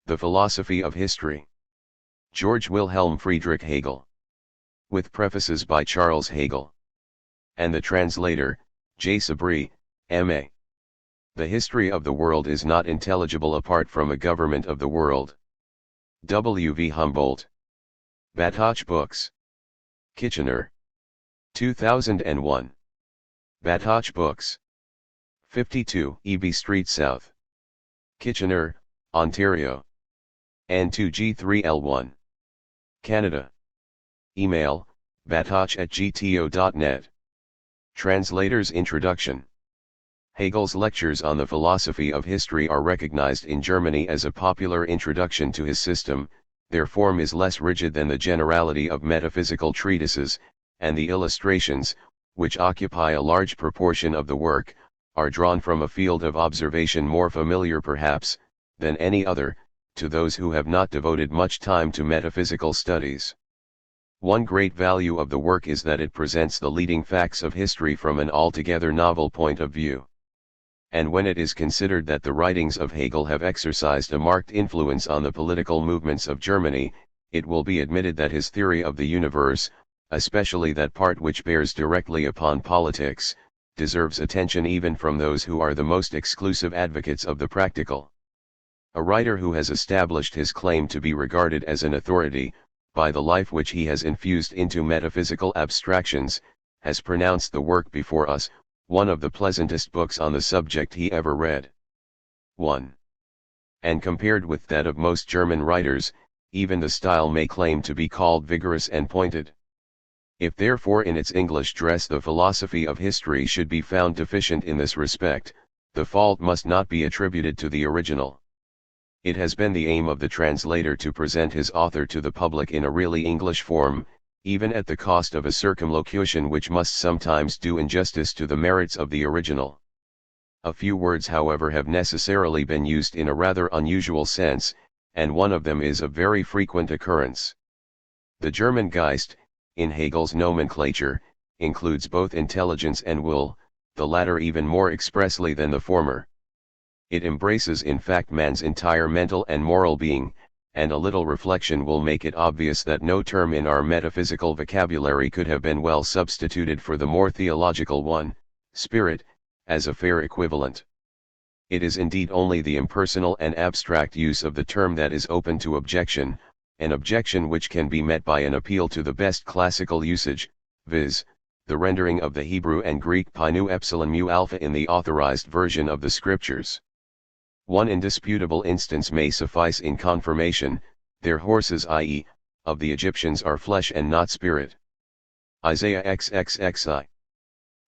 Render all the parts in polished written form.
The Philosophy of History. George Wilhelm Friedrich Hegel. With prefaces by Charles Hegel. And the translator, J. Sabri, M.A. The history of the world is not intelligible apart from a government of the world. W. V. Humboldt. Batoche Books. Kitchener. 2001. Batoche Books. 52 E.B. Street South. Kitchener, Ontario. N2G3L1. Canada. Email, batoche@gto.net. Translator's Introduction. Hegel's lectures on the philosophy of history are recognized in Germany as a popular introduction to his system. Their form is less rigid than the generality of metaphysical treatises, and the illustrations, which occupy a large proportion of the work, are drawn from a field of observation more familiar perhaps, than any other, to those who have not devoted much time to metaphysical studies. One great value of the work is that it presents the leading facts of history from an altogether novel point of view. And when it is considered that the writings of Hegel have exercised a marked influence on the political movements of Germany, it will be admitted that his theory of the universe, especially that part which bears directly upon politics, deserves attention even from those who are the most exclusive advocates of the practical. A writer who has established his claim to be regarded as an authority, by the life which he has infused into metaphysical abstractions, has pronounced the work before us, one of the pleasantest books on the subject he ever read. 1. And compared with that of most German writers, even the style may claim to be called vigorous and pointed. If therefore in its English dress the philosophy of history should be found deficient in this respect, the fault must not be attributed to the original. It has been the aim of the translator to present his author to the public in a really English form, even at the cost of a circumlocution which must sometimes do injustice to the merits of the original. A few words however have necessarily been used in a rather unusual sense, and one of them is of very frequent occurrence. The German Geist, in Hegel's nomenclature, includes both intelligence and will, the latter even more expressly than the former. It embraces in fact man's entire mental and moral being, and a little reflection will make it obvious that no term in our metaphysical vocabulary could have been well substituted for the more theological one, spirit, as a fair equivalent. It is indeed only the impersonal and abstract use of the term that is open to objection, an objection which can be met by an appeal to the best classical usage, viz., the rendering of the Hebrew and Greek pi nu epsilon mu alpha in the authorized version of the Scriptures. One indisputable instance may suffice in confirmation: their horses, i.e., of the Egyptians, are flesh and not spirit. Isaiah XXXI.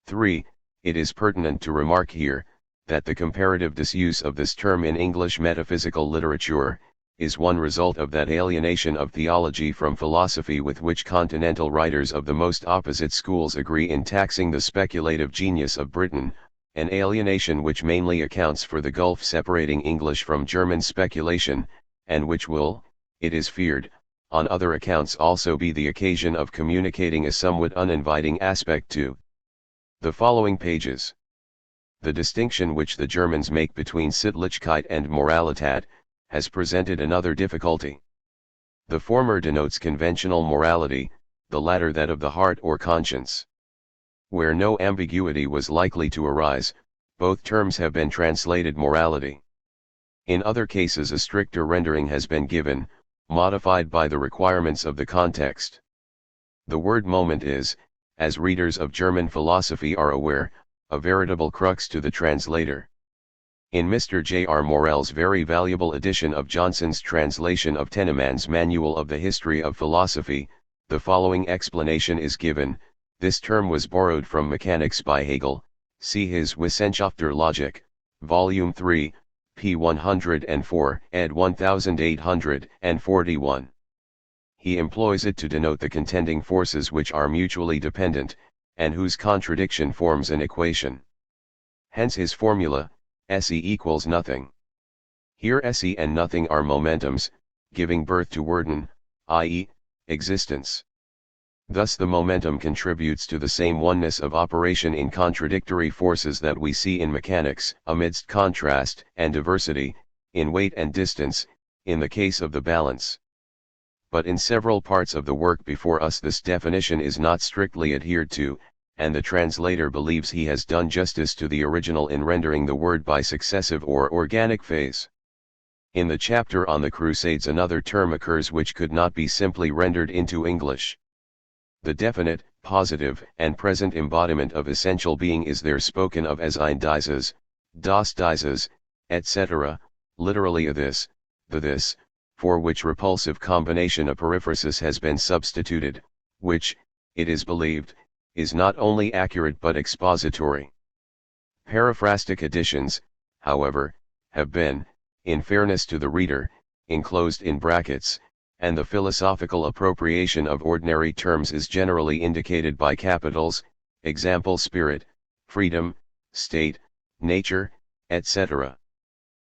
3. It is pertinent to remark here, that the comparative disuse of this term in English metaphysical literature, is one result of that alienation of theology from philosophy with which continental writers of the most opposite schools agree in taxing the speculative genius of Britain, an alienation which mainly accounts for the gulf separating English from German speculation, and which will, it is feared, on other accounts also be the occasion of communicating a somewhat uninviting aspect to the following pages. The distinction which the Germans make between Sittlichkeit and Moralität, has presented another difficulty. The former denotes conventional morality, the latter that of the heart or conscience. Where no ambiguity was likely to arise, both terms have been translated morality. In other cases a stricter rendering has been given, modified by the requirements of the context. The word moment is, as readers of German philosophy are aware, a veritable crux to the translator. In Mr. J. R. Morell's very valuable edition of Johnson's translation of Tennemann's Manual of the History of Philosophy, the following explanation is given: this term was borrowed from mechanics by Hegel, see his Wissenschaft der Logik, Volume 3, p. 104, ed. 1841. He employs it to denote the contending forces which are mutually dependent, and whose contradiction forms an equation. Hence his formula, SE equals nothing. Here SE and nothing are momentums, giving birth to Werden, i.e., existence. Thus the momentum contributes to the same oneness of operation in contradictory forces that we see in mechanics, amidst contrast and diversity, in weight and distance, in the case of the balance. But in several parts of the work before us this definition is not strictly adhered to, and the translator believes he has done justice to the original in rendering the word by successive or organic phase. In the chapter on the Crusades another term occurs which could not be simply rendered into English. The definite, positive, and present embodiment of essential being is there spoken of as ein dieses, das dieses, etc., literally a this, the this, for which repulsive combination a periphrasis has been substituted, which, it is believed, is not only accurate but expository. Paraphrastic additions, however, have been, in fairness to the reader, enclosed in brackets, and the philosophical appropriation of ordinary terms is generally indicated by capitals, example spirit, freedom, state, nature, etc.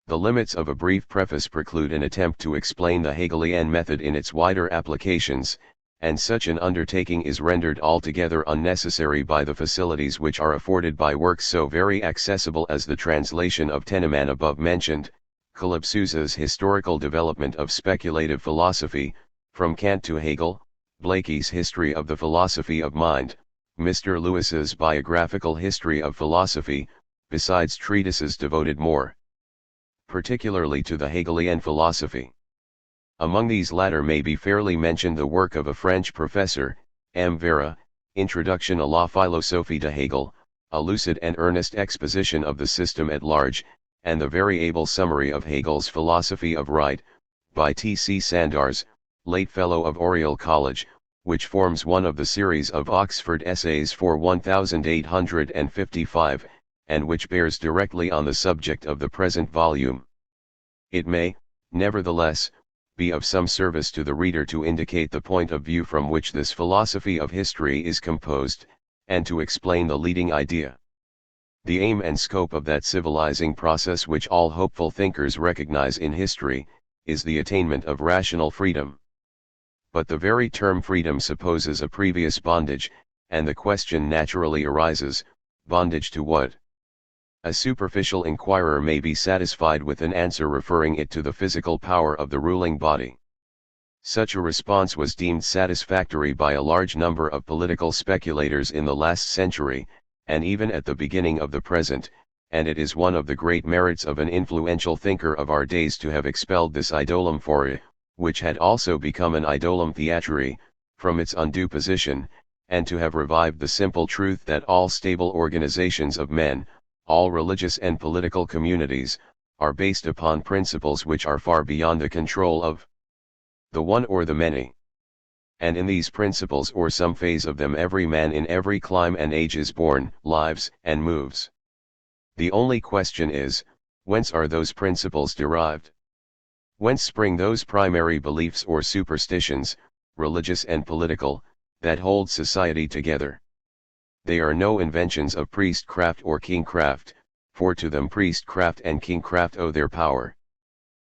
The limits of a brief preface preclude an attempt to explain the Hegelian method in its wider applications, and such an undertaking is rendered altogether unnecessary by the facilities which are afforded by works so very accessible as the translation of Tennemann above mentioned, Calypso's Historical Development of Speculative Philosophy, from Kant to Hegel, Blakey's History of the Philosophy of Mind, Mr. Lewis's Biographical History of Philosophy, besides treatises devoted more particularly to the Hegelian philosophy. Among these latter may be fairly mentioned the work of a French professor, M. Vera, Introduction à la philosophie de Hegel, a lucid and earnest exposition of the system at large, and the very able summary of Hegel's Philosophy of Right, by T. C. Sandars, late Fellow of Oriel College, which forms one of the series of Oxford Essays for 1855, and which bears directly on the subject of the present volume. It may, nevertheless, be of some service to the reader to indicate the point of view from which this philosophy of history is composed, and to explain the leading idea. The aim and scope of that civilizing process which all hopeful thinkers recognize in history, is the attainment of rational freedom. But the very term freedom supposes a previous bondage, and the question naturally arises, bondage to what? A superficial inquirer may be satisfied with an answer referring it to the physical power of the ruling body. Such a response was deemed satisfactory by a large number of political speculators in the last century, and even at the beginning of the present, and it is one of the great merits of an influential thinker of our days to have expelled this idolum fori, which had also become an idolum theatri, from its undue position, and to have revived the simple truth that all stable organizations of men, all religious and political communities, are based upon principles which are far beyond the control of the one or the many. And in these principles or some phase of them every man in every clime and age is born, lives, and moves. The only question is, whence are those principles derived? Whence spring those primary beliefs or superstitions, religious and political, that hold society together? They are no inventions of priestcraft or kingcraft, for to them priestcraft and kingcraft owe their power.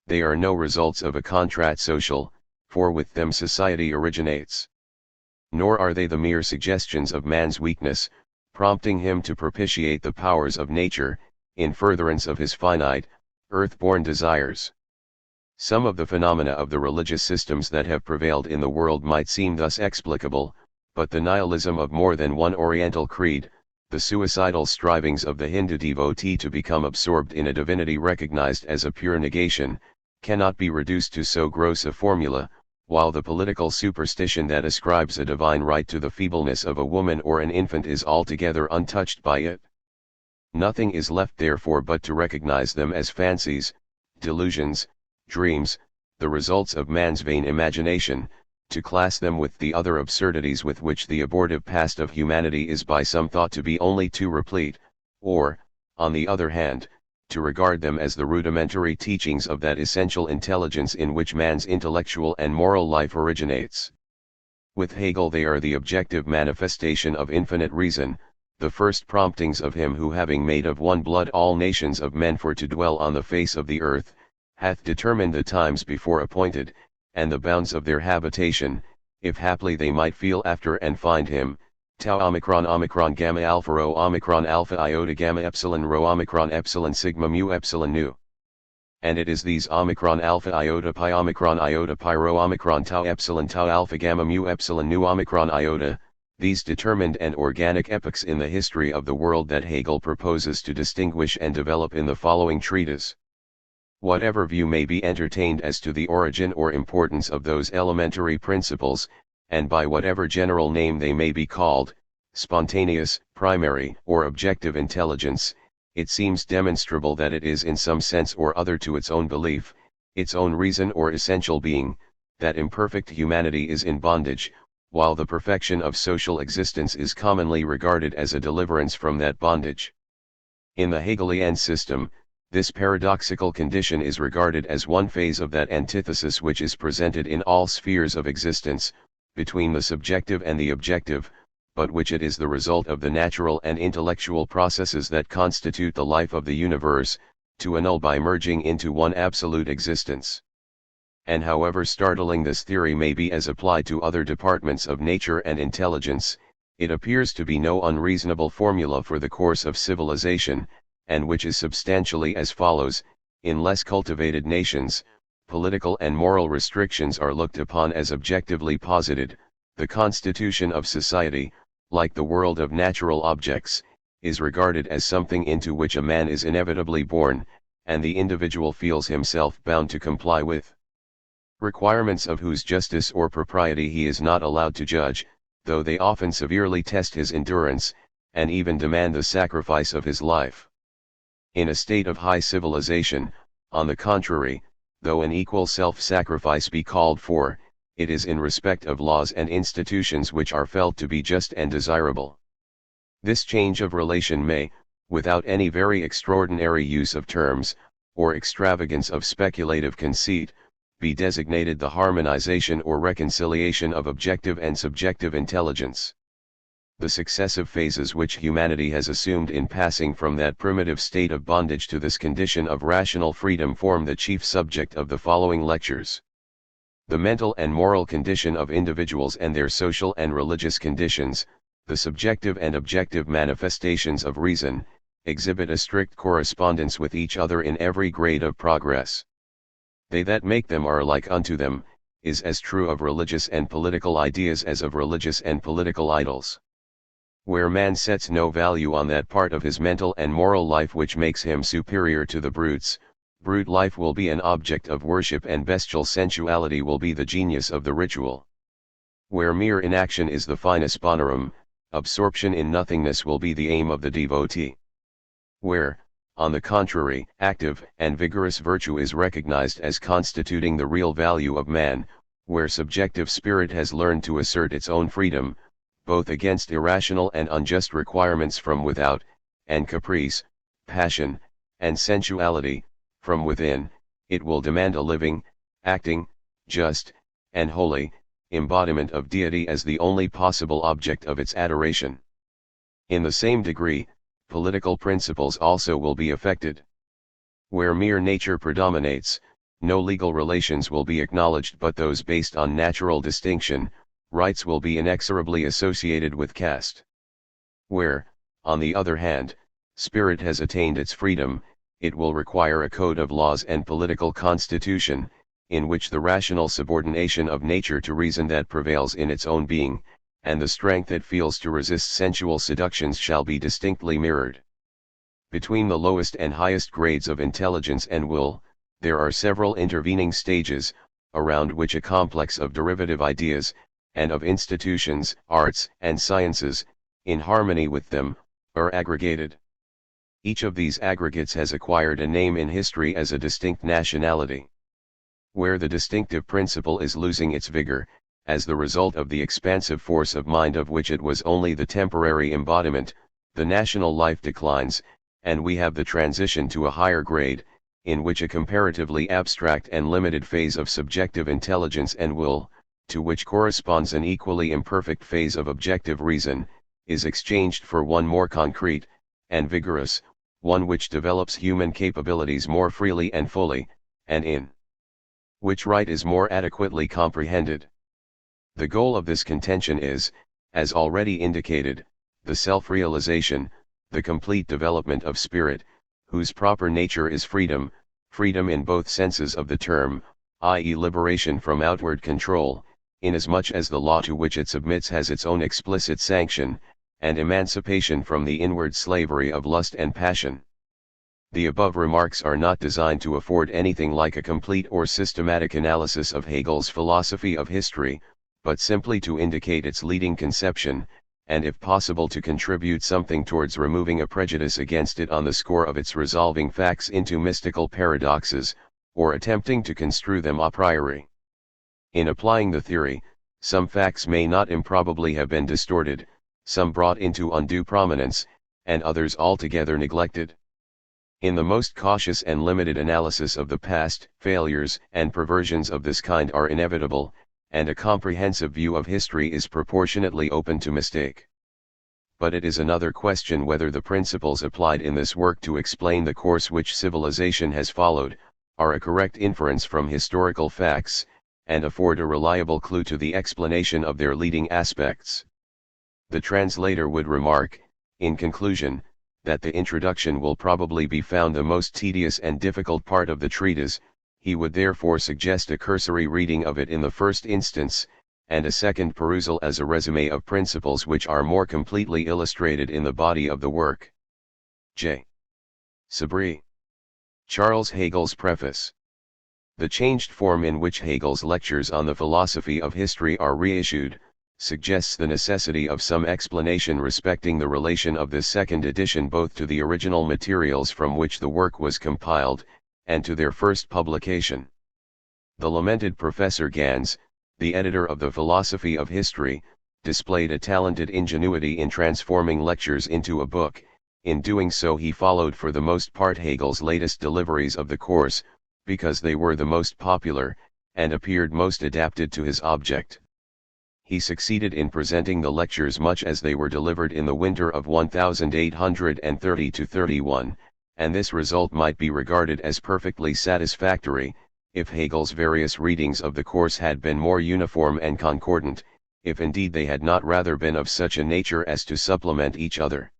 They are no results of a contrat social, for with them society originates. Nor are they the mere suggestions of man's weakness, prompting him to propitiate the powers of nature, in furtherance of his finite, earth-born desires. Some of the phenomena of the religious systems that have prevailed in the world might seem thus explicable, but the nihilism of more than one Oriental creed, the suicidal strivings of the Hindu devotee to become absorbed in a divinity recognized as a pure negation, cannot be reduced to so gross a formula, while the political superstition that ascribes a divine right to the feebleness of a woman or an infant is altogether untouched by it. Nothing is left therefore but to recognize them as fancies, delusions, dreams, the results of man's vain imagination, to class them with the other absurdities with which the abortive past of humanity is by some thought to be only too replete, or, on the other hand, to regard them as the rudimentary teachings of that essential intelligence in which man's intellectual and moral life originates. With Hegel they are the objective manifestation of infinite reason, the first promptings of him who having made of one blood all nations of men for to dwell on the face of the earth, hath determined the times before appointed, and the bounds of their habitation, if haply they might feel after and find him, tau omicron gamma alpha rho omicron alpha iota gamma epsilon rho omicron epsilon sigma mu epsilon nu. and it is these omicron alpha iota pi omicron iota pi rho omicron tau alpha gamma mu epsilon nu omicron iota, these determined and organic epochs in the history of the world that Hegel proposes to distinguish and develop in the following treatise. Whatever view may be entertained as to the origin or importance of those elementary principles, and by whatever general name they may be called, spontaneous, primary, or objective intelligence, it seems demonstrable that it is in some sense or other to its own belief, its own reason or essential being, that imperfect humanity is in bondage, while the perfection of social existence is commonly regarded as a deliverance from that bondage. In the Hegelian system, this paradoxical condition is regarded as one phase of that antithesis which is presented in all spheres of existence, between the subjective and the objective, but which it is the result of the natural and intellectual processes that constitute the life of the universe, to annul by merging into one absolute existence. And however startling this theory may be as applied to other departments of nature and intelligence, it appears to be no unreasonable formula for the course of civilization, and which is substantially as follows: in less cultivated nations, political and moral restrictions are looked upon as objectively posited, the constitution of society, like the world of natural objects, is regarded as something into which a man is inevitably born, and the individual feels himself bound to comply with requirements of whose justice or propriety he is not allowed to judge, though they often severely test his endurance, and even demand the sacrifice of his life. In a state of high civilization, on the contrary, though an equal self-sacrifice be called for, it is in respect of laws and institutions which are felt to be just and desirable. This change of relation may, without any very extraordinary use of terms, or extravagance of speculative conceit, be designated the harmonization or reconciliation of objective and subjective intelligence. The successive phases which humanity has assumed in passing from that primitive state of bondage to this condition of rational freedom form the chief subject of the following lectures. The mental and moral condition of individuals and their social and religious conditions, the subjective and objective manifestations of reason, exhibit a strict correspondence with each other in every grade of progress. They that make them are like unto them, is as true of religious and political ideas as of religious and political idols. Where man sets no value on that part of his mental and moral life which makes him superior to the brutes, brute life will be an object of worship and bestial sensuality will be the genius of the ritual. Where mere inaction is the finus bonorum, absorption in nothingness will be the aim of the devotee. Where, on the contrary, active and vigorous virtue is recognized as constituting the real value of man, where subjective spirit has learned to assert its own freedom, both against irrational and unjust requirements from without, and caprice, passion, and sensuality, from within, it will demand a living, acting, just, and holy embodiment of deity as the only possible object of its adoration. In the same degree, political principles also will be affected. Where mere nature predominates, no legal relations will be acknowledged but those based on natural distinction, rights will be inexorably associated with caste. Where, on the other hand, spirit has attained its freedom, it will require a code of laws and political constitution, in which the rational subordination of nature to reason that prevails in its own being, and the strength it feels to resist sensual seductions shall be distinctly mirrored. Between the lowest and highest grades of intelligence and will, there are several intervening stages, around which a complex of derivative ideas, and of institutions, arts, and sciences, in harmony with them, are aggregated. Each of these aggregates has acquired a name in history as a distinct nationality. Where the distinctive principle is losing its vigor, as the result of the expansive force of mind of which it was only the temporary embodiment, the national life declines, and we have the transition to a higher grade, in which a comparatively abstract and limited phase of subjective intelligence and will, to which corresponds an equally imperfect phase of objective reason, is exchanged for one more concrete, and vigorous, one which develops human capabilities more freely and fully, and in which right is more adequately comprehended. The goal of this contention is, as already indicated, the self-realization, the complete development of spirit, whose proper nature is freedom, freedom in both senses of the term, i.e. liberation from outward control, inasmuch as the law to which it submits has its own explicit sanction, and emancipation from the inward slavery of lust and passion. The above remarks are not designed to afford anything like a complete or systematic analysis of Hegel's philosophy of history, but simply to indicate its leading conception, and if possible to contribute something towards removing a prejudice against it on the score of its resolving facts into mystical paradoxes, or attempting to construe them a priori. In applying the theory, some facts may not improbably have been distorted, some brought into undue prominence, and others altogether neglected. In the most cautious and limited analysis of the past, failures and perversions of this kind are inevitable, and a comprehensive view of history is proportionately open to mistake. But it is another question whether the principles applied in this work to explain the course which civilization has followed, are a correct inference from historical facts, and afford a reliable clue to the explanation of their leading aspects. The translator would remark, in conclusion, that the introduction will probably be found the most tedious and difficult part of the treatise. He would therefore suggest a cursory reading of it in the first instance, and a second perusal as a resume of principles which are more completely illustrated in the body of the work. J. Sabri. Charles Hegel's Preface. The changed form in which Hegel's lectures on the philosophy of history are reissued, suggests the necessity of some explanation respecting the relation of this second edition both to the original materials from which the work was compiled, and to their first publication. The lamented Professor Gans, the editor of the Philosophy of History, displayed a talented ingenuity in transforming lectures into a book. In doing so he followed for the most part Hegel's latest deliveries of the course, because they were the most popular, and appeared most adapted to his object. He succeeded in presenting the lectures much as they were delivered in the winter of 1830–31, and this result might be regarded as perfectly satisfactory, if Hegel's various readings of the course had been more uniform and concordant, if indeed they had not rather been of such a nature as to supplement each other.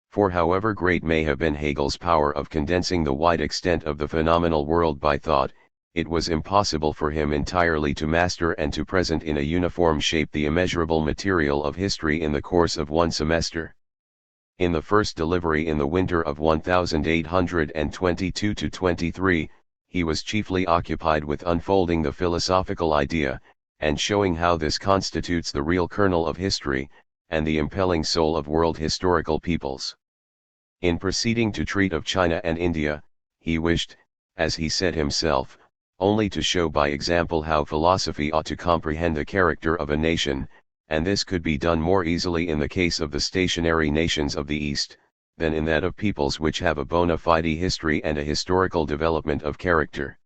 For however great may have been Hegel's power of condensing the wide extent of the phenomenal world by thought, it was impossible for him entirely to master and to present in a uniform shape the immeasurable material of history in the course of one semester. In the first delivery in the winter of 1822–23, he was chiefly occupied with unfolding the philosophical idea, and showing how this constitutes the real kernel of history, and the impelling soul of world historical peoples. In proceeding to treat of China and India, he wished, as he said himself, only to show by example how philosophy ought to comprehend the character of a nation, and this could be done more easily in the case of the stationary nations of the East, than in that of peoples which have a bona fide history and a historical development of character.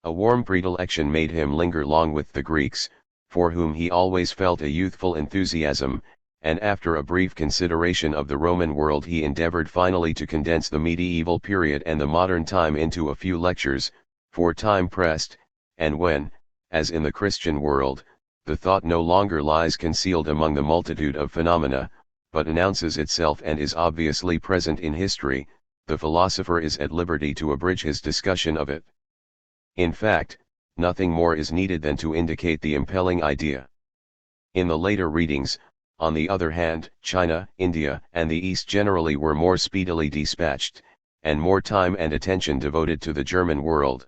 A warm predilection made him linger long with the Greeks, for whom he always felt a youthful enthusiasm, and after a brief consideration of the Roman world he endeavored finally to condense the medieval period and the modern time into a few lectures, for time pressed, and when, as in the Christian world, the thought no longer lies concealed among the multitude of phenomena, but announces itself and is obviously present in history, the philosopher is at liberty to abridge his discussion of it. In fact, nothing more is needed than to indicate the impelling idea. In the later readings, on the other hand, China, India, and the East generally were more speedily dispatched, and more time and attention devoted to the German world.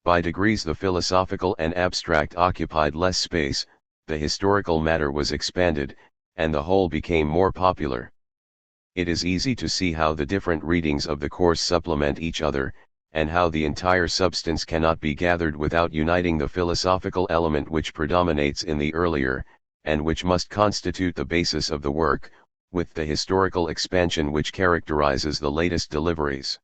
By degrees the philosophical and abstract occupied less space, the historical matter was expanded, and the whole became more popular. It is easy to see how the different readings of the course supplement each other, and how the entire substance cannot be gathered without uniting the philosophical element which predominates in the earlier, and which must constitute the basis of the work, with the historical expansion which characterizes the latest deliveries.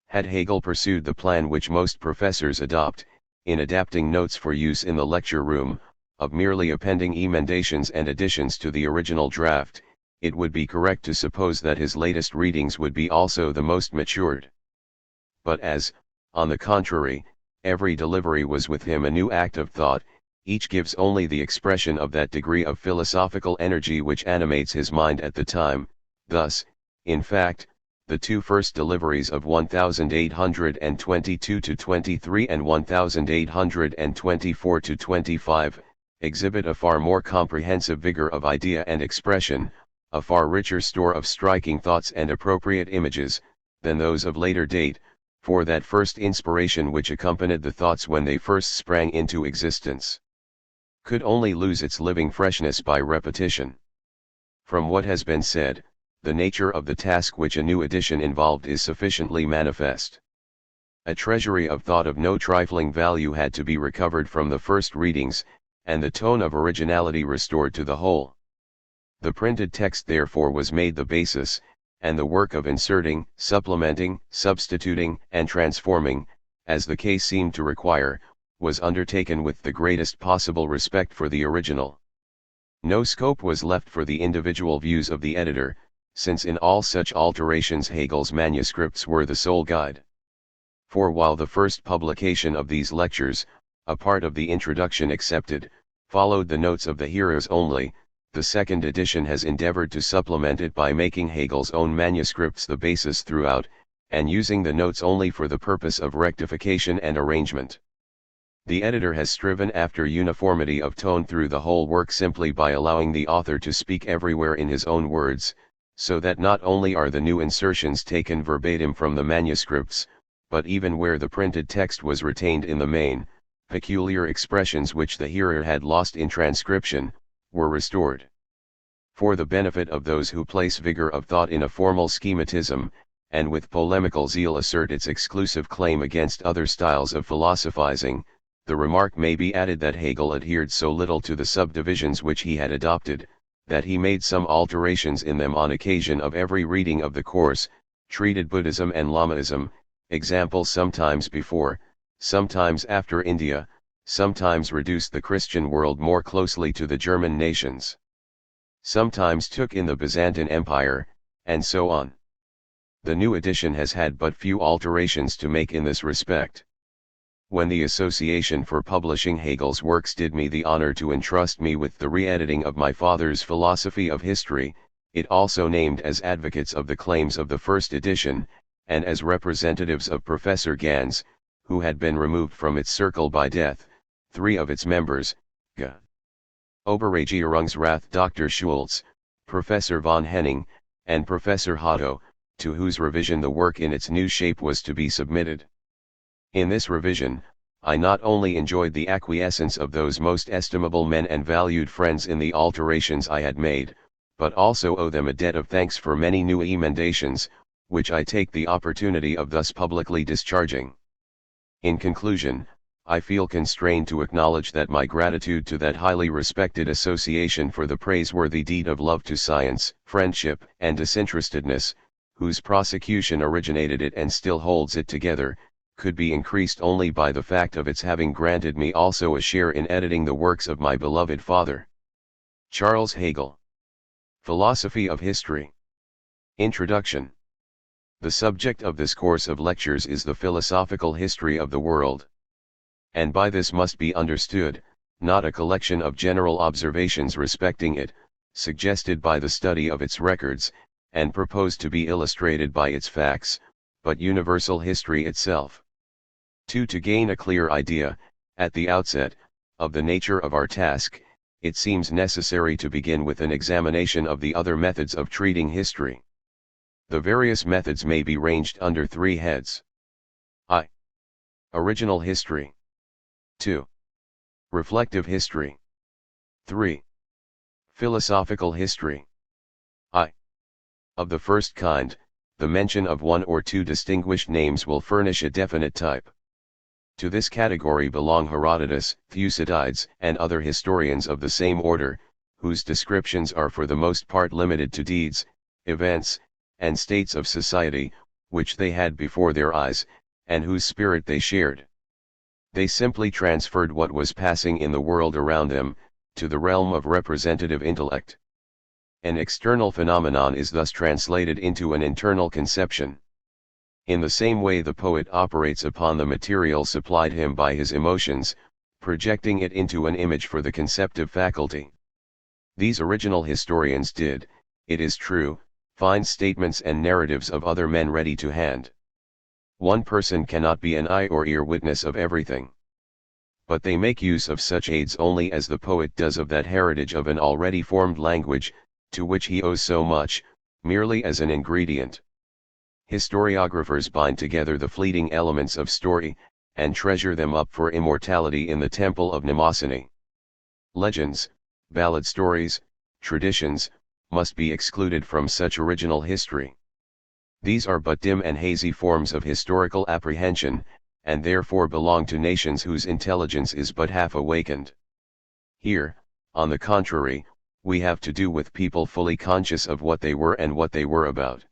Had Hegel pursued the plan which most professors adopt, in adapting notes for use in the lecture room, of merely appending emendations and additions to the original draft, it would be correct to suppose that his latest readings would be also the most matured. But as, on the contrary, every delivery was with him a new act of thought, each gives only the expression of that degree of philosophical energy which animates his mind at the time. Thus, in fact, The two first deliveries of 1822-23 and 1824-25, exhibit a far more comprehensive vigor of idea and expression, a far richer store of striking thoughts and appropriate images, than those of later date, for that first inspiration which accompanied the thoughts when they first sprang into existence could only lose its living freshness by repetition. From what has been said, the nature of the task which a new edition involved is sufficiently manifest. A treasury of thought of no trifling value had to be recovered from the first readings, and the tone of originality restored to the whole. The printed text therefore was made the basis, and the work of inserting, supplementing, substituting, and transforming, as the case seemed to require, was undertaken with the greatest possible respect for the original. No scope was left for the individual views of the editor, since in all such alterations Hegel's manuscripts were the sole guide. For while the first publication of these lectures, a part of the introduction excepted, followed the notes of the hearers only, the second edition has endeavored to supplement it by making Hegel's own manuscripts the basis throughout, and using the notes only for the purpose of rectification and arrangement. The editor has striven after uniformity of tone through the whole work simply by allowing the author to speak everywhere in his own words, so that not only are the new insertions taken verbatim from the manuscripts, but even where the printed text was retained in the main, peculiar expressions which the hearer had lost in transcription, were restored. For the benefit of those who place vigor of thought in a formal schematism, and with polemical zeal assert its exclusive claim against other styles of philosophizing, the remark may be added that Hegel adhered so little to the subdivisions which he had adopted, that he made some alterations in them on occasion of every reading of the course, treated Buddhism and Lamaism, examples sometimes before, sometimes after India, sometimes reduced the Christian world more closely to the German nations, sometimes took in the Byzantine Empire, and so on. The new edition has had but few alterations to make in this respect. When the Association for Publishing Hegel's Works did me the honor to entrust me with the re-editing of my father's Philosophy of History, it also named as advocates of the claims of the first edition, and as representatives of Professor Gans, who had been removed from its circle by death, 3 of its members, G. Oberregierungsrath Dr. Schulz, Professor von Henning, and Professor Hotto, to whose revision the work in its new shape was to be submitted. In this revision, I not only enjoyed the acquiescence of those most estimable men and valued friends in the alterations I had made, but also owe them a debt of thanks for many new emendations, which I take the opportunity of thus publicly discharging. In conclusion, I feel constrained to acknowledge that my gratitude to that highly respected association for the praiseworthy deed of love to science, friendship, and disinterestedness, whose prosecution originated it and still holds it together, could be increased only by the fact of its having granted me also a share in editing the works of my beloved father. Charles Hegel. Philosophy of History. Introduction. The subject of this course of lectures is the philosophical history of the world. And by this must be understood, not a collection of general observations respecting it, suggested by the study of its records, and proposed to be illustrated by its facts, but universal history itself. To gain a clear idea, at the outset, of the nature of our task, it seems necessary to begin with an examination of the other methods of treating history. The various methods may be ranged under 3 heads. I. Original history. 2. Reflective history. 3. Philosophical history. I. Of the first kind, the mention of 1 or 2 distinguished names will furnish a definite type. To this category belong Herodotus, Thucydides, and other historians of the same order, whose descriptions are for the most part limited to deeds, events, and states of society, which they had before their eyes, and whose spirit they shared. They simply transferred what was passing in the world around them, to the realm of representative intellect. An external phenomenon is thus translated into an internal conception. In the same way the poet operates upon the material supplied him by his emotions, projecting it into an image for the conceptive faculty. These original historians did, it is true, finds statements and narratives of other men ready to hand. One person cannot be an eye or ear witness of everything. But they make use of such aids only as the poet does of that heritage of an already formed language, to which he owes so much, merely as an ingredient. Historiographers bind together the fleeting elements of story, and treasure them up for immortality in the temple of Mnemosyne. Legends, ballad stories, traditions, must be excluded from such original history. These are but dim and hazy forms of historical apprehension, and therefore belong to nations whose intelligence is but half awakened. Here, on the contrary, we have to do with people fully conscious of what they were and what they were about.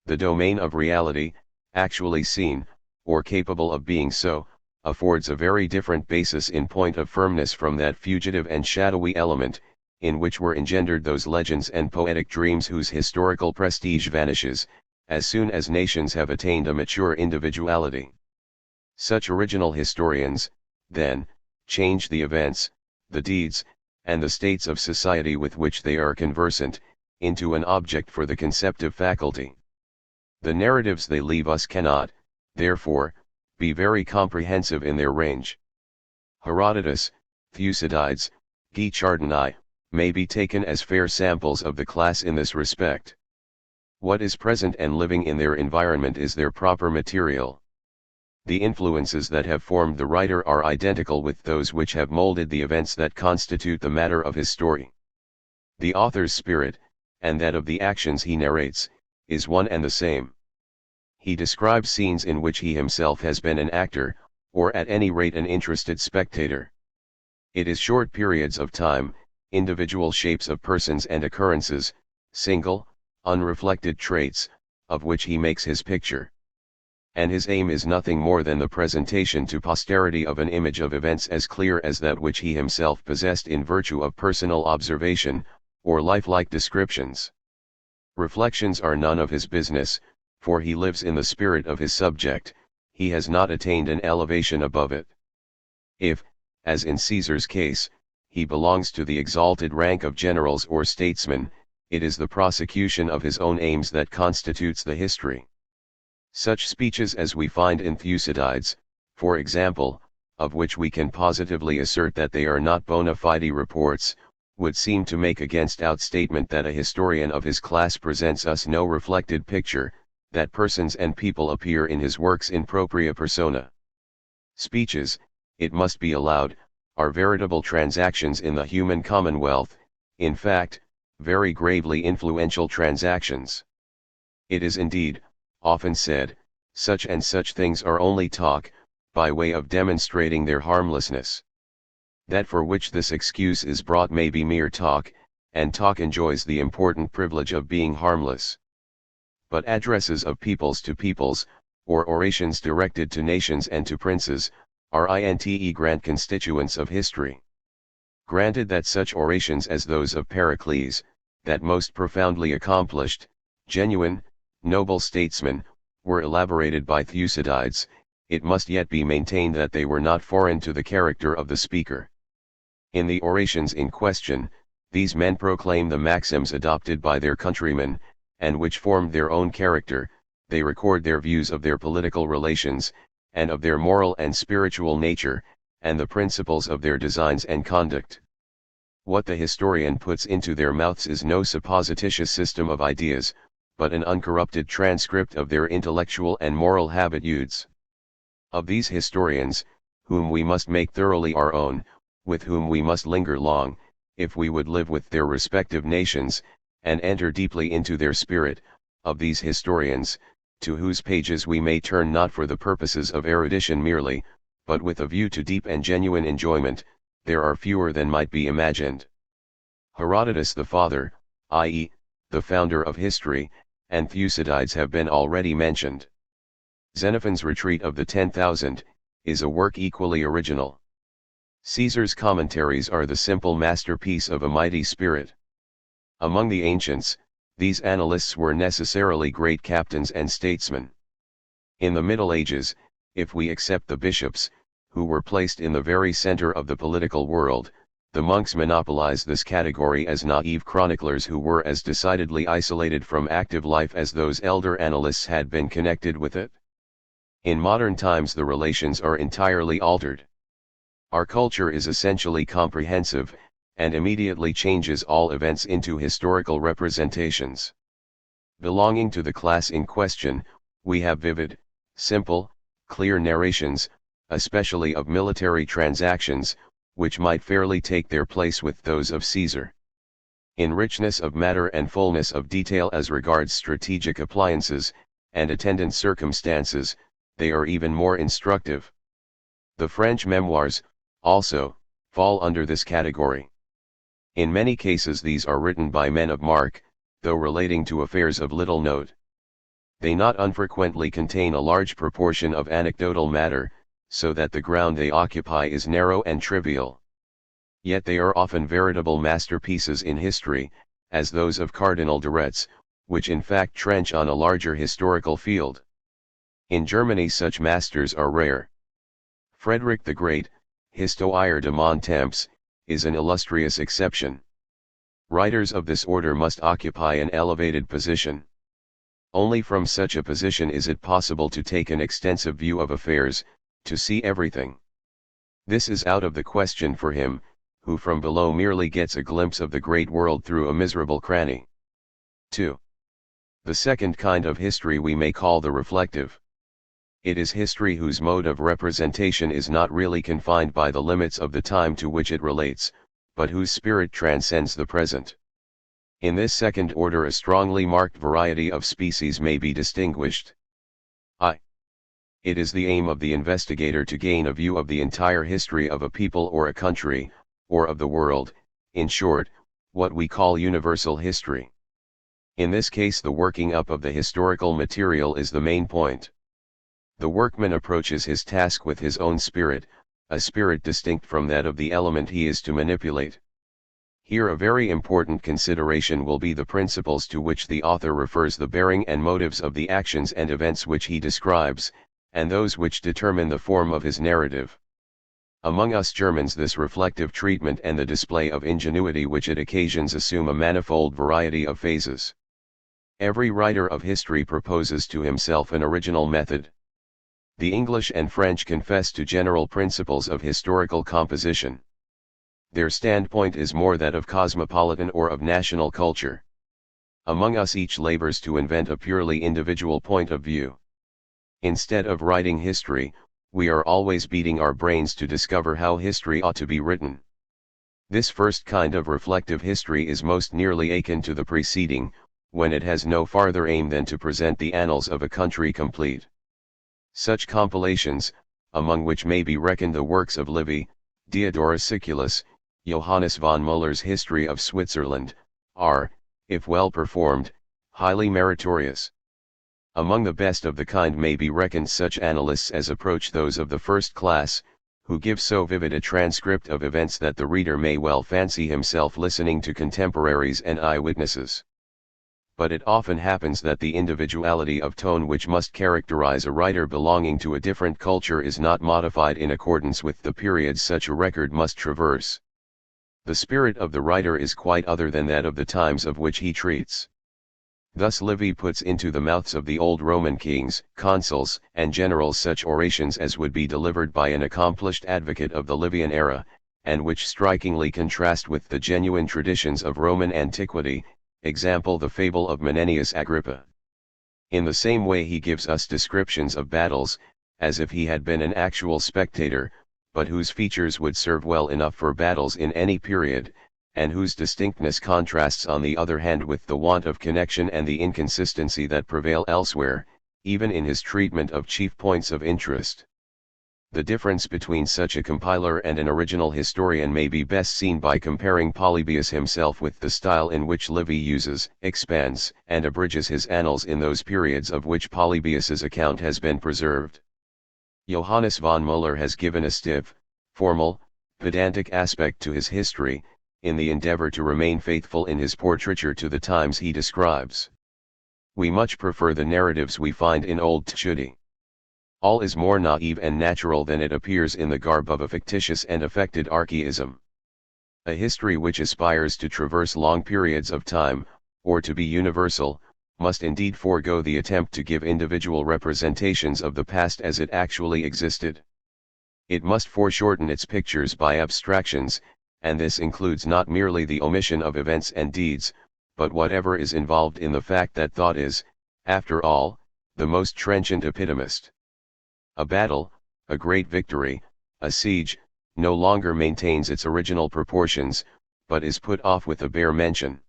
The domain of reality, actually seen, or capable of being so, affords a very different basis in point of firmness from that fugitive and shadowy element, in which were engendered those legends and poetic dreams whose historical prestige vanishes, as soon as nations have attained a mature individuality. Such original historians, then, change the events, the deeds, and the states of society with which they are conversant, into an object for the conceptive faculty. The narratives they leave us cannot, therefore, be very comprehensive in their range. Herodotus, Thucydides, Guicciardini, may be taken as fair samples of the class in this respect. What is present and living in their environment is their proper material. The influences that have formed the writer are identical with those which have molded the events that constitute the matter of his story. The author's spirit, and that of the actions he narrates, is one and the same. He describes scenes in which he himself has been an actor, or at any rate an interested spectator. It is short periods of time, individual shapes of persons and occurrences, single, unreflected traits, of which he makes his picture. And his aim is nothing more than the presentation to posterity of an image of events as clear as that which he himself possessed in virtue of personal observation, or lifelike descriptions. Reflections are none of his business, for he lives in the spirit of his subject, he has not attained an elevation above it. If, as in Caesar's case, he belongs to the exalted rank of generals or statesmen, it is the prosecution of his own aims that constitutes the history. Such speeches as we find in Thucydides, for example, of which we can positively assert that they are not bona fide reports, would seem to make against outstatement that a historian of his class presents us no reflected picture, that persons and people appear in his works in propria persona. Speeches, it must be allowed, are veritable transactions in the human commonwealth, in fact, very gravely influential transactions. It is indeed, often said, such and such things are only talk, by way of demonstrating their harmlessness. That for which this excuse is brought may be mere talk, and talk enjoys the important privilege of being harmless. But addresses of peoples to peoples, or orations directed to nations and to princes, are grant constituents of history. Granted that such orations as those of Pericles, that most profoundly accomplished, genuine, noble statesman, were elaborated by Thucydides, it must yet be maintained that they were not foreign to the character of the speaker. In the orations in question, these men proclaim the maxims adopted by their countrymen, and which formed their own character, they record their views of their political relations, and of their moral and spiritual nature, and the principles of their designs and conduct. What the historian puts into their mouths is no supposititious system of ideas, but an uncorrupted transcript of their intellectual and moral habitudes. Of these historians, whom we must make thoroughly our own, with whom we must linger long, if we would live with their respective nations, and enter deeply into their spirit, of these historians, to whose pages we may turn not for the purposes of erudition merely, but with a view to deep and genuine enjoyment, there are fewer than might be imagined. Herodotus the father, i.e., the founder of history, and Thucydides have been already mentioned. Xenophon's Retreat of the 10,000, is a work equally original. Caesar's commentaries are the simple masterpiece of a mighty spirit. Among the ancients, these annalists were necessarily great captains and statesmen. In the Middle Ages, if we except the bishops, who were placed in the very center of the political world, The monks monopolize this category as naive chroniclers who were as decidedly isolated from active life as those elder annalists had been connected with it. In modern times the relations are entirely altered. Our culture is essentially comprehensive, and immediately changes all events into historical representations. Belonging to the class in question, we have vivid, simple, clear narrations, especially of military transactions, which might fairly take their place with those of Caesar. In richness of matter and fullness of detail as regards strategic appliances, and attendant circumstances, they are even more instructive. The French memoirs, also, fall under this category. In many cases these are written by men of mark, though relating to affairs of little note. They not unfrequently contain a large proportion of anecdotal matter, so that the ground they occupy is narrow and trivial. Yet they are often veritable masterpieces in history, as those of Cardinal de Retz, which in fact trench on a larger historical field. In Germany such masters are rare. Frederick the Great, Histoire de mon temps, is an illustrious exception. Writers of this order must occupy an elevated position. Only from such a position is it possible to take an extensive view of affairs, to see everything. This is out of the question for him, who from below merely gets a glimpse of the great world through a miserable cranny. 2. The second kind of history we may call the reflective. It is history whose mode of representation is not really confined by the limits of the time to which it relates, but whose spirit transcends the present. In this second order a strongly marked variety of species may be distinguished. I. It is the aim of the investigator to gain a view of the entire history of a people or a country, or of the world, in short, what we call universal history. In this case the working up of the historical material is the main point. The workman approaches his task with his own spirit, a spirit distinct from that of the element he is to manipulate. Here a very important consideration will be the principles to which the author refers the bearing and motives of the actions and events which he describes, and those which determine the form of his narrative. Among us Germans this reflective treatment and the display of ingenuity which it occasions assume a manifold variety of phases. Every writer of history proposes to himself an original method. The English and French confess to general principles of historical composition. Their standpoint is more that of cosmopolitan or of national culture. Among us each labors to invent a purely individual point of view. Instead of writing history, we are always beating our brains to discover how history ought to be written. This first kind of reflective history is most nearly akin to the preceding, when it has no farther aim than to present the annals of a country complete. Such compilations, among which may be reckoned the works of Livy, Diodorus Siculus, Johannes von Müller's History of Switzerland, are, if well performed, highly meritorious. Among the best of the kind may be reckoned such annalists as approach those of the first class, who give so vivid a transcript of events that the reader may well fancy himself listening to contemporaries and eyewitnesses. But it often happens that the individuality of tone which must characterize a writer belonging to a different culture is not modified in accordance with the period such a record must traverse. The spirit of the writer is quite other than that of the times of which he treats. Thus Livy puts into the mouths of the old Roman kings, consuls, and generals such orations as would be delivered by an accomplished advocate of the Livian era, and which strikingly contrast with the genuine traditions of Roman antiquity, example the fable of Menenius Agrippa. In the same way he gives us descriptions of battles, as if he had been an actual spectator, but whose features would serve well enough for battles in any period, and whose distinctness contrasts on the other hand with the want of connection and the inconsistency that prevail elsewhere, even in his treatment of chief points of interest. The difference between such a compiler and an original historian may be best seen by comparing Polybius himself with the style in which Livy uses, expands, and abridges his annals in those periods of which Polybius's account has been preserved. Johannes von Müller has given a stiff, formal, pedantic aspect to his history, in the endeavor to remain faithful in his portraiture to the times he describes. We much prefer the narratives we find in Old Tschudi. All is more naive and natural than it appears in the garb of a fictitious and affected archaism. A history which aspires to traverse long periods of time, or to be universal, must indeed forego the attempt to give individual representations of the past as it actually existed. It must foreshorten its pictures by abstractions, and this includes not merely the omission of events and deeds, but whatever is involved in the fact that thought is, after all, the most trenchant epitomist. A battle, a great victory, a siege, no longer maintains its original proportions, but is put off with a bare mention.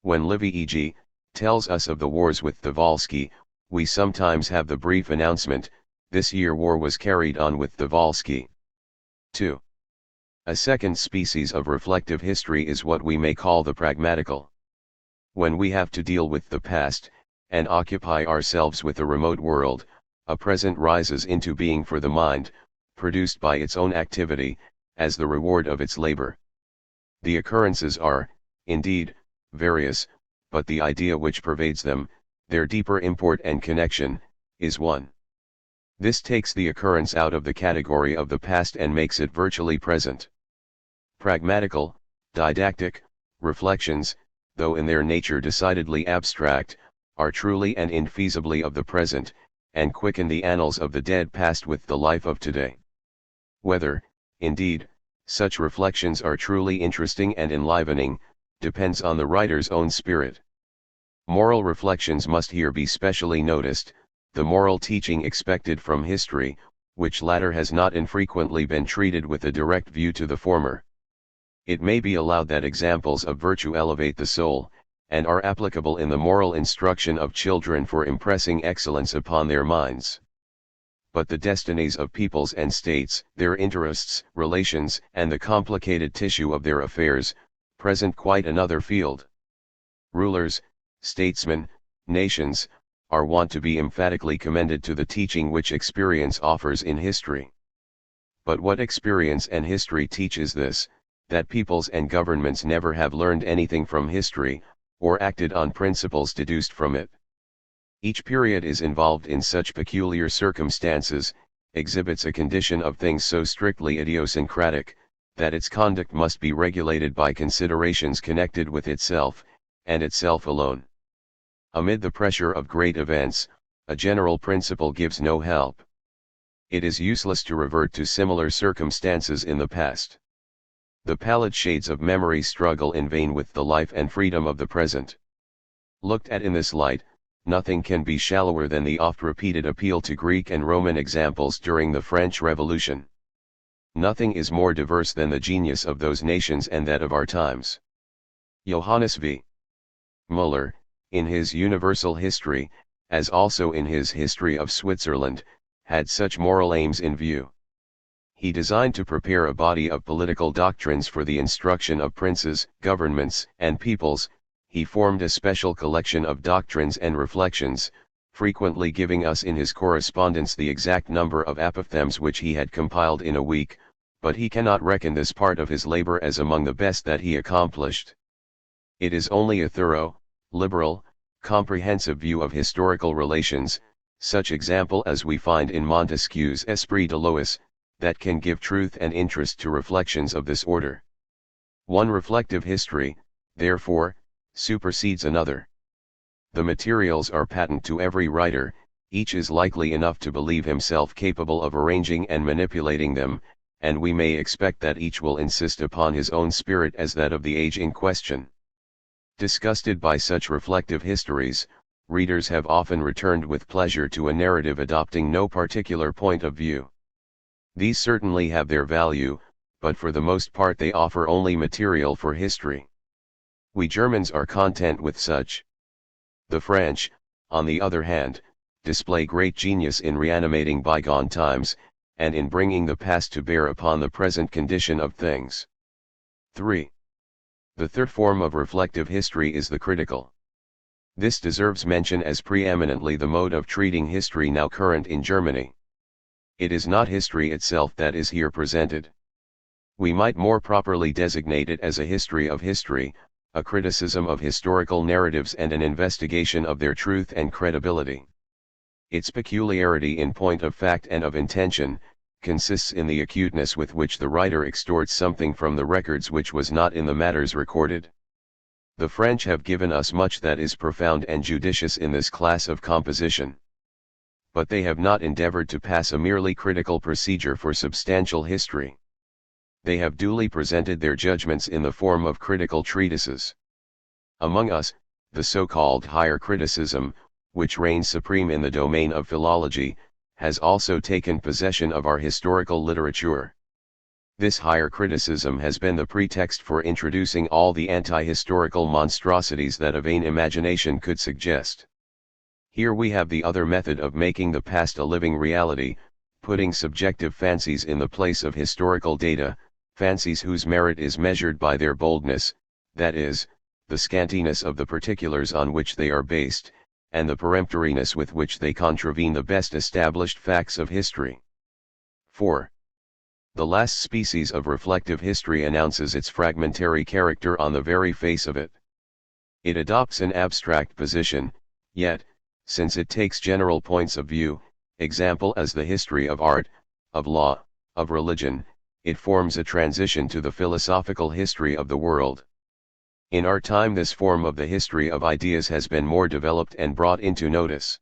When Livy e.g. tells us of the wars with Przewalski, we sometimes have the brief announcement, "This year war was carried on with Przewalski." 2. A second species of reflective history is what we may call the pragmatical. When we have to deal with the past, and occupy ourselves with a remote world, a present rises into being for the mind, produced by its own activity, as the reward of its labor. The occurrences are, indeed, various, but the idea which pervades them, their deeper import and connection, is one. This takes the occurrence out of the category of the past and makes it virtually present. Pragmatical, didactic, reflections, though in their nature decidedly abstract, are truly and infeasibly of the present, and quicken the annals of the dead past with the life of today. Whether, indeed, such reflections are truly interesting and enlivening, depends on the writer's own spirit. Moral reflections must here be specially noticed, the moral teaching expected from history, which latter has not infrequently been treated with a direct view to the former. It may be allowed that examples of virtue elevate the soul, and are applicable in the moral instruction of children for impressing excellence upon their minds. But the destinies of peoples and states, their interests, relations, and the complicated tissue of their affairs, present quite another field. Rulers, statesmen, nations, are wont to be emphatically commended to the teaching which experience offers in history. But what experience and history teach is this, that peoples and governments never have learned anything from history, or acted on principles deduced from it. Each period is involved in such peculiar circumstances, exhibits a condition of things so strictly idiosyncratic, that its conduct must be regulated by considerations connected with itself, and itself alone. Amid the pressure of great events, a general principle gives no help. It is useless to revert to similar circumstances in the past. The pallid shades of memory struggle in vain with the life and freedom of the present. Looked at in this light, nothing can be shallower than the oft-repeated appeal to Greek and Roman examples during the French Revolution. Nothing is more diverse than the genius of those nations and that of our times. Johannes V. Müller, in his Universal History, as also in his History of Switzerland, had such moral aims in view. He designed to prepare a body of political doctrines for the instruction of princes, governments, and peoples. He formed a special collection of doctrines and reflections, frequently giving us in his correspondence the exact number of apophthegms which he had compiled in a week, but he cannot reckon this part of his labor as among the best that he accomplished. It is only a thorough, liberal, comprehensive view of historical relations, such example as we find in Montesquieu's Esprit de Lois, that can give truth and interest to reflections of this order. One reflective history, therefore, supersedes another. The materials are patent to every writer, each is likely enough to believe himself capable of arranging and manipulating them, and we may expect that each will insist upon his own spirit as that of the age in question. Disgusted by such reflective histories, readers have often returned with pleasure to a narrative adopting no particular point of view. These certainly have their value, but for the most part they offer only material for history. We Germans are content with such. The French, on the other hand, display great genius in reanimating bygone times, and in bringing the past to bear upon the present condition of things. 3. The third form of reflective history is the critical. This deserves mention as preeminently the mode of treating history now current in Germany. It is not history itself that is here presented. We might more properly designate it as a history of history, a criticism of historical narratives and an investigation of their truth and credibility. Its peculiarity in point of fact and of intention, consists in the acuteness with which the writer extorts something from the records which was not in the matters recorded. The French have given us much that is profound and judicious in this class of composition. But they have not endeavored to pass a merely critical procedure for substantial history. They have duly presented their judgments in the form of critical treatises. Among us, the so-called higher criticism, which reigns supreme in the domain of philology, has also taken possession of our historical literature. This higher criticism has been the pretext for introducing all the anti-historical monstrosities that a vain imagination could suggest. Here we have the other method of making the past a living reality, putting subjective fancies in the place of historical data, fancies whose merit is measured by their boldness, that is, the scantiness of the particulars on which they are based, and the peremptoriness with which they contravene the best established facts of history. 4. The last species of reflective history announces its fragmentary character on the very face of it. It adopts an abstract position, yet, since it takes general points of view, example as the history of art, of law, of religion, it forms a transition to the philosophical history of the world. In our time this form of the history of ideas has been more developed and brought into notice.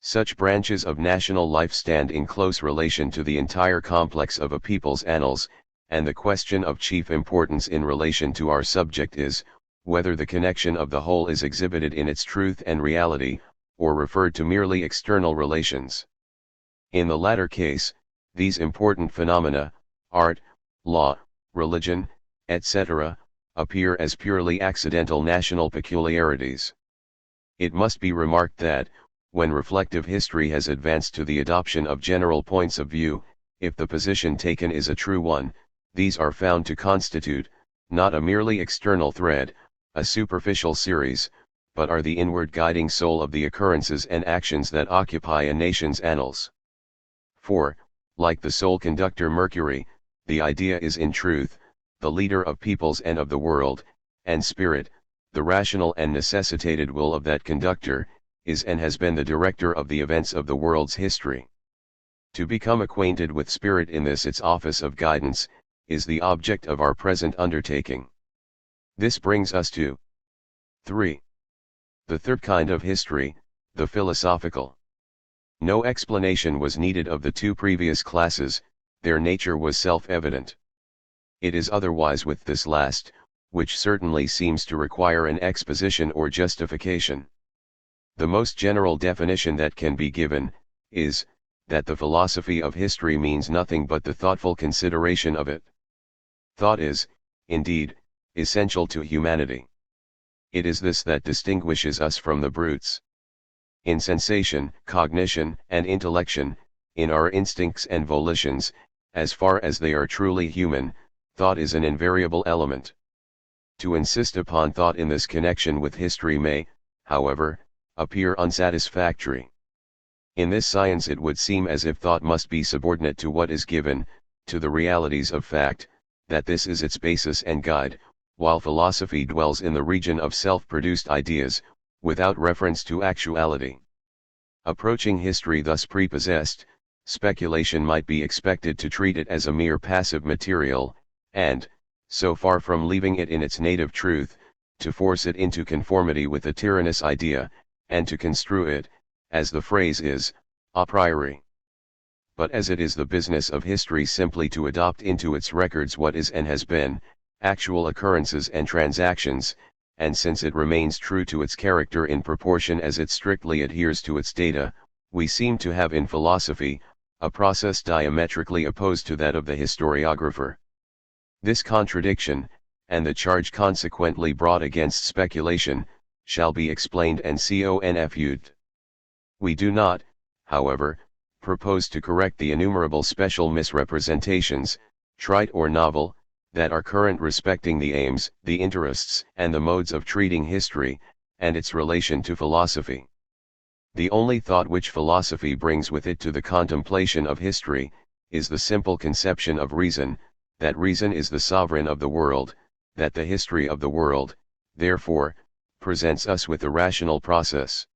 Such branches of national life stand in close relation to the entire complex of a people's annals, and the question of chief importance in relation to our subject is, whether the connection of the whole is exhibited in its truth and reality, or referred to merely external relations. In the latter case, these important phenomena, art, law, religion, etc., appear as purely accidental national peculiarities. It must be remarked that, when reflective history has advanced to the adoption of general points of view, if the position taken is a true one, these are found to constitute, not a merely external thread, a superficial series, but are the inward guiding soul of the occurrences and actions that occupy a nation's annals. For, like the sole conductor Mercury, the idea is in truth, the leader of peoples and of the world, and spirit, the rational and necessitated will of that conductor, is and has been the director of the events of the world's history. To become acquainted with spirit in this its office of guidance, is the object of our present undertaking. This brings us to 3. The third kind of history, the philosophical. No explanation was needed of the two previous classes, their nature was self-evident. It is otherwise with this last, which certainly seems to require an exposition or justification. The most general definition that can be given, is, that the philosophy of history means nothing but the thoughtful consideration of it. Thought is, indeed, essential to humanity. It is this that distinguishes us from the brutes. In sensation, cognition, and intellection, in our instincts and volitions, as far as they are truly human, thought is an invariable element. To insist upon thought in this connection with history may, however, appear unsatisfactory. In this science it would seem as if thought must be subordinate to what is given, to the realities of fact, that this is its basis and guide, while philosophy dwells in the region of self-produced ideas, without reference to actuality. Approaching history thus prepossessed, speculation might be expected to treat it as a mere passive material, and, so far from leaving it in its native truth, to force it into conformity with a tyrannous idea, and to construe it, as the phrase is, a priori. But as it is the business of history simply to adopt into its records what is and has been, actual occurrences and transactions, and since it remains true to its character in proportion as it strictly adheres to its data, we seem to have in philosophy, a process diametrically opposed to that of the historiographer. This contradiction, and the charge consequently brought against speculation, shall be explained and confuted. We do not, however, propose to correct the innumerable special misrepresentations, trite or novel, that are current respecting the aims, the interests, and the modes of treating history, and its relation to philosophy. The only thought which philosophy brings with it to the contemplation of history, is the simple conception of reason, that reason is the sovereign of the world, that the history of the world, therefore, presents us with the rational process.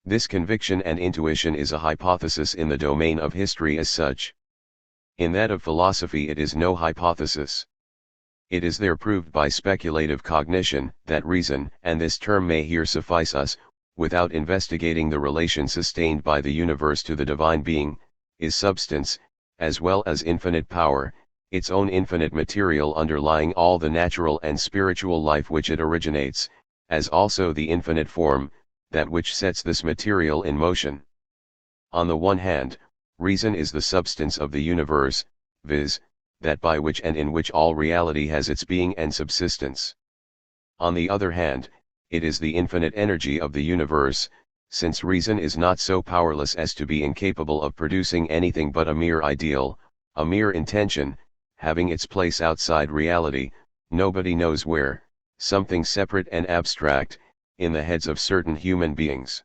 This conviction and intuition is a hypothesis in the domain of history as such. In that of philosophy it is no hypothesis. It is there proved by speculative cognition, that reason, and this term may here suffice us, without investigating the relation sustained by the universe to the divine being, is substance, as well as infinite power, its own infinite material underlying all the natural and spiritual life which it originates, as also the infinite form, that which sets this material in motion. On the one hand, reason is the substance of the universe, viz., that by which and in which all reality has its being and subsistence. On the other hand, it is the infinite energy of the universe, since reason is not so powerless as to be incapable of producing anything but a mere ideal, a mere intention, having its place outside reality, nobody knows where, something separate and abstract, in the heads of certain human beings.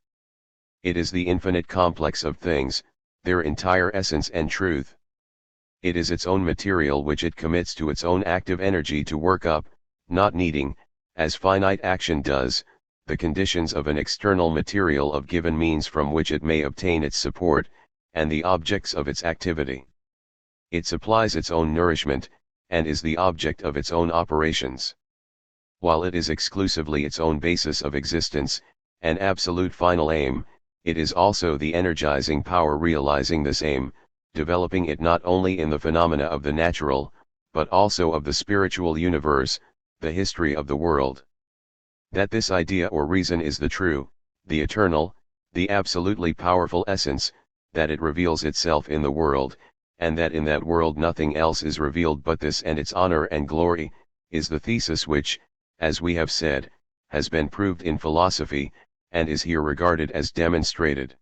It is the infinite complex of things, their entire essence and truth. It is its own material which it commits to its own active energy to work up, not needing, as finite action does, the conditions of an external material of given means from which it may obtain its support, and the objects of its activity. It supplies its own nourishment, and is the object of its own operations. While it is exclusively its own basis of existence, and absolute final aim, it is also the energizing power realizing this aim, developing it not only in the phenomena of the natural, but also of the spiritual universe, the history of the world. That this idea or reason is the true, the eternal, the absolutely powerful essence, that it reveals itself in the world, and that in that world nothing else is revealed but this and its honor and glory, is the thesis which, as we have said, has been proved in philosophy, and is here regarded as demonstrated.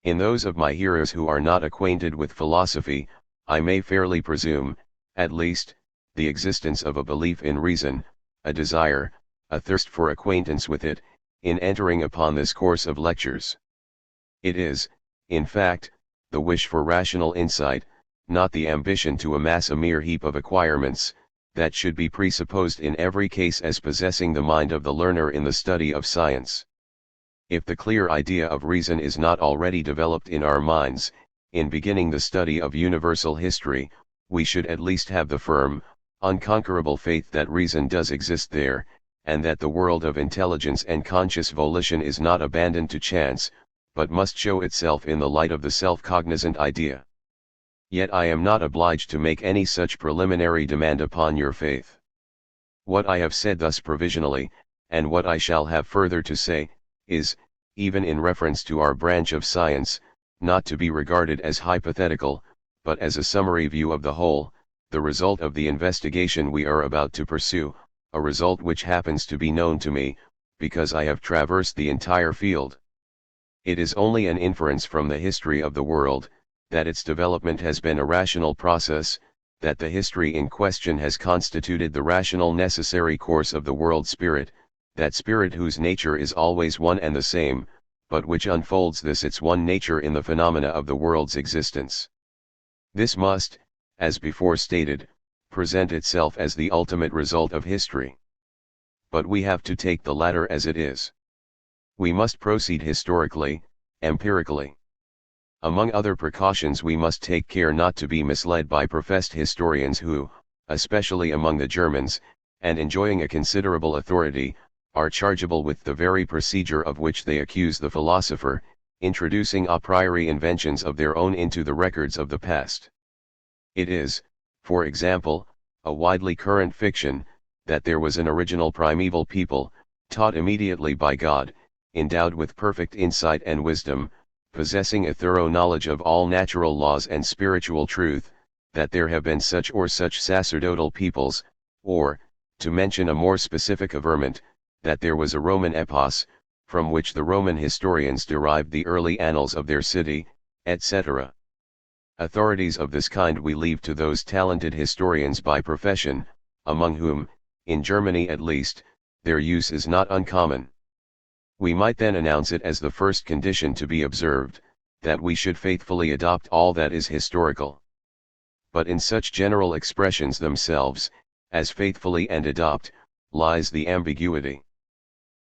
In those of my hearers who are not acquainted with philosophy, I may fairly presume, at least, the existence of a belief in reason, a desire, a thirst for acquaintance with it, in entering upon this course of lectures. It is, in fact, the wish for rational insight, not the ambition to amass a mere heap of acquirements, that should be presupposed in every case as possessing the mind of the learner in the study of science. If the clear idea of reason is not already developed in our minds, in beginning the study of universal history, we should at least have the firm, unconquerable faith that reason does exist there, and that the world of intelligence and conscious volition is not abandoned to chance, but must show itself in the light of the self-cognizant idea. Yet I am not obliged to make any such preliminary demand upon your faith. What I have said thus provisionally, and what I shall have further to say, is, even in reference to our branch of science, not to be regarded as hypothetical, but as a summary view of the whole, the result of the investigation we are about to pursue, a result which happens to be known to me, because I have traversed the entire field. It is only an inference from the history of the world, that its development has been a rational process, that the history in question has constituted the rational necessary course of the world spirit, that spirit whose nature is always one and the same, but which unfolds this its one nature in the phenomena of the world's existence. This must, as before stated, present itself as the ultimate result of history. But we have to take the latter as it is. We must proceed historically, empirically. Among other precautions we must take care not to be misled by professed historians who, especially among the Germans, and enjoying a considerable authority, are chargeable with the very procedure of which they accuse the philosopher, introducing a priori inventions of their own into the records of the past. It is, for example, a widely current fiction, that there was an original primeval people, taught immediately by God, endowed with perfect insight and wisdom, possessing a thorough knowledge of all natural laws and spiritual truth, that there have been such or such sacerdotal peoples, or, to mention a more specific averment, that there was a Roman epos, from which the Roman historians derived the early annals of their city, etc. Authorities of this kind we leave to those talented historians by profession, among whom, in Germany at least, their use is not uncommon. We might then announce it as the first condition to be observed, that we should faithfully adopt all that is historical. But in such general expressions themselves, as faithfully and adopt, lies the ambiguity.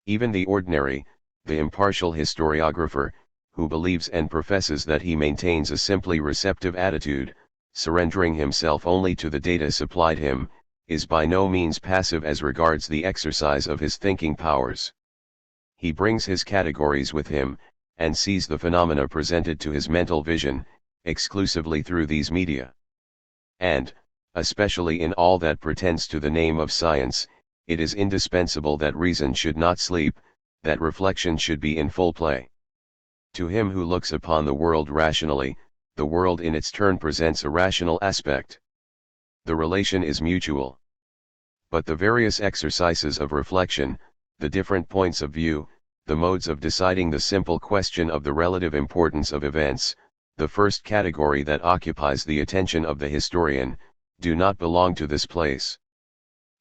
Even the ordinary, the impartial historiographer, who believes and professes that he maintains a simply receptive attitude, surrendering himself only to the data supplied him, is by no means passive as regards the exercise of his thinking powers. He brings his categories with him, and sees the phenomena presented to his mental vision, exclusively through these media. And, especially in all that pretends to the name of science, it is indispensable that reason should not sleep, that reflection should be in full play. To him who looks upon the world rationally, the world in its turn presents a rational aspect. The relation is mutual. But the various exercises of reflection, the different points of view, the modes of deciding the simple question of the relative importance of events, the first category that occupies the attention of the historian, do not belong to this place.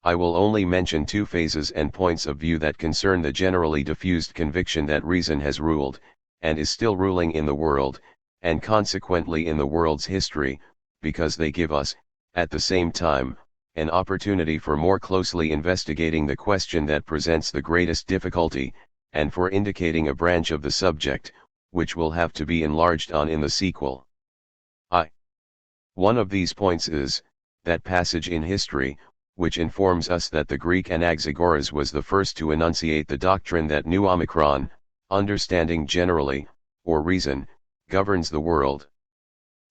I will only mention two phases and points of view that concern the generally diffused conviction that reason has ruled, and is still ruling in the world, and consequently in the world's history, because they give us, at the same time, an opportunity for more closely investigating the question that presents the greatest difficulty, and for indicating a branch of the subject, which will have to be enlarged on in the sequel. One of these points is, that passage in history, which informs us that the Greek Anaxagoras was the first to enunciate the doctrine that nu omicron, understanding generally, or reason, governs the world.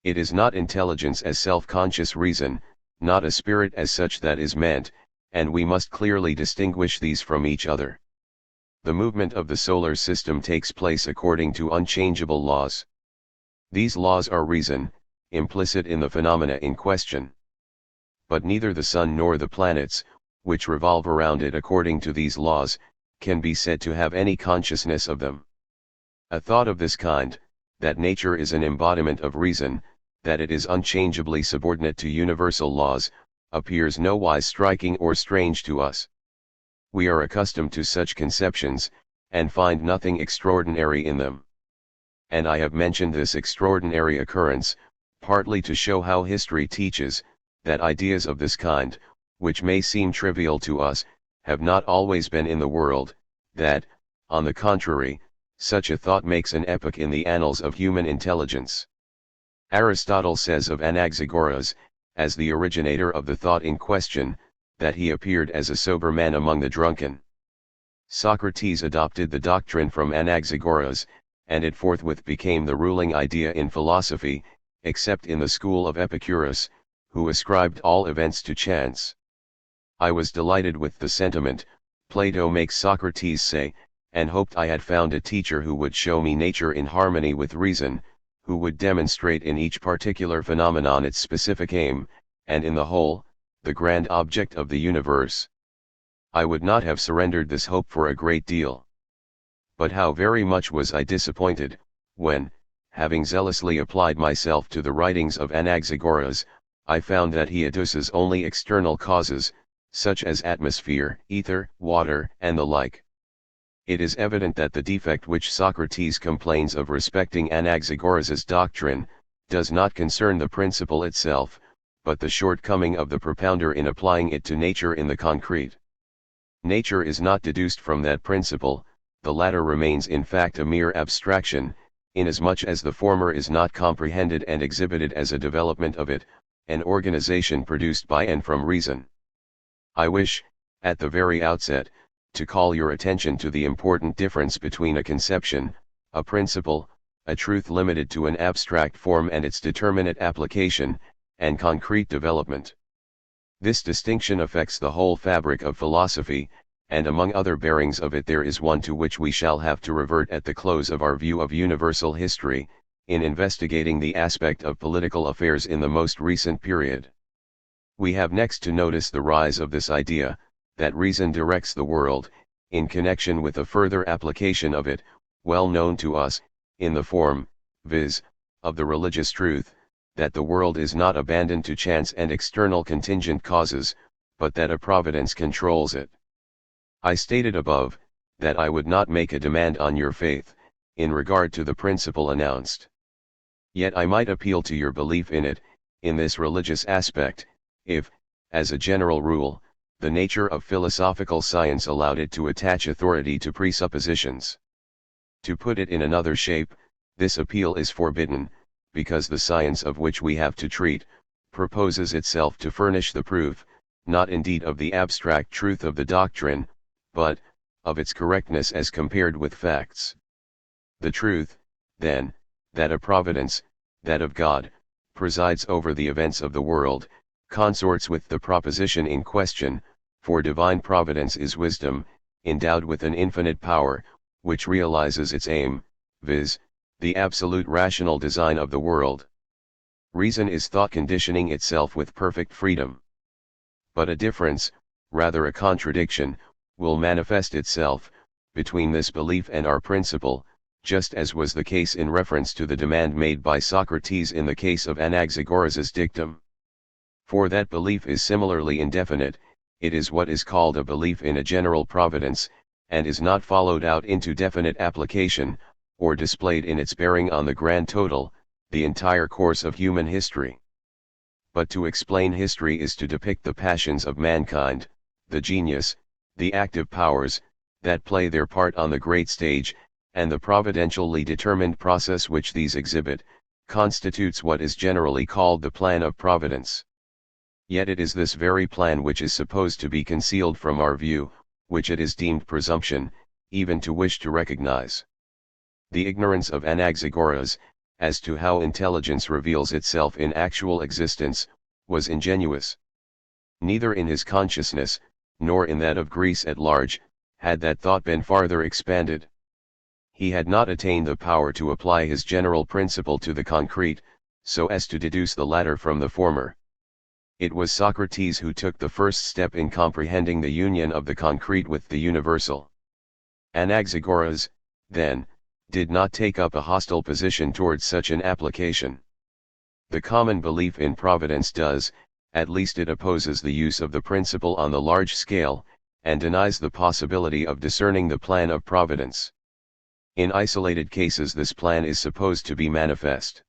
It is not intelligence as self-conscious reason, not a spirit as such that is meant, and we must clearly distinguish these from each other. The movement of the solar system takes place according to unchangeable laws. These laws are reason, implicit in the phenomena in question. But neither the sun nor the planets, which revolve around it according to these laws, can be said to have any consciousness of them. A thought of this kind, that nature is an embodiment of reason, that it is unchangeably subordinate to universal laws, appears nowise striking or strange to us. We are accustomed to such conceptions, and find nothing extraordinary in them. And I have mentioned this extraordinary occurrence, partly to show how history teaches, that ideas of this kind, which may seem trivial to us, have not always been in the world, that, on the contrary, such a thought makes an epoch in the annals of human intelligence. Aristotle says of Anaxagoras, as the originator of the thought in question, that he appeared as a sober man among the drunken. Socrates adopted the doctrine from Anaxagoras, and it forthwith became the ruling idea in philosophy, except in the school of Epicurus, who ascribed all events to chance. I was delighted with the sentiment, Plato makes Socrates say, and hoped I had found a teacher who would show me nature in harmony with reason, who would demonstrate in each particular phenomenon its specific aim, and in the whole, the grand object of the universe. I would not have surrendered this hope for a great deal. But how very much was I disappointed, when, having zealously applied myself to the writings of Anaxagoras, I found that he adduces only external causes, such as atmosphere, ether, water, and the like. It is evident that the defect which Socrates complains of respecting Anaxagoras's doctrine, does not concern the principle itself, but the shortcoming of the propounder in applying it to nature in the concrete. Nature is not deduced from that principle, the latter remains in fact a mere abstraction, inasmuch as the former is not comprehended and exhibited as a development of it, an organization produced by and from reason. I wish, at the very outset, to call your attention to the important difference between a conception, a principle, a truth limited to an abstract form and its determinate application, and concrete development. This distinction affects the whole fabric of philosophy, and among other bearings of it there is one to which we shall have to revert at the close of our view of universal history, in investigating the aspect of political affairs in the most recent period. We have next to notice the rise of this idea, that reason directs the world, in connection with a further application of it, well known to us, in the form, viz., of the religious truth, that the world is not abandoned to chance and external contingent causes, but that a providence controls it. I stated above, that I would not make a demand on your faith, in regard to the principle announced. Yet I might appeal to your belief in it, in this religious aspect, if, as a general rule, the nature of philosophical science allowed it to attach authority to presuppositions. To put it in another shape, this appeal is forbidden, because the science of which we have to treat, proposes itself to furnish the proof, not indeed of the abstract truth of the doctrine, but of its correctness as compared with facts. The truth, then, that a providence, that of God, presides over the events of the world, consorts with the proposition in question, for divine providence is wisdom, endowed with an infinite power, which realizes its aim, viz., the absolute rational design of the world. Reason is thought conditioning itself with perfect freedom. But a difference, rather a contradiction, will manifest itself, between this belief and our principle, just as was the case in reference to the demand made by Socrates in the case of Anaxagoras's dictum. For that belief is similarly indefinite, it is what is called a belief in a general providence, and is not followed out into definite application, or displayed in its bearing on the grand total, the entire course of human history. But to explain history is to depict the passions of mankind, the genius, the active powers, that play their part on the great stage, and the providentially determined process which these exhibit, constitutes what is generally called the plan of providence. Yet it is this very plan which is supposed to be concealed from our view, which it is deemed presumption, even to wish to recognize. The ignorance of Anaxagoras, as to how intelligence reveals itself in actual existence, was ingenuous. Neither in his consciousness, nor in that of Greece at large, had that thought been farther expanded. He had not attained the power to apply his general principle to the concrete, so as to deduce the latter from the former. It was Socrates who took the first step in comprehending the union of the concrete with the universal. Anaxagoras, then, did not take up a hostile position towards such an application. The common belief in providence does, at least it opposes the use of the principle on the large scale, and denies the possibility of discerning the plan of providence. In isolated cases this plan is supposed to be manifest.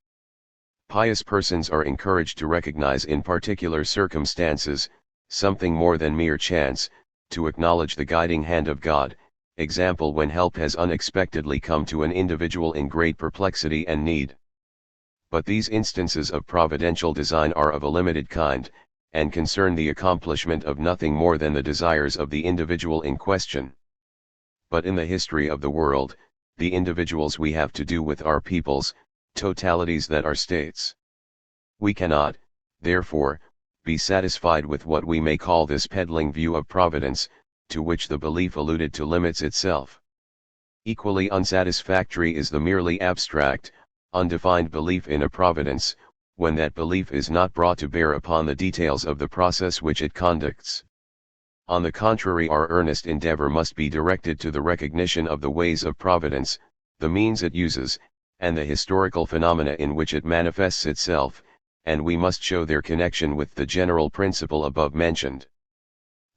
Pious persons are encouraged to recognize in particular circumstances, something more than mere chance, to acknowledge the guiding hand of God, example when help has unexpectedly come to an individual in great perplexity and need. But these instances of providential design are of a limited kind, and concern the accomplishment of nothing more than the desires of the individual in question. But in the history of the world, the individuals we have to do with are peoples, totalities that are states. We cannot, therefore, be satisfied with what we may call this peddling view of providence, to which the belief alluded to limits itself. Equally unsatisfactory is the merely abstract, undefined belief in a providence, when that belief is not brought to bear upon the details of the process which it conducts. On the contrary, our earnest endeavor must be directed to the recognition of the ways of providence, the means it uses, and the historical phenomena in which it manifests itself, and we must show their connection with the general principle above mentioned.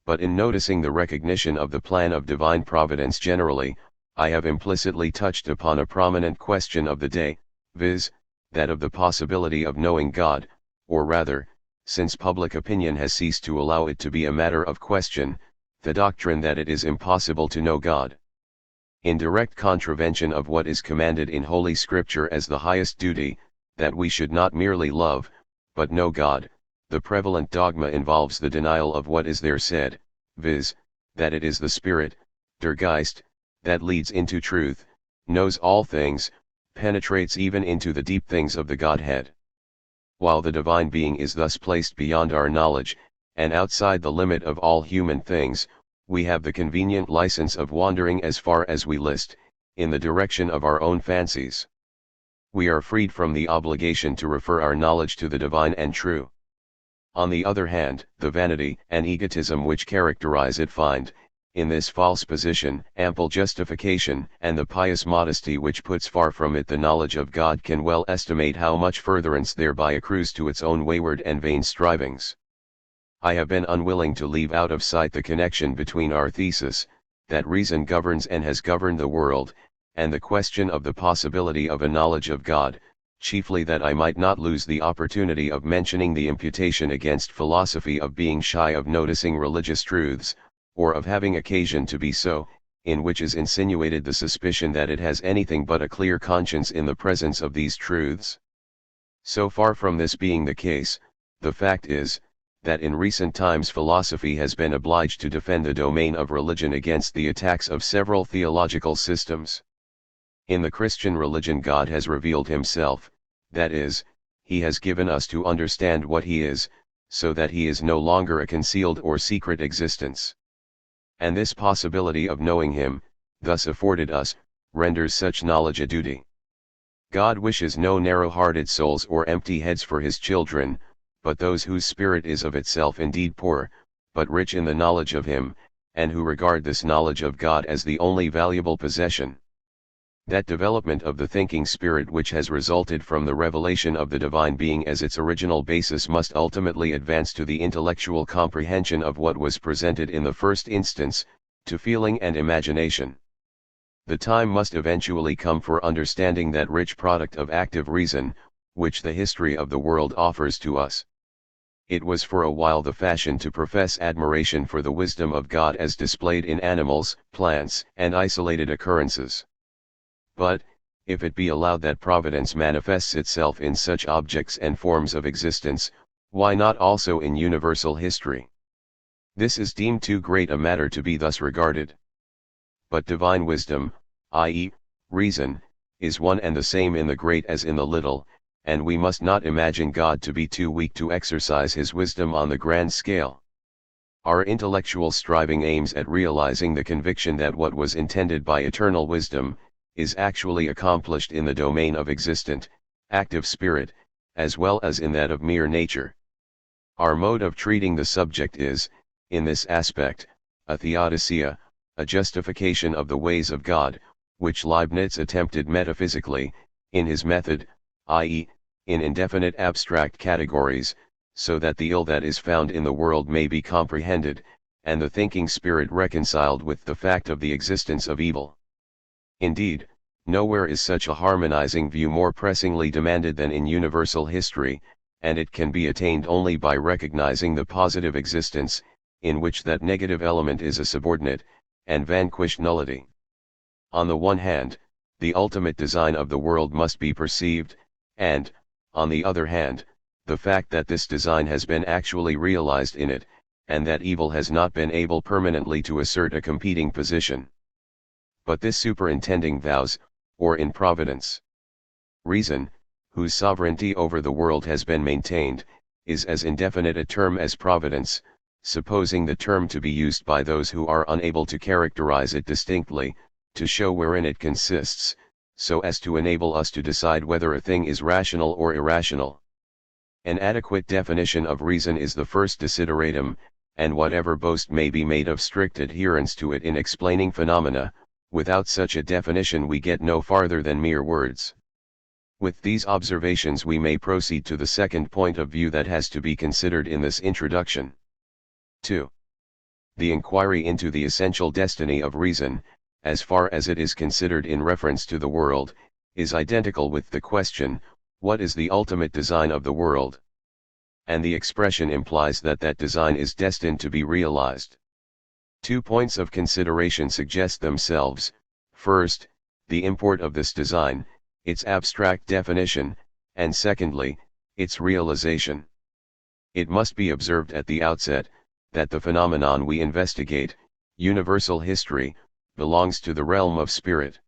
But in noticing the recognition of the plan of divine providence generally, I have implicitly touched upon a prominent question of the day, viz., that of the possibility of knowing God, or rather, since public opinion has ceased to allow it to be a matter of question, the doctrine that it is impossible to know God. In direct contravention of what is commanded in Holy Scripture as the highest duty, that we should not merely love, but know God, the prevalent dogma involves the denial of what is there said, viz., that it is the Spirit, der Geist, that leads into truth, knows all things, penetrates even into the deep things of the Godhead. While the divine being is thus placed beyond our knowledge, and outside the limit of all human things, we have the convenient license of wandering as far as we list, in the direction of our own fancies. We are freed from the obligation to refer our knowledge to the divine and true. On the other hand, the vanity and egotism which characterize it find, in this false position, ample justification, and the pious modesty which puts far from it the knowledge of God can well estimate how much furtherance thereby accrues to its own wayward and vain strivings. I have been unwilling to leave out of sight the connection between our thesis, that reason governs and has governed the world, and the question of the possibility of a knowledge of God, chiefly that I might not lose the opportunity of mentioning the imputation against philosophy of being shy of noticing religious truths, or of having occasion to be so, in which is insinuated the suspicion that it has anything but a clear conscience in the presence of these truths. So far from this being the case, The fact is, that in recent times philosophy has been obliged to defend the domain of religion against the attacks of several theological systems. In the Christian religion God has revealed himself, that is, he has given us to understand what he is, so that he is no longer a concealed or secret existence. And this possibility of knowing him, thus afforded us, renders such knowledge a duty. God wishes no narrow-hearted souls or empty heads for his children, but those whose spirit is of itself indeed poor, but rich in the knowledge of him, and who regard this knowledge of God as the only valuable possession. That development of the thinking spirit which has resulted from the revelation of the divine being as its original basis must ultimately advance to the intellectual comprehension of what was presented in the first instance, to feeling and imagination. The time must eventually come for understanding that rich product of active reason, which the history of the world offers to us. It was for a while the fashion to profess admiration for the wisdom of God as displayed in animals, plants, and isolated occurrences. But, if it be allowed that providence manifests itself in such objects and forms of existence, why not also in universal history? This is deemed too great a matter to be thus regarded. But divine wisdom, i.e., reason, is one and the same in the great as in the little, and we must not imagine God to be too weak to exercise his wisdom on the grand scale. Our intellectual striving aims at realizing the conviction that what was intended by eternal wisdom, is actually accomplished in the domain of existent, active spirit, as well as in that of mere nature. Our mode of treating the subject is, in this aspect, a theodicia, a justification of the ways of God, which Leibniz attempted metaphysically, in his method, i.e., in indefinite abstract categories, so that the ill that is found in the world may be comprehended, and the thinking spirit reconciled with the fact of the existence of evil. Indeed, nowhere is such a harmonizing view more pressingly demanded than in universal history, and it can be attained only by recognizing the positive existence, in which that negative element is a subordinate, and vanquished nullity. On the one hand, the ultimate design of the world must be perceived, and, on the other hand, the fact that this design has been actually realized in it, and that evil has not been able permanently to assert a competing position. But this superintending vows, or in providence. Reason, whose sovereignty over the world has been maintained, is as indefinite a term as providence, supposing the term to be used by those who are unable to characterize it distinctly, to show wherein it consists, so as to enable us to decide whether a thing is rational or irrational. An adequate definition of reason is the first desideratum, and whatever boast may be made of strict adherence to it in explaining phenomena, without such a definition we get no farther than mere words. With these observations we may proceed to the second point of view that has to be considered in this introduction. 2. The inquiry into the essential destiny of reason, as far as it is considered in reference to the world, is identical with the question, what is the ultimate design of the world? And the expression implies that that design is destined to be realized. 2 points of consideration suggest themselves: first, the import of this design, its abstract definition, and secondly, its realization. It must be observed at the outset, that the phenomenon we investigate, universal history, belongs to the realm of spirit.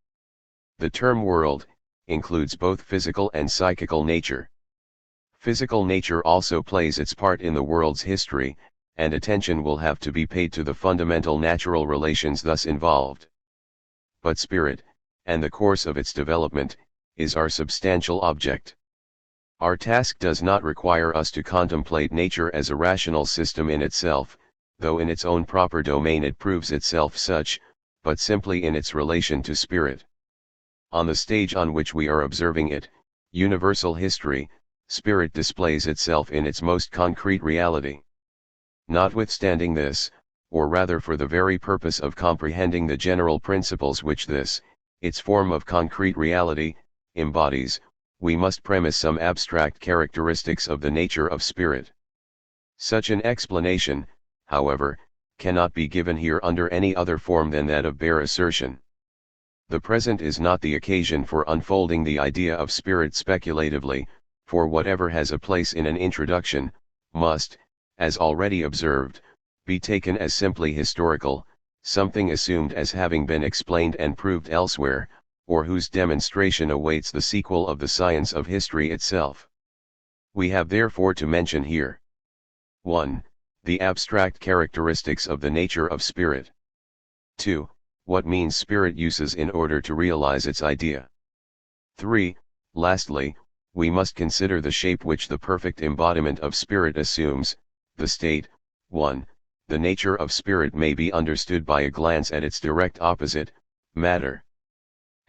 The term world includes both physical and psychical nature. Physical nature also plays its part in the world's history, and attention will have to be paid to the fundamental natural relations thus involved. But spirit, and the course of its development, is our substantial object. Our task does not require us to contemplate nature as a rational system in itself, though in its own proper domain it proves itself such, but simply in its relation to spirit. On the stage on which we are observing it, universal history, spirit displays itself in its most concrete reality. Notwithstanding this, or rather for the very purpose of comprehending the general principles which this, its form of concrete reality, embodies, we must premise some abstract characteristics of the nature of spirit. Such an explanation, however, cannot be given here under any other form than that of bare assertion. The present is not the occasion for unfolding the idea of spirit speculatively, for whatever has a place in an introduction, must, as already observed, be taken as simply historical, something assumed as having been explained and proved elsewhere, or whose demonstration awaits the sequel of the science of history itself. We have therefore to mention here 1. The abstract characteristics of the nature of spirit. 2. What means spirit uses in order to realize its idea. 3. Lastly, we must consider the shape which the perfect embodiment of spirit assumes, the state. 1. The nature of spirit may be understood by a glance at its direct opposite, matter.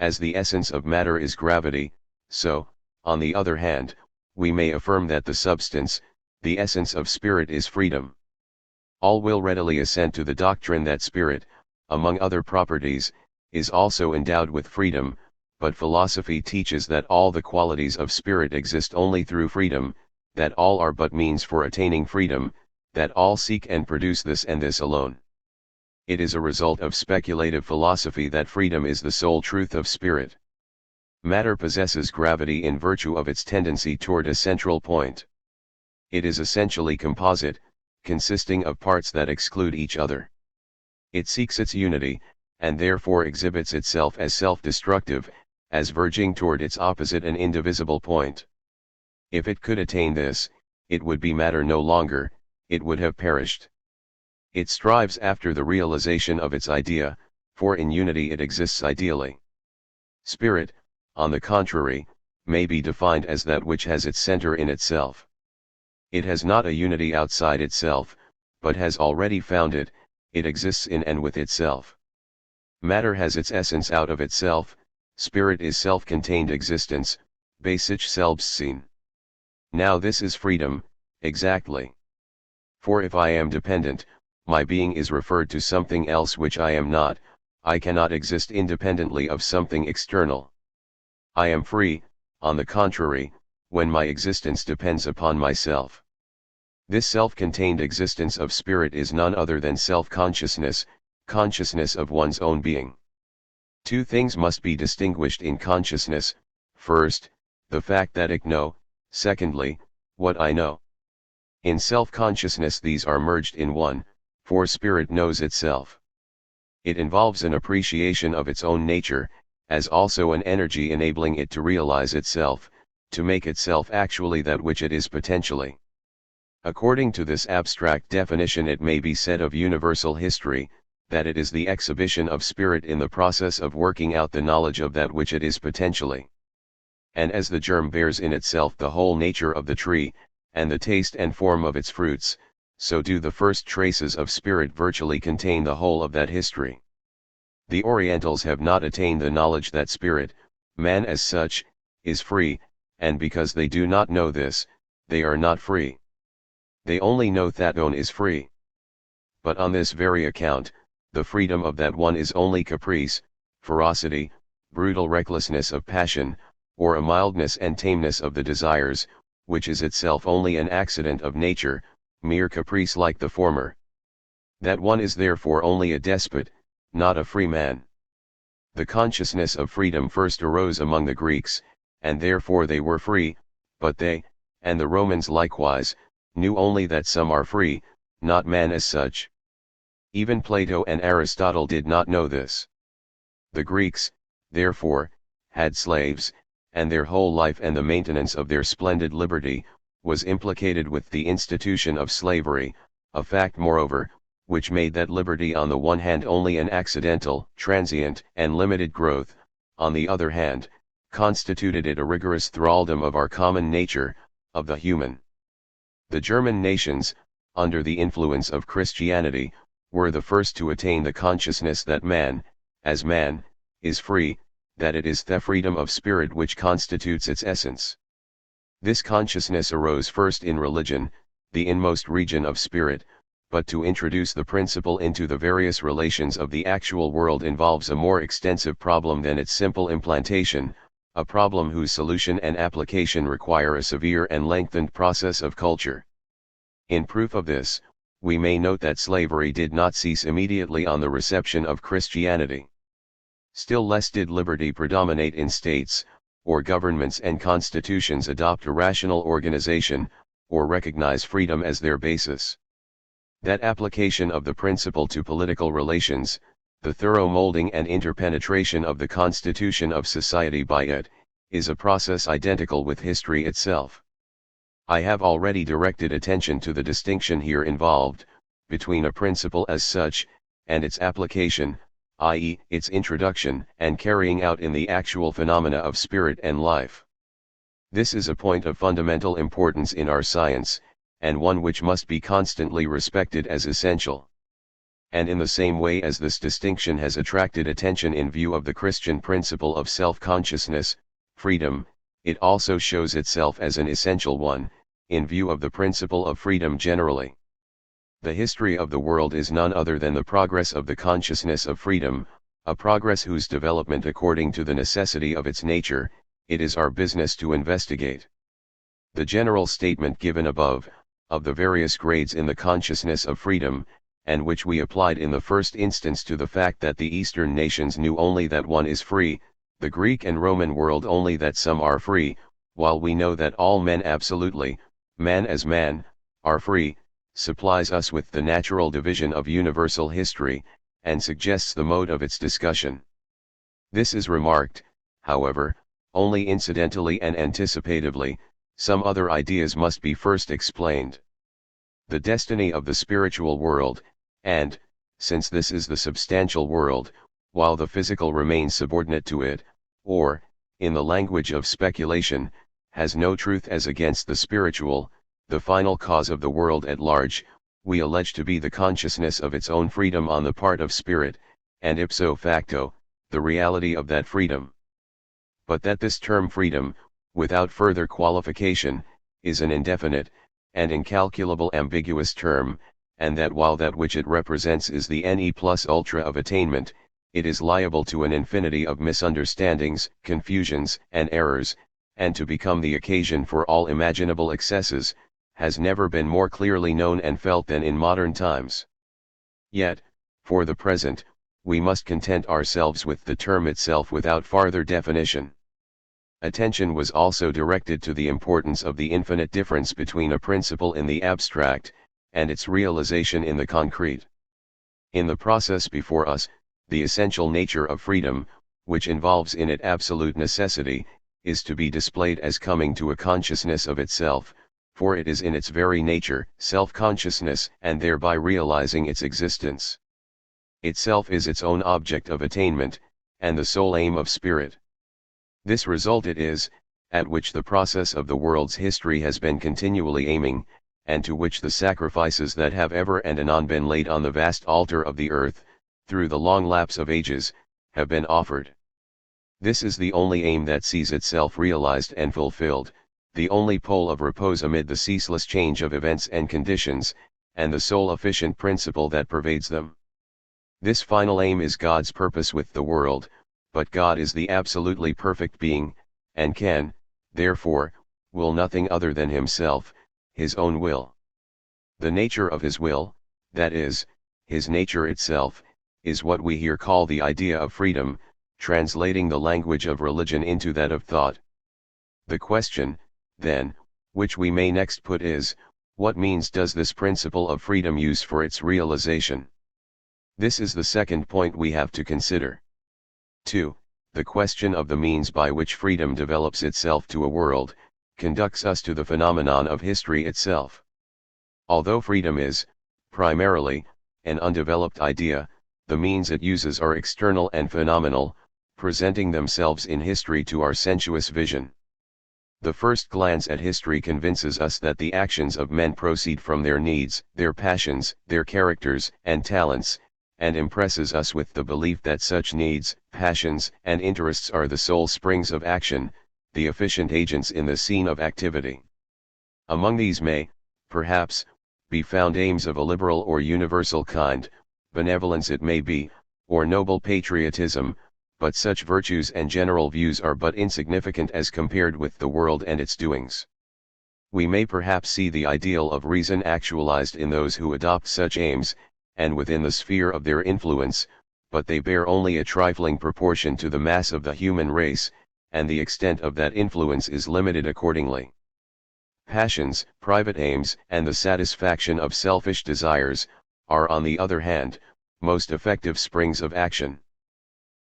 As the essence of matter is gravity, so, on the other hand, we may affirm that the substance, the essence of spirit is freedom. All will readily assent to the doctrine that spirit, among other properties, is also endowed with freedom, but philosophy teaches that all the qualities of spirit exist only through freedom, that all are but means for attaining freedom, that all seek and produce this and this alone. It is a result of speculative philosophy that freedom is the sole truth of spirit. Matter possesses gravity in virtue of its tendency toward a central point. It is essentially composite, consisting of parts that exclude each other. It seeks its unity, and therefore exhibits itself as self-destructive, as verging toward its opposite and indivisible point. If it could attain this, it would be matter no longer, it would have perished. It strives after the realization of its idea, for in unity it exists ideally. Spirit, on the contrary, may be defined as that which has its center in itself. It has not a unity outside itself, but has already found it, it exists in and with itself. Matter has its essence out of itself, spirit is self-contained existence, basic Selbstsein. Now this is freedom, exactly. For if I am dependent, my being is referred to something else which I am not, I cannot exist independently of something external. I am free, on the contrary, when my existence depends upon myself. This self-contained existence of spirit is none other than self-consciousness, consciousness of one's own being. Two things must be distinguished in consciousness: first, the fact that I know, secondly, what I know. In self-consciousness these are merged in one, for spirit knows itself. It involves an appreciation of its own nature, as also an energy enabling it to realize itself, to make itself actually that which it is potentially. According to this abstract definition, it may be said of universal history, that it is the exhibition of spirit in the process of working out the knowledge of that which it is potentially. And as the germ bears in itself the whole nature of the tree, and the taste and form of its fruits, so do the first traces of spirit virtually contain the whole of that history. The Orientals have not attained the knowledge that spirit, man as such, is free, and because they do not know this, they are not free. They only know that one is free. But on this very account, the freedom of that one is only caprice, ferocity, brutal recklessness of passion, or a mildness and tameness of the desires, which is itself only an accident of nature, mere caprice like the former. That one is therefore only a despot, not a free man. The consciousness of freedom first arose among the Greeks, and therefore they were free, but they, and the Romans likewise, knew only that some are free, not man as such. Even Plato and Aristotle did not know this. The Greeks, therefore, had slaves, and their whole life and the maintenance of their splendid liberty, was implicated with the institution of slavery, a fact moreover, which made that liberty on the one hand only an accidental, transient, and limited growth, on the other hand, constituted it a rigorous thraldom of our common nature, of the human. The German nations, under the influence of Christianity, were the first to attain the consciousness that man, as man, is free, that it is the freedom of spirit which constitutes its essence. This consciousness arose first in religion, the inmost region of spirit, but to introduce the principle into the various relations of the actual world involves a more extensive problem than its simple implantation, a problem whose solution and application require a severe and lengthened process of culture. In proof of this, we may note that slavery did not cease immediately on the reception of Christianity. Still less did liberty predominate in states, or governments and constitutions adopt a rational organization, or recognize freedom as their basis. That application of the principle to political relations, the thorough molding and interpenetration of the constitution of society by it, is a process identical with history itself. I have already directed attention to the distinction here involved, between a principle as such, and its application, i.e., its introduction and carrying out in the actual phenomena of spirit and life. This is a point of fundamental importance in our science, and one which must be constantly respected as essential. And in the same way as this distinction has attracted attention in view of the Christian principle of self-consciousness, freedom, it also shows itself as an essential one, in view of the principle of freedom generally. The history of the world is none other than the progress of the consciousness of freedom, a progress whose development according to the necessity of its nature, it is our business to investigate. The general statement given above, of the various grades in the consciousness of freedom, and which we applied in the first instance to the fact that the Eastern nations knew only that one is free, the Greek and Roman world only that some are free, while we know that all men absolutely, man as man, are free, supplies us with the natural division of universal history, and suggests the mode of its discussion. This is remarked, however, only incidentally and anticipatively. Some other ideas must be first explained. The destiny of the spiritual world, and, since this is the substantial world, while the physical remains subordinate to it, or, in the language of speculation, has no truth as against the spiritual, the final cause of the world at large, we allege to be the consciousness of its own freedom on the part of spirit, and ipso facto, the reality of that freedom. But that this term freedom, without further qualification, is an indefinite, and incalculable ambiguous term, and that while that which it represents is the ne plus ultra of attainment, it is liable to an infinity of misunderstandings, confusions, and errors, and to become the occasion for all imaginable excesses, has never been more clearly known and felt than in modern times. Yet, for the present, we must content ourselves with the term itself without farther definition. Attention was also directed to the importance of the infinite difference between a principle in the abstract, and its realization in the concrete. In the process before us, the essential nature of freedom, which involves in it absolute necessity, is to be displayed as coming to a consciousness of itself, for it is in its very nature self-consciousness, and thereby realizing its existence. Itself is its own object of attainment, and the sole aim of spirit. This result it is, at which the process of the world's history has been continually aiming, and to which the sacrifices that have ever and anon been laid on the vast altar of the earth, through the long lapse of ages, have been offered. This is the only aim that sees itself realized and fulfilled, the only pole of repose amid the ceaseless change of events and conditions, and the sole efficient principle that pervades them. This final aim is God's purpose with the world, but God is the absolutely perfect being, and can, therefore, will nothing other than himself, his own will. The nature of his will, that is, his nature itself, is what we here call the idea of freedom, translating the language of religion into that of thought. The question, then, which we may next put is, what means does this principle of freedom use for its realization? This is the second point we have to consider. 2. The question of the means by which freedom develops itself to a world, conducts us to the phenomenon of history itself. Although freedom is, primarily, an undeveloped idea, the means it uses are external and phenomenal, presenting themselves in history to our sensuous vision. The first glance at history convinces us that the actions of men proceed from their needs, their passions, their characters, and talents, and impresses us with the belief that such needs, passions, and interests are the sole springs of action, the efficient agents in the scene of activity. Among these may, perhaps, be found aims of a liberal or universal kind, benevolence it may be, or noble patriotism, but such virtues and general views are but insignificant as compared with the world and its doings. We may perhaps see the ideal of reason actualized in those who adopt such aims, and within the sphere of their influence, but they bear only a trifling proportion to the mass of the human race, and the extent of that influence is limited accordingly. Passions, private aims, and the satisfaction of selfish desires, are on the other hand, most effective springs of action.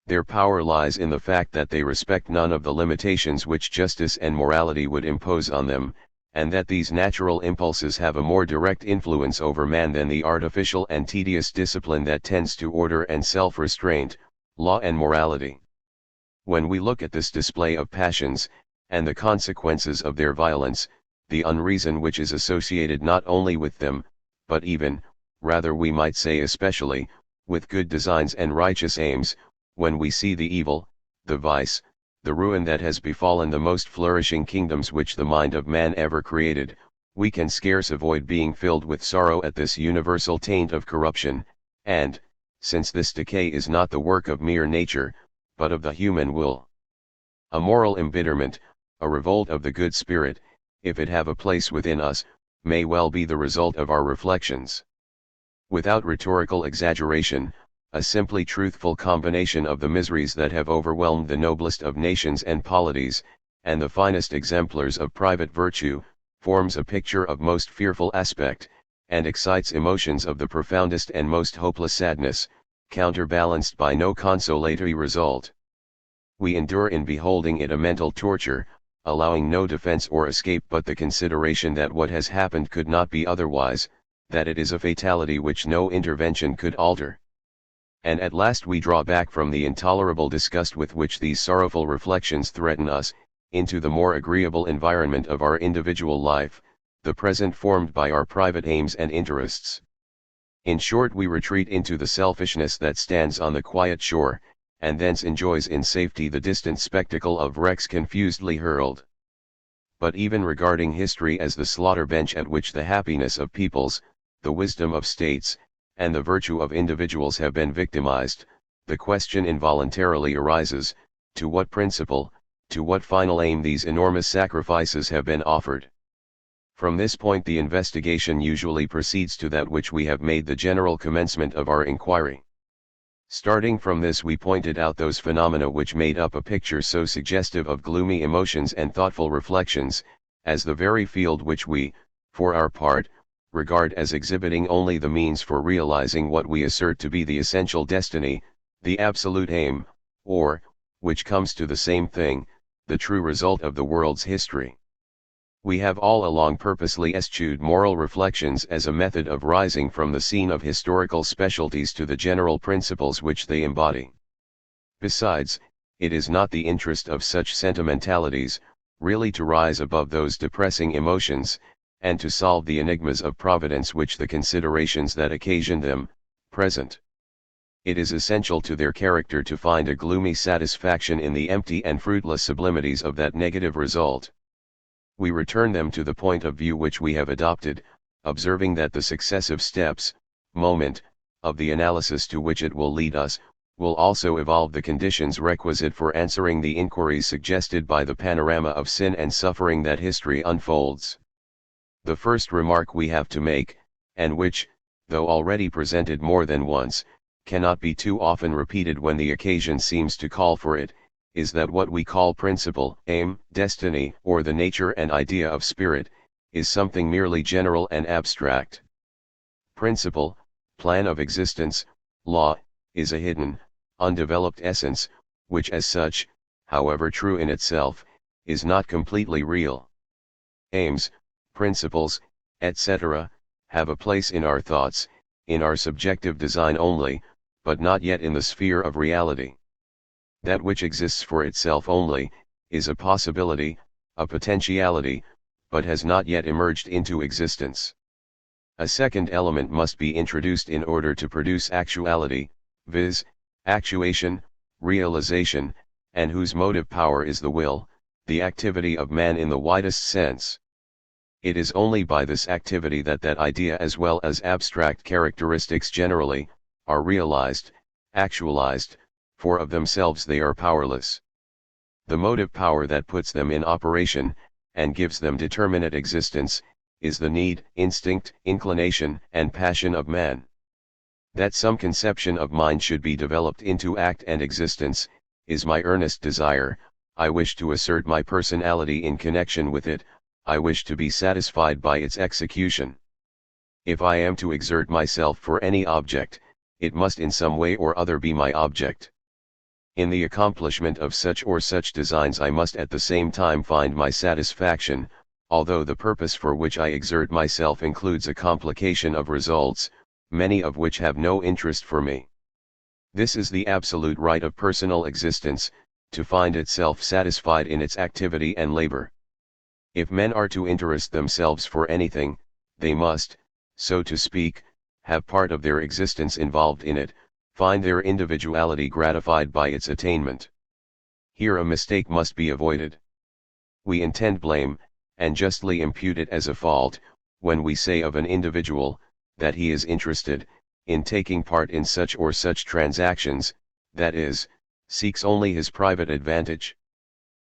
Their power lies in the fact that they respect none of the limitations which justice and morality would impose on them, and that these natural impulses have a more direct influence over man than the artificial and tedious discipline that tends to order and self-restraint, law and morality. When we look at this display of passions, and the consequences of their violence, the unreason which is associated not only with them, but even, rather we might say especially, with good designs and righteous aims, when we see the evil, the vice, the ruin that has befallen the most flourishing kingdoms which the mind of man ever created, we can scarce avoid being filled with sorrow at this universal taint of corruption, and, since this decay is not the work of mere nature, but of the human will, a moral embitterment, a revolt of the good spirit, if it have a place within us, may well be the result of our reflections. Without rhetorical exaggeration, a simply truthful combination of the miseries that have overwhelmed the noblest of nations and polities, and the finest exemplars of private virtue, forms a picture of most fearful aspect, and excites emotions of the profoundest and most hopeless sadness, counterbalanced by no consolatory result. We endure in beholding it a mental torture, allowing no defense or escape but the consideration that what has happened could not be otherwise, that it is a fatality which no intervention could alter. And at last we draw back from the intolerable disgust with which these sorrowful reflections threaten us, into the more agreeable environment of our individual life, the present formed by our private aims and interests. In short, we retreat into the selfishness that stands on the quiet shore, and thence enjoys in safety the distant spectacle of wrecks confusedly hurled. But even regarding history as the slaughter bench at which the happiness of peoples, the wisdom of states, and the virtue of individuals have been victimized, the question involuntarily arises, to what principle, to what final aim these enormous sacrifices have been offered? From this point the investigation usually proceeds to that which we have made the general commencement of our inquiry. Starting from this, we pointed out those phenomena which made up a picture so suggestive of gloomy emotions and thoughtful reflections, as the very field which we, for our part, regard as exhibiting only the means for realizing what we assert to be the essential destiny, the absolute aim, or, which comes to the same thing, the true result of the world's history. We have all along purposely eschewed moral reflections as a method of rising from the scene of historical specialties to the general principles which they embody. Besides, it is not the interest of such sentimentalities, really to rise above those depressing emotions, and to solve the enigmas of providence which the considerations that occasion them, present. It is essential to their character to find a gloomy satisfaction in the empty and fruitless sublimities of that negative result. We return them to the point of view which we have adopted, observing that the successive steps, moment, of the analysis to which it will lead us, will also evolve the conditions requisite for answering the inquiries suggested by the panorama of sin and suffering that history unfolds. The first remark we have to make, and which, though already presented more than once, cannot be too often repeated when the occasion seems to call for it, is that what we call principle, aim, destiny, or the nature and idea of spirit, is something merely general and abstract. Principle, plan of existence, law, is a hidden, undeveloped essence, which as such, however true in itself, is not completely real. Aims, principles, etc., have a place in our thoughts, in our subjective design only, but not yet in the sphere of reality. That which exists for itself only, is a possibility, a potentiality, but has not yet emerged into existence. A second element must be introduced in order to produce actuality, viz., actuation, realization, and whose motive power is the will, the activity of man in the widest sense. It is only by this activity that that idea as well as abstract characteristics generally, are realized, actualized, for of themselves they are powerless. The motive power that puts them in operation, and gives them determinate existence, is the need, instinct, inclination, and passion of man. That some conception of mind should be developed into act and existence, is my earnest desire. I wish to assert my personality in connection with it. I wish to be satisfied by its execution. If I am to exert myself for any object, it must in some way or other be my object. In the accomplishment of such or such designs I must at the same time find my satisfaction, although the purpose for which I exert myself includes a complication of results, many of which have no interest for me. This is the absolute right of personal existence, to find itself satisfied in its activity and labor. If men are to interest themselves for anything, they must, so to speak, have part of their existence involved in it, find their individuality gratified by its attainment. Here a mistake must be avoided. We intend blame, and justly impute it as a fault, when we say of an individual, that he is interested, in taking part in such or such transactions, that is, seeks only his private advantage.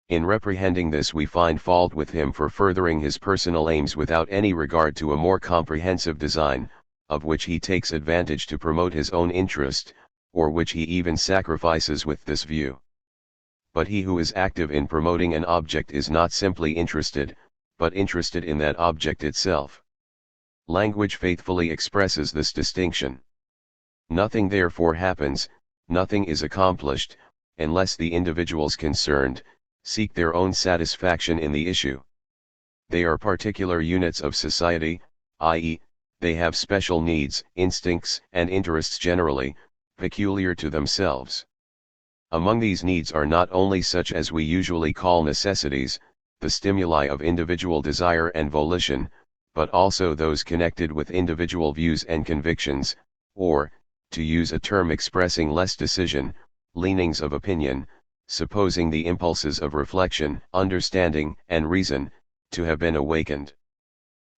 In reprehending this we find fault with him for furthering his personal aims without any regard to a more comprehensive design, of which he takes advantage to promote his own interest, or which he even sacrifices with this view. But he who is active in promoting an object is not simply interested, but interested in that object itself. Language faithfully expresses this distinction. Nothing therefore happens, nothing is accomplished, unless the individuals concerned seek their own satisfaction in the issue. They are particular units of society, i.e., they have special needs, instincts, and interests generally, peculiar to themselves. Among these needs are not only such as we usually call necessities, the stimuli of individual desire and volition, but also those connected with individual views and convictions, or, to use a term expressing less decision, leanings of opinion, supposing the impulses of reflection, understanding, and reason, to have been awakened.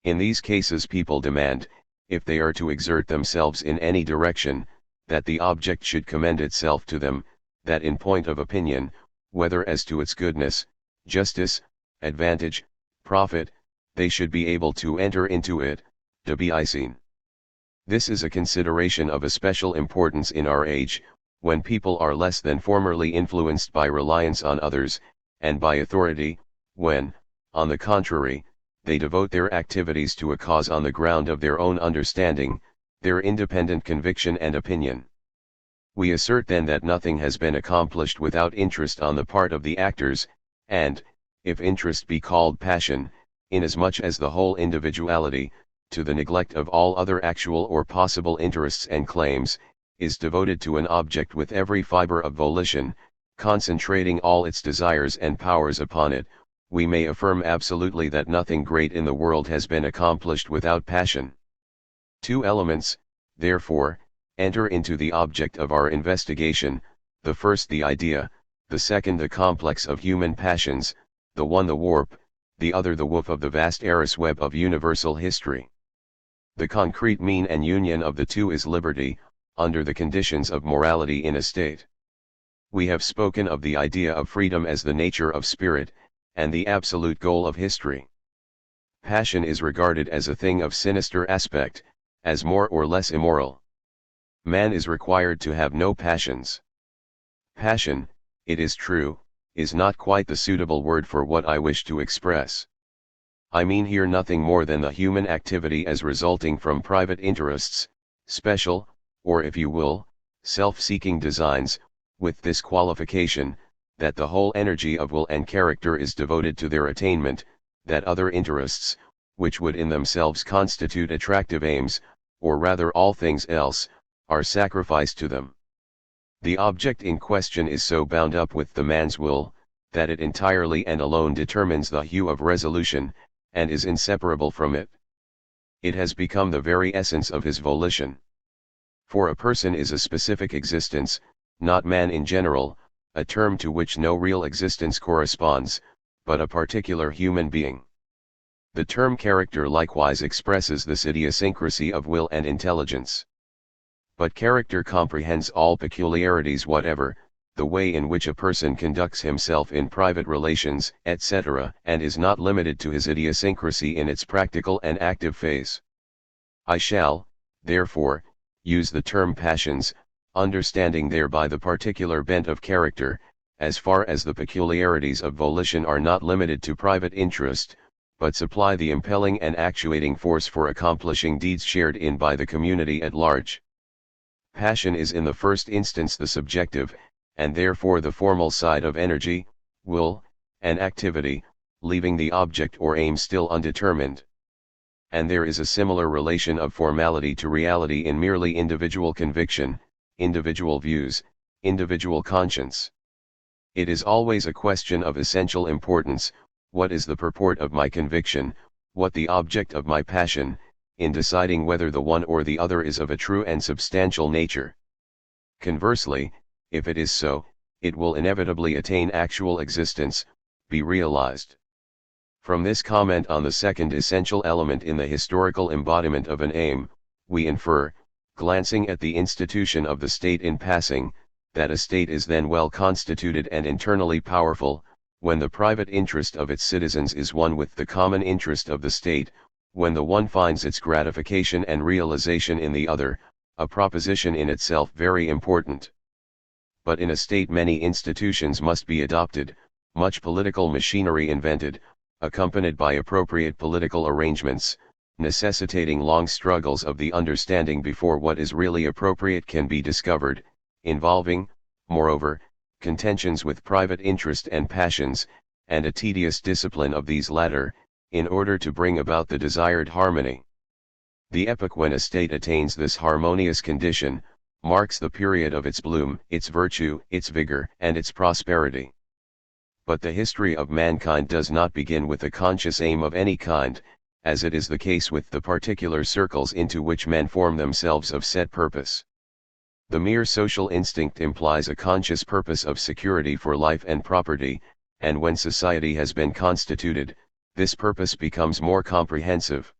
In these cases people demand, if they are to exert themselves in any direction, that the object should commend itself to them, that in point of opinion, whether as to its goodness, justice, advantage, profit, they should be able to enter into it, to be seen. This is a consideration of especial importance in our age, when people are less than formerly influenced by reliance on others, and by authority, when, on the contrary, they devote their activities to a cause on the ground of their own understanding, their independent conviction and opinion. We assert then that nothing has been accomplished without interest on the part of the actors, and, if interest be called passion, inasmuch as the whole individuality, to the neglect of all other actual or possible interests and claims, is devoted to an object with every fiber of volition, concentrating all its desires and powers upon it, we may affirm absolutely that nothing great in the world has been accomplished without passion. Two elements, therefore, enter into the object of our investigation, the first the idea, the second the complex of human passions, the one the warp, the other the woof of the vast arras web of universal history. The concrete mean and union of the two is liberty, under the conditions of morality in a state. We have spoken of the idea of freedom as the nature of spirit, and the absolute goal of history. Passion is regarded as a thing of sinister aspect, as more or less immoral. Man is required to have no passions. Passion, it is true, is not quite the suitable word for what I wish to express. I mean here nothing more than the human activity as resulting from private interests, special, or if you will, self-seeking designs, with this qualification, that the whole energy of will and character is devoted to their attainment, that other interests, which would in themselves constitute attractive aims, or rather all things else, are sacrificed to them. The object in question is so bound up with the man's will, that it entirely and alone determines the hue of resolution, and is inseparable from it. It has become the very essence of his volition. For a person is a specific existence, not man in general, a term to which no real existence corresponds, but a particular human being. The term character likewise expresses this idiosyncrasy of will and intelligence. But character comprehends all peculiarities whatever, the way in which a person conducts himself in private relations, etc., and is not limited to his idiosyncrasy in its practical and active phase. I shall, therefore, use the term passions, understanding thereby the particular bent of character, as far as the peculiarities of volition are not limited to private interest, but supply the impelling and actuating force for accomplishing deeds shared in by the community at large. Passion is in the first instance the subjective, and therefore the formal side of energy, will, and activity, leaving the object or aim still undetermined. And there is a similar relation of formality to reality in merely individual conviction, individual views, individual conscience. It is always a question of essential importance: what is the purport of my conviction, what the object of my passion, in deciding whether the one or the other is of a true and substantial nature. Conversely, if it is so, it will inevitably attain actual existence, be realized. From this comment on the second essential element in the historical embodiment of an aim, we infer, glancing at the institution of the state in passing, that a state is then well constituted and internally powerful, when the private interest of its citizens is one with the common interest of the state, when the one finds its gratification and realization in the other, a proposition in itself very important. But in a state many institutions must be adopted, much political machinery invented, accompanied by appropriate political arrangements, necessitating long struggles of the understanding before what is really appropriate can be discovered, involving, moreover, contentions with private interest and passions, and a tedious discipline of these latter, in order to bring about the desired harmony. The epoch when a state attains this harmonious condition, marks the period of its bloom, its virtue, its vigor, and its prosperity. But the history of mankind does not begin with a conscious aim of any kind, as it is the case with the particular circles into which men form themselves of set purpose. The mere social instinct implies a conscious purpose of security for life and property, and when society has been constituted, this purpose becomes more comprehensive.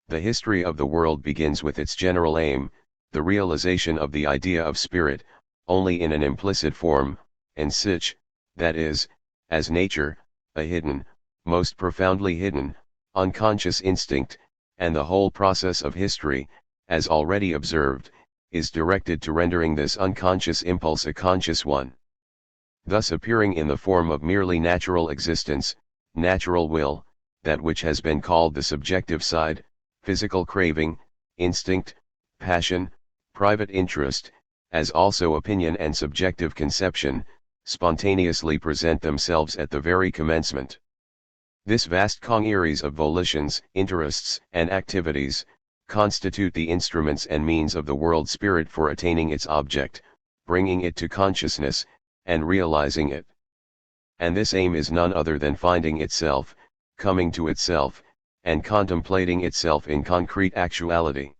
The history of the world begins with its general aim, the realization of the idea of spirit, only in an implicit form, and sich, that is, as nature, a hidden, most profoundly hidden, unconscious instinct, and the whole process of history, as already observed, is directed to rendering this unconscious impulse a conscious one. Thus appearing in the form of merely natural existence, natural will, that which has been called the subjective side, physical craving, instinct, passion, private interest, as also opinion and subjective conception, spontaneously present themselves at the very commencement. This vast congeries of volitions, interests, and activities, constitute the instruments and means of the world spirit for attaining its object, bringing it to consciousness, and realizing it. And this aim is none other than finding itself, coming to itself, and contemplating itself in concrete actuality.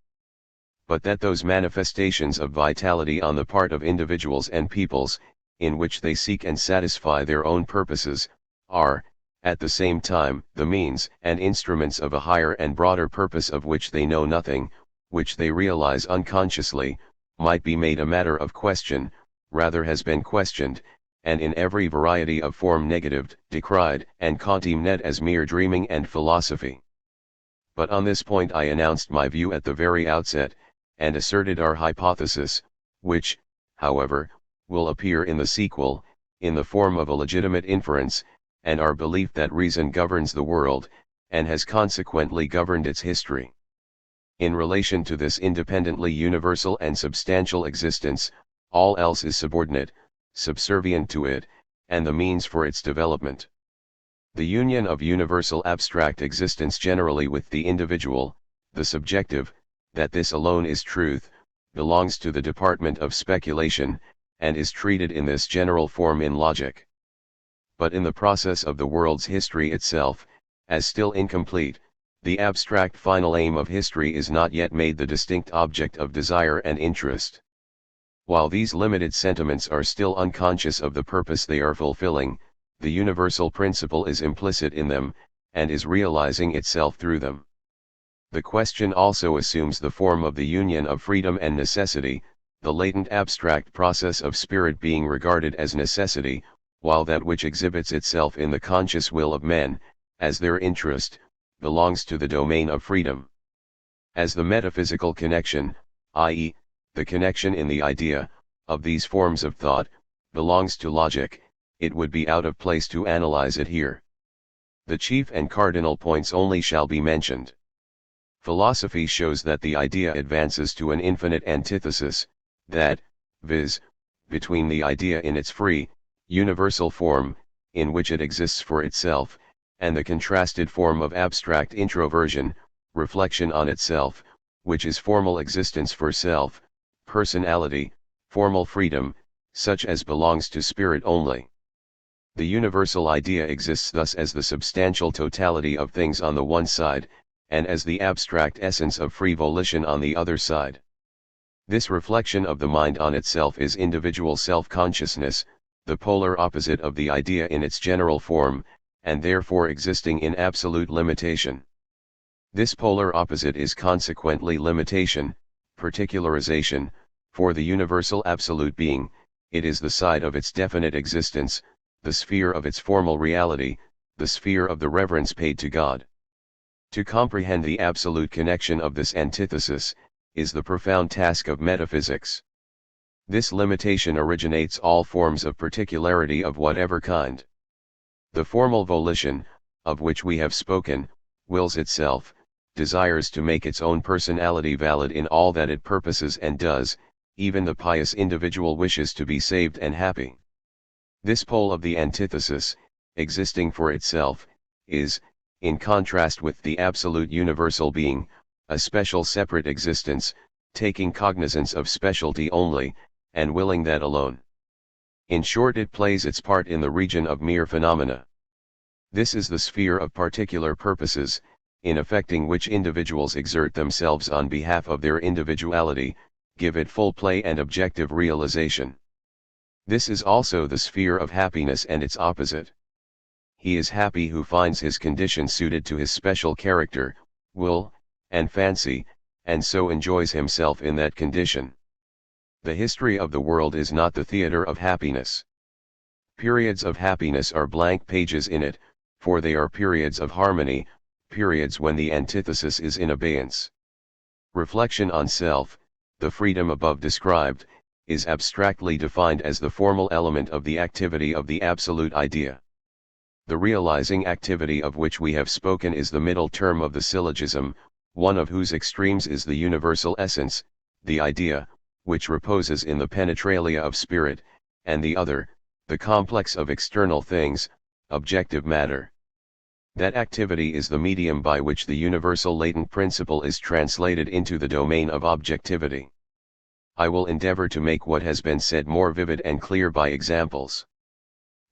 But that those manifestations of vitality on the part of individuals and peoples, in which they seek and satisfy their own purposes, are, at the same time, the means and instruments of a higher and broader purpose of which they know nothing, which they realize unconsciously, might be made a matter of question, rather has been questioned, and in every variety of form negatived, decried, and condemned as mere dreaming and philosophy. But on this point I announced my view at the very outset, and asserted our hypothesis, which, however, will appear in the sequel, in the form of a legitimate inference, and our belief that reason governs the world, and has consequently governed its history. In relation to this independently universal and substantial existence, all else is subordinate, subservient to it, and the means for its development. The union of universal abstract existence generally with the individual, the subjective, that this alone is truth, belongs to the department of speculation, and is treated in this general form in logic. But in the process of the world's history itself, as still incomplete, the abstract final aim of history is not yet made the distinct object of desire and interest. While these limited sentiments are still unconscious of the purpose they are fulfilling, the universal principle is implicit in them, and is realizing itself through them. The question also assumes the form of the union of freedom and necessity, the latent abstract process of spirit being regarded as necessity, while that which exhibits itself in the conscious will of men, as their interest, belongs to the domain of freedom. As the metaphysical connection, i.e., the connection in the idea, of these forms of thought, belongs to logic, it would be out of place to analyze it here. The chief and cardinal points only shall be mentioned. Philosophy shows that the idea advances to an infinite antithesis, that, viz., between the idea in its free, universal form, in which it exists for itself, and the contrasted form of abstract introversion, reflection on itself, which is formal existence for self, personality, formal freedom, such as belongs to spirit only. The universal idea exists thus as the substantial totality of things on the one side, and as the abstract essence of free volition on the other side. This reflection of the mind on itself is individual self-consciousness, the polar opposite of the idea in its general form, and therefore existing in absolute limitation. This polar opposite is consequently limitation, particularization, for the universal absolute being. It is the side of its definite existence, the sphere of its formal reality, the sphere of the reverence paid to God. To comprehend the absolute connection of this antithesis, is the profound task of metaphysics. This limitation originates all forms of particularity of whatever kind. The formal volition, of which we have spoken, wills itself, desires to make its own personality valid in all that it purposes and does. Even the pious individual wishes to be saved and happy. This pole of the antithesis, existing for itself, is, in contrast with the absolute universal being, a special separate existence, taking cognizance of specialty only, and willing that alone. In short, it plays its part in the region of mere phenomena. This is the sphere of particular purposes, in effecting which individuals exert themselves on behalf of their individuality, give it full play and objective realization. This is also the sphere of happiness and its opposite. He is happy who finds his condition suited to his special character, will, and fancy, and so enjoys himself in that condition. The history of the world is not the theater of happiness. Periods of happiness are blank pages in it, for they are periods of harmony, periods when the antithesis is in abeyance. Reflection on self, the freedom above described, is abstractly defined as the formal element of the activity of the absolute idea. The realizing activity of which we have spoken is the middle term of the syllogism, one of whose extremes is the universal essence, the idea, which reposes in the penetralia of spirit, and the other, the complex of external things, objective matter. That activity is the medium by which the universal latent principle is translated into the domain of objectivity. I will endeavor to make what has been said more vivid and clear by examples.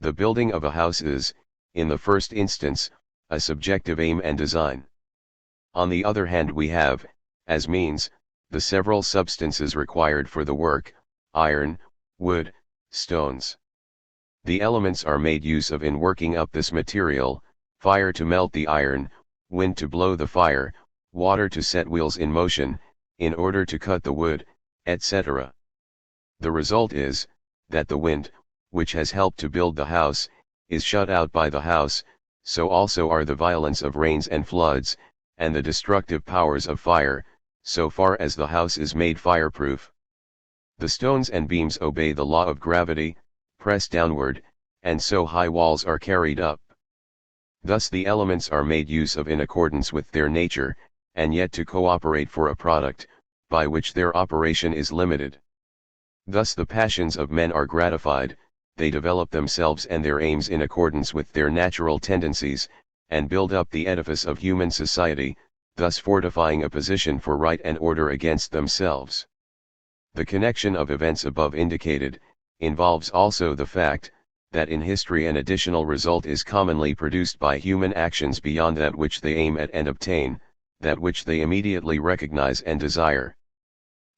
The building of a house is, in the first instance, a subjective aim and design. On the other hand, we have, as means, the several substances required for the work: iron, wood, stones. The elements are made use of in working up this material: fire to melt the iron, wind to blow the fire, water to set wheels in motion, in order to cut the wood, etc. The result is, that the wind, which has helped to build the house, is shut out by the house, so also are the violence of rains and floods, and the destructive powers of fire, so far as the house is made fireproof. The stones and beams obey the law of gravity, press downward, and so high walls are carried up. Thus the elements are made use of in accordance with their nature, and yet to cooperate for a product, by which their operation is limited. Thus the passions of men are gratified, they develop themselves and their aims in accordance with their natural tendencies, and build up the edifice of human society, thus fortifying a position for right and order against themselves. The connection of events above indicated, involves also the fact, that in history an additional result is commonly produced by human actions beyond that which they aim at and obtain, that which they immediately recognize and desire.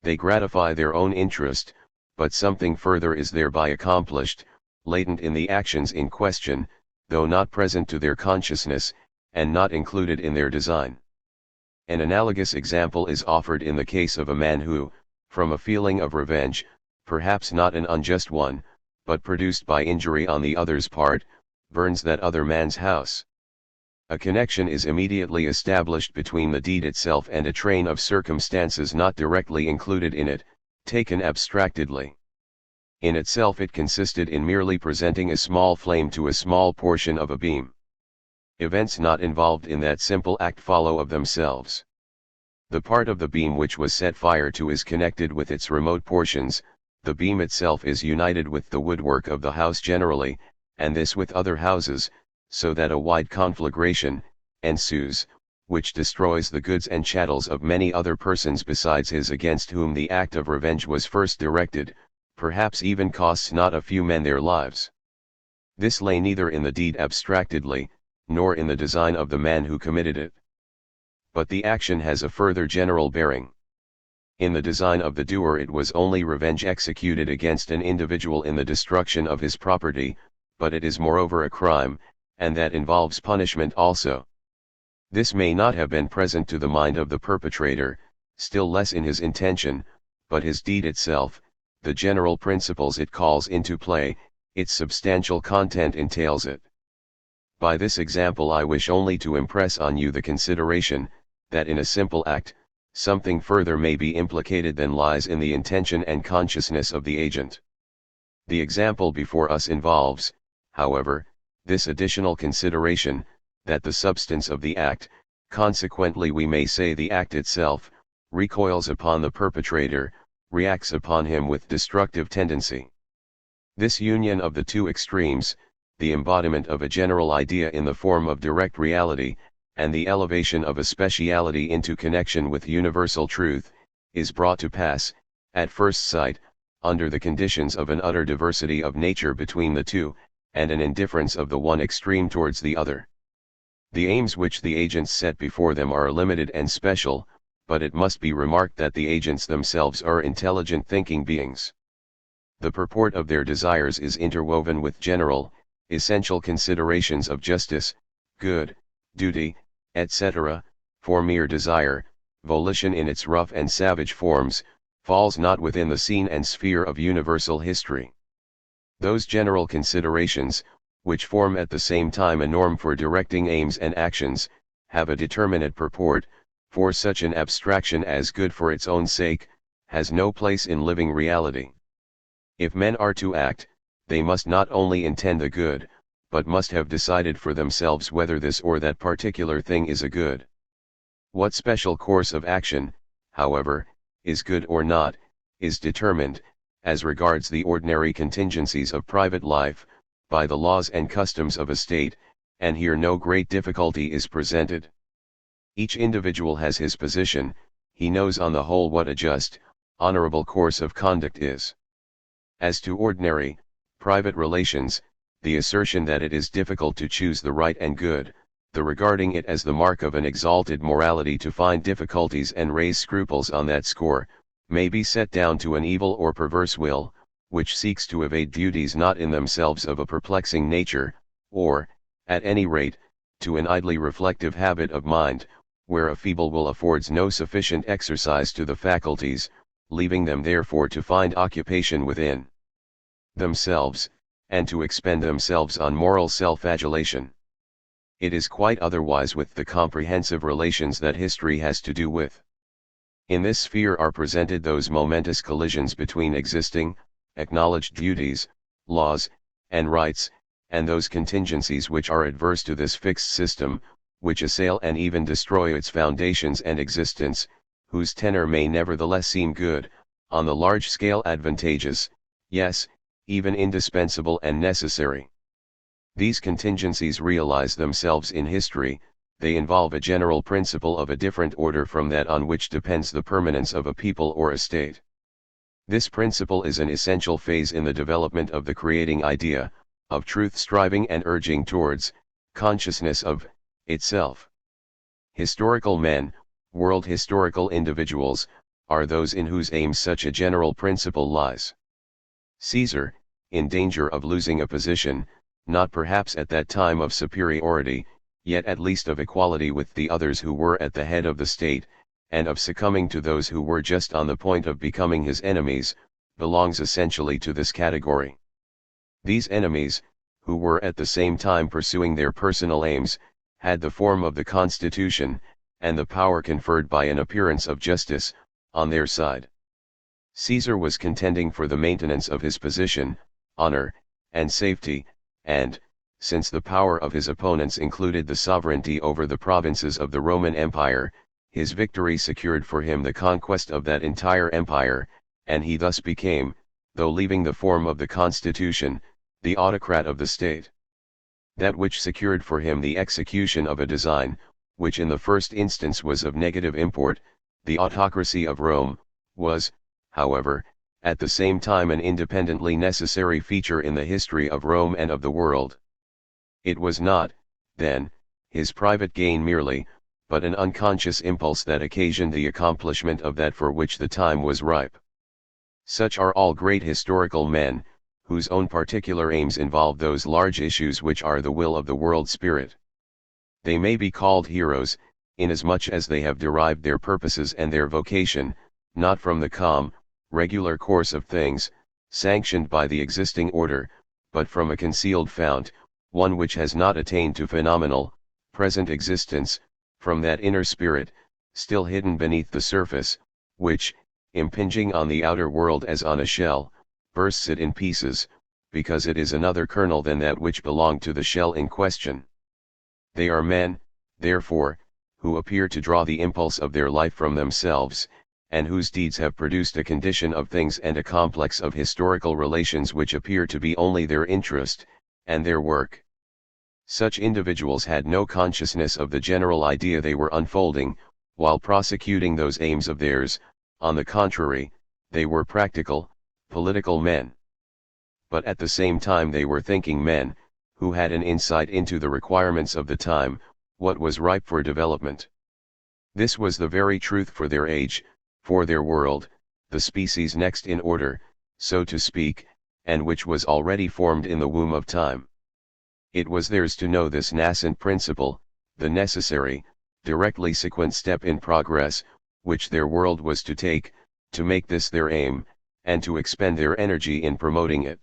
They gratify their own interest, but something further is thereby accomplished, latent in the actions in question, though not present to their consciousness, and not included in their design. An analogous example is offered in the case of a man who, from a feeling of revenge, perhaps not an unjust one, but produced by injury on the other's part, burns that other man's house. A connection is immediately established between the deed itself and a train of circumstances not directly included in it, taken abstractedly. In itself it consisted in merely presenting a small flame to a small portion of a beam. Events not involved in that simple act follow of themselves. The part of the beam which was set fire to is connected with its remote portions, the beam itself is united with the woodwork of the house generally, and this with other houses, so that a wide conflagration ensues, which destroys the goods and chattels of many other persons besides his against whom the act of revenge was first directed, perhaps even costs not a few men their lives. This lay neither in the deed abstractedly, nor in the design of the man who committed it. But the action has a further general bearing. In the design of the doer it was only revenge executed against an individual in the destruction of his property, but it is moreover a crime, and that involves punishment also. This may not have been present to the mind of the perpetrator, still less in his intention, but his deed itself, the general principles it calls into play, its substantial content entails it. By this example I wish only to impress on you the consideration, that in a simple act, something further may be implicated than lies in the intention and consciousness of the agent. The example before us involves, however, this additional consideration, that the substance of the act, consequently we may say the act itself, recoils upon the perpetrator, reacts upon him with destructive tendency. This union of the two extremes, the embodiment of a general idea in the form of direct reality, and the elevation of a speciality into connection with universal truth, is brought to pass, at first sight, under the conditions of an utter diversity of nature between the two, and an indifference of the one extreme towards the other. The aims which the agents set before them are limited and special, but it must be remarked that the agents themselves are intelligent thinking beings. The purport of their desires is interwoven with general, essential considerations of justice, good, duty, etc., for mere desire, volition in its rough and savage forms, falls not within the scene and sphere of universal history. Those general considerations, which form at the same time a norm for directing aims and actions, have a determinate purport, for such an abstraction as good for its own sake, has no place in living reality. If men are to act, they must not only intend the good, but must have decided for themselves whether this or that particular thing is a good. What special course of action, however, is good or not, is determined, as regards the ordinary contingencies of private life, by the laws and customs of a state, and here no great difficulty is presented. Each individual has his position, he knows on the whole what a just, honorable course of conduct is. As to ordinary, private relations, the assertion that it is difficult to choose the right and good, the regarding it as the mark of an exalted morality to find difficulties and raise scruples on that score, may be set down to an evil or perverse will, which seeks to evade duties not in themselves of a perplexing nature, or, at any rate, to an idly reflective habit of mind, where a feeble will affords no sufficient exercise to the faculties, leaving them therefore to find occupation within themselves, and to expend themselves on moral self-flagellation. It is quite otherwise with the comprehensive relations that history has to do with. In this sphere are presented those momentous collisions between existing, acknowledged duties, laws, and rights, and those contingencies which are adverse to this fixed system, which assail and even destroy its foundations and existence, whose tenor may nevertheless seem good, on the large scale advantageous, yes, even indispensable and necessary. These contingencies realize themselves in history, they involve a general principle of a different order from that on which depends the permanence of a people or a state. This principle is an essential phase in the development of the creating idea, of truth striving and urging towards, consciousness of, itself. Historical men, world historical individuals, are those in whose aims such a general principle lies. Caesar, in danger of losing a position, not perhaps at that time of superiority, yet at least of equality with the others who were at the head of the state, and of succumbing to those who were just on the point of becoming his enemies, belongs essentially to this category. These enemies, who were at the same time pursuing their personal aims, had the form of the constitution, and the power conferred by an appearance of justice, on their side. Caesar was contending for the maintenance of his position, honor, and safety, and, since the power of his opponents included the sovereignty over the provinces of the Roman Empire, his victory secured for him the conquest of that entire empire, and he thus became, though leaving the form of the constitution, the autocrat of the state. That which secured for him the execution of a design, which in the first instance was of negative import, the autocracy of Rome, was, however, at the same time an independently necessary feature in the history of Rome and of the world. It was not, then, his private gain merely, but an unconscious impulse that occasioned the accomplishment of that for which the time was ripe. Such are all great historical men, whose own particular aims involve those large issues which are the will of the world spirit. They may be called heroes, inasmuch as they have derived their purposes and their vocation, not from the calm, regular course of things, sanctioned by the existing order, but from a concealed fount, one which has not attained to phenomenal, present existence, from that inner spirit, still hidden beneath the surface, which, impinging on the outer world as on a shell, bursts it in pieces, because it is another kernel than that which belonged to the shell in question. They are men, therefore, who appear to draw the impulse of their life from themselves, and whose deeds have produced a condition of things and a complex of historical relations which appear to be only their interest, and their work. Such individuals had no consciousness of the general idea they were unfolding, while prosecuting those aims of theirs. On the contrary, they were practical, political men. But at the same time they were thinking men, who had an insight into the requirements of the time, what was ripe for development. This was the very truth for their age, for their world, the species next in order, so to speak, and which was already formed in the womb of time. It was theirs to know this nascent principle, the necessary, directly sequent step in progress, which their world was to take, to make this their aim, and to expend their energy in promoting it.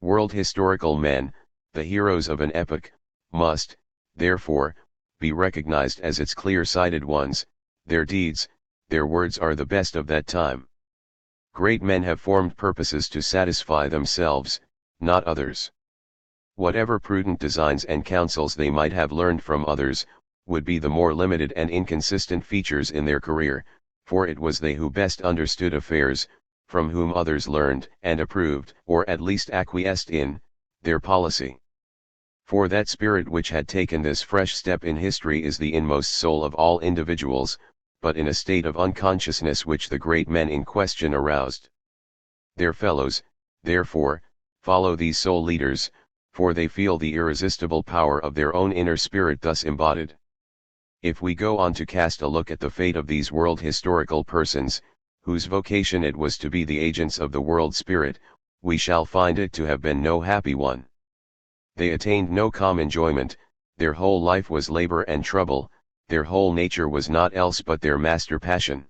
World historical men, the heroes of an epoch, must, therefore, be recognized as its clear-sighted ones. Their deeds, their words are the best of that time. Great men have formed purposes to satisfy themselves, not others. Whatever prudent designs and counsels they might have learned from others, would be the more limited and inconsistent features in their career, for it was they who best understood affairs, from whom others learned and approved, or at least acquiesced in, their policy. For that spirit which had taken this fresh step in history is the inmost soul of all individuals, but in a state of unconsciousness which the great men in question aroused. Their fellows, therefore, follow these soul leaders, for they feel the irresistible power of their own inner spirit thus embodied. If we go on to cast a look at the fate of these world historical persons, whose vocation it was to be the agents of the world spirit, we shall find it to have been no happy one. They attained no calm enjoyment, their whole life was labor and trouble, their whole nature was naught else but their master passion.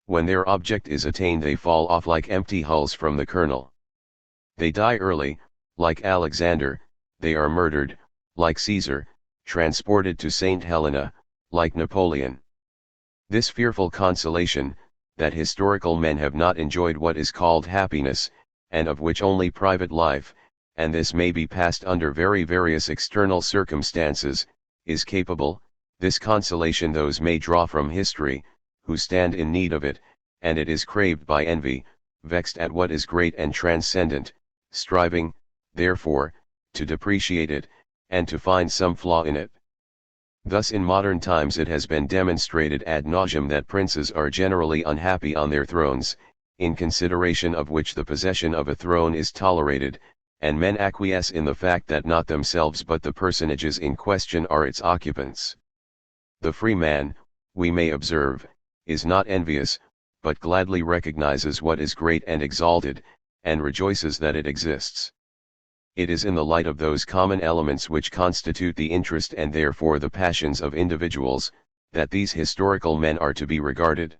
When their object is attained they fall off like empty hulls from the kernel. They die early, like Alexander, they are murdered, like Caesar, transported to St. Helena, like Napoleon. This fearful consolation, that historical men have not enjoyed what is called happiness, and of which only private life, and this may be passed under very various external circumstances, is capable, this consolation those may draw from history, who stand in need of it, and it is craved by envy, vexed at what is great and transcendent, striving, therefore, to depreciate it, and to find some flaw in it. Thus in modern times it has been demonstrated ad nauseam that princes are generally unhappy on their thrones, in consideration of which the possession of a throne is tolerated, and men acquiesce in the fact that not themselves but the personages in question are its occupants. The free man, we may observe, is not envious, but gladly recognizes what is great and exalted, and rejoices that it exists. It is in the light of those common elements which constitute the interest and therefore the passions of individuals, that these historical men are to be regarded.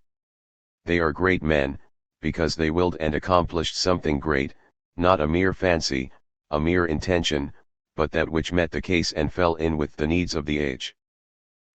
They are great men, because they willed and accomplished something great, not a mere fancy, a mere intention, but that which met the case and fell in with the needs of the age.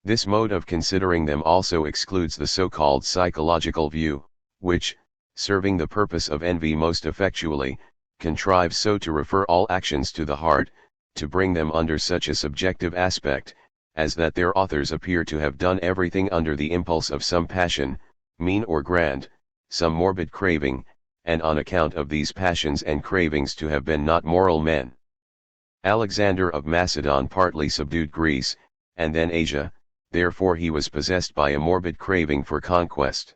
This mode of considering them also excludes the so-called psychological view, which, serving the purpose of envy most effectually, contrives so to refer all actions to the heart, to bring them under such a subjective aspect, as that their authors appear to have done everything under the impulse of some passion, mean or grand, some morbid craving, and on account of these passions and cravings to have been not moral men. Alexander of Macedon partly subdued Greece, and then Asia, therefore he was possessed by a morbid craving for conquest.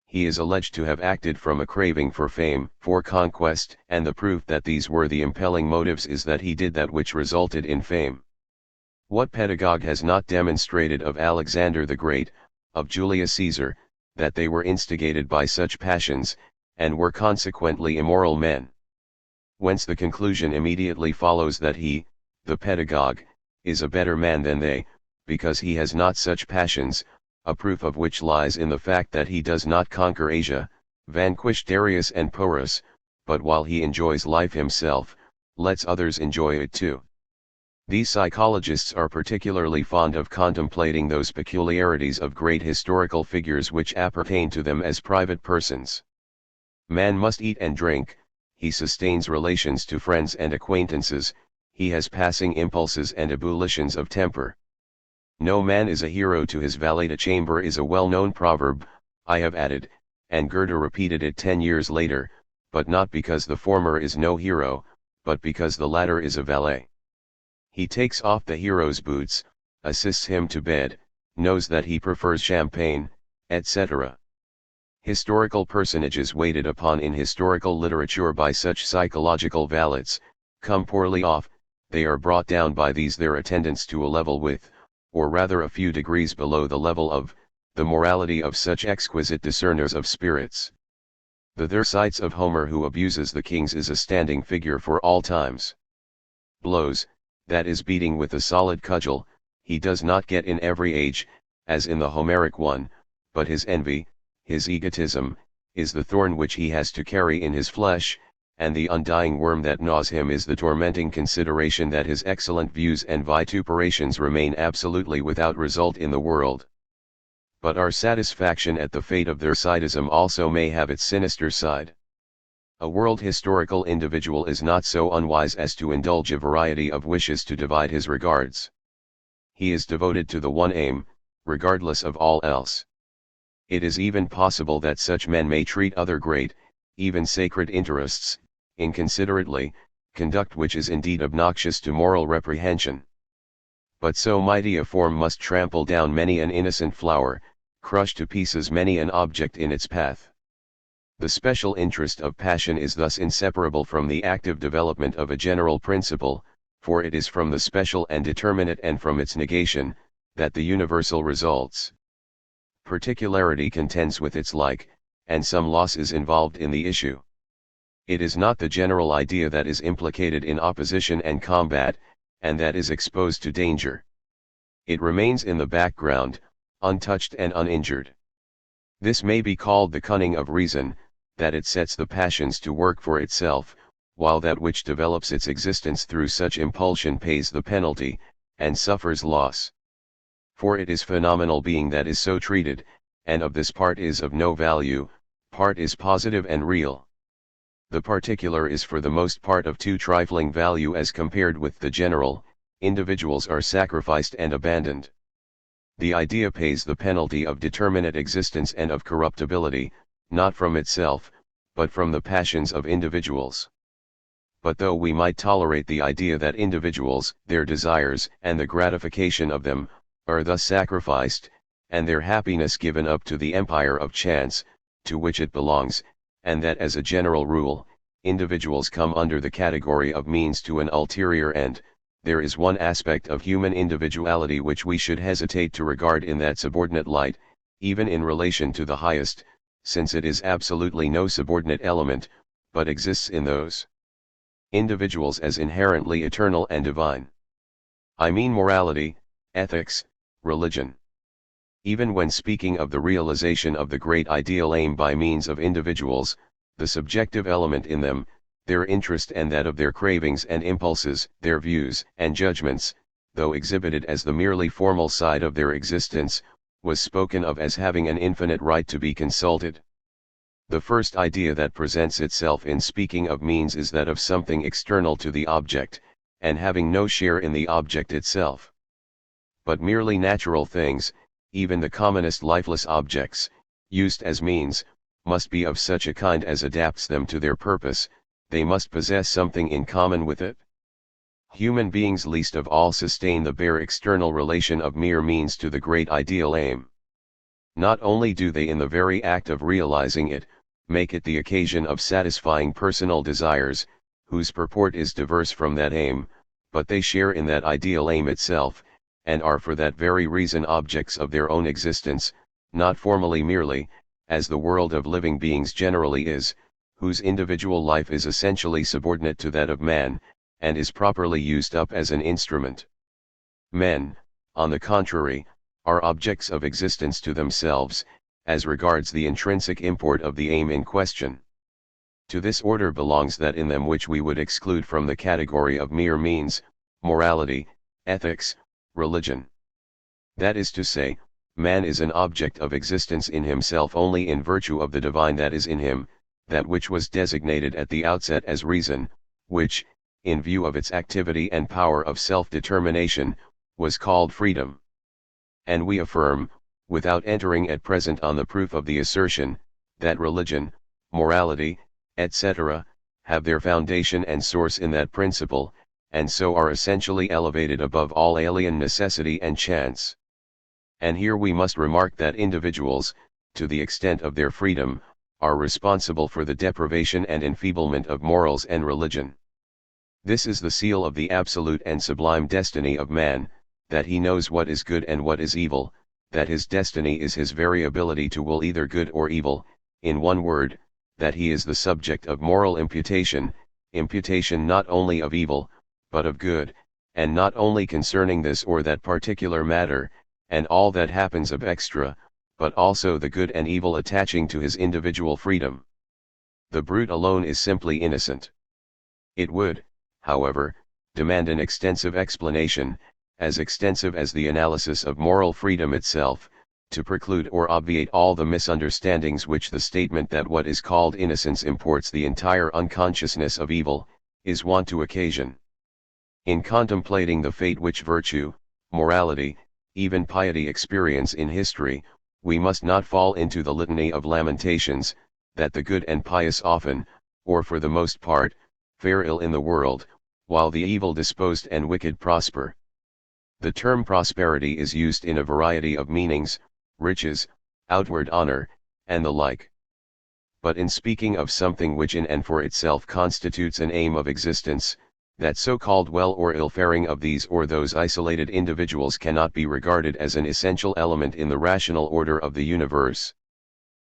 He is alleged to have acted from a craving for fame, for conquest, and the proof that these were the impelling motives is that he did that which resulted in fame. What pedagogue has not demonstrated of Alexander the Great, of Julius Caesar, that they were instigated by such passions, and were consequently immoral men? Whence the conclusion immediately follows that he, the pedagogue, is a better man than they, because he has not such passions, a proof of which lies in the fact that he does not conquer Asia, vanquish Darius and Porus, but while he enjoys life himself, lets others enjoy it too. These psychologists are particularly fond of contemplating those peculiarities of great historical figures which appertain to them as private persons. Man must eat and drink, he sustains relations to friends and acquaintances, he has passing impulses and ebullitions of temper. No man is a hero to his valet de chambre is a well-known proverb, I have added, and Goethe repeated it 10 years later, but not because the former is no hero, but because the latter is a valet. He takes off the hero's boots, assists him to bed, knows that he prefers champagne, etc. Historical personages waited upon in historical literature by such psychological valets, come poorly off, they are brought down by these their attendants to a level with, or rather a few degrees below the level of, the morality of such exquisite discerners of spirits. The Thersites of Homer who abuses the kings is a standing figure for all times. Blows, that is beating with a solid cudgel, he does not get in every age, as in the Homeric one, but his envy, his egotism, is the thorn which he has to carry in his flesh, and the undying worm that gnaws him is the tormenting consideration that his excellent views and vituperations remain absolutely without result in the world. But our satisfaction at the fate of Thersitism also may have its sinister side. A world historical individual is not so unwise as to indulge a variety of wishes to divide his regards. He is devoted to the one aim, regardless of all else. It is even possible that such men may treat other great, even sacred interests, inconsiderately, conduct which is indeed obnoxious to moral reprehension. But so mighty a form must trample down many an innocent flower, crush to pieces many an object in its path. The special interest of passion is thus inseparable from the active development of a general principle, for it is from the special and determinate and from its negation, that the universal results. Particularity contends with its like, and some loss is involved in the issue. It is not the general idea that is implicated in opposition and combat, and that is exposed to danger. It remains in the background, untouched and uninjured. This may be called the cunning of reason, that it sets the passions to work for itself, while that which develops its existence through such impulsion pays the penalty, and suffers loss. For it is phenomenal being that is so treated, and of this part is of no value, part is positive and real. The particular is for the most part of too trifling value as compared with the general, individuals are sacrificed and abandoned. The idea pays the penalty of determinate existence and of corruptibility, not from itself, but from the passions of individuals. But though we might tolerate the idea that individuals, their desires, and the gratification of them, are thus sacrificed, and their happiness given up to the empire of chance, to which it belongs, and that as a general rule, individuals come under the category of means to an ulterior end, there is one aspect of human individuality which we should hesitate to regard in that subordinate light, even in relation to the highest, since it is absolutely no subordinate element, but exists in those individuals as inherently eternal and divine. I mean morality, ethics, religion. Even when speaking of the realization of the great ideal aim by means of individuals, the subjective element in them, their interest and that of their cravings and impulses, their views and judgments, though exhibited as the merely formal side of their existence, was spoken of as having an infinite right to be consulted. The first idea that presents itself in speaking of means is that of something external to the object, and having no share in the object itself. But merely natural things, even the commonest lifeless objects, used as means, must be of such a kind as adapts them to their purpose, they must possess something in common with it. Human beings least of all sustain the bare external relation of mere means to the great ideal aim. Not only do they in the very act of realizing it, make it the occasion of satisfying personal desires, whose purport is diverse from that aim, but they share in that ideal aim itself, and are for that very reason objects of their own existence, not formally merely, as the world of living beings generally is, whose individual life is essentially subordinate to that of man, and is properly used up as an instrument. Men, on the contrary, are objects of existence to themselves, as regards the intrinsic import of the aim in question. To this order belongs that in them which we would exclude from the category of mere means, morality, ethics, religion. That is to say, man is an object of existence in himself only in virtue of the divine that is in him, that which was designated at the outset as reason, which, in view of its activity and power of self-determination, was called freedom. And we affirm, without entering at present on the proof of the assertion, that religion, morality, etc., have their foundation and source in that principle, and so are essentially elevated above all alien necessity and chance. And here we must remark that individuals, to the extent of their freedom, are responsible for the deprivation and enfeeblement of morals and religion. This is the seal of the absolute and sublime destiny of man, that he knows what is good and what is evil, that his destiny is his very ability to will either good or evil, in one word, that he is the subject of moral imputation, imputation not only of evil, but of good, and not only concerning this or that particular matter, and all that happens of extra, but also the good and evil attaching to his individual freedom. The brute alone is simply innocent. It would, however, demand an extensive explanation, as extensive as the analysis of moral freedom itself, to preclude or obviate all the misunderstandings which the statement that what is called innocence imports the entire unconsciousness of evil, is wont to occasion. In contemplating the fate which virtue, morality, even piety experience in history, we must not fall into the litany of lamentations, that the good and pious often, or for the most part, fare ill in the world, while the evil-disposed and wicked prosper. The term prosperity is used in a variety of meanings, riches, outward honor, and the like. But in speaking of something which in and for itself constitutes an aim of existence, that so-called well or ill-faring of these or those isolated individuals cannot be regarded as an essential element in the rational order of the universe.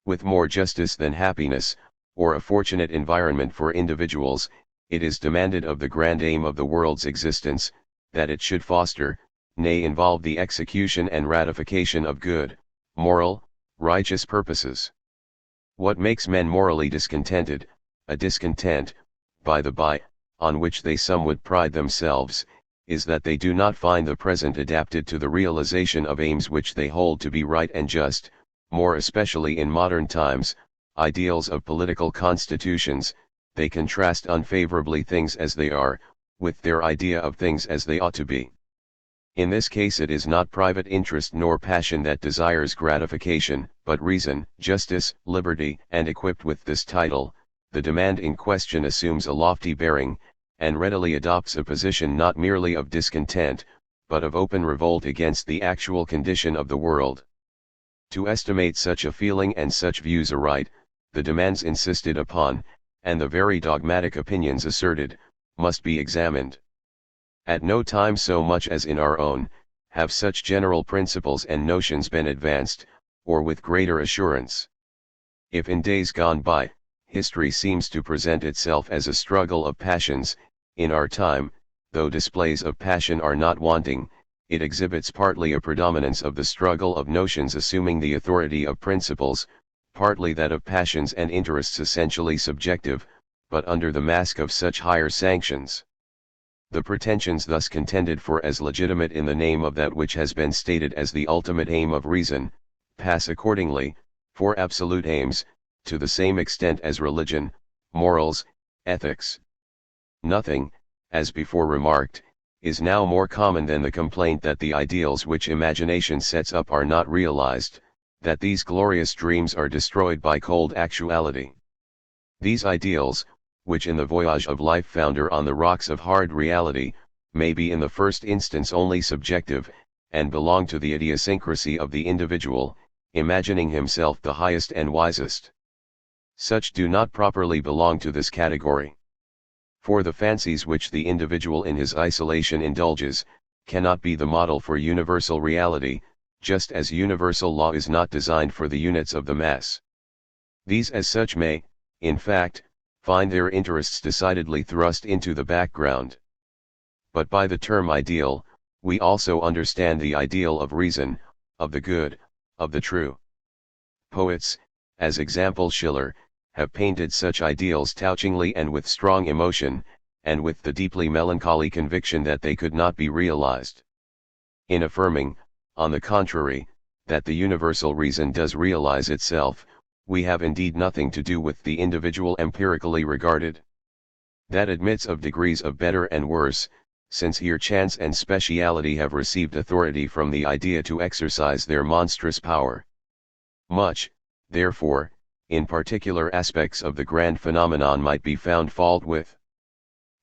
With more justice than happiness, or a fortunate environment for individuals, it is demanded of the grand aim of the world's existence, that it should foster, nay involve the execution and ratification of good, moral, righteous purposes. What makes men morally discontented, a discontent, by the by, on which they some would pride themselves, is that they do not find the present adapted to the realization of aims which they hold to be right and just, more especially in modern times, ideals of political constitutions. They contrast unfavorably things as they are, with their idea of things as they ought to be. In this case it is not private interest nor passion that desires gratification, but reason, justice, liberty, and equipped with this title, the demand in question assumes a lofty bearing, and readily adopts a position not merely of discontent, but of open revolt against the actual condition of the world. To estimate such a feeling and such views aright, the demands insisted upon, and the very dogmatic opinions asserted, must be examined. At no time so much as in our own, have such general principles and notions been advanced, or with greater assurance. If in days gone by, history seems to present itself as a struggle of passions, in our time, though displays of passion are not wanting, it exhibits partly a predominance of the struggle of notions assuming the authority of principles, partly that of passions and interests essentially subjective, but under the mask of such higher sanctions. The pretensions thus contended for as legitimate in the name of that which has been stated as the ultimate aim of reason, pass accordingly, for absolute aims, to the same extent as religion, morals, ethics. Nothing, as before remarked, is now more common than the complaint that the ideals which imagination sets up are not realized, that these glorious dreams are destroyed by cold actuality. These ideals, which in the voyage of life founder on the rocks of hard reality, may be in the first instance only subjective, and belong to the idiosyncrasy of the individual, imagining himself the highest and wisest. Such do not properly belong to this category. For the fancies which the individual in his isolation indulges, cannot be the model for universal reality, just as universal law is not designed for the units of the mass. These as such may, in fact, find their interests decidedly thrust into the background. But by the term ideal, we also understand the ideal of reason, of the good, of the true. Poets, as example Schiller, have painted such ideals touchingly and with strong emotion, and with the deeply melancholy conviction that they could not be realized. In affirming, on the contrary, that the universal reason does realize itself, we have indeed nothing to do with the individual empirically regarded. That admits of degrees of better and worse, since here chance and speciality have received authority from the idea to exercise their monstrous power. Much, therefore, in particular aspects of the grand phenomenon might be found fault with.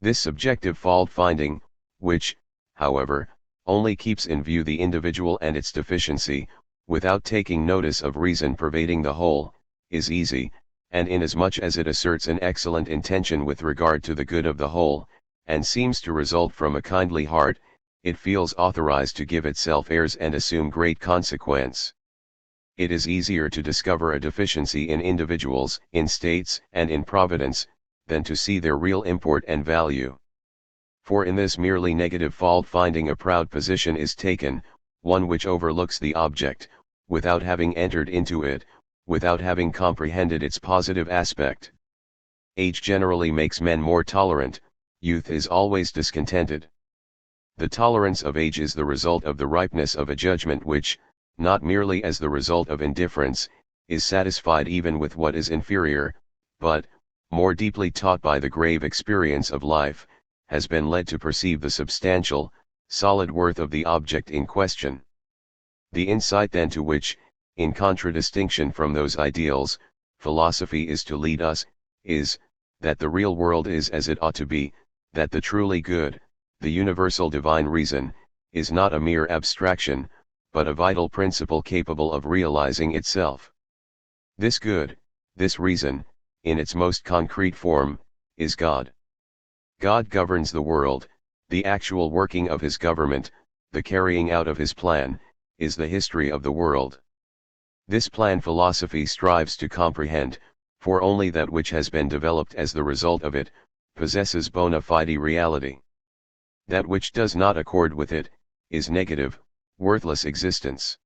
This subjective fault-finding, which, however, only keeps in view the individual and its deficiency, without taking notice of reason pervading the whole, is easy, and inasmuch as it asserts an excellent intention with regard to the good of the whole, and seems to result from a kindly heart, it feels authorized to give itself airs and assume great consequence. It is easier to discover a deficiency in individuals, in states, and in providence, than to see their real import and value. For in this merely negative fault-finding a proud position is taken, one which overlooks the object, without having entered into it, without having comprehended its positive aspect. Age generally makes men more tolerant, youth is always discontented. The tolerance of age is the result of the ripeness of a judgment which, not merely as the result of indifference, is satisfied even with what is inferior, but, more deeply taught by the grave experience of life, has been led to perceive the substantial, solid worth of the object in question. The insight then to which, in contradistinction from those ideals, philosophy is to lead us, is, that the real world is as it ought to be, that the truly good, the universal divine reason, is not a mere abstraction, but a vital principle capable of realizing itself. This good, this reason, in its most concrete form, is God. God governs the world, the actual working of his government, the carrying out of his plan, is the history of the world. This plan philosophy strives to comprehend, for only that which has been developed as the result of it, possesses bona fide reality. That which does not accord with it, is negative, worthless existence.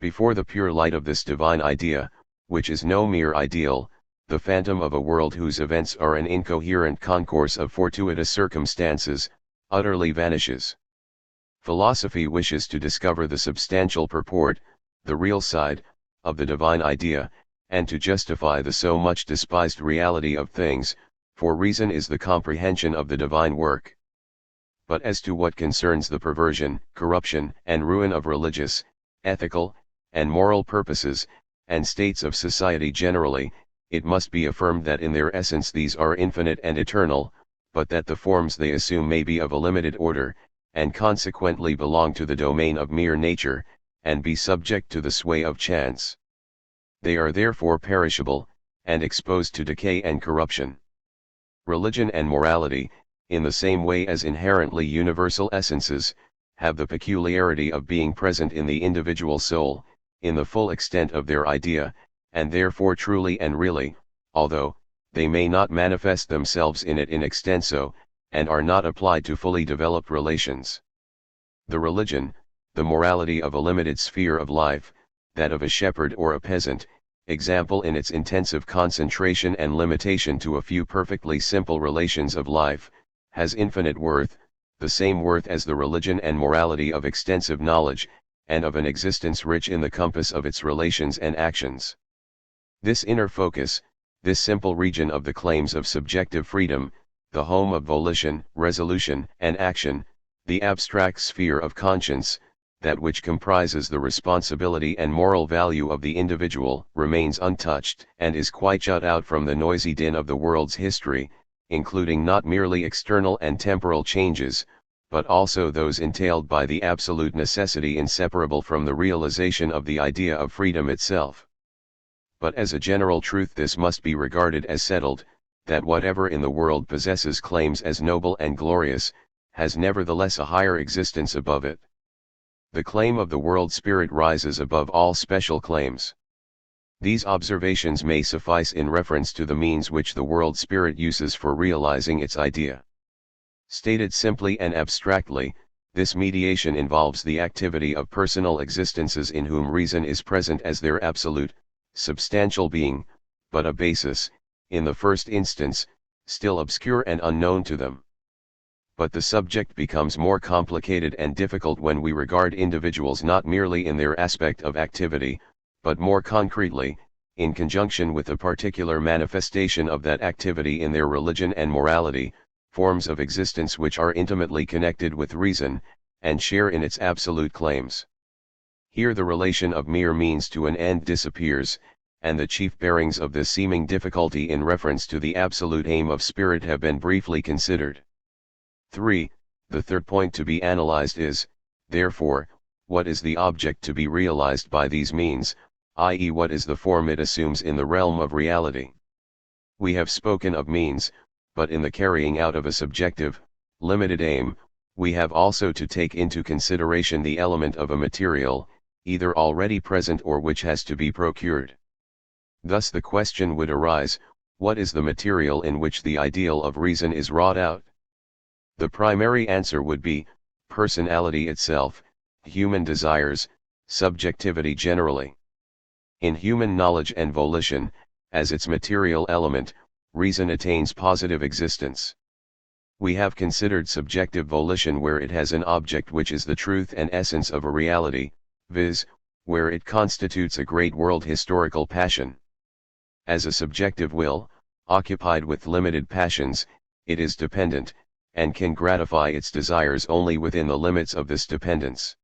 Before the pure light of this divine idea, which is no mere ideal, the phantom of a world whose events are an incoherent concourse of fortuitous circumstances, utterly vanishes. Philosophy wishes to discover the substantial purport, the real side, of the divine idea, and to justify the so much despised reality of things, for reason is the comprehension of the divine work. But as to what concerns the perversion, corruption, and ruin of religious, ethical, and moral purposes, and states of society generally, it must be affirmed that in their essence these are infinite and eternal, but that the forms they assume may be of a limited order, and consequently belong to the domain of mere nature, and be subject to the sway of chance. They are therefore perishable, and exposed to decay and corruption. Religion and morality, in the same way as inherently universal essences, have the peculiarity of being present in the individual soul, in the full extent of their idea, and therefore truly and really, although they may not manifest themselves in it in extenso, and are not applied to fully developed relations. The religion, the morality of a limited sphere of life, that of a shepherd or a peasant, example in its intensive concentration and limitation to a few perfectly simple relations of life, has infinite worth, the same worth as the religion and morality of extensive knowledge, and of an existence rich in the compass of its relations and actions. This inner focus, this simple region of the claims of subjective freedom, the home of volition, resolution, and action, the abstract sphere of conscience, that which comprises the responsibility and moral value of the individual, remains untouched and is quite shut out from the noisy din of the world's history, including not merely external and temporal changes, but also those entailed by the absolute necessity inseparable from the realization of the idea of freedom itself. But as a general truth this must be regarded as settled, that whatever in the world possesses claims as noble and glorious, has nevertheless a higher existence above it. The claim of the world spirit rises above all special claims. These observations may suffice in reference to the means which the world spirit uses for realizing its idea. Stated simply and abstractly, this mediation involves the activity of personal existences in whom reason is present as their absolute, substantial being, but a basis, in the first instance, still obscure and unknown to them. But the subject becomes more complicated and difficult when we regard individuals not merely in their aspect of activity, but more concretely, in conjunction with a particular manifestation of that activity in their religion and morality, forms of existence which are intimately connected with reason, and share in its absolute claims. Here the relation of mere means to an end disappears, and the chief bearings of this seeming difficulty in reference to the absolute aim of spirit have been briefly considered. 3. The third point to be analyzed is, therefore, what is the object to be realized by these means, i.e., what is the form it assumes in the realm of reality. We have spoken of means, but in the carrying out of a subjective, limited aim, we have also to take into consideration the element of a material, either already present or which has to be procured. Thus the question would arise, what is the material in which the ideal of reason is wrought out? The primary answer would be, personality itself, human desires, subjectivity generally. In human knowledge and volition, as its material element, reason attains positive existence. We have considered subjective volition where it has an object which is the truth and essence of a reality, viz., where it constitutes a great world historical passion. As a subjective will, occupied with limited passions, it is dependent, and can gratify its desires only within the limits of this dependence.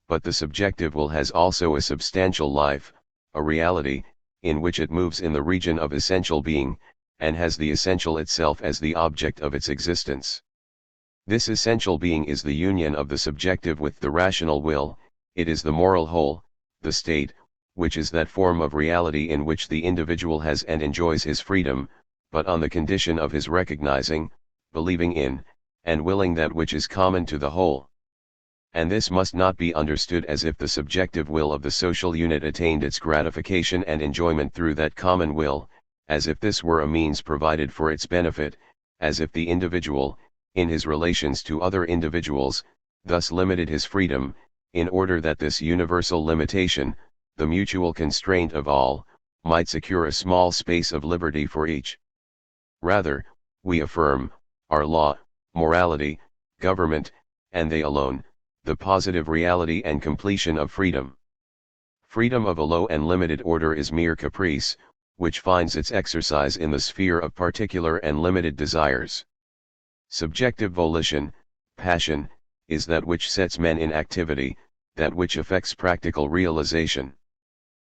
But the subjective will has also a substantial life, a reality, in which it moves in the region of essential being, and has the essential itself as the object of its existence. This essential being is the union of the subjective with the rational will, it is the moral whole, the state, which is that form of reality in which the individual has and enjoys his freedom, but on the condition of his recognizing, believing in, and willing that which is common to the whole. And this must not be understood as if the subjective will of the social unit attained its gratification and enjoyment through that common will, as if this were a means provided for its benefit, as if the individual, in his relations to other individuals, thus limited his freedom, in order that this universal limitation, the mutual constraint of all, might secure a small space of liberty for each. Rather, we affirm, our law, morality, government, and they alone, the positive reality and completion of freedom. Freedom of a low and limited order is mere caprice, which finds its exercise in the sphere of particular and limited desires. Subjective volition, passion, is that which sets men in activity, that which affects practical realization.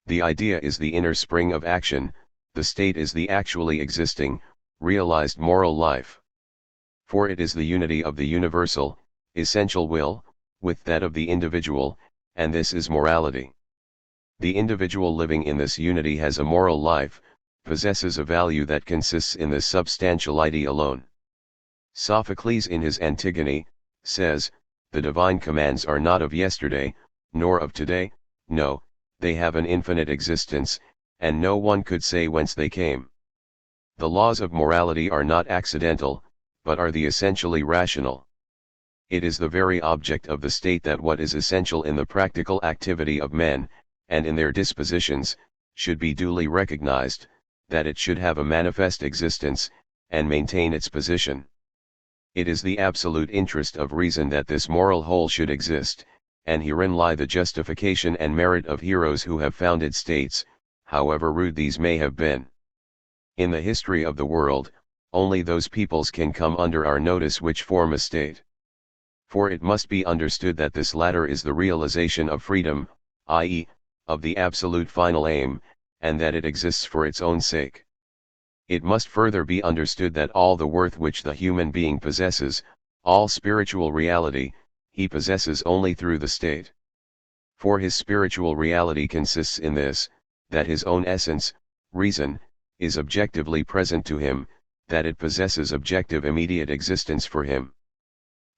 The idea is the inner spring of action, the state is the actually existing, realized moral life. For it is the unity of the universal, essential will, with that of the individual, and this is morality. The individual living in this unity has a moral life, possesses a value that consists in this substantiality alone. Sophocles in his Antigone, says, the divine commands are not of yesterday, nor of today, no, they have an infinite existence, and no one could say whence they came. The laws of morality are not accidental, but are the essentially rational. It is the very object of the state that what is essential in the practical activity of men, and in their dispositions, should be duly recognized, that it should have a manifest existence, and maintain its position. It is the absolute interest of reason that this moral whole should exist, and herein lie the justification and merit of heroes who have founded states, however rude these may have been. In the history of the world, only those peoples can come under our notice which form a state. For it must be understood that this latter is the realization of freedom, i.e., of the absolute final aim, and that it exists for its own sake. It must further be understood that all the worth which the human being possesses, all spiritual reality, he possesses only through the state. For his spiritual reality consists in this, that his own essence, reason, is objectively present to him, that it possesses objective immediate existence for him.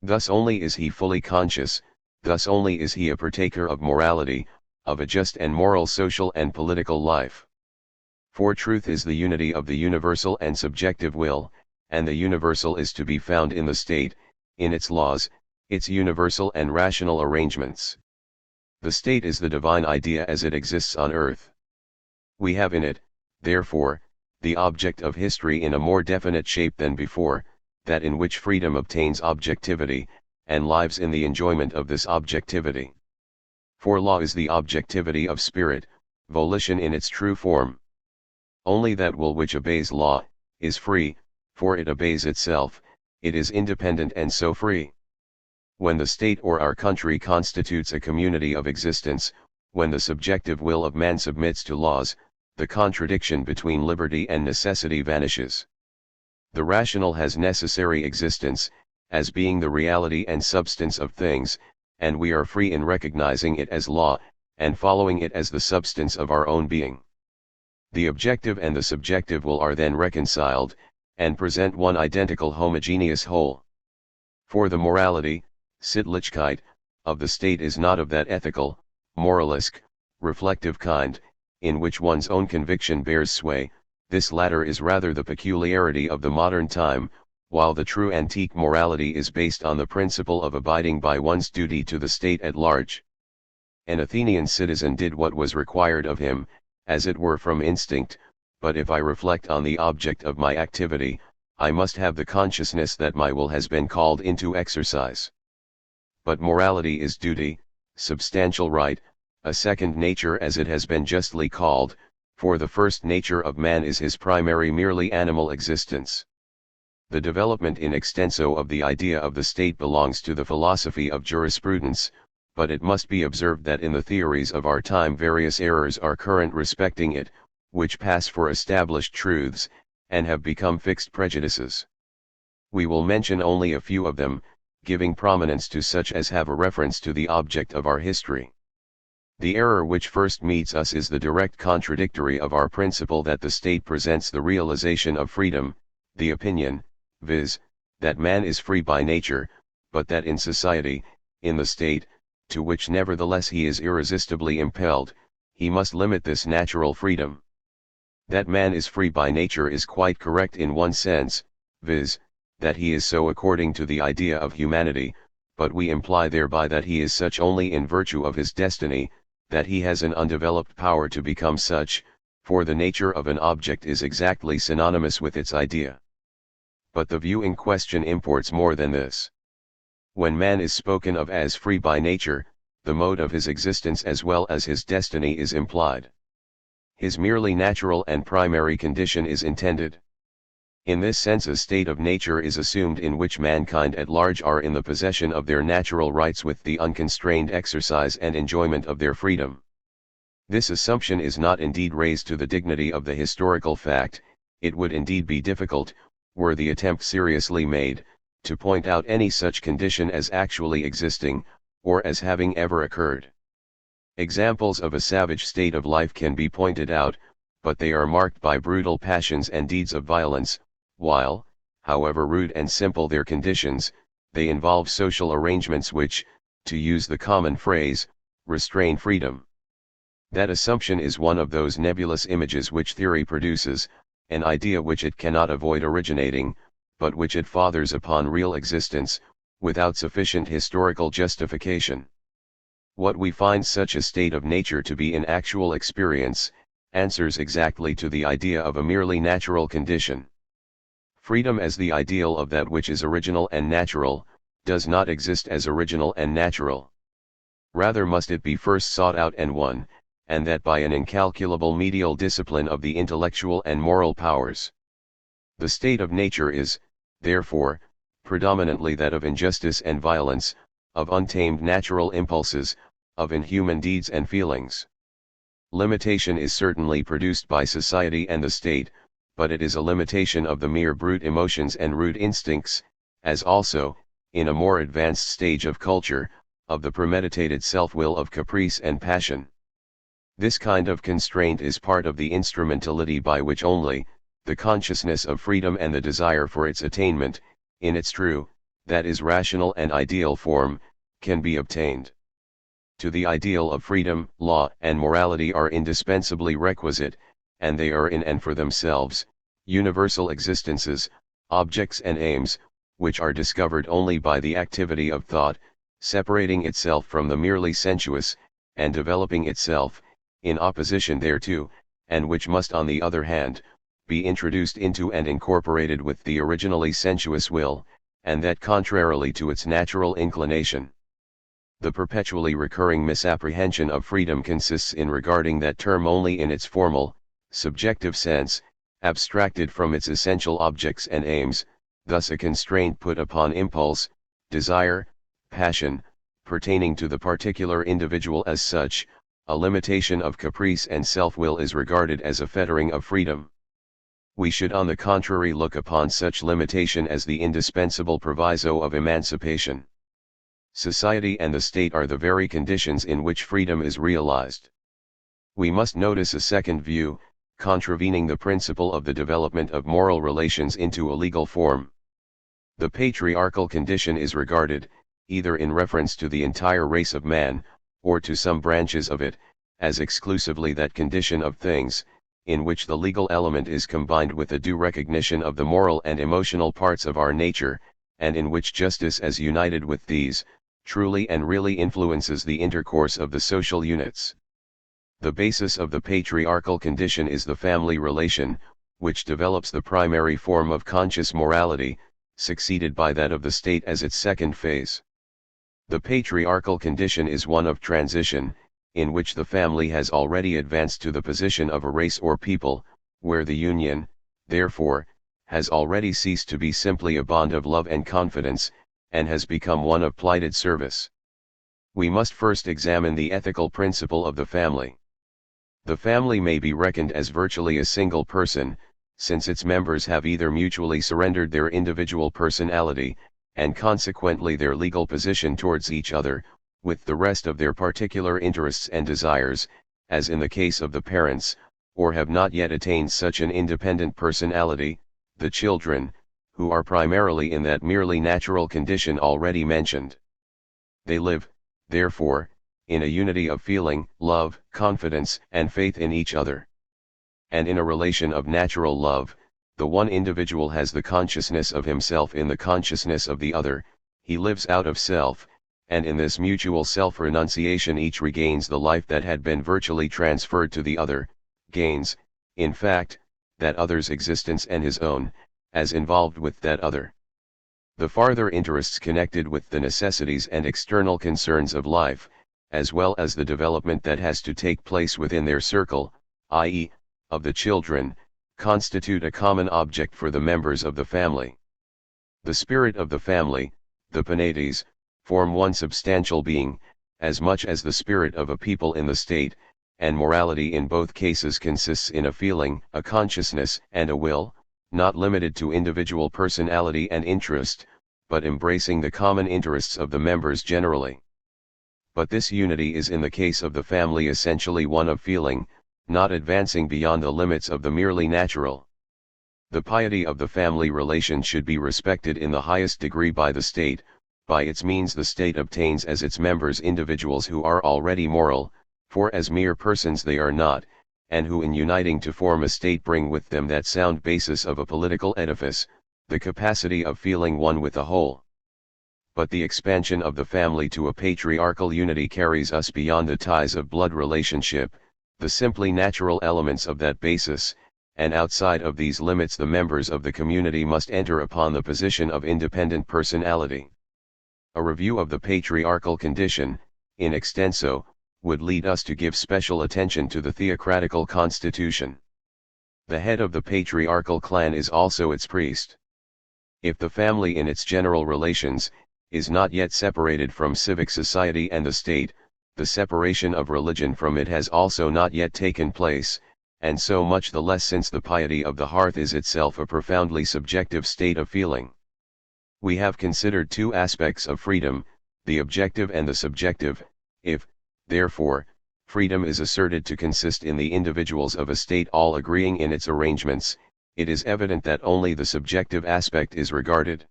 Thus only is he fully conscious, thus only is he a partaker of morality, of a just and moral social and political life. For truth is the unity of the universal and subjective will, and the universal is to be found in the state, in its laws, its universal and rational arrangements. The state is the divine idea as it exists on earth. We have in it, therefore, the object of history in a more definite shape than before, that in which freedom obtains objectivity, and lives in the enjoyment of this objectivity. For law is the objectivity of spirit, volition in its true form. Only that will which obeys law, is free, for it obeys itself, it is independent and so free. When the state or our country constitutes a community of existence, when the subjective will of man submits to laws, the contradiction between liberty and necessity vanishes. The rational has necessary existence, as being the reality and substance of things, and we are free in recognizing it as law, and following it as the substance of our own being. The objective and the subjective will are then reconciled, and present one identical homogeneous whole. For the morality, Sittlichkeit, of the state is not of that ethical, moralisk, reflective kind, in which one's own conviction bears sway. This latter is rather the peculiarity of the modern time, while the true antique morality is based on the principle of abiding by one's duty to the state at large. An Athenian citizen did what was required of him, as it were from instinct, but if I reflect on the object of my activity, I must have the consciousness that my will has been called into exercise. But morality is duty, substantial right, a second nature as it has been justly called, for the first nature of man is his primary merely animal existence. The development in extenso of the idea of the state belongs to the philosophy of jurisprudence, but it must be observed that in the theories of our time various errors are current respecting it, which pass for established truths, and have become fixed prejudices. We will mention only a few of them, giving prominence to such as have a reference to the object of our history. The error which first meets us is the direct contradictory of our principle that the state presents the realization of freedom, the opinion, viz., that man is free by nature, but that in society, in the state, to which nevertheless he is irresistibly impelled, he must limit this natural freedom. That man is free by nature is quite correct in one sense, viz., that he is so according to the idea of humanity, but we imply thereby that he is such only in virtue of his destiny, that he has an undeveloped power to become such, for the nature of an object is exactly synonymous with its idea. But the view in question imports more than this. When man is spoken of as free by nature, the mode of his existence as well as his destiny is implied. His merely natural and primary condition is intended. In this sense a state of nature is assumed in which mankind at large are in the possession of their natural rights with the unconstrained exercise and enjoyment of their freedom. This assumption is not indeed raised to the dignity of the historical fact. It would indeed be difficult, were the attempt seriously made, to point out any such condition as actually existing, or as having ever occurred. Examples of a savage state of life can be pointed out, but they are marked by brutal passions and deeds of violence, while, however rude and simple their conditions, they involve social arrangements which, to use the common phrase, restrain freedom. That assumption is one of those nebulous images which theory produces, an idea which it cannot avoid originating, but which it fathers upon real existence, without sufficient historical justification. What we find such a state of nature to be in actual experience, answers exactly to the idea of a merely natural condition. Freedom as the ideal of that which is original and natural, does not exist as original and natural. Rather must it be first sought out and won, and that by an incalculable medial discipline of the intellectual and moral powers. The state of nature is, therefore, predominantly that of injustice and violence, of untamed natural impulses, of inhuman deeds and feelings. Limitation is certainly produced by society and the state, but it is a limitation of the mere brute emotions and rude instincts, as also, in a more advanced stage of culture, of the premeditated self-will of caprice and passion. This kind of constraint is part of the instrumentality by which only, the consciousness of freedom and the desire for its attainment, in its true, that is rational and ideal form, can be obtained. To the ideal of freedom, law and morality are indispensably requisite, and they are in and for themselves, universal existences, objects and aims, which are discovered only by the activity of thought, separating itself from the merely sensuous, and developing itself, in opposition thereto, and which must on the other hand, be introduced into and incorporated with the originally sensuous will, and that contrarily to its natural inclination. The perpetually recurring misapprehension of freedom consists in regarding that term only in its formal, subjective sense, abstracted from its essential objects and aims, thus a constraint put upon impulse, desire, passion, pertaining to the particular individual as such, a limitation of caprice and self-will is regarded as a fettering of freedom. We should on the contrary look upon such limitation as the indispensable proviso of emancipation. Society and the state are the very conditions in which freedom is realized. We must notice a second view, contravening the principle of the development of moral relations into a legal form. The patriarchal condition is regarded, either in reference to the entire race of man, or to some branches of it, as exclusively that condition of things, in which the legal element is combined with a due recognition of the moral and emotional parts of our nature, and in which justice as united with these, truly and really influences the intercourse of the social units. The basis of the patriarchal condition is the family relation, which develops the primary form of conscious morality, succeeded by that of the state as its second phase. The patriarchal condition is one of transition, in which the family has already advanced to the position of a race or people, where the union, therefore, has already ceased to be simply a bond of love and confidence, and has become one of plighted service. We must first examine the ethical principle of the family. The family may be reckoned as virtually a single person, since its members have either mutually surrendered their individual personality, and consequently their legal position towards each other, with the rest of their particular interests and desires, as in the case of the parents, or have not yet attained such an independent personality, the children, who are primarily in that merely natural condition already mentioned. They live, therefore, in a unity of feeling, love, confidence, and faith in each other. And in a relation of natural love, the one individual has the consciousness of himself in the consciousness of the other, he lives out of self, and in this mutual self-renunciation each regains the life that had been virtually transferred to the other, gains, in fact, that other's existence and his own, as involved with that other. The farther interests connected with the necessities and external concerns of life, as well as the development that has to take place within their circle, i.e., of the children, constitute a common object for the members of the family. The spirit of the family, the Penates, form one substantial being, as much as the spirit of a people in the state, and morality in both cases consists in a feeling, a consciousness, and a will, not limited to individual personality and interest, but embracing the common interests of the members generally. But this unity is in the case of the family essentially one of feeling, not advancing beyond the limits of the merely natural. The piety of the family relation should be respected in the highest degree by the state. By its means the state obtains as its members individuals who are already moral, for as mere persons they are not, and who in uniting to form a state bring with them that sound basis of a political edifice, the capacity of feeling one with the whole. But the expansion of the family to a patriarchal unity carries us beyond the ties of blood relationship, the simply natural elements of that basis, and outside of these limits the members of the community must enter upon the position of independent personality. A review of the patriarchal condition, in extenso, would lead us to give special attention to the theocratical constitution. The head of the patriarchal clan is also its priest. If the family in its general relations is not yet separated from civic society and the state, the separation of religion from it has also not yet taken place, and so much the less since the piety of the hearth is itself a profoundly subjective state of feeling. We have considered two aspects of freedom, the objective and the subjective. If, therefore, freedom is asserted to consist in the individuals of a state all agreeing in its arrangements, it is evident that only the subjective aspect is regarded.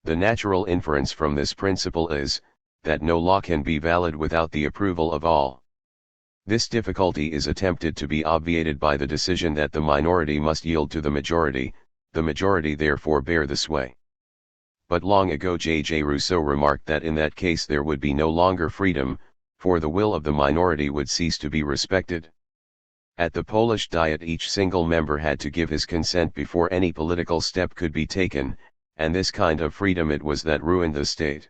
The natural inference from this principle is, that no law can be valid without the approval of all. This difficulty is attempted to be obviated by the decision that the minority must yield to the majority therefore bear the sway. But long ago J. Rousseau remarked that in that case there would be no longer freedom, for the will of the minority would cease to be respected. At the Polish Diet each single member had to give his consent before any political step could be taken, and this kind of freedom it was that ruined the state.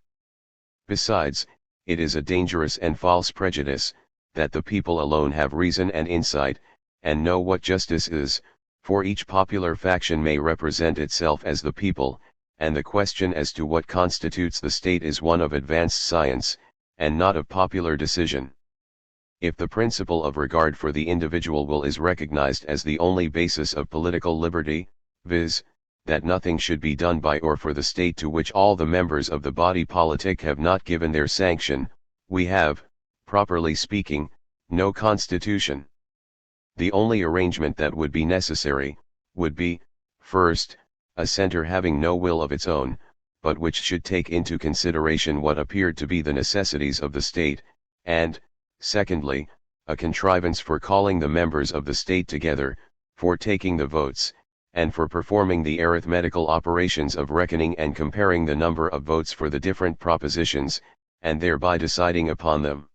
Besides, it is a dangerous and false prejudice, that the people alone have reason and insight, and know what justice is, for each popular faction may represent itself as the people, and the question as to what constitutes the state is one of advanced science, and not of popular decision. If the principle of regard for the individual will is recognized as the only basis of political liberty, viz., that nothing should be done by or for the state to which all the members of the body politic have not given their sanction, we have, properly speaking, no constitution. The only arrangement that would be necessary, would be, first, a center having no will of its own, but which should take into consideration what appeared to be the necessities of the state, and, secondly, a contrivance for calling the members of the state together, for taking the votes, and for performing the arithmetical operations of reckoning and comparing the number of votes for the different propositions, and thereby deciding upon them.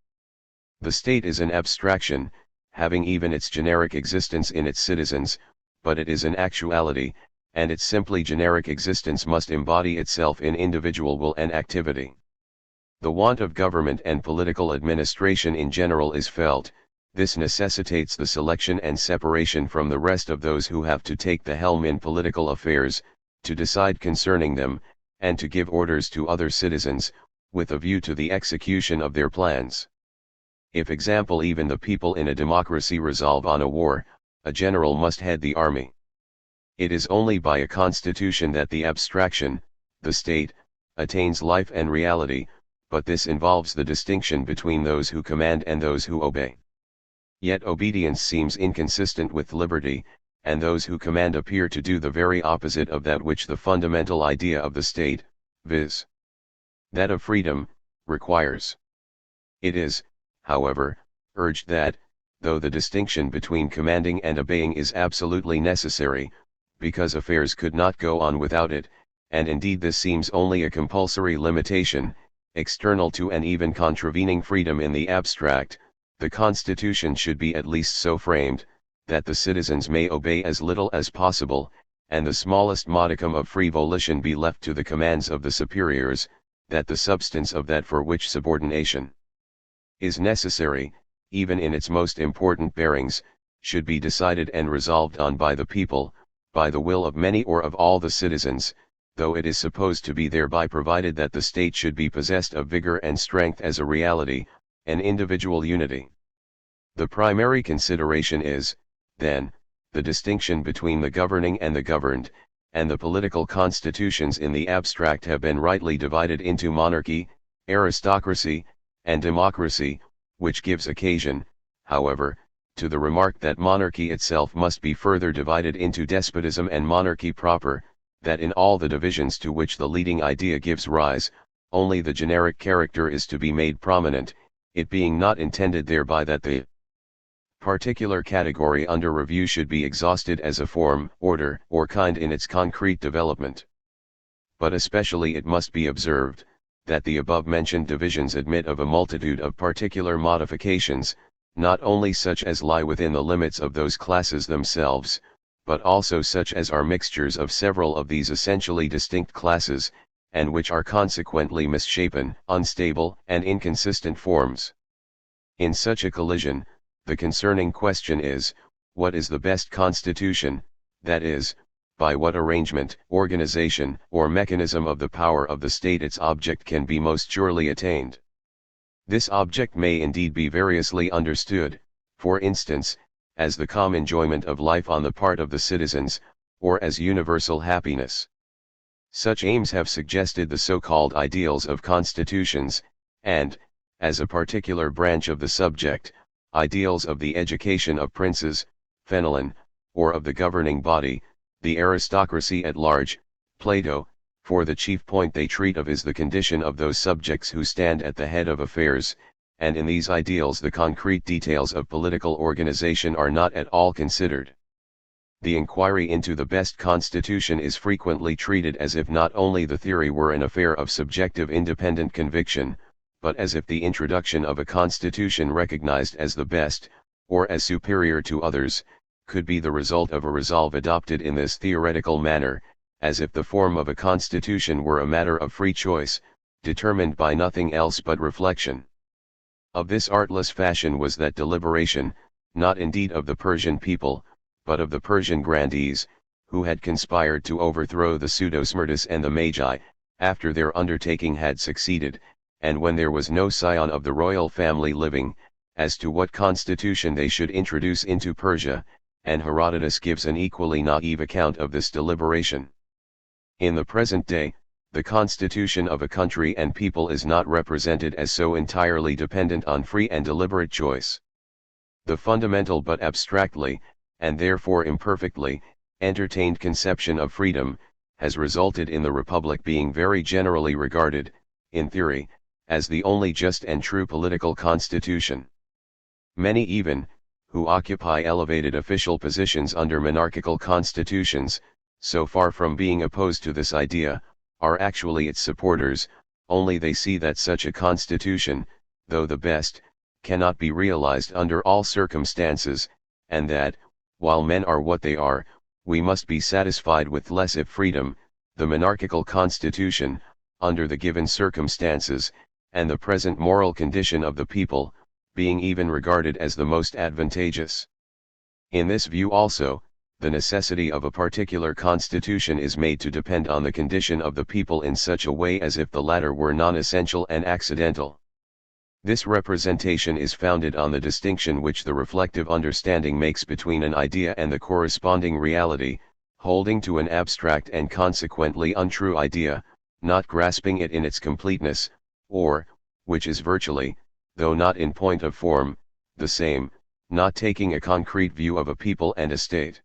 The state is an abstraction, having even its generic existence in its citizens, but it is an actuality, and its simply generic existence must embody itself in individual will and activity. The want of government and political administration in general is felt. This necessitates the selection and separation from the rest of those who have to take the helm in political affairs, to decide concerning them, and to give orders to other citizens, with a view to the execution of their plans. If example even the people in a democracy resolve on a war, a general must head the army. It is only by a constitution that the abstraction, the state, attains life and reality, but this involves the distinction between those who command and those who obey. Yet obedience seems inconsistent with liberty, and those who command appear to do the very opposite of that which the fundamental idea of the state, viz., that of freedom, requires. It is, however, urged that, though the distinction between commanding and obeying is absolutely necessary, because affairs could not go on without it, and indeed this seems only a compulsory limitation, external to and even contravening freedom in the abstract, the Constitution should be at least so framed, that the citizens may obey as little as possible, and the smallest modicum of free volition be left to the commands of the superiors, that the substance of that for which subordination is necessary, even in its most important bearings, should be decided and resolved on by the people, by the will of many or of all the citizens, though it is supposed to be thereby provided that the state should be possessed of vigor and strength as a reality, an individual unity. The primary consideration is, then, the distinction between the governing and the governed, and the political constitutions in the abstract have been rightly divided into monarchy, aristocracy, and democracy, which gives occasion, however, to the remark that monarchy itself must be further divided into despotism and monarchy proper, that in all the divisions to which the leading idea gives rise, only the generic character is to be made prominent, it being not intended thereby that the particular category under review should be exhausted as a form, order, or kind in its concrete development. But especially it must be observed, that the above-mentioned divisions admit of a multitude of particular modifications, not only such as lie within the limits of those classes themselves, but also such as are mixtures of several of these essentially distinct classes, and which are consequently misshapen, unstable, and inconsistent forms. In such a collision, the concerning question is, what is the best constitution, that is, by what arrangement, organization, or mechanism of the power of the state its object can be most surely attained. This object may indeed be variously understood, for instance, as the calm enjoyment of life on the part of the citizens, or as universal happiness. Such aims have suggested the so-called ideals of constitutions, and, as a particular branch of the subject, ideals of the education of princes, Fenelon, or of the governing body, the aristocracy at large, Plato, for the chief point they treat of is the condition of those subjects who stand at the head of affairs, and in these ideals the concrete details of political organization are not at all considered. The inquiry into the best constitution is frequently treated as if not only the theory were an affair of subjective independent conviction, but as if the introduction of a constitution recognized as the best, or as superior to others, could be the result of a resolve adopted in this theoretical manner, as if the form of a constitution were a matter of free choice, determined by nothing else but reflection. Of this artless fashion was that deliberation, not indeed of the Persian people, but of the Persian grandees, who had conspired to overthrow the pseudo-Smerdis and the Magi, after their undertaking had succeeded, and when there was no scion of the royal family living, as to what constitution they should introduce into Persia, and Herodotus gives an equally naive account of this deliberation. In the present day, the constitution of a country and people is not represented as so entirely dependent on free and deliberate choice. The fundamental but abstractly, and therefore imperfectly, entertained conception of freedom, has resulted in the Republic being very generally regarded, in theory, as the only just and true political constitution. Many even, who occupy elevated official positions under monarchical constitutions, so far from being opposed to this idea, are actually its supporters, only they see that such a constitution, though the best, cannot be realized under all circumstances, and that, while men are what they are, we must be satisfied with less if freedom, the monarchical constitution, under the given circumstances, and the present moral condition of the people, being even regarded as the most advantageous. In this view also, the necessity of a particular constitution is made to depend on the condition of the people in such a way as if the latter were non-essential and accidental. This representation is founded on the distinction which the reflective understanding makes between an idea and the corresponding reality, holding to an abstract and consequently untrue idea, not grasping it in its completeness, or, which is virtually, though not in point of form, the same, not taking a concrete view of a people and a state.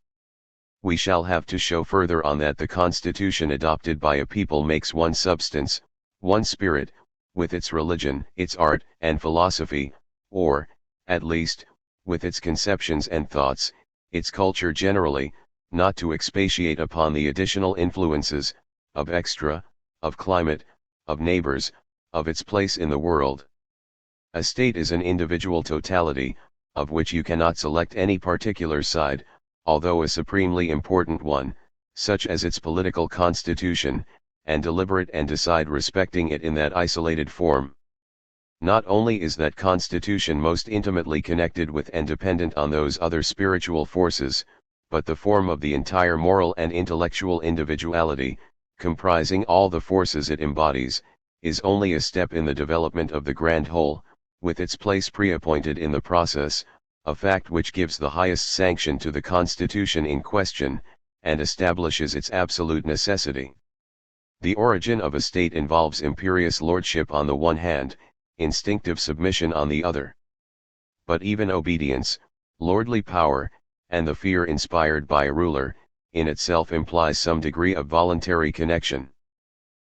We shall have to show further on that the constitution adopted by a people makes one substance, one spirit, with its religion, its art, and philosophy, or, at least, with its conceptions and thoughts, its culture generally, not to expatiate upon the additional influences, of extra, of climate, of neighbors, of its place in the world. A state is an individual totality, of which you cannot select any particular side, although a supremely important one, such as its political constitution, and deliberate and decide respecting it in that isolated form. Not only is that constitution most intimately connected with and dependent on those other spiritual forces, but the form of the entire moral and intellectual individuality, comprising all the forces it embodies, is only a step in the development of the grand whole, with its place preappointed in the process, a fact which gives the highest sanction to the constitution in question, and establishes its absolute necessity. The origin of a state involves imperious lordship on the one hand, instinctive submission on the other. But even obedience, lordly power, and the fear inspired by a ruler, in itself implies some degree of voluntary connection.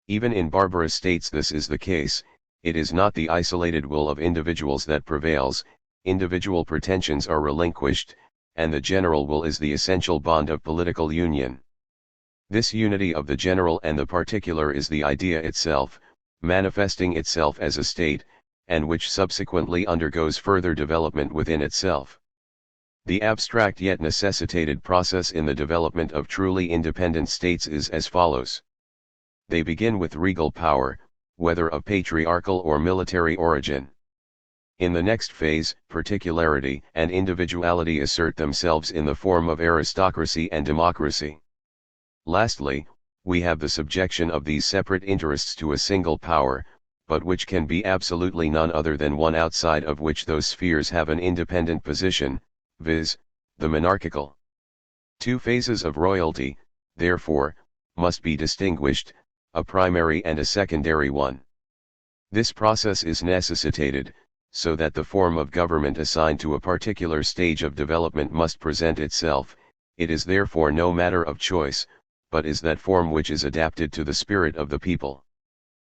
Even in barbarous states this is the case. It is not the isolated will of individuals that prevails, individual pretensions are relinquished, and the general will is the essential bond of political union. This unity of the general and the particular is the idea itself, manifesting itself as a state, and which subsequently undergoes further development within itself. The abstract yet necessitated process in the development of truly independent states is as follows. They begin with regal power, whether of patriarchal or military origin. In the next phase, particularity and individuality assert themselves in the form of aristocracy and democracy. Lastly, we have the subjection of these separate interests to a single power, but which can be absolutely none other than one outside of which those spheres have an independent position, viz., the monarchical. Two phases of royalty, therefore, must be distinguished, a primary and a secondary one. This process is necessitated, so that the form of government assigned to a particular stage of development must present itself. It is therefore no matter of choice, but is that form which is adapted to the spirit of the people.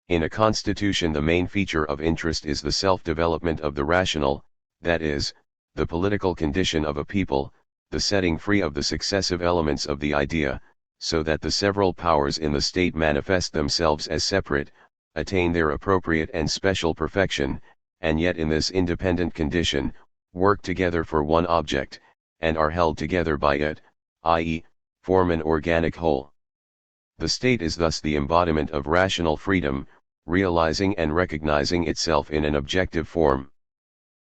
In a constitution, the main feature of interest is the self-development of the rational, that is, the political condition of a people, the setting free of the successive elements of the idea, so that the several powers in the state manifest themselves as separate, attain their appropriate and special perfection, and yet in this independent condition, work together for one object, and are held together by it, i.e., form an organic whole. The state is thus the embodiment of rational freedom, realizing and recognizing itself in an objective form.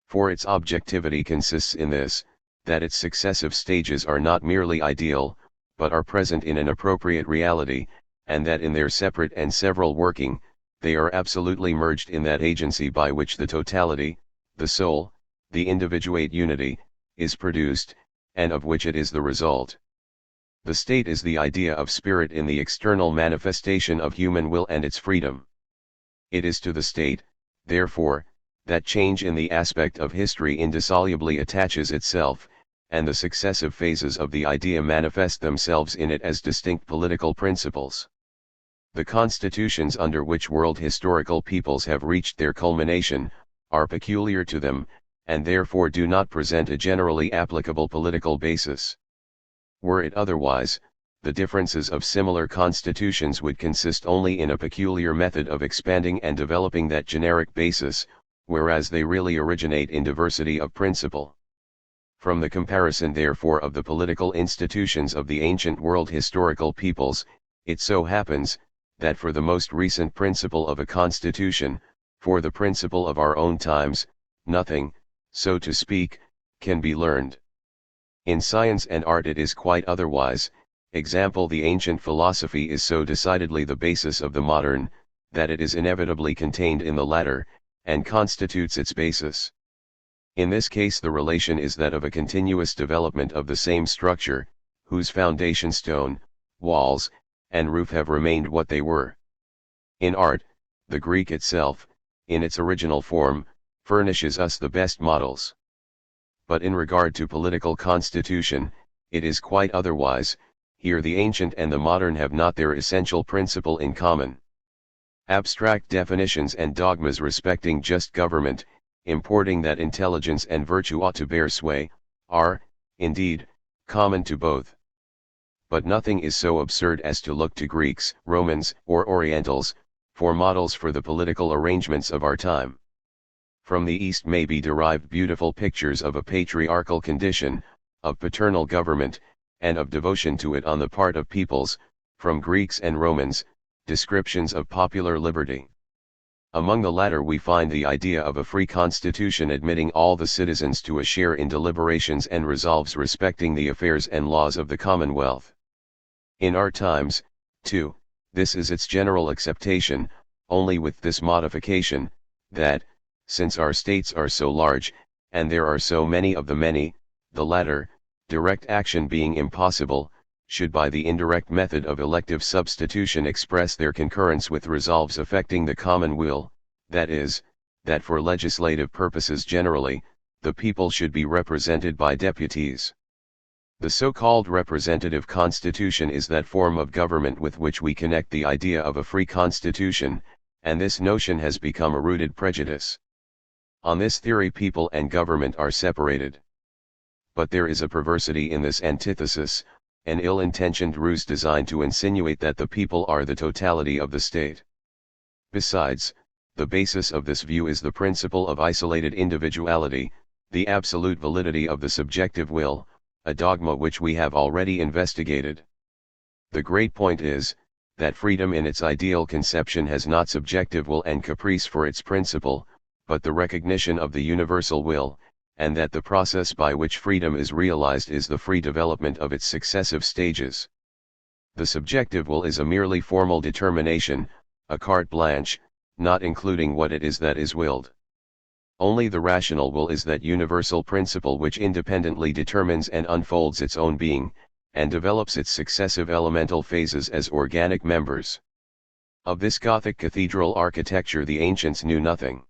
For its objectivity consists in this, that its successive stages are not merely ideal, but are present in an appropriate reality, and that in their separate and several working, they are absolutely merged in that agency by which the totality, the soul, the individuate unity, is produced, and of which it is the result. The state is the idea of spirit in the external manifestation of human will and its freedom. It is to the state, therefore, that change in the aspect of history indissolubly attaches itself, and the successive phases of the idea manifest themselves in it as distinct political principles. The constitutions under which world historical peoples have reached their culmination, are peculiar to them, and therefore do not present a generally applicable political basis. Were it otherwise, the differences of similar constitutions would consist only in a peculiar method of expanding and developing that generic basis, whereas they really originate in diversity of principle. From the comparison therefore of the political institutions of the ancient world historical peoples, it so happens, that for the most recent principle of a constitution, for the principle of our own times, nothing, so to speak, can be learned. In science and art it is quite otherwise. Example, the ancient philosophy is so decidedly the basis of the modern, that it is inevitably contained in the latter, and constitutes its basis. In this case the relation is that of a continuous development of the same structure, whose foundation stone, walls, and roof have remained what they were. In art, the Greek itself, in its original form, furnishes us the best models. But in regard to political constitution, it is quite otherwise. Here the ancient and the modern have not their essential principle in common. Abstract definitions and dogmas respecting just government, importing that intelligence and virtue ought to bear sway, are, indeed, common to both. But nothing is so absurd as to look to Greeks, Romans, or Orientals, for models for the political arrangements of our time. From the East may be derived beautiful pictures of a patriarchal condition, of paternal government, and of devotion to it on the part of peoples, from Greeks and Romans, descriptions of popular liberty. Among the latter we find the idea of a free constitution admitting all the citizens to a share in deliberations and resolves respecting the affairs and laws of the commonwealth. In our times, too, this is its general acceptation, only with this modification, that, since our states are so large, and there are so many of the many, the latter, direct action being impossible, should by the indirect method of elective substitution express their concurrence with resolves affecting the common will, that is, that for legislative purposes generally, the people should be represented by deputies. The so-called representative constitution is that form of government with which we connect the idea of a free constitution, and this notion has become a rooted prejudice. On this theory people and government are separated. But there is a perversity in this antithesis, an ill-intentioned ruse designed to insinuate that the people are the totality of the state. Besides, the basis of this view is the principle of isolated individuality, the absolute validity of the subjective will, a dogma which we have already investigated. The great point is, that freedom in its ideal conception has not subjective will and caprice for its principle, but the recognition of the universal will, and that the process by which freedom is realized is the free development of its successive stages. The subjective will is a merely formal determination, a carte blanche, not including what it is that is willed. Only the rational will is that universal principle which independently determines and unfolds its own being, and develops its successive elemental phases as organic members. Of this Gothic cathedral architecture the ancients knew nothing.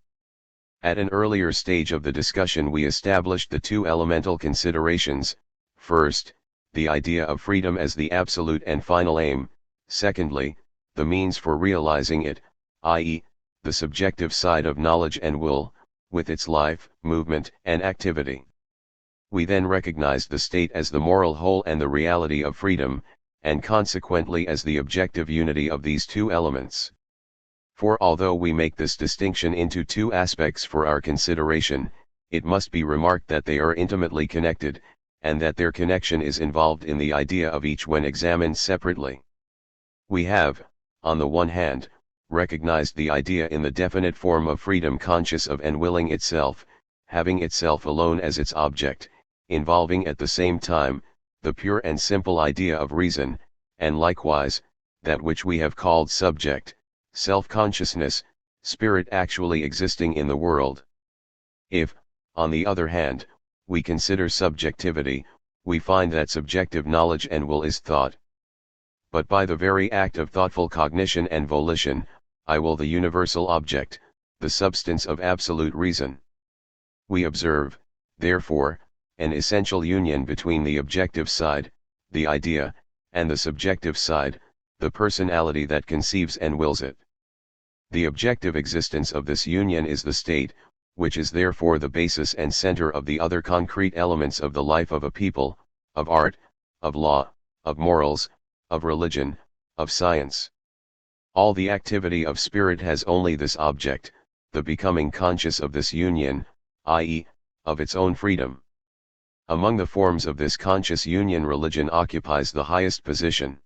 At an earlier stage of the discussion we established the two elemental considerations: first, the idea of freedom as the absolute and final aim; secondly, the means for realizing it, i.e., the subjective side of knowledge and will, with its life, movement, and activity. We then recognized the state as the moral whole and the reality of freedom, and consequently as the objective unity of these two elements. For although we make this distinction into two aspects for our consideration, it must be remarked that they are intimately connected, and that their connection is involved in the idea of each when examined separately. We have, on the one hand, recognized the idea in the definite form of freedom conscious of and willing itself, having itself alone as its object, involving at the same time, the pure and simple idea of reason, and likewise, that which we have called subject, self-consciousness, spirit actually existing in the world. If, on the other hand, we consider subjectivity, we find that subjective knowledge and will is thought. But by the very act of thoughtful cognition and volition, I will the universal object, the substance of absolute reason. We observe, therefore, an essential union between the objective side, the idea, and the subjective side, the personality that conceives and wills it. The objective existence of this union is the state, which is therefore the basis and center of the other concrete elements of the life of a people, of art, of law, of morals, of religion, of science. All the activity of spirit has only this object, the becoming conscious of this union, i.e., of its own freedom. Among the forms of this conscious union religion occupies the highest position.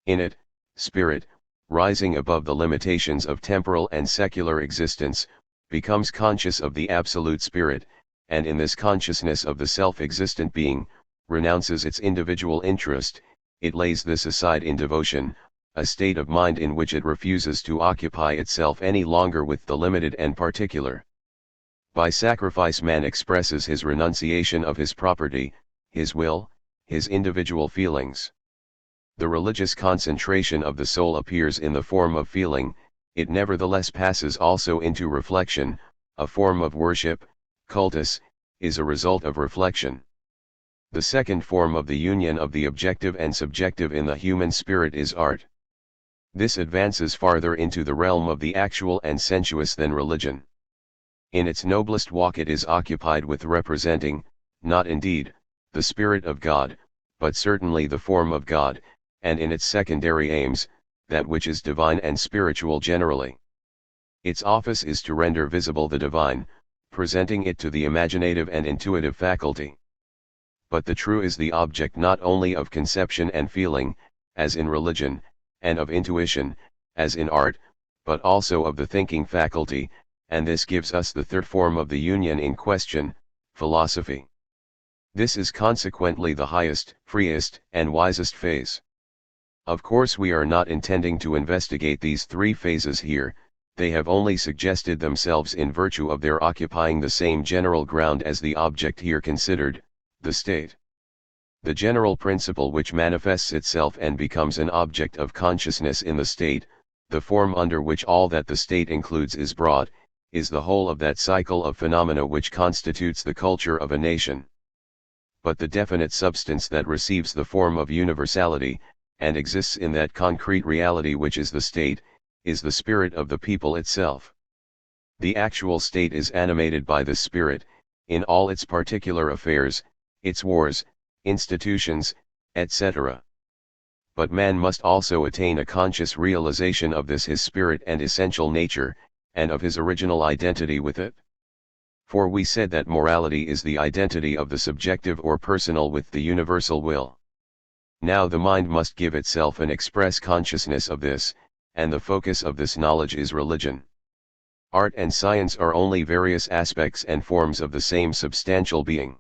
In it, spirit, rising above the limitations of temporal and secular existence, becomes conscious of the absolute spirit, and in this consciousness of the self-existent being, renounces its individual interest. It lays this aside in devotion, a state of mind in which it refuses to occupy itself any longer with the limited and particular. By sacrifice man expresses his renunciation of his property, his will, his individual feelings. The religious concentration of the soul appears in the form of feeling, it nevertheless passes also into reflection. A form of worship, cultus, is a result of reflection. The second form of the union of the objective and subjective in the human spirit is art. This advances farther into the realm of the actual and sensuous than religion. In its noblest walk it is occupied with representing, not indeed, the Spirit of God, but certainly the form of God, and in its secondary aims, that which is divine and spiritual generally. Its office is to render visible the divine, presenting it to the imaginative and intuitive faculty. But the true is the object not only of conception and feeling, as in religion, and of intuition, as in art, but also of the thinking faculty, and this gives us the third form of the union in question, philosophy. This is consequently the highest, freest, and wisest phase. Of course we are not intending to investigate these three phases here, they have only suggested themselves in virtue of their occupying the same general ground as the object here considered, the state. The general principle which manifests itself and becomes an object of consciousness in the state, the form under which all that the state includes is brought, is the whole of that cycle of phenomena which constitutes the culture of a nation. But the definite substance that receives the form of universality, and exists in that concrete reality which is the state, is the spirit of the people itself. The actual state is animated by this spirit, in all its particular affairs, its wars, institutions, etc. But man must also attain a conscious realization of this his spirit and essential nature, and of his original identity with it. For we said that morality is the identity of the subjective or personal with the universal will. Now the mind must give itself an express consciousness of this, and the focus of this knowledge is religion. Art and science are only various aspects and forms of the same substantial being.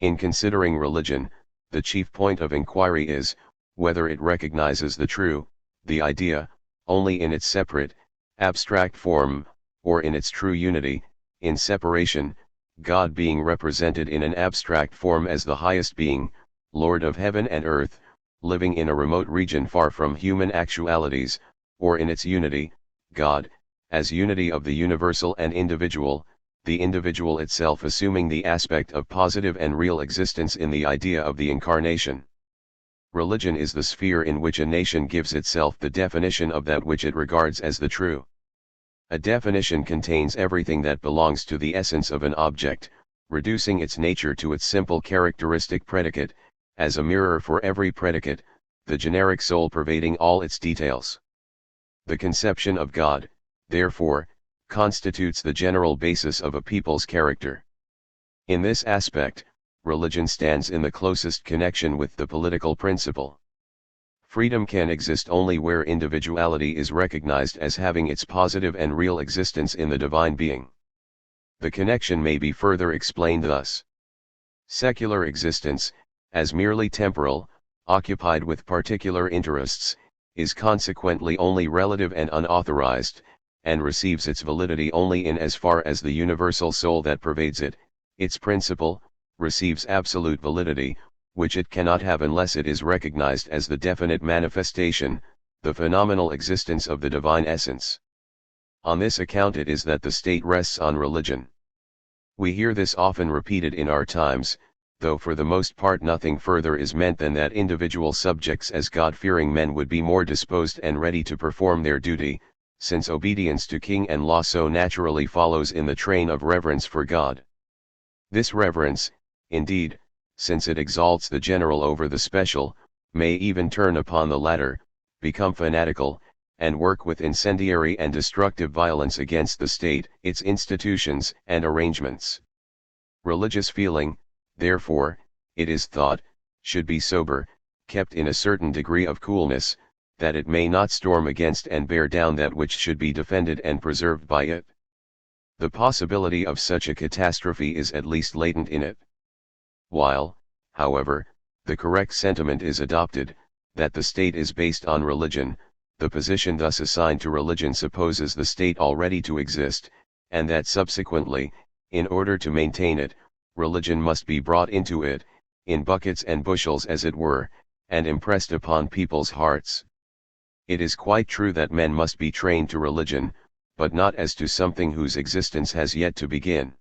In considering religion, the chief point of inquiry is, whether it recognizes the true, the idea, only in its separate, abstract form, or in its true unity, in separation, God being represented in an abstract form as the highest being, Lord of heaven and earth, living in a remote region far from human actualities, or in its unity, God, as unity of the universal and individual, the individual itself assuming the aspect of positive and real existence in the idea of the incarnation. Religion is the sphere in which a nation gives itself the definition of that which it regards as the true. A definition contains everything that belongs to the essence of an object, reducing its nature to its simple characteristic predicate, as a mirror for every predicate, the generic soul pervading all its details. The conception of God, therefore, constitutes the general basis of a people's character. In this aspect, religion stands in the closest connection with the political principle. Freedom can exist only where individuality is recognized as having its positive and real existence in the divine being. The connection may be further explained thus. Secular existence, as merely temporal, occupied with particular interests, is consequently only relative and unauthorized, and receives its validity only in as far as the universal soul that pervades it, its principle, receives absolute validity, which it cannot have unless it is recognized as the definite manifestation, the phenomenal existence of the divine essence. On this account it is that the state rests on religion. We hear this often repeated in our times, though for the most part nothing further is meant than that individual subjects as God-fearing men would be more disposed and ready to perform their duty, since obedience to king and law so naturally follows in the train of reverence for God. This reverence, indeed, since it exalts the general over the special, may even turn upon the latter, become fanatical, and work with incendiary and destructive violence against the state, its institutions and arrangements. Religious feeling, therefore, it is thought, should be sober, kept in a certain degree of coolness, that it may not storm against and bear down that which should be defended and preserved by it. The possibility of such a catastrophe is at least latent in it. While, however, the correct sentiment is adopted, that the state is based on religion, the position thus assigned to religion supposes the state already to exist, and that subsequently, in order to maintain it, religion must be brought into it, in buckets and bushels as it were, and impressed upon people's hearts. It is quite true that men must be trained to religion, but not as to something whose existence has yet to begin.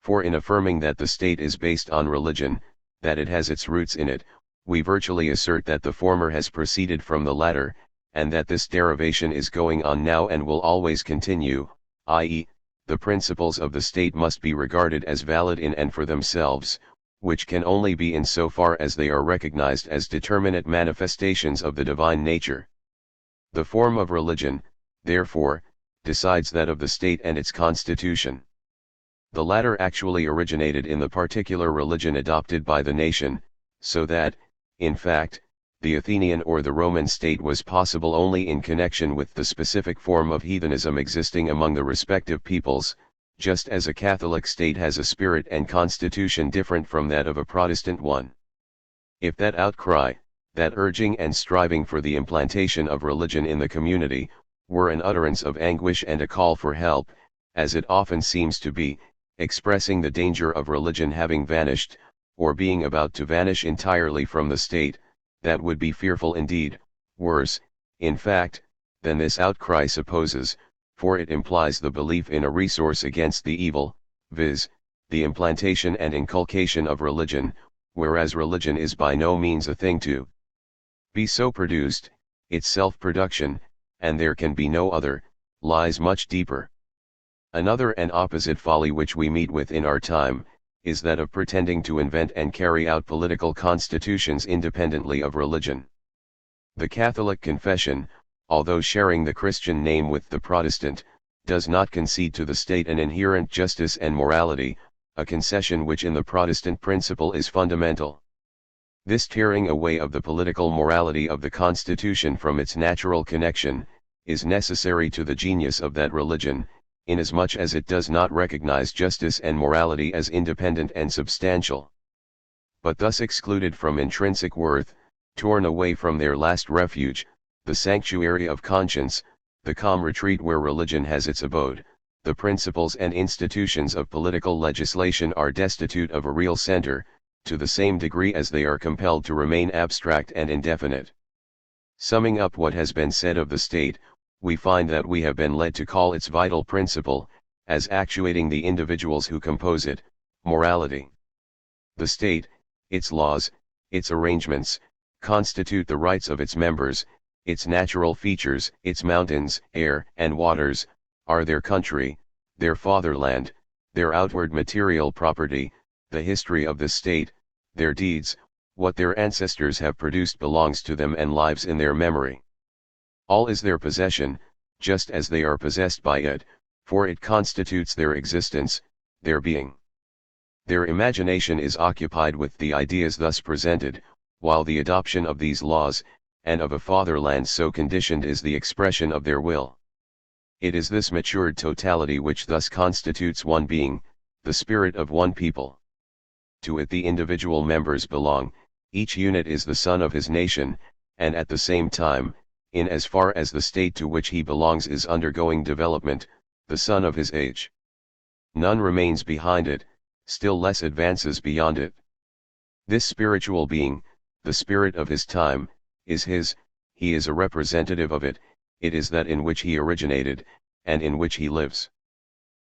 For in affirming that the state is based on religion, that it has its roots in it, we virtually assert that the former has proceeded from the latter, and that this derivation is going on now and will always continue, i.e., the principles of the state must be regarded as valid in and for themselves, which can only be in so far as they are recognized as determinate manifestations of the divine nature. The form of religion, therefore, decides that of the state and its constitution. The latter actually originated in the particular religion adopted by the nation, so that, in fact, the Athenian or the Roman state was possible only in connection with the specific form of heathenism existing among the respective peoples, just as a Catholic state has a spirit and constitution different from that of a Protestant one. If that outcry, that urging and striving for the implantation of religion in the community, were an utterance of anguish and a call for help, as it often seems to be, expressing the danger of religion having vanished, or being about to vanish entirely from the state, that would be fearful indeed, worse, in fact, than this outcry supposes, for it implies the belief in a resource against the evil, viz., the implantation and inculcation of religion, whereas religion is by no means a thing to be so produced, its self-production, and there can be no other, lies much deeper. Another and opposite folly which we meet with in our time, is that of pretending to invent and carry out political constitutions independently of religion. The Catholic confession, although sharing the Christian name with the Protestant, does not concede to the state an inherent justice and morality, a concession which in the Protestant principle is fundamental. This tearing away of the political morality of the Constitution from its natural connection, is necessary to the genius of that religion, inasmuch as it does not recognize justice and morality as independent and substantial. But thus excluded from intrinsic worth, torn away from their last refuge, the sanctuary of conscience, the calm retreat where religion has its abode, the principles and institutions of political legislation are destitute of a real center, to the same degree as they are compelled to remain abstract and indefinite. Summing up what has been said of the state, we find that we have been led to call its vital principle, as actuating the individuals who compose it, morality. The state, its laws, its arrangements, constitute the rights of its members, its natural features, its mountains, air, and waters, are their country, their fatherland, their outward material property, the history of the state, their deeds, what their ancestors have produced belongs to them and lives in their memory. All is their possession, just as they are possessed by it, for it constitutes their existence, their being. Their imagination is occupied with the ideas thus presented, while the adoption of these laws, and of a fatherland so conditioned is the expression of their will. It is this matured totality which thus constitutes one being, the spirit of one people. To it the individual members belong, each unit is the son of his nation, and at the same time, in as far as the state to which he belongs is undergoing development, the son of his age. None remains behind it, still less advances beyond it. This spiritual being, the spirit of his time, is his, he is a representative of it, it is that in which he originated, and in which he lives.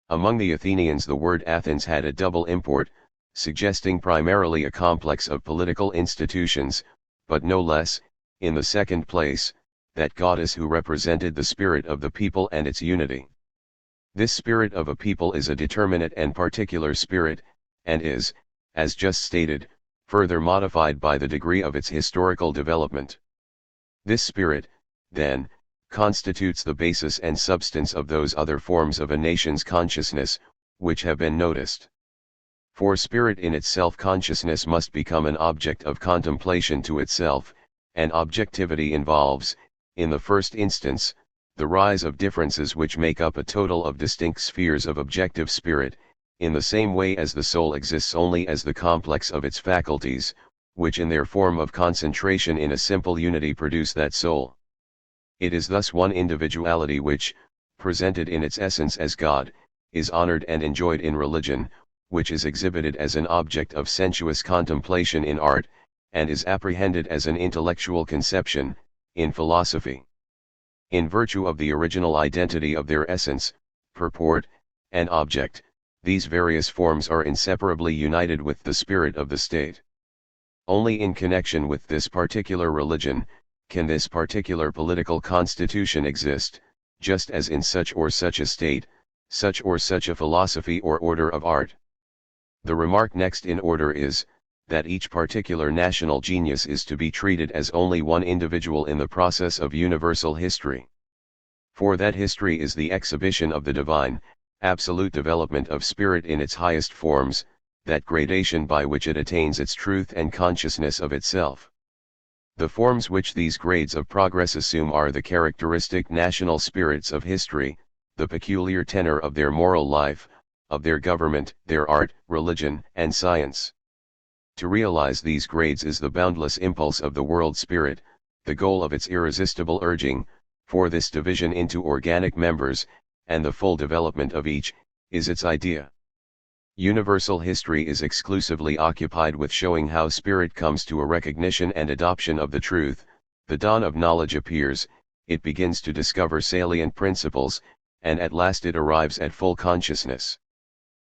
Among the Athenians the word Athens had a double import, suggesting primarily a complex of political institutions, but no less, in the second place, that goddess who represented the spirit of the people and its unity. This spirit of a people is a determinate and particular spirit, and is, as just stated, further modified by the degree of its historical development. This spirit, then, constitutes the basis and substance of those other forms of a nation's consciousness, which have been noticed. For spirit in itself, consciousness must become an object of contemplation to itself, and objectivity involves, in the first instance, the rise of differences which make up a total of distinct spheres of objective spirit, in the same way as the soul exists only as the complex of its faculties, which in their form of concentration in a simple unity produce that soul. It is thus one individuality which, presented in its essence as God, is honored and enjoyed in religion, which is exhibited as an object of sensuous contemplation in art, and is apprehended as an intellectual conception, in philosophy. In virtue of the original identity of their essence, purport, and object, these various forms are inseparably united with the spirit of the state. Only in connection with this particular religion, can this particular political constitution exist, just as in such or such a state, such or such a philosophy or order of art. The remark next in order is, that each particular national genius is to be treated as only one individual in the process of universal history. For that history is the exhibition of the divine, absolute development of spirit in its highest forms, that gradation by which it attains its truth and consciousness of itself. The forms which these grades of progress assume are the characteristic national spirits of history, the peculiar tenor of their moral life, of their government, their art, religion, and science. To realize these grades is the boundless impulse of the world spirit, the goal of its irresistible urging, for this division into organic members, and the full development of each, is its idea. Universal history is exclusively occupied with showing how spirit comes to a recognition and adoption of the truth, the dawn of knowledge appears, it begins to discover salient principles, and at last it arrives at full consciousness.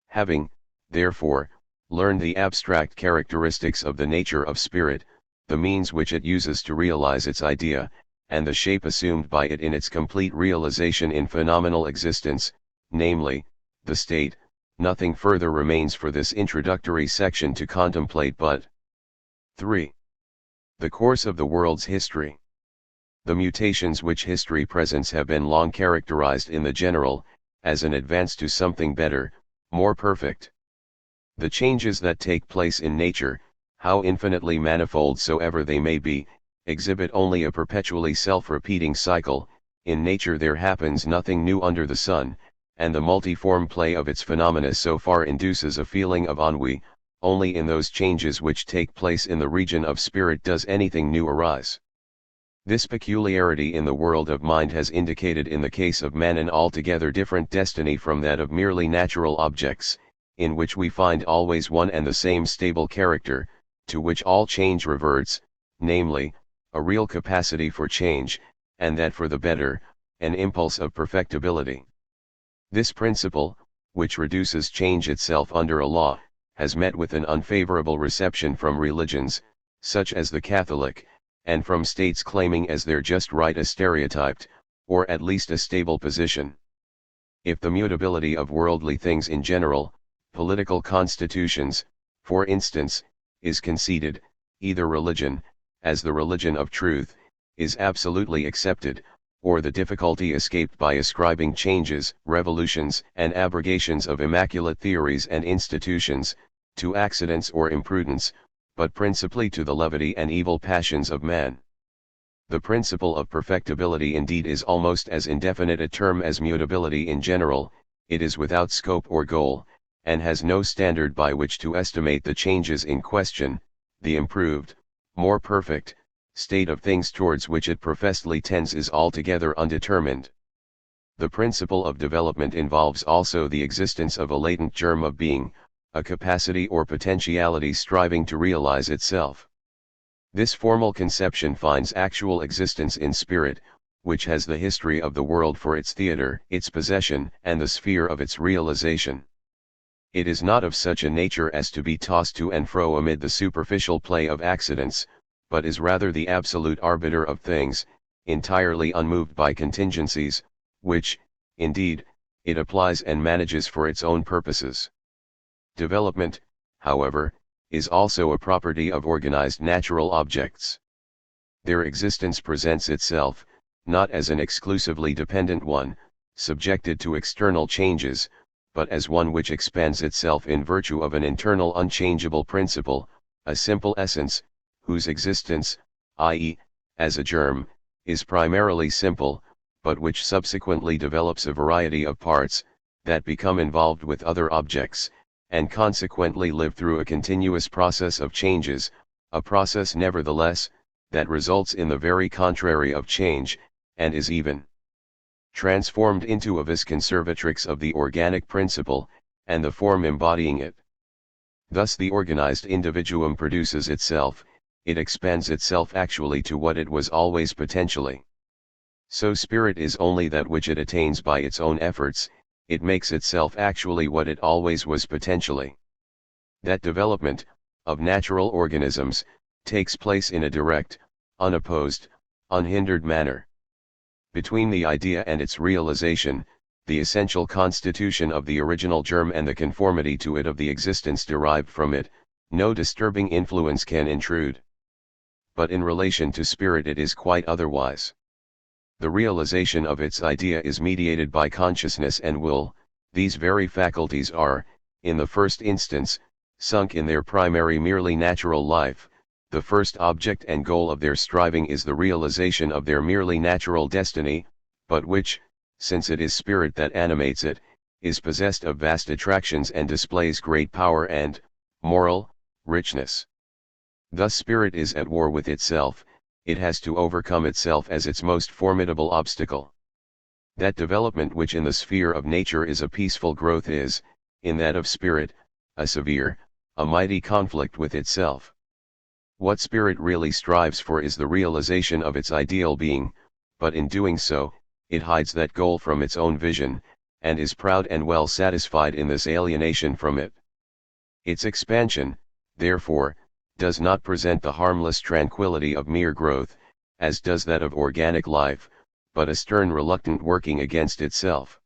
Having, therefore, learned the abstract characteristics of the nature of spirit, the means which it uses to realize its idea, and the shape assumed by it in its complete realization in phenomenal existence, namely, the state, nothing further remains for this introductory section to contemplate but 3. The course of the world's history. The mutations which history presents have been long characterized in the general, as an advance to something better, more perfect. The changes that take place in nature, how infinitely manifold soever they may be, exhibit only a perpetually self-repeating cycle. In nature there happens nothing new under the sun, and the multiform play of its phenomena so far induces a feeling of ennui. Only in those changes which take place in the region of spirit does anything new arise. This peculiarity in the world of mind has indicated in the case of man an altogether different destiny from that of merely natural objects, in which we find always one and the same stable character, to which all change reverts, namely, a real capacity for change, and that for the better, an impulse of perfectibility. This principle, which reduces change itself under a law, has met with an unfavorable reception from religions, such as the Catholic, and from states claiming as their just right a stereotyped, or at least a stable position. If the mutability of worldly things in general, political constitutions, for instance, is conceded, either religion, as the religion of truth, is absolutely accepted, or the difficulty escaped by ascribing changes, revolutions, and abrogations of immaculate theories and institutions, to accidents or imprudence, but principally to the levity and evil passions of man. The principle of perfectibility indeed is almost as indefinite a term as mutability in general. It is without scope or goal, and has no standard by which to estimate the changes in question. The improved, more perfect, state of things towards which it professedly tends is altogether undetermined. The principle of development involves also the existence of a latent germ of being, a capacity or potentiality striving to realize itself. This formal conception finds actual existence in spirit, which has the history of the world for its theater, its possession, and the sphere of its realization. It is not of such a nature as to be tossed to and fro amid the superficial play of accidents, but is rather the absolute arbiter of things, entirely unmoved by contingencies, which, indeed, it applies and manages for its own purposes. Development, however, is also a property of organized natural objects. Their existence presents itself, not as an exclusively dependent one, subjected to external changes, but as one which expands itself in virtue of an internal unchangeable principle, a simple essence, whose existence, i.e., as a germ, is primarily simple, but which subsequently develops a variety of parts, that become involved with other objects, and consequently live through a continuous process of changes, a process nevertheless, that results in the very contrary of change, and is even transformed into a vis conservatrix of the organic principle, and the form embodying it. Thus the organized individuum produces itself, it expands itself actually to what it was always potentially. So spirit is only that which it attains by its own efforts, it makes itself actually what it always was potentially. That development, of natural organisms, takes place in a direct, unopposed, unhindered manner. Between the idea and its realization, the essential constitution of the original germ and the conformity to it of the existence derived from it, no disturbing influence can intrude. But in relation to spirit it is quite otherwise. The realization of its idea is mediated by consciousness and will. These very faculties are, in the first instance, sunk in their primary merely natural life. The first object and goal of their striving is the realization of their merely natural destiny, but which, since it is spirit that animates it, is possessed of vast attractions and displays great power and moral richness. Thus spirit is at war with itself. It has to overcome itself as its most formidable obstacle. That development which in the sphere of nature is a peaceful growth is, in that of spirit, a severe, a mighty conflict with itself. What spirit really strives for is the realization of its ideal being, but in doing so, it hides that goal from its own vision, and is proud and well satisfied in this alienation from it. Its expansion, therefore, does not present the harmless tranquility of mere growth, as does that of organic life, but a stern reluctant working against itself.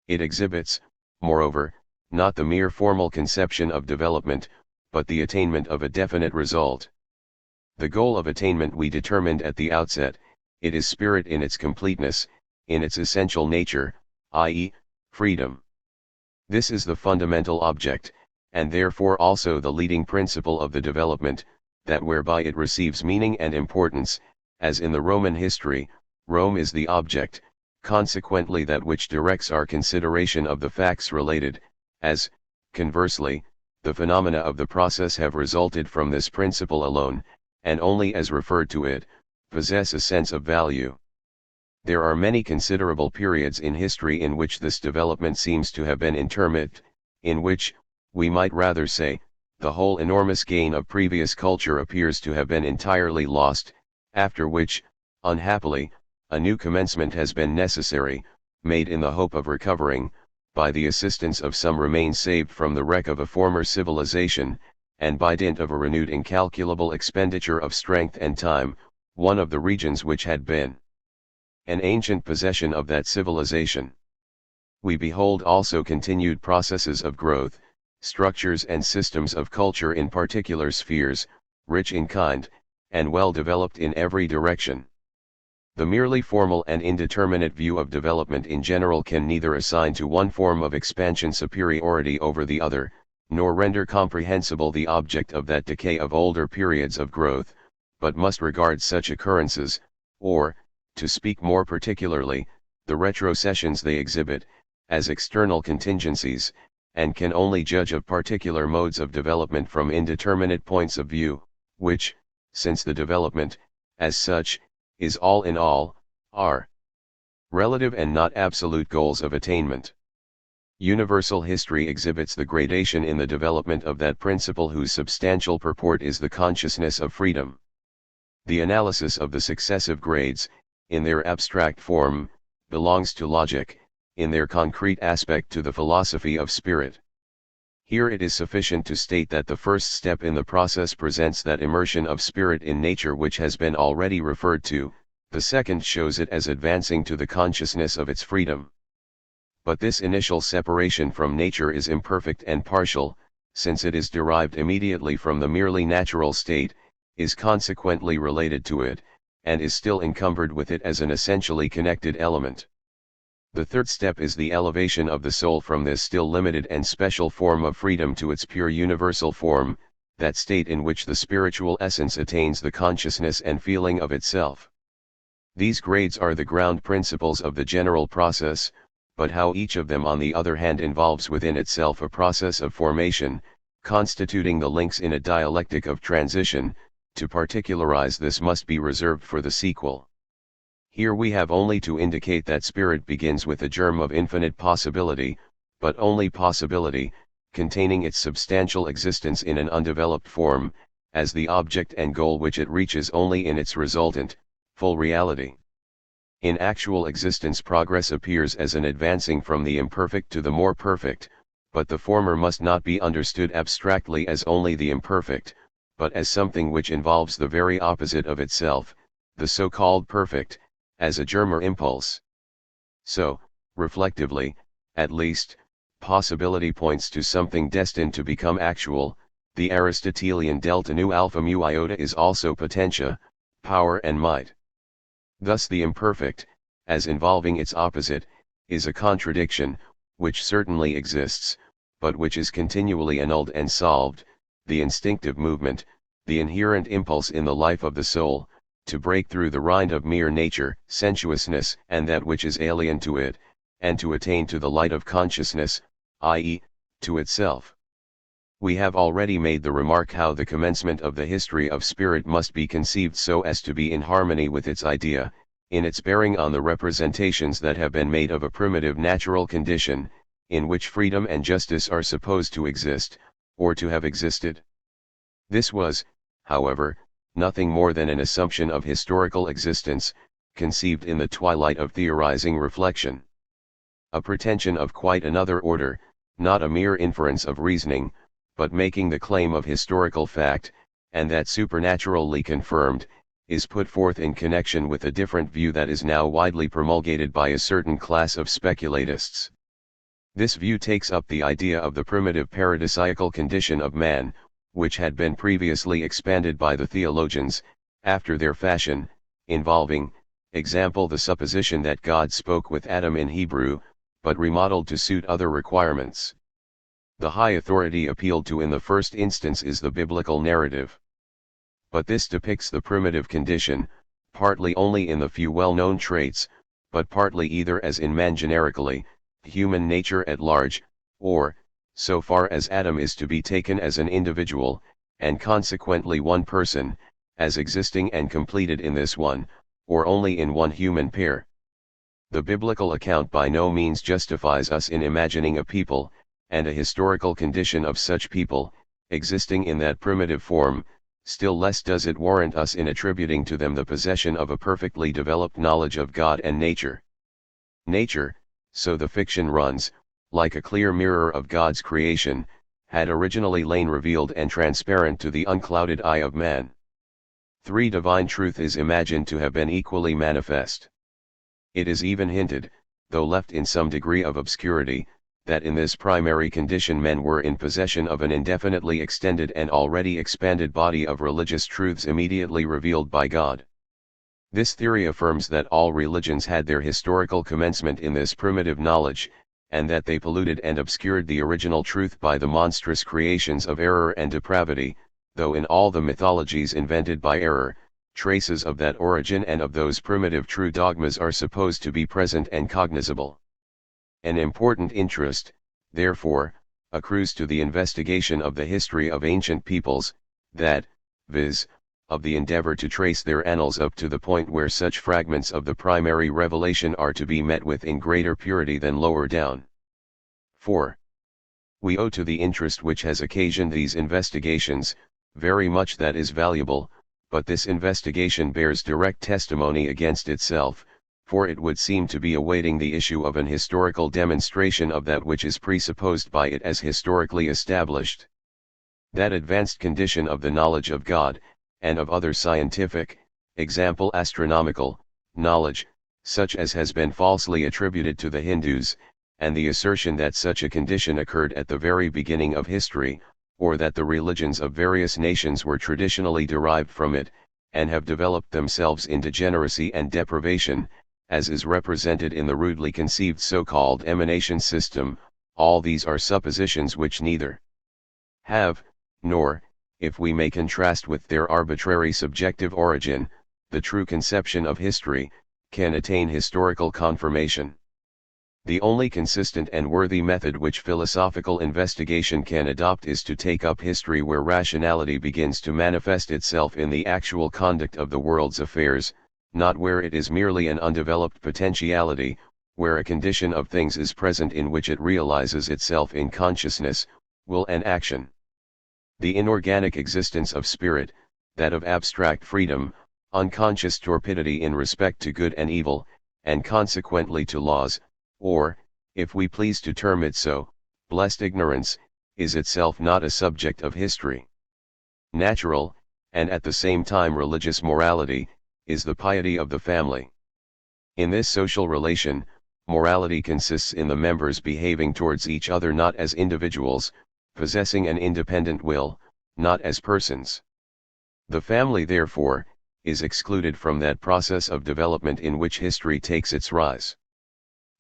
It exhibits, moreover, not the mere formal conception of development, but the attainment of a definite result. The goal of attainment we determined at the outset. It is spirit in its completeness, in its essential nature, i.e., freedom. This is the fundamental object, and therefore also the leading principle of the development, that whereby it receives meaning and importance, as in the Roman history, Rome is the object, consequently that which directs our consideration of the facts related, as, conversely, the phenomena of the process have resulted from this principle alone, and only as referred to it, possess a sense of value. There are many considerable periods in history in which this development seems to have been intermittent, in which, we might rather say, the whole enormous gain of previous culture appears to have been entirely lost, after which, unhappily, a new commencement has been necessary, made in the hope of recovering, by the assistance of some remains saved from the wreck of a former civilization, and by dint of a renewed incalculable expenditure of strength and time, one of the regions which had been an ancient possession of that civilization. We behold also continued processes of growth, structures and systems of culture in particular spheres, rich in kind, and well developed in every direction. The merely formal and indeterminate view of development in general can neither assign to one form of expansion superiority over the other, nor render comprehensible the object of that decay of older periods of growth, but must regard such occurrences, or, to speak more particularly, the retrocessions they exhibit, as external contingencies, and can only judge of particular modes of development from indeterminate points of view, which, since the development, as such, is all in all, are relative and not absolute goals of attainment. Universal history exhibits the gradation in the development of that principle whose substantial purport is the consciousness of freedom. The analysis of the successive grades, in their abstract form, belongs to logic, in their concrete aspect to the philosophy of spirit. Here it is sufficient to state that the first step in the process presents that immersion of spirit in nature which has been already referred to, the second shows it as advancing to the consciousness of its freedom. But this initial separation from nature is imperfect and partial, since it is derived immediately from the merely natural state, is consequently related to it, and is still encumbered with it as an essentially connected element. The third step is the elevation of the soul from this still limited and special form of freedom to its pure universal form, that state in which the spiritual essence attains the consciousness and feeling of itself. These grades are the ground principles of the general process, but how each of them on the other hand involves within itself a process of formation, constituting the links in a dialectic of transition, to particularize this must be reserved for the sequel. Here we have only to indicate that spirit begins with a germ of infinite possibility, but only possibility, containing its substantial existence in an undeveloped form, as the object and goal which it reaches only in its resultant, full reality. In actual existence progress appears as an advancing from the imperfect to the more perfect, but the former must not be understood abstractly as only the imperfect, but as something which involves the very opposite of itself, the so-called perfect, as a germ or impulse. So, reflectively, at least, possibility points to something destined to become actual. The Aristotelian delta nu alpha mu iota is also potentia, power and might. Thus the imperfect, as involving its opposite, is a contradiction, which certainly exists, but which is continually annulled and solved, the instinctive movement, the inherent impulse in the life of the soul, to break through the rind of mere nature, sensuousness, and that which is alien to it, and to attain to the light of consciousness, i.e., to itself. We have already made the remark how the commencement of the history of spirit must be conceived so as to be in harmony with its idea, in its bearing on the representations that have been made of a primitive natural condition, in which freedom and justice are supposed to exist, or to have existed. This was, however, nothing more than an assumption of historical existence, conceived in the twilight of theorizing reflection. A pretension of quite another order, not a mere inference of reasoning, but making the claim of historical fact, and that supernaturally confirmed, is put forth in connection with a different view that is now widely promulgated by a certain class of speculatists. This view takes up the idea of the primitive paradisiacal condition of man, which had been previously expanded by the theologians, after their fashion, involving, example, the supposition that God spoke with Adam in Hebrew, but remodeled to suit other requirements. The high authority appealed to in the first instance is the biblical narrative. But this depicts the primitive condition, partly only in the few well-known traits, but partly either as in man generically, human nature at large, or, so far as Adam is to be taken as an individual, and consequently one person, as existing and completed in this one, or only in one human pair. The biblical account by no means justifies us in imagining a people, and a historical condition of such people, existing in that primitive form, still less does it warrant us in attributing to them the possession of a perfectly developed knowledge of God and nature. Nature, so the fiction runs, like a clear mirror of God's creation, had originally lain revealed and transparent to the unclouded eye of man. Divine truth is imagined to have been equally manifest. It is even hinted, though left in some degree of obscurity, that in this primary condition men were in possession of an indefinitely extended and already expanded body of religious truths immediately revealed by God. This theory affirms that all religions had their historical commencement in this primitive knowledge, and that they polluted and obscured the original truth by the monstrous creations of error and depravity, though in all the mythologies invented by error, traces of that origin and of those primitive true dogmas are supposed to be present and cognizable. An important interest, therefore, accrues to the investigation of the history of ancient peoples, that, viz., of the endeavor to trace their annals up to the point where such fragments of the primary revelation are to be met with in greater purity than lower down. 4. We owe to the interest which has occasioned these investigations, very much that is valuable, but this investigation bears direct testimony against itself, for it would seem to be awaiting the issue of an historical demonstration of that which is presupposed by it as historically established. That advanced condition of the knowledge of God, and of other scientific, example astronomical, knowledge, such as has been falsely attributed to the Hindus, and the assertion that such a condition occurred at the very beginning of history, or that the religions of various nations were traditionally derived from it, and have developed themselves in degeneracy and depravation, as is represented in the rudely conceived so-called emanation system, all these are suppositions which neither have, nor, if we may contrast with their arbitrary subjective origin, the true conception of history, can attain historical confirmation. The only consistent and worthy method which philosophical investigation can adopt is to take up history where rationality begins to manifest itself in the actual conduct of the world's affairs, not where it is merely an undeveloped potentiality, where a condition of things is present in which it realizes itself in consciousness, will and action. The inorganic existence of spirit, that of abstract freedom, unconscious torpidity in respect to good and evil, and consequently to laws, or, if we please to term it so, blessed ignorance, is itself not a subject of history. Natural, and at the same time religious morality, is the piety of the family. In this social relation, morality consists in the members behaving towards each other not as individuals, possessing an independent will, not as persons. The family therefore, is excluded from that process of development in which history takes its rise.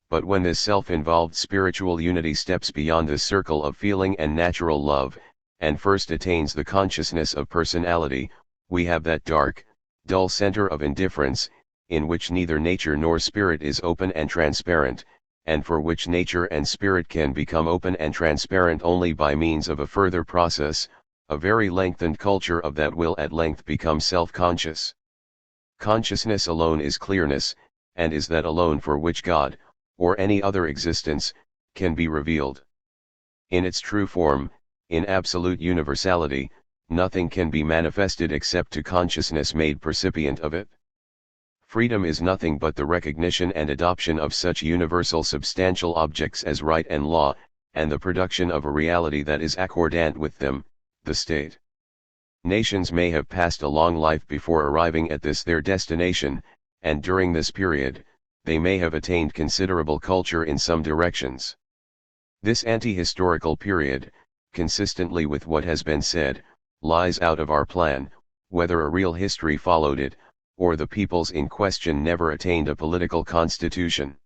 But when this self-involved spiritual unity steps beyond the circle of feeling and natural love, and first attains the consciousness of personality, we have that dark, dull center of indifference, in which neither nature nor spirit is open and transparent, and for which nature and spirit can become open and transparent only by means of a further process, a very lengthened culture of that will at length become self-conscious. Consciousness alone is clearness, and is that alone for which God, or any other existence, can be revealed. In its true form, in absolute universality, nothing can be manifested except to consciousness made percipient of it. Freedom is nothing but the recognition and adoption of such universal substantial objects as right and law, and the production of a reality that is accordant with them, the state. Nations may have passed a long life before arriving at this their destination, and during this period, they may have attained considerable culture in some directions. This anti-historical period, consistently with what has been said, lies out of our plan, whether a real history followed it, or the peoples in question never attained a political constitution.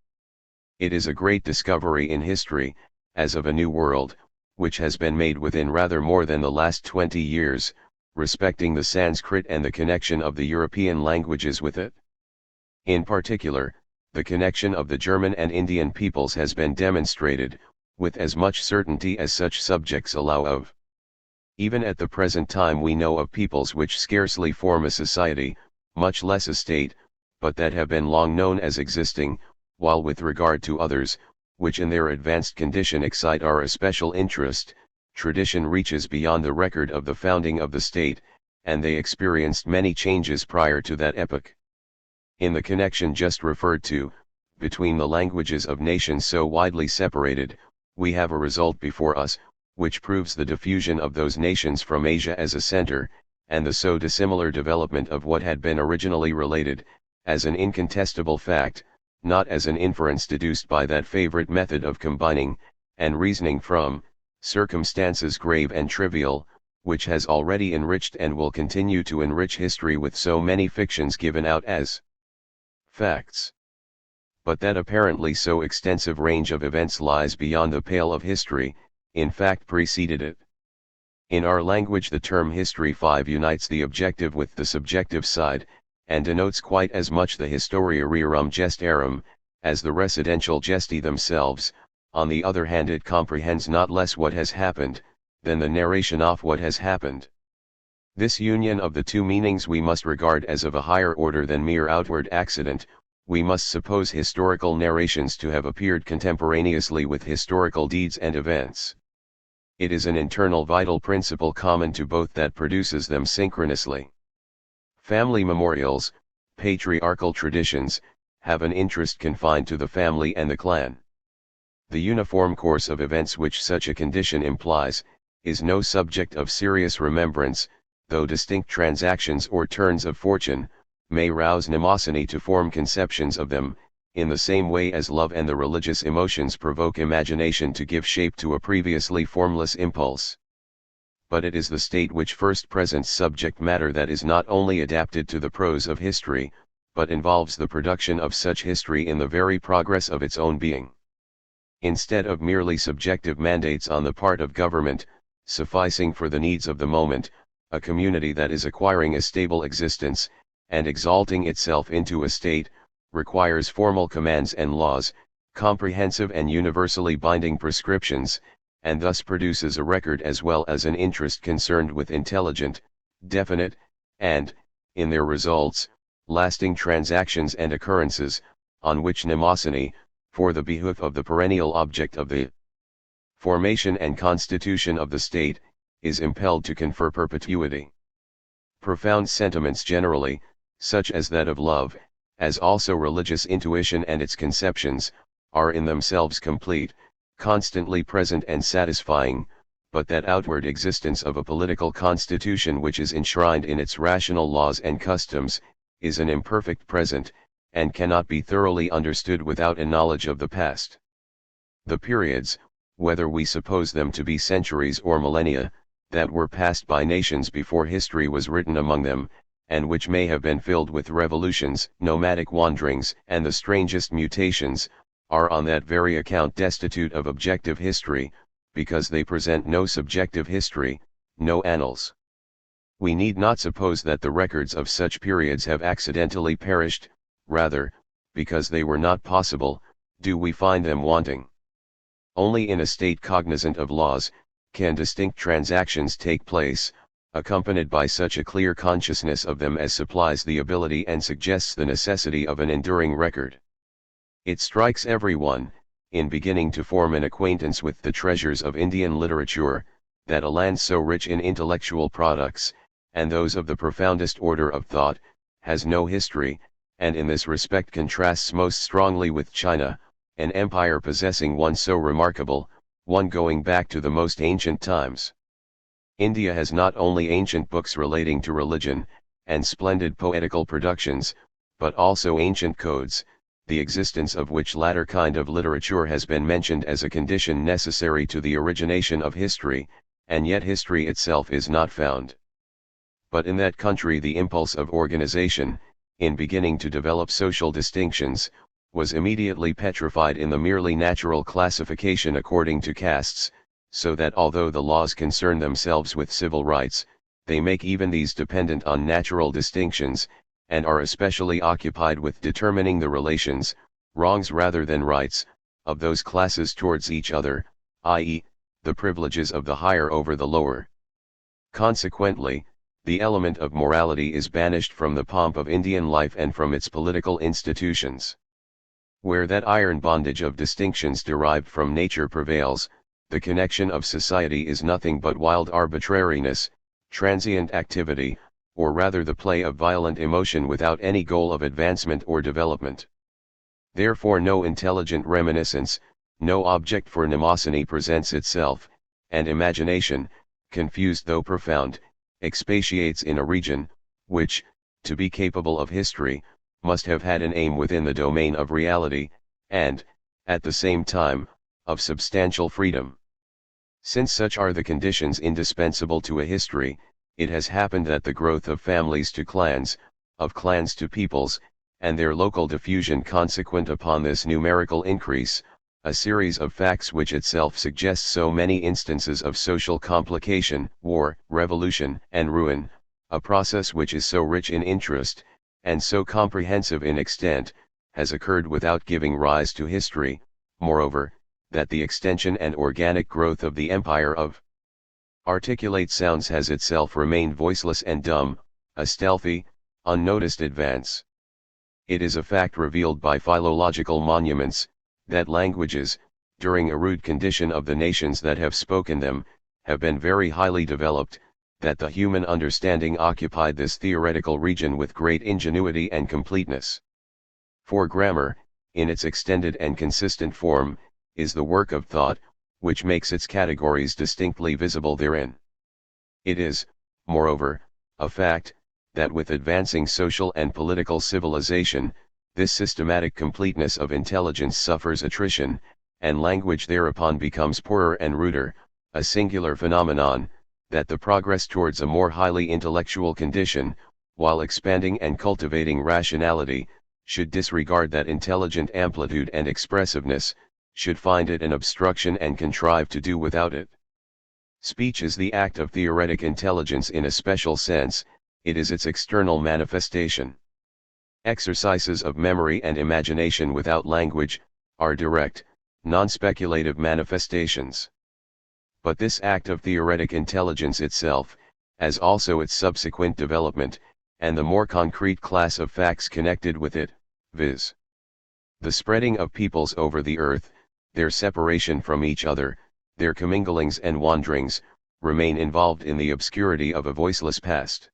It is a great discovery in history, as of a new world, which has been made within rather more than the last 20 years, respecting the Sanskrit and the connection of the European languages with it. In particular, the connection of the German and Indian peoples has been demonstrated, with as much certainty as such subjects allow of. Even at the present time we know of peoples which scarcely form a society, much less a state, but that have been long known as existing, while with regard to others, which in their advanced condition excite our especial interest, tradition reaches beyond the record of the founding of the state, and they experienced many changes prior to that epoch. In the connection just referred to, between the languages of nations so widely separated, we have a result before us, which proves the diffusion of those nations from Asia as a center, and the so dissimilar development of what had been originally related, as an incontestable fact, not as an inference deduced by that favorite method of combining, and reasoning from, circumstances grave and trivial, which has already enriched and will continue to enrich history with so many fictions given out as facts. But that apparently so extensive range of events lies beyond the pale of history, in fact preceded it. In our language the term history 5 unites the objective with the subjective side, and denotes quite as much the historia rerum gestarum, as the residential gesti themselves. On the other hand it comprehends not less what has happened, than the narration of what has happened. This union of the two meanings we must regard as of a higher order than mere outward accident. We must suppose historical narrations to have appeared contemporaneously with historical deeds and events. It is an internal vital principle common to both that produces them synchronously. Family memorials, patriarchal traditions, have an interest confined to the family and the clan. The uniform course of events which such a condition implies, is no subject of serious remembrance, though distinct transactions or turns of fortune, may rouse mnemosyne to form conceptions of them, in the same way as love and the religious emotions provoke imagination to give shape to a previously formless impulse. But it is the state which first presents subject matter that is not only adapted to the prose of history, but involves the production of such history in the very progress of its own being. Instead of merely subjective mandates on the part of government, sufficing for the needs of the moment, a community that is acquiring a stable existence, and exalting itself into a state, requires formal commands and laws, comprehensive and universally binding prescriptions, and thus produces a record as well as an interest concerned with intelligent, definite, and, in their results, lasting transactions and occurrences, on which mnemosyne, for the behoof of the perennial object of the formation and constitution of the state, is impelled to confer perpetuity. Profound sentiments generally, such as that of love, as also religious intuition and its conceptions, are in themselves complete, constantly present and satisfying, but that outward existence of a political constitution which is enshrined in its rational laws and customs, is an imperfect present, and cannot be thoroughly understood without a knowledge of the past. The periods, whether we suppose them to be centuries or millennia, that were passed by nations before history was written among them, and which may have been filled with revolutions, nomadic wanderings, and the strangest mutations, are on that very account destitute of objective history, because they present no subjective history, no annals. We need not suppose that the records of such periods have accidentally perished, rather, because they were not possible, do we find them wanting. Only in a state cognizant of laws, can distinct transactions take place, accompanied by such a clear consciousness of them as supplies the ability and suggests the necessity of an enduring record. It strikes everyone, in beginning to form an acquaintance with the treasures of Indian literature, that a land so rich in intellectual products, and those of the profoundest order of thought, has no history, and in this respect contrasts most strongly with China, an empire possessing one so remarkable, one going back to the most ancient times. India has not only ancient books relating to religion, and splendid poetical productions, but also ancient codes, the existence of which latter kind of literature has been mentioned as a condition necessary to the origination of history, and yet history itself is not found. But in that country the impulse of organization, in beginning to develop social distinctions, was immediately petrified in the merely natural classification according to castes, so that although the laws concern themselves with civil rights, they make even these dependent on natural distinctions, and are especially occupied with determining the relations, wrongs rather than rights, of those classes towards each other, i.e., the privileges of the higher over the lower. Consequently, the element of morality is banished from the pomp of Indian life and from its political institutions. Where that iron bondage of distinctions derived from nature prevails, the connection of society is nothing but wild arbitrariness, transient activity, or rather the play of violent emotion without any goal of advancement or development. Therefore no intelligent reminiscence, no object for mnemosyne presents itself, and imagination, confused though profound, expatiates in a region, which, to be capable of history, must have had an aim within the domain of reality, and, at the same time, of substantial freedom. Since such are the conditions indispensable to a history, it has happened that the growth of families to clans, of clans to peoples, and their local diffusion consequent upon this numerical increase, a series of facts which itself suggests so many instances of social complication, war, revolution, and ruin, a process which is so rich in interest, and so comprehensive in extent, has occurred without giving rise to history, moreover, that the extension and organic growth of the empire of articulate sounds has itself remained voiceless and dumb, a stealthy, unnoticed advance. It is a fact revealed by philological monuments, that languages, during a rude condition of the nations that have spoken them, have been very highly developed, that the human understanding occupied this theoretical region with great ingenuity and completeness. For grammar, in its extended and consistent form, is the work of thought, which makes its categories distinctly visible therein. It is, moreover, a fact, that with advancing social and political civilization, this systematic completeness of intelligence suffers attrition, and language thereupon becomes poorer and ruder, a singular phenomenon, that the progress towards a more highly intellectual condition, while expanding and cultivating rationality, should disregard that intelligent amplitude and expressiveness, should find it an obstruction and contrive to do without it. Speech is the act of theoretic intelligence in a special sense, it is its external manifestation. Exercises of memory and imagination without language, are direct, non-speculative manifestations. But this act of theoretic intelligence itself, as also its subsequent development, and the more concrete class of facts connected with it, viz. The spreading of peoples over the earth, their separation from each other, their comminglings and wanderings, remain involved in the obscurity of a voiceless past.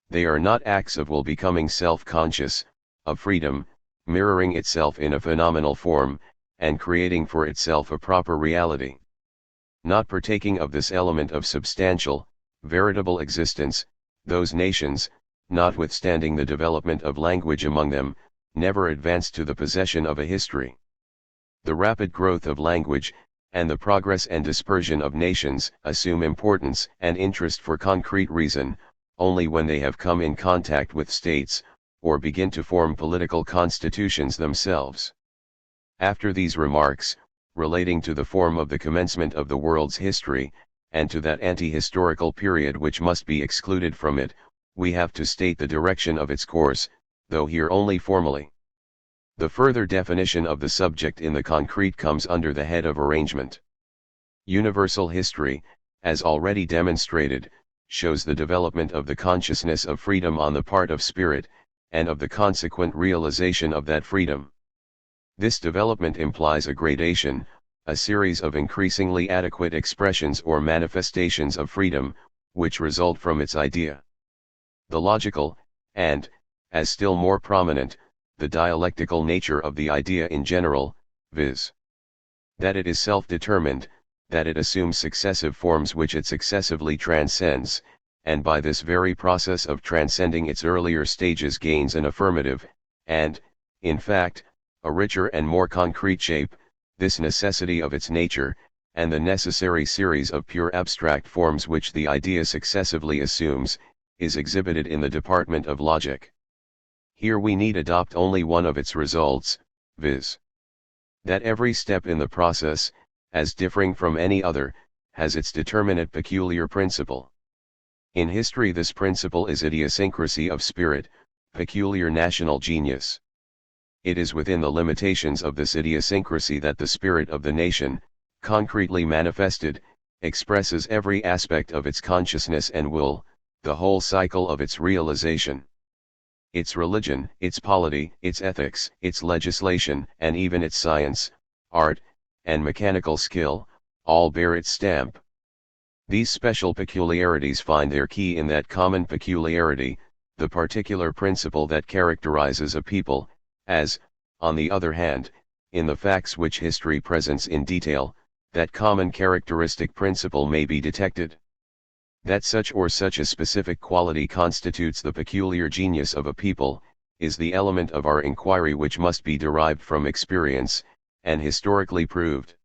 They are not acts of will becoming self-conscious, of freedom, mirroring itself in a phenomenal form, and creating for itself a proper reality. Not partaking of this element of substantial, veritable existence, those nations, notwithstanding the development of language among them, never advanced to the possession of a history. The rapid growth of language, and the progress and dispersion of nations, assume importance and interest for concrete reason, only when they have come in contact with states, or begin to form political constitutions themselves. After these remarks, relating to the form of the commencement of the world's history, and to that anti-historical period which must be excluded from it, we have to state the direction of its course, though here only formally. The further definition of the subject in the concrete comes under the head of arrangement. Universal history, as already demonstrated, shows the development of the consciousness of freedom on the part of spirit, and of the consequent realization of that freedom. This development implies a gradation, a series of increasingly adequate expressions or manifestations of freedom, which result from its idea. The logical, and, as still more prominent, the dialectical nature of the idea in general, viz. That it is self-determined, that it assumes successive forms which it successively transcends, and by this very process of transcending its earlier stages gains an affirmative, and, in fact, a richer and more concrete shape, this necessity of its nature, and the necessary series of pure abstract forms which the idea successively assumes, is exhibited in the department of logic. Here we need adopt only one of its results, viz. That every step in the process, as differing from any other, has its determinate peculiar principle. In history this principle is idiosyncrasy of spirit, peculiar national genius. it is within the limitations of this idiosyncrasy that the spirit of the nation, concretely manifested, expresses every aspect of its consciousness and will, the whole cycle of its realization. Its religion, its polity, its ethics, its legislation, and even its science, art, and mechanical skill, all bear its stamp. These special peculiarities find their key in that common peculiarity, the particular principle that characterizes a people, as, on the other hand, in the facts which history presents in detail, that common characteristic principle may be detected. That such or such a specific quality constitutes the peculiar genius of a people, is the element of our inquiry which must be derived from experience, and historically proved.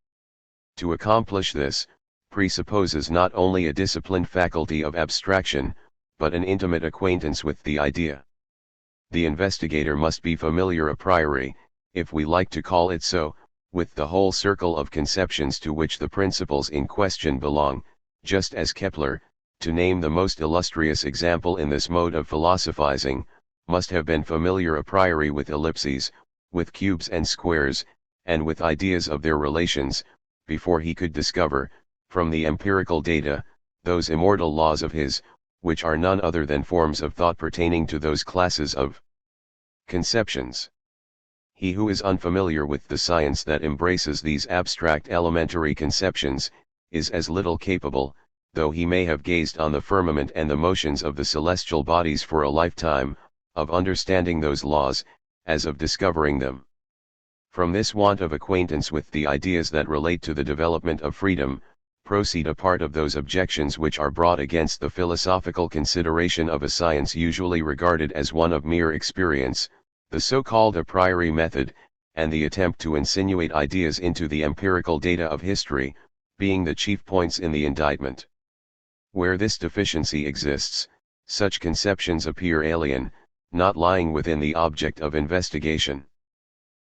To accomplish this, presupposes not only a disciplined faculty of abstraction, but an intimate acquaintance with the idea. The investigator must be familiar a priori, if we like to call it so, with the whole circle of conceptions to which the principles in question belong, just as Kepler, to name the most illustrious example in this mode of philosophizing, must have been familiar a priori with ellipses, with cubes and squares, and with ideas of their relations, before he could discover, from the empirical data, those immortal laws of his, which are none other than forms of thought pertaining to those classes of conceptions. He who is unfamiliar with the science that embraces these abstract elementary conceptions, is as little capable, though he may have gazed on the firmament and the motions of the celestial bodies for a lifetime, of understanding those laws, as of discovering them. From this want of acquaintance with the ideas that relate to the development of freedom, proceed a part of those objections which are brought against the philosophical consideration of a science usually regarded as one of mere experience, the so-called a priori method, and the attempt to insinuate ideas into the empirical data of history, being the chief points in the indictment. Where this deficiency exists, such conceptions appear alien, not lying within the object of investigation.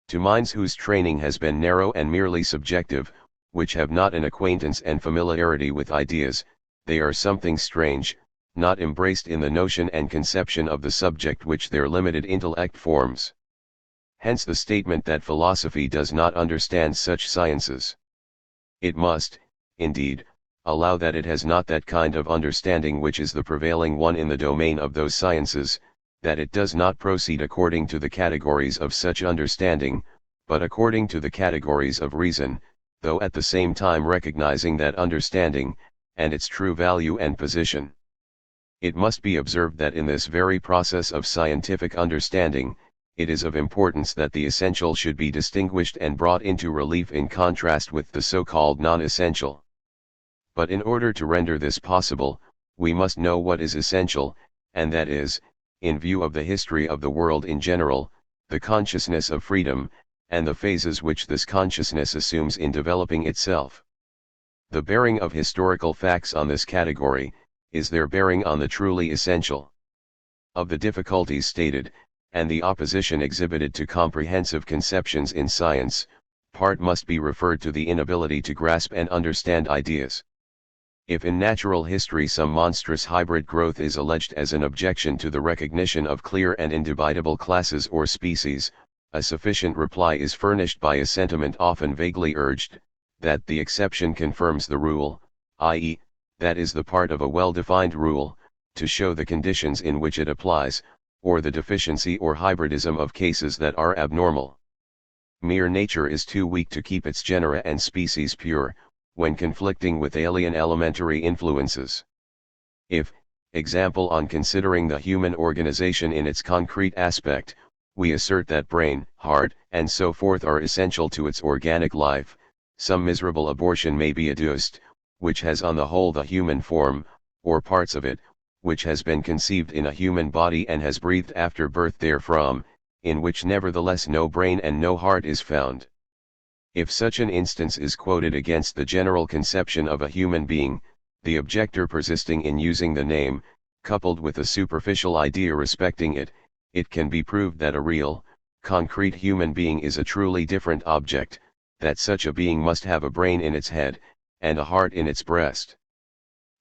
To minds whose training has been narrow and merely subjective, which have not an acquaintance and familiarity with ideas, they are something strange, not embraced in the notion and conception of the subject which their limited intellect forms. Hence the statement that philosophy does not understand such sciences. It must, indeed, allow that it has not that kind of understanding which is the prevailing one in the domain of those sciences, that it does not proceed according to the categories of such understanding, but according to the categories of reason, though at the same time recognizing that understanding, and its true value and position. It must be observed that in this very process of scientific understanding, it is of importance that the essential should be distinguished and brought into relief in contrast with the so-called non-essential. But in order to render this possible, we must know what is essential, and that is, in view of the history of the world in general, the consciousness of freedom, and the phases which this consciousness assumes in developing itself. The bearing of historical facts on this category, is their bearing on the truly essential. Of the difficulties stated, and the opposition exhibited to comprehensive conceptions in science, part must be referred to the inability to grasp and understand ideas. If in natural history some monstrous hybrid growth is alleged as an objection to the recognition of clear and indivisible classes or species, a sufficient reply is furnished by a sentiment often vaguely urged, that the exception confirms the rule, i.e., that is the part of a well-defined rule, to show the conditions in which it applies, or the deficiency or hybridism of cases that are abnormal. Mere nature is too weak to keep its genera and species pure, when conflicting with alien elementary influences. If, example on considering the human organization in its concrete aspect, we assert that brain, heart, and so forth are essential to its organic life, some miserable abortion may be adduced, which has on the whole the human form, or parts of it, which has been conceived in a human body and has breathed after birth therefrom, in which nevertheless no brain and no heart is found. If such an instance is quoted against the general conception of a human being, the objector persisting in using the name, coupled with a superficial idea respecting it, it can be proved that a real, concrete human being is a truly different object, that such a being must have a brain in its head, and a heart in its breast.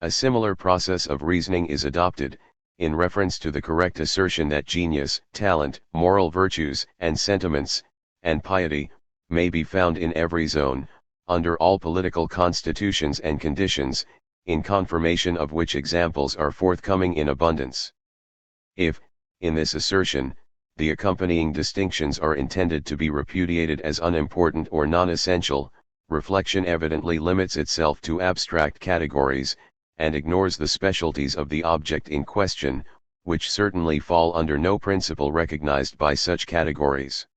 A similar process of reasoning is adopted, in reference to the correct assertion that genius, talent, moral virtues, and sentiments, and piety, may be found in every zone, under all political constitutions and conditions, in confirmation of which examples are forthcoming in abundance. If, in this assertion, the accompanying distinctions are intended to be repudiated as unimportant or non-essential, reflection evidently limits itself to abstract categories, and ignores the specialties of the object in question, which certainly fall under no principle recognized by such categories.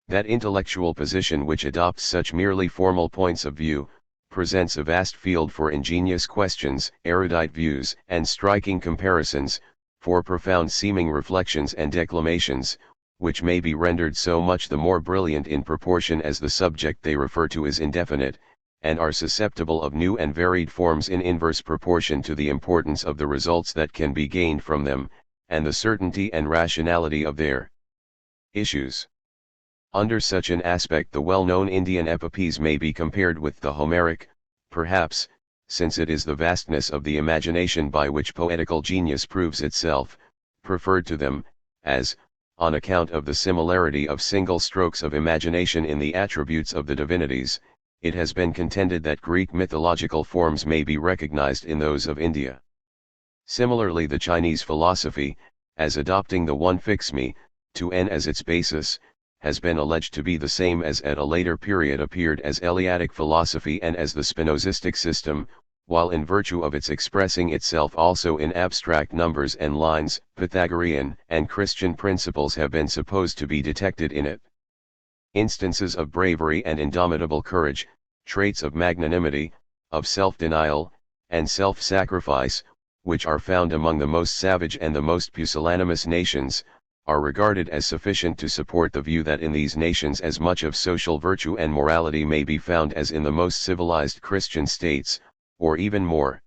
That intellectual position which adopts such merely formal points of view, presents a vast field for ingenious questions, erudite views, and striking comparisons, for profound seeming reflections and declamations, which may be rendered so much the more brilliant in proportion as the subject they refer to is indefinite, and are susceptible of new and varied forms in inverse proportion to the importance of the results that can be gained from them, and the certainty and rationality of their issues. Under such an aspect the well-known Indian epopees may be compared with the Homeric, perhaps, since it is the vastness of the imagination by which poetical genius proves itself, preferred to them, as, on account of the similarity of single strokes of imagination in the attributes of the divinities, it has been contended that Greek mythological forms may be recognized in those of India. Similarly the Chinese philosophy, as adopting the one fix me, to n as its basis, has been alleged to be the same as at a later period appeared as Eleatic philosophy and as the Spinozistic system, while in virtue of its expressing itself also in abstract numbers and lines, Pythagorean and Christian principles have been supposed to be detected in it. Instances of bravery and indomitable courage, traits of magnanimity, of self-denial, and self-sacrifice, which are found among the most savage and the most pusillanimous nations, are regarded as sufficient to support the view that in these nations as much of social virtue and morality may be found as in the most civilized Christian states, or even more.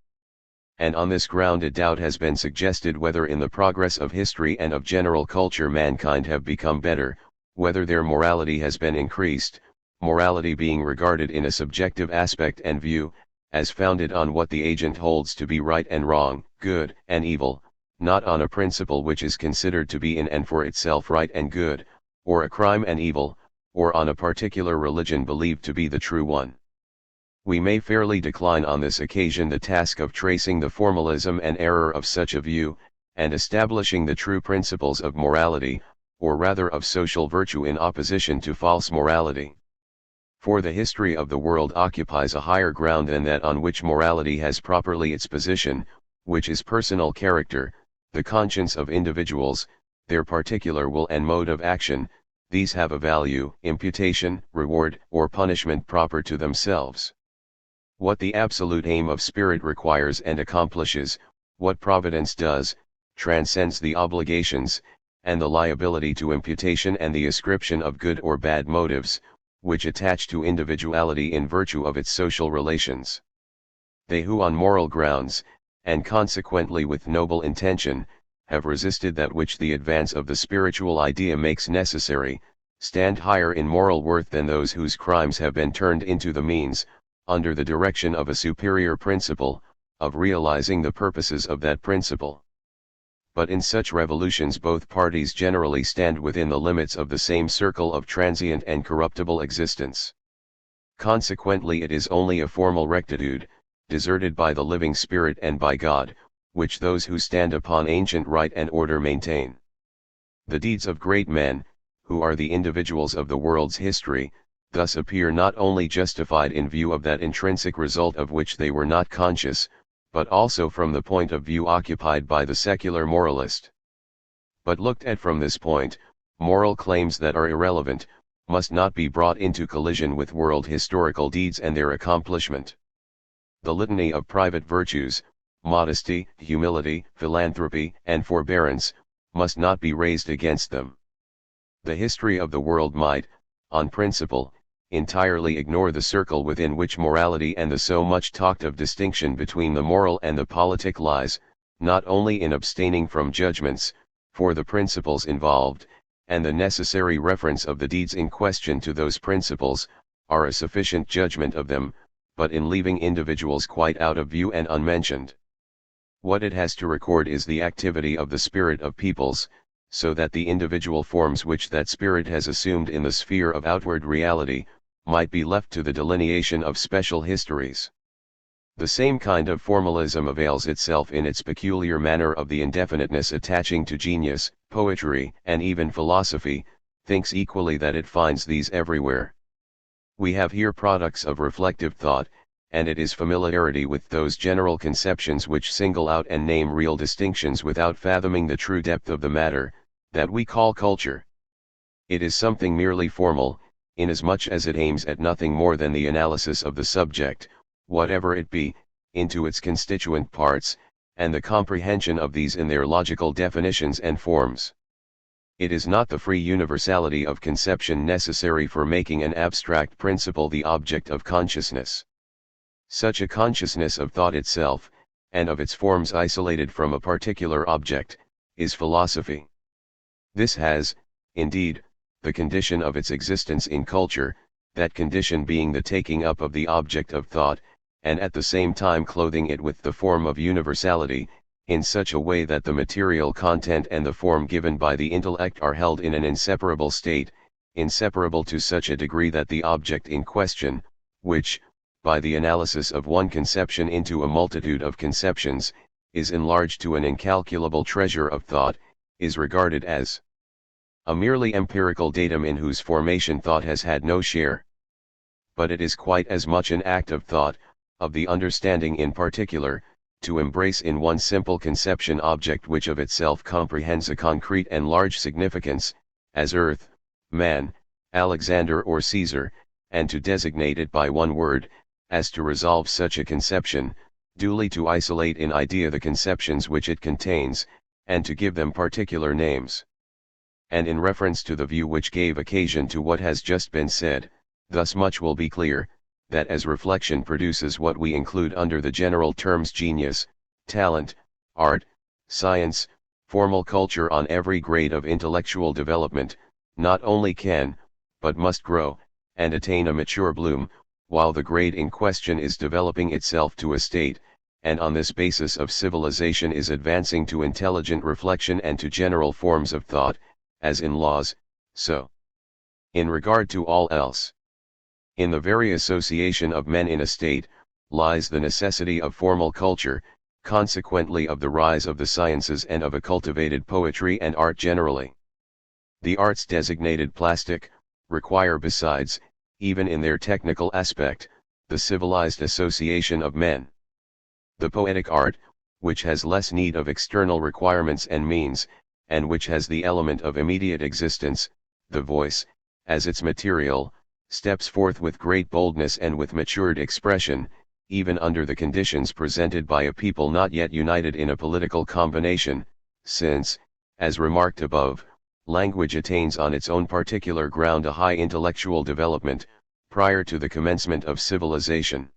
And on this ground a doubt has been suggested whether in the progress of history and of general culture mankind have become better, whether their morality has been increased, morality being regarded in a subjective aspect and view, as founded on what the agent holds to be right and wrong, good and evil, not on a principle which is considered to be in and for itself right and good, or a crime and evil, or on a particular religion believed to be the true one. We may fairly decline on this occasion the task of tracing the formalism and error of such a view, and establishing the true principles of morality, or rather of social virtue in opposition to false morality. For the history of the world occupies a higher ground than that on which morality has properly its position, which is personal character, the conscience of individuals, their particular will and mode of action. These have a value, imputation, reward, or punishment proper to themselves. What the absolute aim of spirit requires and accomplishes, what providence does, transcends the obligations, and the liability to imputation and the ascription of good or bad motives, which attach to individuality in virtue of its social relations. They who on moral grounds, and consequently with noble intention, have resisted that which the advance of the spiritual idea makes necessary, stand higher in moral worth than those whose crimes have been turned into the means, under the direction of a superior principle, of realizing the purposes of that principle. But in such revolutions both parties generally stand within the limits of the same circle of transient and corruptible existence. Consequently it is only a formal rectitude, deserted by the living spirit and by God, which those who stand upon ancient right and order maintain. The deeds of great men, who are the individuals of the world's history, thus appear not only justified in view of that intrinsic result of which they were not conscious, but also from the point of view occupied by the secular moralist. But looked at from this point, moral claims that are irrelevant, must not be brought into collision with world historical deeds and their accomplishment. The litany of private virtues, modesty, humility, philanthropy, and forbearance, must not be raised against them. The history of the world might, on principle, entirely ignore the circle within which morality and the so much talked of distinction between the moral and the politic lies, not only in abstaining from judgments, for the principles involved, and the necessary reference of the deeds in question to those principles, are a sufficient judgment of them, but in leaving individuals quite out of view and unmentioned. What it has to record is the activity of the spirit of peoples, so that the individual forms which that spirit has assumed in the sphere of outward reality, might be left to the delineation of special histories. The same kind of formalism avails itself in its peculiar manner of the indefiniteness attaching to genius, poetry, and even philosophy, thinks equally that it finds these everywhere. We have here products of reflective thought, and it is familiarity with those general conceptions which single out and name real distinctions without fathoming the true depth of the matter, that we call culture. It is something merely formal, inasmuch as it aims at nothing more than the analysis of the subject, whatever it be, into its constituent parts, and the comprehension of these in their logical definitions and forms. It is not the free universality of conception necessary for making an abstract principle the object of consciousness. Such a consciousness of thought itself, and of its forms isolated from a particular object, is philosophy. This has, indeed, the condition of its existence in culture, that condition being the taking up of the object of thought, and at the same time clothing it with the form of universality, in such a way that the material content and the form given by the intellect are held in an inseparable state, inseparable to such a degree that the object in question, which, by the analysis of one conception into a multitude of conceptions, is enlarged to an incalculable treasure of thought, is regarded as a merely empirical datum in whose formation thought has had no share. But it is quite as much an act of thought, of the understanding in particular, to embrace in one simple conception object which of itself comprehends a concrete and large significance, as earth, man, Alexander or Caesar, and to designate it by one word, as to resolve such a conception, duly to isolate in idea the conceptions which it contains, and to give them particular names. And in reference to the view which gave occasion to what has just been said, thus much will be clear, that as reflection produces what we include under the general terms genius, talent, art, science, formal culture on every grade of intellectual development, not only can, but must grow, and attain a mature bloom, while the grade in question is developing itself to a state, and on this basis of civilization is advancing to intelligent reflection and to general forms of thought, as in laws, so in regard to all else. In the very association of men in a state, lies the necessity of formal culture, consequently of the rise of the sciences and of a cultivated poetry and art generally. The arts designated plastic, require besides, even in their technical aspect, the civilized association of men. The poetic art, which has less need of external requirements and means, and which has the element of immediate existence, the voice, as its material, steps forth with great boldness and with matured expression, even under the conditions presented by a people not yet united in a political combination, since, as remarked above, language attains on its own particular ground a high intellectual development, prior to the commencement of civilization.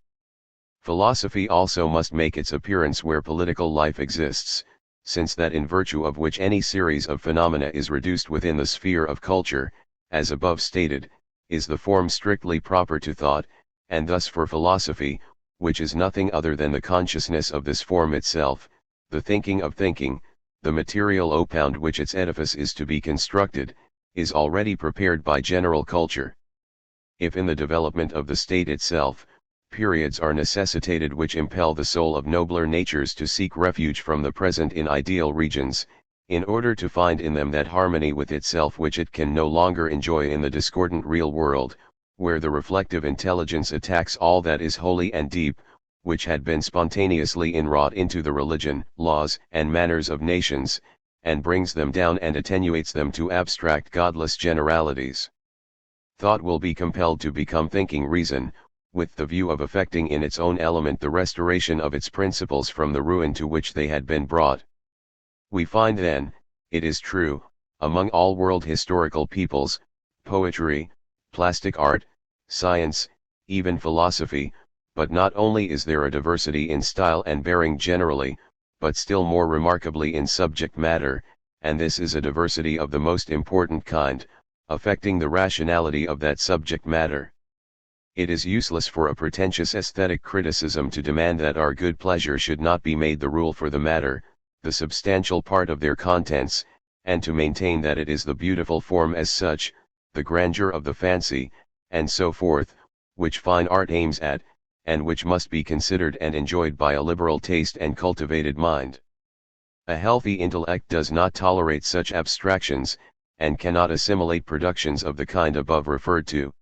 Philosophy also must make its appearance where political life exists, since that in virtue of which any series of phenomena is reduced within the sphere of culture, as above stated, is the form strictly proper to thought, and thus for philosophy, which is nothing other than the consciousness of this form itself, the thinking of thinking, the material opound which its edifice is to be constructed, is already prepared by general culture. If in the development of the state itself, periods are necessitated which impel the soul of nobler natures to seek refuge from the present in ideal regions, in order to find in them that harmony with itself which it can no longer enjoy in the discordant real world, where the reflective intelligence attacks all that is holy and deep, which had been spontaneously inwrought into the religion, laws, and manners of nations, and brings them down and attenuates them to abstract godless generalities. Thought will be compelled to become thinking reason, with the view of effecting in its own element the restoration of its principles from the ruin to which they had been brought. We find then, it is true, among all world historical peoples, poetry, plastic art, science, even philosophy, but not only is there a diversity in style and bearing generally, but still more remarkably in subject matter, and this is a diversity of the most important kind, affecting the rationality of that subject matter. It is useless for a pretentious aesthetic criticism to demand that our good pleasure should not be made the rule for the matter, the substantial part of their contents, and to maintain that it is the beautiful form as such, the grandeur of the fancy, and so forth, which fine art aims at, and which must be considered and enjoyed by a liberal taste and cultivated mind. A healthy intellect does not tolerate such abstractions, and cannot assimilate productions of the kind above referred to.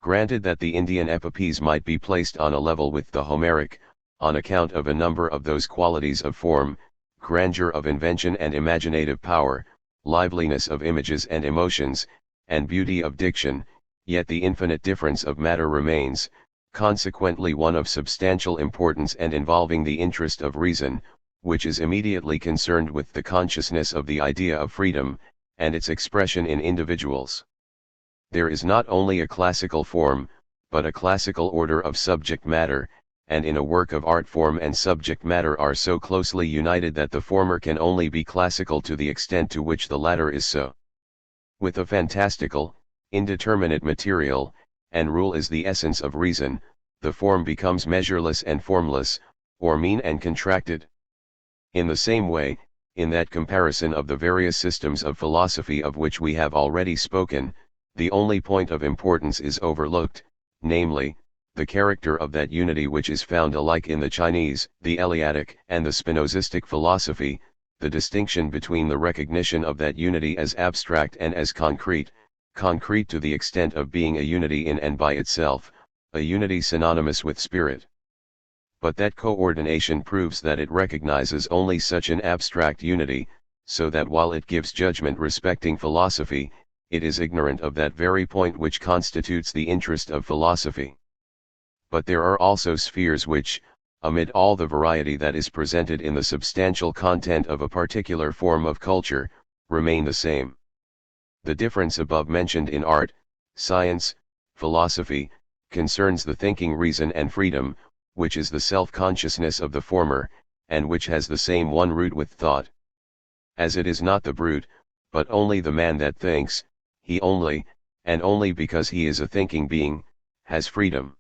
Granted that the Indian epopees might be placed on a level with the Homeric, on account of a number of those qualities of form, grandeur of invention and imaginative power, liveliness of images and emotions, and beauty of diction, yet the infinite difference of matter remains, consequently one of substantial importance and involving the interest of reason, which is immediately concerned with the consciousness of the idea of freedom, and its expression in individuals. There is not only a classical form, but a classical order of subject matter, and in a work of art form and subject matter are so closely united that the former can only be classical to the extent to which the latter is so. With a fantastical, indeterminate material, and rule is the essence of reason, the form becomes measureless and formless, or mean and contracted. In the same way, in that comparison of the various systems of philosophy of which we have already spoken, the only point of importance is overlooked, namely, the character of that unity which is found alike in the Chinese, the Eleatic and the Spinozistic philosophy, the distinction between the recognition of that unity as abstract and as concrete, concrete to the extent of being a unity in and by itself, a unity synonymous with spirit. But that coordination proves that it recognizes only such an abstract unity, so that while it gives judgment respecting philosophy, it is ignorant of that very point which constitutes the interest of philosophy. But there are also spheres which, amid all the variety that is presented in the substantial content of a particular form of culture, remain the same. The difference above mentioned in art, science, philosophy, concerns the thinking reason and freedom, which is the self-consciousness of the former, and which has the same one root with thought. As it is not the brute, but only the man that thinks, he only, and only because he is a thinking being, has freedom.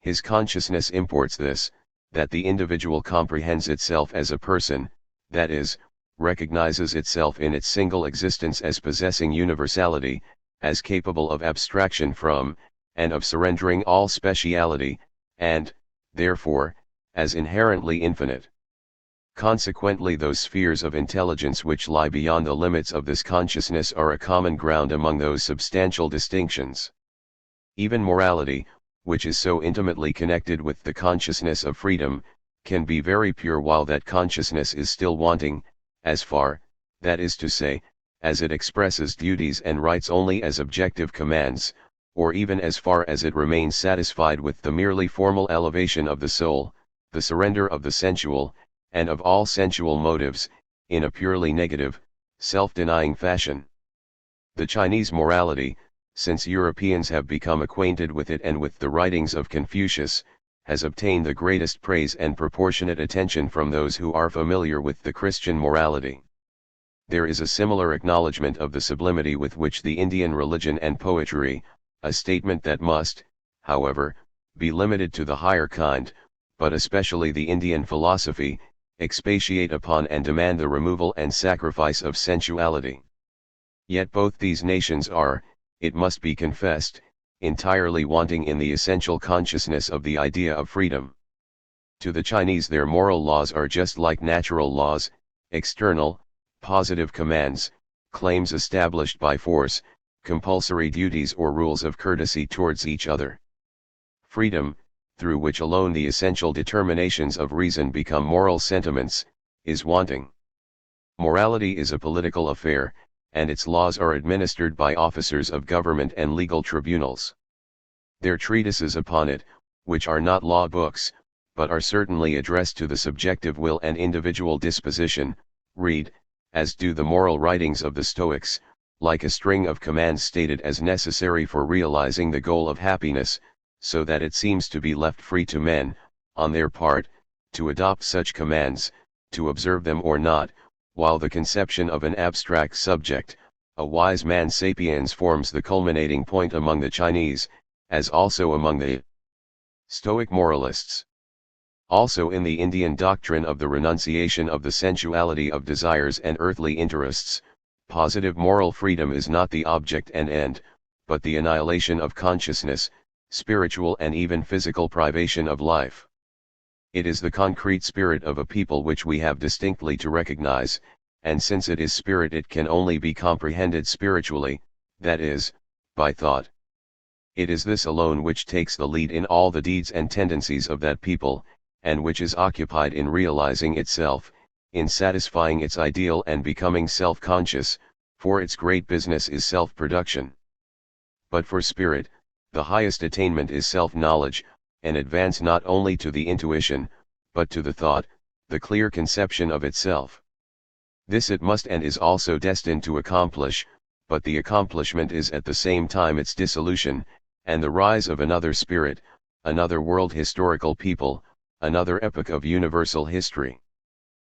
His consciousness imports this, that the individual comprehends itself as a person, that is, recognizes itself in its single existence as possessing universality, as capable of abstraction from, and of surrendering all speciality, and, therefore, as inherently infinite. Consequently, those spheres of intelligence which lie beyond the limits of this consciousness are a common ground among those substantial distinctions. Even morality, which is so intimately connected with the consciousness of freedom, can be very pure while that consciousness is still wanting, as far, that is to say, as it expresses duties and rights only as objective commands, or even as far as it remains satisfied with the merely formal elevation of the soul, the surrender of the sensual, and of all sensual motives, in a purely negative, self-denying fashion. The Chinese morality, since Europeans have become acquainted with it and with the writings of Confucius, has obtained the greatest praise and proportionate attention from those who are familiar with the Christian morality. There is a similar acknowledgement of the sublimity with which the Indian religion and poetry, a statement that must, however, be limited to the higher kind, but especially the Indian philosophy, expatiate upon and demand the removal and sacrifice of sensuality. Yet both these nations are, it must be confessed, entirely wanting in the essential consciousness of the idea of freedom. To the Chinese their moral laws are just like natural laws, external, positive commands, claims established by force, compulsory duties or rules of courtesy towards each other. Freedom, through which alone the essential determinations of reason become moral sentiments, is wanting. Morality is a political affair, and its laws are administered by officers of government and legal tribunals. Their treatises upon it, which are not law books, but are certainly addressed to the subjective will and individual disposition, read, as do the moral writings of the Stoics, like a string of commands stated as necessary for realizing the goal of happiness, so that it seems to be left free to men, on their part, to adopt such commands, to observe them or not, while the conception of an abstract subject, a wise man sapiens forms the culminating point among the Chinese, as also among the Stoic moralists. Also in the Indian doctrine of the renunciation of the sensuality of desires and earthly interests, positive moral freedom is not the object and end, but the annihilation of consciousness, spiritual and even physical privation of life. It is the concrete spirit of a people which we have distinctly to recognize, and since it is spirit it can only be comprehended spiritually, that is, by thought. It is this alone which takes the lead in all the deeds and tendencies of that people, and which is occupied in realizing itself, in satisfying its ideal and becoming self-conscious, for its great business is self-production. But for spirit, the highest attainment is self-knowledge, an advance not only to the intuition, but to the thought, the clear conception of itself. This it must and is also destined to accomplish, but the accomplishment is at the same time its dissolution, and the rise of another spirit, another world historical people, another epoch of universal history.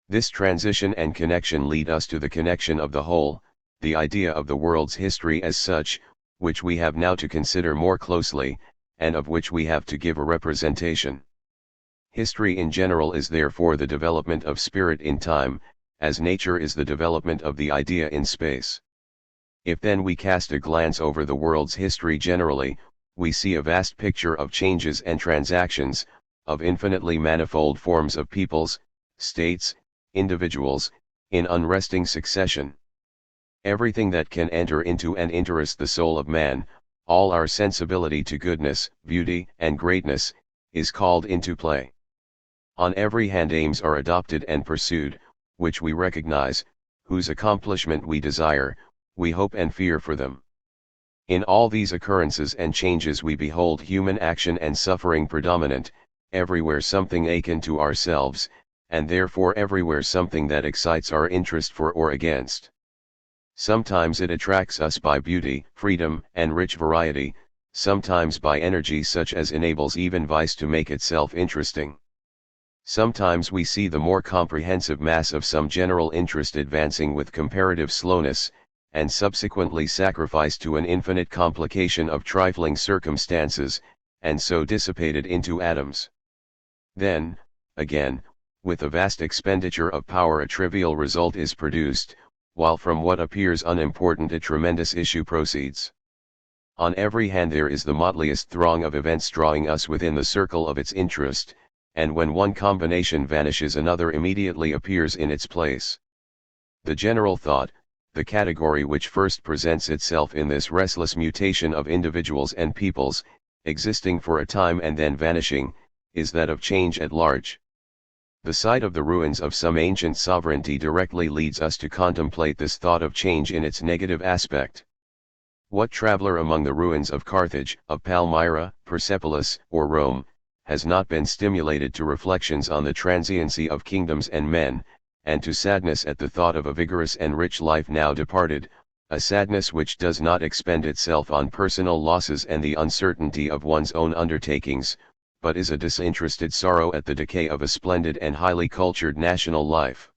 This transition and connection lead us to the connection of the whole, the idea of the world's history as such, which we have now to consider more closely, and of which we have to give a representation. History in general is therefore the development of spirit in time, as nature is the development of the idea in space. If then we cast a glance over the world's history generally, we see a vast picture of changes and transactions, of infinitely manifold forms of peoples, states, individuals, in unresting succession. Everything that can enter into and interest the soul of man, all our sensibility to goodness, beauty, and greatness, is called into play. On every hand aims are adopted and pursued, which we recognize, whose accomplishment we desire, we hope and fear for them. In all these occurrences and changes we behold human action and suffering predominant, everywhere something akin to ourselves, and therefore everywhere something that excites our interest for or against. Sometimes it attracts us by beauty, freedom, and rich variety, sometimes by energy such as enables even vice to make itself interesting. Sometimes we see the more comprehensive mass of some general interest advancing with comparative slowness, and subsequently sacrificed to an infinite complication of trifling circumstances, and so dissipated into atoms. Then, again, with a vast expenditure of power a trivial result is produced, while from what appears unimportant a tremendous issue proceeds. On every hand there is the motliest throng of events drawing us within the circle of its interest, and when one combination vanishes another immediately appears in its place. The general thought, the category which first presents itself in this restless mutation of individuals and peoples, existing for a time and then vanishing, is that of change at large. The sight of the ruins of some ancient sovereignty directly leads us to contemplate this thought of change in its negative aspect. What traveler among the ruins of Carthage, of Palmyra, Persepolis, or Rome, has not been stimulated to reflections on the transiency of kingdoms and men, and to sadness at the thought of a vigorous and rich life now departed, a sadness which does not expend itself on personal losses and the uncertainty of one's own undertakings, but is a disinterested sorrow at the decay of a splendid and highly cultured national life.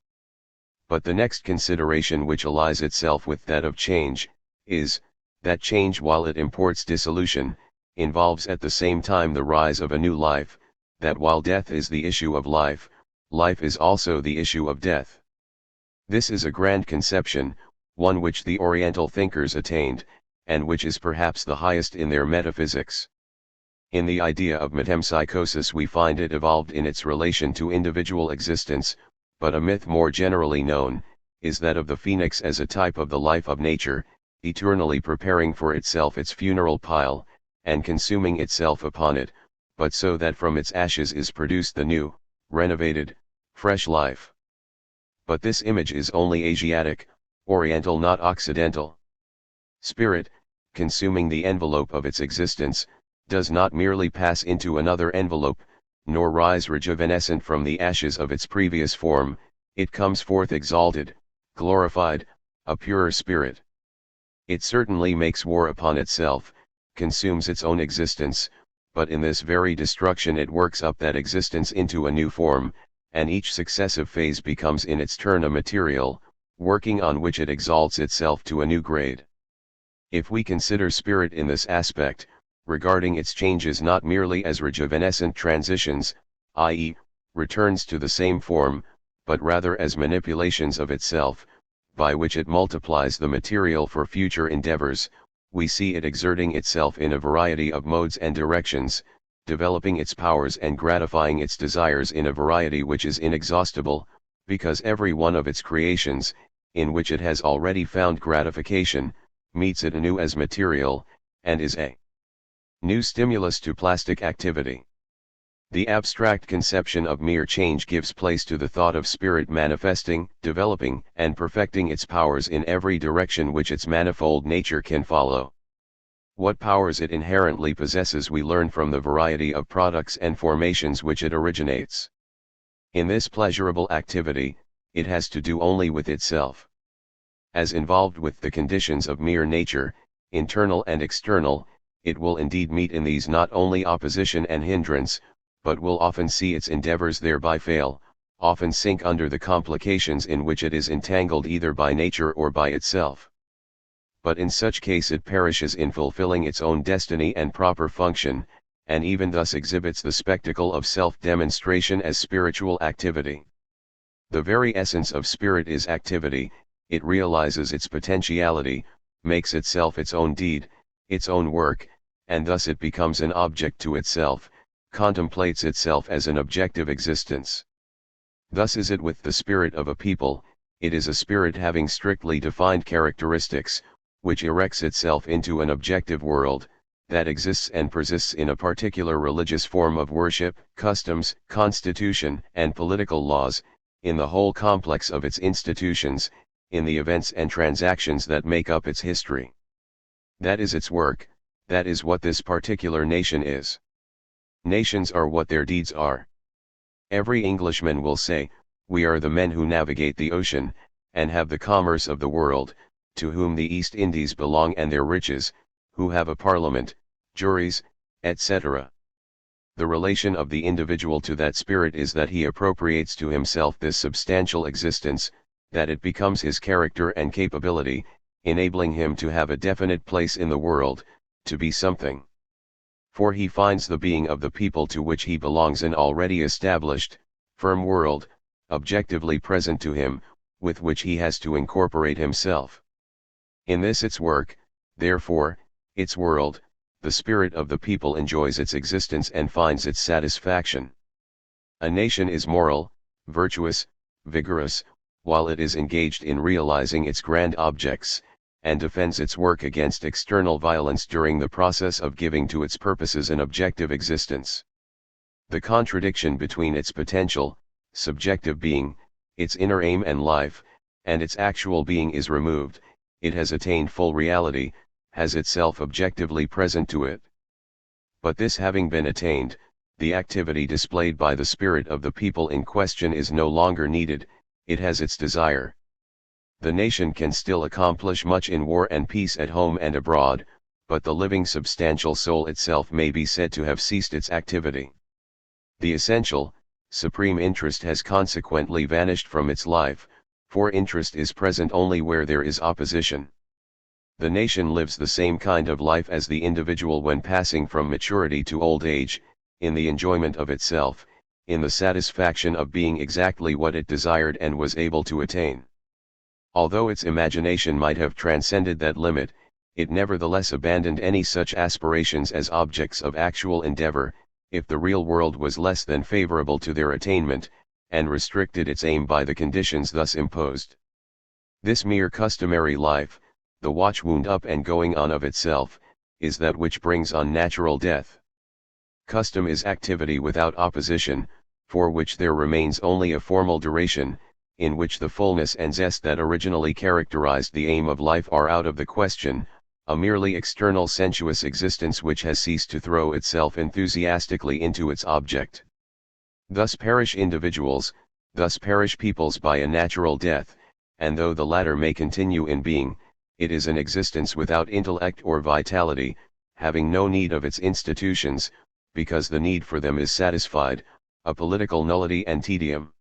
But the next consideration which allies itself with that of change, is, that change while it imports dissolution, involves at the same time the rise of a new life, that while death is the issue of life, life is also the issue of death. This is a grand conception, one which the Oriental thinkers attained, and which is perhaps the highest in their metaphysics. In the idea of metempsychosis we find it evolved in its relation to individual existence, but a myth more generally known, is that of the phoenix as a type of the life of nature, eternally preparing for itself its funeral pile, and consuming itself upon it, but so that from its ashes is produced the new, renovated, fresh life. But this image is only Asiatic, Oriental not Occidental. Spirit, consuming the envelope of its existence, does not merely pass into another envelope, nor rise rejuvenescent from the ashes of its previous form, it comes forth exalted, glorified, a purer spirit. It certainly makes war upon itself, consumes its own existence, but in this very destruction it works up that existence into a new form, and each successive phase becomes in its turn a material, working on which it exalts itself to a new grade. If we consider spirit in this aspect, regarding its changes not merely as rejuvenescent transitions, i.e., returns to the same form, but rather as manipulations of itself, by which it multiplies the material for future endeavors. We see it exerting itself in a variety of modes and directions, developing its powers and gratifying its desires in a variety which is inexhaustible, because every one of its creations, in which it has already found gratification, meets it anew as material, and is a new stimulus to plastic activity. The abstract conception of mere change gives place to the thought of spirit manifesting, developing, and perfecting its powers in every direction which its manifold nature can follow. What powers it inherently possesses we learn from the variety of products and formations which it originates. In this pleasurable activity, it has to do only with itself. As involved with the conditions of mere nature, internal and external, it will indeed meet in these not only opposition and hindrance, but will often see its endeavors thereby fail, often sink under the complications in which it is entangled either by nature or by itself. But in such case it perishes in fulfilling its own destiny and proper function, and even thus exhibits the spectacle of self-demonstration as spiritual activity. The very essence of spirit is activity. It realizes its potentiality, makes itself its own deed, its own work, and thus it becomes an object to itself, contemplates itself as an objective existence. Thus is it with the spirit of a people. It is a spirit having strictly defined characteristics, which erects itself into an objective world, that exists and persists in a particular religious form of worship, customs, constitution, and political laws, in the whole complex of its institutions, in the events and transactions that make up its history. That is its work, that is what this particular nation is. Nations are what their deeds are. Every Englishman will say, we are the men who navigate the ocean, and have the commerce of the world, to whom the East Indies belong and their riches, who have a parliament, juries, etc. The relation of the individual to that spirit is that he appropriates to himself this substantial existence, that it becomes his character and capability, enabling him to have a definite place in the world, to be something. For he finds the being of the people to which he belongs an already established, firm world, objectively present to him, with which he has to incorporate himself. In this its work, therefore, its world, the spirit of the people enjoys its existence and finds its satisfaction. A nation is moral, virtuous, vigorous, while it is engaged in realizing its grand objects, and defends its work against external violence during the process of giving to its purposes an objective existence. The contradiction between its potential, subjective being, its inner aim and life, and its actual being is removed. It has attained full reality, has itself objectively present to it. But this having been attained, the activity displayed by the spirit of the people in question is no longer needed. It has its desire. The nation can still accomplish much in war and peace at home and abroad, but the living substantial soul itself may be said to have ceased its activity. The essential, supreme interest has consequently vanished from its life, for interest is present only where there is opposition. The nation lives the same kind of life as the individual when passing from maturity to old age, in the enjoyment of itself, in the satisfaction of being exactly what it desired and was able to attain. Although its imagination might have transcended that limit, it nevertheless abandoned any such aspirations as objects of actual endeavor, if the real world was less than favorable to their attainment, and restricted its aim by the conditions thus imposed. This mere customary life, the watch-wound up and going on of itself, is that which brings on natural death. Custom is activity without opposition, for which there remains only a formal duration, in which the fullness and zest that originally characterized the aim of life are out of the question, a merely external sensuous existence which has ceased to throw itself enthusiastically into its object. Thus perish individuals, thus perish peoples by a natural death, and though the latter may continue in being, it is an existence without intellect or vitality, having no need of its institutions, because the need for them is satisfied, a political nullity and tedium.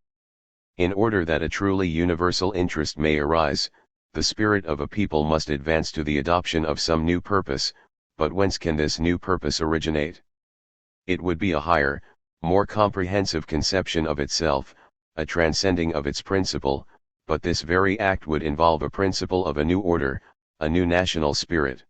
In order that a truly universal interest may arise, the spirit of a people must advance to the adoption of some new purpose, but whence can this new purpose originate? It would be a higher, more comprehensive conception of itself, a transcending of its principle, but this very act would involve a principle of a new order, a new national spirit.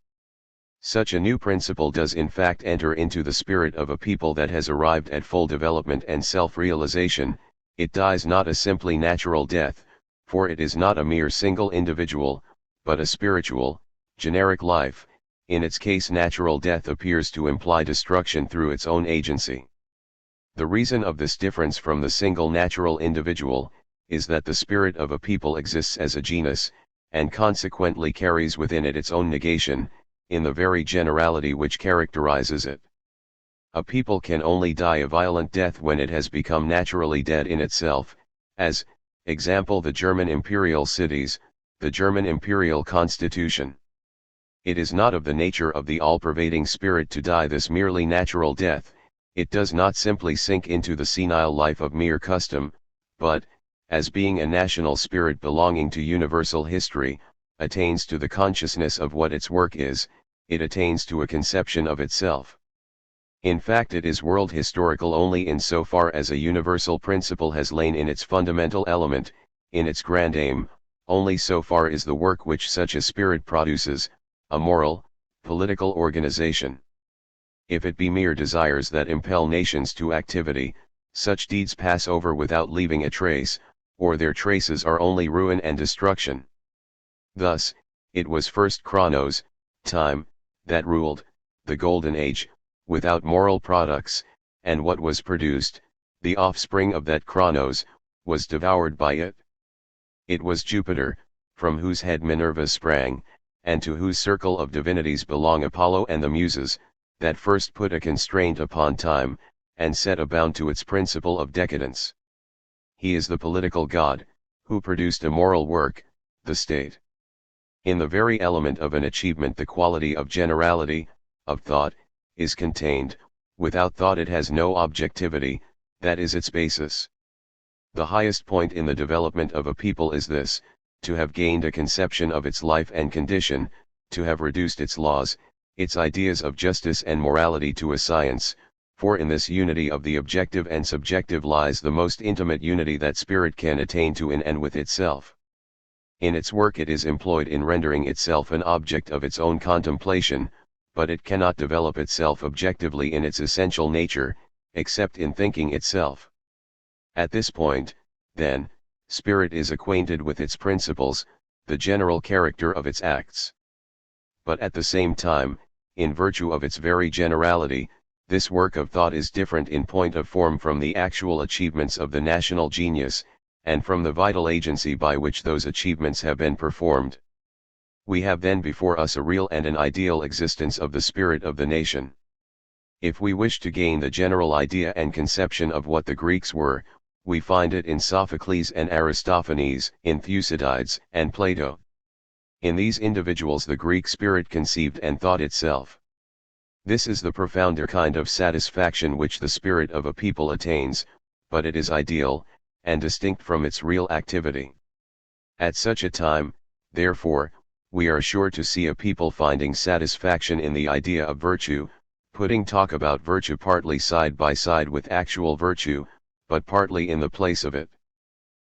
Such a new principle does in fact enter into the spirit of a people that has arrived at full development and self-realization. It dies not a simply natural death, for it is not a mere single individual, but a spiritual, generic life. In its case, natural death appears to imply destruction through its own agency. The reason of this difference from the single natural individual is that the spirit of a people exists as a genus, and consequently carries within it its own negation, in the very generality which characterizes it. A people can only die a violent death when it has become naturally dead in itself, as, example, the German imperial cities, the German imperial constitution. It is not of the nature of the all-pervading spirit to die this merely natural death. It does not simply sink into the senile life of mere custom, but, as being a national spirit belonging to universal history, attains to the consciousness of what its work is, it attains to a conception of itself. In fact, it is world historical only in so far as a universal principle has lain in its fundamental element, in its grand aim. Only so far is the work which such a spirit produces, a moral, political organization. If it be mere desires that impel nations to activity, such deeds pass over without leaving a trace, or their traces are only ruin and destruction. Thus, it was first Chronos, time, that ruled, the Golden Age, without moral products, and what was produced, the offspring of that Chronos, was devoured by it. It was Jupiter, from whose head Minerva sprang, and to whose circle of divinities belong Apollo and the Muses, that first put a constraint upon time, and set a bound to its principle of decadence. He is the political god, who produced a moral work, the state. In the very element of an achievement the quality of generality, of thought, is contained. Without thought it has no objectivity, that is its basis. The highest point in the development of a people is this: to have gained a conception of its life and condition, to have reduced its laws, its ideas of justice and morality to a science, for in this unity of the objective and subjective lies the most intimate unity that spirit can attain to in and with itself. In its work it is employed in rendering itself an object of its own contemplation, but it cannot develop itself objectively in its essential nature, except in thinking itself. At this point, then, spirit is acquainted with its principles, the general character of its acts. But at the same time, in virtue of its very generality, this work of thought is different in point of form from the actual achievements of the national genius, and from the vital agency by which those achievements have been performed. We have then before us a real and an ideal existence of the spirit of the nation. If we wish to gain the general idea and conception of what the Greeks were, we find it in Sophocles and Aristophanes, in Thucydides and Plato. In these individuals the Greek spirit conceived and thought itself. This is the profounder kind of satisfaction which the spirit of a people attains, but it is ideal, and distinct from its real activity. At such a time, therefore, we are sure to see a people finding satisfaction in the idea of virtue, putting talk about virtue partly side by side with actual virtue, but partly in the place of it.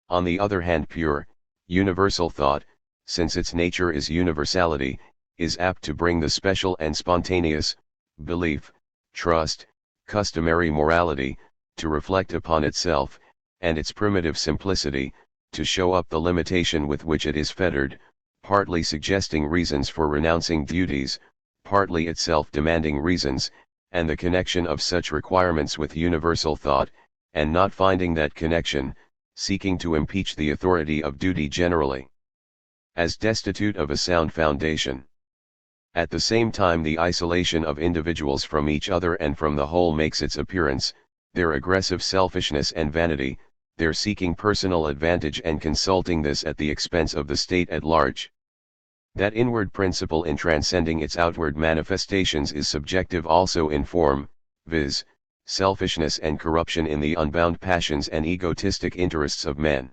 On the other hand, pure, universal thought, since its nature is universality, is apt to bring the special and spontaneous, belief, trust, customary morality, to reflect upon itself, and its primitive simplicity, to show up the limitation with which it is fettered, partly suggesting reasons for renouncing duties, partly itself demanding reasons, and the connection of such requirements with universal thought, and not finding that connection, seeking to impeach the authority of duty generally, as destitute of a sound foundation. At the same time the isolation of individuals from each other and from the whole makes its appearance, their aggressive selfishness and vanity, their seeking personal advantage and consulting this at the expense of the state at large. That inward principle in transcending its outward manifestations is subjective also in form, viz., selfishness and corruption in the unbound passions and egotistic interests of men.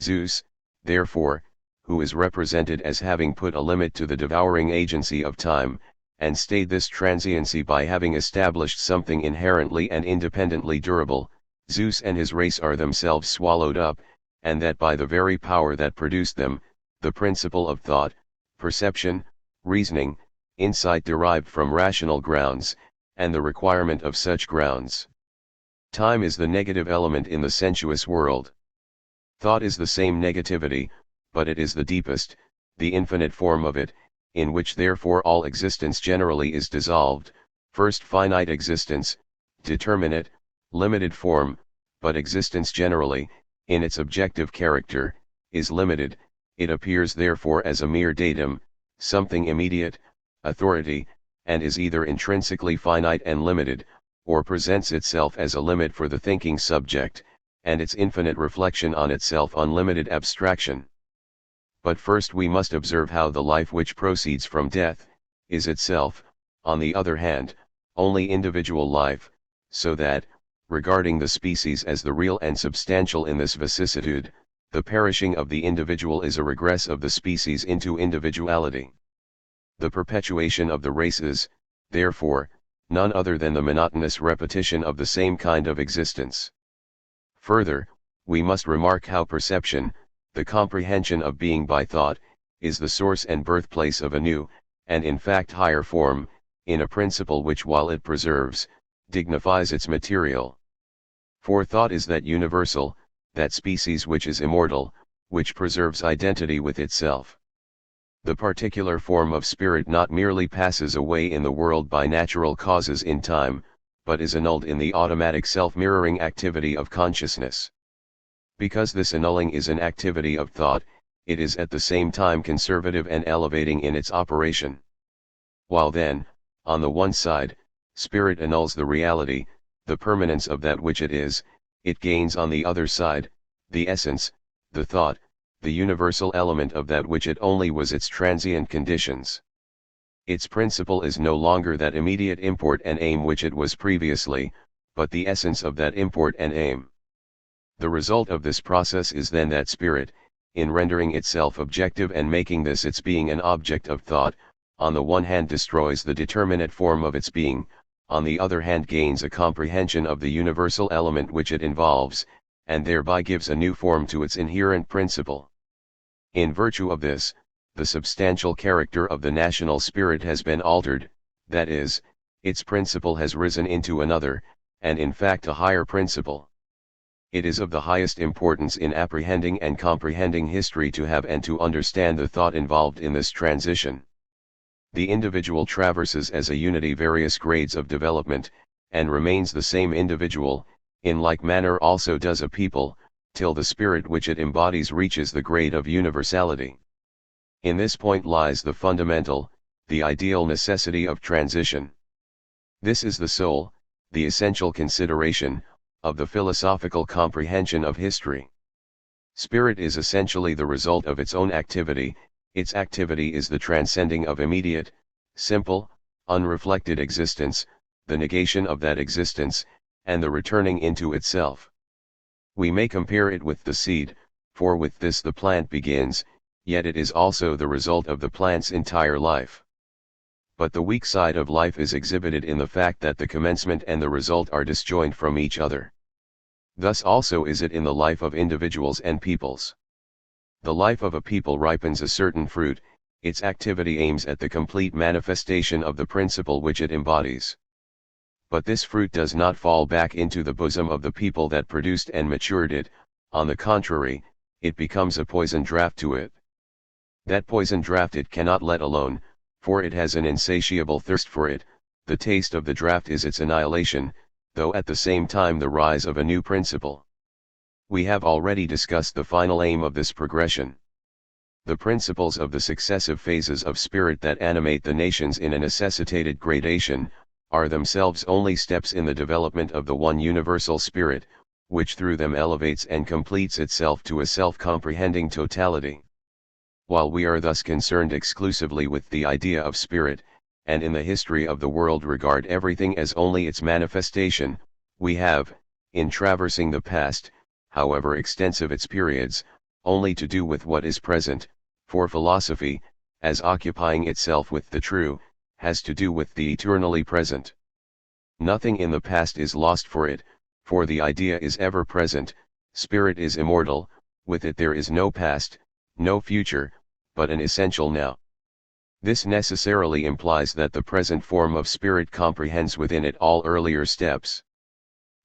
Zeus, therefore, who is represented as having put a limit to the devouring agency of time, and state this transiency by having established something inherently and independently durable, Zeus and his race are themselves swallowed up, and that by the very power that produced them, the principle of thought, perception, reasoning, insight derived from rational grounds, and the requirement of such grounds. Time is the negative element in the sensuous world. Thought is the same negativity, but it is the deepest, the infinite form of it, in which therefore all existence generally is dissolved, first finite existence, determinate, limited form, but existence generally, in its objective character, is limited, it appears therefore as a mere datum, something immediate, authority, and is either intrinsically finite and limited, or presents itself as a limit for the thinking subject, and its infinite reflection on itself unlimited abstraction. But first we must observe how the life which proceeds from death, is itself, on the other hand, only individual life, so that, regarding the species as the real and substantial in this vicissitude, the perishing of the individual is a regress of the species into individuality. The perpetuation of the races, therefore, none other than the monotonous repetition of the same kind of existence. Further, we must remark how perception, the comprehension of being by thought, is the source and birthplace of a new, and in fact higher form, in a principle which while it preserves, dignifies its material. For thought is that universal, that species which is immortal, which preserves identity with itself. The particular form of spirit not merely passes away in the world by natural causes in time, but is annulled in the automatic self-mirroring activity of consciousness. Because this annulling is an activity of thought, it is at the same time conservative and elevating in its operation. While then, on the one side, spirit annuls the reality, the permanence of that which it is, it gains on the other side, the essence, the thought, the universal element of that which it only was its transient conditions. Its principle is no longer that immediate import and aim which it was previously, but the essence of that import and aim. The result of this process is then that spirit, in rendering itself objective and making this its being an object of thought, on the one hand destroys the determinate form of its being, on the other hand gains a comprehension of the universal element which it involves, and thereby gives a new form to its inherent principle. In virtue of this, the substantial character of the national spirit has been altered, that is, its principle has risen into another, and in fact a higher principle. It is of the highest importance in apprehending and comprehending history to have and to understand the thought involved in this transition. The individual traverses as a unity various grades of development, and remains the same individual, in like manner also does a people, till the spirit which it embodies reaches the grade of universality. In this point lies the fundamental, the ideal necessity of transition. This is the sole, the essential consideration, of the philosophical comprehension of history. Spirit is essentially the result of its own activity, its activity is the transcending of immediate, simple, unreflected existence, the negation of that existence, and the returning into itself. We may compare it with the seed, for with this the plant begins, yet it is also the result of the plant's entire life. But the weak side of life is exhibited in the fact that the commencement and the result are disjoined from each other. Thus also is it in the life of individuals and peoples. The life of a people ripens a certain fruit, its activity aims at the complete manifestation of the principle which it embodies. But this fruit does not fall back into the bosom of the people that produced and matured it, on the contrary, it becomes a poison draught to it. That poison draught it cannot let alone, for it has an insatiable thirst for it, the taste of the draught is its annihilation, though at the same time the rise of a new principle. We have already discussed the final aim of this progression. The principles of the successive phases of spirit that animate the nations in a necessitated gradation, are themselves only steps in the development of the one universal spirit, which through them elevates and completes itself to a self-comprehending totality. While we are thus concerned exclusively with the idea of spirit, and in the history of the world regard everything as only its manifestation, we have, in traversing the past, however extensive its periods, only to do with what is present, for philosophy, as occupying itself with the true, has to do with the eternally present. Nothing in the past is lost for it, for the idea is ever present, spirit is immortal, with it there is no past, no future, but an essential now. This necessarily implies that the present form of spirit comprehends within it all earlier steps.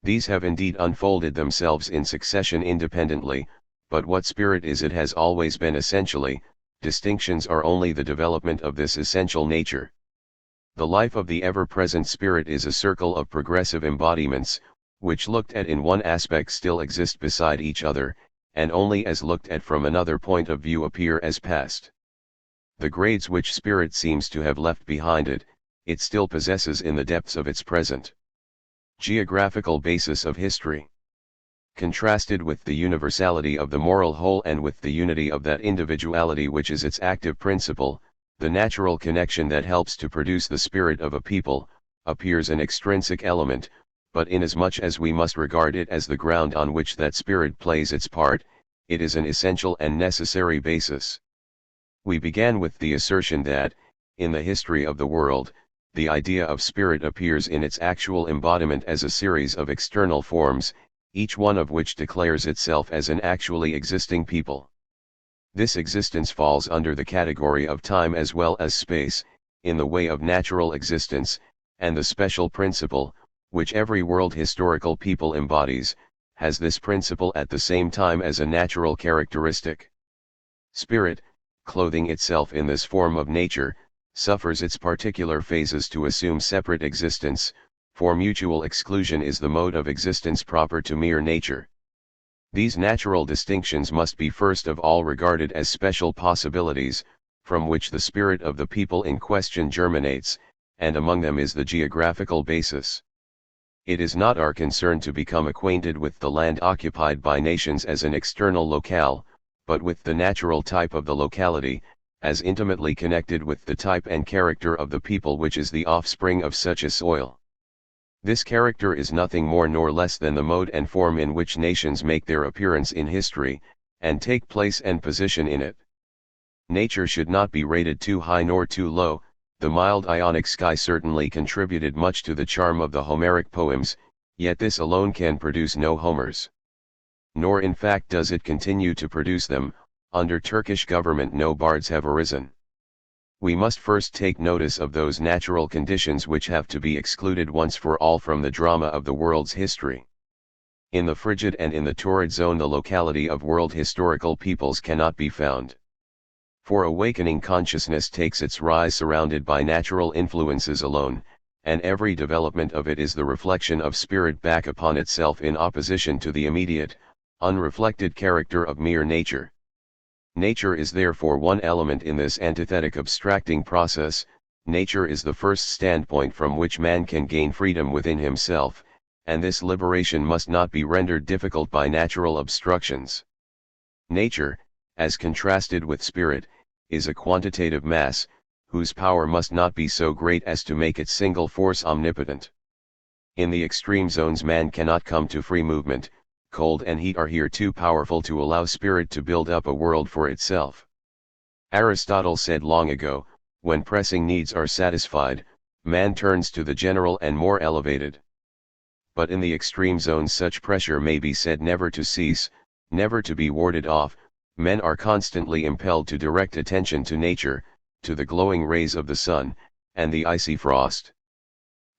These have indeed unfolded themselves in succession independently, but what spirit is it has always been essentially, distinctions are only the development of this essential nature. The life of the ever-present spirit is a circle of progressive embodiments, which looked at in one aspect still exist beside each other, and only as looked at from another point of view appear as past. The grades which spirit seems to have left behind it, it still possesses in the depths of its present. Geographical basis of history. Contrasted with the universality of the moral whole and with the unity of that individuality which is its active principle, the natural connection that helps to produce the spirit of a people, appears an extrinsic element, but inasmuch as we must regard it as the ground on which that spirit plays its part, it is an essential and necessary basis. We began with the assertion that, in the history of the world, the idea of spirit appears in its actual embodiment as a series of external forms, each one of which declares itself as an actually existing people. This existence falls under the category of time as well as space, in the way of natural existence, and the special principle, which every world historical people embodies, has this principle at the same time as a natural characteristic. Spirit, clothing itself in this form of nature, suffers its particular phases to assume separate existence, for mutual exclusion is the mode of existence proper to mere nature. These natural distinctions must be first of all regarded as special possibilities, from which the spirit of the people in question germinates, and among them is the geographical basis. It is not our concern to become acquainted with the land occupied by nations as an external locale, but with the natural type of the locality, as intimately connected with the type and character of the people which is the offspring of such a soil. This character is nothing more nor less than the mode and form in which nations make their appearance in history, and take place and position in it. Nature should not be rated too high nor too low. The mild Ionic sky certainly contributed much to the charm of the Homeric poems, yet this alone can produce no Homers. Nor in fact does it continue to produce them. Under Turkish government no bards have arisen. We must first take notice of those natural conditions which have to be excluded once for all from the drama of the world's history. In the frigid and in the torrid zone the locality of world historical peoples cannot be found. For awakening consciousness takes its rise surrounded by natural influences alone, and every development of it is the reflection of spirit back upon itself in opposition to the immediate, unreflected character of mere nature. Nature is therefore one element in this antithetic abstracting process. Nature is the first standpoint from which man can gain freedom within himself, and this liberation must not be rendered difficult by natural obstructions. Nature, as contrasted with spirit, is a quantitative mass, whose power must not be so great as to make its single force omnipotent. In the extreme zones man cannot come to free movement. Cold and heat are here too powerful to allow spirit to build up a world for itself. Aristotle said long ago, when pressing needs are satisfied, man turns to the general and more elevated. But in the extreme zones such pressure may be said never to cease, never to be warded off. Men are constantly impelled to direct attention to nature, to the glowing rays of the sun, and the icy frost.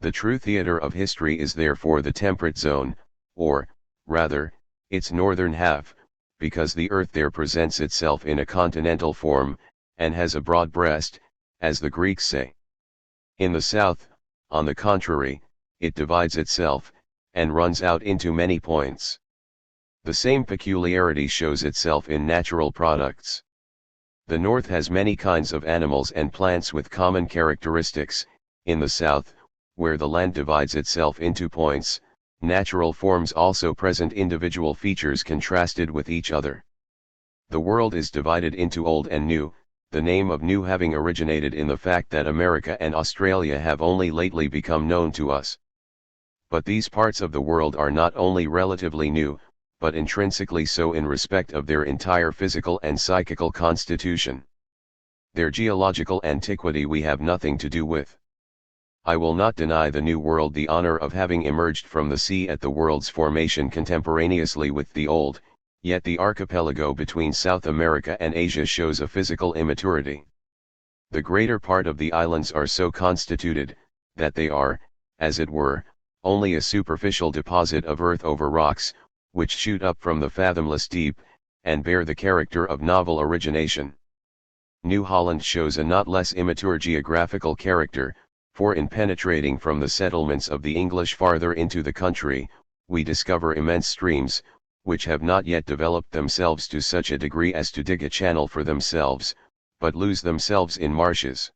The true theater of history is therefore the temperate zone, or, rather, its northern half, because the earth there presents itself in a continental form, and has a broad breast, as the Greeks say. In the south, on the contrary, it divides itself, and runs out into many points. The same peculiarity shows itself in natural products. The north has many kinds of animals and plants with common characteristics. In the south, where the land divides itself into points, natural forms also present individual features contrasted with each other. The world is divided into old and new, the name of new having originated in the fact that America and Australia have only lately become known to us. But these parts of the world are not only relatively new, but intrinsically so in respect of their entire physical and psychical constitution. Their geological antiquity we have nothing to do with. I will not deny the New World the honor of having emerged from the sea at the world's formation contemporaneously with the Old, yet the archipelago between South America and Asia shows a physical immaturity. The greater part of the islands are so constituted, that they are, as it were, only a superficial deposit of earth over rocks, which shoot up from the fathomless deep, and bear the character of novel origination. New Holland shows a not less immature geographical character, for in penetrating from the settlements of the English farther into the country, we discover immense streams, which have not yet developed themselves to such a degree as to dig a channel for themselves, but lose themselves in marshes.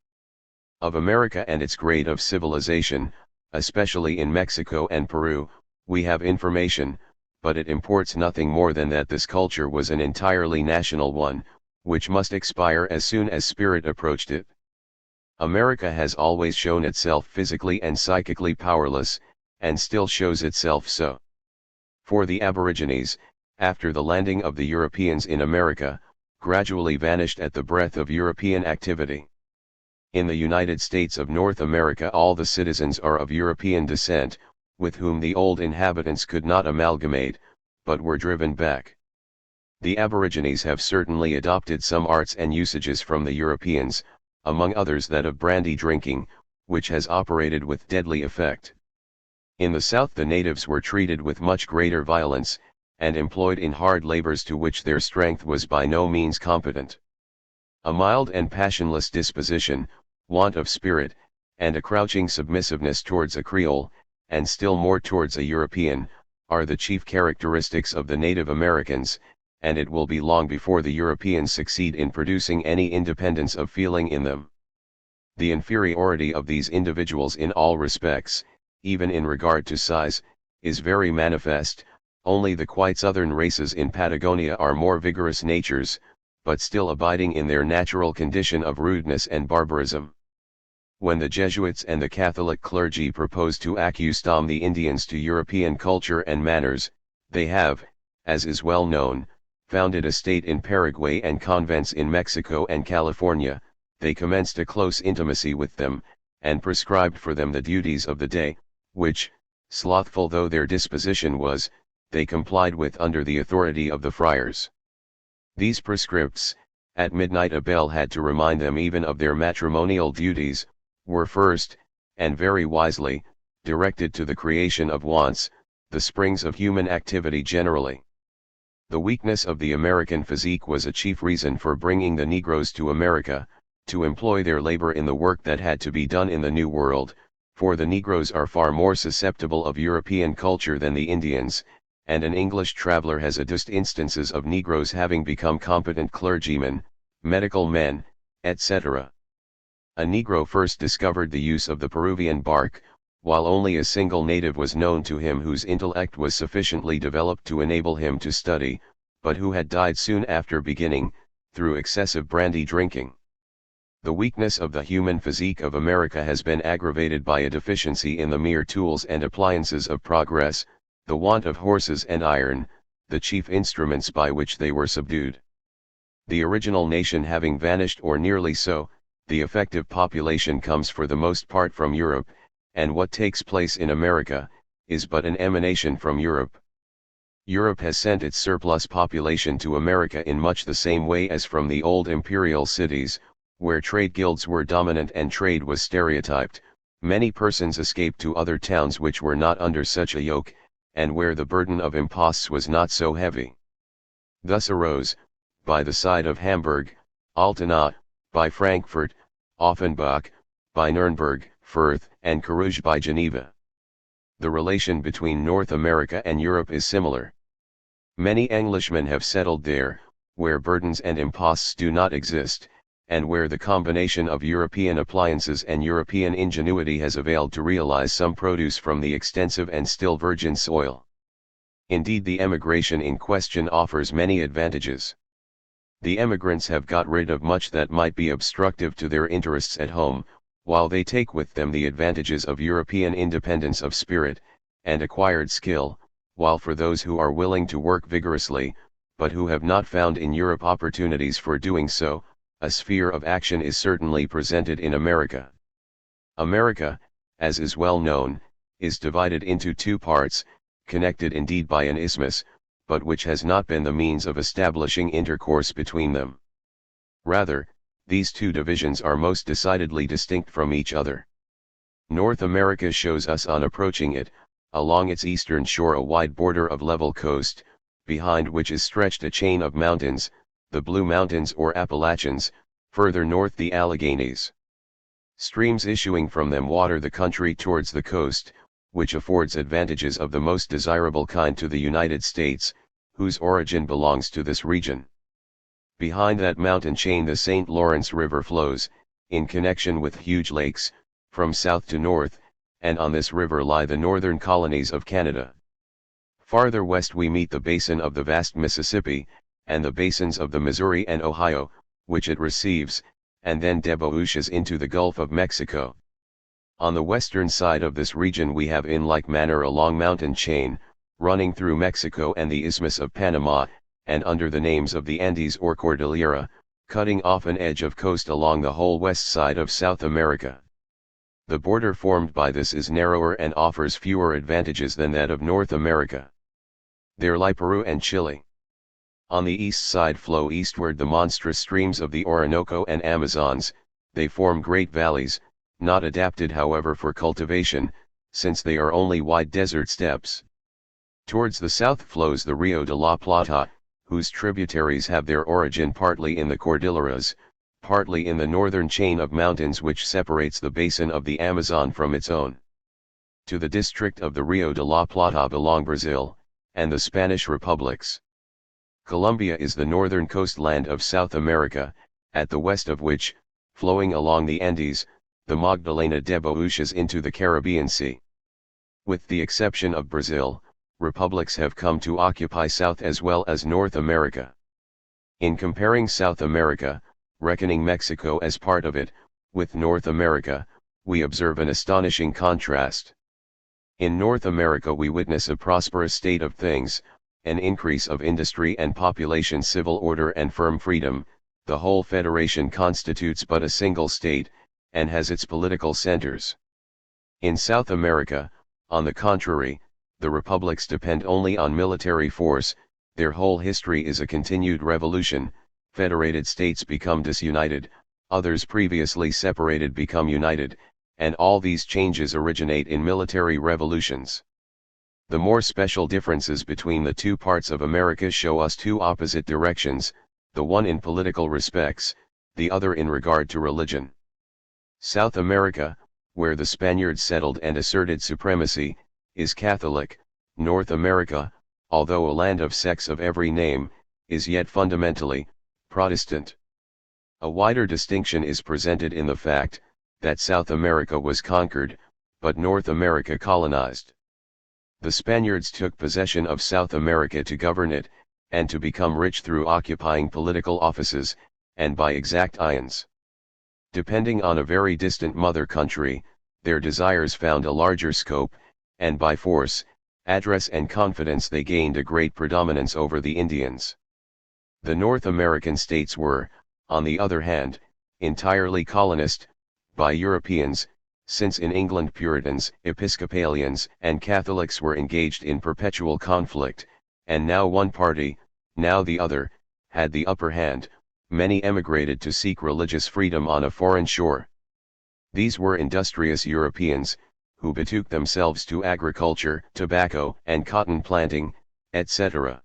Of America and its grade of civilization, especially in Mexico and Peru, we have information, but it imports nothing more than that this culture was an entirely national one, which must expire as soon as spirit approached it. America has always shown itself physically and psychically powerless, and still shows itself so. For the aborigines, after the landing of the Europeans in America, gradually vanished at the breath of European activity. In the United States of North America all the citizens are of European descent, with whom the old inhabitants could not amalgamate, but were driven back. The aborigines have certainly adopted some arts and usages from the Europeans, among others that of brandy drinking, which has operated with deadly effect. In the South the natives were treated with much greater violence, and employed in hard labors to which their strength was by no means competent. A mild and passionless disposition, want of spirit, and a crouching submissiveness towards a Creole, and still more towards a European, are the chief characteristics of the native Americans, and it will be long before the Europeans succeed in producing any independence of feeling in them. The inferiority of these individuals in all respects, even in regard to size, is very manifest. Only the quite southern races in Patagonia are more vigorous natures, but still abiding in their natural condition of rudeness and barbarism. When the Jesuits and the Catholic clergy propose to accustom the Indians to European culture and manners, they have, as is well known, founded a state in Paraguay and convents in Mexico and California. They commenced a close intimacy with them, and prescribed for them the duties of the day, which, slothful though their disposition was, they complied with under the authority of the friars. These prescripts, at midnight a bell had to remind them even of their matrimonial duties, were first, and very wisely, directed to the creation of wants, the springs of human activity generally. The weakness of the American physique was a chief reason for bringing the Negroes to America, to employ their labor in the work that had to be done in the New World, for the Negroes are far more susceptible of European culture than the Indians, and an English traveler has adduced instances of Negroes having become competent clergymen, medical men, etc. A Negro first discovered the use of the Peruvian bark, while only a single native was known to him whose intellect was sufficiently developed to enable him to study, but who had died soon after beginning, through excessive brandy drinking. The weakness of the human physique of America has been aggravated by a deficiency in the mere tools and appliances of progress, the want of horses and iron, the chief instruments by which they were subdued. The original nation having vanished or nearly so, the effective population comes for the most part from Europe, and what takes place in America, is but an emanation from Europe. Europe has sent its surplus population to America in much the same way as from the old imperial cities, where trade guilds were dominant and trade was stereotyped, many persons escaped to other towns which were not under such a yoke, and where the burden of imposts was not so heavy. Thus arose, by the side of Hamburg, Altona, by Frankfurt, Offenbach, by Nuremberg, Fürth, and Carouge by Geneva. The relation between North America and Europe is similar. Many Englishmen have settled there, where burdens and imposts do not exist, and where the combination of European appliances and European ingenuity has availed to realize some produce from the extensive and still virgin soil. Indeed, the emigration in question offers many advantages. The emigrants have got rid of much that might be obstructive to their interests at home, while they take with them the advantages of European independence of spirit, and acquired skill, while for those who are willing to work vigorously, but who have not found in Europe opportunities for doing so, a sphere of action is certainly presented in America. America, as is well known, is divided into two parts, connected indeed by an isthmus, but which has not been the means of establishing intercourse between them. Rather, these two divisions are most decidedly distinct from each other. North America shows us on approaching it, along its eastern shore a wide border of level coast, behind which is stretched a chain of mountains, the Blue Mountains or Appalachians, further north the Alleghenies. Streams issuing from them water the country towards the coast, which affords advantages of the most desirable kind to the United States, whose origin belongs to this region. Behind that mountain chain the St. Lawrence River flows, in connection with huge lakes, from south to north, and on this river lie the northern colonies of Canada. Farther west we meet the basin of the vast Mississippi, and the basins of the Missouri and Ohio, which it receives, and then debouches into the Gulf of Mexico. On the western side of this region we have in like manner a long mountain chain, running through Mexico and the Isthmus of Panama, and under the names of the Andes or Cordillera, cutting off an edge of coast along the whole west side of South America. The border formed by this is narrower and offers fewer advantages than that of North America. There lie Peru and Chile. On the east side flow eastward the monstrous streams of the Orinoco and Amazons. They form great valleys, not adapted however for cultivation, since they are only wide desert steppes. Towards the south flows the Rio de la Plata, whose tributaries have their origin partly in the Cordilleras, partly in the northern chain of mountains which separates the basin of the Amazon from its own. To the district of the Rio de la Plata belong Brazil, and the Spanish republics. Colombia is the northern coastland of South America, at the west of which, flowing along the Andes, the Magdalena debouches into the Caribbean Sea. With the exception of Brazil, republics have come to occupy South as well as North America. In comparing South America, reckoning Mexico as part of it, with North America, we observe an astonishing contrast. In North America we witness a prosperous state of things, an increase of industry and population, civil order and firm freedom. The whole federation constitutes but a single state, and has its political centers. In South America, on the contrary, the republics depend only on military force, their whole history is a continued revolution, federated states become disunited, others previously separated become united, and all these changes originate in military revolutions. The more special differences between the two parts of America show us two opposite directions, the one in political respects, the other in regard to religion. South America, where the Spaniards settled and asserted supremacy, is Catholic. North America, although a land of sects of every name, is yet fundamentally Protestant. A wider distinction is presented in the fact that South America was conquered, but North America colonized. The Spaniards took possession of South America to govern it, and to become rich through occupying political offices, and by exact ions. Depending on a very distant mother country, their desires found a larger scope, and by force, address and confidence they gained a great predominance over the Indians. The North American states were, on the other hand, entirely colonized by Europeans, since in England Puritans, Episcopalians and Catholics were engaged in perpetual conflict, and now one party, now the other, had the upper hand. Many emigrated to seek religious freedom on a foreign shore. These were industrious Europeans, who betook themselves to agriculture, tobacco and cotton planting, etc.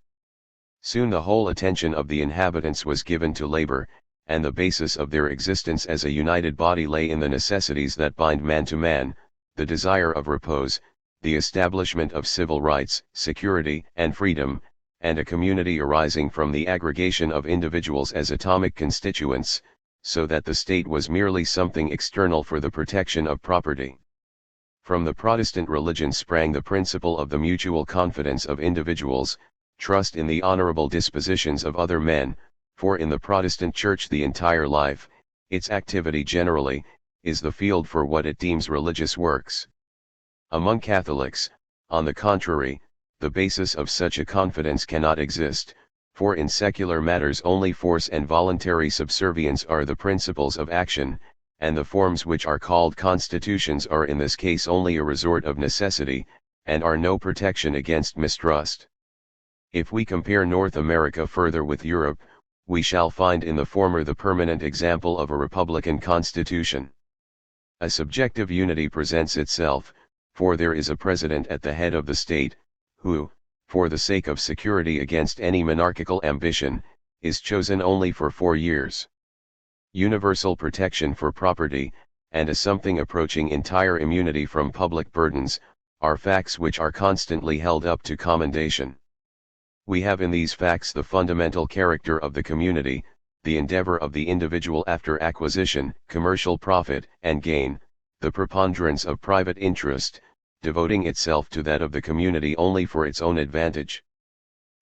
Soon the whole attention of the inhabitants was given to labor, and the basis of their existence as a united body lay in the necessities that bind man to man, the desire of repose, the establishment of civil rights, security and freedom, and a community arising from the aggregation of individuals as atomic constituents, so that the state was merely something external for the protection of property. From the Protestant religion sprang the principle of the mutual confidence of individuals, trust in the honorable dispositions of other men, for in the Protestant Church the entire life, its activity generally, is the field for what it deems religious works. Among Catholics, on the contrary, the basis of such a confidence cannot exist, for in secular matters only force and voluntary subservience are the principles of action, and the forms which are called constitutions are in this case only a resort of necessity, and are no protection against mistrust. If we compare North America further with Europe, we shall find in the former the permanent example of a republican constitution. A subjective unity presents itself, for there is a president at the head of the state, who, for the sake of security against any monarchical ambition, is chosen only for 4 years. Universal protection for property, and a something approaching entire immunity from public burdens, are facts which are constantly held up to commendation. We have in these facts the fundamental character of the community, the endeavor of the individual after acquisition, commercial profit and gain, the preponderance of private interest, devoting itself to that of the community only for its own advantage.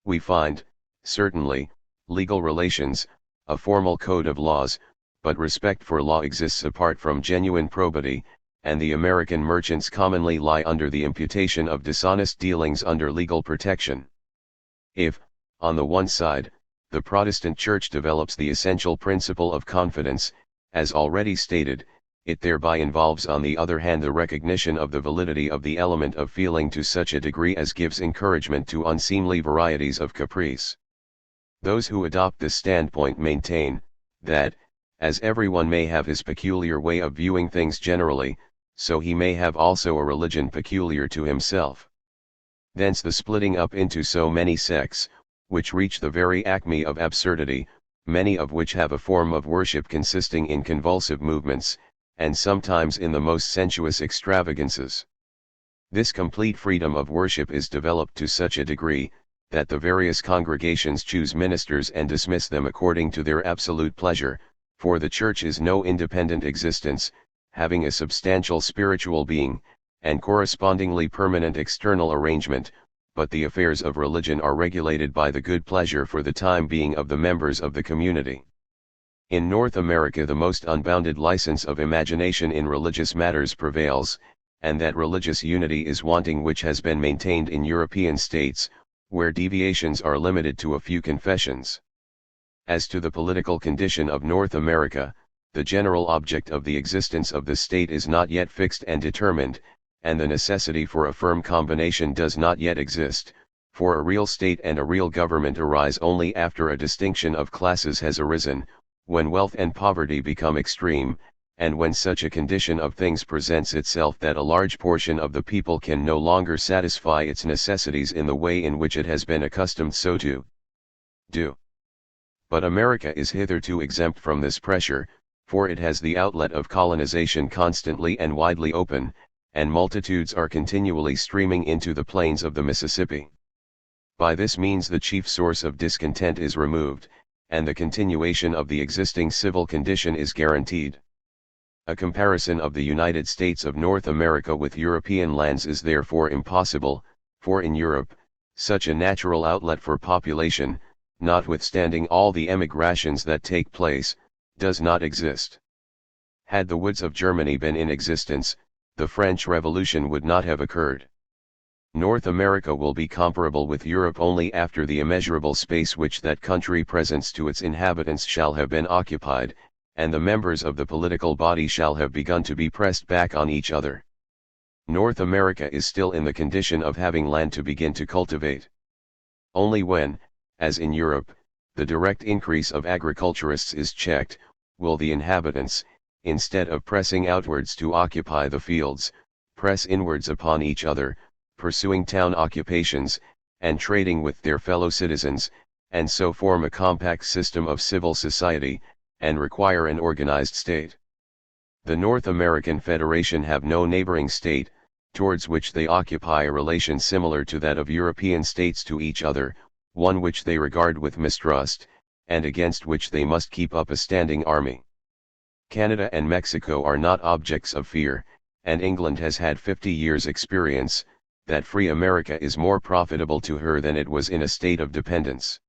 We find, certainly, legal relations, a formal code of laws, but respect for law exists apart from genuine probity, and the American merchants commonly lie under the imputation of dishonest dealings under legal protection. If, on the one side, the Protestant Church develops the essential principle of confidence, as already stated, it thereby involves on the other hand the recognition of the validity of the element of feeling to such a degree as gives encouragement to unseemly varieties of caprice. Those who adopt this standpoint maintain, that, as everyone may have his peculiar way of viewing things generally, so he may have also a religion peculiar to himself. Thence the splitting up into so many sects, which reach the very acme of absurdity, many of which have a form of worship consisting in convulsive movements, and sometimes in the most sensuous extravagances. This complete freedom of worship is developed to such a degree, that the various congregations choose ministers and dismiss them according to their absolute pleasure, for the Church is no independent existence, having a substantial spiritual being, and correspondingly permanent external arrangement, but the affairs of religion are regulated by the good pleasure for the time being of the members of the community. In North America the most unbounded license of imagination in religious matters prevails, and that religious unity is wanting which has been maintained in European states, where deviations are limited to a few confessions. As to the political condition of North America, the general object of the existence of the state is not yet fixed and determined, and the necessity for a firm combination does not yet exist, for a real state and a real government arise only after a distinction of classes has arisen, when wealth and poverty become extreme, and when such a condition of things presents itself that a large portion of the people can no longer satisfy its necessities in the way in which it has been accustomed so to do. But America is hitherto exempt from this pressure, for it has the outlet of colonization constantly and widely open, and multitudes are continually streaming into the plains of the Mississippi. By this means the chief source of discontent is removed, and the continuation of the existing civil condition is guaranteed. A comparison of the United States of North America with European lands is therefore impossible, for in Europe, such a natural outlet for population, notwithstanding all the emigrations that take place, does not exist. Had the woods of Germany been in existence, the French Revolution would not have occurred. North America will be comparable with Europe only after the immeasurable space which that country presents to its inhabitants shall have been occupied, and the members of the political body shall have begun to be pressed back on each other. North America is still in the condition of having land to begin to cultivate. Only when, as in Europe, the direct increase of agriculturists is checked, will the inhabitants, instead of pressing outwards to occupy the fields, press inwards upon each other, pursuing town occupations, and trading with their fellow citizens, and so form a compact system of civil society, and require an organized state. The North American Federation have no neighboring state, towards which they occupy a relation similar to that of European states to each other, one which they regard with mistrust, and against which they must keep up a standing army. Canada and Mexico are not objects of fear, and England has had 50 years' experience, that free America is more profitable to her than it was in a state of dependence.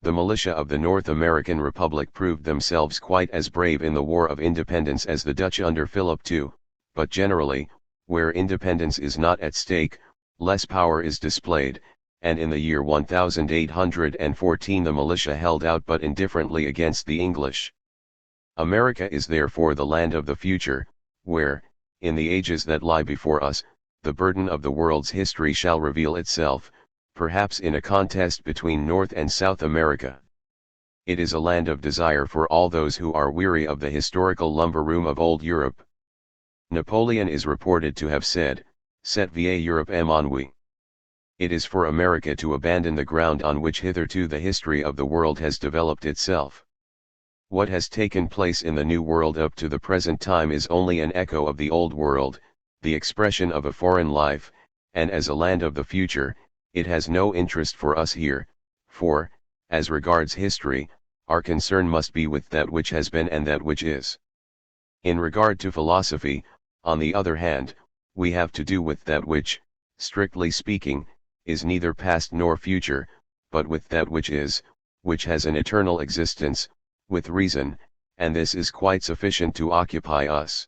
The militia of the North American Republic proved themselves quite as brave in the War of Independence as the Dutch under Philip II, but generally, where independence is not at stake, less power is displayed, and in the year 1814 the militia held out but indifferently against the English. America is therefore the land of the future, where, in the ages that lie before us, the burden of the world's history shall reveal itself, perhaps in a contest between North and South America. It is a land of desire for all those who are weary of the historical lumber room of old Europe. Napoleon is reported to have said, "Cette vieille Europe m'ennuie." It is for America to abandon the ground on which hitherto the history of the world has developed itself. What has taken place in the New World up to the present time is only an echo of the Old World, the expression of a foreign life, and as a land of the future, it has no interest for us here, for, as regards history, our concern must be with that which has been and that which is. In regard to philosophy, on the other hand, we have to do with that which, strictly speaking, is neither past nor future, but with that which is, which has an eternal existence, with reason, and this is quite sufficient to occupy us.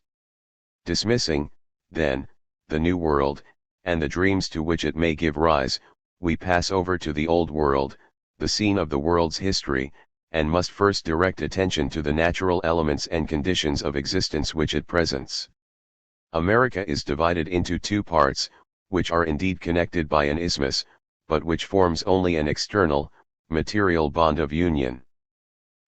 Dismissing, then, the New World, and the dreams to which it may give rise, we pass over to the Old World, the scene of the world's history, and must first direct attention to the natural elements and conditions of existence which it presents. America is divided into two parts, which are indeed connected by an isthmus, but which forms only an external, material bond of union.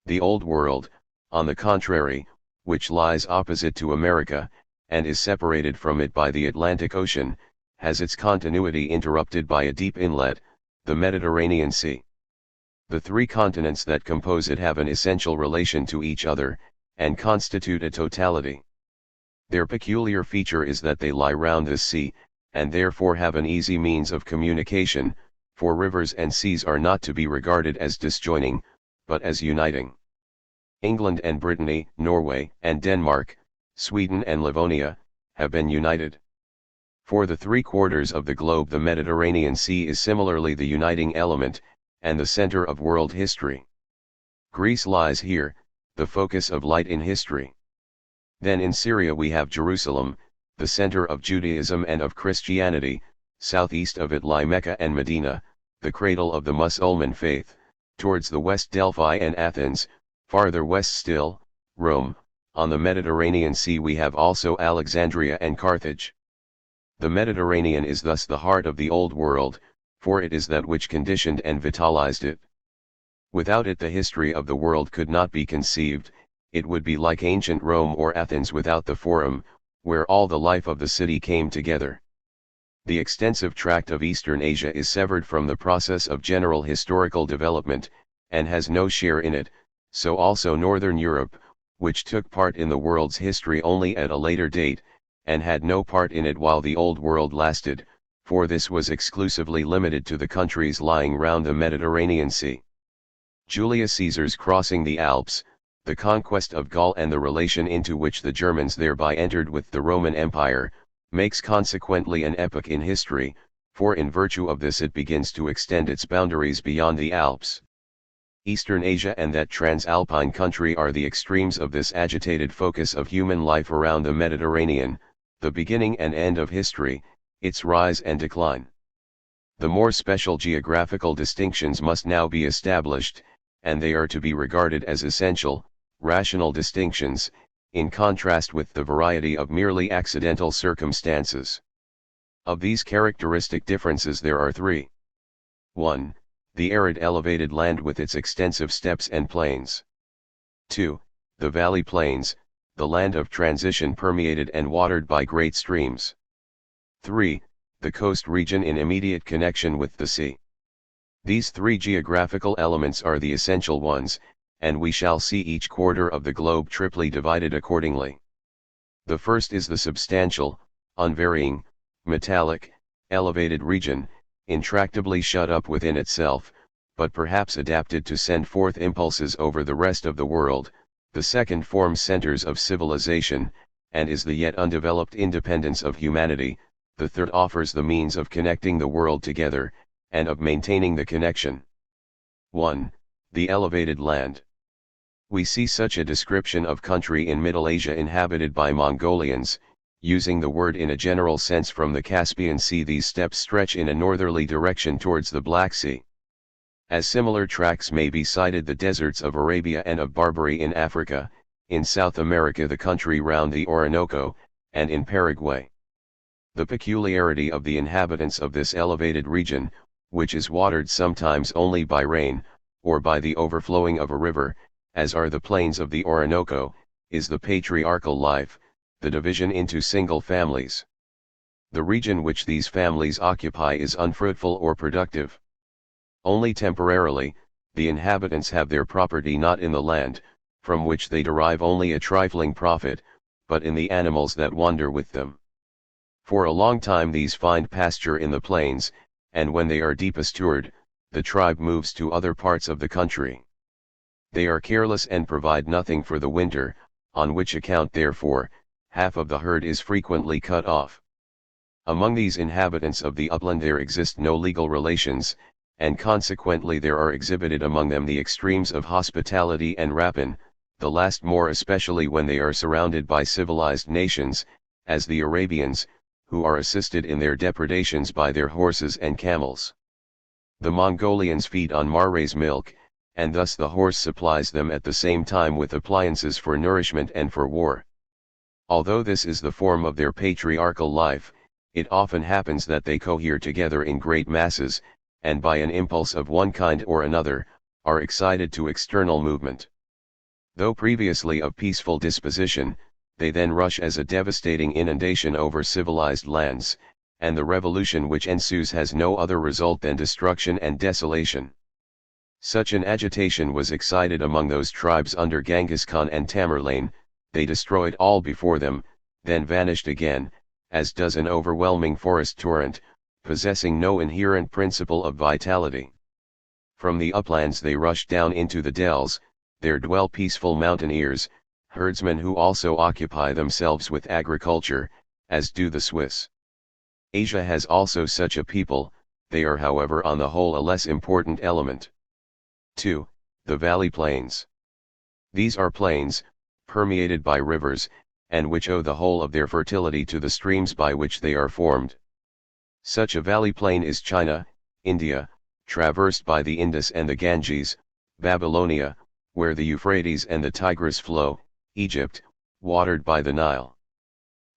The Old World, on the contrary, which lies opposite to America, and is separated from it by the Atlantic Ocean, has its continuity interrupted by a deep inlet, the Mediterranean Sea. The three continents that compose it have an essential relation to each other, and constitute a totality. Their peculiar feature is that they lie round this sea, and therefore have an easy means of communication, for rivers and seas are not to be regarded as disjoining, but as uniting. England and Brittany, Norway and Denmark, Sweden and Livonia, have been united. For the three quarters of the globe the Mediterranean Sea is similarly the uniting element, and the center of world history. Greece lies here, the focus of light in history. Then in Syria we have Jerusalem, the center of Judaism and of Christianity, southeast of it lie Mecca and Medina, the cradle of the Mussulman faith, towards the west Delphi and Athens, farther west still, Rome. On the Mediterranean Sea we have also Alexandria and Carthage. The Mediterranean is thus the heart of the Old World, for it is that which conditioned and vitalized it. Without it the history of the world could not be conceived, it would be like ancient Rome or Athens without the Forum, where all the life of the city came together. The extensive tract of Eastern Asia is severed from the process of general historical development, and has no share in it, so also Northern Europe, which took part in the world's history only at a later date, and had no part in it while the Old World lasted, for this was exclusively limited to the countries lying round the Mediterranean Sea. Julius Caesar's crossing the Alps, the conquest of Gaul and the relation into which the Germans thereby entered with the Roman Empire, makes consequently an epoch in history, for in virtue of this it begins to extend its boundaries beyond the Alps. Eastern Asia and that Transalpine country are the extremes of this agitated focus of human life around the Mediterranean, the beginning and end of history, its rise and decline. The more special geographical distinctions must now be established, and they are to be regarded as essential, rational distinctions, in contrast with the variety of merely accidental circumstances. Of these characteristic differences there are three. 1. The arid elevated land with its extensive steppes and plains. 2. The valley plains, the land of transition permeated and watered by great streams. 3. The coast region in immediate connection with the sea. These three geographical elements are the essential ones, and we shall see each quarter of the globe triply divided accordingly. The first is the substantial, unvarying, metallic, elevated region, intractably shut up within itself, but perhaps adapted to send forth impulses over the rest of the world. The second forms centers of civilization, and is the yet undeveloped independence of humanity. The third offers the means of connecting the world together, and of maintaining the connection. 1. The elevated land. We see such a description of country in Middle Asia inhabited by Mongolians. Using the word in a general sense from the Caspian Sea, these steppes stretch in a northerly direction towards the Black Sea. As similar tracts may be cited the deserts of Arabia and of Barbary in Africa, in South America the country round the Orinoco, and in Paraguay. The peculiarity of the inhabitants of this elevated region, which is watered sometimes only by rain, or by the overflowing of a river, as are the plains of the Orinoco, is the patriarchal life, the division into single families. The region which these families occupy is unfruitful or productive. Only temporarily, the inhabitants have their property not in the land, from which they derive only a trifling profit, but in the animals that wander with them. For a long time these find pasture in the plains, and when they are depastured, the tribe moves to other parts of the country. They are careless and provide nothing for the winter, on which account therefore, half of the herd is frequently cut off. Among these inhabitants of the upland there exist no legal relations, and consequently there are exhibited among them the extremes of hospitality and rapine, the last more especially when they are surrounded by civilized nations, as the Arabians, who are assisted in their depredations by their horses and camels. The Mongolians feed on Mare's milk, and thus the horse supplies them at the same time with appliances for nourishment and for war. Although this is the form of their patriarchal life, it often happens that they cohere together in great masses, and by an impulse of one kind or another, are excited to external movement. Though previously of peaceful disposition, they then rush as a devastating inundation over civilized lands, and the revolution which ensues has no other result than destruction and desolation. Such an agitation was excited among those tribes under Genghis Khan and Tamerlane. They destroyed all before them, then vanished again, as does an overwhelming forest torrent, possessing no inherent principle of vitality. From the uplands they rush down into the dells, there dwell peaceful mountaineers, herdsmen who also occupy themselves with agriculture, as do the Swiss. Asia has also such a people, they are however on the whole a less important element. 2. The valley plains. These are plains, permeated by rivers, and which owe the whole of their fertility to the streams by which they are formed. Such a valley plain is China, India, traversed by the Indus and the Ganges, Babylonia, where the Euphrates and the Tigris flow, Egypt, watered by the Nile.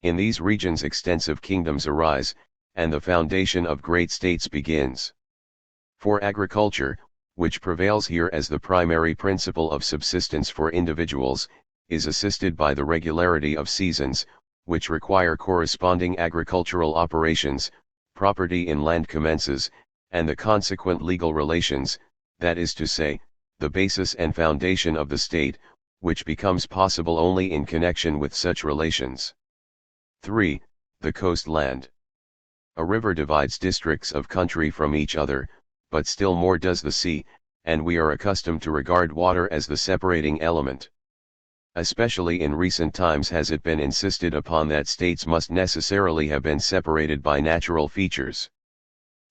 In these regions extensive kingdoms arise, and the foundation of great states begins. For agriculture, which prevails here as the primary principle of subsistence for individuals, is assisted by the regularity of seasons, which require corresponding agricultural operations, property in land commences, and the consequent legal relations, that is to say, the basis and foundation of the state, which becomes possible only in connection with such relations. 3. The coastland. A river divides districts of country from each other, but still more does the sea, and we are accustomed to regard water as the separating element. Especially in recent times has it been insisted upon that states must necessarily have been separated by natural features.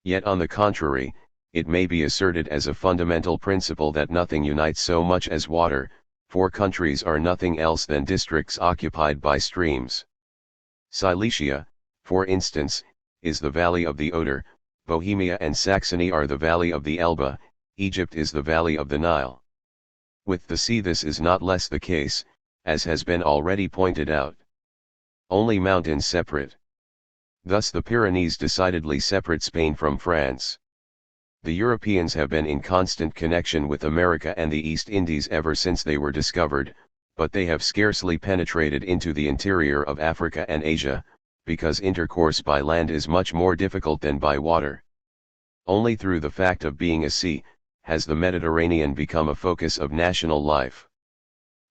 Yet on the contrary, it may be asserted as a fundamental principle that nothing unites so much as water, for countries are nothing else than districts occupied by streams. Silesia, for instance, is the valley of the Oder, Bohemia and Saxony are the valley of the Elbe, Egypt is the valley of the Nile. With the sea this is not less the case, as has been already pointed out. Only mountains separate. Thus the Pyrenees decidedly separate Spain from France. The Europeans have been in constant connection with America and the East Indies ever since they were discovered, but they have scarcely penetrated into the interior of Africa and Asia, because intercourse by land is much more difficult than by water. Only through the fact of being a sea, has the Mediterranean become a focus of national life.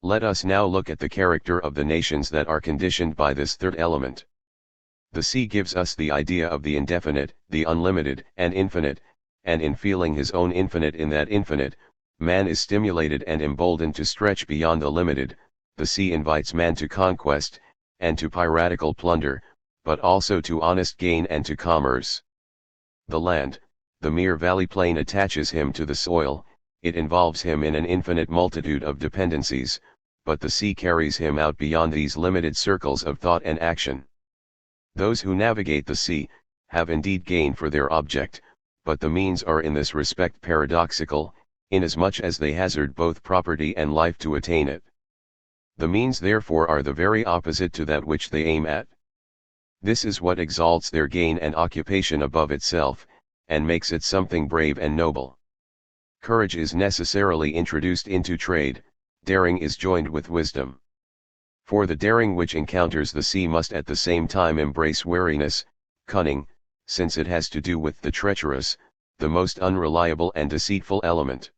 Let us now look at the character of the nations that are conditioned by this third element. The sea gives us the idea of the indefinite, the unlimited, and infinite, and in feeling his own infinite in that infinite, man is stimulated and emboldened to stretch beyond the limited. The sea invites man to conquest, and to piratical plunder, but also to honest gain and to commerce. The land, the mere valley plain attaches him to the soil, it involves him in an infinite multitude of dependencies, but the sea carries him out beyond these limited circles of thought and action. Those who navigate the sea, have indeed gain for their object, but the means are in this respect paradoxical, inasmuch as they hazard both property and life to attain it. The means therefore are the very opposite to that which they aim at. This is what exalts their gain and occupation above itself, and makes it something brave and noble. Courage is necessarily introduced into trade, daring is joined with wisdom. For the daring which encounters the sea must at the same time embrace wariness, cunning, since it has to do with the treacherous, the most unreliable and deceitful element.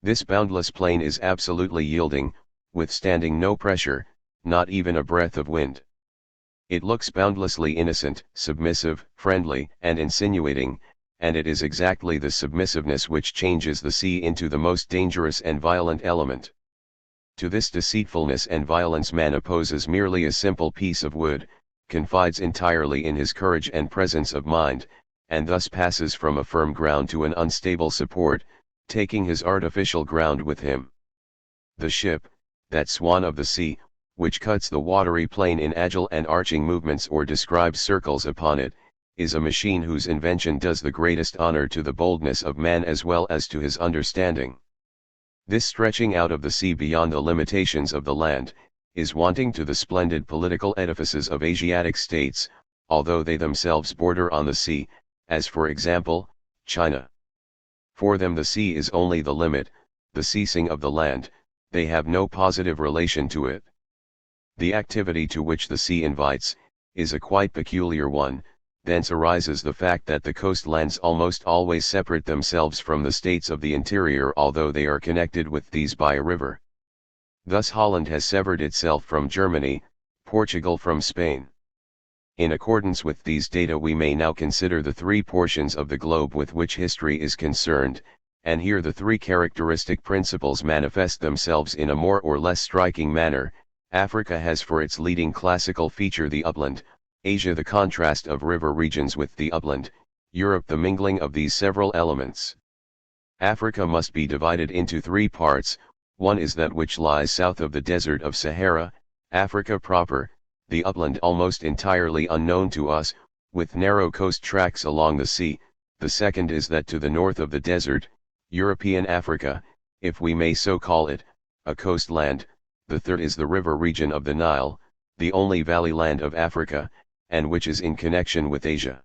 This boundless plain is absolutely yielding, withstanding no pressure, not even a breath of wind. It looks boundlessly innocent, submissive, friendly, and insinuating, and it is exactly the submissiveness which changes the sea into the most dangerous and violent element. To this deceitfulness and violence man opposes merely a simple piece of wood, confides entirely in his courage and presence of mind, and thus passes from a firm ground to an unstable support, taking his artificial ground with him. The ship, that swan of the sea, which cuts the watery plain in agile and arching movements or describes circles upon it, is a machine whose invention does the greatest honor to the boldness of man as well as to his understanding. This stretching out of the sea beyond the limitations of the land, is wanting to the splendid political edifices of Asiatic states, although they themselves border on the sea, as for example, China. For them the sea is only the limit, the ceasing of the land, they have no positive relation to it. The activity to which the sea invites, is a quite peculiar one, thence arises the fact that the coastlands almost always separate themselves from the states of the interior although they are connected with these by a river. Thus Holland has severed itself from Germany, Portugal from Spain. In accordance with these data we may now consider the three portions of the globe with which history is concerned, and here the three characteristic principles manifest themselves in a more or less striking manner. Africa has for its leading classical feature the upland, Asia the contrast of river regions with the upland, Europe the mingling of these several elements. Africa must be divided into three parts. One is that which lies south of the desert of Sahara, Africa proper, the upland almost entirely unknown to us, with narrow coast tracts along the sea. The second is that to the north of the desert, European Africa, if we may so call it, a coastland. The third is the river region of the Nile, the only valley land of Africa, and which is in connection with Asia.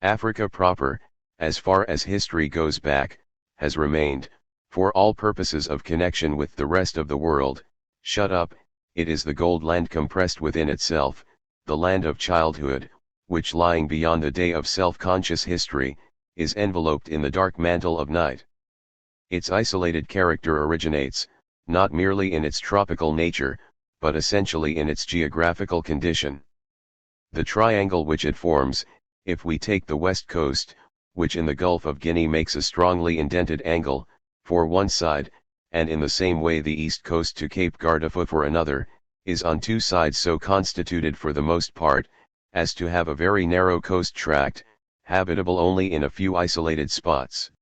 Africa proper, as far as history goes back, has remained, for all purposes of connection with the rest of the world, shut up. It is the gold land compressed within itself, the land of childhood, which lying beyond the day of self-conscious history, is enveloped in the dark mantle of night. Its isolated character originates, not merely in its tropical nature, but essentially in its geographical condition. The triangle which it forms, if we take the west coast, which in the Gulf of Guinea makes a strongly indented angle, for one side, and in the same way the east coast to Cape Gardafu for another, is on two sides so constituted for the most part, as to have a very narrow coast tract, habitable only in a few isolated spots.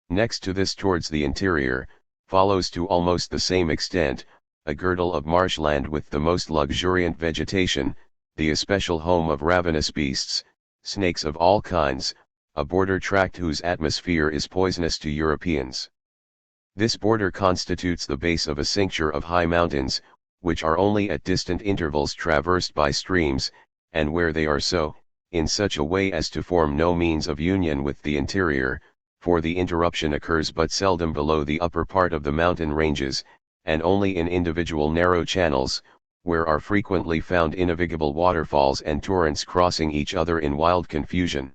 Next to this towards the interior, follows to almost the same extent, a girdle of marshland with the most luxuriant vegetation, the especial home of ravenous beasts, snakes of all kinds, a border tract whose atmosphere is poisonous to Europeans. This border constitutes the base of a cincture of high mountains, which are only at distant intervals traversed by streams, and where they are so, in such a way as to form no means of union with the interior, for the interruption occurs but seldom below the upper part of the mountain ranges, and only in individual narrow channels, where are frequently found innavigable waterfalls and torrents crossing each other in wild confusion.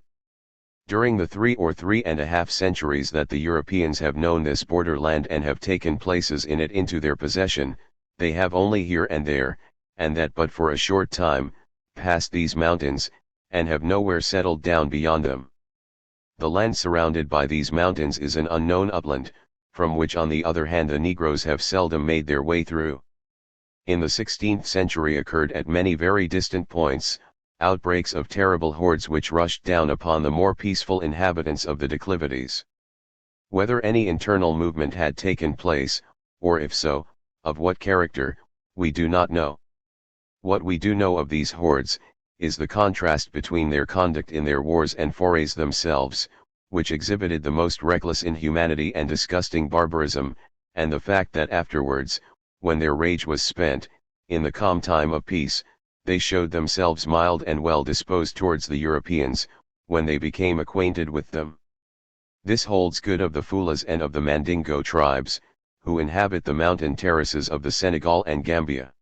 During the 3 or 3.5 centuries that the Europeans have known this borderland and have taken places in it into their possession, they have only here and there, and that but for a short time, passed these mountains, and have nowhere settled down beyond them. The land surrounded by these mountains is an unknown upland, from which on the other hand the Negroes have seldom made their way through. In the 16th century occurred at many very distant points, outbreaks of terrible hordes which rushed down upon the more peaceful inhabitants of the declivities. Whether any internal movement had taken place, or if so, of what character, we do not know. What we do know of these hordes, is the contrast between their conduct in their wars and forays themselves, which exhibited the most reckless inhumanity and disgusting barbarism, and the fact that afterwards, when their rage was spent, in the calm time of peace, they showed themselves mild and well disposed towards the Europeans, when they became acquainted with them. This holds good of the Fulas and of the Mandingo tribes, who inhabit the mountain terraces of the Senegal and Gambia.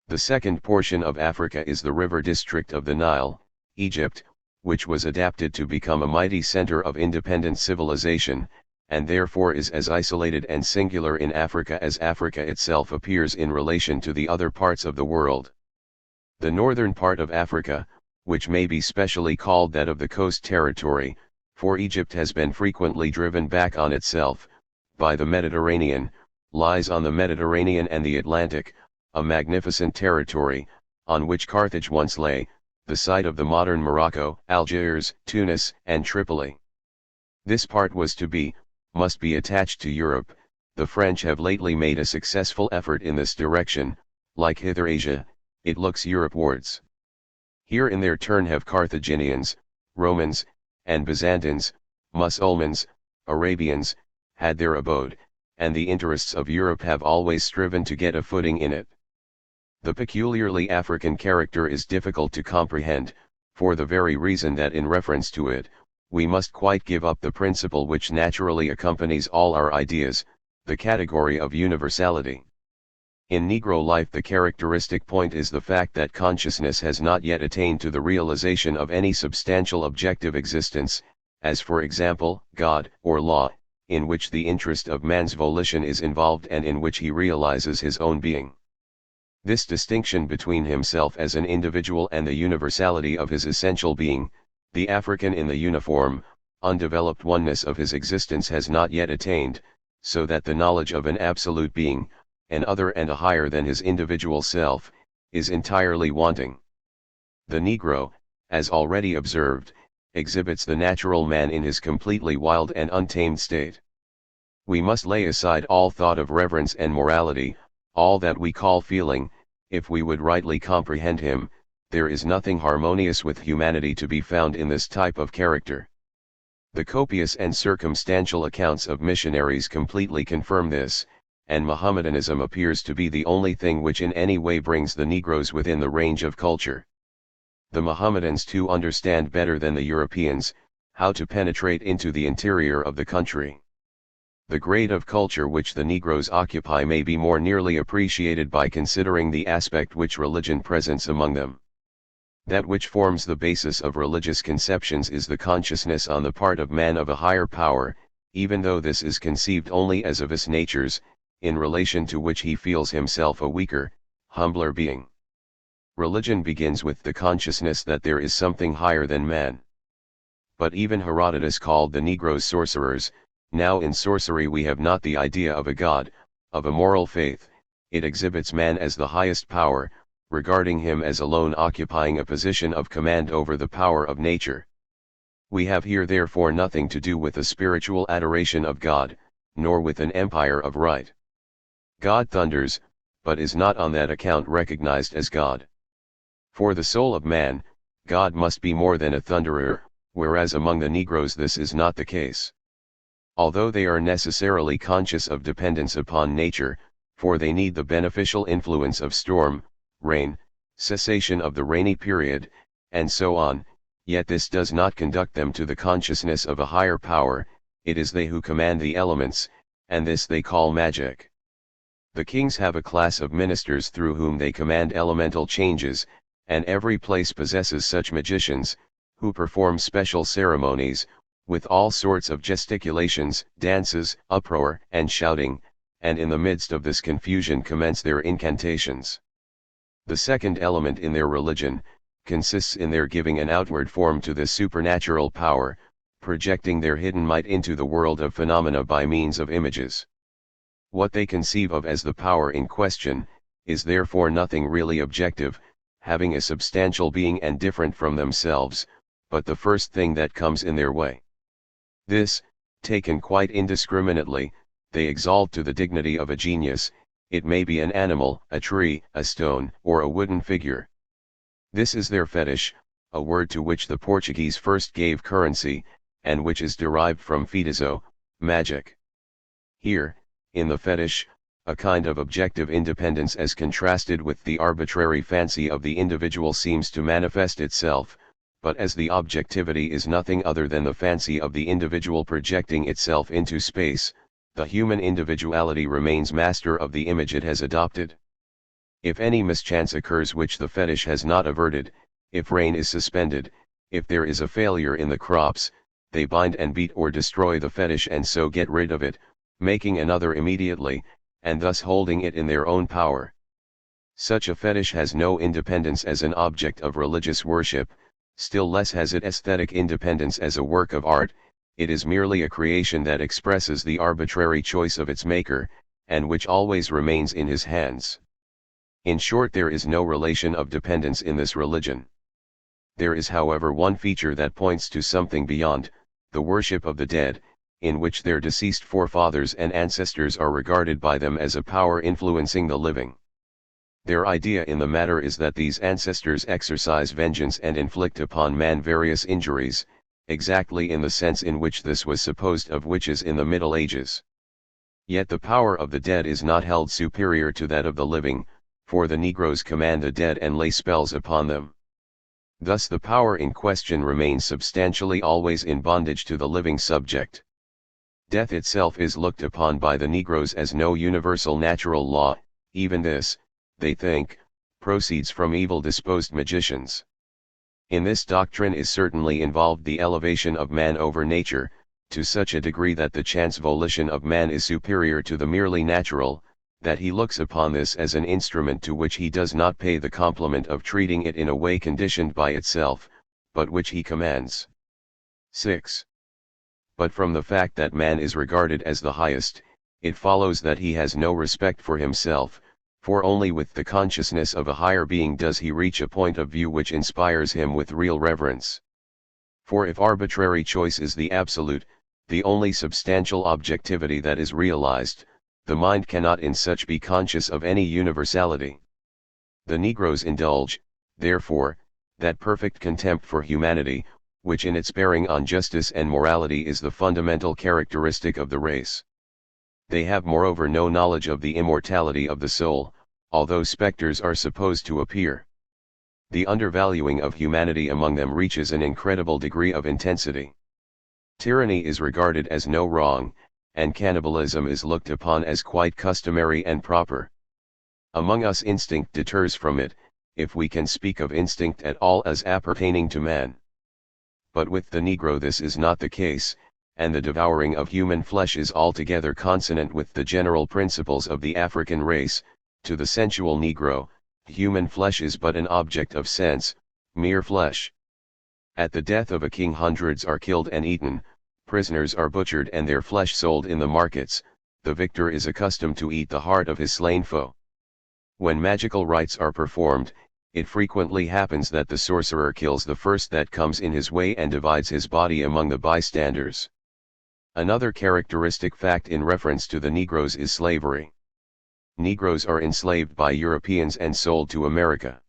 The second portion of Africa is the river district of the Nile, Egypt, which was adapted to become a mighty center of independent civilization, and therefore is as isolated and singular in Africa as Africa itself appears in relation to the other parts of the world. The northern part of Africa, which may be specially called that of the coast territory, for Egypt has been frequently driven back on itself, by the Mediterranean, lies on the Mediterranean and the Atlantic, a magnificent territory, on which Carthage once lay, the site of the modern Morocco, Algiers, Tunis, and Tripoli. This part must be attached to Europe. The French have lately made a successful effort in this direction. Like hither Asia, it looks Europewards. Here in their turn have Carthaginians, Romans, and Byzantines, Mussulmans, Arabians, had their abode, and the interests of Europe have always striven to get a footing in it. The peculiarly African character is difficult to comprehend, for the very reason that in reference to it, we must quite give up the principle which naturally accompanies all our ideas, the category of universality. In Negro life the characteristic point is the fact that consciousness has not yet attained to the realization of any substantial objective existence, as for example, God, or law, in which the interest of man's volition is involved and in which he realizes his own being. This distinction between himself as an individual and the universality of his essential being, the African in the uniform, undeveloped oneness of his existence has not yet attained, so that the knowledge of an absolute being, an other and a higher than his individual self, is entirely wanting. The Negro, as already observed, exhibits the natural man in his completely wild and untamed state. We must lay aside all thought of reverence and morality, all that we call feeling, if we would rightly comprehend him. There is nothing harmonious with humanity to be found in this type of character. The copious and circumstantial accounts of missionaries completely confirm this, and Mohammedanism appears to be the only thing which in any way brings the Negroes within the range of culture. The Mohammedans too understand better than the Europeans, how to penetrate into the interior of the country. The grade of culture which the Negroes occupy may be more nearly appreciated by considering the aspect which religion presents among them. That which forms the basis of religious conceptions is the consciousness on the part of man of a higher power, even though this is conceived only as of his natures, in relation to which he feels himself a weaker, humbler being. Religion begins with the consciousness that there is something higher than man. But even Herodotus called the Negroes sorcerers. Now in sorcery we have not the idea of a god, of a moral faith. It exhibits man as the highest power, regarding him as alone occupying a position of command over the power of nature. We have here therefore nothing to do with a spiritual adoration of God, nor with an empire of right. God thunders, but is not on that account recognized as God. For the soul of man, God must be more than a thunderer, whereas among the Negroes this is not the case. Although they are necessarily conscious of dependence upon nature, for they need the beneficial influence of storm, rain, cessation of the rainy period, and so on, yet this does not conduct them to the consciousness of a higher power. It is they who command the elements, and this they call magic. The kings have a class of ministers through whom they command elemental changes, and every place possesses such magicians, who perform special ceremonies, with all sorts of gesticulations, dances, uproar, and shouting, and in the midst of this confusion commence their incantations. The second element in their religion, consists in their giving an outward form to this supernatural power, projecting their hidden might into the world of phenomena by means of images. What they conceive of as the power in question, is therefore nothing really objective, having a substantial being and different from themselves, but the first thing that comes in their way. This, taken quite indiscriminately, they exalt to the dignity of a genius. It may be an animal, a tree, a stone, or a wooden figure. This is their fetish, a word to which the Portuguese first gave currency, and which is derived from feitiço, magic. Here, in the fetish, a kind of objective independence as contrasted with the arbitrary fancy of the individual seems to manifest itself, but as the objectivity is nothing other than the fancy of the individual projecting itself into space, the human individuality remains master of the image it has adopted. If any mischance occurs which the fetish has not averted, if rain is suspended, if there is a failure in the crops, they bind and beat or destroy the fetish and so get rid of it, making another immediately, and thus holding it in their own power. Such a fetish has no independence as an object of religious worship, still less has it aesthetic independence as a work of art. It is merely a creation that expresses the arbitrary choice of its maker, and which always remains in his hands. In short, there is no relation of dependence in this religion. There is, however, one feature that points to something beyond, the worship of the dead, in which their deceased forefathers and ancestors are regarded by them as a power influencing the living. Their idea in the matter is that these ancestors exercise vengeance and inflict upon man various injuries, exactly in the sense in which this was supposed of witches in the Middle Ages. Yet the power of the dead is not held superior to that of the living, for the Negroes command the dead and lay spells upon them. Thus the power in question remains substantially always in bondage to the living subject. Death itself is looked upon by the Negroes as no universal natural law. Even this, they think, proceeds from evil-disposed magicians. In this doctrine is certainly involved the elevation of man over nature, to such a degree that the chance volition of man is superior to the merely natural, that he looks upon this as an instrument to which he does not pay the compliment of treating it in a way conditioned by itself, but which he commands. 6. But from the fact that man is regarded as the highest, it follows that he has no respect for himself, for only with the consciousness of a higher being does he reach a point of view which inspires him with real reverence. For if arbitrary choice is the absolute, the only substantial objectivity that is realized, the mind cannot in such be conscious of any universality. The Negroes indulge, therefore, that perfect contempt for humanity, which in its bearing on justice and morality is the fundamental characteristic of the race. They have moreover no knowledge of the immortality of the soul, although specters are supposed to appear. The undervaluing of humanity among them reaches an incredible degree of intensity. Tyranny is regarded as no wrong, and cannibalism is looked upon as quite customary and proper. Among us instinct deters from it, if we can speak of instinct at all as appertaining to man. But with the Negro this is not the case, and the devouring of human flesh is altogether consonant with the general principles of the African race. To the sensual Negro, human flesh is but an object of sense, mere flesh. At the death of a king hundreds are killed and eaten, prisoners are butchered and their flesh sold in the markets. The victor is accustomed to eat the heart of his slain foe. When magical rites are performed, it frequently happens that the sorcerer kills the first that comes in his way and divides his body among the bystanders. Another characteristic fact in reference to the Negroes is slavery. Negroes are enslaved by Europeans and sold to America.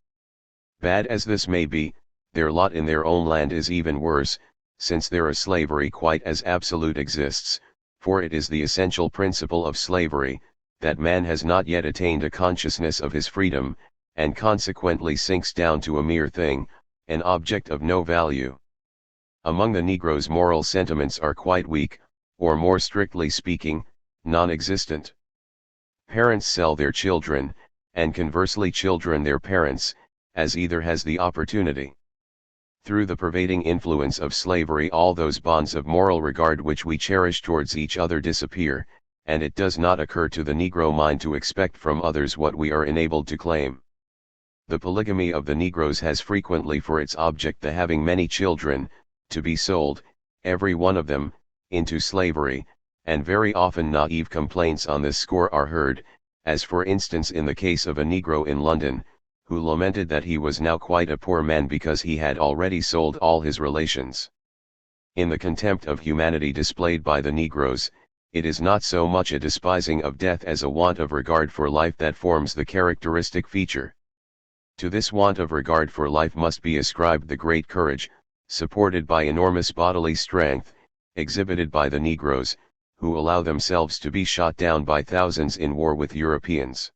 Bad as this may be, their lot in their own land is even worse, since there a slavery quite as absolute exists, for it is the essential principle of slavery, that man has not yet attained a consciousness of his freedom, and consequently sinks down to a mere thing, an object of no value. Among the Negroes moral sentiments are quite weak, or more strictly speaking, non-existent. Parents sell their children, and conversely children their parents, as either has the opportunity. Through the pervading influence of slavery all those bonds of moral regard which we cherish towards each other disappear, and it does not occur to the Negro mind to expect from others what we are enabled to claim. The polygamy of the Negroes has frequently for its object the having many children, to be sold, every one of them, into slavery, and very often naive complaints on this score are heard, as for instance in the case of a Negro in London, who lamented that he was now quite a poor man because he had already sold all his relations. In the contempt of humanity displayed by the Negroes, it is not so much a despising of death as a want of regard for life that forms the characteristic feature. To this want of regard for life must be ascribed the great courage, supported by enormous bodily strength, exhibited by the Negroes, who allow themselves to be shot down by thousands in war with Europeans.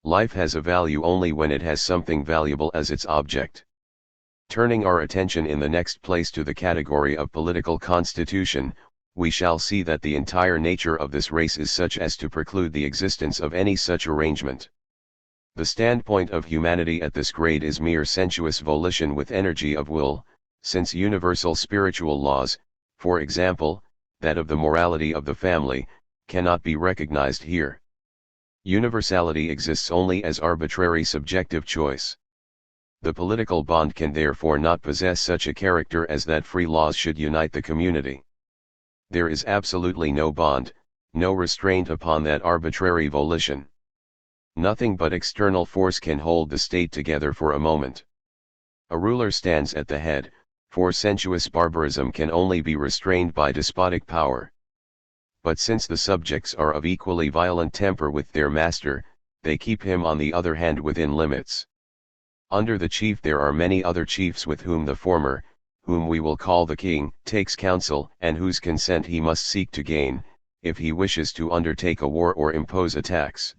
Life has a value only when it has something valuable as its object. Turning our attention in the next place to the category of political constitution, we shall see that the entire nature of this race is such as to preclude the existence of any such arrangement. The standpoint of humanity at this grade is mere sensuous volition with energy of will, since universal spiritual laws, for example, that of the morality of the family, cannot be recognized here. Universality exists only as arbitrary subjective choice. The political bond can therefore not possess such a character as that free laws should unite the community. There is absolutely no bond, no restraint upon that arbitrary volition. Nothing but external force can hold the state together for a moment. A ruler stands at the head, for sensuous barbarism can only be restrained by despotic power. But since the subjects are of equally violent temper with their master, they keep him on the other hand within limits. Under the chief there are many other chiefs with whom the former, whom we will call the king, takes counsel, and whose consent he must seek to gain, if he wishes to undertake a war or impose a tax.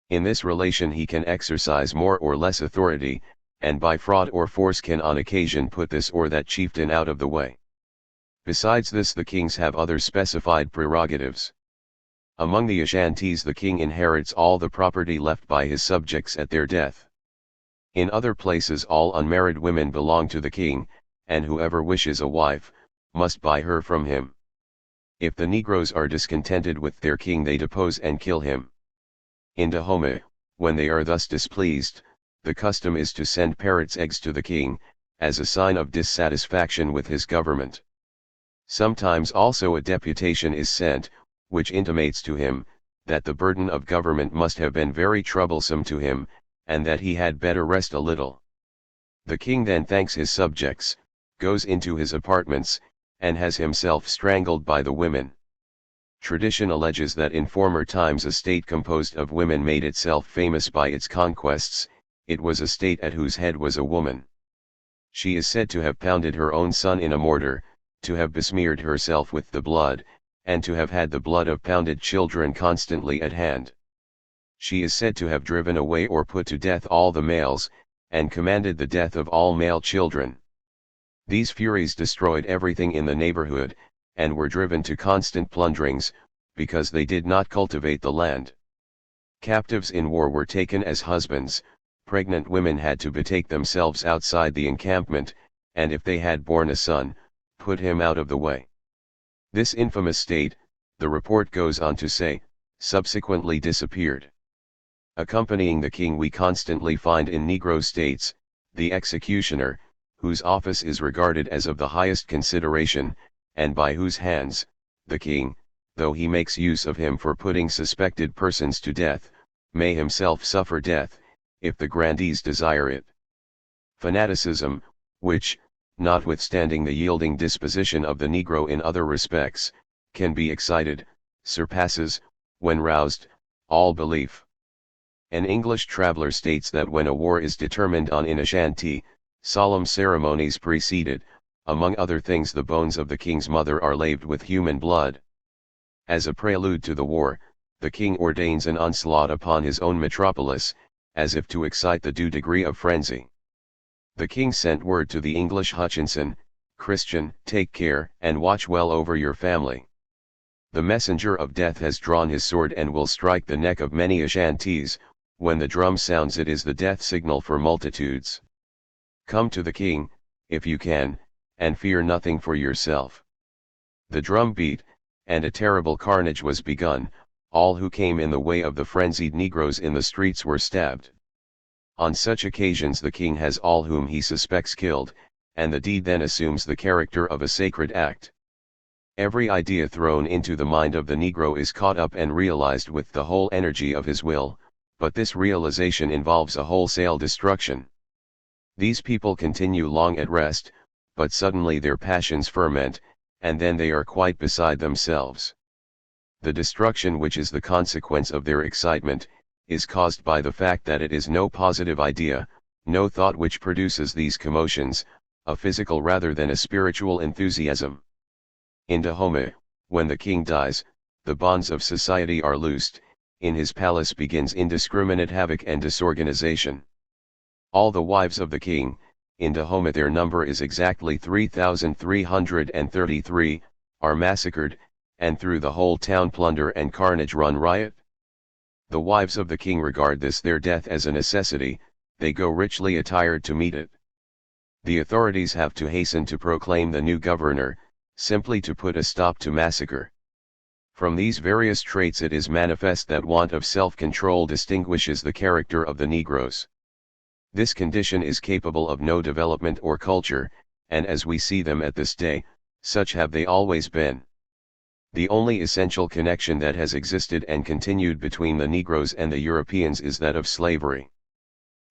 In this relation he can exercise more or less authority, and by fraud or force can on occasion put this or that chieftain out of the way. Besides this the kings have other specified prerogatives. Among the Ashantis the king inherits all the property left by his subjects at their death. In other places all unmarried women belong to the king, and whoever wishes a wife, must buy her from him. If the Negroes are discontented with their king they depose and kill him. In Dahomey, when they are thus displeased, the custom is to send parrots' eggs to the king, as a sign of dissatisfaction with his government. Sometimes also a deputation is sent, which intimates to him, that the burden of government must have been very troublesome to him, and that he had better rest a little. The king then thanks his subjects, goes into his apartments, and has himself strangled by the women. Tradition alleges that in former times a state composed of women made itself famous by its conquests. It was a state at whose head was a woman. She is said to have pounded her own son in a mortar, to have besmeared herself with the blood, and to have had the blood of pounded children constantly at hand. She is said to have driven away or put to death all the males, and commanded the death of all male children. These furies destroyed everything in the neighborhood, and were driven to constant plunderings, because they did not cultivate the land. Captives in war were taken as husbands, pregnant women had to betake themselves outside the encampment, and if they had borne a son, put him out of the way. This infamous state, the report goes on to say, subsequently disappeared. Accompanying the king we constantly find in Negro states, the executioner, whose office is regarded as of the highest consideration, and by whose hands, the king, though he makes use of him for putting suspected persons to death, may himself suffer death, if the grandees desire it. Fanaticism, which, notwithstanding the yielding disposition of the Negro in other respects, can be excited, surpasses, when roused, all belief. An English traveller states that when a war is determined on in Ashanti, solemn ceremonies precede it. Among other things the bones of the king's mother are laved with human blood. As a prelude to the war, the king ordains an onslaught upon his own metropolis, as if to excite the due degree of frenzy. The king sent word to the English Hutchinson, "Christian, take care, and watch well over your family. The messenger of death has drawn his sword and will strike the neck of many Ashantis. When the drum sounds it is the death signal for multitudes. Come to the king, if you can, and fear nothing for yourself." The drum beat, and a terrible carnage was begun. All who came in the way of the frenzied Negroes in the streets were stabbed. On such occasions the king has all whom he suspects killed, and the deed then assumes the character of a sacred act. Every idea thrown into the mind of the Negro is caught up and realized with the whole energy of his will, but this realization involves a wholesale destruction. These people continue long at rest, but suddenly their passions ferment, and then they are quite beside themselves. The destruction which is the consequence of their excitement, is caused by the fact that it is no positive idea, no thought which produces these commotions, a physical rather than a spiritual enthusiasm. In Dahomey, When the king dies, the bonds of society are loosed, in his palace begins indiscriminate havoc and disorganization. All the wives of the king, in Dahomey their number is exactly 3,333, are massacred, and through the whole town plunder and carnage run riot. The wives of the king regard this their death as a necessity, they go richly attired to meet it. The authorities have to hasten to proclaim the new governor, simply to put a stop to massacre. From these various traits it is manifest that want of self-control distinguishes the character of the Negroes. This condition is capable of no development or culture, and as we see them at this day, such have they always been. The only essential connection that has existed and continued between the Negroes and the Europeans is that of slavery.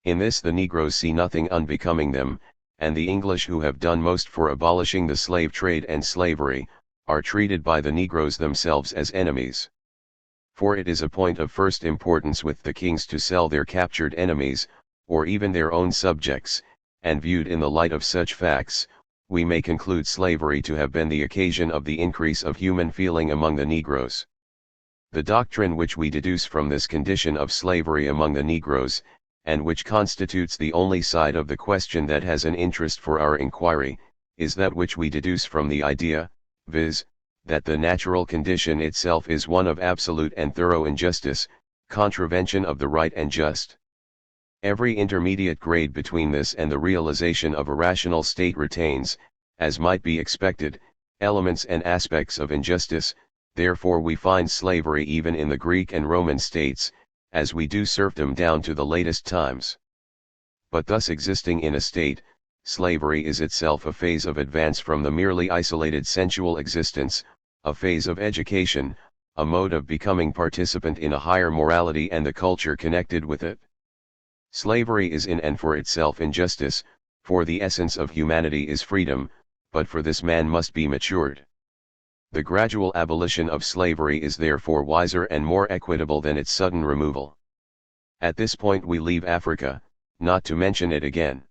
In this the Negroes see nothing unbecoming them, and the English, who have done most for abolishing the slave trade and slavery, are treated by the Negroes themselves as enemies. For it is a point of first importance with the kings to sell their captured enemies, or even their own subjects, and viewed in the light of such facts, we may conclude slavery to have been the occasion of the increase of human feeling among the Negroes. The doctrine which we deduce from this condition of slavery among the Negroes, and which constitutes the only side of the question that has an interest for our inquiry, is that which we deduce from the idea, viz., that the natural condition itself is one of absolute and thorough injustice, contravention of the right and just. Every intermediate grade between this and the realization of a rational state retains, as might be expected, elements and aspects of injustice, therefore we find slavery even in the Greek and Roman states, as we do serfdom down to the latest times. But thus existing in a state, slavery is itself a phase of advance from the merely isolated sensual existence, a phase of education, a mode of becoming participant in a higher morality and the culture connected with it. Slavery is in and for itself injustice, for the essence of humanity is freedom, but for this man must be matured. The gradual abolition of slavery is therefore wiser and more equitable than its sudden removal. At this point we leave Africa, not to mention it again.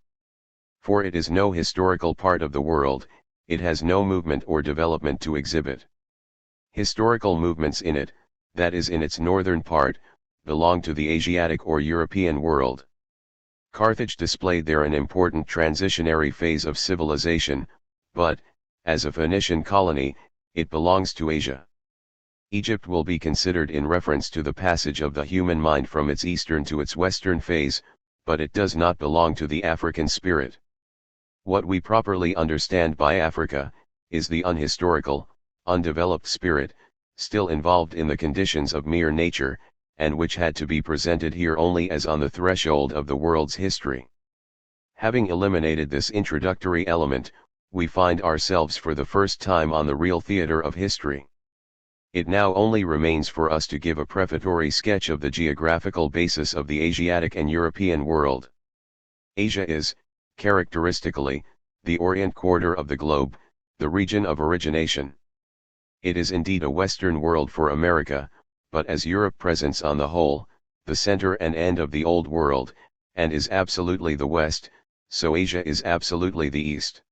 For it is no historical part of the world, it has no movement or development to exhibit. Historical movements in it, that is in its northern part, belong to the Asiatic or European world. Carthage displayed there an important transitionary phase of civilization, but, as a Phoenician colony, it belongs to Asia. Egypt will be considered in reference to the passage of the human mind from its eastern to its western phase, but it does not belong to the African spirit. What we properly understand by Africa, is the unhistorical, undeveloped spirit, still involved in the conditions of mere nature, and which had to be presented here only as on the threshold of the world's history. Having eliminated this introductory element, we find ourselves for the first time on the real theater of history. It now only remains for us to give a prefatory sketch of the geographical basis of the Asiatic and European world. Asia is, characteristically, the Orient quarter of the globe, the region of origination. It is indeed a Western world for America, but as Europe presents on the whole, the center and end of the Old World, and is absolutely the West, so Asia is absolutely the East.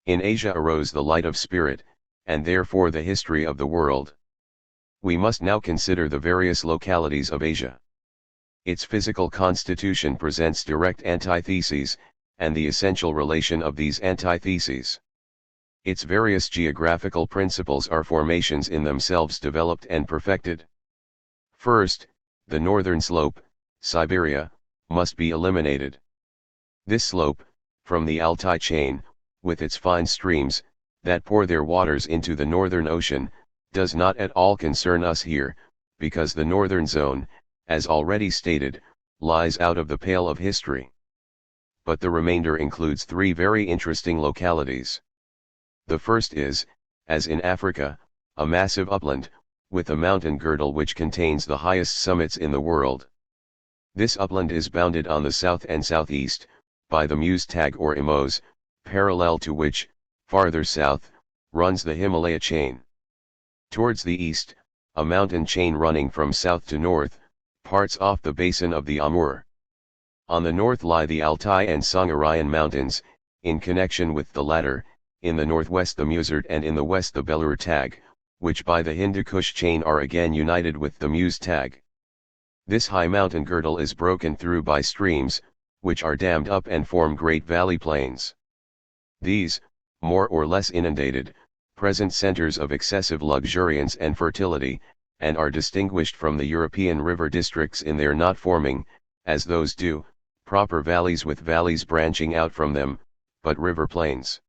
In Asia arose the light of spirit, and therefore the history of the world. We must now consider the various localities of Asia. Its physical constitution presents direct antitheses, and the essential relation of these antitheses. Its various geographical principles are formations in themselves developed and perfected. First, the northern slope, Siberia, must be eliminated. This slope, from the Altai chain, with its fine streams, that pour their waters into the northern ocean, does not at all concern us here, because the northern zone, as already stated, lies out of the pale of history. But the remainder includes three very interesting localities. The first is, as in Africa, a massive upland, with a mountain girdle which contains the highest summits in the world. This upland is bounded on the south and southeast, by the Meuse Tag or Imos, parallel to which, farther south, runs the Himalaya chain. Towards the east, a mountain chain running from south to north, parts off the basin of the Amur. On the north lie the Altai and Sangarayan mountains, in connection with the latter, in the northwest the Musert and in the west the Belur Tag, which by the Hindu Kush chain are again united with the Meuse tag. This high mountain girdle is broken through by streams, which are dammed up and form great valley plains. These, more or less inundated, present centers of excessive luxuriance and fertility, and are distinguished from the European river districts in their not forming, as those do, proper valleys with valleys branching out from them, but river plains.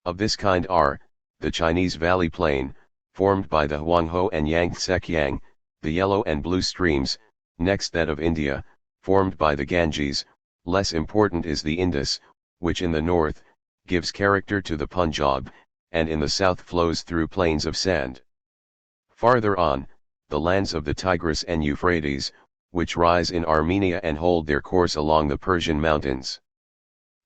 Of this kind are, the Chinese Valley Plain, formed by the Huanghe and Yangtze-Kiang, the yellow and blue streams, next that of India, formed by the Ganges. Less important is the Indus, which in the north, gives character to the Punjab, and in the south flows through plains of sand. Farther on, the lands of the Tigris and Euphrates, which rise in Armenia and hold their course along the Persian mountains.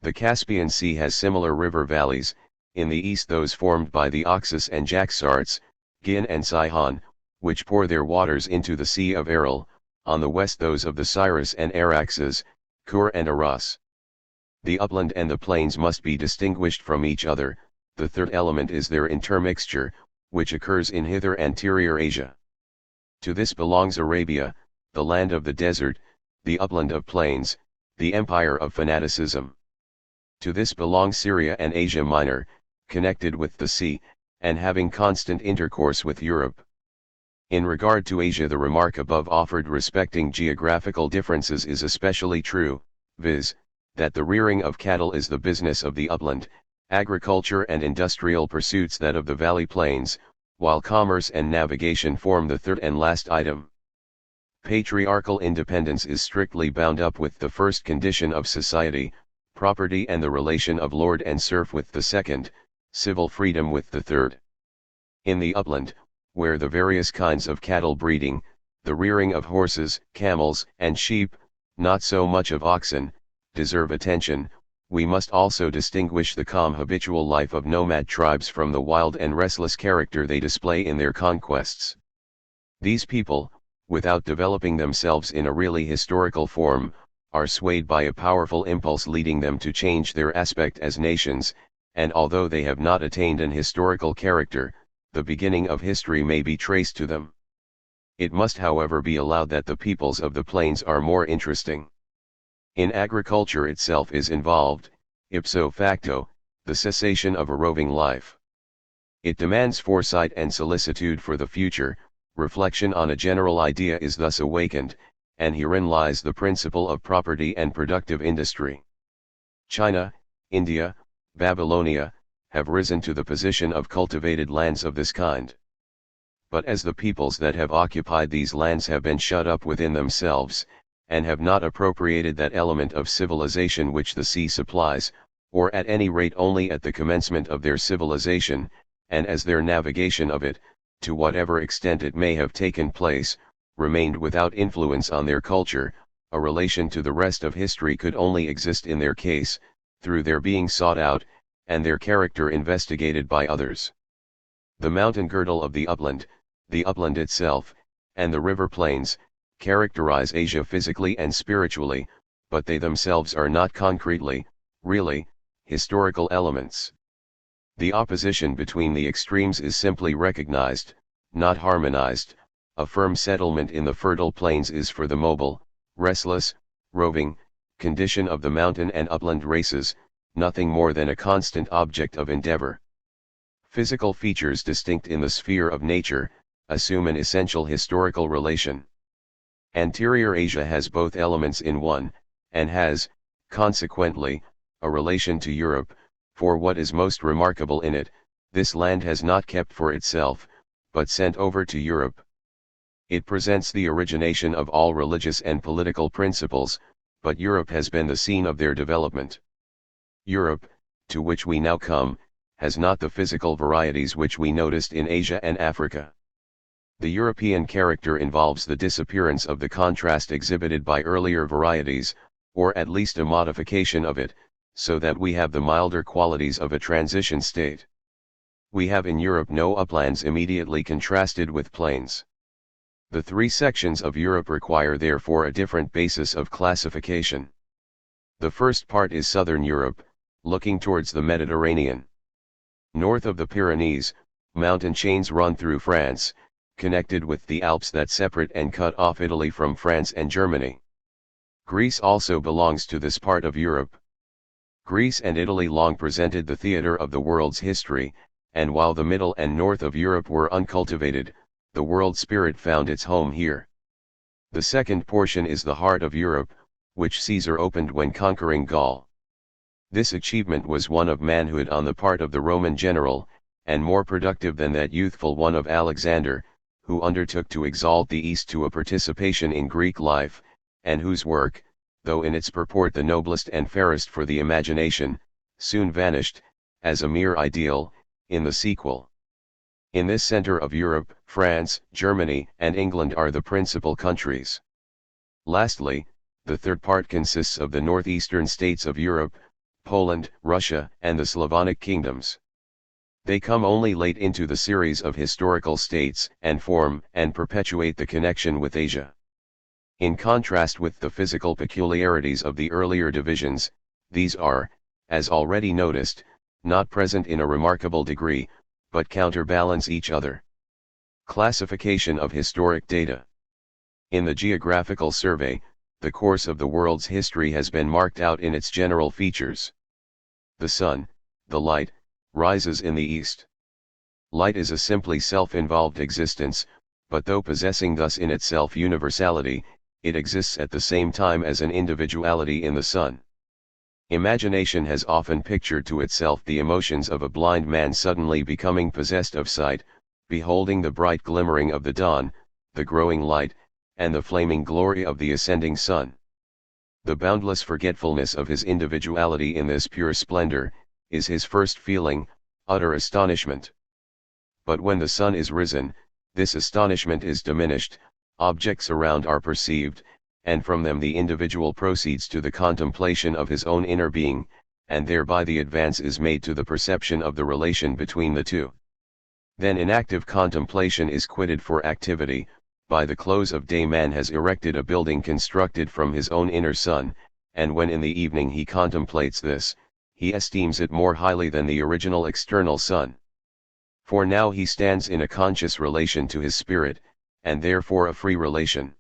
The Caspian Sea has similar river valleys, in the east those formed by the Oxus and Jaxartes, Gin and Sihon, which pour their waters into the Sea of Aral, on the west those of the Cyrus and Araxes, Kur and Aras. The upland and the plains must be distinguished from each other. The third element is their intermixture, which occurs in hither anterior Asia. To this belongs Arabia, the land of the desert, the upland of plains, the empire of fanaticism. To this belong Syria and Asia Minor, connected with the sea, and having constant intercourse with Europe. In regard to Asia, the remark above offered respecting geographical differences is especially true, viz., that the rearing of cattle is the business of the upland, agriculture and industrial pursuits that of the valley plains, while commerce and navigation form the third and last item. Patriarchal independence is strictly bound up with the first condition of society, property and the relation of lord and serf with the second, civil freedom with the third. In the upland, where the various kinds of cattle breeding, the rearing of horses, camels, and sheep, not so much of oxen, deserve attention, we must also distinguish the calm habitual life of nomad tribes from the wild and restless character they display in their conquests. These people, without developing themselves in a really historical form, are swayed by a powerful impulse leading them to change their aspect as nations, and although they have not attained an historical character, the beginning of history may be traced to them. It must however be allowed that the peoples of the plains are more interesting. In agriculture itself is involved, ipso facto, the cessation of a roving life. It demands foresight and solicitude for the future, reflection on a general idea is thus awakened, and herein lies the principle of property and productive industry. China, India, Babylonia, have risen to the position of cultivated lands of this kind. But as the peoples that have occupied these lands have been shut up within themselves, and have not appropriated that element of civilization which the sea supplies, or at any rate only at the commencement of their civilization, and as their navigation of it, to whatever extent it may have taken place, remained without influence on their culture, a relation to the rest of history could only exist in their case, through their being sought out, and their character investigated by others. The mountain girdle of the upland itself, and the river plains, characterize Asia physically and spiritually, but they themselves are not concretely, really, historical elements. The opposition between the extremes is simply recognized, not harmonized. A firm settlement in the fertile plains is for the mobile, restless, roving, condition of the mountain and upland races, nothing more than a constant object of endeavor. Physical features distinct in the sphere of nature, assume an essential historical relation. Anterior Asia has both elements in one, and has, consequently, a relation to Europe, for what is most remarkable in it, this land has not kept for itself, but sent over to Europe. It presents the origination of all religious and political principles, but Europe has been the scene of their development. Europe, to which we now come, has not the physical varieties which we noticed in Asia and Africa. The European character involves the disappearance of the contrast exhibited by earlier varieties, or at least a modification of it, so that we have the milder qualities of a transition state. We have in Europe no uplands immediately contrasted with plains. The three sections of Europe require therefore a different basis of classification. The first part is southern Europe, looking towards the Mediterranean. North of the Pyrenees, Mountain chains run through France, connected with the Alps that separate and cut off Italy from France and Germany. Greece also belongs to this part of Europe. Greece and Italy long presented the theater of the world's history, and while the middle and north of Europe were uncultivated, the world spirit found its home here. The second portion is the heart of Europe, which Caesar opened when conquering Gaul. This achievement was one of manhood on the part of the Roman general, and more productive than that youthful one of Alexander, who undertook to exalt the East to a participation in Greek life, and whose work, though in its purport the noblest and fairest for the imagination, soon vanished, as a mere ideal, in the sequel. In this center of Europe, France, Germany, and England are the principal countries. Lastly, the third part consists of the northeastern states of Europe, Poland, Russia, and the Slavonic kingdoms. They come only late into the series of historical states, and form and perpetuate the connection with Asia. In contrast with the physical peculiarities of the earlier divisions, these are, as already noticed, not present in a remarkable degree, but counterbalance each other. Classification of historic data. In the geographical survey, the course of the world's history has been marked out in its general features. The sun, the light, rises in the east. Light is a simply self-involved existence, but though possessing thus in itself universality, it exists at the same time as an individuality in the sun. Imagination has often pictured to itself the emotions of a blind man suddenly becoming possessed of sight, beholding the bright glimmering of the dawn, the growing light, and the flaming glory of the ascending sun. The boundless forgetfulness of his individuality in this pure splendor, is his first feeling, utter astonishment. But when the sun is risen, this astonishment is diminished, objects around are perceived, and from them the individual proceeds to the contemplation of his own inner being, and thereby the advance is made to the perception of the relation between the two. Then inactive contemplation is quitted for activity. By the close of day man has erected a building constructed from his own inner sun, and when in the evening he contemplates this, he esteems it more highly than the original external sun. For now he stands in a conscious relation to his spirit, and therefore a free relation.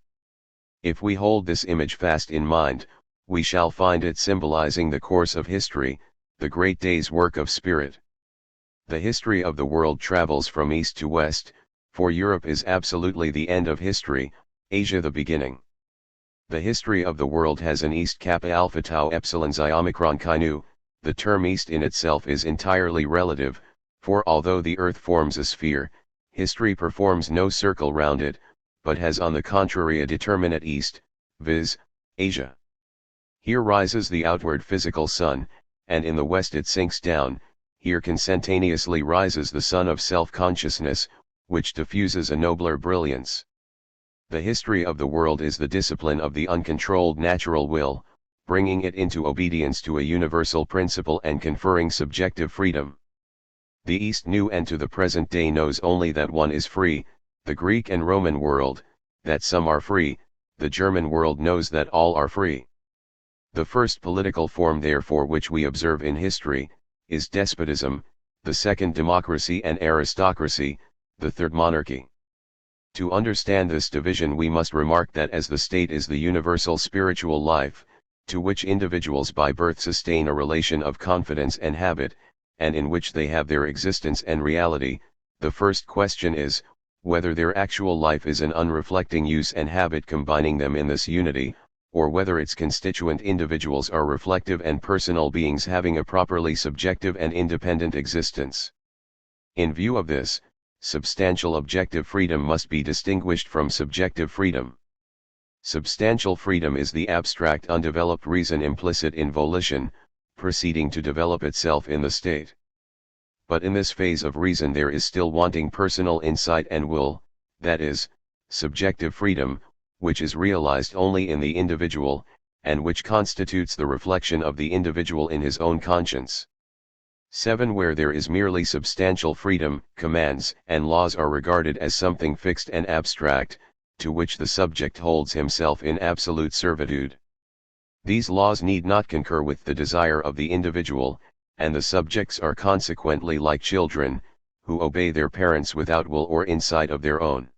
If we hold this image fast in mind, we shall find it symbolizing the course of history, the great day's work of spirit. The history of the world travels from east to west, for Europe is absolutely the end of history, Asia the beginning. The history of the world has an east kappa alpha tau epsilon xi omicron chi nu. The term east in itself is entirely relative, for although the earth forms a sphere, history performs no circle round it, but has on the contrary a determinate east, viz., Asia. Here rises the outward physical sun, and in the west it sinks down. Here consentaneously rises the sun of self-consciousness, which diffuses a nobler brilliance. The history of the world is the discipline of the uncontrolled natural will, bringing it into obedience to a universal principle and conferring subjective freedom. The East knew and to the present day knows only that one is free, the Greek and Roman world, that some are free, the German world knows that all are free. The first political form therefore which we observe in history, is despotism, the second democracy and aristocracy, the third monarchy. To understand this division we must remark that as the state is the universal spiritual life, to which individuals by birth sustain a relation of confidence and habit, and in which they have their existence and reality, the first question is, whether their actual life is an unreflecting use and habit combining them in this unity, or whether its constituent individuals are reflective and personal beings having a properly subjective and independent existence. In view of this, substantial objective freedom must be distinguished from subjective freedom. Substantial freedom is the abstract undeveloped reason implicit in volition, proceeding to develop itself in the state. But in this phase of reason there is still wanting personal insight and will, that is, subjective freedom, which is realized only in the individual, and which constitutes the reflection of the individual in his own conscience. 7. Where there is merely substantial freedom, commands and laws are regarded as something fixed and abstract, to which the subject holds himself in absolute servitude. These laws need not concur with the desire of the individual, and the subjects are consequently like children, who obey their parents without will or insight of their own.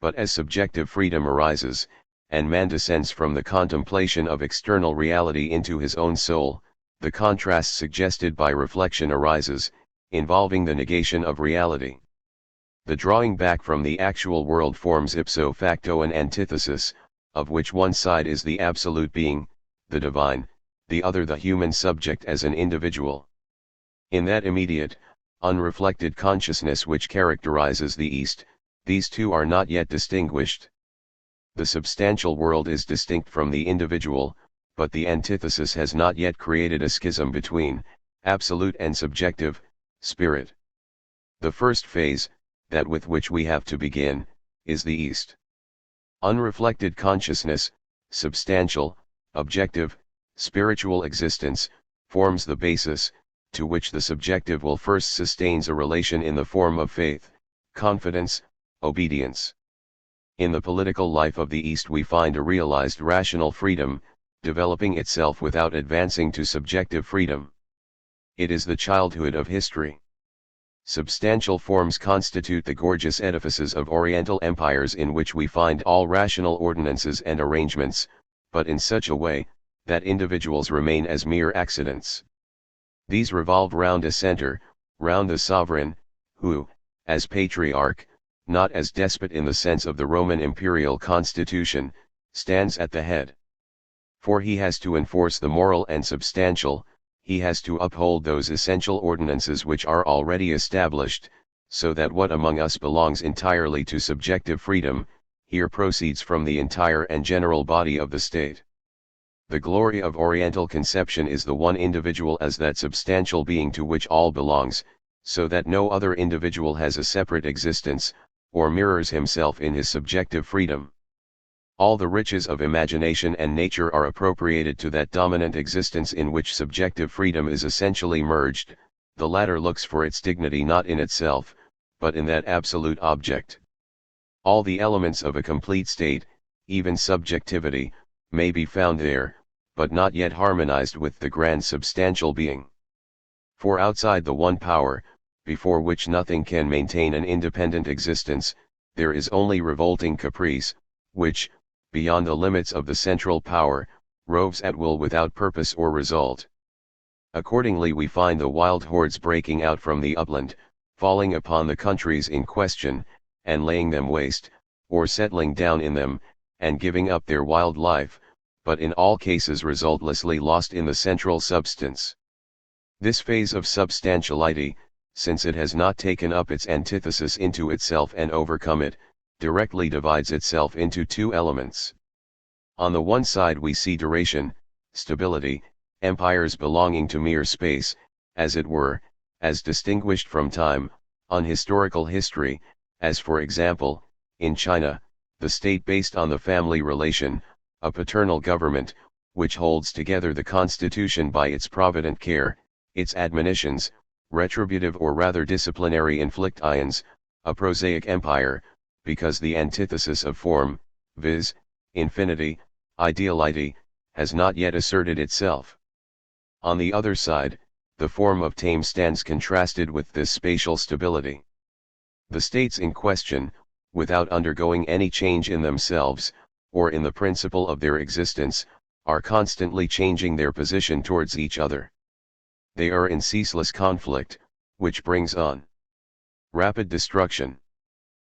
But as subjective freedom arises, and man descends from the contemplation of external reality into his own soul, the contrast suggested by reflection arises, involving the negation of reality. The drawing back from the actual world forms ipso facto an antithesis, of which one side is the absolute being, the divine, the other the human subject as an individual. In that immediate, unreflected consciousness which characterizes the East, these two are not yet distinguished. The substantial world is distinct from the individual, but the antithesis has not yet created a schism between absolute and subjective spirit. The first phase, that with which we have to begin, is the East. Unreflected consciousness, substantial, objective, spiritual existence, forms the basis, to which the subjective will first sustains a relation in the form of faith, confidence, obedience. In the political life of the East we find a realized rational freedom, developing itself without advancing to subjective freedom. It is the childhood of history. Substantial forms constitute the gorgeous edifices of Oriental empires in which we find all rational ordinances and arrangements, but in such a way, that individuals remain as mere accidents. These revolve round a center, round the sovereign, who, as patriarch, not as despot in the sense of the Roman imperial constitution, stands at the head. For he has to enforce the moral and substantial, he has to uphold those essential ordinances which are already established, so that what among us belongs entirely to subjective freedom, here proceeds from the entire and general body of the state. The glory of Oriental conception is the one individual as that substantial being to which all belongs, so that no other individual has a separate existence, or mirrors himself in his subjective freedom. All the riches of imagination and nature are appropriated to that dominant existence in which subjective freedom is essentially merged. The latter looks for its dignity not in itself, but in that absolute object. All the elements of a complete state, even subjectivity, may be found there, but not yet harmonized with the grand substantial being. For outside the one power, before which nothing can maintain an independent existence, there is only revolting caprice, which, beyond the limits of the central power, roves at will without purpose or result. Accordingly we find the wild hordes breaking out from the upland, falling upon the countries in question, and laying them waste, or settling down in them, and giving up their wild life, but in all cases resultlessly lost in the central substance. This phase of substantiality, since it has not taken up its antithesis into itself and overcome it, directly divides itself into two elements. On the one side we see duration, stability, empires belonging to mere space, as it were, as distinguished from time, unhistorical history, as for example, in China, the state based on the family relation, a paternal government, which holds together the constitution by its provident care, its admonitions, retributive or rather disciplinary inflictions, a prosaic empire, because the antithesis of form, viz., infinity, ideality, has not yet asserted itself. On the other side, the form of tame stands contrasted with this spatial stability. The states in question, without undergoing any change in themselves, or in the principle of their existence, are constantly changing their position towards each other. They are in ceaseless conflict, which brings on rapid destruction.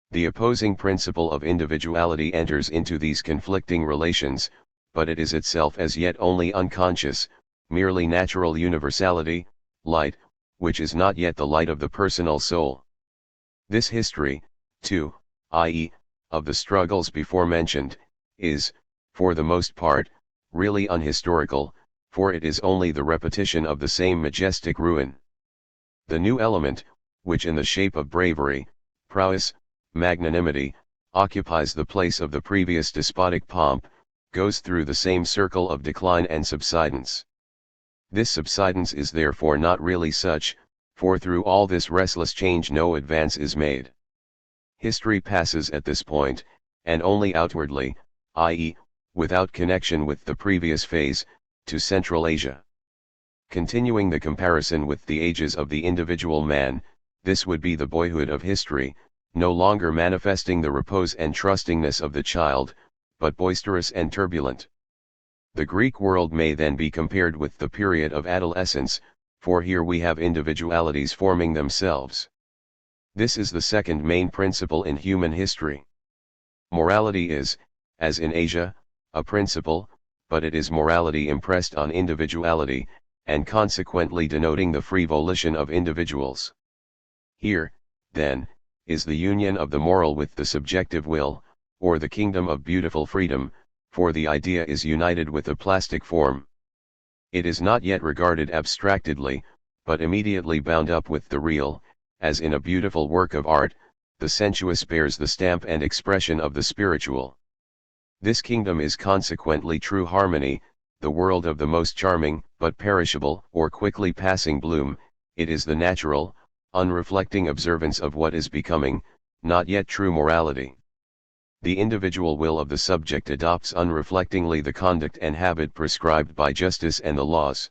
The opposing principle of individuality enters into these conflicting relations, but it is itself as yet only unconscious, merely natural universality, light, which is not yet the light of the personal soul. This history, too, i.e., of the struggles before mentioned, is, for the most part, really unhistorical, for it is only the repetition of the same majestic ruin. The new element, which in the shape of bravery, prowess, magnanimity, occupies the place of the previous despotic pomp, goes through the same circle of decline and subsidence. This subsidence is therefore not really such, for through all this restless change no advance is made. History passes at this point, and only outwardly, i.e., without connection with the previous phase, to Central Asia. Continuing the comparison with the ages of the individual man, this would be the boyhood of history, no longer manifesting the repose and trustingness of the child, but boisterous and turbulent. The Greek world may then be compared with the period of adolescence, for here we have individualities forming themselves. This is the second main principle in human history. Morality is, as in Asia, a principle, but it is morality impressed on individuality, and consequently denoting the free volition of individuals. Here, then, is the union of the moral with the subjective will, or the kingdom of beautiful freedom, for the idea is united with a plastic form. It is not yet regarded abstractedly, but immediately bound up with the real, as in a beautiful work of art, the sensuous bears the stamp and expression of the spiritual. This kingdom is consequently true harmony, the world of the most charming, but perishable, or quickly passing bloom. It is the natural, unreflecting observance of what is becoming, not yet true morality. The individual will of the subject adopts unreflectingly the conduct and habit prescribed by justice and the laws.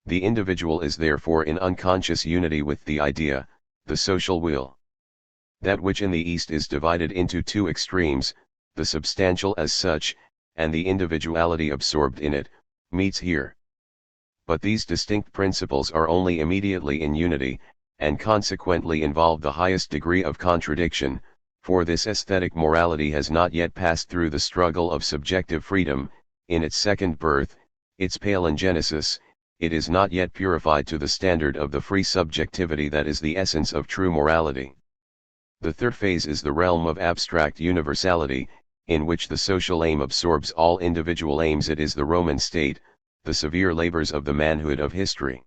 The individual is therefore in unconscious unity with the idea, the social will. That which in the East is divided into two extremes, the substantial as such, and the individuality absorbed in it, meets here. But these distinct principles are only immediately in unity, and consequently involve the highest degree of contradiction, for this aesthetic morality has not yet passed through the struggle of subjective freedom. In its second birth, its palingenesis, it is not yet purified to the standard of the free subjectivity that is the essence of true morality. The third phase is the realm of abstract universality, in which the social aim absorbs all individual aims. It is the Roman state, the severe labors of the manhood of history.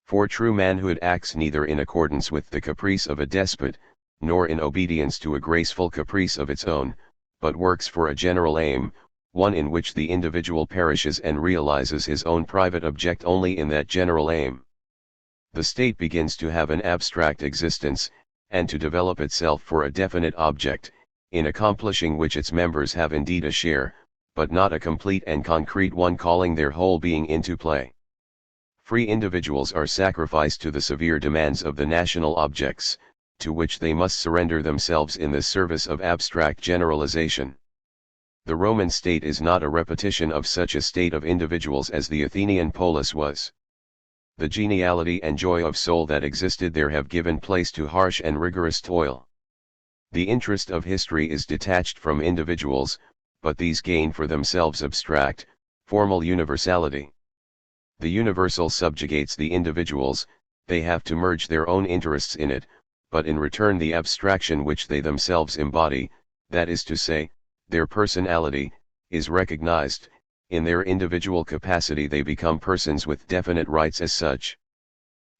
For true manhood acts neither in accordance with the caprice of a despot, nor in obedience to a graceful caprice of its own, but works for a general aim, one in which the individual perishes and realizes his own private object only in that general aim. The state begins to have an abstract existence, and to develop itself for a definite object, in accomplishing which its members have indeed a share, but not a complete and concrete one calling their whole being into play. Free individuals are sacrificed to the severe demands of the national objects, to which they must surrender themselves in the service of abstract generalization. The Roman state is not a repetition of such a state of individuals as the Athenian polis was. The geniality and joy of soul that existed there have given place to harsh and rigorous toil. The interest of history is detached from individuals, but these gain for themselves abstract, formal universality. The universal subjugates the individuals, they have to merge their own interests in it, but in return the abstraction which they themselves embody, that is to say, their personality, is recognized. In their individual capacity they become persons with definite rights as such.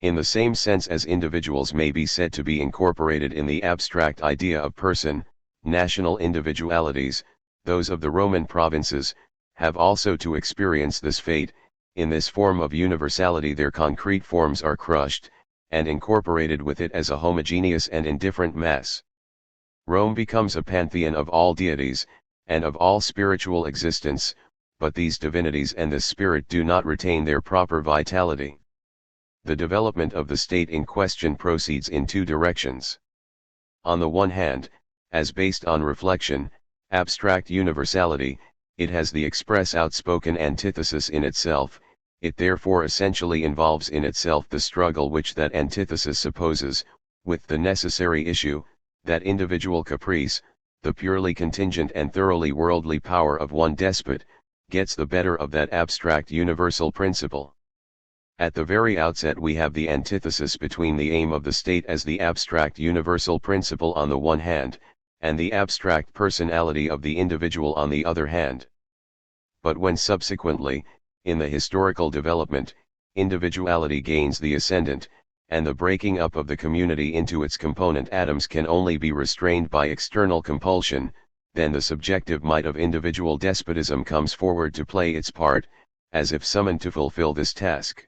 In the same sense as individuals may be said to be incorporated in the abstract idea of person, national individualities, those of the Roman provinces, have also to experience this fate. In this form of universality their concrete forms are crushed, and incorporated with it as a homogeneous and indifferent mass. Rome becomes a pantheon of all deities, and of all spiritual existence, but these divinities and the spirit do not retain their proper vitality. The development of the state in question proceeds in two directions. On the one hand, as based on reflection, abstract universality, it has the express outspoken antithesis in itself. It therefore essentially involves in itself the struggle which that antithesis supposes, with the necessary issue, that individual caprice, the purely contingent and thoroughly worldly power of one despot, gets the better of that abstract universal principle. At the very outset we have the antithesis between the aim of the state as the abstract universal principle on the one hand, and the abstract personality of the individual on the other hand. But when subsequently, in the historical development, individuality gains the ascendant, and the breaking up of the community into its component atoms can only be restrained by external compulsion, then the subjective might of individual despotism comes forward to play its part, as if summoned to fulfill this task.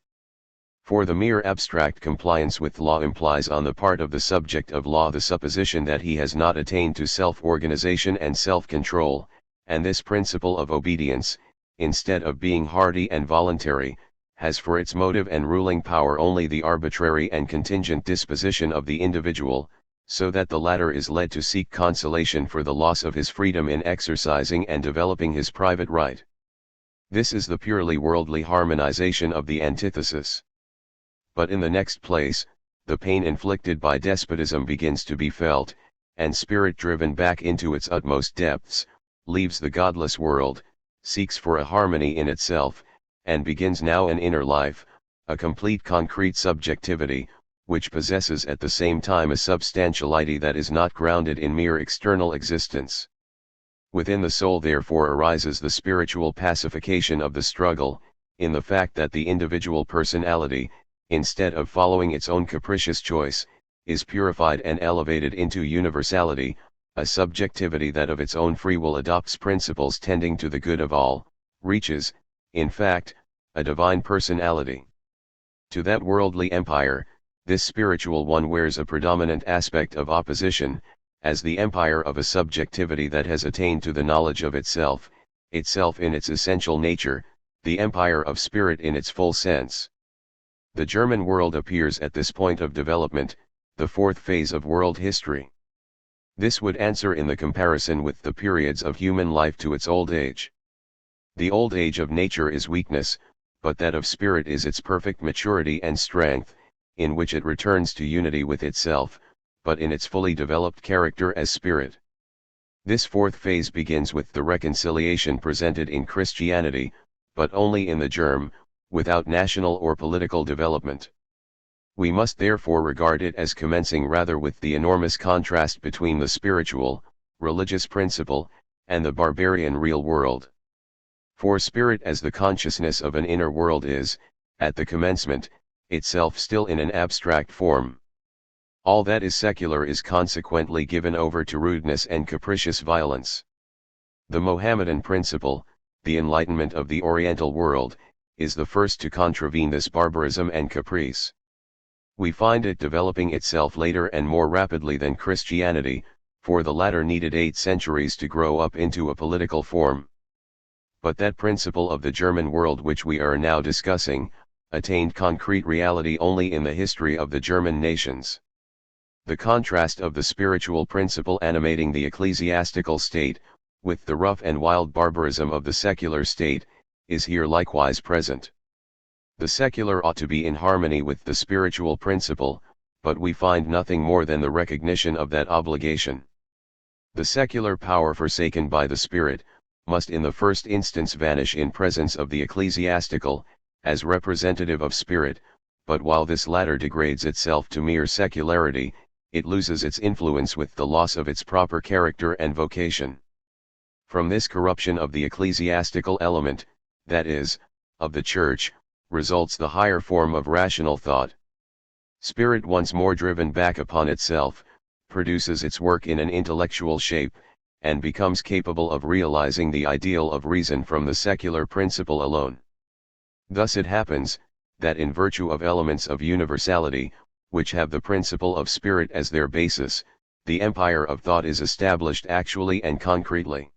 For the mere abstract compliance with law implies on the part of the subject of law the supposition that he has not attained to self-organization and self-control, and this principle of obedience, instead of being hearty and voluntary, has for its motive and ruling power only the arbitrary and contingent disposition of the individual, so that the latter is led to seek consolation for the loss of his freedom in exercising and developing his private right. This is the purely worldly harmonization of the antithesis. But in the next place, the pain inflicted by despotism begins to be felt, and spirit driven back into its utmost depths, leaves the godless world, seeks for a harmony in itself, and begins now an inner life, a complete concrete subjectivity, which possesses at the same time a substantiality that is not grounded in mere external existence. Within the soul therefore arises the spiritual pacification of the struggle, in the fact that the individual personality, instead of following its own capricious choice, is purified and elevated into universality, a subjectivity that of its own free will adopts principles tending to the good of all, reaches, in fact, a divine personality. To that worldly empire, this spiritual one wears a predominant aspect of opposition, as the empire of a subjectivity that has attained to the knowledge of itself in its essential nature, the empire of spirit in its full sense. The German world appears at this point of development, the fourth phase of world history. This would answer in the comparison with the periods of human life to its old age. The old age of nature is weakness, but that of spirit is its perfect maturity and strength, in which it returns to unity with itself, but in its fully developed character as spirit. This fourth phase begins with the reconciliation presented in Christianity, but only in the germ, without national or political development. We must therefore regard it as commencing rather with the enormous contrast between the spiritual, religious principle, and the barbarian real world. For spirit as the consciousness of an inner world is, at the commencement, itself still in an abstract form. All that is secular is consequently given over to rudeness and capricious violence. The Mohammedan principle, the enlightenment of the Oriental world, is the first to contravene this barbarism and caprice. We find it developing itself later and more rapidly than Christianity, for the latter needed 8 centuries to grow up into a political form. But that principle of the German world which we are now discussing, attained concrete reality only in the history of the German nations. The contrast of the spiritual principle animating the ecclesiastical state, with the rough and wild barbarism of the secular state, is here likewise present. The secular ought to be in harmony with the spiritual principle, but we find nothing more than the recognition of that obligation. The secular power forsaken by the spirit, must in the first instance vanish in presence of the ecclesiastical, as representative of spirit, but while this latter degrades itself to mere secularity, it loses its influence with the loss of its proper character and vocation. From this corruption of the ecclesiastical element, that is, of the church, results the higher form of rational thought. Spirit once more driven back upon itself, produces its work in an intellectual shape, and becomes capable of realizing the ideal of reason from the secular principle alone. Thus it happens, that in virtue of elements of universality, which have the principle of spirit as their basis, the empire of thought is established actually and concretely.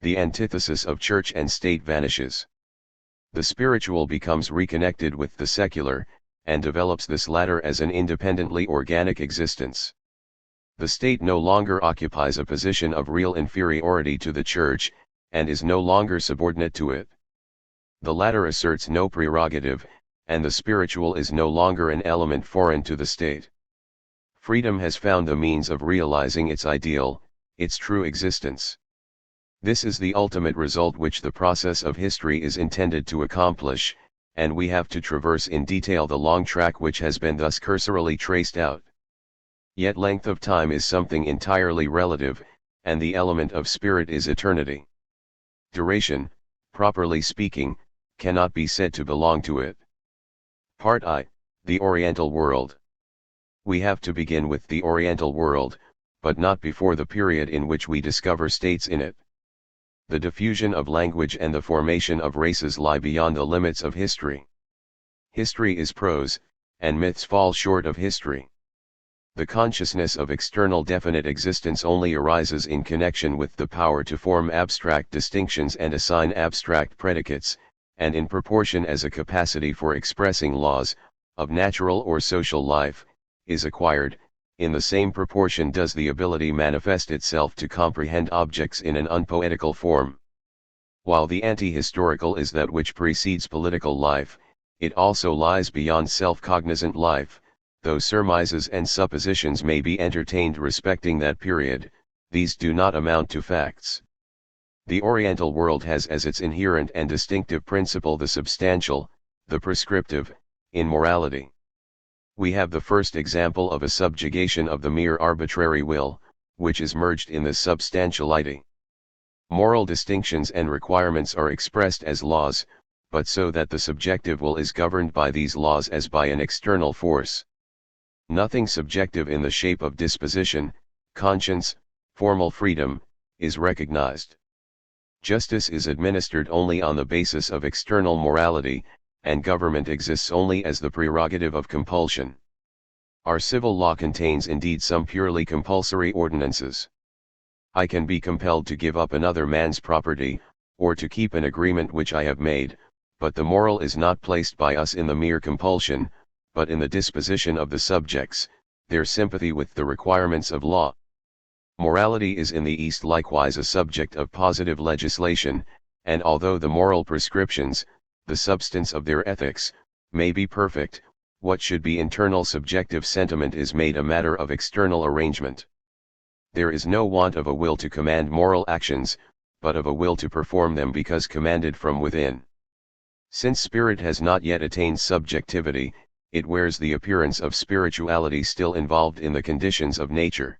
The antithesis of church and state vanishes. The spiritual becomes reconnected with the secular, and develops this latter as an independently organic existence. The state no longer occupies a position of real inferiority to the church, and is no longer subordinate to it. The latter asserts no prerogative, and the spiritual is no longer an element foreign to the state. Freedom has found the means of realizing its ideal, its true existence. This is the ultimate result which the process of history is intended to accomplish, and we have to traverse in detail the long track which has been thus cursorily traced out. Yet length of time is something entirely relative, and the element of spirit is eternity. Duration, properly speaking, cannot be said to belong to it. Part I, the Oriental world. We have to begin with the Oriental world, but not before the period in which we discover states in it. The diffusion of language and the formation of races lie beyond the limits of history. History is prose, and myths fall short of history. The consciousness of external definite existence only arises in connection with the power to form abstract distinctions and assign abstract predicates, and in proportion as a capacity for expressing laws, of natural or social life, is acquired, in the same proportion does the ability manifest itself to comprehend objects in an unpoetical form. While the anti-historical is that which precedes political life, it also lies beyond self-cognizant life, though surmises and suppositions may be entertained respecting that period, these do not amount to facts. The Oriental world has as its inherent and distinctive principle the substantial, the prescriptive, in morality. We have the first example of a subjugation of the mere arbitrary will, which is merged in this substantiality. Moral distinctions and requirements are expressed as laws, but so that the subjective will is governed by these laws as by an external force. Nothing subjective in the shape of disposition, conscience, formal freedom, is recognized. Justice is administered only on the basis of external morality, and government exists only as the prerogative of compulsion. Our civil law contains indeed some purely compulsory ordinances. I can be compelled to give up another man's property, or to keep an agreement which I have made, but the moral is not placed by us in the mere compulsion, but in the disposition of the subjects, their sympathy with the requirements of law. Morality is in the East likewise a subject of positive legislation, and although the moral prescriptions, the substance of their ethics, may be perfect, what should be internal subjective sentiment is made a matter of external arrangement. There is no want of a will to command moral actions, but of a will to perform them because commanded from within. Since spirit has not yet attained subjectivity, it wears the appearance of spirituality still involved in the conditions of nature.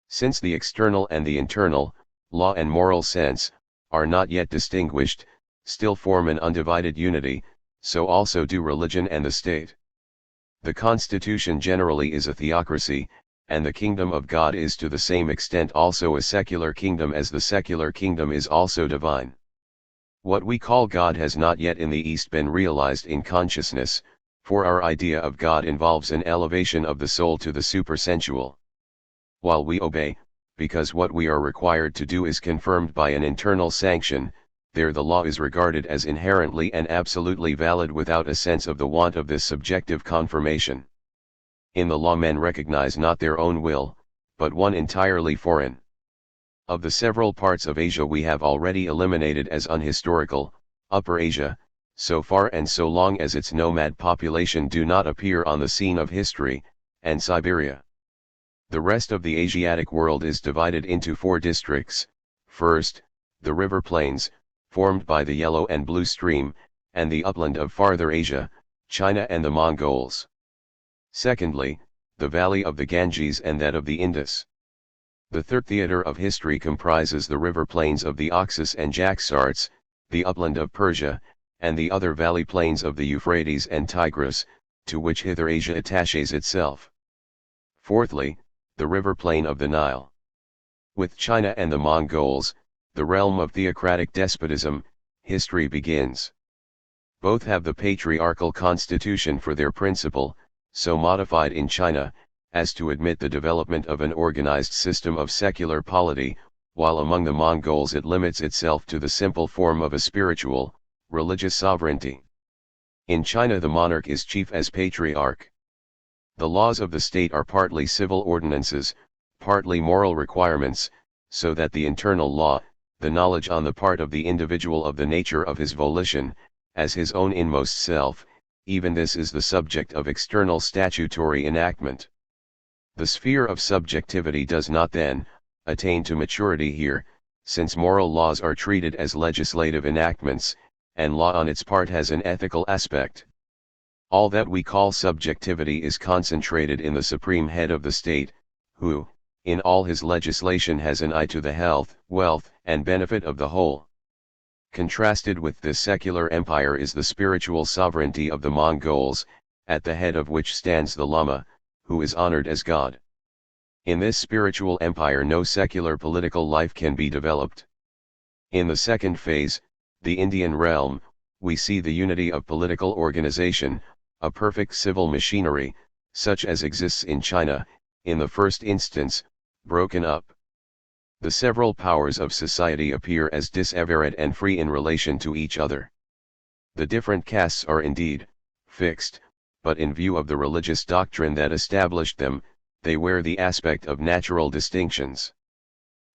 Since the external and the internal, law and moral sense, are not yet distinguished, still form an undivided unity, so also do religion and the state. The constitution generally is a theocracy, and the kingdom of God is to the same extent also a secular kingdom as the secular kingdom is also divine. What we call God has not yet in the East been realized in consciousness, for our idea of God involves an elevation of the soul to the supersensual. While we obey, because what we are required to do is confirmed by an internal sanction, there the law is regarded as inherently and absolutely valid without a sense of the want of this subjective confirmation. In the law men recognize not their own will, but one entirely foreign. Of the several parts of Asia we have already eliminated as unhistorical, Upper Asia, so far and so long as its nomad population do not appear on the scene of history, and Siberia. The rest of the Asiatic world is divided into 4 districts: first, the river plains, formed by the Yellow and Blue Stream, and the upland of farther Asia, China and the Mongols. Secondly, the valley of the Ganges and that of the Indus. The third theater of history comprises the river plains of the Oxus and Jaxartes, the upland of Persia, and the other valley plains of the Euphrates and Tigris, to which hither Asia attaches itself. Fourthly, the river plain of the Nile. With China and the Mongols, the realm of theocratic despotism, history begins. Both have the patriarchal constitution for their principle, so modified in China, as to admit the development of an organized system of secular polity, while among the Mongols it limits itself to the simple form of a spiritual, religious sovereignty. In China the monarch is chief as patriarch. The laws of the state are partly civil ordinances, partly moral requirements, so that the internal law, the knowledge on the part of the individual of the nature of his volition, as his own inmost self, even this is the subject of external statutory enactment. The sphere of subjectivity does not then attain to maturity here, since moral laws are treated as legislative enactments, and law on its part has an ethical aspect. All that we call subjectivity is concentrated in the supreme head of the state, who, in all his legislation has an eye to the health, wealth, and benefit of the whole. Contrasted with this secular empire is the spiritual sovereignty of the Mongols, at the head of which stands the Lama, who is honored as God. In this spiritual empire no secular political life can be developed. In the second phase, the Indian realm, we see the unity of political organization, a perfect civil machinery, such as exists in China, in the first instance, broken up. The several powers of society appear as dissevered and free in relation to each other. The different castes are indeed fixed, but in view of the religious doctrine that established them, they wear the aspect of natural distinctions.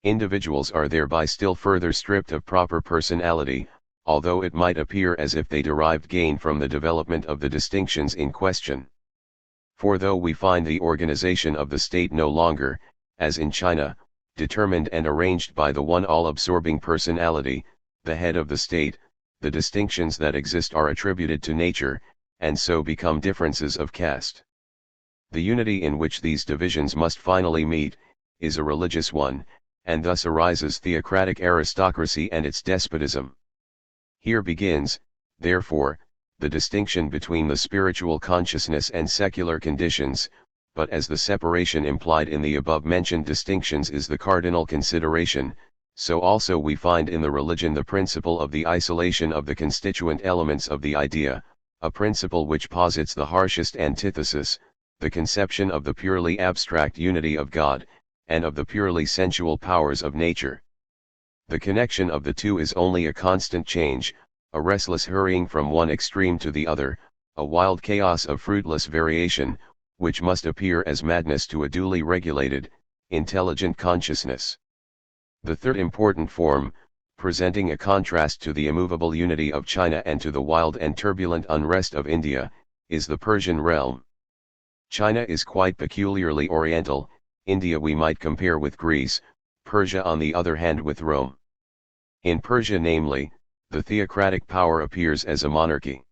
Individuals are thereby still further stripped of proper personality, although it might appear as if they derived gain from the development of the distinctions in question. For though we find the organization of the state no longer, as in China, determined and arranged by the one all-absorbing personality, the head of the state, the distinctions that exist are attributed to nature, and so become differences of caste. The unity in which these divisions must finally meet, is a religious one, and thus arises theocratic aristocracy and its despotism. Here begins, therefore, the distinction between the spiritual consciousness and secular conditions, but as the separation implied in the above-mentioned distinctions is the cardinal consideration, so also we find in the religion the principle of the isolation of the constituent elements of the idea, a principle which posits the harshest antithesis, the conception of the purely abstract unity of God, and of the purely sensual powers of nature. The connection of the two is only a constant change, a restless hurrying from one extreme to the other, a wild chaos of fruitless variation, which must appear as madness to a duly regulated, intelligent consciousness. The third important form, presenting a contrast to the immovable unity of China and to the wild and turbulent unrest of India, is the Persian realm. China is quite peculiarly Oriental, India we might compare with Greece, Persia on the other hand with Rome. In Persia namely, the theocratic power appears as a monarchy.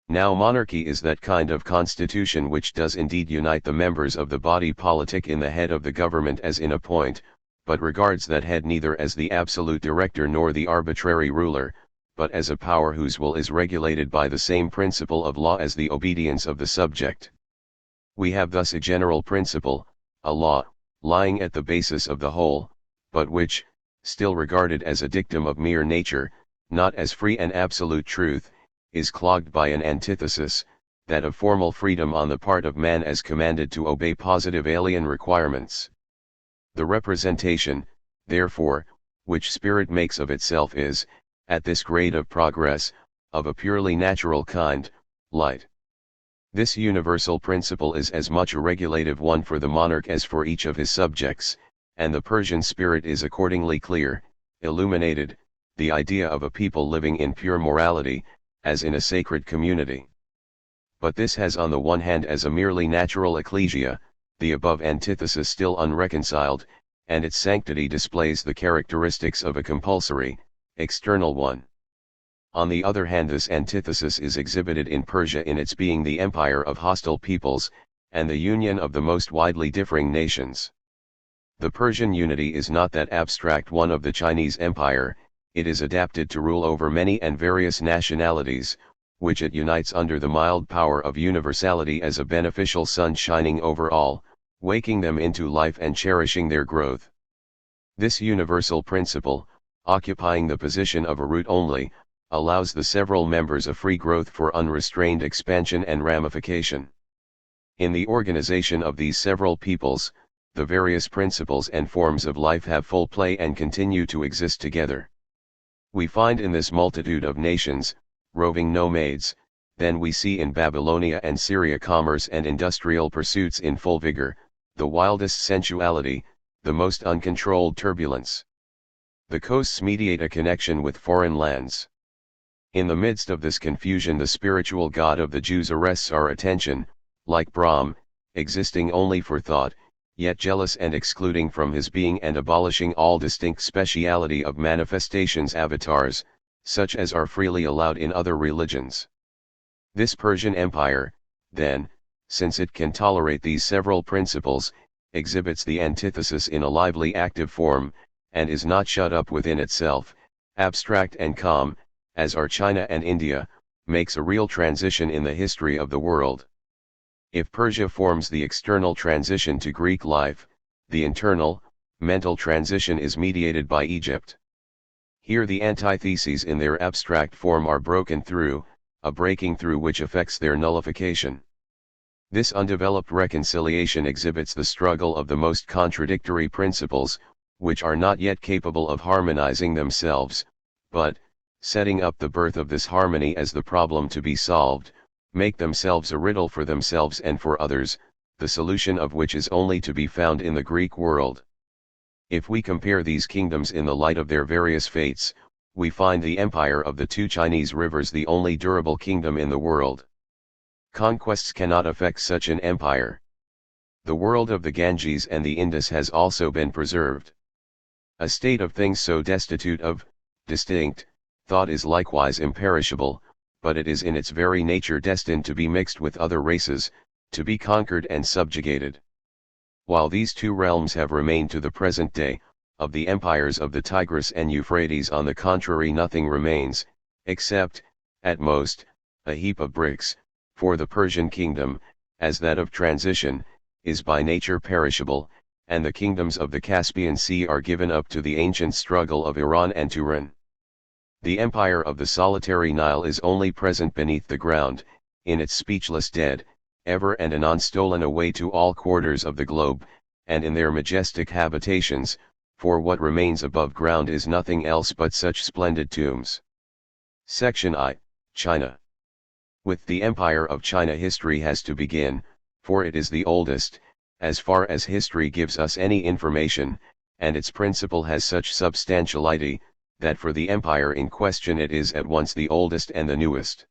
Now monarchy is that kind of constitution which does indeed unite the members of the body politic in the head of the government as in a point, but regards that head neither as the absolute director nor the arbitrary ruler, but as a power whose will is regulated by the same principle of law as the obedience of the subject. We have thus a general principle, a law, lying at the basis of the whole, but which, still regarded as a dictum of mere nature, not as free and absolute truth, is clogged by an antithesis, that of formal freedom on the part of man as commanded to obey positive alien requirements. The representation, therefore, which spirit makes of itself is, at this grade of progress, of a purely natural kind, light. This universal principle is as much a regulative one for the monarch as for each of his subjects, and the Persian spirit is accordingly clear, illuminated, the idea of a people living in pure morality, as in a sacred community. But this has on the one hand as a merely natural ecclesia, the above antithesis still unreconciled, and its sanctity displays the characteristics of a compulsory, external one. On the other hand this antithesis is exhibited in Persia in its being the empire of hostile peoples, and the union of the most widely differing nations. The Persian unity is not that abstract one of the Chinese empire, it is adapted to rule over many and various nationalities, which it unites under the mild power of universality as a beneficial sun shining over all, waking them into life and cherishing their growth. This universal principle, occupying the position of a root only, allows the several members a free growth for unrestrained expansion and ramification. In the organization of these several peoples, the various principles and forms of life have full play and continue to exist together. We find in this multitude of nations, roving nomads, then we see in Babylonia and Syria commerce and industrial pursuits in full vigor, the wildest sensuality, the most uncontrolled turbulence. The coasts mediate a connection with foreign lands. In the midst of this confusion the spiritual God of the Jews arrests our attention, like Brahm, existing only for thought, yet jealous and excluding from his being and abolishing all distinct speciality of manifestations avatars, such as are freely allowed in other religions. This Persian Empire, then, since it can tolerate these several principles, exhibits the antithesis in a lively active form, and is not shut up within itself, abstract and calm, as are China and India, makes a real transition in the history of the world. If Persia forms the external transition to Greek life, the internal, mental transition is mediated by Egypt. Here the antitheses in their abstract form are broken through, a breaking through which affects their nullification. This undeveloped reconciliation exhibits the struggle of the most contradictory principles, which are not yet capable of harmonizing themselves, but, setting up the birth of this harmony as the problem to be solved, make themselves a riddle for themselves and for others, the solution of which is only to be found in the Greek world. If we compare these kingdoms in the light of their various fates, we find the empire of the two Chinese rivers the only durable kingdom in the world. Conquests cannot affect such an empire. The world of the Ganges and the Indus has also been preserved. A state of things so destitute of distinct thought is likewise imperishable, but it is in its very nature destined to be mixed with other races, to be conquered and subjugated. While these two realms have remained to the present day, of the empires of the Tigris and Euphrates on the contrary nothing remains, except, at most, a heap of bricks, for the Persian kingdom, as that of transition, is by nature perishable, and the kingdoms of the Caspian Sea are given up to the ancient struggle of Iran and Turan. The empire of the solitary Nile is only present beneath the ground, in its speechless dead, ever and anon stolen away to all quarters of the globe, and in their majestic habitations, for what remains above ground is nothing else but such splendid tombs. Section I, China. With the Empire of China history has to begin, for it is the oldest, as far as history gives us any information, and its principle has such substantiality, that for the empire in question it is at once the oldest and the newest.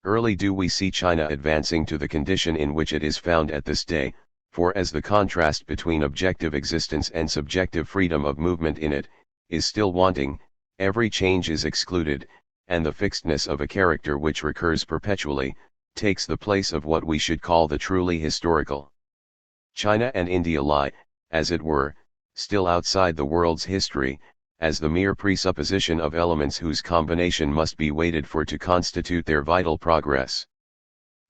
Early do we see China advancing to the condition in which it is found at this day, for as the contrast between objective existence and subjective freedom of movement in it, is still wanting, every change is excluded, and the fixedness of a character which recurs perpetually, takes the place of what we should call the truly historical. China and India lie, as it were, still outside the world's history, as the mere presupposition of elements whose combination must be waited for to constitute their vital progress.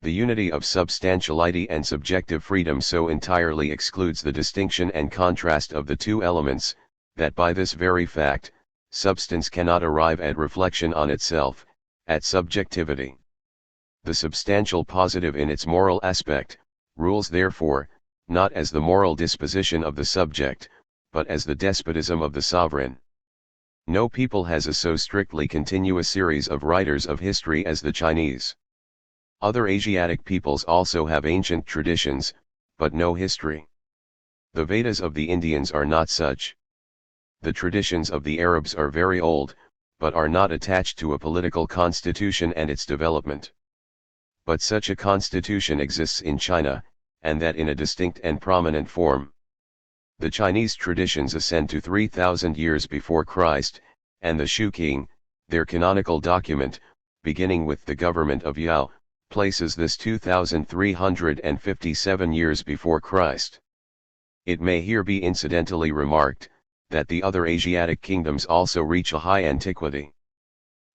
The unity of substantiality and subjective freedom so entirely excludes the distinction and contrast of the two elements, that by this very fact, substance cannot arrive at reflection on itself, at subjectivity. The substantial positive in its moral aspect, rules therefore, not as the moral disposition of the subject, but as the despotism of the sovereign. No people has a so strictly continuous series of writers of history as the Chinese. Other Asiatic peoples also have ancient traditions, but no history. The Vedas of the Indians are not such. The traditions of the Arabs are very old, but are not attached to a political constitution and its development. But such a constitution exists in China, and that in a distinct and prominent form. The Chinese traditions ascend to 3,000 years before Christ, and the Shu King, their canonical document, beginning with the government of Yao, places this 2,357 years before Christ. It may here be incidentally remarked, that the other Asiatic kingdoms also reach a high antiquity.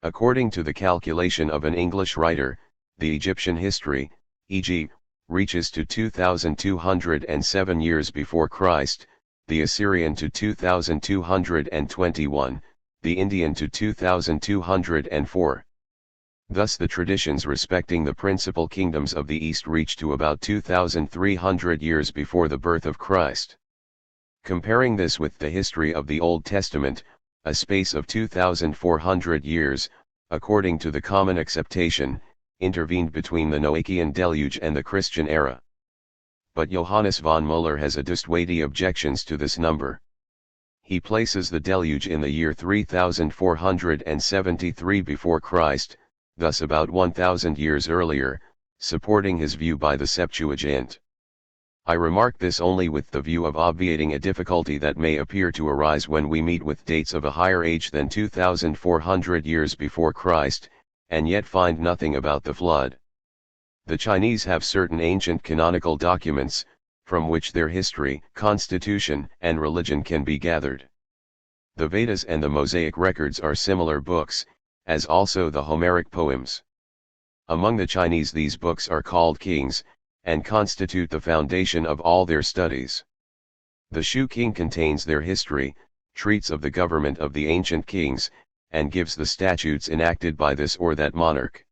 According to the calculation of an English writer, the Egyptian history, e.g., reaches to 2,207 years before Christ, the Assyrian to 2,221, the Indian to 2,204. Thus the traditions respecting the principal kingdoms of the East reach to about 2,300 years before the birth of Christ. Comparing this with the history of the Old Testament, a space of 2,400 years, according to the common acceptation, intervened between the Noachian deluge and the Christian era. But Johannes von Müller has adduced weighty objections to this number. He places the deluge in the year 3473 before Christ, thus about 1,000 years earlier, supporting his view by the Septuagint. I remark this only with the view of obviating a difficulty that may appear to arise when we meet with dates of a higher age than 2,400 years before Christ, and yet find nothing about the flood. The Chinese have certain ancient canonical documents, from which their history, constitution, and religion can be gathered. The Vedas and the Mosaic records are similar books, as also the Homeric poems. Among the Chinese these books are called kings, and constitute the foundation of all their studies. The Shu King contains their history, treats of the government of the ancient kings, and gives the statutes enacted by this or that monarch.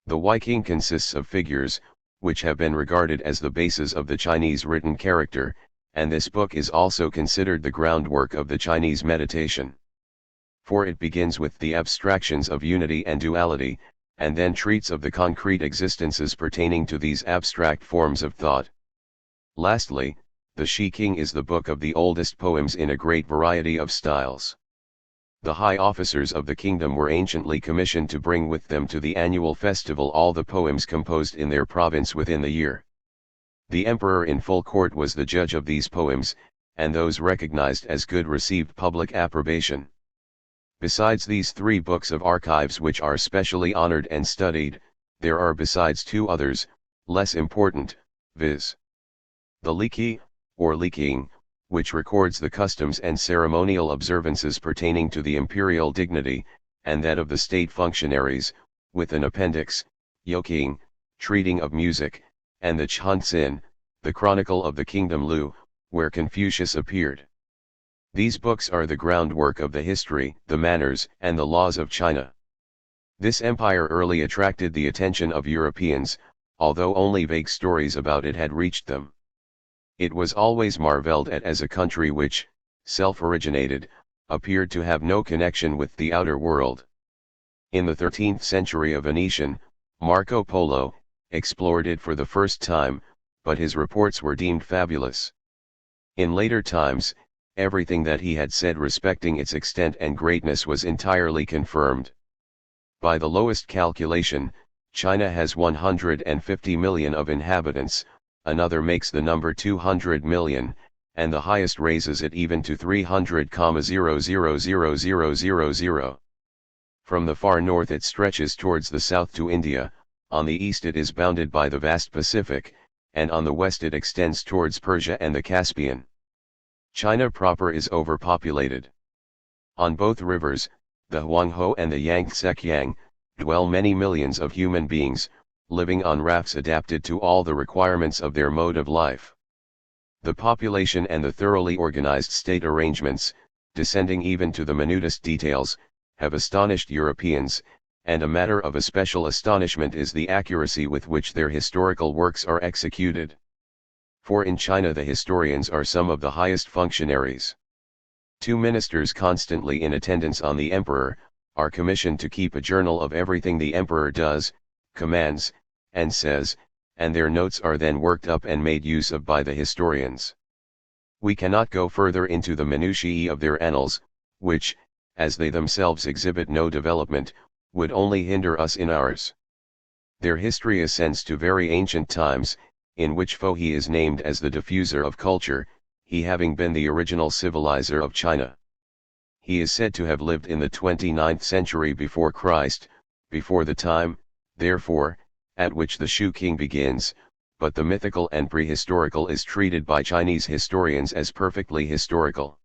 The Wei King consists of figures, which have been regarded as the basis of the Chinese written character, and this book is also considered the groundwork of the Chinese meditation. for it begins with the abstractions of unity and duality, and then treats of the concrete existences pertaining to these abstract forms of thought. Lastly, the Shi King is the book of the oldest poems in a great variety of styles. The high officers of the kingdom were anciently commissioned to bring with them to the annual festival all the poems composed in their province within the year. The emperor in full court was the judge of these poems, and those recognized as good received public approbation. Besides these 3 books of archives which are specially honored and studied, there are besides 2 others, less important, viz. The Liqi, or Liqing, which records the customs and ceremonial observances pertaining to the imperial dignity, and that of the state functionaries, with an appendix, Yoqing, treating of music, and the Ch'an-Tsin, the chronicle of the kingdom Lu, where Confucius appeared. These books are the groundwork of the history, the manners, and the laws of China. This empire early attracted the attention of Europeans, although only vague stories about it had reached them. It was always marveled at as a country which, self-originated, appeared to have no connection with the outer world. In the 13th century a Venetian, Marco Polo, explored it for the first time, but his reports were deemed fabulous. In later times, everything that he had said respecting its extent and greatness was entirely confirmed. By the lowest calculation, China has 150 million of inhabitants, another makes the number 200 million, and the highest raises it even to 300,000,000. From the far north it stretches towards the south to India, on the east it is bounded by the vast Pacific, and on the west it extends towards Persia and the Caspian. China proper is overpopulated. On both rivers, the Huanghe and the Yangtze-Kiang, dwell many millions of human beings, living on rafts adapted to all the requirements of their mode of life. The population and the thoroughly organized state arrangements, descending even to the minutest details, have astonished Europeans, and a matter of especial astonishment is the accuracy with which their historical works are executed. For in China the historians are some of the highest functionaries. 2 ministers constantly in attendance on the emperor, are commissioned to keep a journal of everything the emperor does, commands, and says, and their notes are then worked up and made use of by the historians. We cannot go further into the minutiae of their annals, which, as they themselves exhibit no development, would only hinder us in ours. Their history ascends to very ancient times, in which Fouhi is named as the diffuser of culture, he having been the original civilizer of China. He is said to have lived in the 29th century before Christ, before the time, therefore, at which the Shu King begins, but the mythical and prehistorical is treated by Chinese historians as perfectly historical.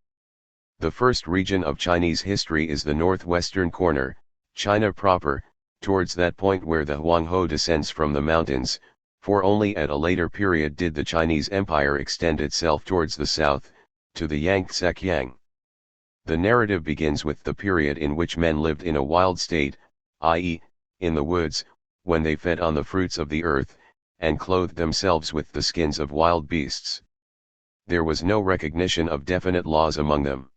The first region of Chinese history is the northwestern corner, China proper, towards that point where the Huanghe descends from the mountains, for only at a later period did the Chinese Empire extend itself towards the south, to the Yangtze-Kiang. The narrative begins with the period in which men lived in a wild state, i.e., in the woods, when they fed on the fruits of the earth, and clothed themselves with the skins of wild beasts. There was no recognition of definite laws among them.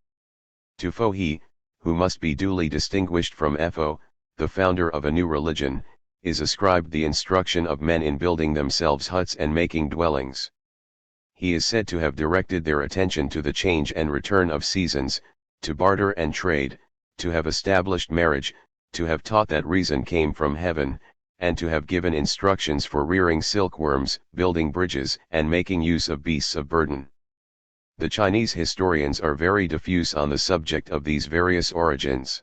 To Fouhi, who must be duly distinguished from Fo, the founder of a new religion, is ascribed the instruction of men in building themselves huts and making dwellings. He is said to have directed their attention to the change and return of seasons, to barter and trade, to have established marriage, to have taught that reason came from heaven, and to have given instructions for rearing silkworms, building bridges, and making use of beasts of burden. The Chinese historians are very diffuse on the subject of these various origins.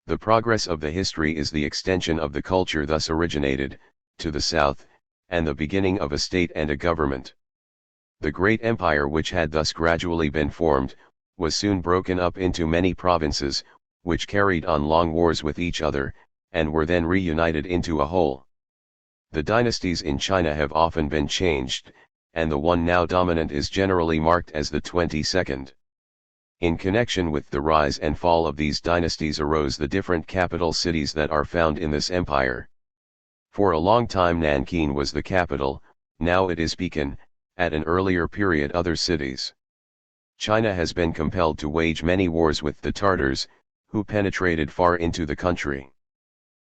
The progress of the history is the extension of the culture thus originated, to the south, and the beginning of a state and a government. The great empire which had thus gradually been formed, was soon broken up into many provinces, which carried on long wars with each other, and were then reunited into a whole. The dynasties in China have often been changed, and the one now dominant is generally marked as the 22nd. In connection with the rise and fall of these dynasties arose the different capital cities that are found in this empire. For a long time Nanking was the capital, now it is Pekin, at an earlier period other cities. China has been compelled to wage many wars with the Tartars, who penetrated far into the country.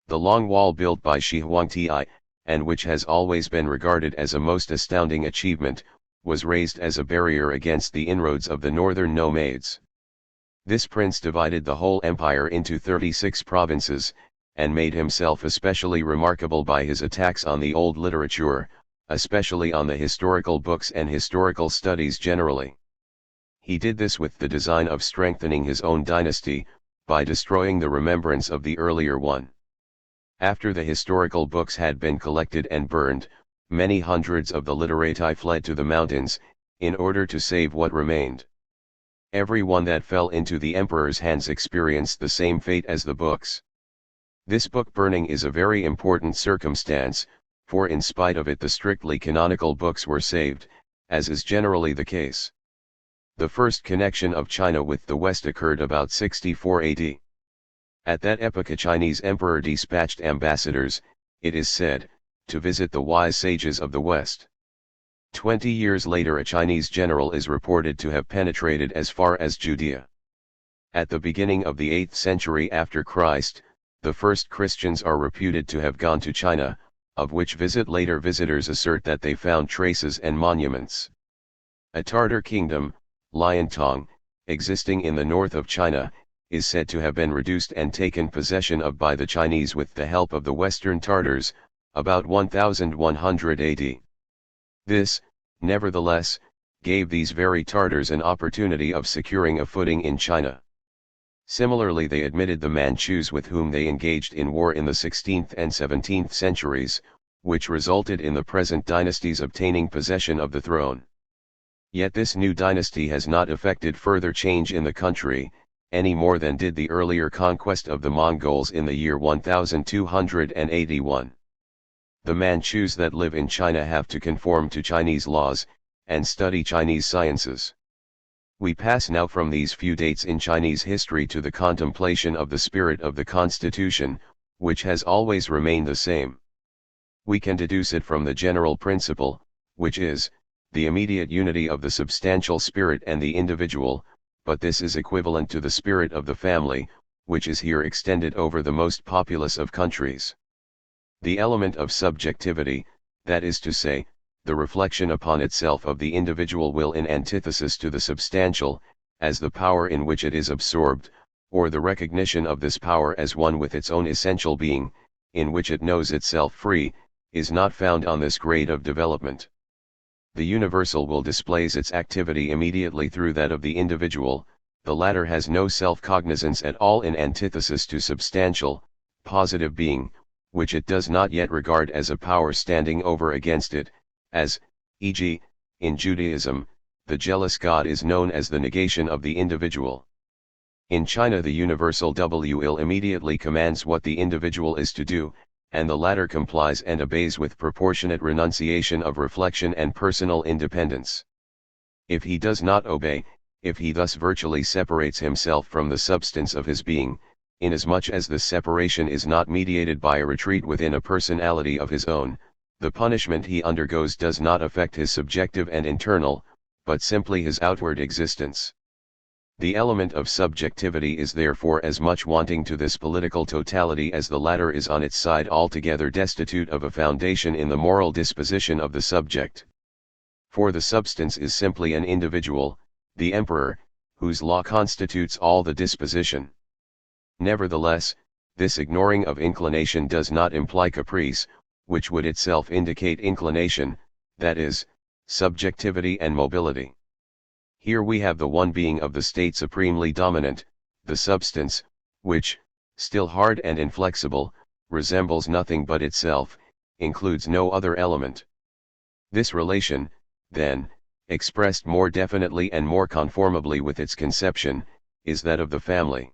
The long wall built by Shi Huangti, and which has always been regarded as a most astounding achievement, was raised as a barrier against the inroads of the northern nomads. This prince divided the whole empire into 36 provinces, and made himself especially remarkable by his attacks on the old literature, especially on the historical books and historical studies generally. He did this with the design of strengthening his own dynasty, by destroying the remembrance of the earlier one. After the historical books had been collected and burned, many hundreds of the literati fled to the mountains, in order to save what remained. Every one that fell into the emperor's hands experienced the same fate as the books. This book burning is a very important circumstance, for in spite of it the strictly canonical books were saved, as is generally the case. The first connection of China with the West occurred about 64 AD. At that epoch a Chinese emperor dispatched ambassadors, it is said, to visit the wise sages of the West. 20 years later a Chinese general is reported to have penetrated as far as Judea. At the beginning of the 8th century after Christ, the first Christians are reputed to have gone to China, of which visit later visitors assert that they found traces and monuments. A Tartar kingdom, Liantong, existing in the north of China, is said to have been reduced and taken possession of by the Chinese with the help of the Western Tartars, about 1100 AD. This, nevertheless, gave these very Tartars an opportunity of securing a footing in China. Similarly they admitted the Manchus with whom they engaged in war in the 16th and 17th centuries, which resulted in the present dynasties obtaining possession of the throne. Yet this new dynasty has not effected further change in the country, any more than did the earlier conquest of the Mongols in the year 1281. The Manchus that live in China have to conform to Chinese laws, and study Chinese sciences. We pass now from these few dates in Chinese history to the contemplation of the spirit of the Constitution, which has always remained the same. We can deduce it from the general principle, which is, the immediate unity of the substantial spirit and the individual, but this is equivalent to the spirit of the family, which is here extended over the most populous of countries. The element of subjectivity, that is to say, the reflection upon itself of the individual will in antithesis to the substantial, as the power in which it is absorbed, or the recognition of this power as one with its own essential being, in which it knows itself free, is not found on this grade of development. The universal will displays its activity immediately through that of the individual, the latter has no self-cognizance at all in antithesis to substantial, positive being, which it does not yet regard as a power standing over against it, as, e.g., in Judaism, the jealous God is known as the negation of the individual. In China the universal will immediately commands what the individual is to do, and the latter complies and obeys with proportionate renunciation of reflection and personal independence. If he does not obey, if he thus virtually separates himself from the substance of his being, inasmuch as this separation is not mediated by a retreat within a personality of his own, the punishment he undergoes does not affect his subjective and internal, but simply his outward existence. The element of subjectivity is therefore as much wanting to this political totality as the latter is on its side altogether destitute of a foundation in the moral disposition of the subject. For the substance is simply an individual, the emperor, whose law constitutes all the disposition. Nevertheless, this ignoring of inclination does not imply caprice, which would itself indicate inclination, that is, subjectivity and mobility. Here we have the one being of the state supremely dominant, the substance, which, still hard and inflexible, resembles nothing but itself, includes no other element. This relation, then, expressed more definitely and more conformably with its conception, is that of the family.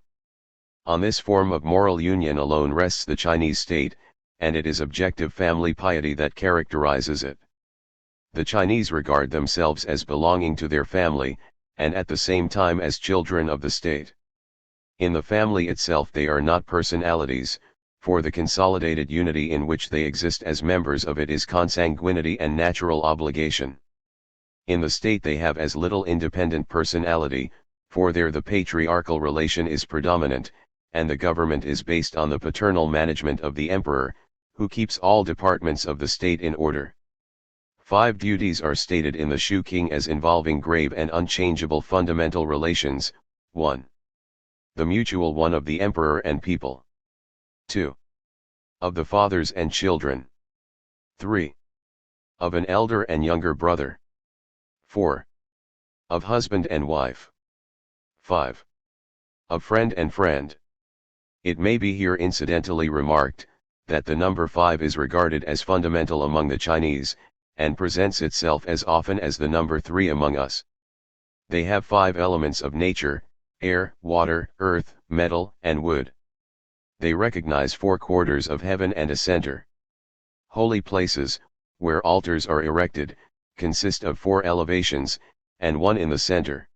On this form of moral union alone rests the Chinese state, and it is objective family piety that characterizes it. The Chinese regard themselves as belonging to their family, and at the same time as children of the state. In the family itself they are not personalities, for the consolidated unity in which they exist as members of it is consanguinity and natural obligation. In the state they have as little independent personality, for there the patriarchal relation is predominant, and the government is based on the paternal management of the emperor, who keeps all departments of the state in order. 5 duties are stated in the Shu King as involving grave and unchangeable fundamental relations. 1. The mutual one of the emperor and people. 2. Of the fathers and children. 3. Of an elder and younger brother. 4. Of husband and wife. 5. Of friend and friend. It may be here incidentally remarked, that the number 5 is regarded as fundamental among the Chinese, and presents itself as often as the number 3 among us. They have 5 elements of nature: air, water, earth, metal, and wood. They recognize 4 quarters of heaven and a center. Holy places, where altars are erected, consist of 4 elevations, and 1 in the center.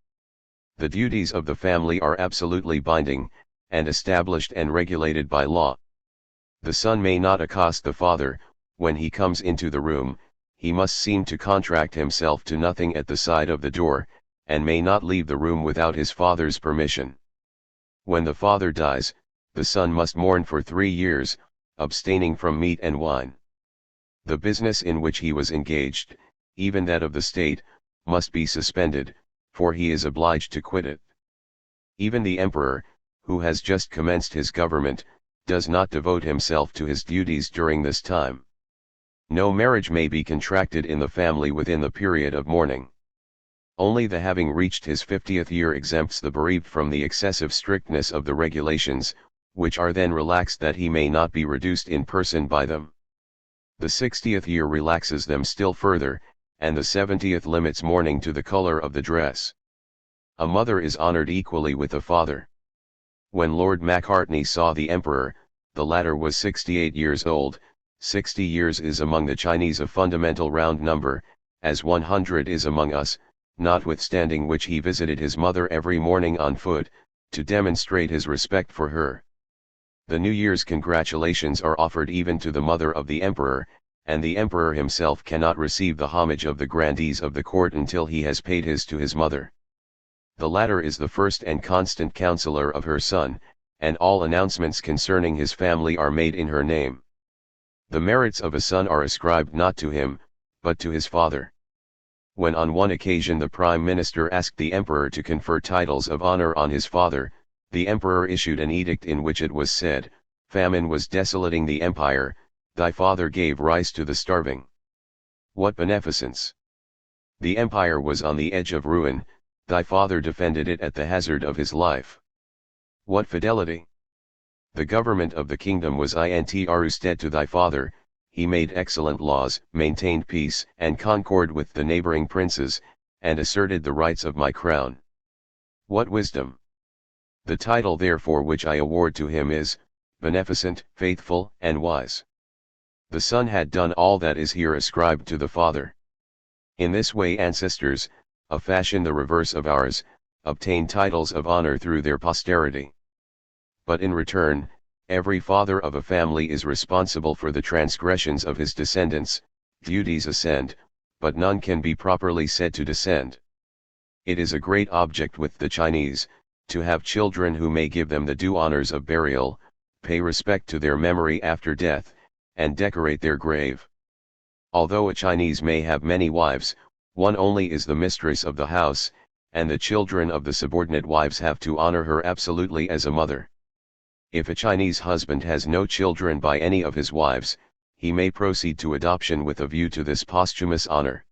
The duties of the family are absolutely binding, and established and regulated by law. The son may not accost the father. When he comes into the room, he must seem to contract himself to nothing at the side of the door, and may not leave the room without his father's permission. When the father dies, the son must mourn for 3 years, abstaining from meat and wine. The business in which he was engaged, even that of the state, must be suspended, for he is obliged to quit it. Even the emperor, who has just commenced his government, does not devote himself to his duties during this time. No marriage may be contracted in the family within the period of mourning. Only the having reached his 50th year exempts the bereaved from the excessive strictness of the regulations, which are then relaxed that he may not be reduced in person by them. The 60th year relaxes them still further, and the 70th limits mourning to the color of the dress. A mother is honored equally with the father. When Lord Macartney saw the emperor, the latter was 68 years old. 60 years is among the Chinese a fundamental round number, as 100 is among us, notwithstanding which he visited his mother every morning on foot, to demonstrate his respect for her. The New Year's congratulations are offered even to the mother of the emperor, and the emperor himself cannot receive the homage of the grandees of the court until he has paid his to his mother. The latter is the first and constant counselor of her son, and all announcements concerning his family are made in her name. The merits of a son are ascribed not to him, but to his father. When on one occasion the Prime Minister asked the emperor to confer titles of honor on his father, the emperor issued an edict in which it was said, "Famine was desolating the empire, thy father gave rice to the starving." What beneficence! The empire was on the edge of ruin, thy father defended it at the hazard of his life. What fidelity! The government of the kingdom was intrusted to thy father, he made excellent laws, maintained peace and concord with the neighboring princes, and asserted the rights of my crown. What wisdom! The title therefore which I award to him is, beneficent, faithful, and wise. The son had done all that is here ascribed to the father. In this way ancestors, a fashion the reverse of ours, obtain titles of honor through their posterity. But in return, every father of a family is responsible for the transgressions of his descendants. Duties ascend, but none can be properly said to descend. It is a great object with the Chinese, to have children who may give them the due honors of burial, pay respect to their memory after death, and decorate their grave. Although a Chinese may have many wives, one only is the mistress of the house, and the children of the subordinate wives have to honor her absolutely as a mother. If a Chinese husband has no children by any of his wives, he may proceed to adoption with a view to this posthumous honor.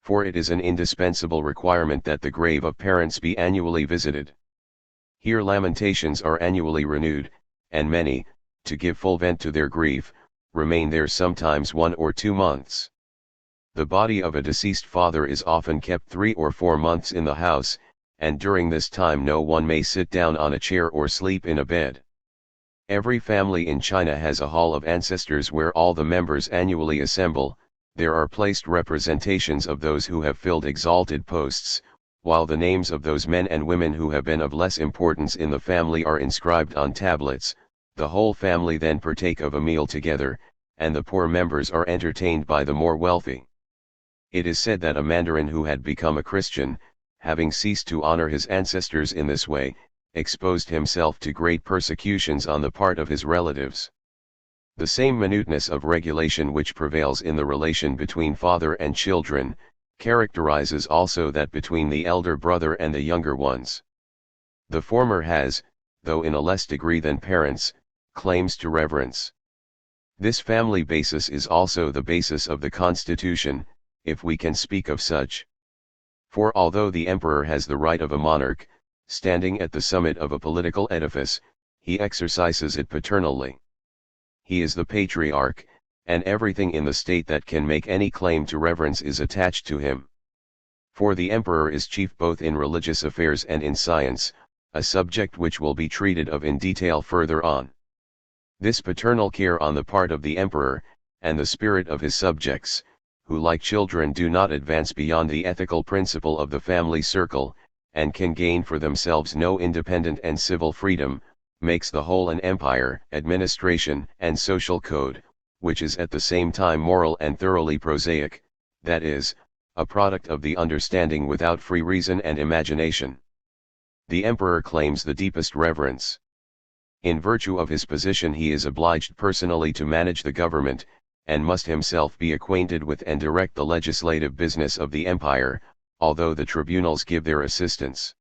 For it is an indispensable requirement that the grave of parents be annually visited. Here lamentations are annually renewed, and many, to give full vent to their grief, remain there sometimes 1 or 2 months. The body of a deceased father is often kept 3 or 4 months in the house, and during this time no one may sit down on a chair or sleep in a bed. Every family in China has a hall of ancestors where all the members annually assemble. There are placed representations of those who have filled exalted posts, while the names of those men and women who have been of less importance in the family are inscribed on tablets. The whole family then partake of a meal together, and the poor members are entertained by the more wealthy. It is said that a mandarin who had become a Christian, having ceased to honor his ancestors in this way, exposed himself to great persecutions on the part of his relatives. The same minuteness of regulation which prevails in the relation between father and children, characterizes also that between the elder brother and the younger ones. The former has, though in a less degree than parents, claims to reverence. This family basis is also the basis of the constitution, if we can speak of such. For although the emperor has the right of a monarch, standing at the summit of a political edifice, he exercises it paternally. He is the patriarch, and everything in the state that can make any claim to reverence is attached to him. For the emperor is chief both in religious affairs and in science, a subject which will be treated of in detail further on. This paternal care on the part of the emperor, and the spirit of his subjects, who like children do not advance beyond the ethical principle of the family circle, and can gain for themselves no independent and civil freedom, makes the whole an empire, administration, and social code, which is at the same time moral and thoroughly prosaic, that is, a product of the understanding without free reason and imagination. The emperor claims the deepest reverence. In virtue of his position he is obliged personally to manage the government, and must himself be acquainted with and direct the legislative business of the empire, although the tribunals give their assistance.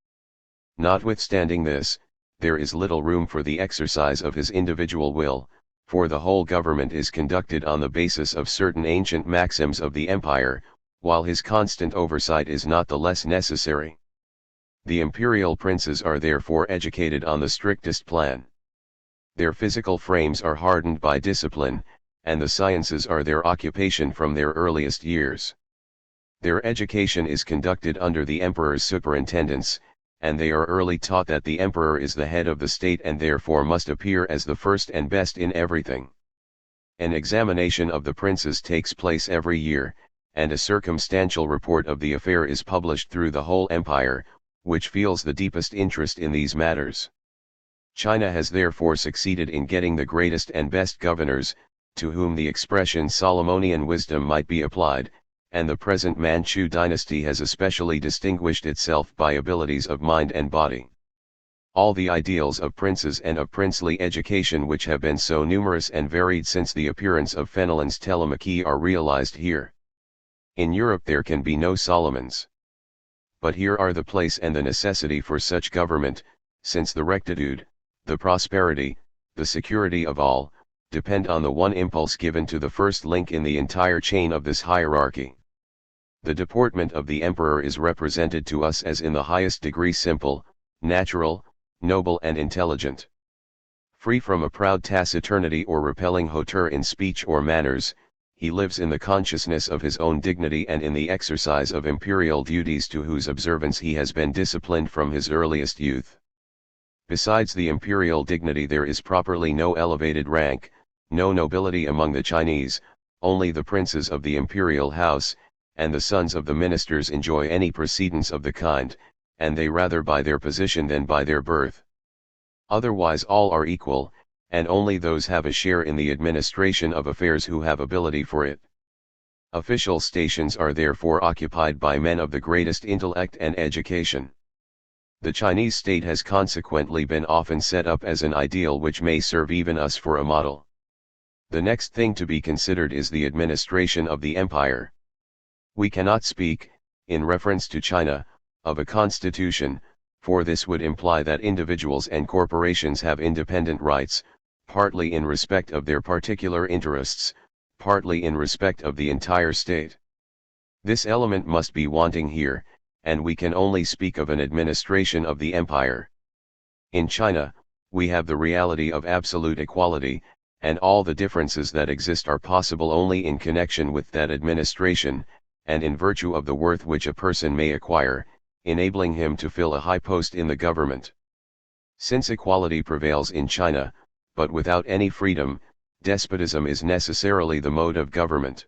Notwithstanding this, there is little room for the exercise of his individual will, for the whole government is conducted on the basis of certain ancient maxims of the empire, while his constant oversight is not the less necessary. The imperial princes are therefore educated on the strictest plan. Their physical frames are hardened by discipline, and the sciences are their occupation from their earliest years. Their education is conducted under the emperor's superintendence, and they are early taught that the emperor is the head of the state and therefore must appear as the first and best in everything. An examination of the princes takes place every year, and a circumstantial report of the affair is published through the whole empire, which feels the deepest interest in these matters. China has therefore succeeded in getting the greatest and best governors, to whom the expression Solomonian wisdom might be applied, and the present Manchu dynasty has especially distinguished itself by abilities of mind and body. All the ideals of princes and of princely education which have been so numerous and varied since the appearance of Fenelon's Telemachy are realized here. In Europe there can be no Solomons. But here are the place and the necessity for such government, since the rectitude, the prosperity, the security of all, depend on the one impulse given to the first link in the entire chain of this hierarchy. The deportment of the emperor is represented to us as in the highest degree simple, natural, noble and intelligent. Free from a proud taciturnity or repelling hauteur in speech or manners, he lives in the consciousness of his own dignity and in the exercise of imperial duties to whose observance he has been disciplined from his earliest youth. Besides the imperial dignity there is properly no elevated rank, no nobility among the Chinese, only the princes of the imperial house, and the sons of the ministers enjoy any precedence of the kind, and they rather by their position than by their birth. Otherwise all are equal, and only those have a share in the administration of affairs who have ability for it. Official stations are therefore occupied by men of the greatest intellect and education. The Chinese state has consequently been often set up as an ideal which may serve even us for a model. The next thing to be considered is the administration of the empire. We cannot speak, in reference to China, of a constitution, for this would imply that individuals and corporations have independent rights, partly in respect of their particular interests, partly in respect of the entire state. This element must be wanting here, and we can only speak of an administration of the empire. In China, we have the reality of absolute equality, and all the differences that exist are possible only in connection with that administration, and in virtue of the worth which a person may acquire, enabling him to fill a high post in the government. Since equality prevails in China, but without any freedom, despotism is necessarily the mode of government.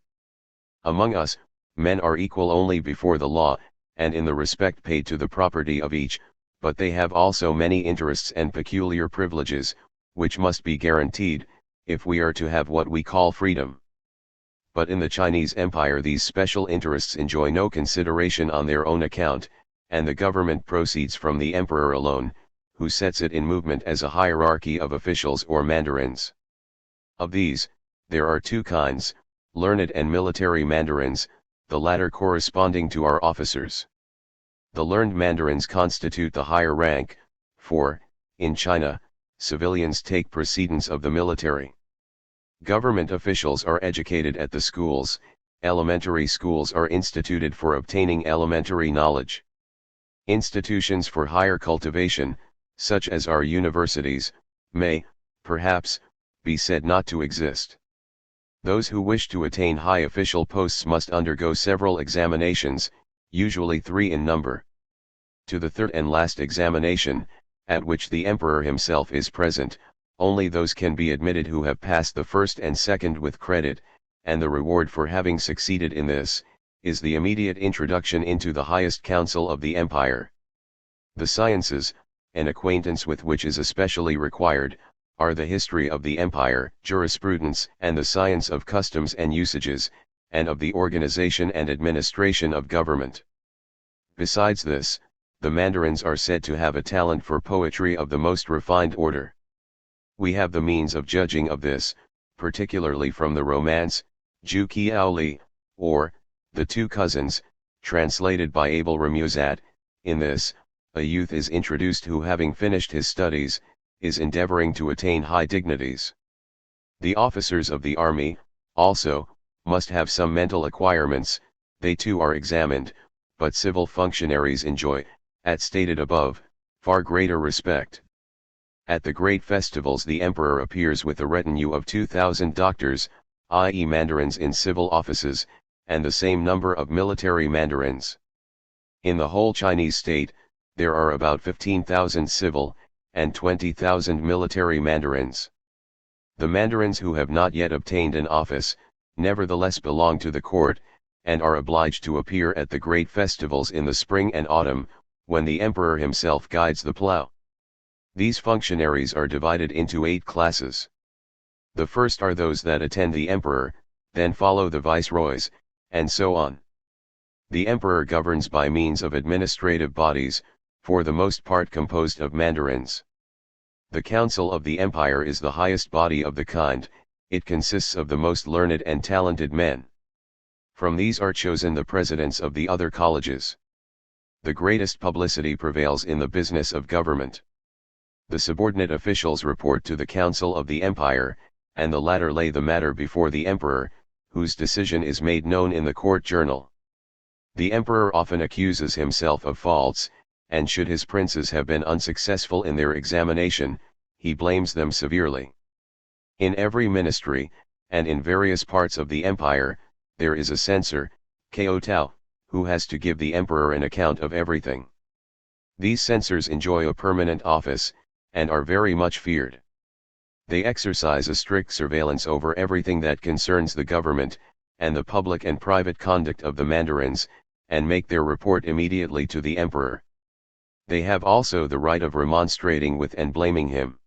Among us, men are equal only before the law, and in the respect paid to the property of each, but they have also many interests and peculiar privileges, which must be guaranteed, if we are to have what we call freedom. But in the Chinese Empire these special interests enjoy no consideration on their own account, and the government proceeds from the emperor alone, who sets it in movement as a hierarchy of officials or mandarins. Of these, there are two kinds, learned and military mandarins, the latter corresponding to our officers. The learned mandarins constitute the higher rank, for, in China, civilians take precedence of the military. Government officials are educated at the schools, elementary schools are instituted for obtaining elementary knowledge. Institutions for higher cultivation, such as our universities, may, perhaps, be said not to exist. Those who wish to attain high official posts must undergo several examinations, usually 3 in number. To the third and last examination, at which the emperor himself is present, only those can be admitted who have passed the first and second with credit, and the reward for having succeeded in this, is the immediate introduction into the highest council of the empire. The sciences, an acquaintance with which is especially required, are the history of the empire, jurisprudence, and the science of customs and usages, and of the organization and administration of government. Besides this, the mandarins are said to have a talent for poetry of the most refined order. We have the means of judging of this, particularly from the romance, Ju Kiao Li, or, The Two Cousins, translated by Abel Ramusat. In this, a youth is introduced who, having finished his studies, is endeavoring to attain high dignities. The officers of the army, also, must have some mental acquirements, they too are examined, but civil functionaries enjoy, as stated above, far greater respect. At the great festivals the emperor appears with a retinue of 2,000 doctors, i.e. mandarins in civil offices, and the same number of military mandarins. In the whole Chinese state, there are about 15,000 civil, and 20,000 military mandarins. The mandarins who have not yet obtained an office, nevertheless belong to the court, and are obliged to appear at the great festivals in the spring and autumn, when the emperor himself guides the plough. These functionaries are divided into 8 classes. The first are those that attend the emperor, then follow the viceroys, and so on. The emperor governs by means of administrative bodies, for the most part composed of mandarins. The council of the empire is the highest body of the kind, it consists of the most learned and talented men. From these are chosen the presidents of the other colleges. The greatest publicity prevails in the business of government. The subordinate officials report to the council of the empire, and the latter lay the matter before the emperor, whose decision is made known in the court journal. The emperor often accuses himself of faults, and should his princes have been unsuccessful in their examination, he blames them severely. In every ministry, and in various parts of the empire, there is a censor, Kao Tao, who has to give the emperor an account of everything. These censors enjoy a permanent office, and are very much feared. They exercise a strict surveillance over everything that concerns the government, and the public and private conduct of the mandarins, and make their report immediately to the emperor. They have also the right of remonstrating with and blaming him.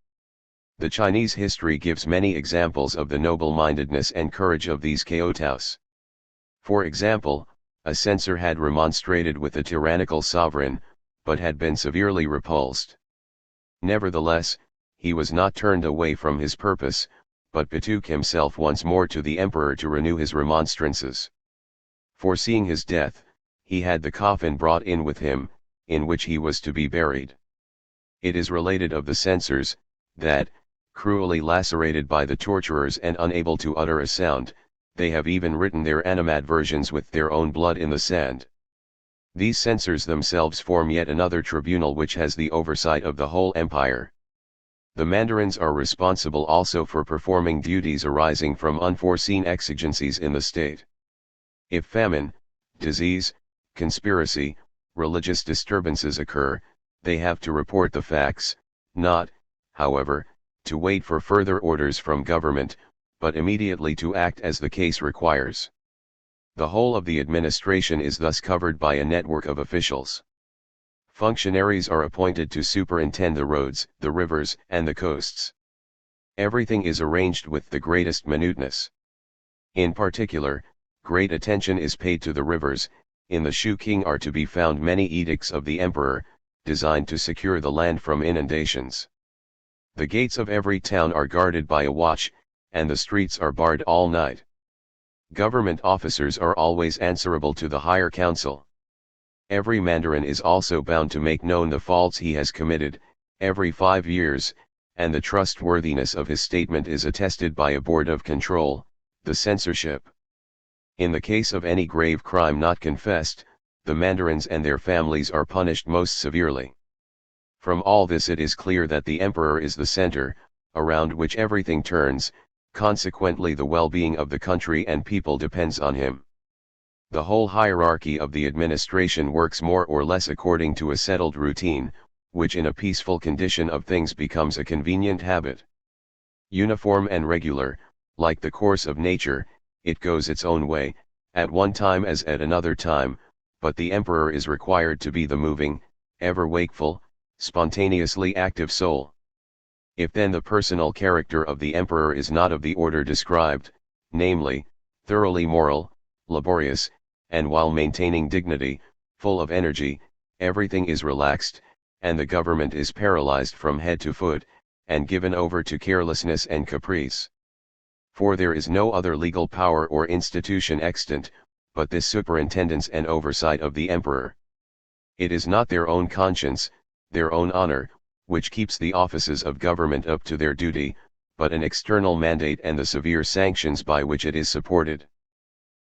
The Chinese history gives many examples of the noble-mindedness and courage of these Kao Taos. For example, a censor had remonstrated with a tyrannical sovereign, but had been severely repulsed. Nevertheless, he was not turned away from his purpose, but betook himself once more to the emperor to renew his remonstrances. Foreseeing his death, he had the coffin brought in with him, in which he was to be buried. It is related of the censors, that, cruelly lacerated by the torturers and unable to utter a sound, they have even written their animadversions with their own blood in the sand. These censors themselves form yet another tribunal which has the oversight of the whole empire. The mandarins are responsible also for performing duties arising from unforeseen exigencies in the state. If famine, disease, conspiracy, religious disturbances occur, they have to report the facts, not, however, to wait for further orders from government, but immediately to act as the case requires. The whole of the administration is thus covered by a network of officials. Functionaries are appointed to superintend the roads, the rivers, and the coasts. Everything is arranged with the greatest minuteness. In particular, great attention is paid to the rivers. In the Shu King are to be found many edicts of the emperor, designed to secure the land from inundations. The gates of every town are guarded by a watch, and the streets are barred all night. Government officers are always answerable to the higher council. Every mandarin is also bound to make known the faults he has committed, every 5 years, and the trustworthiness of his statement is attested by a board of control, the censorship. In the case of any grave crime not confessed, the mandarins and their families are punished most severely. From all this it is clear that the emperor is the center, around which everything turns, consequently the well-being of the country and people depends on him. The whole hierarchy of the administration works more or less according to a settled routine, which in a peaceful condition of things becomes a convenient habit. Uniform and regular, like the course of nature, it goes its own way, at one time as at another time, but the emperor is required to be the moving, ever wakeful, spontaneously active soul. If then the personal character of the emperor is not of the order described, namely, thoroughly moral, laborious, and while maintaining dignity, full of energy, everything is relaxed, and the government is paralyzed from head to foot, and given over to carelessness and caprice. For there is no other legal power or institution extant, but this superintendence and oversight of the emperor. It is not their own conscience, their own honor, which keeps the offices of government up to their duty, but an external mandate and the severe sanctions by which it is supported.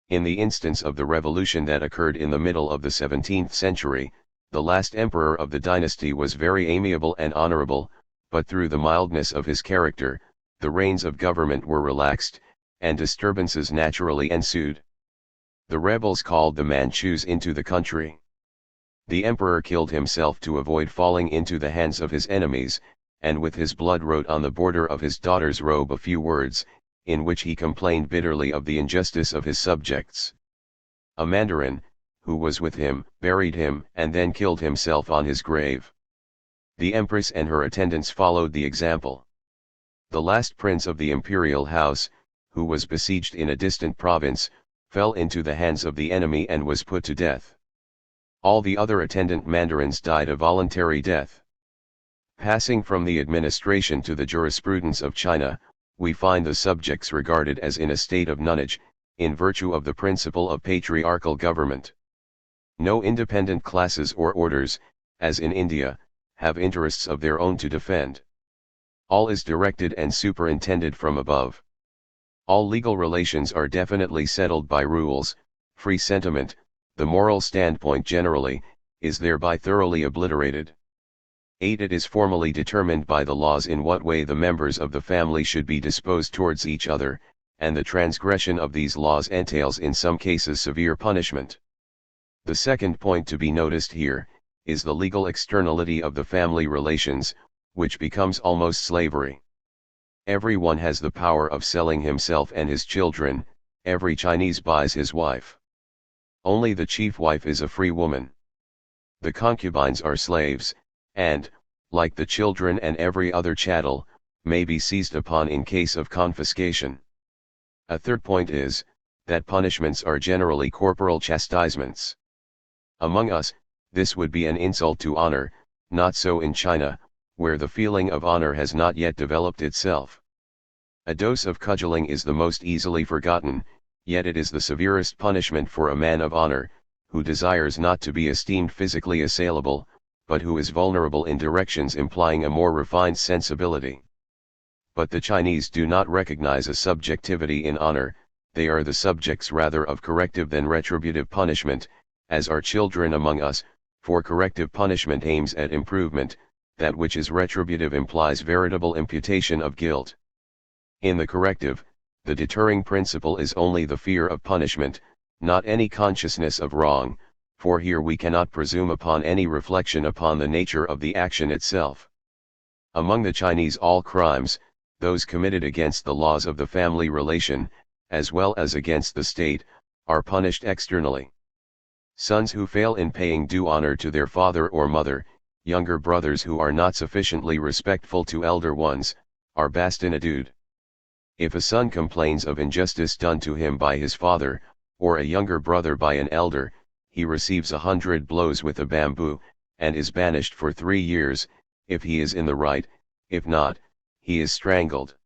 In the instance of the revolution that occurred in the middle of the 17th century, the last emperor of the dynasty was very amiable and honorable, but through the mildness of his character, the reins of government were relaxed, and disturbances naturally ensued. The rebels called the Manchus into the country. The emperor killed himself to avoid falling into the hands of his enemies, and with his blood wrote on the border of his daughter's robe a few words, in which he complained bitterly of the injustice of his subjects. A mandarin, who was with him, buried him and then killed himself on his grave. The empress and her attendants followed the example. The last prince of the imperial house, who was besieged in a distant province, fell into the hands of the enemy and was put to death. All the other attendant mandarins died a voluntary death. Passing from the administration to the jurisprudence of China, we find the subjects regarded as in a state of nonage, in virtue of the principle of patriarchal government. No independent classes or orders, as in India, have interests of their own to defend. All is directed and superintended from above. All legal relations are definitely settled by rules. Free sentiment, the moral standpoint generally, is thereby thoroughly obliterated. 8. It is formally determined by the laws in what way the members of the family should be disposed towards each other, and the transgression of these laws entails in some cases severe punishment. The second point to be noticed here, is the legal externality of the family relations, which becomes almost slavery. Everyone has the power of selling himself and his children, every Chinese buys his wife. Only the chief wife is a free woman. The concubines are slaves, and, like the children and every other chattel, may be seized upon in case of confiscation. A third point is, that punishments are generally corporal chastisements. Among us, this would be an insult to honor, not so in China, where the feeling of honor has not yet developed itself. A dose of cudgeling is the most easily forgotten, yet it is the severest punishment for a man of honor, who desires not to be esteemed physically assailable, but who is vulnerable in directions implying a more refined sensibility. But the Chinese do not recognize a subjectivity in honor, they are the subjects rather of corrective than retributive punishment, as are children among us, for corrective punishment aims at improvement, that which is retributive implies veritable imputation of guilt. In the corrective, the deterring principle is only the fear of punishment, not any consciousness of wrong, for here we cannot presume upon any reflection upon the nature of the action itself. Among the Chinese all crimes, those committed against the laws of the family relation, as well as against the state, are punished externally. Sons who fail in paying due honor to their father or mother, younger brothers who are not sufficiently respectful to elder ones, are bastinaded. If a son complains of injustice done to him by his father, or a younger brother by an elder, he receives 100 blows with a bamboo, and is banished for 3 years, if he is in the right; if not, he is strangled.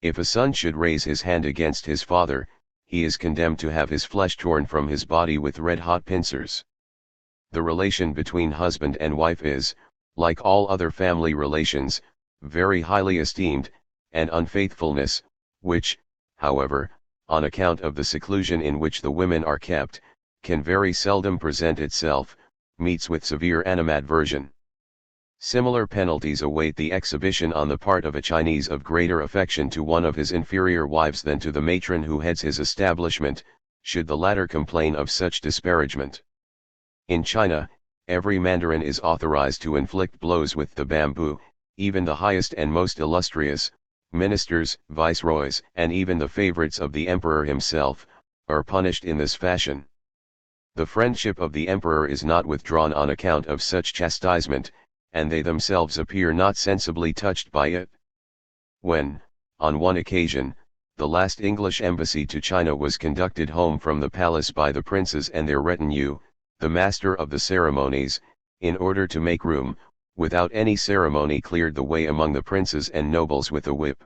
If a son should raise his hand against his father, he is condemned to have his flesh torn from his body with red-hot pincers. The relation between husband and wife is, like all other family relations, very highly esteemed, and unfaithfulness, which, however, on account of the seclusion in which the women are kept, can very seldom present itself, meets with severe animadversion. Similar penalties await the exhibition on the part of a Chinese of greater affection to one of his inferior wives than to the matron who heads his establishment, should the latter complain of such disparagement. In China, every mandarin is authorized to inflict blows with the bamboo; even the highest and most illustrious, ministers, viceroys, and even the favorites of the emperor himself, are punished in this fashion. The friendship of the emperor is not withdrawn on account of such chastisement, and they themselves appear not sensibly touched by it. When, on one occasion, the last English embassy to China was conducted home from the palace by the princes and their retinue, the master of the ceremonies, in order to make room, without any ceremony cleared the way among the princes and nobles with a whip.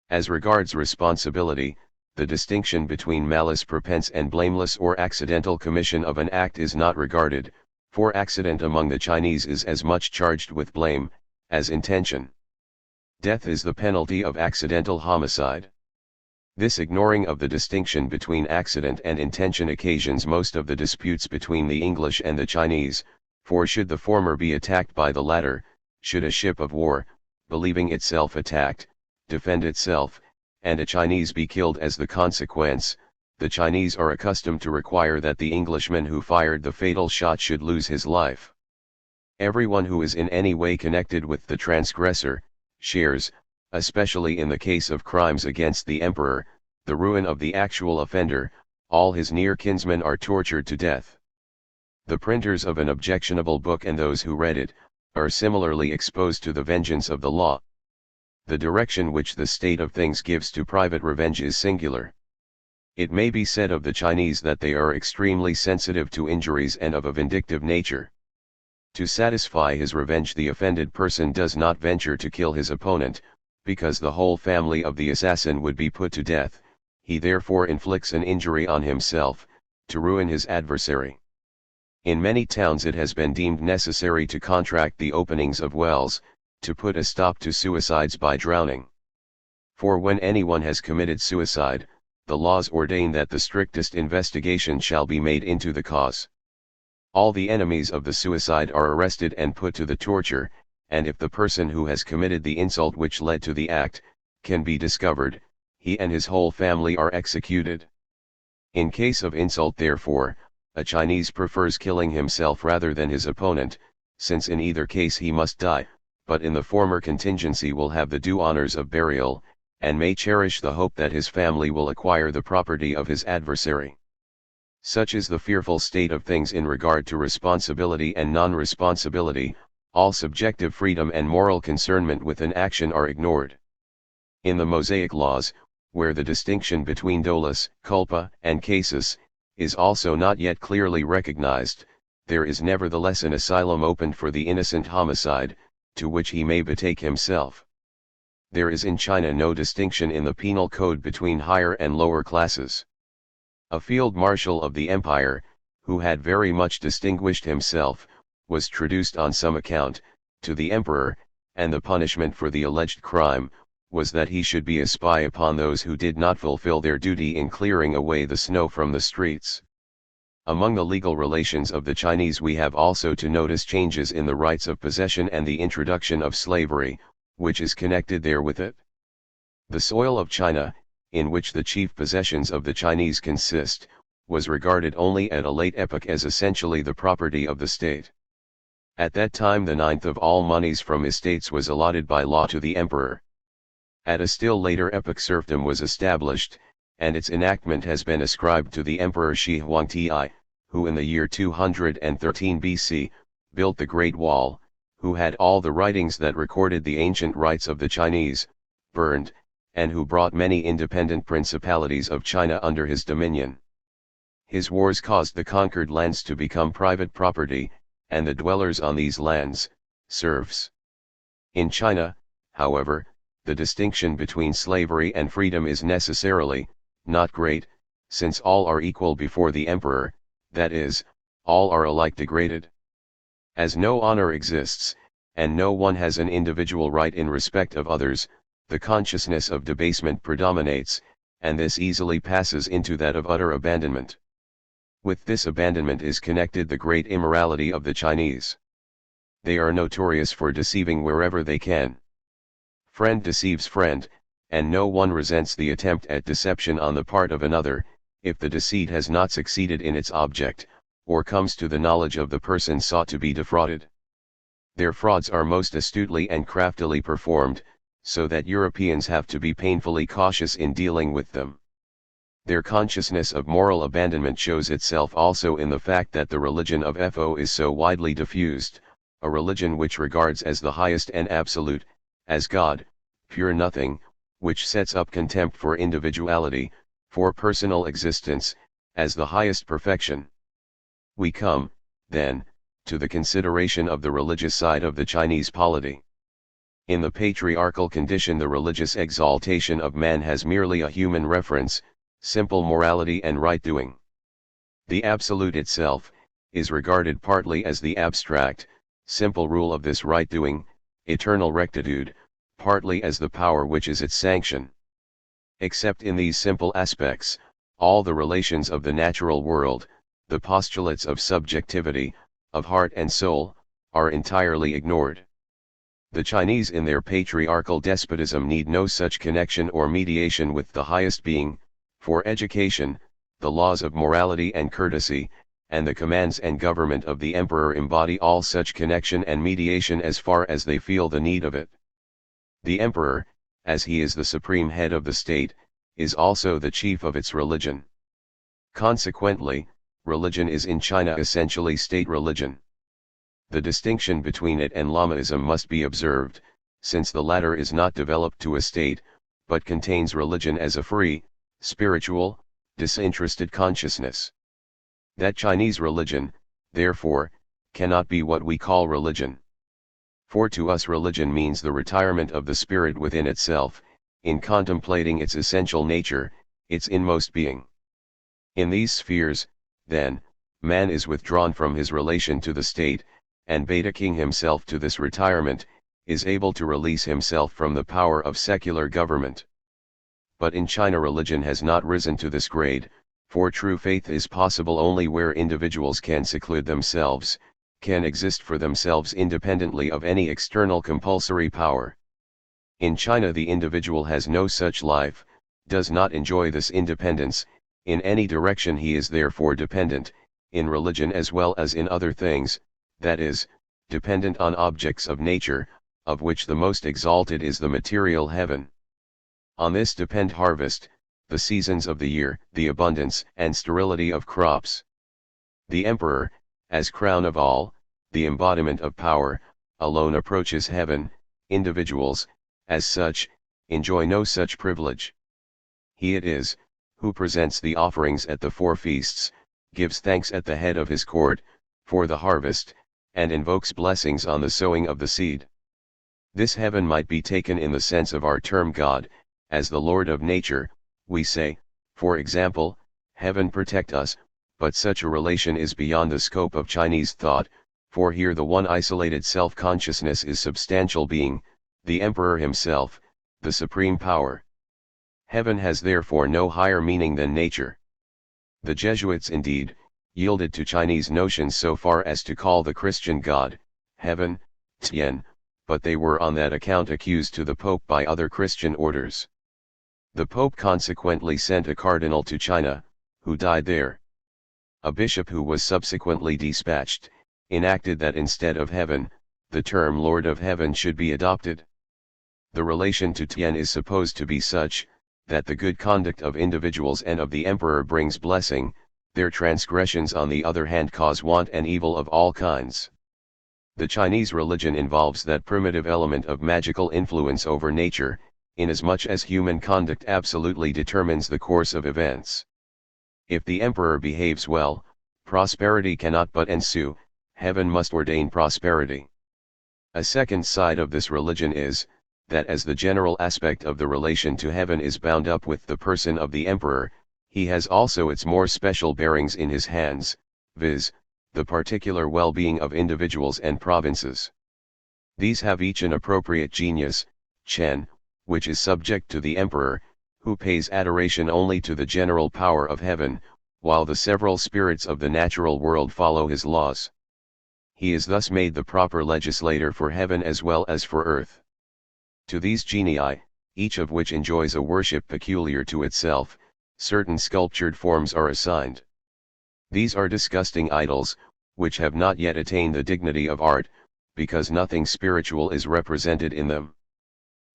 As regards responsibility, the distinction between malice prepense and blameless or accidental commission of an act is not regarded, for accident among the Chinese is as much charged with blame, as intention. Death is the penalty of accidental homicide. This ignoring of the distinction between accident and intention occasions most of the disputes between the English and the Chinese, for should the former be attacked by the latter, should a ship of war, believing itself attacked, defend itself, and a Chinese be killed as the consequence, the Chinese are accustomed to require that the Englishman who fired the fatal shot should lose his life. Everyone who is in any way connected with the transgressor, shares, especially in the case of crimes against the emperor, the ruin of the actual offender; all his near kinsmen are tortured to death. The printers of an objectionable book and those who read it, are similarly exposed to the vengeance of the law. The direction which the state of things gives to private revenge is singular. It may be said of the Chinese that they are extremely sensitive to injuries and of a vindictive nature. To satisfy his revenge the offended person does not venture to kill his opponent, because the whole family of the assassin would be put to death; he therefore inflicts an injury on himself, to ruin his adversary. In many towns it has been deemed necessary to contract the openings of wells, to put a stop to suicides by drowning. For when anyone has committed suicide, the laws ordain that the strictest investigation shall be made into the cause. All the enemies of the suicide are arrested and put to the torture, and if the person who has committed the insult which led to the act, can be discovered, he and his whole family are executed. In case of insult therefore, a Chinese prefers killing himself rather than his opponent, since in either case he must die, but in the former contingency will have the due honors of burial, and may cherish the hope that his family will acquire the property of his adversary. Such is the fearful state of things in regard to responsibility and non-responsibility. All subjective freedom and moral concernment with an action are ignored. In the Mosaic laws, where the distinction between dolus, culpa, and casus, is also not yet clearly recognized, there is nevertheless an asylum opened for the innocent homicide, to which he may betake himself. There is in China no distinction in the penal code between higher and lower classes. A field marshal of the empire, who had very much distinguished himself, was traduced on some account, to the emperor, and the punishment for the alleged crime, was that he should be a spy upon those who did not fulfill their duty in clearing away the snow from the streets. Among the legal relations of the Chinese we have also to notice changes in the rights of possession and the introduction of slavery, which is connected there with it. The soil of China, in which the chief possessions of the Chinese consist, was regarded only at a late epoch as essentially the property of the state. At that time the ninth of all moneys from estates was allotted by law to the emperor. At a still later epoch serfdom was established, and its enactment has been ascribed to the emperor Shi Huangti, who in the year 213 BC, built the Great Wall, who had all the writings that recorded the ancient rights of the Chinese, burned, and who brought many independent principalities of China under his dominion. His wars caused the conquered lands to become private property, and the dwellers on these lands, serfs. In China, however, the distinction between slavery and freedom is necessarily, not great, since all are equal before the emperor, that is, all are alike degraded. As no honor exists, and no one has an individual right in respect of others, the consciousness of debasement predominates, and this easily passes into that of utter abandonment. With this abandonment is connected the great immorality of the Chinese. They are notorious for deceiving wherever they can. Friend deceives friend, and no one resents the attempt at deception on the part of another, if the deceit has not succeeded in its object, or comes to the knowledge of the person sought to be defrauded. Their frauds are most astutely and craftily performed, so that Europeans have to be painfully cautious in dealing with them. Their consciousness of moral abandonment shows itself also in the fact that the religion of Fo is so widely diffused, a religion which regards as the highest and absolute, as God, pure nothing, which sets up contempt for individuality, for personal existence, as the highest perfection. We come, then, to the consideration of the religious side of the Chinese polity. In the patriarchal condition, the religious exaltation of man has merely a human reference, simple morality and right-doing. The absolute itself is regarded partly as the abstract, simple rule of this right-doing, eternal rectitude, partly as the power which is its sanction. Except in these simple aspects, all the relations of the natural world, the postulates of subjectivity, of heart and soul, are entirely ignored. The Chinese in their patriarchal despotism need no such connection or mediation with the highest being, for education, the laws of morality and courtesy, and the commands and government of the emperor embody all such connection and mediation as far as they feel the need of it. The emperor, as he is the supreme head of the state, is also the chief of its religion. Consequently, religion is in China essentially state religion. The distinction between it and Lamaism must be observed, since the latter is not developed to a state, but contains religion as a free, spiritual, disinterested consciousness. That Chinese religion, therefore, cannot be what we call religion. For to us religion means the retirement of the spirit within itself, in contemplating its essential nature, its inmost being. In these spheres, then, man is withdrawn from his relation to the state, and betaking himself to this retirement, is able to release himself from the power of secular government. But in China religion has not risen to this grade, for true faith is possible only where individuals can seclude themselves, can exist for themselves independently of any external compulsory power. In China the individual has no such life, does not enjoy this independence, in any direction he is therefore dependent, in religion as well as in other things, that is, dependent on objects of nature, of which the most exalted is the material heaven. On this depend harvest, the seasons of the year, the abundance and sterility of crops. The emperor, as crown of all, the embodiment of power, alone approaches heaven. Individuals, as such, enjoy no such privilege. He it is, who presents the offerings at the four feasts, gives thanks at the head of his court, for the harvest, and invokes blessings on the sowing of the seed. This heaven might be taken in the sense of our term God, as the Lord of nature. We say, for example, heaven protect us, but such a relation is beyond the scope of Chinese thought, for here the one isolated self-consciousness is substantial being, the emperor himself, the supreme power. Heaven has therefore no higher meaning than nature. The Jesuits indeed, yielded to Chinese notions so far as to call the Christian God, heaven, Tian, but they were on that account accused to the Pope by other Christian orders. The Pope consequently sent a cardinal to China, who died there. A bishop who was subsequently dispatched, enacted that instead of heaven, the term Lord of Heaven should be adopted. The relation to Tian is supposed to be such, that the good conduct of individuals and of the emperor brings blessing, their transgressions on the other hand cause want and evil of all kinds. The Chinese religion involves that primitive element of magical influence over nature, inasmuch as human conduct absolutely determines the course of events. If the emperor behaves well, prosperity cannot but ensue, heaven must ordain prosperity. A second side of this religion is, that as the general aspect of the relation to heaven is bound up with the person of the emperor, he has also its more special bearings in his hands, viz., the particular well-being of individuals and provinces. These have each an appropriate genius, Chen, which is subject to the emperor, who pays adoration only to the general power of heaven, while the several spirits of the natural world follow his laws. He is thus made the proper legislator for heaven as well as for earth. To these genii, each of which enjoys a worship peculiar to itself, certain sculptured forms are assigned. These are disgusting idols, which have not yet attained the dignity of art, because nothing spiritual is represented in them.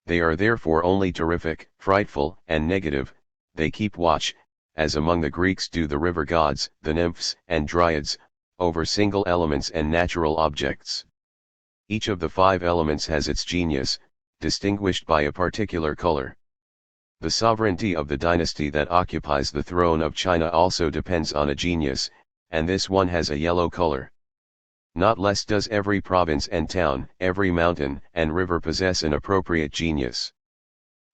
They are therefore only terrific, frightful, and negative. They keep watch, as among the Greeks do the river gods, the nymphs, and dryads, over single elements and natural objects. Each of the 5 elements has its genius, distinguished by a particular color. The sovereignty of the dynasty that occupies the throne of China also depends on a genius, and this one has a yellow color. Not less does every province and town, every mountain and river possess an appropriate genius.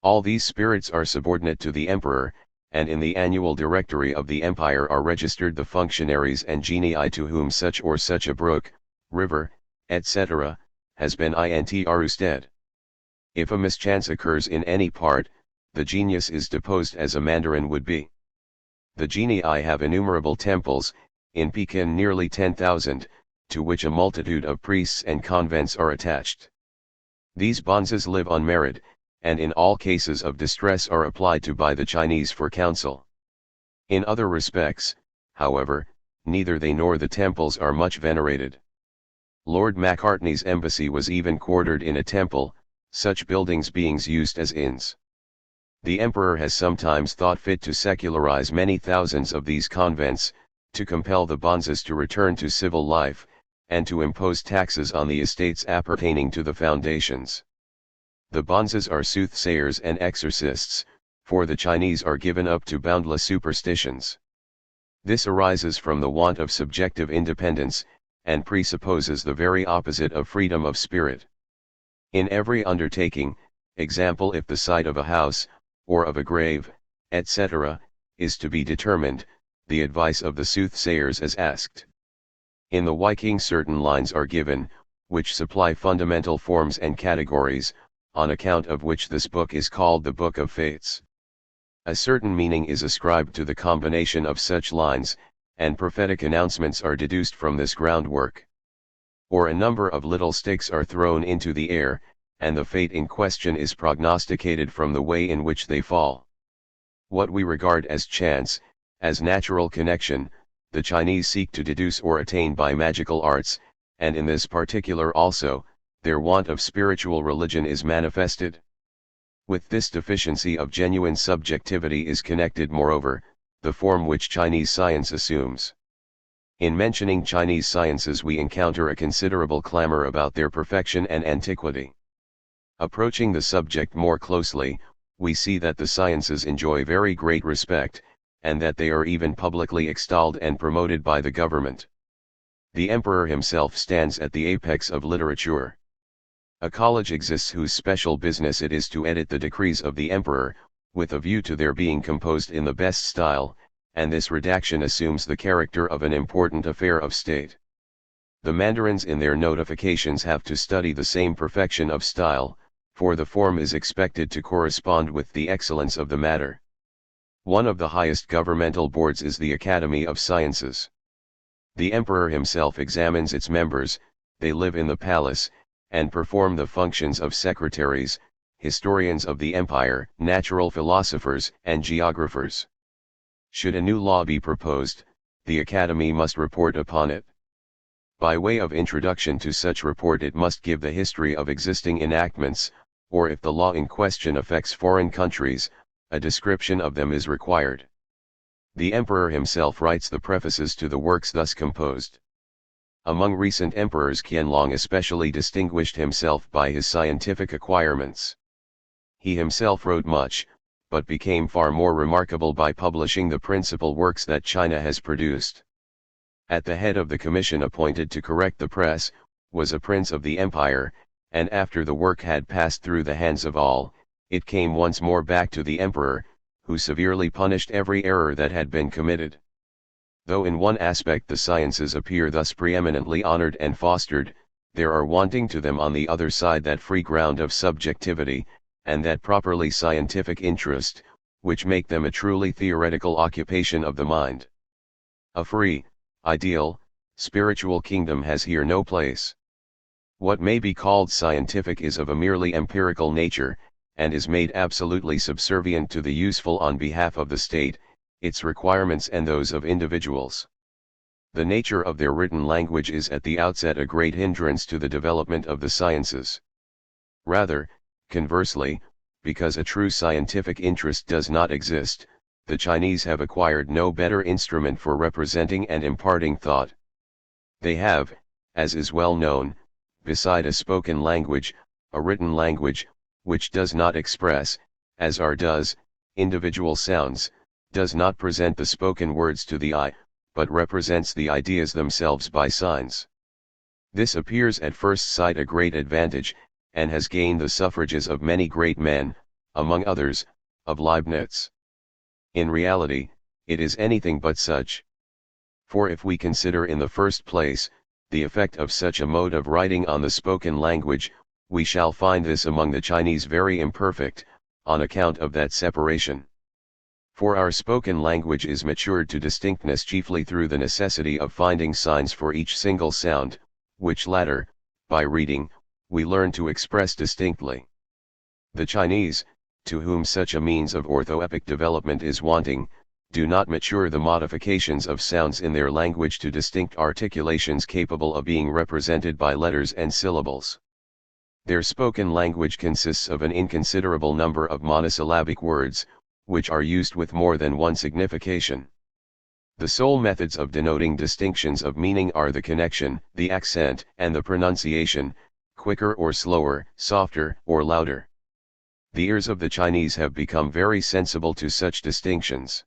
All these spirits are subordinate to the emperor, and in the annual directory of the empire are registered the functionaries and genii to whom such or such a brook, river, etc., has been intrusted. If a mischance occurs in any part, the genius is deposed as a mandarin would be. The genii have innumerable temples, in Pekin nearly 10,000, to which a multitude of priests and convents are attached. These bonzes live unmarried, and in all cases of distress are applied to by the Chinese for counsel. In other respects, however, neither they nor the temples are much venerated. Lord Macartney's embassy was even quartered in a temple, such buildings being used as inns. The emperor has sometimes thought fit to secularize many thousands of these convents, to compel the bonzes to return to civil life, and to impose taxes on the estates appertaining to the foundations. The bonzes are soothsayers and exorcists, for the Chinese are given up to boundless superstitions. This arises from the want of subjective independence, and presupposes the very opposite of freedom of spirit. In every undertaking, example if the site of a house, or of a grave, etc., is to be determined, the advice of the soothsayers is asked. In the Viking certain lines are given, which supply fundamental forms and categories, on account of which this book is called the Book of Fates. A certain meaning is ascribed to the combination of such lines, and prophetic announcements are deduced from this groundwork. Or a number of little sticks are thrown into the air, and the fate in question is prognosticated from the way in which they fall. What we regard as chance, as natural connection, the Chinese seek to deduce or attain by magical arts, and in this particular also, their want of spiritual religion is manifested. With this deficiency of genuine subjectivity is connected moreover, the form which Chinese science assumes. In mentioning Chinese sciences we encounter a considerable clamor about their perfection and antiquity. Approaching the subject more closely, we see that the sciences enjoy very great respect, and that they are even publicly extolled and promoted by the government. The emperor himself stands at the apex of literature. A college exists whose special business it is to edit the decrees of the emperor, with a view to their being composed in the best style, and this redaction assumes the character of an important affair of state. The mandarins in their notifications have to study the same perfection of style, for the form is expected to correspond with the excellence of the matter. One of the highest governmental boards is the Academy of Sciences. The emperor himself examines its members, they live in the palace, and perform the functions of secretaries, historians of the empire, natural philosophers, and geographers. Should a new law be proposed, the Academy must report upon it. By way of introduction to such report it must give the history of existing enactments, or if the law in question affects foreign countries, a description of them is required. The emperor himself writes the prefaces to the works thus composed. Among recent emperors Qianlong especially distinguished himself by his scientific acquirements. He himself wrote much, but became far more remarkable by publishing the principal works that China has produced. At the head of the commission appointed to correct the press, was a prince of the empire, and after the work had passed through the hands of all, it came once more back to the emperor, who severely punished every error that had been committed. Though in one aspect the sciences appear thus preeminently honored and fostered, there are wanting to them on the other side that free ground of subjectivity, and that properly scientific interest, which make them a truly theoretical occupation of the mind. A free, ideal, spiritual kingdom has here no place. What may be called scientific is of a merely empirical nature, and is made absolutely subservient to the useful on behalf of the state, its requirements and those of individuals. The nature of their written language is at the outset a great hindrance to the development of the sciences. Rather, conversely, because a true scientific interest does not exist, the Chinese have acquired no better instrument for representing and imparting thought. They have, as is well known, beside a spoken language, a written language, which does not express, as our does, individual sounds, does not present the spoken words to the eye, but represents the ideas themselves by signs. This appears at first sight a great advantage, and has gained the suffrages of many great men, among others, of Leibniz. In reality, it is anything but such. For if we consider in the first place, the effect of such a mode of writing on the spoken language, we shall find this among the Chinese very imperfect, on account of that separation. For our spoken language is matured to distinctness chiefly through the necessity of finding signs for each single sound, which latter, by reading, we learn to express distinctly. The Chinese, to whom such a means of orthoepic development is wanting, do not mature the modifications of sounds in their language to distinct articulations capable of being represented by letters and syllables. Their spoken language consists of an inconsiderable number of monosyllabic words, which are used with more than one signification. The sole methods of denoting distinctions of meaning are the connection, the accent, and the pronunciation, quicker or slower, softer or louder. The ears of the Chinese have become very sensible to such distinctions.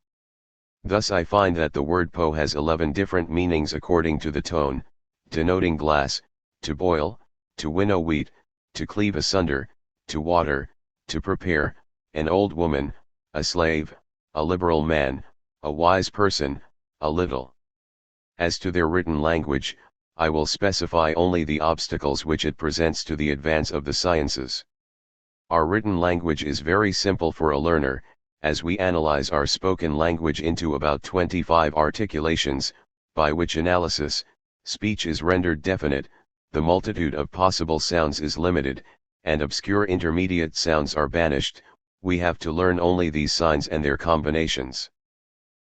Thus I find that the word po has 11 different meanings according to the tone, denoting glass, to boil, to winnow wheat, to cleave asunder, to water, to prepare, an old woman, a slave, a liberal man, a wise person, a little. As to their written language, I will specify only the obstacles which it presents to the advance of the sciences. Our written language is very simple for a learner, as we analyze our spoken language into about 25 articulations, by which analysis, speech is rendered definite, the multitude of possible sounds is limited, and obscure intermediate sounds are banished. We have to learn only these signs and their combinations.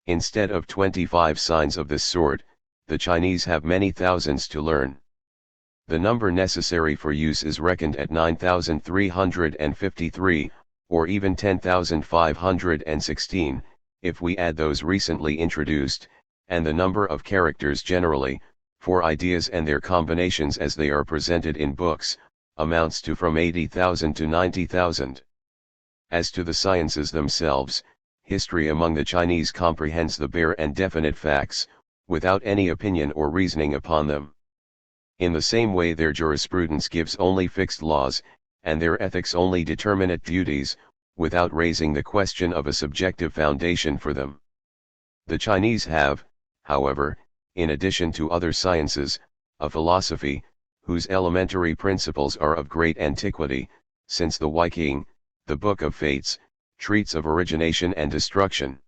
Instead of 25 signs of this sort, the Chinese have many thousands to learn. The number necessary for use is reckoned at 9,353, or even 10,516, if we add those recently introduced, and the number of characters generally, for ideas and their combinations as they are presented in books, amounts to from 80,000 to 90,000. As to the sciences themselves, history among the Chinese comprehends the bare and definite facts, without any opinion or reasoning upon them. In the same way their jurisprudence gives only fixed laws, and their ethics only determinate duties, without raising the question of a subjective foundation for them. The Chinese have, however, in addition to other sciences, a philosophy, whose elementary principles are of great antiquity, since the Weiqing, the Book of Fates, treats of origination and destruction.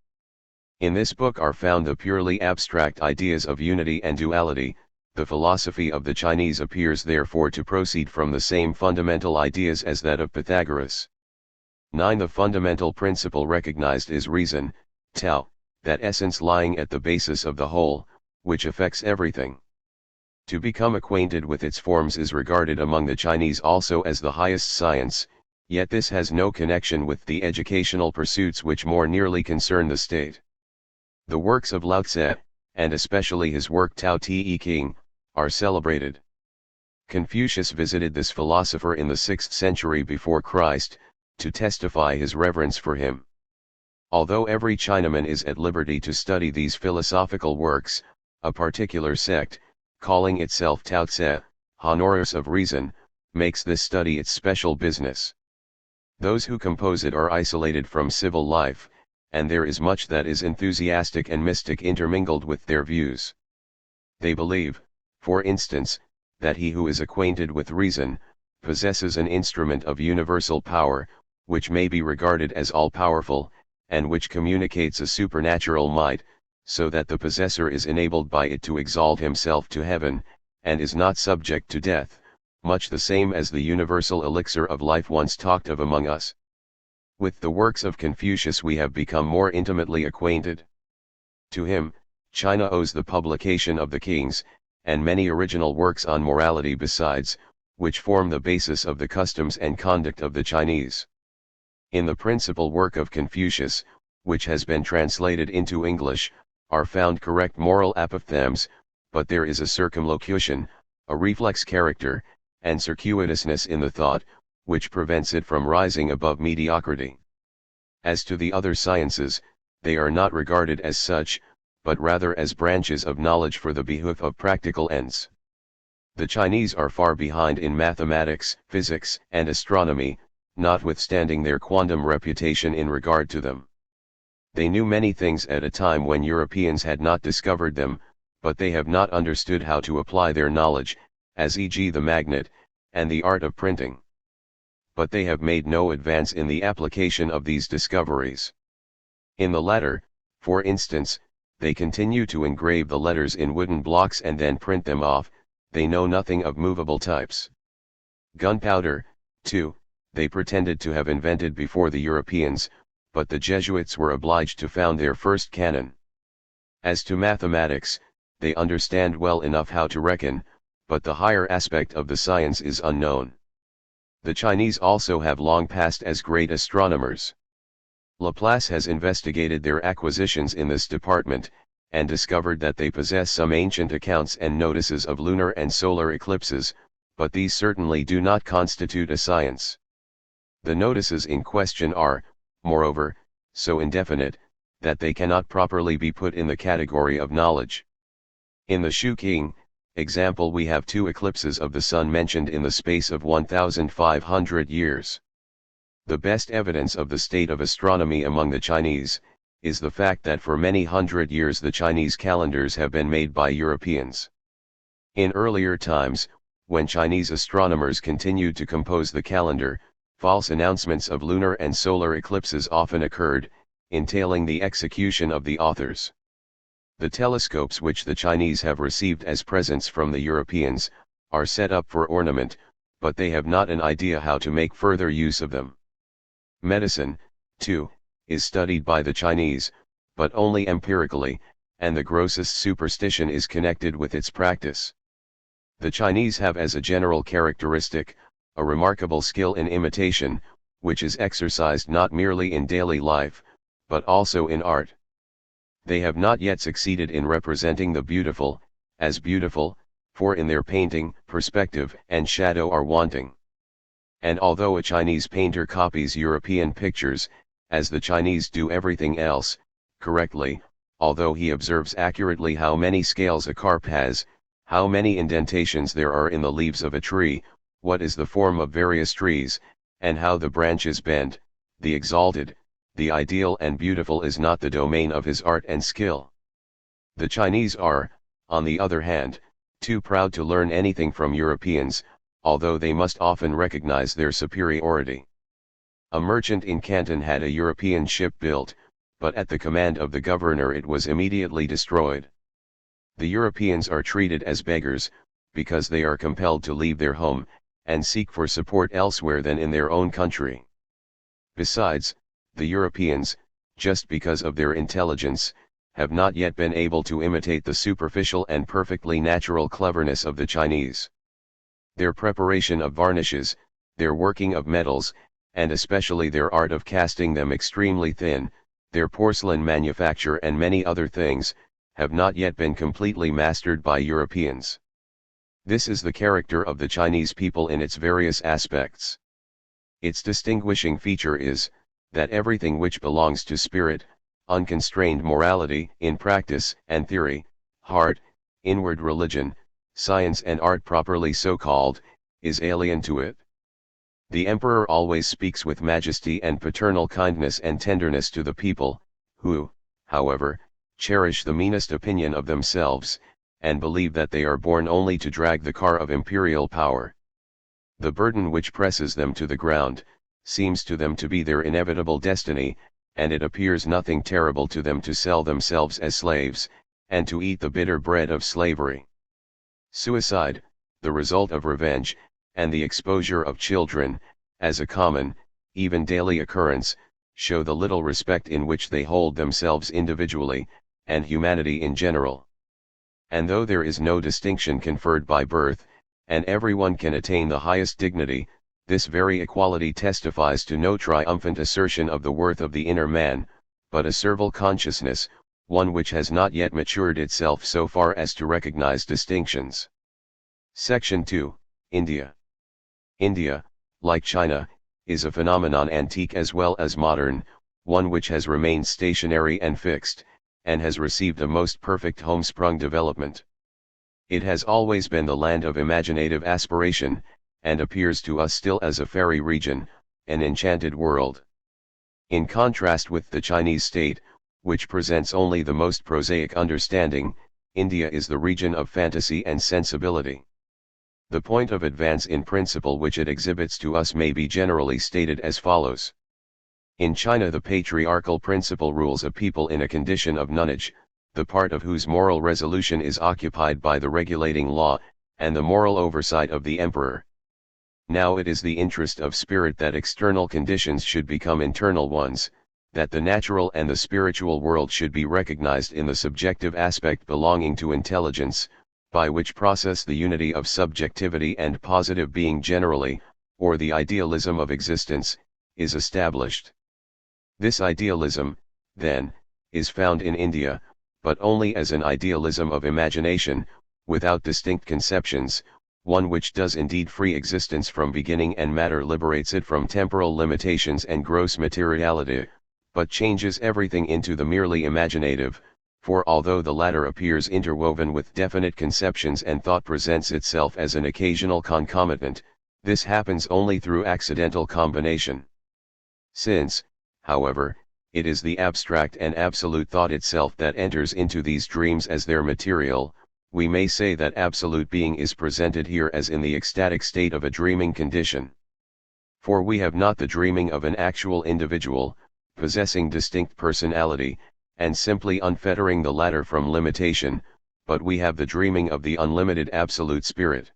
In this book are found the purely abstract ideas of unity and duality. The philosophy of the Chinese appears therefore to proceed from the same fundamental ideas as that of Pythagoras. 9. The fundamental principle recognized is reason, Tao, that essence lying at the basis of the whole, which affects everything. To become acquainted with its forms is regarded among the Chinese also as the highest science, yet this has no connection with the educational pursuits which more nearly concern the state. The works of Lao Tse, and especially his work Tao Te Ching, are celebrated. Confucius visited this philosopher in the 6th century before Christ, to testify his reverence for him. Although every Chinaman is at liberty to study these philosophical works, a particular sect, calling itself Taozi, honorers of reason, makes this study its special business. Those who compose it are isolated from civil life, and there is much that is enthusiastic and mystic intermingled with their views. They believe, for instance, that he who is acquainted with reason, possesses an instrument of universal power, which may be regarded as all-powerful, and which communicates a supernatural might, so that the possessor is enabled by it to exalt himself to heaven, and is not subject to death, much the same as the universal elixir of life once talked of among us. With the works of Confucius we have become more intimately acquainted. To him, China owes the publication of the Kings, and many original works on morality besides, which form the basis of the customs and conduct of the Chinese. In the principal work of Confucius, which has been translated into English, are found correct moral apophthegms, but there is a circumlocution, a reflex character, and circuitousness in the thought, which prevents it from rising above mediocrity. As to the other sciences, they are not regarded as such, but rather as branches of knowledge for the behoof of practical ends. The Chinese are far behind in mathematics, physics, and astronomy, notwithstanding their quondam reputation in regard to them. They knew many things at a time when Europeans had not discovered them, but they have not understood how to apply their knowledge, as e.g. the magnet, and the art of printing. But they have made no advance in the application of these discoveries. In the latter, for instance, they continue to engrave the letters in wooden blocks and then print them off. They know nothing of movable types. Gunpowder, too, they pretended to have invented before the Europeans, but the Jesuits were obliged to found their first cannon. As to mathematics, they understand well enough how to reckon, but the higher aspect of the science is unknown. The Chinese also have long passed as great astronomers. Laplace has investigated their acquisitions in this department, and discovered that they possess some ancient accounts and notices of lunar and solar eclipses, but these certainly do not constitute a science. The notices in question are, moreover, so indefinite, that they cannot properly be put in the category of knowledge. In the Shu King example we have 2 eclipses of the sun mentioned in the space of 1,500 years. The best evidence of the state of astronomy among the Chinese is the fact that for many hundred years the Chinese calendars have been made by Europeans. In earlier times, when Chinese astronomers continued to compose the calendar, false announcements of lunar and solar eclipses often occurred, entailing the execution of the authors. The telescopes which the Chinese have received as presents from the Europeans, are set up for ornament, but they have not an idea how to make further use of them. Medicine, too, is studied by the Chinese, but only empirically, and the grossest superstition is connected with its practice. The Chinese have as a general characteristic, a remarkable skill in imitation, which is exercised not merely in daily life, but also in art. They have not yet succeeded in representing the beautiful, as beautiful, for in their painting, perspective and shadow are wanting. And although a Chinese painter copies European pictures, as the Chinese do everything else, correctly, although he observes accurately how many scales a carp has, how many indentations there are in the leaves of a tree, what is the form of various trees, and how the branches bend, the exalted, the ideal and beautiful is not the domain of his art and skill. The Chinese are, on the other hand, too proud to learn anything from Europeans, although they must often recognize their superiority. A merchant in Canton had a European ship built, but at the command of the governor it was immediately destroyed. The Europeans are treated as beggars, because they are compelled to leave their home, and seek for support elsewhere than in their own country. Besides, the Europeans, just because of their intelligence, have not yet been able to imitate the superficial and perfectly natural cleverness of the Chinese. Their preparation of varnishes, their working of metals, and especially their art of casting them extremely thin, their porcelain manufacture and many other things, have not yet been completely mastered by Europeans. This is the character of the Chinese people in its various aspects. Its distinguishing feature is, that everything which belongs to spirit, unconstrained morality in practice and theory, heart, inward religion, science and art properly so called, is alien to it. The emperor always speaks with majesty and paternal kindness and tenderness to the people, who, however, cherish the meanest opinion of themselves, and believe that they are born only to drag the car of imperial power. The burden which presses them to the ground, seems to them to be their inevitable destiny, and it appears nothing terrible to them to sell themselves as slaves, and to eat the bitter bread of slavery. Suicide, the result of revenge, and the exposure of children, as a common, even daily occurrence, show the little respect in which they hold themselves individually, and humanity in general. And though there is no distinction conferred by birth, and everyone can attain the highest dignity, this very equality testifies to no triumphant assertion of the worth of the inner man, but a servile consciousness, one which has not yet matured itself so far as to recognize distinctions. Section 2, India. India, like China, is a phenomenon antique as well as modern, one which has remained stationary and fixed, and has received a most perfect homesprung development. It has always been the land of imaginative aspiration, and appears to us still as a fairy region, an enchanted world. In contrast with the Chinese state, which presents only the most prosaic understanding, India is the region of fantasy and sensibility. The point of advance in principle which it exhibits to us may be generally stated as follows. In China the patriarchal principle rules a people in a condition of nonage, the part of whose moral resolution is occupied by the regulating law, and the moral oversight of the emperor. Now it is the interest of spirit that external conditions should become internal ones, that the natural and the spiritual world should be recognized in the subjective aspect belonging to intelligence, by which process the unity of subjectivity and positive being generally, or the idealism of existence, is established. This idealism, then, is found in India, but only as an idealism of imagination, without distinct conceptions, one which does indeed free existence from beginning and matter liberates it from temporal limitations and gross materiality, but changes everything into the merely imaginative, for although the latter appears interwoven with definite conceptions and thought presents itself as an occasional concomitant, this happens only through accidental combination. Since, however, it is the abstract and absolute thought itself that enters into these dreams as their material, we may say that absolute being is presented here as in the ecstatic state of a dreaming condition. For we have not the dreaming of an actual individual, possessing distinct personality, and simply unfettering the latter from limitation, but we have the dreaming of the unlimited absolute spirit.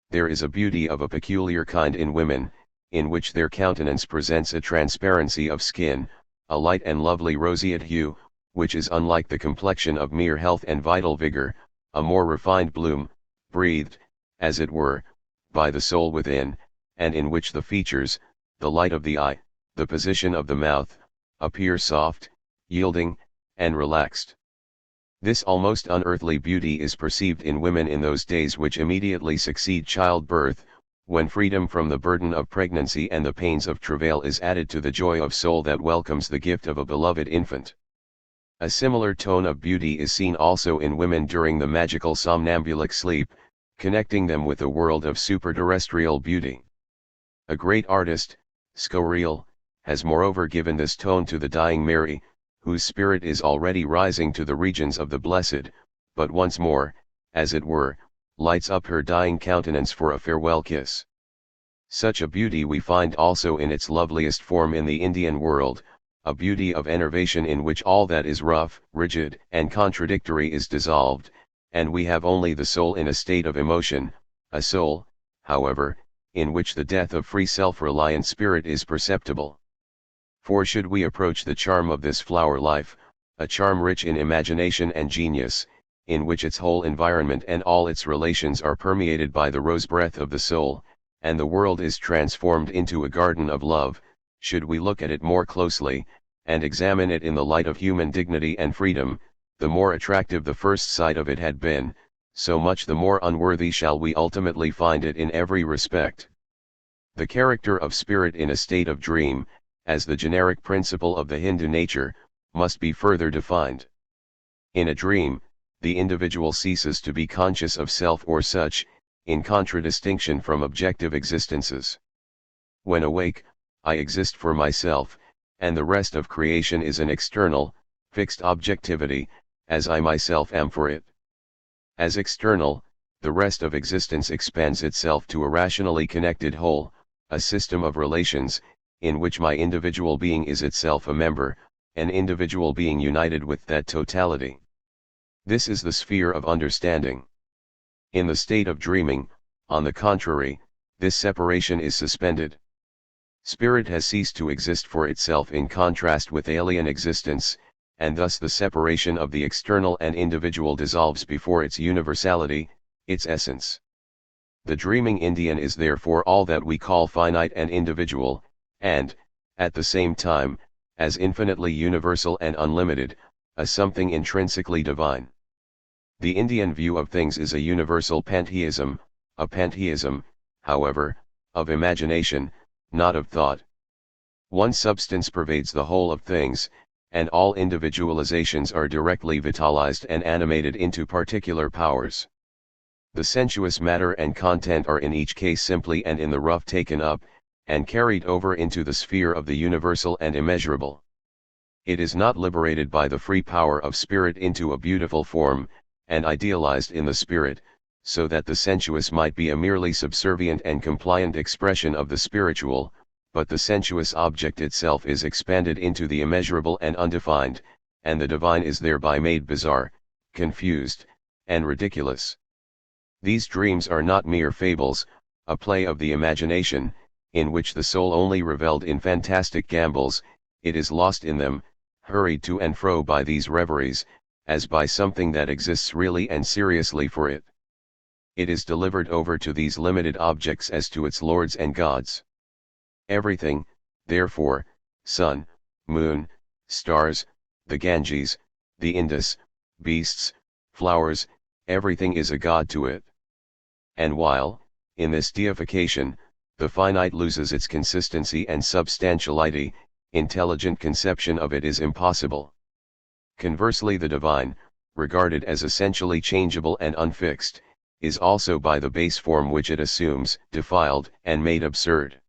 There is a beauty of a peculiar kind in women, in which their countenance presents a transparency of skin, a light and lovely roseate hue, which is unlike the complexion of mere health and vital vigor, a more refined bloom, breathed, as it were, by the soul within, and in which the features, the light of the eye, the position of the mouth, appear soft, yielding, and relaxed. This almost unearthly beauty is perceived in women in those days which immediately succeed childbirth, when freedom from the burden of pregnancy and the pains of travail is added to the joy of soul that welcomes the gift of a beloved infant. A similar tone of beauty is seen also in women during the magical somnambulic sleep, connecting them with a world of superterrestrial beauty. A great artist, Scourial, has moreover given this tone to the dying Mary, whose spirit is already rising to the regions of the blessed, but once more, as it were, lights up her dying countenance for a farewell kiss. Such a beauty we find also in its loveliest form in the Indian world, a beauty of enervation in which all that is rough, rigid, and contradictory is dissolved, and we have only the soul in a state of emotion, a soul, however, in which the death of free self-reliant spirit is perceptible. For should we approach the charm of this flower life, a charm rich in imagination and genius, in which its whole environment and all its relations are permeated by the rose breath of the soul, and the world is transformed into a garden of love, should we look at it more closely, and examine it in the light of human dignity and freedom, the more attractive the first sight of it had been, so much the more unworthy shall we ultimately find it in every respect. The character of spirit in a state of dream, as the generic principle of the Hindu nature, must be further defined. In a dream, the individual ceases to be conscious of self or such, in contradistinction from objective existences. When awake, I exist for myself, and the rest of creation is an external, fixed objectivity, as I myself am for it. As external, the rest of existence expands itself to a rationally connected whole, a system of relations, in which my individual being is itself a member, an individual being united with that totality. This is the sphere of understanding. In the state of dreaming, on the contrary, this separation is suspended. Spirit has ceased to exist for itself in contrast with alien existence, and thus the separation of the external and individual dissolves before its universality, its essence. The dreaming Indian is therefore all that we call finite and individual, and, at the same time, as infinitely universal and unlimited, a something intrinsically divine. The Indian view of things is a universal pantheism, a pantheism, however, of imagination, not of thought. One substance pervades the whole of things, and all individualizations are directly vitalized and animated into particular powers. The sensuous matter and content are in each case simply and in the rough taken up, and carried over into the sphere of the universal and immeasurable. It is not liberated by the free power of spirit into a beautiful form, and idealized in the spirit, so that the sensuous might be a merely subservient and compliant expression of the spiritual, but the sensuous object itself is expanded into the immeasurable and undefined, and the divine is thereby made bizarre, confused, and ridiculous. These dreams are not mere fables, a play of the imagination, in which the soul only revelled in fantastic gambols. It is lost in them, hurried to and fro by these reveries, as by something that exists really and seriously for it. It is delivered over to these limited objects as to its lords and gods. Everything, therefore, sun, moon, stars, the Ganges, the Indus, beasts, flowers, everything is a god to it. And while, in this deification, the finite loses its consistency and substantiality, intelligent conception of it is impossible. Conversely, the divine, regarded as essentially changeable and unfixed, is also by the base form which it assumes, defiled and made absurd.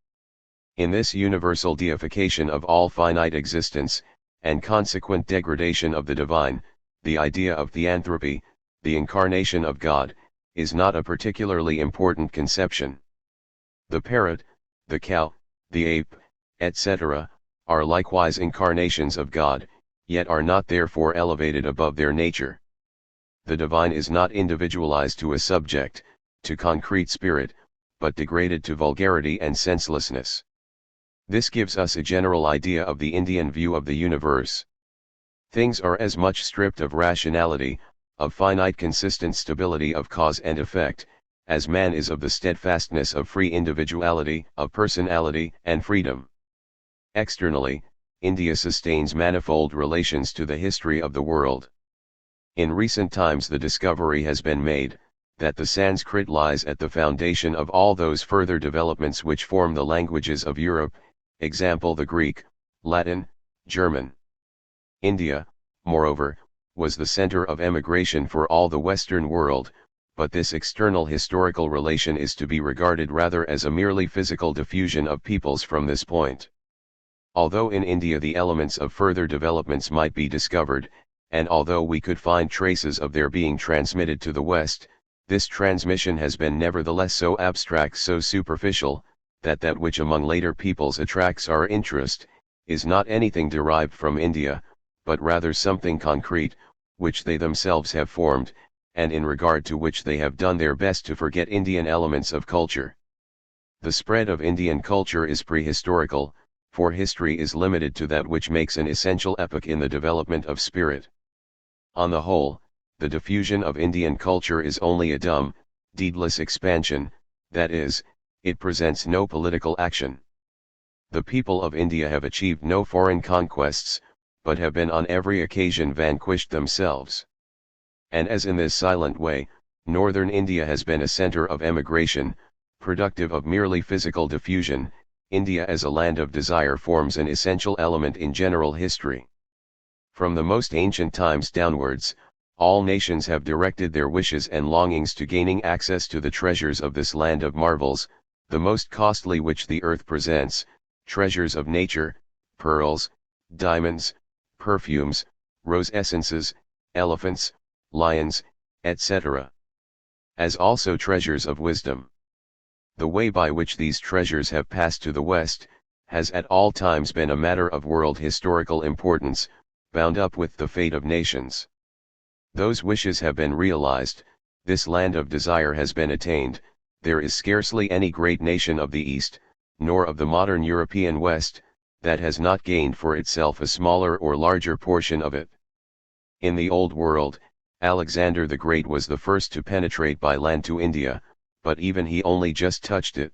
In this universal deification of all finite existence, and consequent degradation of the divine, the idea of theanthropy, the incarnation of God, is not a particularly important conception. The parrot, the cow, the ape, etc., are likewise incarnations of God, yet are not therefore elevated above their nature. The divine is not individualized to a subject, to concrete spirit, but degraded to vulgarity and senselessness. This gives us a general idea of the Indian view of the universe. Things are as much stripped of rationality, of finite consistent stability of cause and effect, as man is of the steadfastness of free individuality, of personality and freedom. Externally, India sustains manifold relations to the history of the world. In recent times the discovery has been made, that the Sanskrit lies at the foundation of all those further developments which form the languages of Europe, example the Greek, Latin, German. India, moreover, was the center of emigration for all the Western world, but this external historical relation is to be regarded rather as a merely physical diffusion of peoples from this point. Although in India the elements of further developments might be discovered, and although we could find traces of their being transmitted to the West, this transmission has been nevertheless so abstract, so superficial, that which among later peoples attracts our interest, is not anything derived from India, but rather something concrete, which they themselves have formed, and in regard to which they have done their best to forget Indian elements of culture. The spread of Indian culture is prehistorical, for history is limited to that which makes an essential epoch in the development of spirit. On the whole, the diffusion of Indian culture is only a dumb, deedless expansion, that is, it presents no political action. The people of India have achieved no foreign conquests, but have been on every occasion vanquished themselves. And as in this silent way, northern India has been a center of emigration, productive of merely physical diffusion, India as a land of desire forms an essential element in general history. From the most ancient times downwards, all nations have directed their wishes and longings to gaining access to the treasures of this land of marvels, the most costly which the earth presents, treasures of nature, pearls, diamonds, perfumes, rose essences, elephants, lions, etc. As also treasures of wisdom. The way by which these treasures have passed to the West, has at all times been a matter of world historical importance, bound up with the fate of nations. Those wishes have been realized, this land of desire has been attained, there is scarcely any great nation of the East, nor of the modern European West, that has not gained for itself a smaller or larger portion of it. In the Old World, Alexander the Great was the first to penetrate by land to India, but even he only just touched it.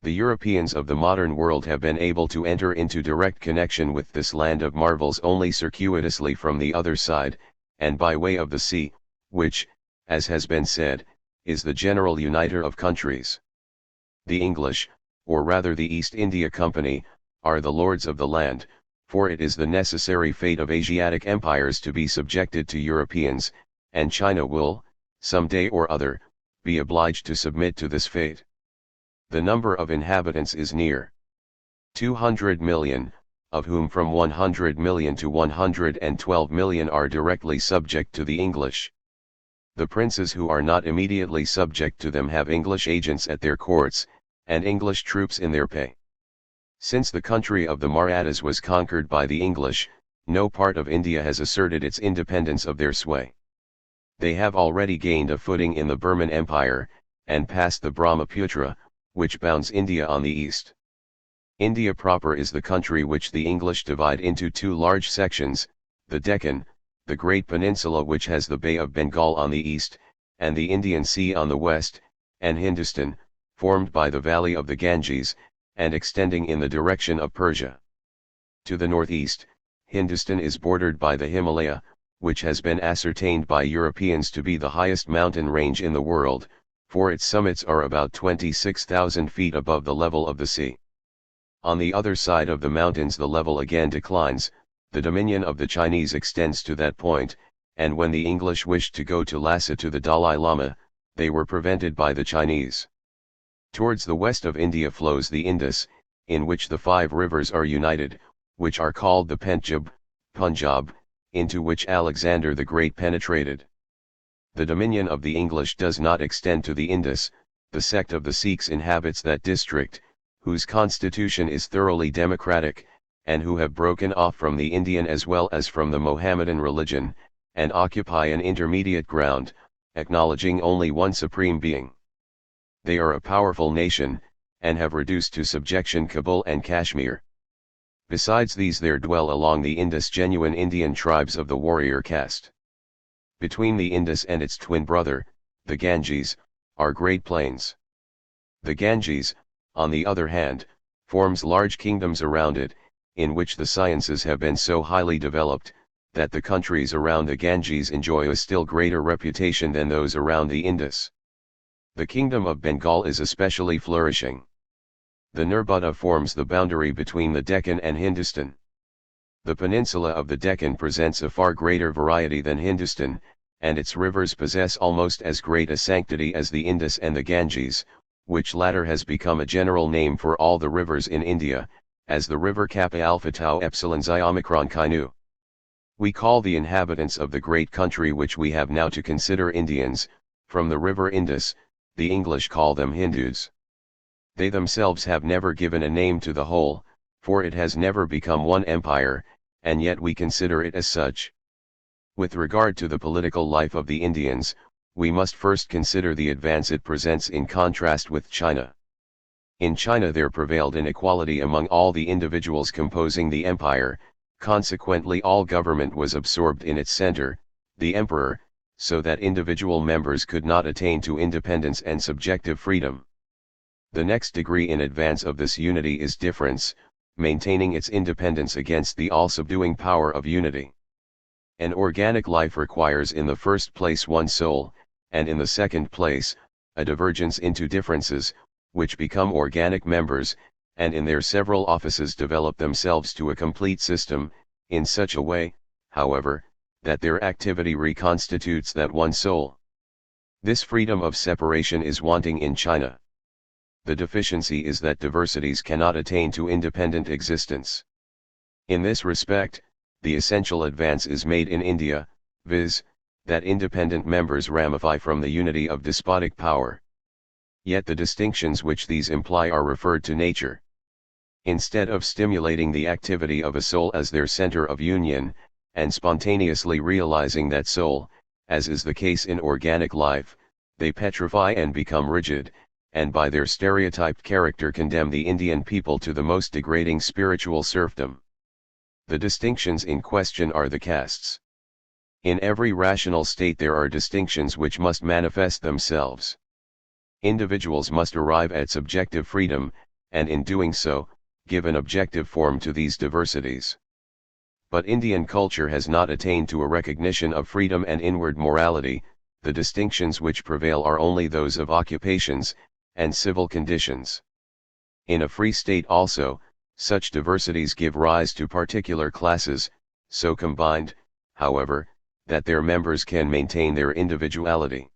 The Europeans of the modern world have been able to enter into direct connection with this land of marvels only circuitously from the other side, and by way of the sea, which, as has been said, is the general uniter of countries. The English, or rather the East India Company, are the lords of the land, for it is the necessary fate of Asiatic empires to be subjected to Europeans, and China will, some day or other, be obliged to submit to this fate. The number of inhabitants is near 200 million, of whom from 100 million to 112 million are directly subject to the English. The princes who are not immediately subject to them have English agents at their courts, and English troops in their pay. Since the country of the Marathas was conquered by the English, no part of India has asserted its independence of their sway. They have already gained a footing in the Burman Empire, and passed the Brahmaputra, which bounds India on the east. India proper is the country which the English divide into two large sections, the Deccan, the great peninsula which has the Bay of Bengal on the east, and the Indian Sea on the west, and Hindustan, formed by the valley of the Ganges, and extending in the direction of Persia. To the northeast, Hindustan is bordered by the Himalaya, which has been ascertained by Europeans to be the highest mountain range in the world, for its summits are about 26,000 feet above the level of the sea. On the other side of the mountains the level again declines, the dominion of the Chinese extends to that point, and when the English wished to go to Lhasa to the Dalai Lama, they were prevented by the Chinese. Towards the west of India flows the Indus, in which the 5 rivers are united, which are called the Punjab, into which Alexander the Great penetrated. The dominion of the English does not extend to the Indus, the sect of the Sikhs inhabits that district, whose constitution is thoroughly democratic, and who have broken off from the Indian as well as from the Mohammedan religion, and occupy an intermediate ground, acknowledging only one supreme being. They are a powerful nation, and have reduced to subjection Kabul and Kashmir. Besides these there dwell along the Indus genuine Indian tribes of the warrior caste. Between the Indus and its twin brother, the Ganges, are great plains. The Ganges, on the other hand, forms large kingdoms around it, in which the sciences have been so highly developed, that the countries around the Ganges enjoy a still greater reputation than those around the Indus. The kingdom of Bengal is especially flourishing. The Nirbuda forms the boundary between the Deccan and Hindustan. The peninsula of the Deccan presents a far greater variety than Hindustan, and its rivers possess almost as great a sanctity as the Indus and the Ganges, which latter has become a general name for all the rivers in India, as the river Kappa Alpha Tau Epsilon Xi Omicron Chi Nu. We call the inhabitants of the great country which we have now to consider Indians, from the river Indus, the English call them Hindus. They themselves have never given a name to the whole, for it has never become one empire, and yet we consider it as such. With regard to the political life of the Indians, we must first consider the advance it presents in contrast with China. In China there prevailed inequality among all the individuals composing the empire, consequently all government was absorbed in its center, the emperor, so that individual members could not attain to independence and subjective freedom. The next degree in advance of this unity is difference, maintaining its independence against the all-subduing power of unity. An organic life requires in the first place one soul, and in the second place, a divergence into differences, which become organic members, and in their several offices develop themselves to a complete system, in such a way, however, that their activity reconstitutes that one soul. This freedom of separation is wanting in China. The deficiency is that diversities cannot attain to independent existence. In this respect, the essential advance is made in India, viz., that independent members ramify from the unity of despotic power. Yet the distinctions which these imply are referred to nature. Instead of stimulating the activity of a soul as their center of union, and spontaneously realizing that soul, as is the case in organic life, they petrify and become rigid, and by their stereotyped character condemn the Indian people to the most degrading spiritual serfdom. The distinctions in question are the castes. In every rational state there are distinctions which must manifest themselves. Individuals must arrive at subjective freedom, and in doing so, give an objective form to these diversities. But Indian culture has not attained to a recognition of freedom and inward morality. The distinctions which prevail are only those of occupations, and civil conditions. In a free state also, such diversities give rise to particular classes, so combined, however, that their members can maintain their individuality.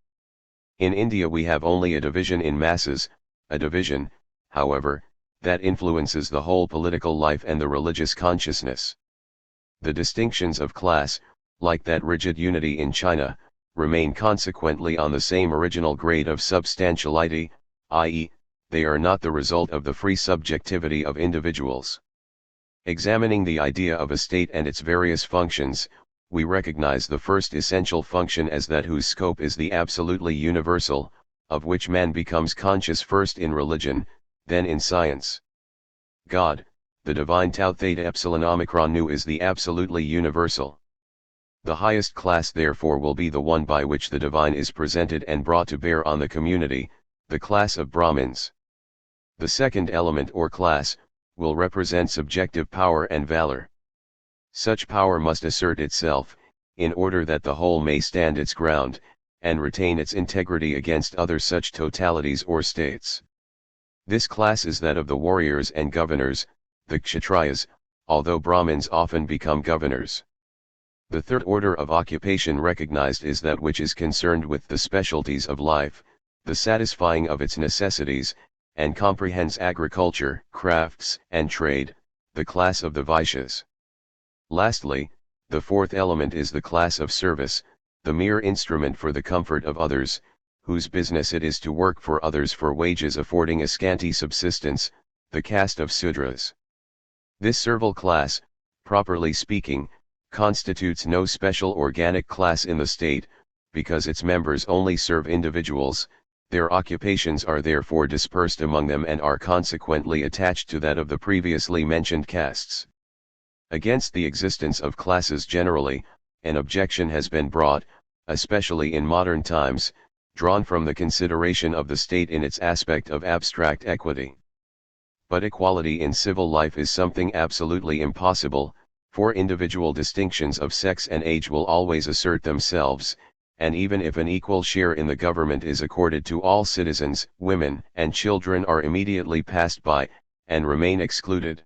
In India we have only a division in masses, a division, however, that influences the whole political life and the religious consciousness. The distinctions of class, like that rigid unity in China, remain consequently on the same original grade of substantiality, i.e., they are not the result of the free subjectivity of individuals. Examining the idea of a state and its various functions, we recognize the first essential function as that whose scope is the absolutely universal, of which man becomes conscious first in religion, then in science. God, the divine tau theta epsilon omicron nu, is the absolutely universal. The highest class therefore will be the one by which the divine is presented and brought to bear on the community, the class of Brahmins. The second element or class, will represent subjective power and valor. Such power must assert itself, in order that the whole may stand its ground, and retain its integrity against other such totalities or states. This class is that of the warriors and governors, the Kshatriyas, although Brahmins often become governors. The third order of occupation recognized is that which is concerned with the specialties of life, the satisfying of its necessities, and comprehends agriculture, crafts, and trade, the class of the Vaishyas. Lastly, the fourth element is the class of service, the mere instrument for the comfort of others, whose business it is to work for others for wages affording a scanty subsistence, the caste of Sudras. This servile class, properly speaking, constitutes no special organic class in the state, because its members only serve individuals. Their occupations are therefore dispersed among them and are consequently attached to that of the previously mentioned castes. Against the existence of classes generally, an objection has been brought, especially in modern times, drawn from the consideration of the state in its aspect of abstract equity. But equality in civil life is something absolutely impossible, for individual distinctions of sex and age will always assert themselves, and even if an equal share in the government is accorded to all citizens, women and children are immediately passed by, and remain excluded.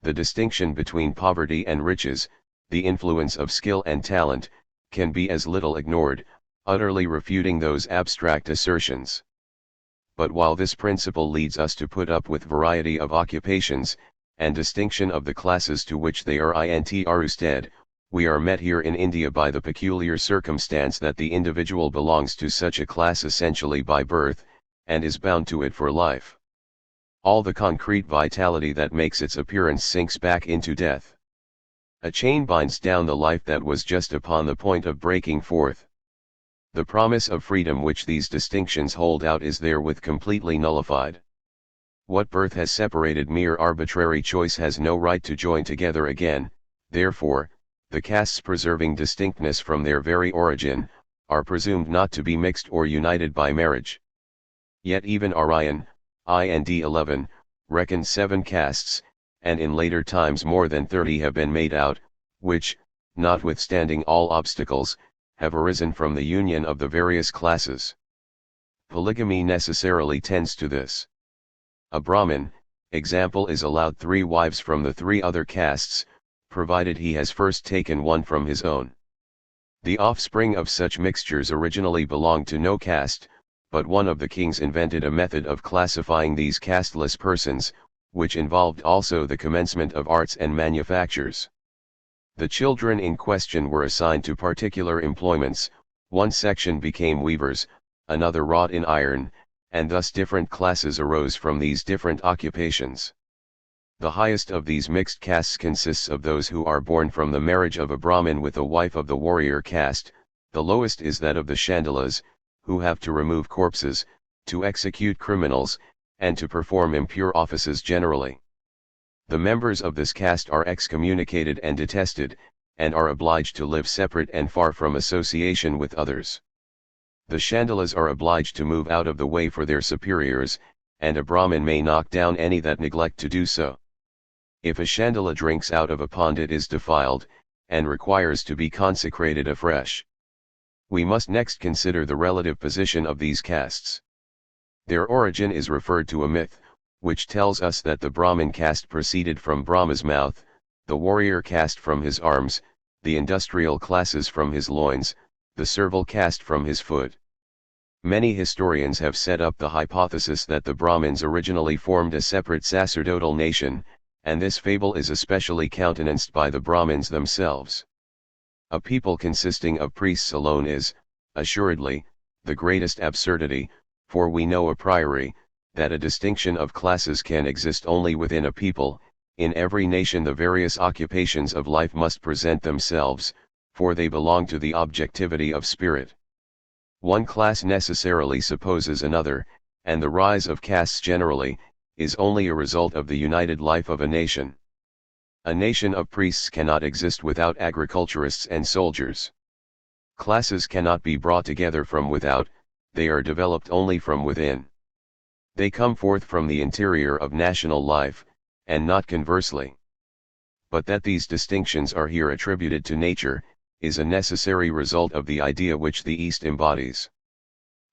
The distinction between poverty and riches, the influence of skill and talent, can be as little ignored, utterly refuting those abstract assertions. But while this principle leads us to put up with variety of occupations, and distinction of the classes to which they are intrusted, we are met here in India by the peculiar circumstance that the individual belongs to such a class essentially by birth, and is bound to it for life. All the concrete vitality that makes its appearance sinks back into death. A chain binds down the life that was just upon the point of breaking forth. The promise of freedom which these distinctions hold out is therewith completely nullified. What birth has separated mere arbitrary choice has no right to join together again. Therefore, the castes preserving distinctness from their very origin, are presumed not to be mixed or united by marriage. Yet even Aryan, IND 11, reckons 7 castes, and in later times more than 30 have been made out, which, notwithstanding all obstacles, have arisen from the union of the various classes. Polygamy necessarily tends to this. A Brahmin, example, is allowed 3 wives from the 3 other castes, provided he has first taken one from his own. The offspring of such mixtures originally belonged to no caste, but one of the kings invented a method of classifying these casteless persons, which involved also the commencement of arts and manufactures. The children in question were assigned to particular employments, one section became weavers, another wrought in iron, and thus different classes arose from these different occupations. The highest of these mixed castes consists of those who are born from the marriage of a Brahmin with a wife of the warrior caste, the lowest is that of the Chandalas, who have to remove corpses, to execute criminals, and to perform impure offices generally. The members of this caste are excommunicated and detested, and are obliged to live separate and far from association with others. The Chandalas are obliged to move out of the way for their superiors, and a Brahmin may knock down any that neglect to do so. If a Chandala drinks out of a pond, it is defiled, and requires to be consecrated afresh. We must next consider the relative position of these castes. Their origin is referred to a myth, which tells us that the Brahmin caste proceeded from Brahma's mouth, the warrior caste from his arms, the industrial classes from his loins, the servile caste from his foot. Many historians have set up the hypothesis that the Brahmins originally formed a separate sacerdotal nation, and this fable is especially countenanced by the Brahmins themselves. A people consisting of priests alone is, assuredly, the greatest absurdity, for we know a priori, that a distinction of classes can exist only within a people. In every nation the various occupations of life must present themselves, for they belong to the objectivity of spirit. One class necessarily supposes another, and the rise of castes generally, is only a result of the united life of a nation. A nation of priests cannot exist without agriculturists and soldiers. Classes cannot be brought together from without, they are developed only from within. They come forth from the interior of national life, and not conversely. But that these distinctions are here attributed to nature, is a necessary result of the idea which the East embodies.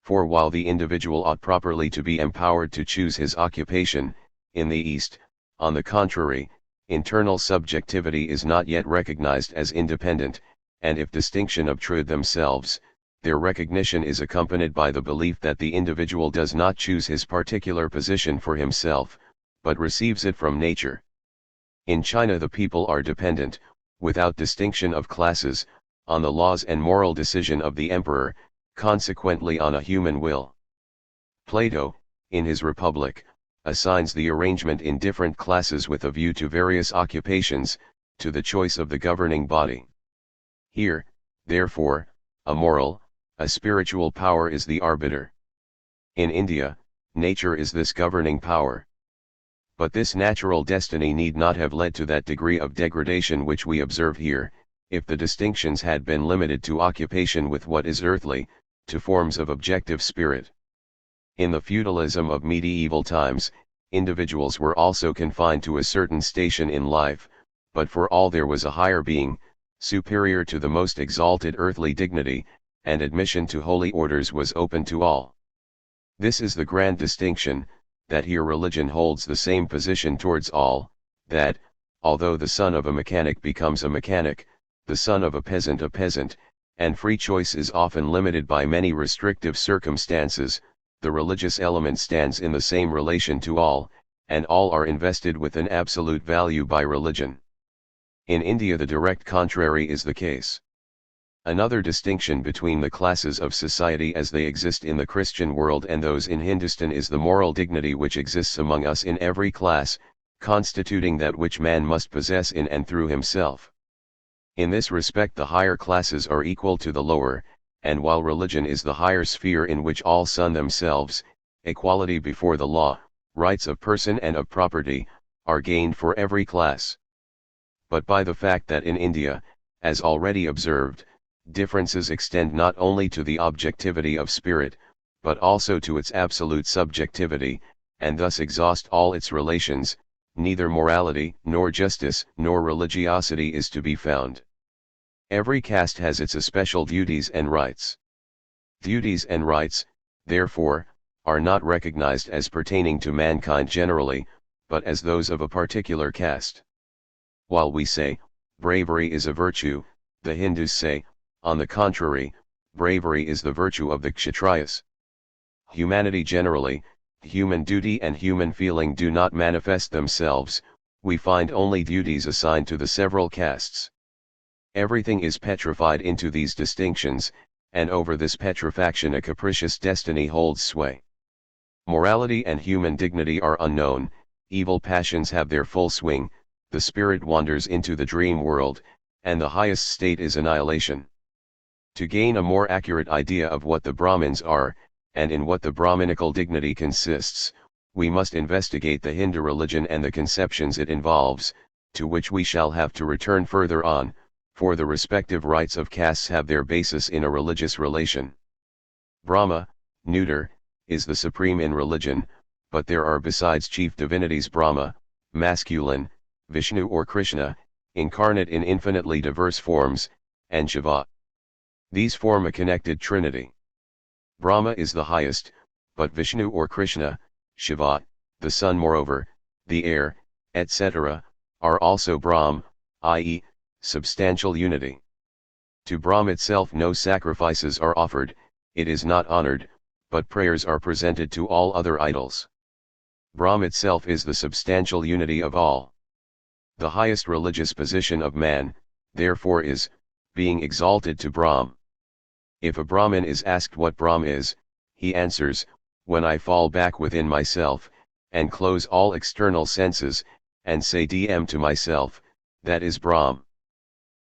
For while the individual ought properly to be empowered to choose his occupation, in the East, on the contrary, internal subjectivity is not yet recognized as independent, and if distinction obtrude themselves, their recognition is accompanied by the belief that the individual does not choose his particular position for himself, but receives it from nature. In China the people are dependent, without distinction of classes, on the laws and moral decision of the emperor, consequently on a human will. Plato, in his Republic, assigns the arrangement in different classes with a view to various occupations, to the choice of the governing body. Here, therefore, a moral, a spiritual power is the arbiter. In India, nature is this governing power. But this natural destiny need not have led to that degree of degradation which we observe here, if the distinctions had been limited to occupation with what is earthly, to forms of objective spirit. In the feudalism of medieval times, individuals were also confined to a certain station in life, but for all there was a higher being, superior to the most exalted earthly dignity, and admission to holy orders was open to all. This is the grand distinction, that here religion holds the same position towards all, that, although the son of a mechanic becomes a mechanic, the son of a peasant, and free choice is often limited by many restrictive circumstances, the religious element stands in the same relation to all, and all are invested with an absolute value by religion. In India the direct contrary is the case. Another distinction between the classes of society as they exist in the Christian world and those in Hindustan is the moral dignity which exists among us in every class, constituting that which man must possess in and through himself. In this respect the higher classes are equal to the lower, and while religion is the higher sphere in which all sun themselves, equality before the law, rights of person and of property, are gained for every class. But by the fact that in India, as already observed, differences extend not only to the objectivity of spirit, but also to its absolute subjectivity, and thus exhaust all its relations, neither morality, nor justice, nor religiosity is to be found. Every caste has its especial duties and rights. Duties and rights, therefore, are not recognized as pertaining to mankind generally, but as those of a particular caste. While we say, bravery is a virtue, the Hindus say, On the contrary, bravery is the virtue of the Kshatriyas. Humanity generally, human duty and human feeling do not manifest themselves, we find only duties assigned to the several castes. Everything is petrified into these distinctions, and over this petrifaction a capricious destiny holds sway. Morality and human dignity are unknown, evil passions have their full swing, the spirit wanders into the dream world, and the highest state is annihilation. To gain a more accurate idea of what the Brahmins are, and in what the Brahminical dignity consists, we must investigate the Hindu religion and the conceptions it involves, to which we shall have to return further on, for the respective rites of castes have their basis in a religious relation. Brahma, neuter, is the supreme in religion, but there are besides chief divinities Brahma, masculine, Vishnu or Krishna, incarnate in infinitely diverse forms, and Shiva. These form a connected trinity. Brahma is the highest, but Vishnu or Krishna, Shiva, the sun moreover, the air, etc., are also Brahm, i.e., substantial unity. To Brahm itself no sacrifices are offered, it is not honored, but prayers are presented to all other idols. Brahm itself is the substantial unity of all. The highest religious position of man, therefore is, being exalted to Brahm. If a Brahmin is asked what Brahm is, he answers, when I fall back within myself, and close all external senses, and say DM to myself, that is Brahm.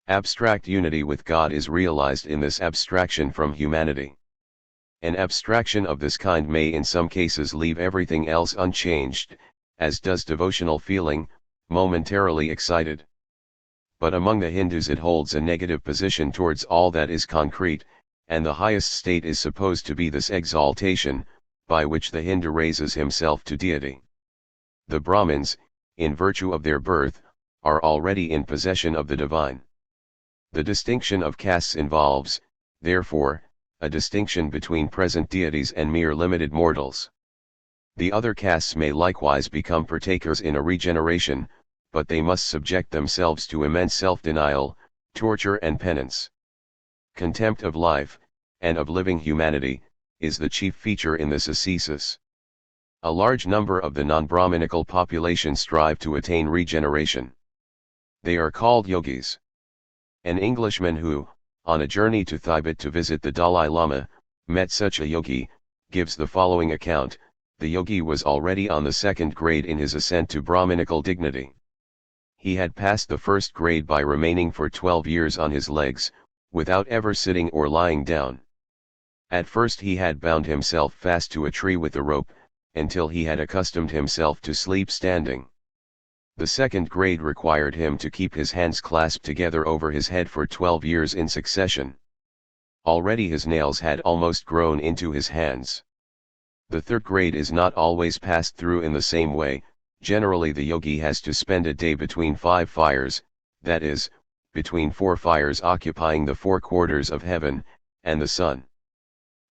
Abstract unity with God is realized in this abstraction from humanity. An abstraction of this kind may in some cases leave everything else unchanged, as does devotional feeling, momentarily excited. But among the Hindus it holds a negative position towards all that is concrete, and the highest state is supposed to be this exaltation, by which the Hindu raises himself to deity. The Brahmins, in virtue of their birth, are already in possession of the divine. The distinction of castes involves, therefore, a distinction between present deities and mere limited mortals. The other castes may likewise become partakers in a regeneration, but they must subject themselves to immense self-denial, torture and penance. Contempt of life, and of living humanity, is the chief feature in this ascesis. A large number of the non-Brahminical population strive to attain regeneration. They are called yogis. An Englishman who, on a journey to Tibet to visit the Dalai Lama, met such a yogi, gives the following account: the yogi was already on the second grade in his ascent to Brahminical dignity. He had passed the first grade by remaining for 12 years on his legs, without ever sitting or lying down. At first he had bound himself fast to a tree with a rope, until he had accustomed himself to sleep standing. The second grade required him to keep his hands clasped together over his head for 12 years in succession. Already his nails had almost grown into his hands. The third grade is not always passed through in the same way. Generally the yogi has to spend a day between 5 fires, that is, between 4 fires occupying the 4 quarters of heaven, and the sun.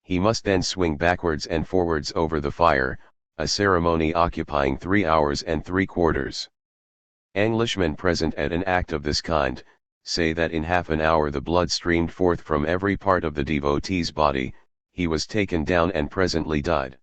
He must then swing backwards and forwards over the fire, a ceremony occupying 3 hours and 3 quarters. Englishmen present at an act of this kind, say that in half an hour the blood streamed forth from every part of the devotee's body, he was taken down and presently died.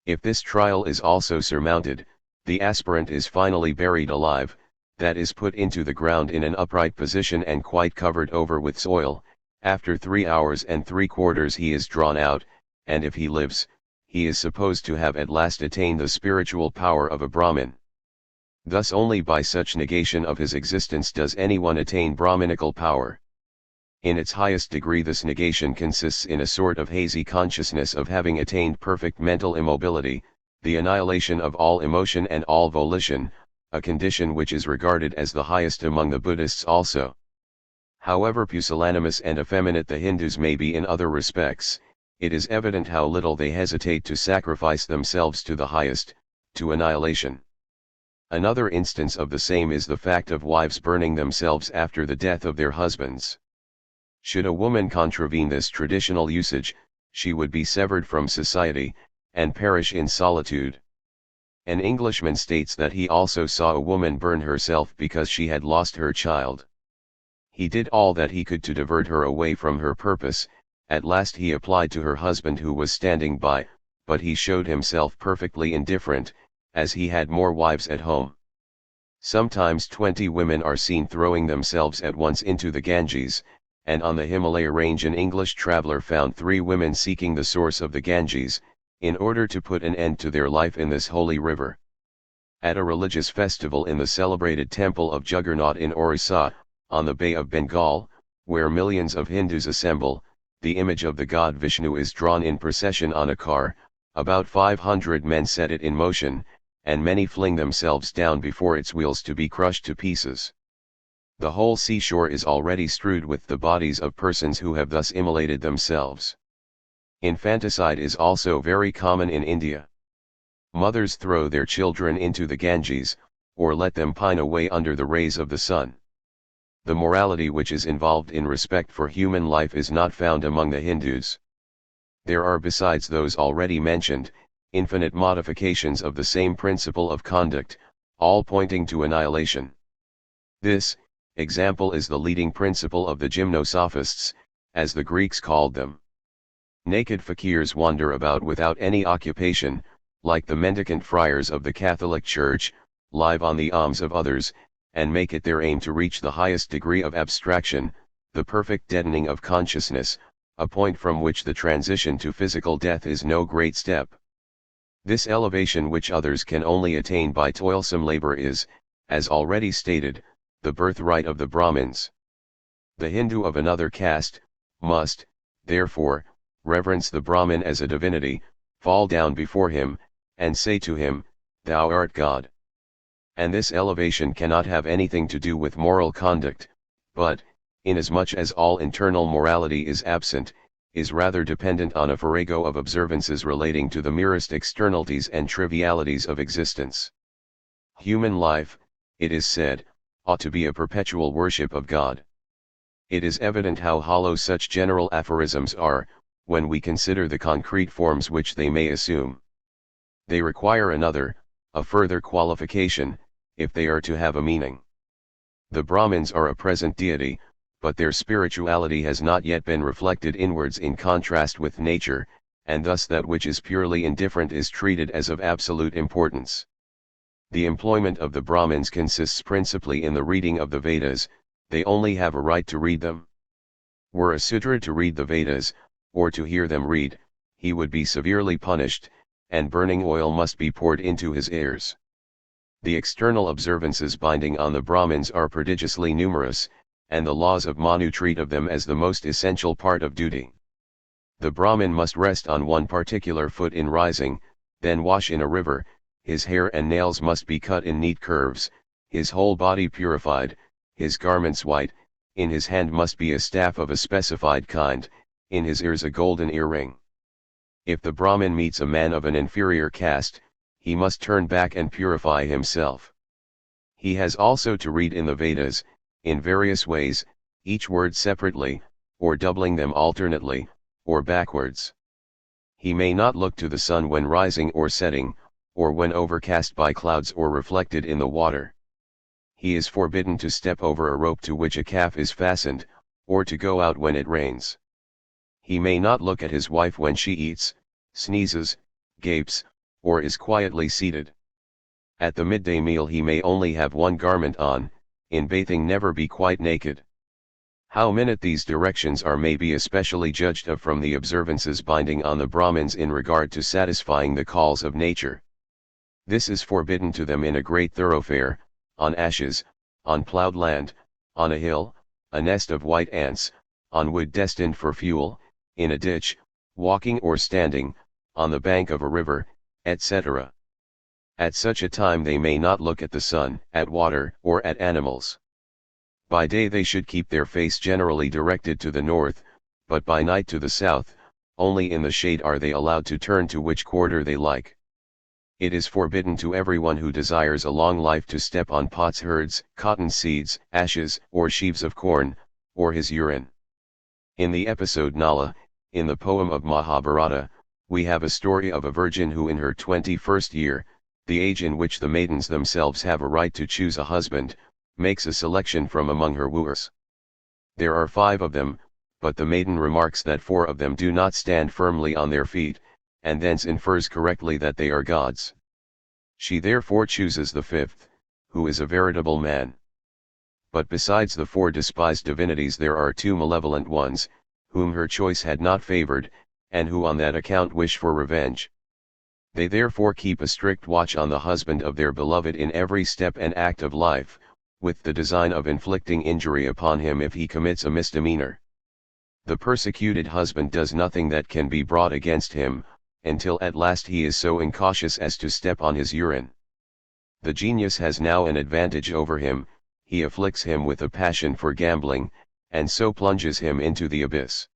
If this trial is also surmounted, the aspirant is finally buried alive, that is put into the ground in an upright position and quite covered over with soil. After 3 hours and 3 quarters he is drawn out, and if he lives, he is supposed to have at last attained the spiritual power of a Brahmin. Thus only by such negation of his existence does anyone attain Brahminical power. In its highest degree this negation consists in a sort of hazy consciousness of having attained perfect mental immobility, the annihilation of all emotion and all volition, a condition which is regarded as the highest among the Buddhists also. However pusillanimous and effeminate the Hindus may be in other respects, it is evident how little they hesitate to sacrifice themselves to the highest, to annihilation. Another instance of the same is the fact of wives burning themselves after the death of their husbands. Should a woman contravene this traditional usage, she would be severed from society, and perish in solitude. An Englishman states that he also saw a woman burn herself because she had lost her child. He did all that he could to divert her away from her purpose. At last he applied to her husband who was standing by, but he showed himself perfectly indifferent, as he had more wives at home. Sometimes 20 women are seen throwing themselves at once into the Ganges, and on the Himalaya range an English traveller found 3 women seeking the source of the Ganges, in order to put an end to their life in this holy river. At a religious festival in the celebrated temple of Juggernaut in Orissa, on the Bay of Bengal, where millions of Hindus assemble, the image of the god Vishnu is drawn in procession on a car. About 500 men set it in motion, and many fling themselves down before its wheels to be crushed to pieces. The whole seashore is already strewed with the bodies of persons who have thus immolated themselves. Infanticide is also very common in India. Mothers throw their children into the Ganges, or let them pine away under the rays of the sun. The morality which is involved in respect for human life is not found among the Hindus. There are, besides those already mentioned, infinite modifications of the same principle of conduct, all pointing to annihilation. This example is the leading principle of the gymnosophists, as the Greeks called them. Naked fakirs wander about without any occupation, like the mendicant friars of the Catholic Church, live on the alms of others, and make it their aim to reach the highest degree of abstraction, the perfect deadening of consciousness, a point from which the transition to physical death is no great step. This elevation which others can only attain by toilsome labor is, as already stated, the birthright of the Brahmins. The Hindu of another caste, must, therefore, reverence the Brahmin as a divinity, fall down before him, and say to him, "Thou art God." And this elevation cannot have anything to do with moral conduct, but, inasmuch as all internal morality is absent, is rather dependent on a farrago of observances relating to the merest externalities and trivialities of existence. Human life, it is said, ought to be a perpetual worship of God. It is evident how hollow such general aphorisms are, when we consider the concrete forms which they may assume. They require another, a further qualification, if they are to have a meaning. The Brahmins are a present deity, but their spirituality has not yet been reflected inwards in contrast with nature, and thus that which is purely indifferent is treated as of absolute importance. The employment of the Brahmins consists principally in the reading of the Vedas. They only have a right to read them. Were a Sudra to read the Vedas, or to hear them read, he would be severely punished, and burning oil must be poured into his ears. The external observances binding on the Brahmins are prodigiously numerous, and the laws of Manu treat of them as the most essential part of duty. The Brahmin must rest on one particular foot in rising, then wash in a river, his hair and nails must be cut in neat curves, his whole body purified, his garments white, in his hand must be a staff of a specified kind, in his ears a golden earring. If the Brahmin meets a man of an inferior caste, he must turn back and purify himself. He has also to read in the Vedas, in various ways, each word separately, or doubling them alternately, or backwards. He may not look to the sun when rising or setting, or when overcast by clouds or reflected in the water. He is forbidden to step over a rope to which a calf is fastened, or to go out when it rains. He may not look at his wife when she eats, sneezes, gapes, or is quietly seated. At the midday meal he may only have one garment on, in bathing never be quite naked. How minute these directions are may be especially judged of from the observances binding on the Brahmins in regard to satisfying the calls of nature. This is forbidden to them in a great thoroughfare, on ashes, on ploughed land, on a hill, a nest of white ants, on wood destined for fuel, in a ditch, walking or standing, on the bank of a river, etc. At such a time they may not look at the sun, at water, or at animals. By day they should keep their face generally directed to the north, but by night to the south. Only in the shade are they allowed to turn to which quarter they like. It is forbidden to everyone who desires a long life to step on potsherds, cotton seeds, ashes, or sheaves of corn, or his urine. In the episode Nala, in the poem of Mahabharata, we have a story of a virgin who in her 21st year, the age in which the maidens themselves have a right to choose a husband, makes a selection from among her wooers. There are 5 of them, but the maiden remarks that 4 of them do not stand firmly on their feet, and thence infers correctly that they are gods. She therefore chooses the 5th, who is a veritable man. But besides the 4 despised divinities there are 2 malevolent ones, whom her choice had not favored, and who on that account wish for revenge. They therefore keep a strict watch on the husband of their beloved in every step and act of life, with the design of inflicting injury upon him if he commits a misdemeanor. The persecuted husband does nothing that can be brought against him, until at last he is so incautious as to step on his urine. The genius has now an advantage over him, he afflicts him with a passion for gambling, and so plunges him into the abyss.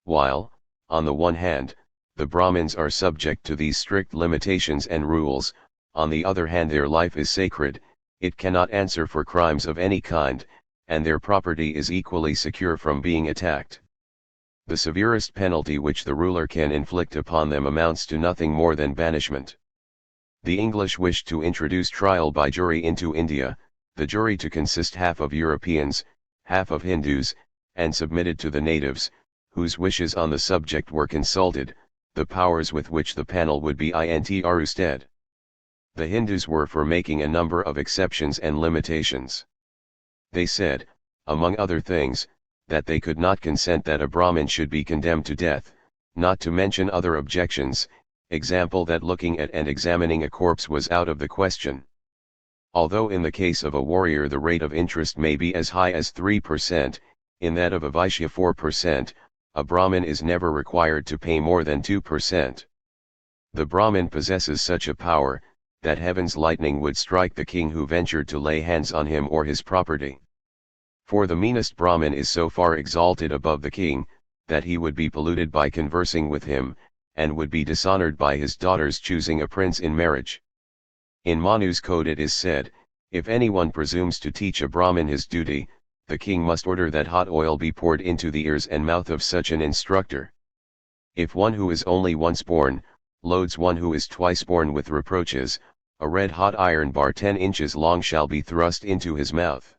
While, on the one hand, the Brahmins are subject to these strict limitations and rules, on the other hand their life is sacred, it cannot answer for crimes of any kind, and their property is equally secure from being attacked. The severest penalty which the ruler can inflict upon them amounts to nothing more than banishment. The English wished to introduce trial by jury into India, the jury to consist half of Europeans, half of Hindus, and submitted to the natives, whose wishes on the subject were consulted, the powers with which the panel would be intrusted. The Hindus were for making a number of exceptions and limitations. They said, among other things, that they could not consent that a Brahmin should be condemned to death, not to mention other objections, example that looking at and examining a corpse was out of the question. Although in the case of a warrior the rate of interest may be as high as 3%, in that of a Vaishya 4%, a Brahmin is never required to pay more than 2%. The Brahmin possesses such a power, that heaven's lightning would strike the king who ventured to lay hands on him or his property. For the meanest Brahmin is so far exalted above the king, that he would be polluted by conversing with him, and would be dishonored by his daughters choosing a prince in marriage. In Manu's code it is said, if anyone presumes to teach a Brahmin his duty, the king must order that hot oil be poured into the ears and mouth of such an instructor. If one who is only once born, loads one who is twice born with reproaches, a red-hot iron bar 10 inches long shall be thrust into his mouth.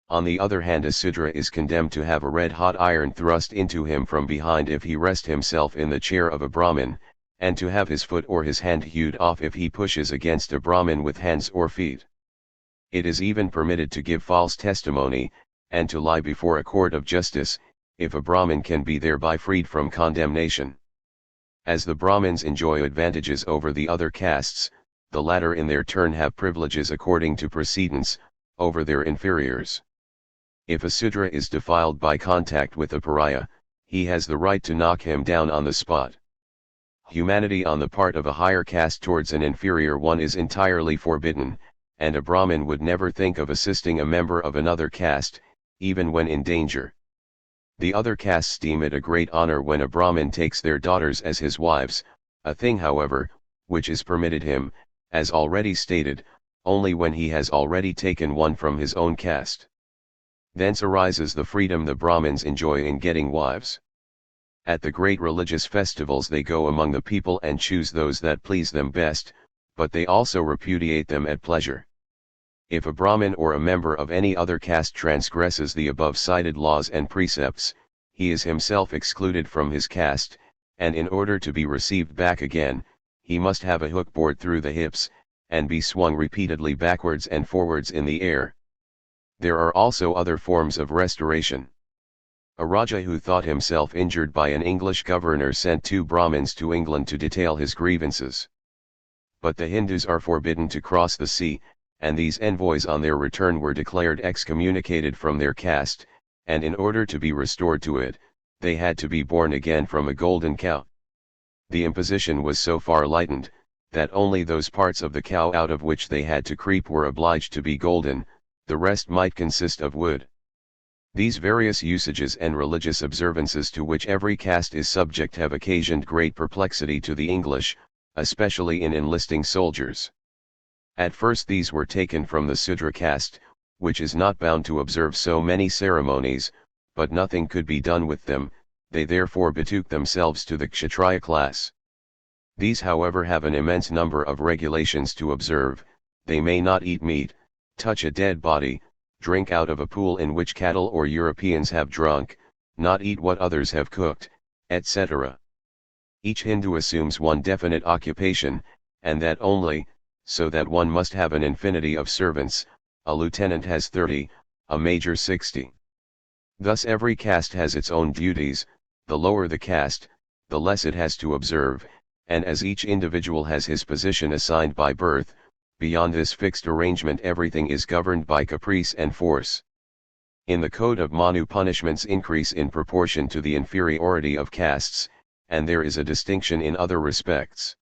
On the other hand a Sudra is condemned to have a red-hot iron thrust into him from behind if he rest himself in the chair of a Brahmin, and to have his foot or his hand hewed off if he pushes against a Brahmin with hands or feet. It is even permitted to give false testimony, and to lie before a court of justice, if a Brahmin can be thereby freed from condemnation. As the Brahmins enjoy advantages over the other castes, the latter in their turn have privileges according to precedence, over their inferiors. If a Sudra is defiled by contact with a pariah, he has the right to knock him down on the spot. Humanity on the part of a higher caste towards an inferior one is entirely forbidden, and a Brahmin would never think of assisting a member of another caste, even when in danger. The other castes deem it a great honor when a Brahmin takes their daughters as his wives, a thing however, which is permitted him, as already stated, only when he has already taken one from his own caste. Thence arises the freedom the Brahmins enjoy in getting wives. At the great religious festivals they go among the people and choose those that please them best, but they also repudiate them at pleasure. If a Brahmin or a member of any other caste transgresses the above cited laws and precepts, he is himself excluded from his caste, and in order to be received back again, he must have a hook bored through the hips, and be swung repeatedly backwards and forwards in the air. There are also other forms of restoration. A Raja who thought himself injured by an English governor sent 2 Brahmins to England to detail his grievances. But the Hindus are forbidden to cross the sea, and these envoys on their return were declared excommunicated from their caste, and in order to be restored to it, they had to be born again from a golden cow. The imposition was so far lightened, that only those parts of the cow out of which they had to creep were obliged to be golden, the rest might consist of wood. These various usages and religious observances to which every caste is subject have occasioned great perplexity to the English, especially in enlisting soldiers. At first these were taken from the Sudra caste, which is not bound to observe so many ceremonies, but nothing could be done with them, they therefore betook themselves to the Kshatriya class. These however have an immense number of regulations to observe, they may not eat meat, touch a dead body, drink out of a pool in which cattle or Europeans have drunk, not eat what others have cooked, etc. Each Hindu assumes one definite occupation, and that only, so that one must have an infinity of servants, a lieutenant has 30, a major 60. Thus every caste has its own duties, the lower the caste, the less it has to observe, and as each individual has his position assigned by birth, beyond this fixed arrangement everything is governed by caprice and force. In the code of Manu punishments increase in proportion to the inferiority of castes, and there is a distinction in other respects.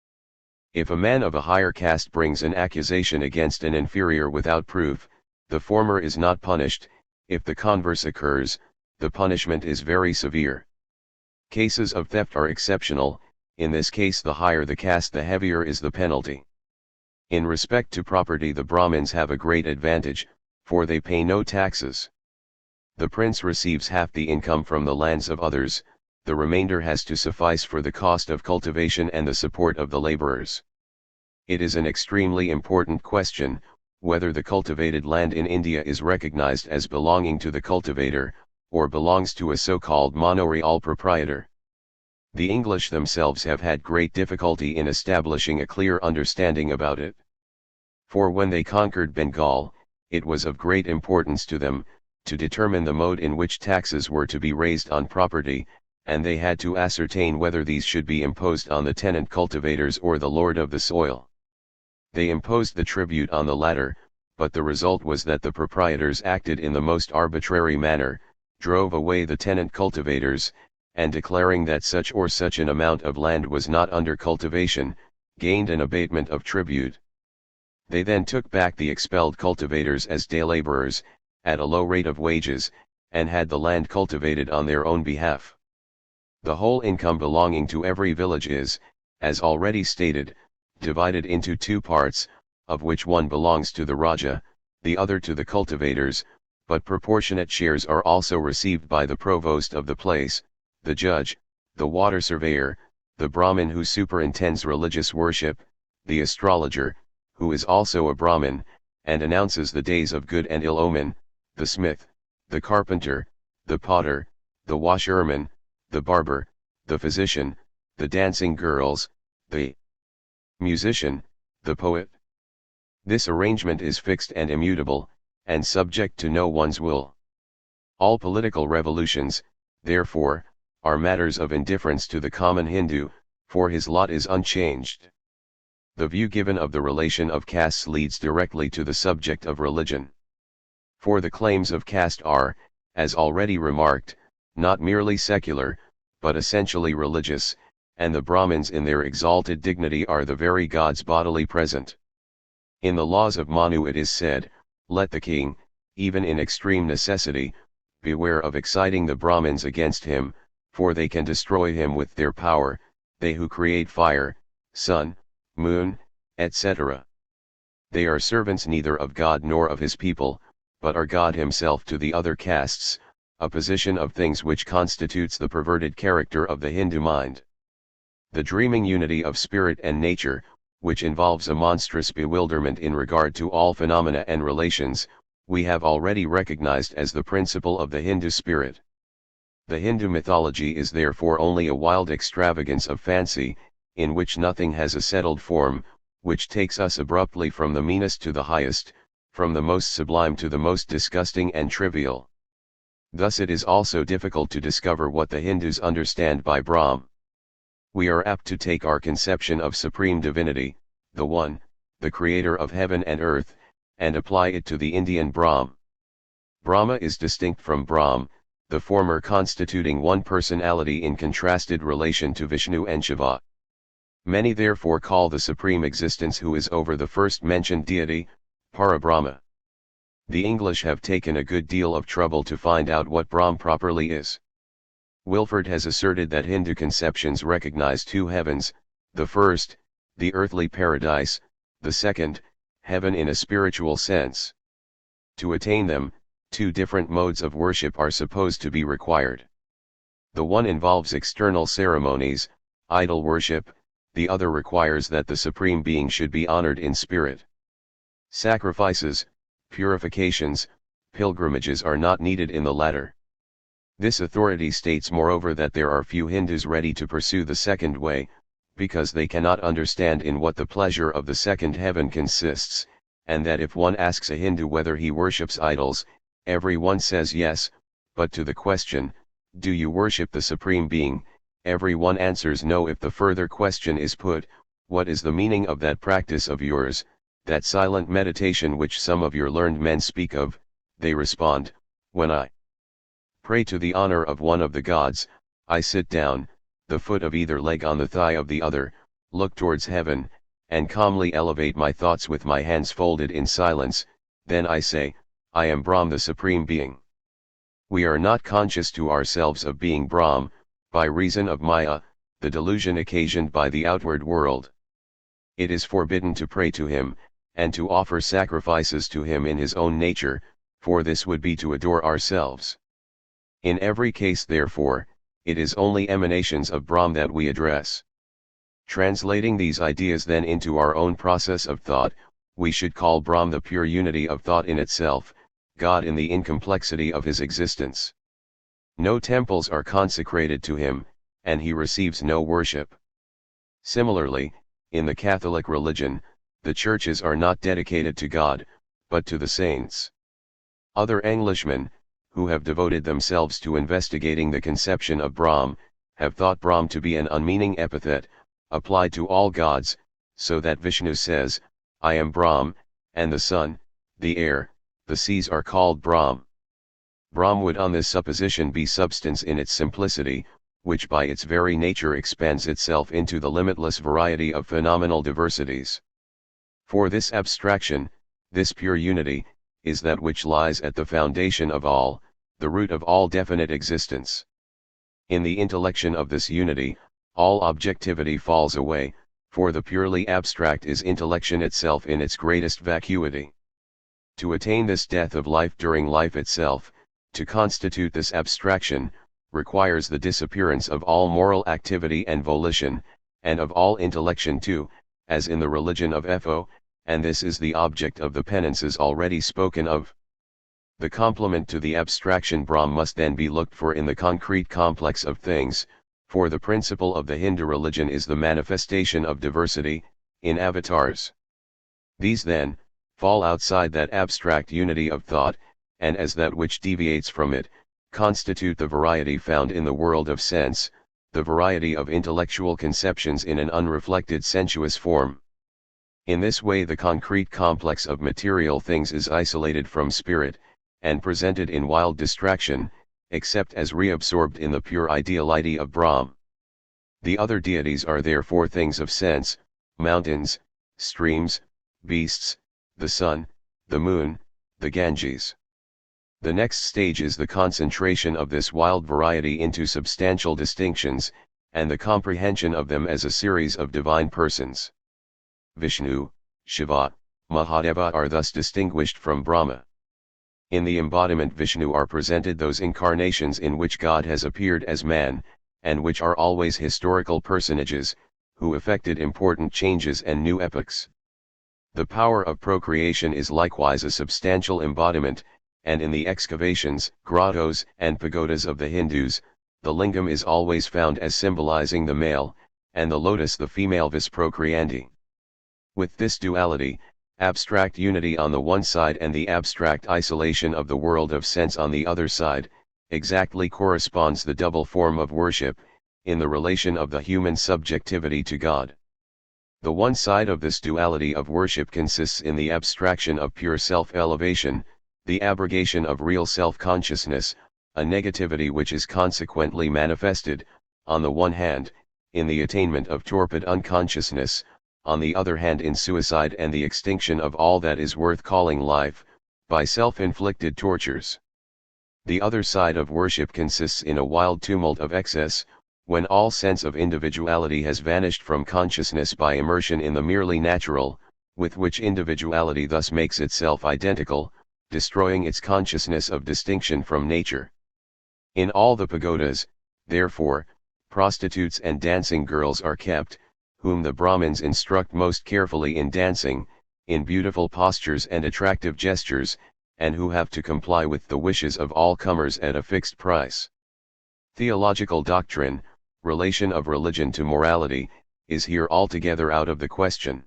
If a man of a higher caste brings an accusation against an inferior without proof, the former is not punished; if the converse occurs, the punishment is very severe. Cases of theft are exceptional; in this case the higher the caste the heavier is the penalty. In respect to property the Brahmins have a great advantage, for they pay no taxes. The prince receives half the income from the lands of others, the remainder has to suffice for the cost of cultivation and the support of the laborers. It is an extremely important question, whether the cultivated land in India is recognized as belonging to the cultivator, or belongs to a so-called manorial proprietor. The English themselves have had great difficulty in establishing a clear understanding about it. For when they conquered Bengal, it was of great importance to them, to determine the mode in which taxes were to be raised on property, and they had to ascertain whether these should be imposed on the tenant cultivators or the lord of the soil. They imposed the tribute on the latter, but the result was that the proprietors acted in the most arbitrary manner, drove away the tenant cultivators, and declaring that such or such an amount of land was not under cultivation, gained an abatement of tribute. They then took back the expelled cultivators as day laborers, at a low rate of wages, and had the land cultivated on their own behalf. The whole income belonging to every village is, as already stated, divided into two parts, of which one belongs to the Raja, the other to the cultivators, but proportionate shares are also received by the provost of the place, the judge, the water surveyor, the Brahmin who superintends religious worship, the astrologer, who is also a Brahmin, and announces the days of good and ill omen, the smith, the carpenter, the potter, the washerman, the barber, the physician, the dancing girls, the musician, the poet. This arrangement is fixed and immutable, and subject to no one's will. All political revolutions, therefore, are matters of indifference to the common Hindu, for his lot is unchanged. The view given of the relation of castes leads directly to the subject of religion. For the claims of caste are, as already remarked, not merely secular, but essentially religious, and the Brahmins in their exalted dignity are the very gods bodily present. In the laws of Manu it is said, "Let the king, even in extreme necessity, beware of exciting the Brahmins against him, for they can destroy him with their power, they who create fire, sun, moon, etc. They are servants neither of God nor of his people, but are God himself to the other castes, a position of things which constitutes the perverted character of the Hindu mind. The dreaming unity of spirit and nature, which involves a monstrous bewilderment in regard to all phenomena and relations, we have already recognized as the principle of the Hindu spirit. The Hindu mythology is therefore only a wild extravagance of fancy, in which nothing has a settled form, which takes us abruptly from the meanest to the highest, from the most sublime to the most disgusting and trivial. Thus it is also difficult to discover what the Hindus understand by Brahm. We are apt to take our conception of supreme divinity, the One, the creator of heaven and earth, and apply it to the Indian Brahm. Brahma is distinct from Brahm, the former constituting one personality in contrasted relation to Vishnu and Shiva. Many therefore call the supreme existence who is over the first mentioned deity, Parabrahma. The English have taken a good deal of trouble to find out what Brahm properly is. Wilford has asserted that Hindu conceptions recognize two heavens, the first, the earthly paradise, the second, heaven in a spiritual sense. To attain them, two different modes of worship are supposed to be required. The one involves external ceremonies, idol worship, the other requires that the Supreme Being should be honored in spirit. Sacrifices, purifications, pilgrimages are not needed in the latter. This authority states moreover that there are few Hindus ready to pursue the second way, because they cannot understand in what the pleasure of the second heaven consists, and that if one asks a Hindu whether he worships idols, every one says yes, but to the question, do you worship the Supreme Being, every one answers no. If the further question is put, what is the meaning of that practice of yours, that silent meditation which some of your learned men speak of, they respond, when I pray to the honor of one of the gods, I sit down, the foot of either leg on the thigh of the other, look towards heaven, and calmly elevate my thoughts with my hands folded in silence, then I say, I am Brahm, the Supreme Being. We are not conscious to ourselves of being Brahm, by reason of Maya, the delusion occasioned by the outward world. It is forbidden to pray to him, and to offer sacrifices to him in his own nature, for this would be to adore ourselves. In every case therefore, it is only emanations of Brahm that we address. Translating these ideas then into our own process of thought, we should call Brahm the pure unity of thought in itself, God in the incomplexity of his existence. No temples are consecrated to him, and he receives no worship. Similarly, in the Catholic religion, the churches are not dedicated to God, but to the saints. Other Englishmen, who have devoted themselves to investigating the conception of Brahm, have thought Brahm to be an unmeaning epithet, applied to all gods, so that Vishnu says, I am Brahm, and the sun, the air, the seas are called Brahm. Brahm would on this supposition be substance in its simplicity, which by its very nature expands itself into the limitless variety of phenomenal diversities. For this abstraction, this pure unity, is that which lies at the foundation of all, the root of all definite existence. In the intellection of this unity, all objectivity falls away, for the purely abstract is intellection itself in its greatest vacuity. To attain this death of life during life itself, to constitute this abstraction, requires the disappearance of all moral activity and volition, and of all intellection too, as in the religion of Fo, and this is the object of the penances already spoken of. The complement to the abstraction Brahm must then be looked for in the concrete complex of things, for the principle of the Hindu religion is the manifestation of diversity, in avatars. These then, fall outside that abstract unity of thought, and as that which deviates from it, constitute the variety found in the world of sense, the variety of intellectual conceptions in an unreflected sensuous form. In this way the concrete complex of material things is isolated from spirit, and presented in wild distraction, except as reabsorbed in the pure ideality of Brahm. The other deities are therefore things of sense, mountains, streams, beasts, the sun, the moon, the Ganges. The next stage is the concentration of this wild variety into substantial distinctions, and the comprehension of them as a series of divine persons. Vishnu, Shiva, Mahadeva are thus distinguished from Brahma. In the embodiment Vishnu are presented those incarnations in which God has appeared as man, and which are always historical personages, who effected important changes and new epochs. The power of procreation is likewise a substantial embodiment, and in the excavations, grottos, and pagodas of the Hindus, the lingam is always found as symbolizing the male, and the lotus the female vis procreandi. With this duality, abstract unity on the one side and the abstract isolation of the world of sense on the other side, exactly corresponds the double form of worship, in the relation of the human subjectivity to God. The one side of this duality of worship consists in the abstraction of pure self-elevation, the abrogation of real self-consciousness, a negativity which is consequently manifested, on the one hand, in the attainment of torpid unconsciousness, on the other hand in suicide and the extinction of all that is worth calling life, by self-inflicted tortures. The other side of worship consists in a wild tumult of excess, when all sense of individuality has vanished from consciousness by immersion in the merely natural, with which individuality thus makes itself identical, destroying its consciousness of distinction from nature. In all the pagodas, therefore, prostitutes and dancing girls are kept, whom the Brahmins instruct most carefully in dancing, in beautiful postures and attractive gestures, and who have to comply with the wishes of all comers at a fixed price. Theological doctrine, relation of religion to morality, is here altogether out of the question.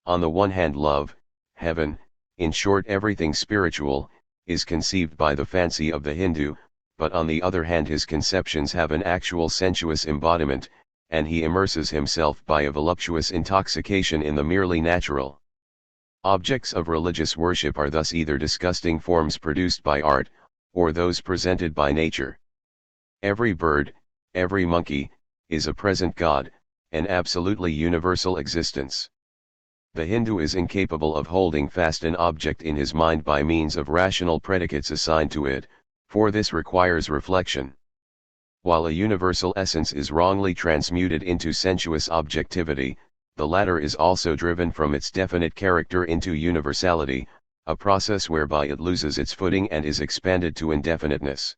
On the one hand, love, heaven, in short everything spiritual, is conceived by the fancy of the Hindu, but on the other hand his conceptions have an actual sensuous embodiment, and he immerses himself by a voluptuous intoxication in the merely natural. Objects of religious worship are thus either disgusting forms produced by art, or those presented by nature. Every bird, every monkey, is a present god, an absolutely universal existence. The Hindu is incapable of holding fast an object in his mind by means of rational predicates assigned to it, for this requires reflection. While a universal essence is wrongly transmuted into sensuous objectivity, the latter is also driven from its definite character into universality, a process whereby it loses its footing and is expanded to indefiniteness.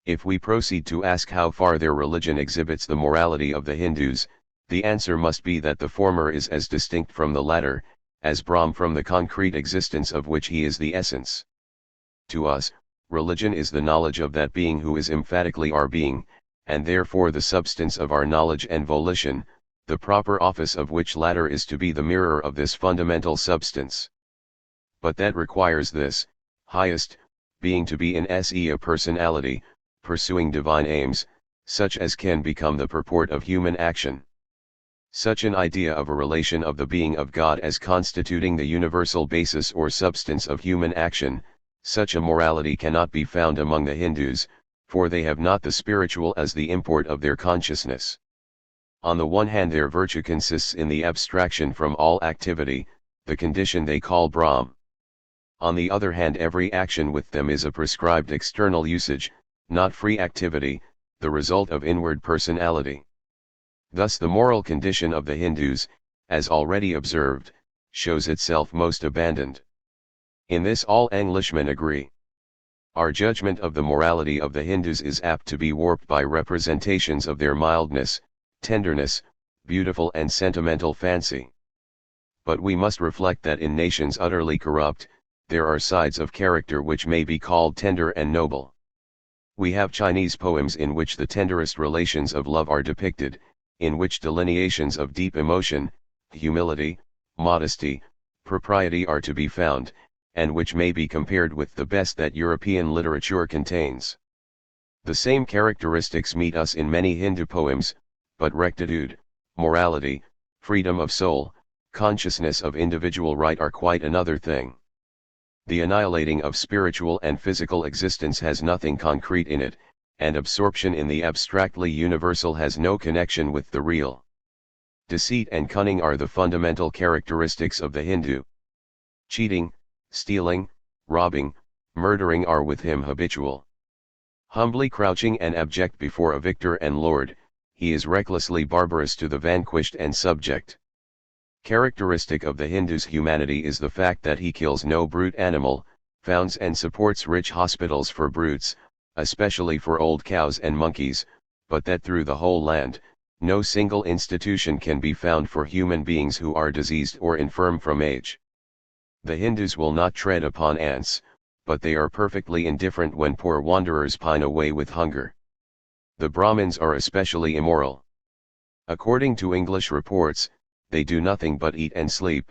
If we proceed to ask how far their religion exhibits the morality of the Hindus, the answer must be that the former is as distinct from the latter, as Brahm from the concrete existence of which he is the essence. To us, religion is the knowledge of that being who is emphatically our being, and therefore the substance of our knowledge and volition, the proper office of which latter is to be the mirror of this fundamental substance. But that requires this, highest, being to be in se a personality, pursuing divine aims, such as can become the purport of human action. Such an idea of a relation of the being of God as constituting the universal basis or substance of human action, such a morality cannot be found among the Hindus, for they have not the spiritual as the import of their consciousness. On the one hand their virtue consists in the abstraction from all activity, the condition they call Brahm. On the other hand every action with them is a prescribed external usage, not free activity, the result of inward personality. Thus the moral condition of the Hindus, as already observed, shows itself most abandoned. In this all Englishmen agree. Our judgment of the morality of the Hindus is apt to be warped by representations of their mildness, tenderness, beautiful and sentimental fancy. But we must reflect that in nations utterly corrupt, there are sides of character which may be called tender and noble. We have Chinese poems in which the tenderest relations of love are depicted, in which delineations of deep emotion, humility, modesty, propriety are to be found, and which may be compared with the best that European literature contains. The same characteristics meet us in many Hindu poems, but rectitude, morality, freedom of soul, consciousness of individual right are quite another thing. The annihilating of spiritual and physical existence has nothing concrete in it, and absorption in the abstractly universal has no connection with the real. Deceit and cunning are the fundamental characteristics of the Hindu. Cheating, stealing, robbing, murdering are with him habitual. Humbly crouching and abject before a victor and lord, he is recklessly barbarous to the vanquished and subject. Characteristic of the Hindu's humanity is the fact that he kills no brute animal, founds and supports rich hospitals for brutes, especially for old cows and monkeys, but that through the whole land, no single institution can be found for human beings who are diseased or infirm from age. The Hindus will not tread upon ants, but they are perfectly indifferent when poor wanderers pine away with hunger. The Brahmins are especially immoral. According to English reports, they do nothing but eat and sleep.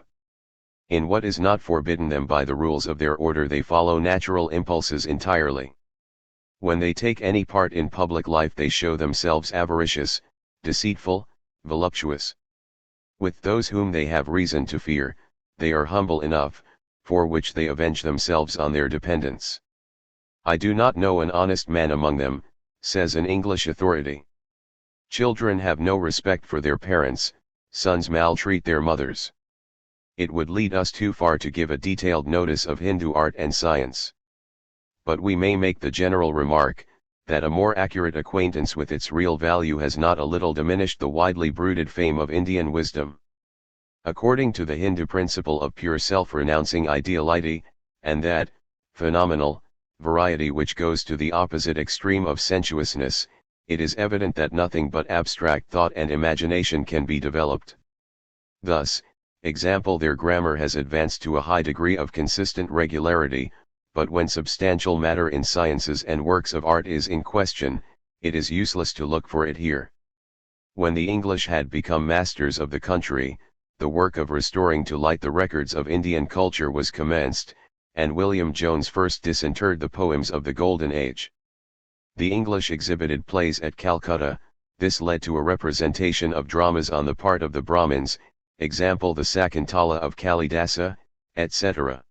In what is not forbidden them by the rules of their order they follow natural impulses entirely. When they take any part in public life they show themselves avaricious, deceitful, voluptuous. With those whom they have reason to fear, they are humble enough, for which they avenge themselves on their dependents. I do not know an honest man among them, says an English authority. Children have no respect for their parents, sons maltreat their mothers. It would lead us too far to give a detailed notice of Hindu art and science. But we may make the general remark, that a more accurate acquaintance with its real value has not a little diminished the widely bruited fame of Indian wisdom. According to the Hindu principle of pure self-renouncing ideality, and that, phenomenal, variety which goes to the opposite extreme of sensuousness, it is evident that nothing but abstract thought and imagination can be developed. Thus, example their grammar has advanced to a high degree of consistent regularity, but when substantial matter in sciences and works of art is in question, it is useless to look for it here. When the English had become masters of the country, the work of restoring to light the records of Indian culture was commenced, and William Jones first disinterred the poems of the Golden Age. The English exhibited plays at Calcutta. This led to a representation of dramas on the part of the Brahmins, example the Sakuntala of Kalidasa, etc.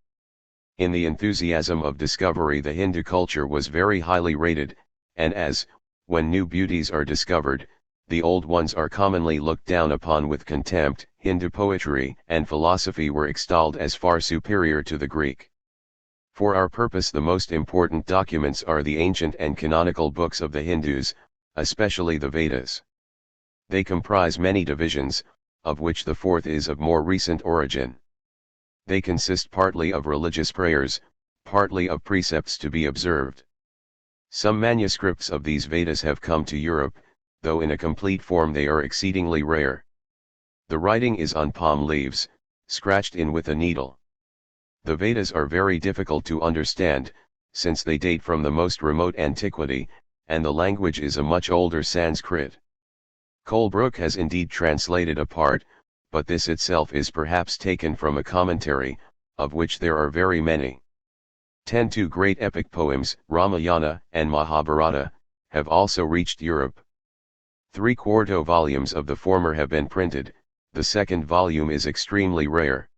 In the enthusiasm of discovery, the Hindu culture was very highly rated, and as, when new beauties are discovered, the old ones are commonly looked down upon with contempt, Hindu poetry and philosophy were extolled as far superior to the Greek. For our purpose, the most important documents are the ancient and canonical books of the Hindus, especially the Vedas. They comprise many divisions, of which the fourth is of more recent origin. They consist partly of religious prayers, partly of precepts to be observed. Some manuscripts of these Vedas have come to Europe, though in a complete form they are exceedingly rare. The writing is on palm leaves, scratched in with a needle. The Vedas are very difficult to understand, since they date from the most remote antiquity, and the language is a much older Sanskrit. Colebrooke has indeed translated a part, but this itself is perhaps taken from a commentary, of which there are very many. 2 great epic poems, Ramayana and Mahabharata, have also reached Europe. 3/4 volumes of the former have been printed, the second volume is extremely rare.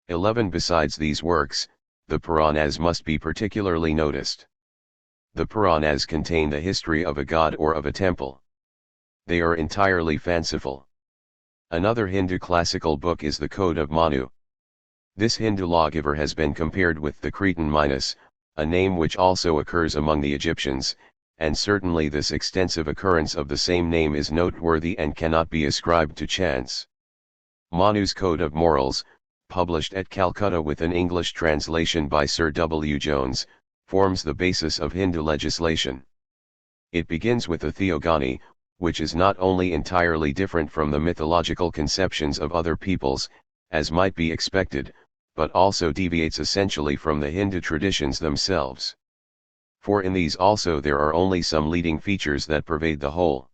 11 besides these works, the Puranas must be particularly noticed. The Puranas contain the history of a god or of a temple. They are entirely fanciful. Another Hindu classical book is the Code of Manu. This Hindu lawgiver has been compared with the Cretan Minos, a name which also occurs among the Egyptians, and certainly this extensive occurrence of the same name is noteworthy and cannot be ascribed to chance. Manu's Code of Morals, published at Calcutta with an English translation by Sir W. Jones, forms the basis of Hindu legislation. It begins with the theogony, which is not only entirely different from the mythological conceptions of other peoples, as might be expected, but also deviates essentially from the Hindu traditions themselves. For in these also there are only some leading features that pervade the whole.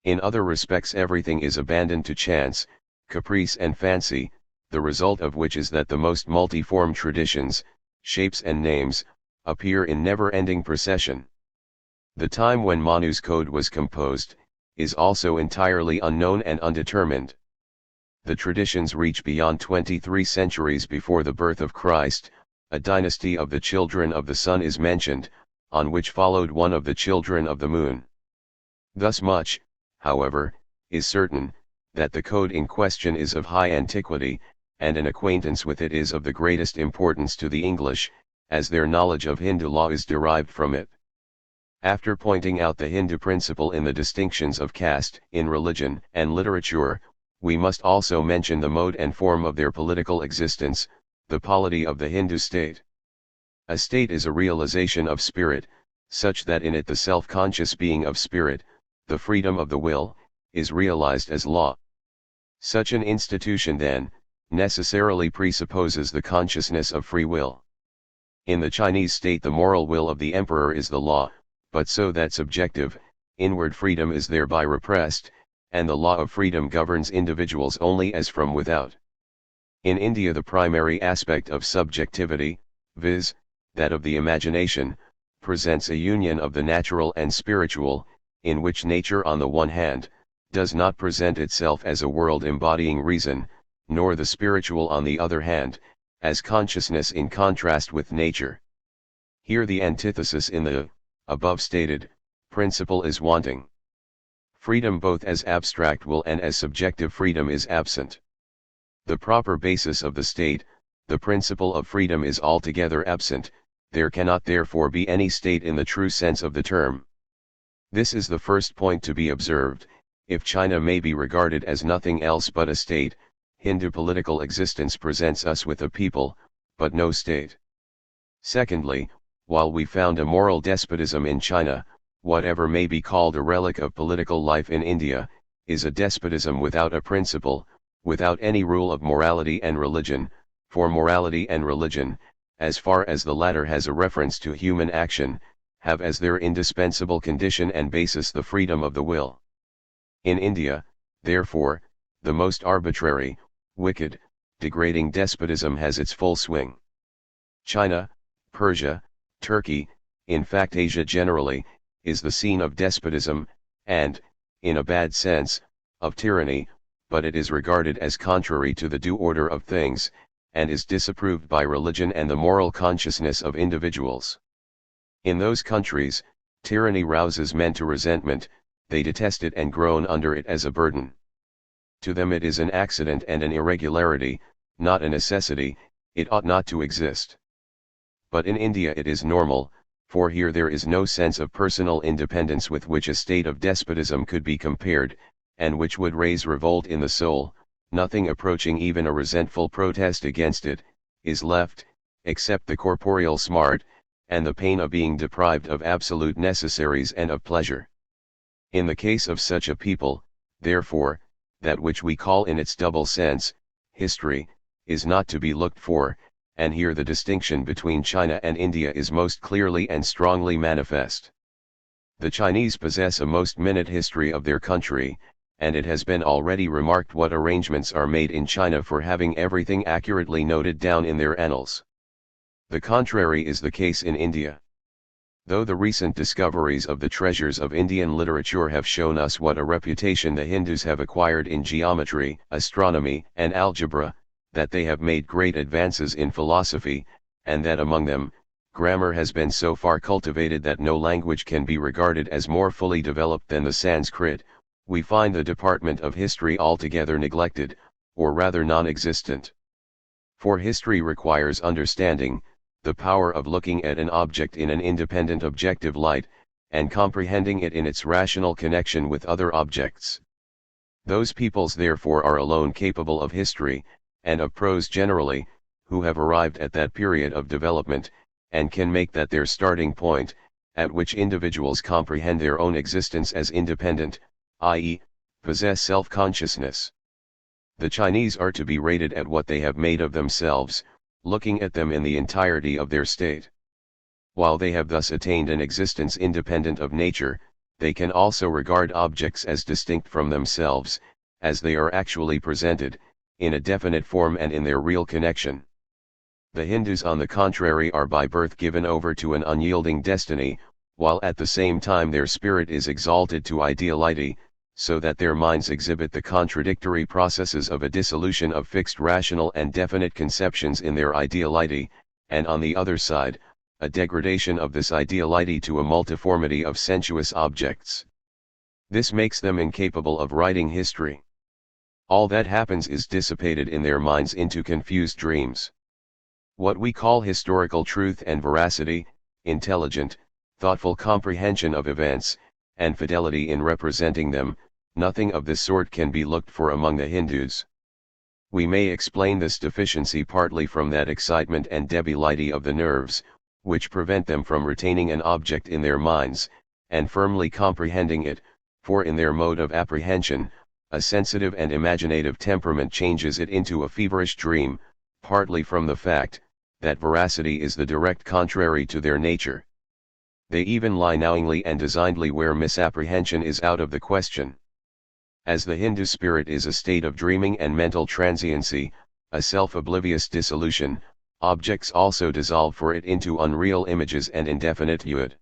In other respects everything is abandoned to chance, caprice and fancy, the result of which is that the most multiform traditions, shapes and names, appear in never-ending procession. The time when Manu's code was composed, is also entirely unknown and undetermined. The traditions reach beyond 23 centuries before the birth of Christ. A dynasty of the children of the sun is mentioned, on which followed one of the children of the moon. Thus much, however, is certain, that the code in question is of high antiquity, and an acquaintance with it is of the greatest importance to the English, as their knowledge of Hindu law is derived from it. After pointing out the Hindu principle in the distinctions of caste, in religion and literature, we must also mention the mode and form of their political existence, the polity of the Hindu state. A state is a realization of spirit, such that in it the self-conscious being of spirit, the freedom of the will, is realized as law. Such an institution then, necessarily presupposes the consciousness of free will. In the Chinese state the moral will of the emperor is the law, but so that subjective, inward freedom is thereby repressed, and the law of freedom governs individuals only as from without. In India the primary aspect of subjectivity, viz., that of the imagination, presents a union of the natural and spiritual, in which nature on the one hand, does not present itself as a world embodying reason, nor the spiritual on the other hand, as consciousness in contrast with nature. Here the antithesis in the, above stated, principle is wanting. Freedom both as abstract will and as subjective freedom is absent. The proper basis of the state, the principle of freedom is altogether absent, there cannot therefore be any state in the true sense of the term. This is the first point to be observed. If China may be regarded as nothing else but a state, Hindu political existence presents us with a people, but no state. Secondly, while we found a moral despotism in China, whatever may be called a relic of political life in India, is a despotism without a principle, without any rule of morality and religion, for morality and religion, as far as the latter has a reference to human action, have as their indispensable condition and basis the freedom of the will. In India, therefore, the most arbitrary, wicked, degrading despotism has its full swing. China, Persia, Turkey, in fact Asia generally, is the scene of despotism, and, in a bad sense, of tyranny, but it is regarded as contrary to the due order of things, and is disapproved by religion and the moral consciousness of individuals. In those countries, tyranny rouses men to resentment, they detest it and groan under it as a burden. To them it is an accident and an irregularity, not a necessity, it ought not to exist. But in India it is normal, for here there is no sense of personal independence with which a state of despotism could be compared, and which would raise revolt in the soul. Nothing approaching even a resentful protest against it, is left, except the corporeal smart, and the pain of being deprived of absolute necessaries and of pleasure. In the case of such a people, therefore, that which we call in its double sense, history, is not to be looked for, and here the distinction between China and India is most clearly and strongly manifest. The Chinese possess a most minute history of their country, and it has been already remarked what arrangements are made in China for having everything accurately noted down in their annals. The contrary is the case in India. Though the recent discoveries of the treasures of Indian literature have shown us what a reputation the Hindus have acquired in geometry, astronomy, and algebra, that they have made great advances in philosophy, and that among them, grammar has been so far cultivated that no language can be regarded as more fully developed than the Sanskrit, we find the department of history altogether neglected, or rather non-existent. For history requires understanding, the power of looking at an object in an independent objective light, and comprehending it in its rational connection with other objects. Those peoples therefore are alone capable of history, and of prose generally, who have arrived at that period of development, and can make that their starting point, at which individuals comprehend their own existence as independent, i.e., possess self-consciousness. The Chinese are to be rated at what they have made of themselves, looking at them in the entirety of their state. While they have thus attained an existence independent of nature, they can also regard objects as distinct from themselves, as they are actually presented, in a definite form and in their real connection. The Hindus on the contrary are by birth given over to an unyielding destiny, while at the same time their spirit is exalted to ideality, so that their minds exhibit the contradictory processes of a dissolution of fixed rational and definite conceptions in their ideality, and on the other side, a degradation of this ideality to a multiformity of sensuous objects. This makes them incapable of writing history. All that happens is dissipated in their minds into confused dreams. What we call historical truth and veracity, intelligent, thoughtful comprehension of events, and fidelity in representing them, nothing of this sort can be looked for among the Hindus. We may explain this deficiency partly from that excitement and debility of the nerves, which prevent them from retaining an object in their minds, and firmly comprehending it, for in their mode of apprehension, a sensitive and imaginative temperament changes it into a feverish dream, partly from the fact, that veracity is the direct contrary to their nature. They even lie knowingly and designedly where misapprehension is out of the question. As the Hindu spirit is a state of dreaming and mental transiency, a self-oblivious dissolution, objects also dissolve for it into unreal images and indefinitude.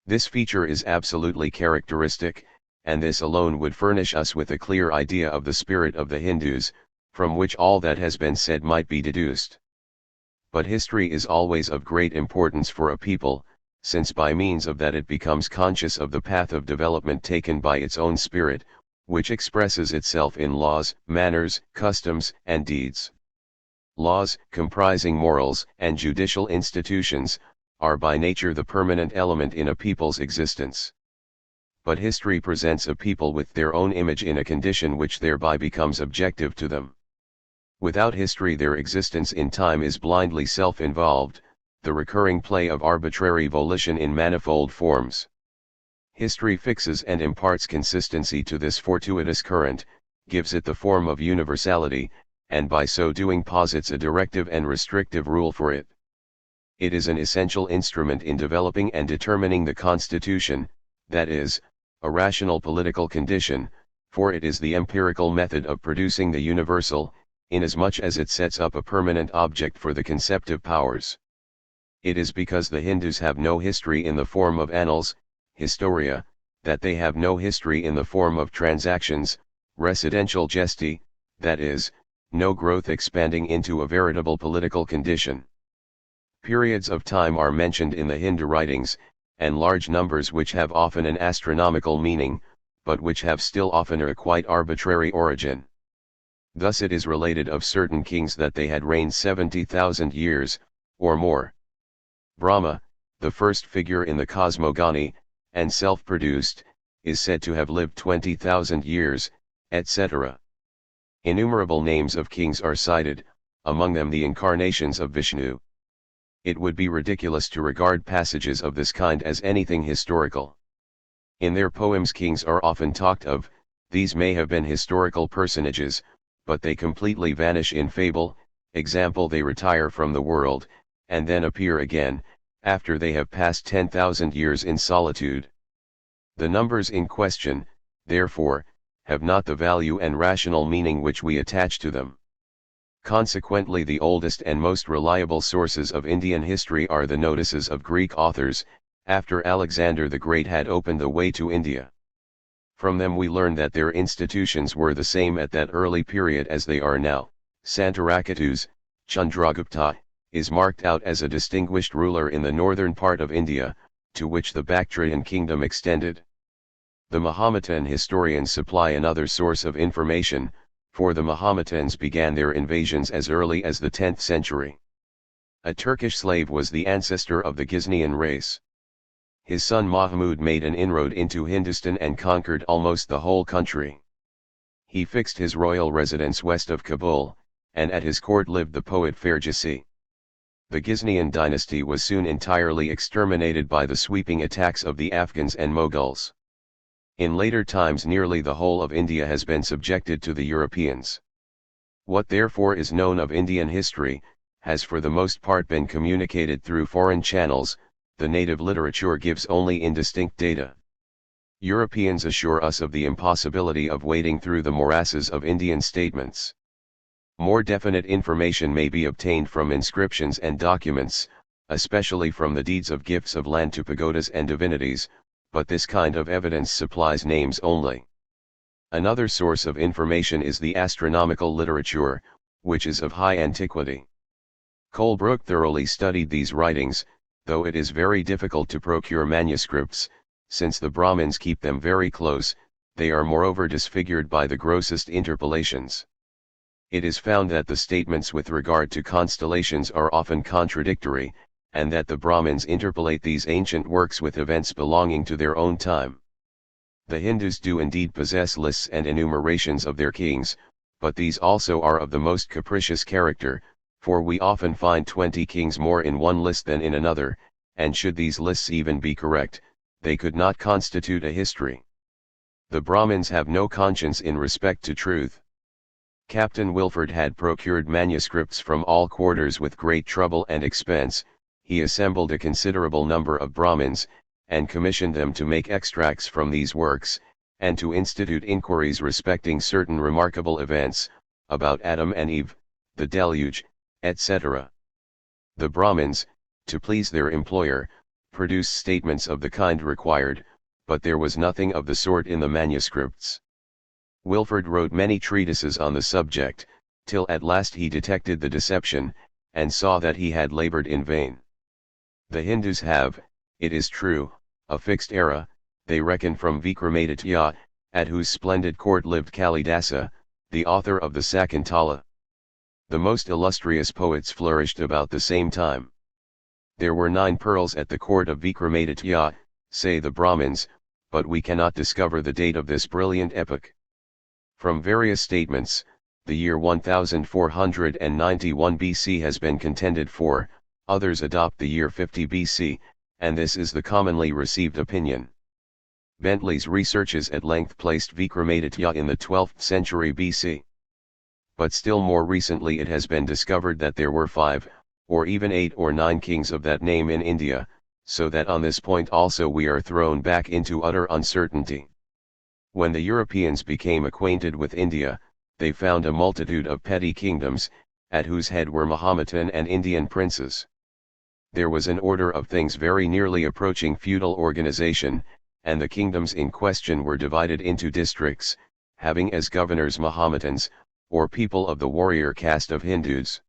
This feature is absolutely characteristic, and this alone would furnish us with a clear idea of the spirit of the Hindus, from which all that has been said might be deduced. But history is always of great importance for a people, since by means of that it becomes conscious of the path of development taken by its own spirit, which expresses itself in laws, manners, customs, and deeds. Laws, comprising morals and judicial institutions, are by nature the permanent element in a people's existence. But history presents a people with their own image in a condition which thereby becomes objective to them. Without history their existence in time is blindly self-involved, the recurring play of arbitrary volition in manifold forms. History fixes and imparts consistency to this fortuitous current, gives it the form of universality, and by so doing posits a directive and restrictive rule for it. It is an essential instrument in developing and determining the constitution, that is, a rational political condition, for it is the empirical method of producing the universal, inasmuch as it sets up a permanent object for the conceptive powers. It is because the Hindus have no history in the form of annals, historia, that they have no history in the form of transactions, residential gesti, that is, no growth expanding into a veritable political condition. Periods of time are mentioned in the Hindu writings, and large numbers which have often an astronomical meaning, but which have still oftener a quite arbitrary origin. Thus it is related of certain kings that they had reigned 70,000 years, or more. Brahma, the first figure in the cosmogony, and self-produced, is said to have lived 20,000 years, etc. Innumerable names of kings are cited, among them the incarnations of Vishnu. It would be ridiculous to regard passages of this kind as anything historical. In their poems kings are often talked of, these may have been historical personages, but they completely vanish in fable, example they retire from the world, and then appear again, after they have passed 10,000 years in solitude. The numbers in question, therefore, have not the value and rational meaning which we attach to them. Consequently the oldest and most reliable sources of Indian history are the notices of Greek authors, after Alexander the Great had opened the way to India. From them we learn that their institutions were the same at that early period as they are now. Santarakatus, Chandragupta, is marked out as a distinguished ruler in the northern part of India, to which the Bactrian kingdom extended. The Mahometan historians supply another source of information, for the Mahometans began their invasions as early as the 10th century. A Turkish slave was the ancestor of the Ghaznesian race. His son Mahmud made an inroad into Hindustan and conquered almost the whole country. He fixed his royal residence west of Kabul, and at his court lived the poet Ferghese. The Ghaznesian dynasty was soon entirely exterminated by the sweeping attacks of the Afghans and Mughals. In later times nearly the whole of India has been subjected to the Europeans. What therefore is known of Indian history, has for the most part been communicated through foreign channels. The native literature gives only indistinct data. Europeans assure us of the impossibility of wading through the morasses of Indian statements. More definite information may be obtained from inscriptions and documents, especially from the deeds of gifts of land to pagodas and divinities, but this kind of evidence supplies names only. Another source of information is the astronomical literature, which is of high antiquity. Colebrooke thoroughly studied these writings, though it is very difficult to procure manuscripts, since the Brahmins keep them very close. They are moreover disfigured by the grossest interpolations. It is found that the statements with regard to constellations are often contradictory, and that the Brahmins interpolate these ancient works with events belonging to their own time. The Hindus do indeed possess lists and enumerations of their kings, but these also are of the most capricious character, for we often find 20 kings more in one list than in another, and should these lists even be correct, they could not constitute a history. The Brahmins have no conscience in respect to truth. Captain Wilford had procured manuscripts from all quarters with great trouble and expense. He assembled a considerable number of Brahmins, and commissioned them to make extracts from these works, and to institute inquiries respecting certain remarkable events, about Adam and Eve, the deluge, etc. The Brahmins, to please their employer, produced statements of the kind required, but there was nothing of the sort in the manuscripts. Wilford wrote many treatises on the subject, till at last he detected the deception, and saw that he had labored in vain. The Hindus have, it is true, a fixed era. They reckon from Vikramaditya, at whose splendid court lived Kalidasa, the author of the Sakuntala. The most illustrious poets flourished about the same time. There were 9 pearls at the court of Vikramaditya, say the Brahmins, but we cannot discover the date of this brilliant epoch. From various statements, the year 1491 BC has been contended for, others adopt the year 50 BC, and this is the commonly received opinion. Bentley's researches at length placed Vikramaditya in the 12th century BC. But still more recently it has been discovered that there were 5, or even 8 or 9 kings of that name in India, so that on this point also we are thrown back into utter uncertainty. When the Europeans became acquainted with India, they found a multitude of petty kingdoms, at whose head were Mahometan and Indian princes. There was an order of things very nearly approaching feudal organization, and the kingdoms in question were divided into districts, having as governors Mahometans, or people of the warrior caste of Hindus.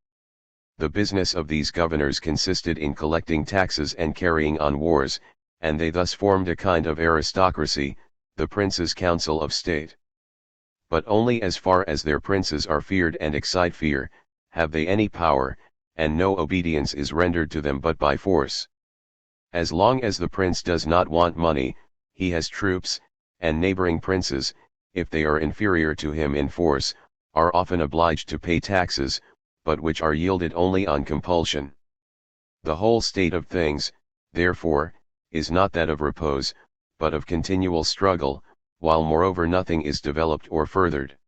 The business of these governors consisted in collecting taxes and carrying on wars, and they thus formed a kind of aristocracy, the Prince's Council of State. But only as far as their princes are feared and excite fear, have they any power, and no obedience is rendered to them but by force. As long as the prince does not want money, he has troops, and neighboring princes, if they are inferior to him in force, are often obliged to pay taxes, but which are yielded only on compulsion. The whole state of things, therefore, is not that of repose, but of continual struggle, while moreover nothing is developed or furthered.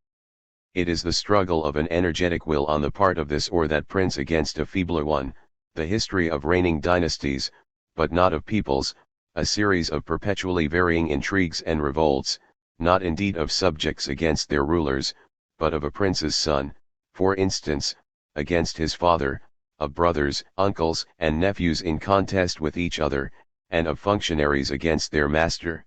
It is the struggle of an energetic will on the part of this or that prince against a feebler one, the history of reigning dynasties, but not of peoples, a series of perpetually varying intrigues and revolts, not indeed of subjects against their rulers, but of a prince's son, for instance, against his father, of brothers, uncles, and nephews in contest with each other, and of functionaries against their master.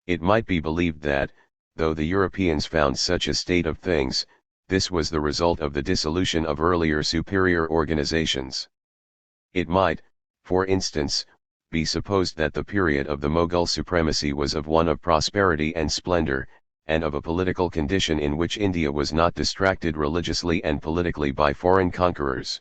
It might be believed that, though the Europeans found such a state of things, this was the result of the dissolution of earlier superior organizations. It might, for instance, be supposed that the period of the Mughal supremacy was of one of prosperity and splendor, and of a political condition in which India was not distracted religiously and politically by foreign conquerors.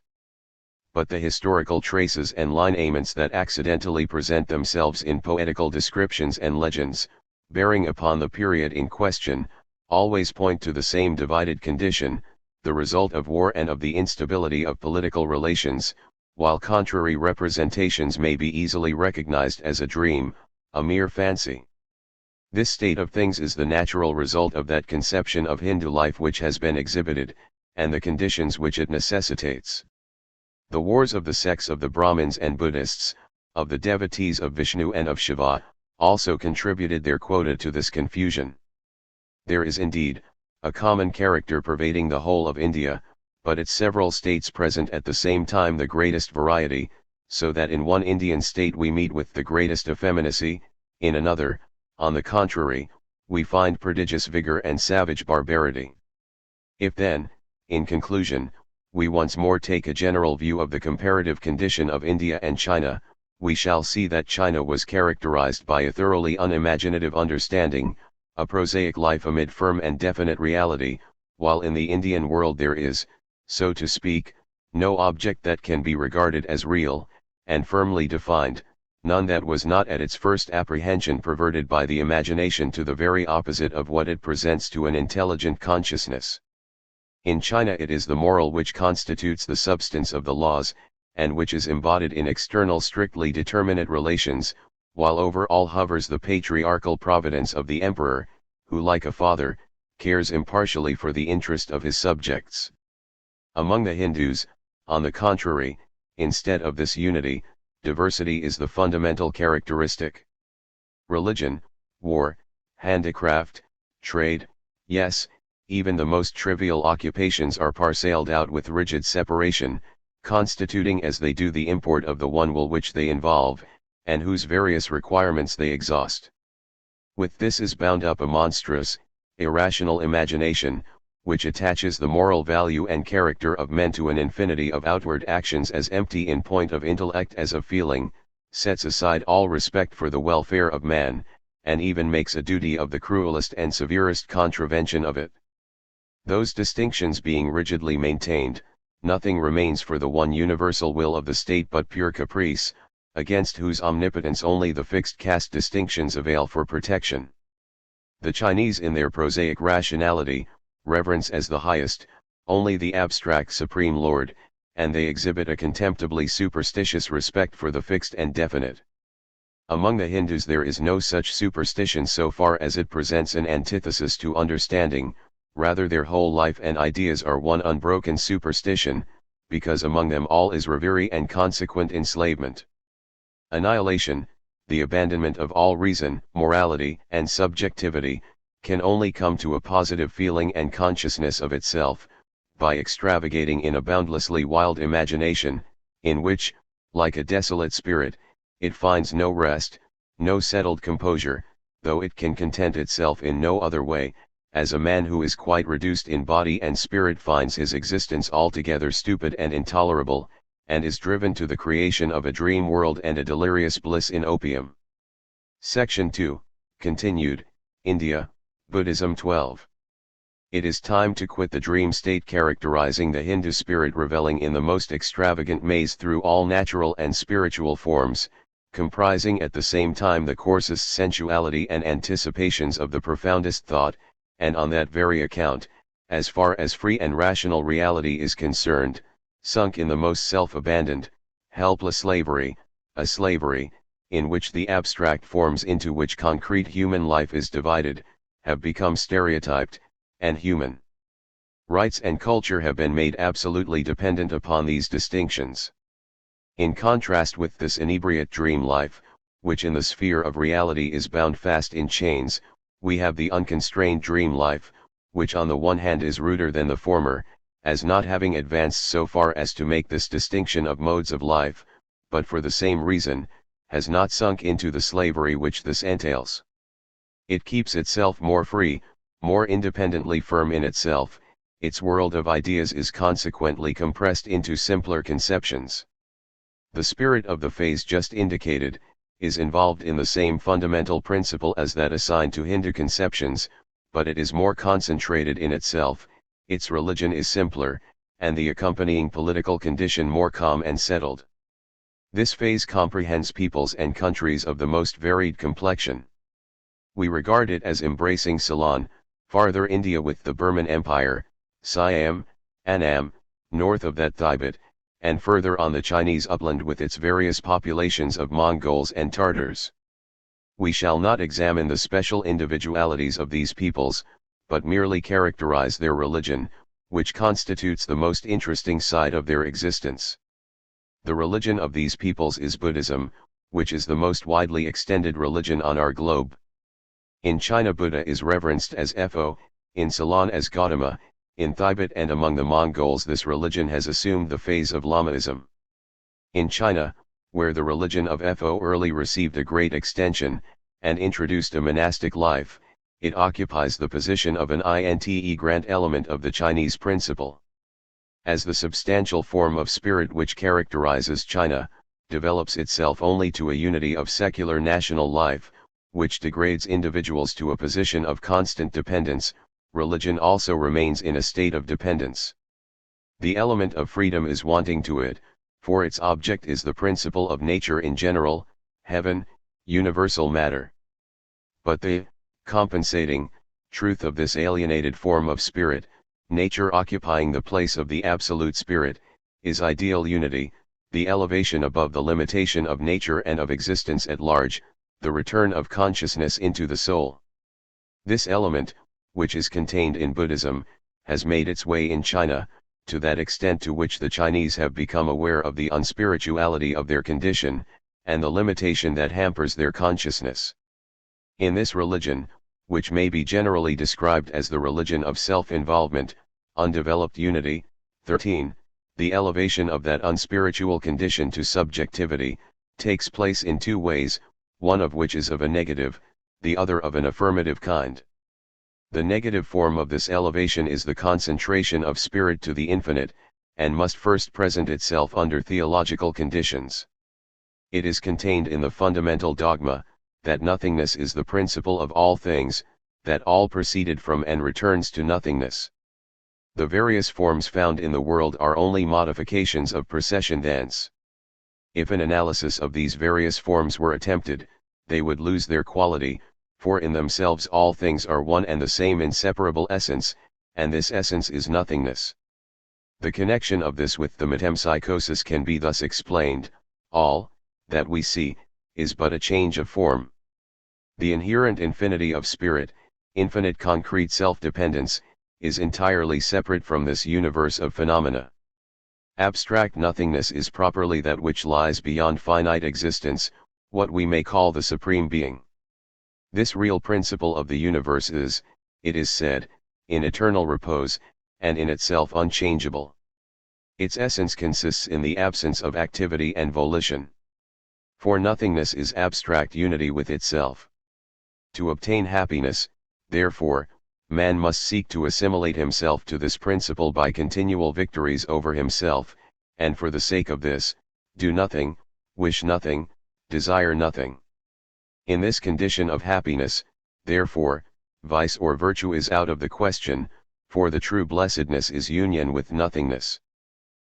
But the historical traces and lineaments that accidentally present themselves in poetical descriptions and legends, bearing upon the period in question, always point to the same divided condition, the result of war and of the instability of political relations, while contrary representations may be easily recognized as a dream, a mere fancy. This state of things is the natural result of that conception of Hindu life which has been exhibited, and the conditions which it necessitates. The wars of the sects of the Brahmins and Buddhists, of the devotees of Vishnu and of Shiva, also contributed their quota to this confusion. There is indeed, a common character pervading the whole of India, but its several states present at the same time the greatest variety, so that in one Indian state we meet with the greatest effeminacy, in another, on the contrary, we find prodigious vigor and savage barbarity. If then, in conclusion, we once more take a general view of the comparative condition of India and China, we shall see that China was characterized by a thoroughly unimaginative understanding, a prosaic life amid firm and definite reality, while in the Indian world there is, so to speak, no object that can be regarded as real, and firmly defined, none that was not at its first apprehension perverted by the imagination to the very opposite of what it presents to an intelligent consciousness. In China it is the moral which constitutes the substance of the laws, and which is embodied in external strictly determinate relations, while over all hovers the patriarchal providence of the emperor, who like a father, cares impartially for the interest of his subjects. Among the Hindus, on the contrary, instead of this unity, diversity is the fundamental characteristic. Religion, war, handicraft, trade, yes, even the most trivial occupations are parcelled out with rigid separation, constituting as they do the import of the one will which they involve, and whose various requirements they exhaust. With this is bound up a monstrous, irrational imagination, which attaches the moral value and character of men to an infinity of outward actions as empty in point of intellect as of feeling, sets aside all respect for the welfare of man, and even makes a duty of the cruelest and severest contravention of it. Those distinctions being rigidly maintained, nothing remains for the one universal will of the state but pure caprice, against whose omnipotence only the fixed caste distinctions avail for protection. The Chinese in their prosaic rationality, reverence as the highest, only the abstract Supreme Lord, and they exhibit a contemptibly superstitious respect for the fixed and definite. Among the Hindus there is no such superstition so far as it presents an antithesis to understanding, rather their whole life and ideas are one unbroken superstition, because among them all is reverie and consequent enslavement. Annihilation, the abandonment of all reason, morality, and subjectivity, can only come to a positive feeling and consciousness of itself, by extravagating in a boundlessly wild imagination, in which, like a desolate spirit, it finds no rest, no settled composure, though it can content itself in no other way, as a man who is quite reduced in body and spirit finds his existence altogether stupid and intolerable, and is driven to the creation of a dream world and a delirious bliss in opium. Section 2, continued, India, Buddhism 12. It is time to quit the dream state characterizing the Hindu spirit reveling in the most extravagant maze through all natural and spiritual forms, comprising at the same time the coarsest sensuality and anticipations of the profoundest thought, and on that very account, as far as free and rational reality is concerned, sunk in the most self-abandoned, helpless slavery, a slavery, in which the abstract forms into which concrete human life is divided, have become stereotyped, and human rights and culture have been made absolutely dependent upon these distinctions. In contrast with this inebriate dream life, which in the sphere of reality is bound fast in chains, we have the unconstrained dream life, which on the one hand is ruder than the former, as not having advanced so far as to make this distinction of modes of life, but for the same reason, has not sunk into the slavery which this entails. It keeps itself more free, more independently firm in itself, its world of ideas is consequently compressed into simpler conceptions. The spirit of the phase just indicated, is involved in the same fundamental principle as that assigned to Hindu conceptions, but it is more concentrated in itself, its religion is simpler, and the accompanying political condition more calm and settled. This phase comprehends peoples and countries of the most varied complexion. We regard it as embracing Ceylon, farther India with the Burman Empire, Siam, Annam, north of that Tibet, and further on the Chinese upland with its various populations of Mongols and Tartars. We shall not examine the special individualities of these peoples, but merely characterize their religion, which constitutes the most interesting side of their existence. The religion of these peoples is Buddhism, which is the most widely extended religion on our globe. In China Buddha is reverenced as Fo, in Ceylon as Gautama, in Tibet and among the Mongols this religion has assumed the phase of Lamaism. In China, where the religion of Fo early received a great extension, and introduced a monastic life, it occupies the position of an integrant element of the Chinese principle. As the substantial form of spirit which characterizes China, develops itself only to a unity of secular national life, which degrades individuals to a position of constant dependence, religion also remains in a state of dependence. The element of freedom is wanting to it, for its object is the principle of nature in general, heaven, universal matter. But the compensating truth of this alienated form of spirit, nature occupying the place of the absolute spirit, is ideal unity, the elevation above the limitation of nature and of existence at large, the return of consciousness into the soul. This element, which is contained in Buddhism, has made its way in China, to that extent to which the Chinese have become aware of the unspirituality of their condition, and the limitation that hampers their consciousness. In this religion, which may be generally described as the religion of self-involvement, undeveloped unity, 13, the elevation of that unspiritual condition to subjectivity, takes place in two ways, one of which is of a negative, the other of an affirmative kind. The negative form of this elevation is the concentration of spirit to the infinite, and must first present itself under theological conditions. It is contained in the fundamental dogma, that nothingness is the principle of all things, that all proceeded from and returns to nothingness. The various forms found in the world are only modifications of procession thence. If an analysis of these various forms were attempted, they would lose their quality, for in themselves all things are one and the same inseparable essence, and this essence is nothingness. The connection of this with the metempsychosis can be thus explained: all that we see is but a change of form. The inherent infinity of spirit, infinite concrete self-dependence, is entirely separate from this universe of phenomena. Abstract nothingness is properly that which lies beyond finite existence, what we may call the Supreme Being. This real principle of the universe is, it is said, in eternal repose, and in itself unchangeable. Its essence consists in the absence of activity and volition. For nothingness is abstract unity with itself. To obtain happiness, therefore, man must seek to assimilate himself to this principle by continual victories over himself, and for the sake of this, do nothing, wish nothing, desire nothing. In this condition of happiness, therefore, vice or virtue is out of the question, for the true blessedness is union with nothingness.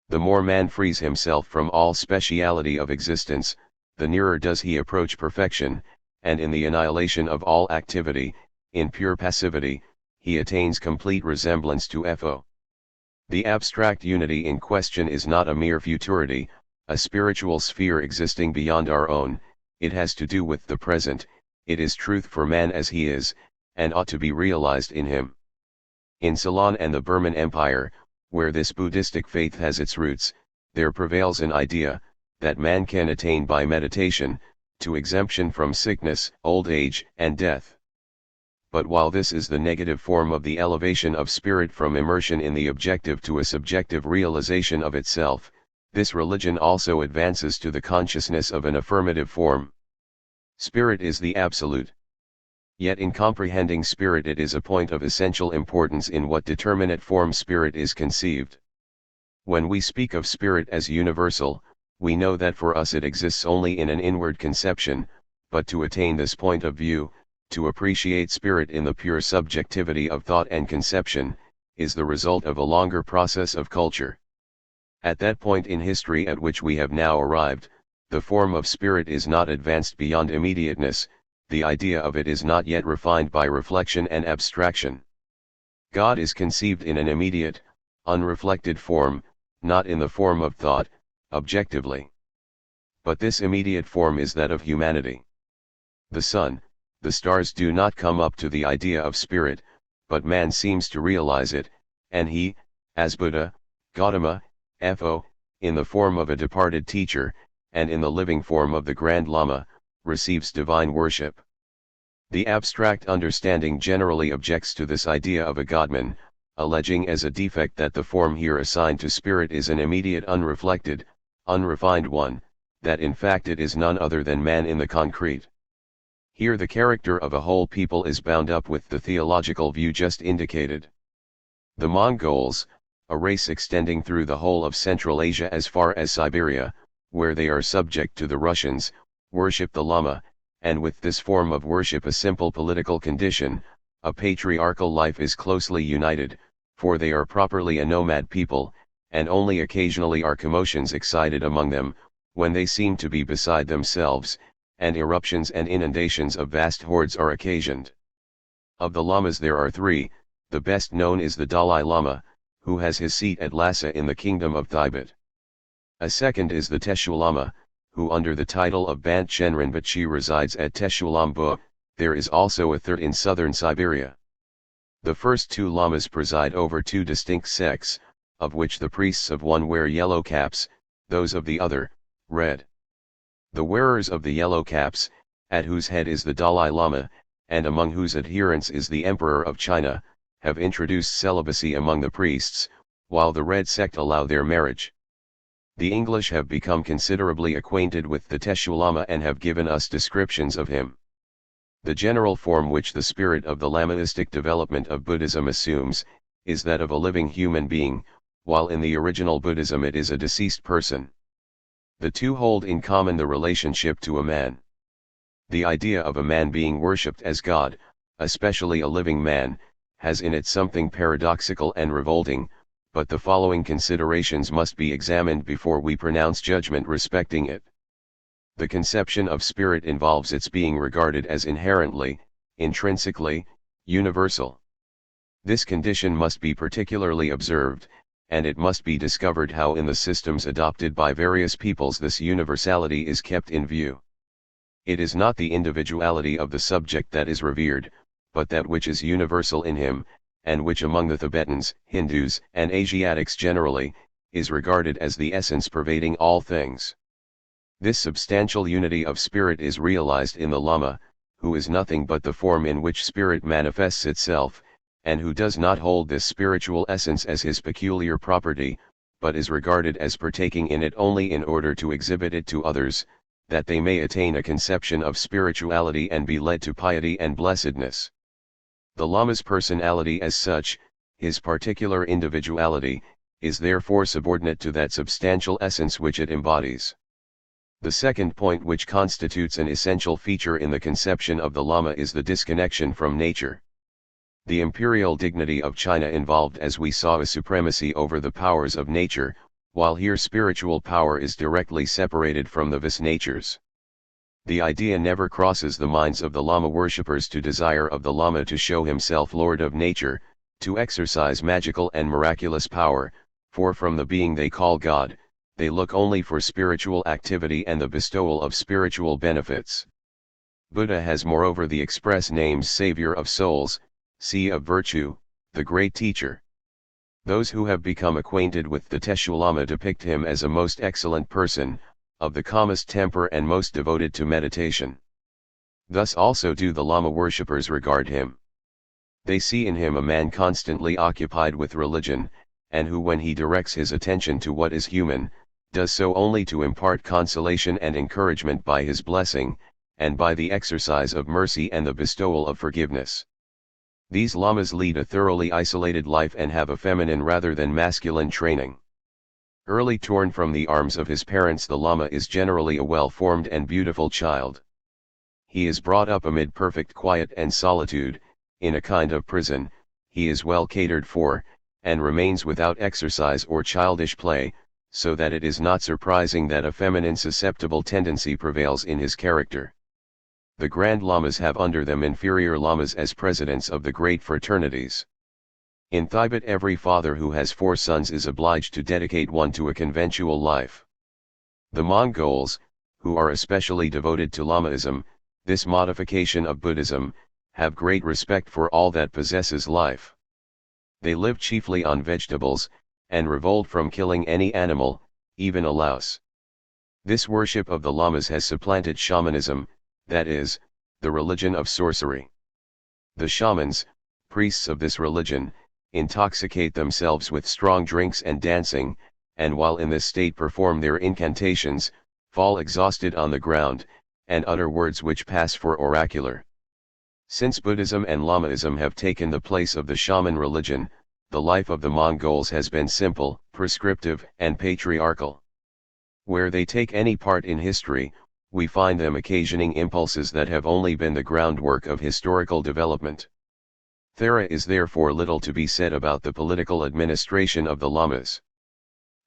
The more man frees himself from all speciality of existence, the nearer does he approach perfection, and in the annihilation of all activity, in pure passivity, he attains complete resemblance to FO. The abstract unity in question is not a mere futurity, a spiritual sphere existing beyond our own, it has to do with the present, it is truth for man as he is, and ought to be realized in him. In Ceylon and the Burman Empire, where this Buddhistic faith has its roots, there prevails an idea, that man can attain by meditation, to exemption from sickness, old age, and death. But while this is the negative form of the elevation of spirit from immersion in the objective to a subjective realization of itself, this religion also advances to the consciousness of an affirmative form. Spirit is the absolute. Yet in comprehending spirit it is a point of essential importance in what determinate form spirit is conceived. When we speak of spirit as universal, we know that for us it exists only in an inward conception, but to attain this point of view, to appreciate spirit in the pure subjectivity of thought and conception, is the result of a longer process of culture. At that point in history at which we have now arrived, the form of spirit is not advanced beyond immediateness, the idea of it is not yet refined by reflection and abstraction. God is conceived in an immediate, unreflected form, not in the form of thought, objectively. But this immediate form is that of humanity. The sun, the stars do not come up to the idea of spirit, but man seems to realize it, and he, as Buddha, Gautama, FO, in the form of a departed teacher, and in the living form of the Grand Lama, receives divine worship. The abstract understanding generally objects to this idea of a Godman, alleging as a defect that the form here assigned to spirit is an immediate unreflected, unrefined one, that in fact it is none other than man in the concrete. Here the character of a whole people is bound up with the theological view just indicated. The Mongols, a race extending through the whole of Central Asia as far as Siberia, where they are subject to the Russians, worship the Lama, and with this form of worship a simple political condition, a patriarchal life is closely united, for they are properly a nomad people, and only occasionally are commotions excited among them, when they seem to be beside themselves, and eruptions and inundations of vast hordes are occasioned. Of the Lamas there are three, the best known is the Dalai Lama, who has his seat at Lhasa in the kingdom of Tibet. A second is the Teshu Lama, who under the title of Bant Chen Rinpoche resides at Teshulambu. There is also a third in southern Siberia. The first two lamas preside over two distinct sects, of which the priests of one wear yellow caps, those of the other, red. The wearers of the yellow caps, at whose head is the Dalai Lama, and among whose adherents is the Emperor of China, have introduced celibacy among the priests, while the red sect allow their marriage. The English have become considerably acquainted with the Teshu Lama and have given us descriptions of him. The general form which the spirit of the Lamaistic development of Buddhism assumes, is that of a living human being, while in the original Buddhism it is a deceased person. The two hold in common the relationship to a man. The idea of a man being worshipped as God, especially a living man, has in it something paradoxical and revolting, but the following considerations must be examined before we pronounce judgment respecting it. The conception of spirit involves its being regarded as inherently, intrinsically, universal. This condition must be particularly observed, and it must be discovered how in the systems adopted by various peoples this universality is kept in view. It is not the individuality of the subject that is revered, but that which is universal in him, and which among the Tibetans, Hindus, and Asiatics generally, is regarded as the essence pervading all things. This substantial unity of spirit is realized in the Lama, who is nothing but the form in which spirit manifests itself, and who does not hold this spiritual essence as his peculiar property, but is regarded as partaking in it only in order to exhibit it to others, that they may attain a conception of spirituality and be led to piety and blessedness. The Lama's personality as such, his particular individuality, is therefore subordinate to that substantial essence which it embodies. The second point which constitutes an essential feature in the conception of the Lama is the disconnection from nature. The imperial dignity of China involved, as we saw, a supremacy over the powers of nature, while here spiritual power is directly separated from the vis natures. The idea never crosses the minds of the Lama worshippers to desire of the Lama to show himself lord of nature, to exercise magical and miraculous power, for from the being they call God, they look only for spiritual activity and the bestowal of spiritual benefits. Buddha has moreover the express names Savior of souls, Sea of virtue, the great teacher. Those who have become acquainted with the Teshu Lama depict him as a most excellent person, of the calmest temper and most devoted to meditation. Thus also do the Lama worshippers regard him. They see in him a man constantly occupied with religion, and who, when he directs his attention to what is human, does so only to impart consolation and encouragement by his blessing, and by the exercise of mercy and the bestowal of forgiveness. These Lamas lead a thoroughly isolated life and have a feminine rather than masculine training. Early torn from the arms of his parents, the Lama is generally a well-formed and beautiful child. He is brought up amid perfect quiet and solitude, in a kind of prison. He is well catered for, and remains without exercise or childish play, so that it is not surprising that a feminine susceptible tendency prevails in his character. The Grand Lamas have under them inferior Lamas as presidents of the great fraternities. In Tibet, every father who has 4 sons is obliged to dedicate one to a conventual life. The Mongols, who are especially devoted to Lamaism, this modification of Buddhism, have great respect for all that possesses life. They live chiefly on vegetables, and revolt from killing any animal, even a louse. This worship of the Lamas has supplanted shamanism, that is, the religion of sorcery. The shamans, priests of this religion, intoxicate themselves with strong drinks and dancing, and while in this state perform their incantations, fall exhausted on the ground, and utter words which pass for oracular. Since Buddhism and Lamaism have taken the place of the shaman religion, the life of the Mongols has been simple, prescriptive, and patriarchal. Where they take any part in history, we find them occasioning impulses that have only been the groundwork of historical development. There is therefore little to be said about the political administration of the Lamas.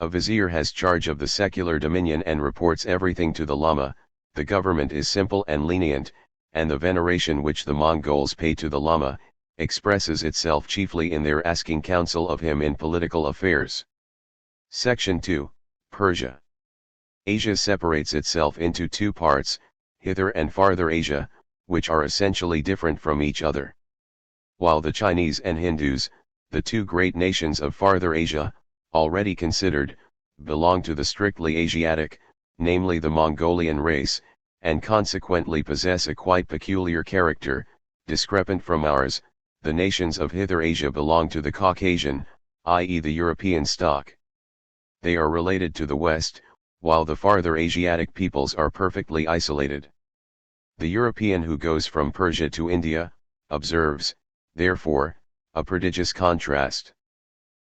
A vizier has charge of the secular dominion and reports everything to the Lama. The government is simple and lenient, and the veneration which the Mongols pay to the Lama, expresses itself chiefly in their asking counsel of him in political affairs. Section 2, Persia. Asia separates itself into 2 parts, Hither and Farther Asia, which are essentially different from each other. While the Chinese and Hindus, the 2 great nations of Farther Asia, already considered, belong to the strictly Asiatic, namely the Mongolian race, and consequently possess a quite peculiar character, discrepant from ours. The nations of Hither Asia belong to the Caucasian, i.e. the European stock. They are related to the West, while the farther Asiatic peoples are perfectly isolated. The European who goes from Persia to India, observes, therefore, a prodigious contrast.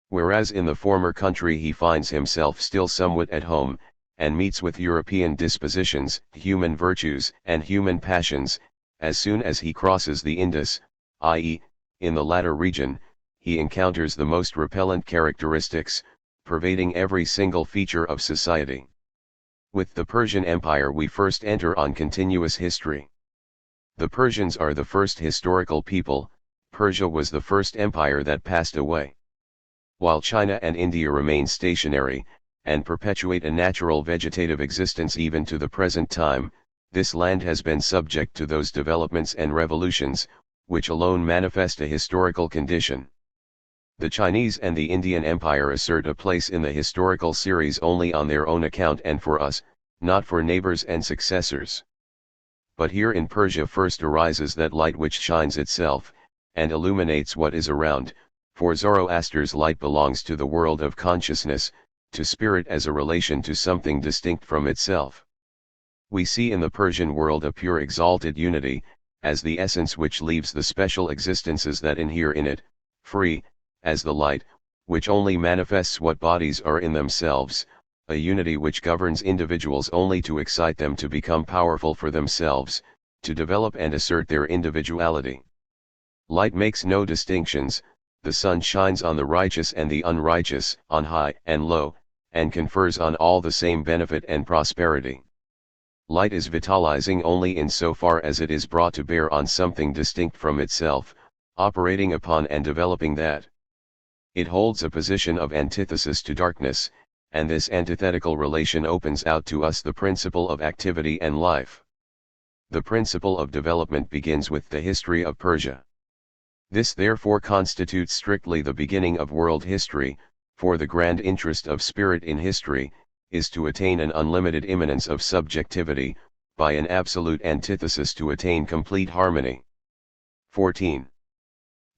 Whereas in the former country he finds himself still somewhat at home, and meets with European dispositions, human virtues, and human passions, as soon as he crosses the Indus, i.e., in the latter region, he encounters the most repellent characteristics, pervading every single feature of society. With the Persian Empire we first enter on continuous history. The Persians are the first historical people. Persia was the first empire that passed away. While China and India remain stationary, and perpetuate a natural vegetative existence even to the present time, this land has been subject to those developments and revolutions, which alone manifest a historical condition. The Chinese and the Indian Empire assert a place in the historical series only on their own account and for us, not for neighbors and successors. But here in Persia first arises that light which shines itself, and illuminates what is around. For Zoroaster's light belongs to the world of consciousness, to spirit as a relation to something distinct from itself. We see in the Persian world a pure exalted unity, as the essence which leaves the special existences that inhere in it, free, as the light, which only manifests what bodies are in themselves, a unity which governs individuals only to excite them to become powerful for themselves, to develop and assert their individuality. Light makes no distinctions, the sun shines on the righteous and the unrighteous, on high and low, and confers on all the same benefit and prosperity. Light is vitalizing only in so far as it is brought to bear on something distinct from itself, operating upon and developing that. It holds a position of antithesis to darkness, and this antithetical relation opens out to us the principle of activity and life. The principle of development begins with the history of Persia. This therefore constitutes strictly the beginning of world history, for the grand interest of spirit in history, is to attain an unlimited immanence of subjectivity, by an absolute antithesis to attain complete harmony. 14.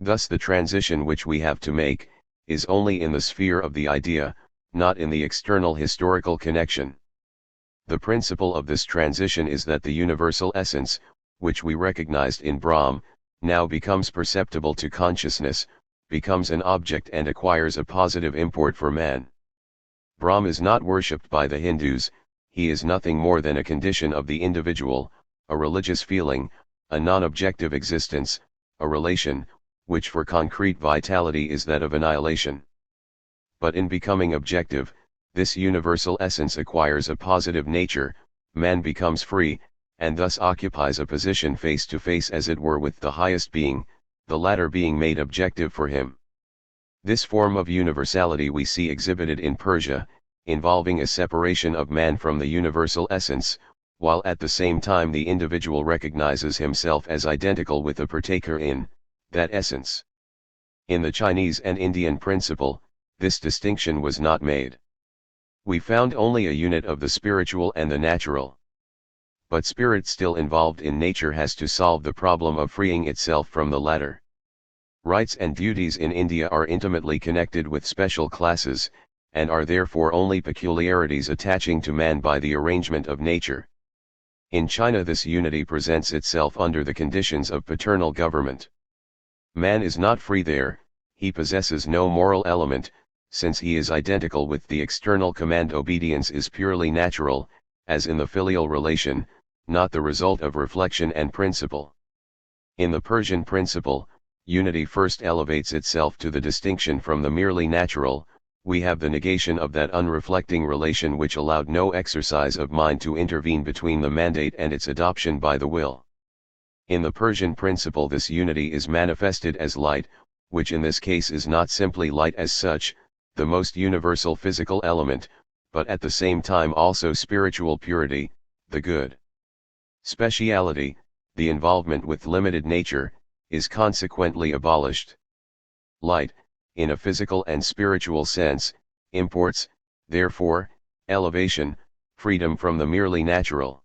Thus the transition which we have to make, is only in the sphere of the idea, not in the external historical connection. The principle of this transition is that the universal essence, which we recognized in Brahm, now becomes perceptible to consciousness, becomes an object and acquires a positive import for man. Brahm is not worshipped by the Hindus, he is nothing more than a condition of the individual, a religious feeling, a non-objective existence, a relation, which for concrete vitality is that of annihilation. But in becoming objective, this universal essence acquires a positive nature, man becomes free, and thus occupies a position face to face as it were with the highest being, the latter being made objective for him. This form of universality we see exhibited in Persia, involving a separation of man from the universal essence, while at the same time the individual recognizes himself as identical with the partaker in that essence. In the Chinese and Indian principle, this distinction was not made. We found only a unit of the spiritual and the natural. But spirit still involved in nature has to solve the problem of freeing itself from the latter. Rights and duties in India are intimately connected with special classes, and are therefore only peculiarities attaching to man by the arrangement of nature. In China this unity presents itself under the conditions of paternal government. Man is not free there, he possesses no moral element, since he is identical with the external command. Obedience is purely natural, as in the filial relation, not the result of reflection and principle. In the Persian principle, unity first elevates itself to the distinction from the merely natural. We have the negation of that unreflecting relation which allowed no exercise of mind to intervene between the mandate and its adoption by the will. In the Persian principle this unity is manifested as light, which in this case is not simply light as such, the most universal physical element, but at the same time also spiritual purity, the good. Speciality, the involvement with limited nature, is consequently abolished. Light, in a physical and spiritual sense, imports, therefore, elevation, freedom from the merely natural.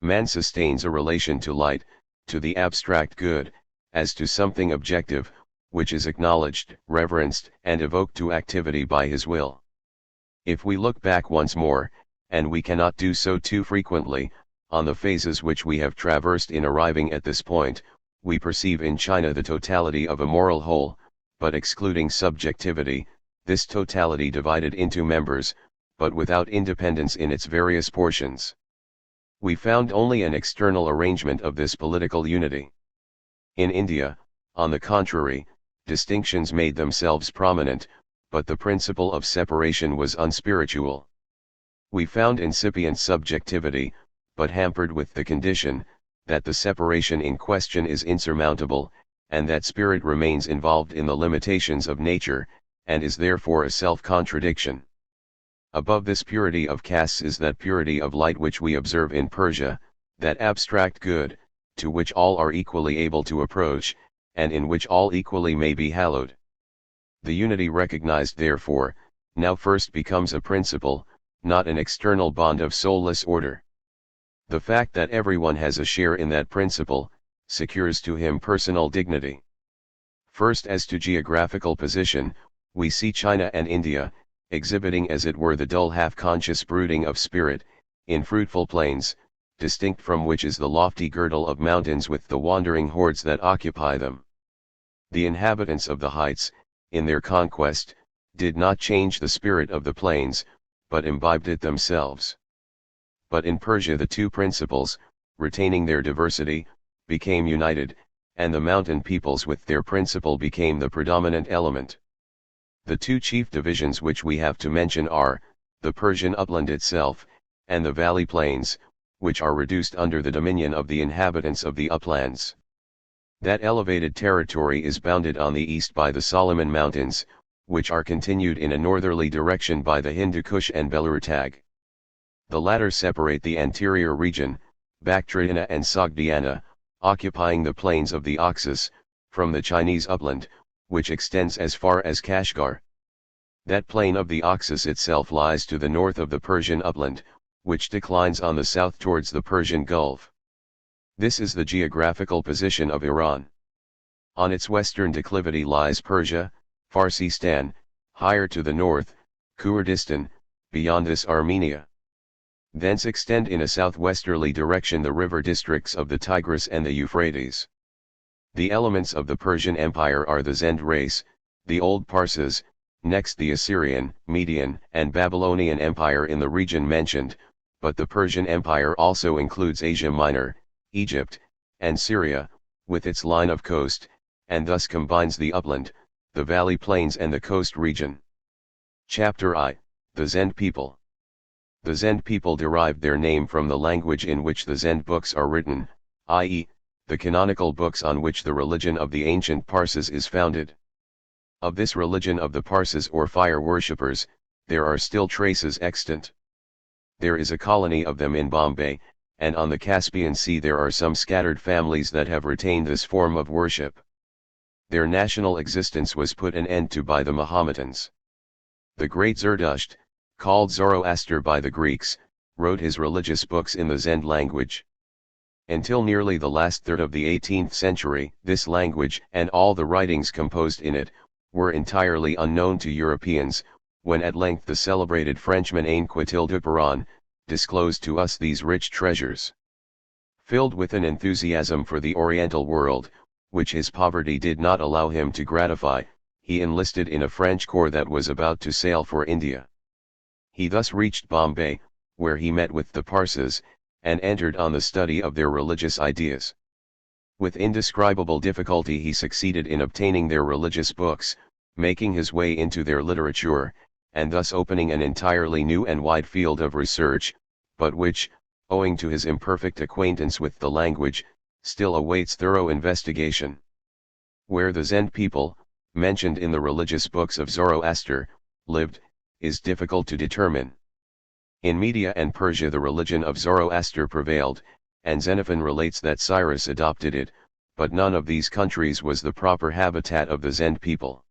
Man sustains a relation to light, to the abstract good, as to something objective, which is acknowledged, reverenced, and evoked to activity by his will. If we look back once more, and we cannot do so too frequently, on the phases which we have traversed in arriving at this point, we perceive in China the totality of a moral whole, but excluding subjectivity, this totality divided into members, but without independence in its various portions. We found only an external arrangement of this political unity. In India, on the contrary, distinctions made themselves prominent, but the principle of separation was unspiritual. We found incipient subjectivity, but hampered with the condition, that the separation in question is insurmountable, and that spirit remains involved in the limitations of nature, and is therefore a self-contradiction. Above this purity of castes is that purity of light which we observe in Persia, that abstract good, to which all are equally able to approach, and in which all equally may be hallowed. The unity recognized therefore, now first becomes a principle, not an external bond of soulless order. The fact that everyone has a share in that principle, secures to him personal dignity. First, as to geographical position, we see China and India, exhibiting as it were the dull half-conscious brooding of spirit, in fruitful plains, distinct from which is the lofty girdle of mountains with the wandering hordes that occupy them. The inhabitants of the heights, in their conquest, did not change the spirit of the plains, but imbibed it themselves. But in Persia the two principles, retaining their diversity, became united, and the mountain peoples with their principle became the predominant element. The two chief divisions which we have to mention are, the Persian upland itself, and the valley plains, which are reduced under the dominion of the inhabitants of the uplands. That elevated territory is bounded on the east by the Solomon Mountains, which are continued in a northerly direction by the Hindu Kush and Belurtag. The latter separate the anterior region, Bactriana and Sogdiana, occupying the plains of the Oxus, from the Chinese upland, which extends as far as Kashgar. That plain of the Oxus itself lies to the north of the Persian upland, which declines on the south towards the Persian Gulf. This is the geographical position of Iran. On its western declivity lies Persia, Farsistan, higher to the north, Kurdistan, beyond this Armenia. Thence extend in a southwesterly direction the river districts of the Tigris and the Euphrates. The elements of the Persian Empire are the Zend race, the Old Parses, next the Assyrian, Median, and Babylonian Empire in the region mentioned, but the Persian Empire also includes Asia Minor, Egypt, and Syria, with its line of coast, and thus combines the upland, the valley plains and the coast region. Chapter I, the Zend people. The Zend people derived their name from the language in which the Zend books are written, i.e., the canonical books on which the religion of the ancient Parses is founded. Of this religion of the Parses or fire worshippers, there are still traces extant. There is a colony of them in Bombay, and on the Caspian Sea there are some scattered families that have retained this form of worship. Their national existence was put an end to by the Mahometans. The great Zerdusht, called Zoroaster by the Greeks, wrote his religious books in the Zend language. Until nearly the last third of the 18th century, this language, and all the writings composed in it, were entirely unknown to Europeans, when at length the celebrated Frenchman Anquetil de Perron disclosed to us these rich treasures. Filled with an enthusiasm for the Oriental world, which his poverty did not allow him to gratify, he enlisted in a French corps that was about to sail for India. He thus reached Bombay, where he met with the Parses, and entered on the study of their religious ideas. With indescribable difficulty he succeeded in obtaining their religious books, making his way into their literature, and thus opening an entirely new and wide field of research, but which, owing to his imperfect acquaintance with the language, still awaits thorough investigation. Where the Zend people, mentioned in the religious books of Zoroaster, lived, is difficult to determine. In Media and Persia the religion of Zoroaster prevailed, and Xenophon relates that Cyrus adopted it, but none of these countries was the proper habitat of the Zend people.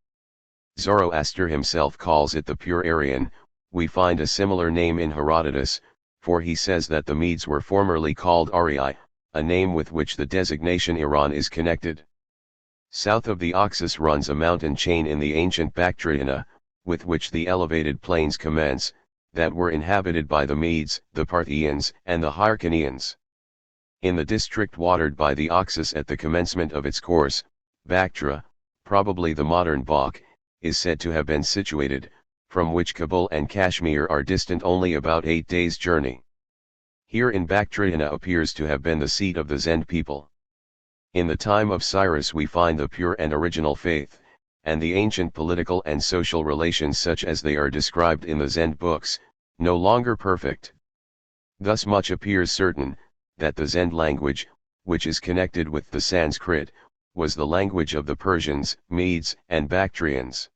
Zoroaster himself calls it the pure Aryan. We find a similar name in Herodotus, for he says that the Medes were formerly called Arii, a name with which the designation Iran is connected. South of the Oxus runs a mountain chain in the ancient Bactriana, with which the elevated plains commence, that were inhabited by the Medes, the Parthians, and the Hyrcanians. In the district watered by the Oxus at the commencement of its course, Bactria, probably the modern Balkh, is said to have been situated, from which Kabul and Kashmir are distant only about 8 days' journey. Here in Bactriana appears to have been the seat of the Zend people. In the time of Cyrus we find the pure and original faith, and the ancient political and social relations such as they are described in the Zend books, no longer perfect. Thus much appears certain, that the Zend language, which is connected with the Sanskrit, was the language of the Persians, Medes, and Bactrians.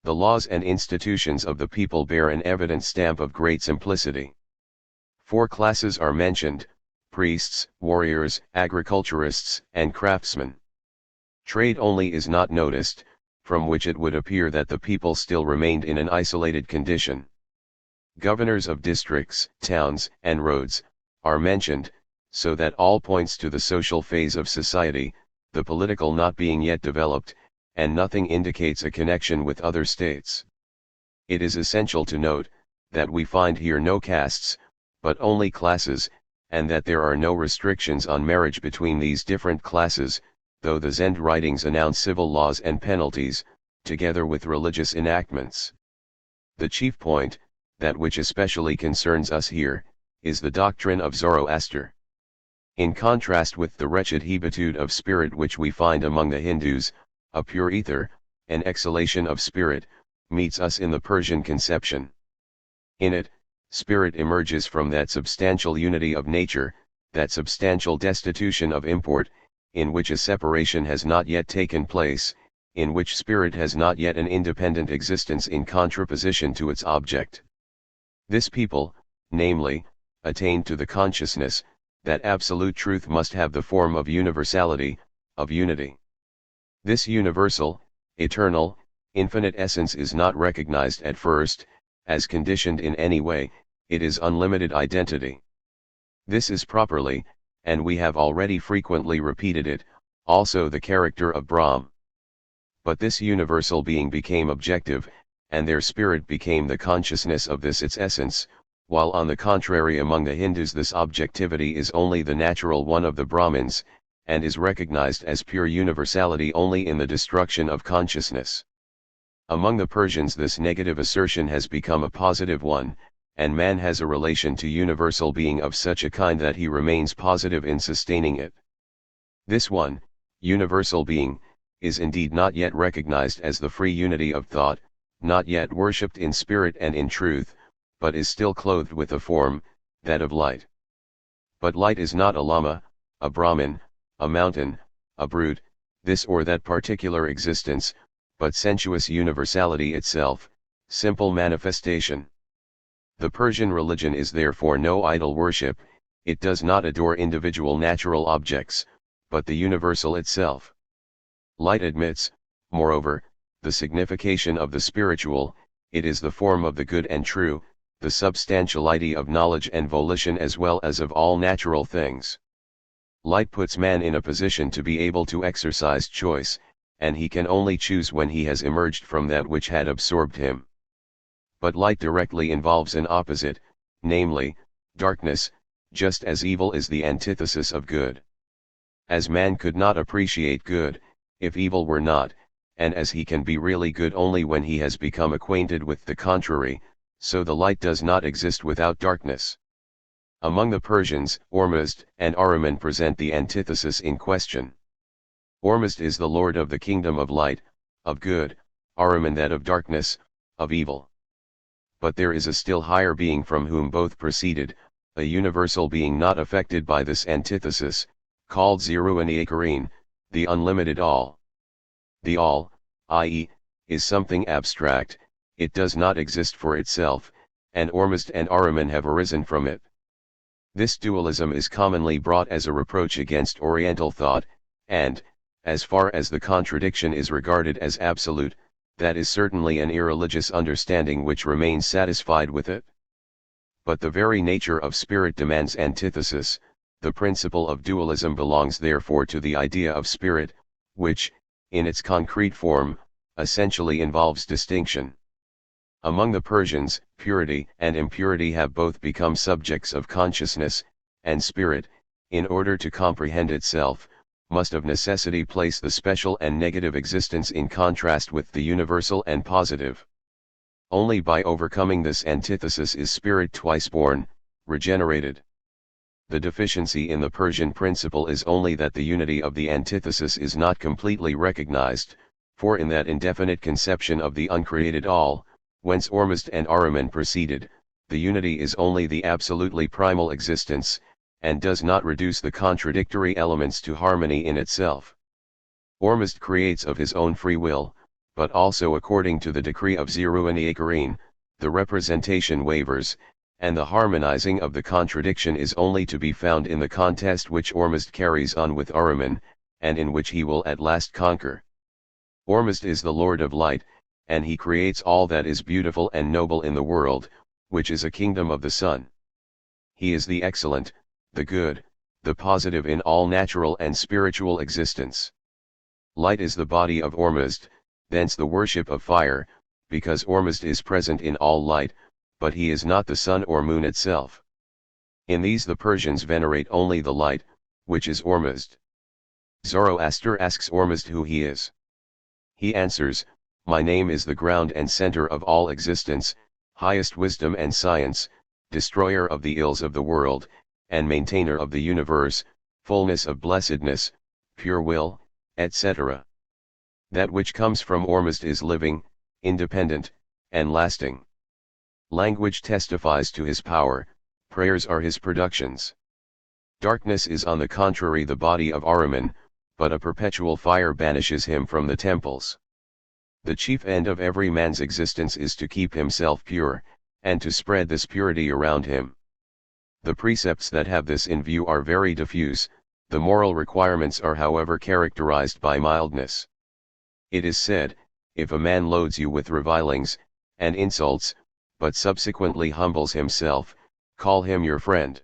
The laws and institutions of the people bear an evident stamp of great simplicity. 4 classes are mentioned: priests, warriors, agriculturists, and craftsmen. Trade only is not noticed, from which it would appear that the people still remained in an isolated condition. Governors of districts, towns, and roads, are mentioned, so that all points to the social phase of society, the political not being yet developed, and nothing indicates a connection with other states. It is essential to note, that we find here no castes, but only classes, and that there are no restrictions on marriage between these different classes, though the Zend writings announce civil laws and penalties, together with religious enactments. The chief point, that which especially concerns us here, is the doctrine of Zoroaster. In contrast with the wretched hebetude of spirit which we find among the Hindus, a pure ether, an exhalation of spirit, meets us in the Persian conception. In it, spirit emerges from that substantial unity of nature, that substantial destitution of import, in which a separation has not yet taken place, in which spirit has not yet an independent existence in contraposition to its object. This people, namely, attained to the consciousness, that absolute truth must have the form of universality, of unity. This universal, eternal, infinite essence is not recognized at first, as conditioned in any way, it is unlimited identity. This is properly, and we have already frequently repeated it, also the character of Brahm. But this universal being became objective, and their spirit became the consciousness of this its essence, while on the contrary among the Hindus this objectivity is only the natural one of the Brahmins, and is recognized as pure universality only in the destruction of consciousness. Among the Persians this negative assertion has become a positive one, and man has a relation to universal being of such a kind that he remains positive in sustaining it. This one, universal being, is indeed not yet recognized as the free unity of thought, not yet worshipped in spirit and in truth, but is still clothed with a form, that of light. But light is not a Lama, a Brahmin, a mountain, a brute, this or that particular existence, but sensuous universality itself, simple manifestation. The Persian religion is therefore no idol worship, it does not adore individual natural objects, but the universal itself. Light admits, moreover, the signification of the spiritual, it is the form of the good and true, the substantiality of knowledge and volition as well as of all natural things. Light puts man in a position to be able to exercise choice, and he can only choose when he has emerged from that which had absorbed him. But light directly involves an opposite, namely, darkness, just as evil is the antithesis of good. As man could not appreciate good, if evil were not, and as he can be really good only when he has become acquainted with the contrary, so the light does not exist without darkness. Among the Persians, Ormuzd and Ahriman present the antithesis in question. Ormuzd is the lord of the kingdom of light, of good, Ahriman that of darkness, of evil. But there is a still higher being from whom both proceeded, a universal being not affected by this antithesis, called Zerua-Niakarin, the unlimited all. The all, i.e., is something abstract, it does not exist for itself, and Ormuzd and Ahriman have arisen from it. This dualism is commonly brought as a reproach against Oriental thought, and, as far as the contradiction is regarded as absolute, that is certainly an irreligious understanding which remains satisfied with it. But the very nature of spirit demands antithesis, the principle of dualism belongs therefore to the idea of spirit, which, in its concrete form, essentially involves distinction. Among the Persians, purity and impurity have both become subjects of consciousness, and spirit, in order to comprehend itself, must of necessity place the special and negative existence in contrast with the universal and positive. Only by overcoming this antithesis is spirit twice born, regenerated. The deficiency in the Persian principle is only that the unity of the antithesis is not completely recognized, for in that indefinite conception of the uncreated all, whence Ormuzd and Ahriman proceeded, the unity is only the absolutely primal existence, and does not reduce the contradictory elements to harmony in itself. Ormuzd creates of his own free will, but also according to the decree of Zerua-Niakarin, the representation wavers, and the harmonizing of the contradiction is only to be found in the contest which Ormuzd carries on with Ahriman, and in which he will at last conquer. Ormuzd is the Lord of Light, and he creates all that is beautiful and noble in the world, which is a kingdom of the sun. He is the excellent, the good, the positive in all natural and spiritual existence. Light is the body of Ormuzd, thence the worship of fire, because Ormuzd is present in all light, but he is not the sun or moon itself. In these the Persians venerate only the light, which is Ormuzd. Zoroaster asks Ormuzd who he is. He answers, "My name is the ground and center of all existence, highest wisdom and science, destroyer of the ills of the world, and maintainer of the universe, fullness of blessedness, pure will, etc. That which comes from Ormuzd is living, independent, and lasting. Language testifies to his power, prayers are his productions. Darkness is on the contrary the body of Ahriman, but a perpetual fire banishes him from the temples. The chief end of every man's existence is to keep himself pure, and to spread this purity around him. The precepts that have this in view are very diffuse, the moral requirements are however characterized by mildness. It is said, if a man loads you with revilings, and insults, but subsequently humbles himself, call him your friend.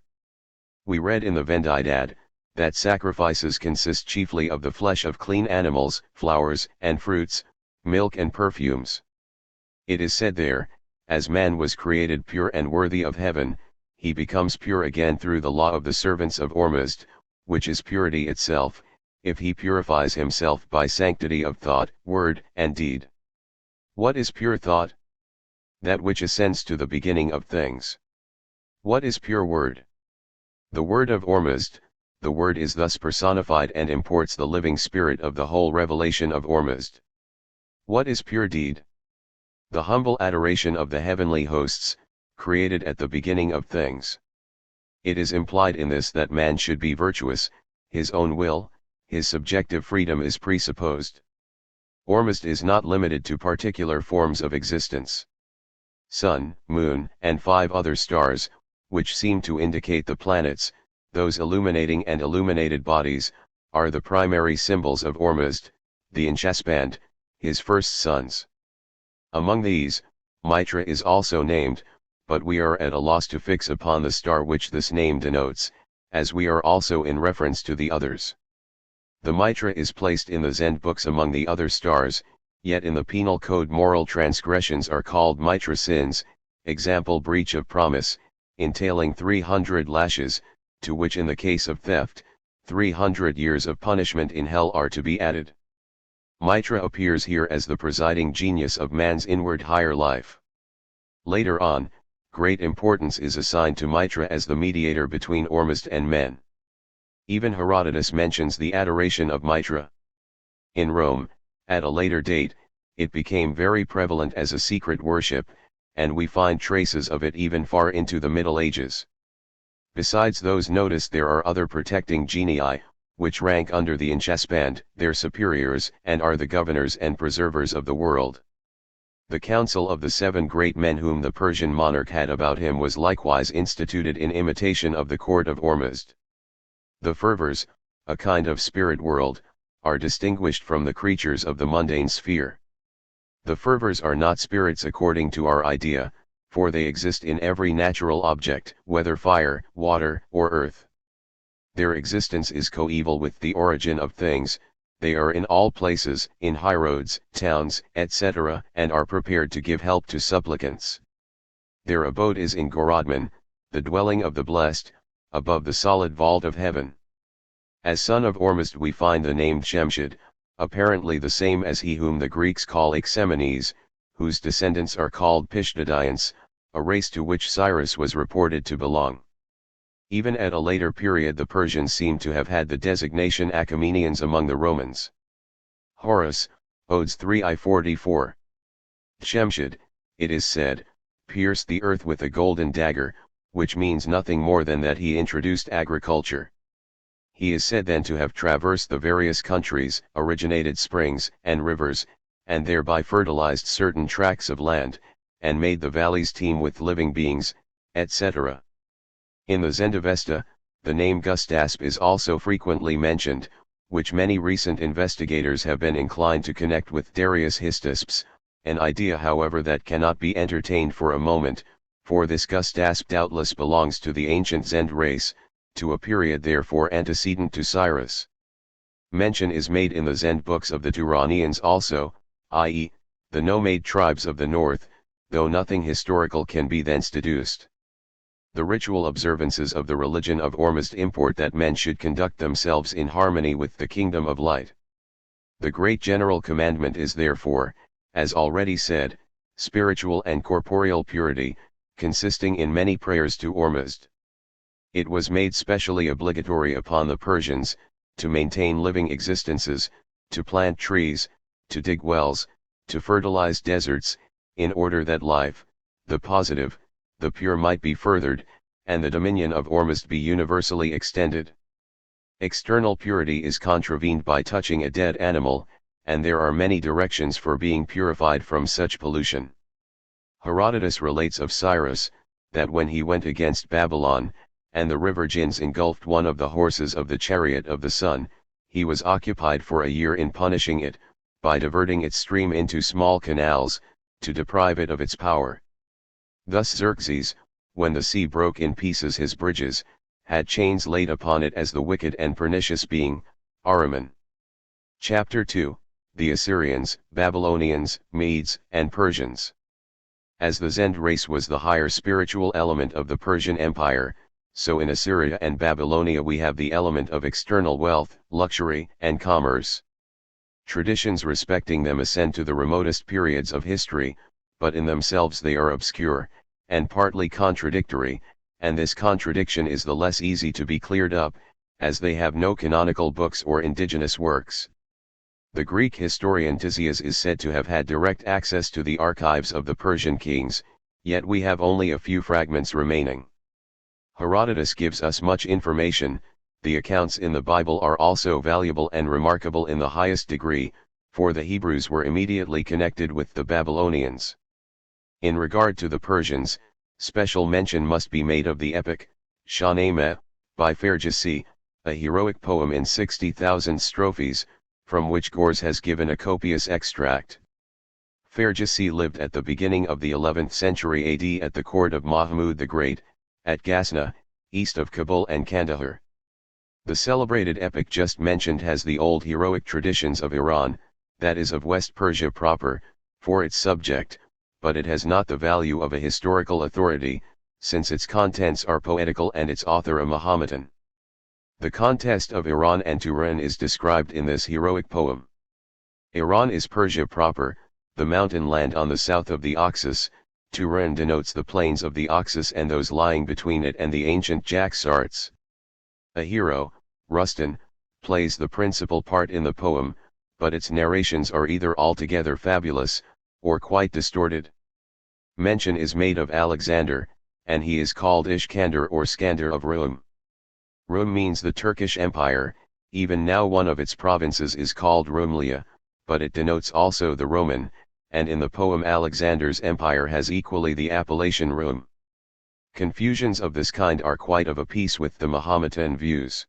We read in the Vendidad, that sacrifices consist chiefly of the flesh of clean animals, flowers and fruits, milk and perfumes. It is said there, as man was created pure and worthy of heaven, he becomes pure again through the law of the servants of Ormuzd, which is purity itself, if he purifies himself by sanctity of thought, word, and deed. What is pure thought? That which ascends to the beginning of things. What is pure word? The word of Ormuzd. The word is thus personified and imports the living spirit of the whole revelation of Ormuzd. What is pure deed? The humble adoration of the heavenly hosts, created at the beginning of things. It is implied in this that man should be virtuous, his own will, his subjective freedom is presupposed. Ormuzd is not limited to particular forms of existence. Sun, moon, and 5 other stars, which seem to indicate the planets, those illuminating and illuminated bodies, are the primary symbols of Ormuzd, the Inchasband, his first sons. Among these, Mitra is also named, but we are at a loss to fix upon the star which this name denotes, as we are also in reference to the others. The Mitra is placed in the Zend books among the other stars, yet in the penal code moral transgressions are called Mitra sins, example breach of promise, entailing 300 lashes, to which in the case of theft, 300 years of punishment in hell are to be added. Mitra appears here as the presiding genius of man's inward higher life. Later on, great importance is assigned to Mitra as the mediator between Ormuzd and men. Even Herodotus mentions the adoration of Mitra. In Rome, at a later date, it became very prevalent as a secret worship, and we find traces of it even far into the Middle Ages. Besides those noticed, there are other protecting genii, which rank under the Inchasband, their superiors, and are the governors and preservers of the world. The council of the 7 great men whom the Persian monarch had about him was likewise instituted in imitation of the court of Ormuzd. The fervors, a kind of spirit world, are distinguished from the creatures of the mundane sphere. The fervors are not spirits according to our idea, for they exist in every natural object, whether fire, water, or earth. Their existence is coeval with the origin of things, they are in all places, in highroads, towns, etc., and are prepared to give help to supplicants. Their abode is in Gorodman, the dwelling of the blessed, above the solid vault of heaven. As son of Ormuzd we find the name Shemshid, apparently the same as he whom the Greeks call Ixemenes, whose descendants are called Pishdadians, a race to which Cyrus was reported to belong. Even at a later period the Persians seem to have had the designation Achaemenians among the Romans. Horace, Odes 3I44. Shemshid, it is said, pierced the earth with a golden dagger, which means nothing more than that he introduced agriculture. He is said then to have traversed the various countries, originated springs and rivers, and thereby fertilized certain tracts of land, and made the valleys teem with living beings, etc. In the Zendavesta, the name Gustasp is also frequently mentioned, which many recent investigators have been inclined to connect with Darius Hystaspes, an idea however that cannot be entertained for a moment, for this Gustasp doubtless belongs to the ancient Zend race, to a period therefore antecedent to Cyrus. Mention is made in the Zend books of the Turanians also, i.e., the nomad tribes of the north, though nothing historical can be thence deduced. The ritual observances of the religion of Ormuzd import that men should conduct themselves in harmony with the kingdom of light. The great general commandment is therefore, as already said, spiritual and corporeal purity, consisting in many prayers to Ormuzd. It was made specially obligatory upon the Persians, to maintain living existences, to plant trees, to dig wells, to fertilize deserts, in order that life, the positive, the pure might be furthered, and the dominion of Ormuzd be universally extended. External purity is contravened by touching a dead animal, and there are many directions for being purified from such pollution. Herodotus relates of Cyrus, that when he went against Babylon, and the river Gins engulfed one of the horses of the chariot of the sun, he was occupied for a year in punishing it, by diverting its stream into small canals, to deprive it of its power. Thus Xerxes, when the sea broke in pieces his bridges, had chains laid upon it as the wicked and pernicious being, Ahriman. Chapter 2, the Assyrians, Babylonians, Medes, and Persians. As the Zend race was the higher spiritual element of the Persian Empire, so in Assyria and Babylonia we have the element of external wealth, luxury, and commerce. Traditions respecting them ascend to the remotest periods of history, but in themselves they are obscure, and partly contradictory, and this contradiction is the less easy to be cleared up, as they have no canonical books or indigenous works. The Greek historian Tisias is said to have had direct access to the archives of the Persian kings, yet we have only a few fragments remaining. Herodotus gives us much information. The accounts in the Bible are also valuable and remarkable in the highest degree, for the Hebrews were immediately connected with the Babylonians. In regard to the Persians, special mention must be made of the epic, Shahnameh, by Fergisi, a heroic poem in 60,000 strophes, from which Gores has given a copious extract. Fergisi lived at the beginning of the 11th century AD at the court of Mahmud the Great, at Ghazna, east of Kabul and Kandahar. The celebrated epic just mentioned has the old heroic traditions of Iran, that is of West Persia proper, for its subject, but it has not the value of a historical authority, since its contents are poetical and its author a Mahometan. The contest of Iran and Turan is described in this heroic poem. Iran is Persia proper, the mountain land on the south of the Oxus. Turan denotes the plains of the Oxus and those lying between it and the ancient Jaxartes. A hero, Rustan, plays the principal part in the poem, but its narrations are either altogether fabulous, or quite distorted. Mention is made of Alexander, and he is called Iskander or Skander of Rum. Rum means the Turkish Empire. Even now one of its provinces is called Rumlia, but it denotes also the Roman, and in the poem Alexander's empire has equally the appellation Rum. Confusions of this kind are quite of a piece with the Mahometan views.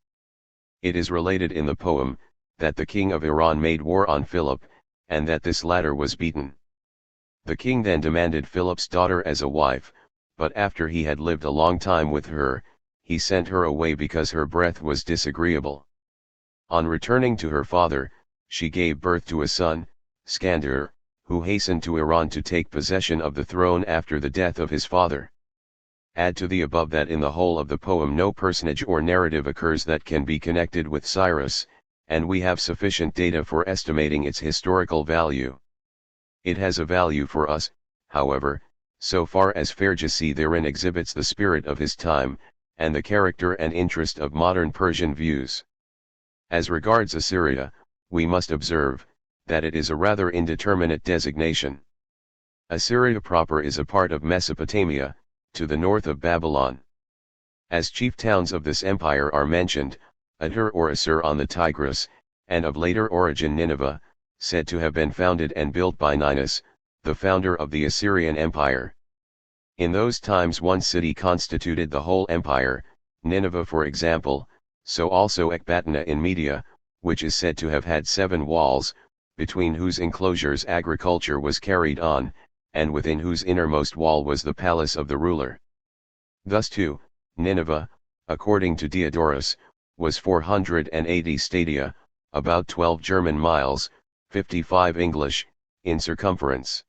It is related in the poem, that the king of Iran made war on Philip, and that this latter was beaten. The king then demanded Philip's daughter as a wife, but after he had lived a long time with her, he sent her away because her breath was disagreeable. On returning to her father, she gave birth to a son, Skander, who hastened to Iran to take possession of the throne after the death of his father. Add to the above that in the whole of the poem no personage or narrative occurs that can be connected with Cyrus, and we have sufficient data for estimating its historical value. It has a value for us, however, so far as Fergisi therein exhibits the spirit of his time, and the character and interest of modern Persian views. As regards Assyria, we must observe, that it is a rather indeterminate designation. Assyria proper is a part of Mesopotamia, to the north of Babylon. As chief towns of this empire are mentioned, Adur or Assur on the Tigris, and of later origin Nineveh, said to have been founded and built by Ninus, the founder of the Assyrian Empire. In those times one city constituted the whole empire, Nineveh for example, so also Ecbatana in Media, which is said to have had 7 walls, between whose enclosures agriculture was carried on, and within whose innermost wall was the palace of the ruler. Thus too, Nineveh, according to Diodorus, was 480 stadia, about 12 German miles, 55 English, in circumference.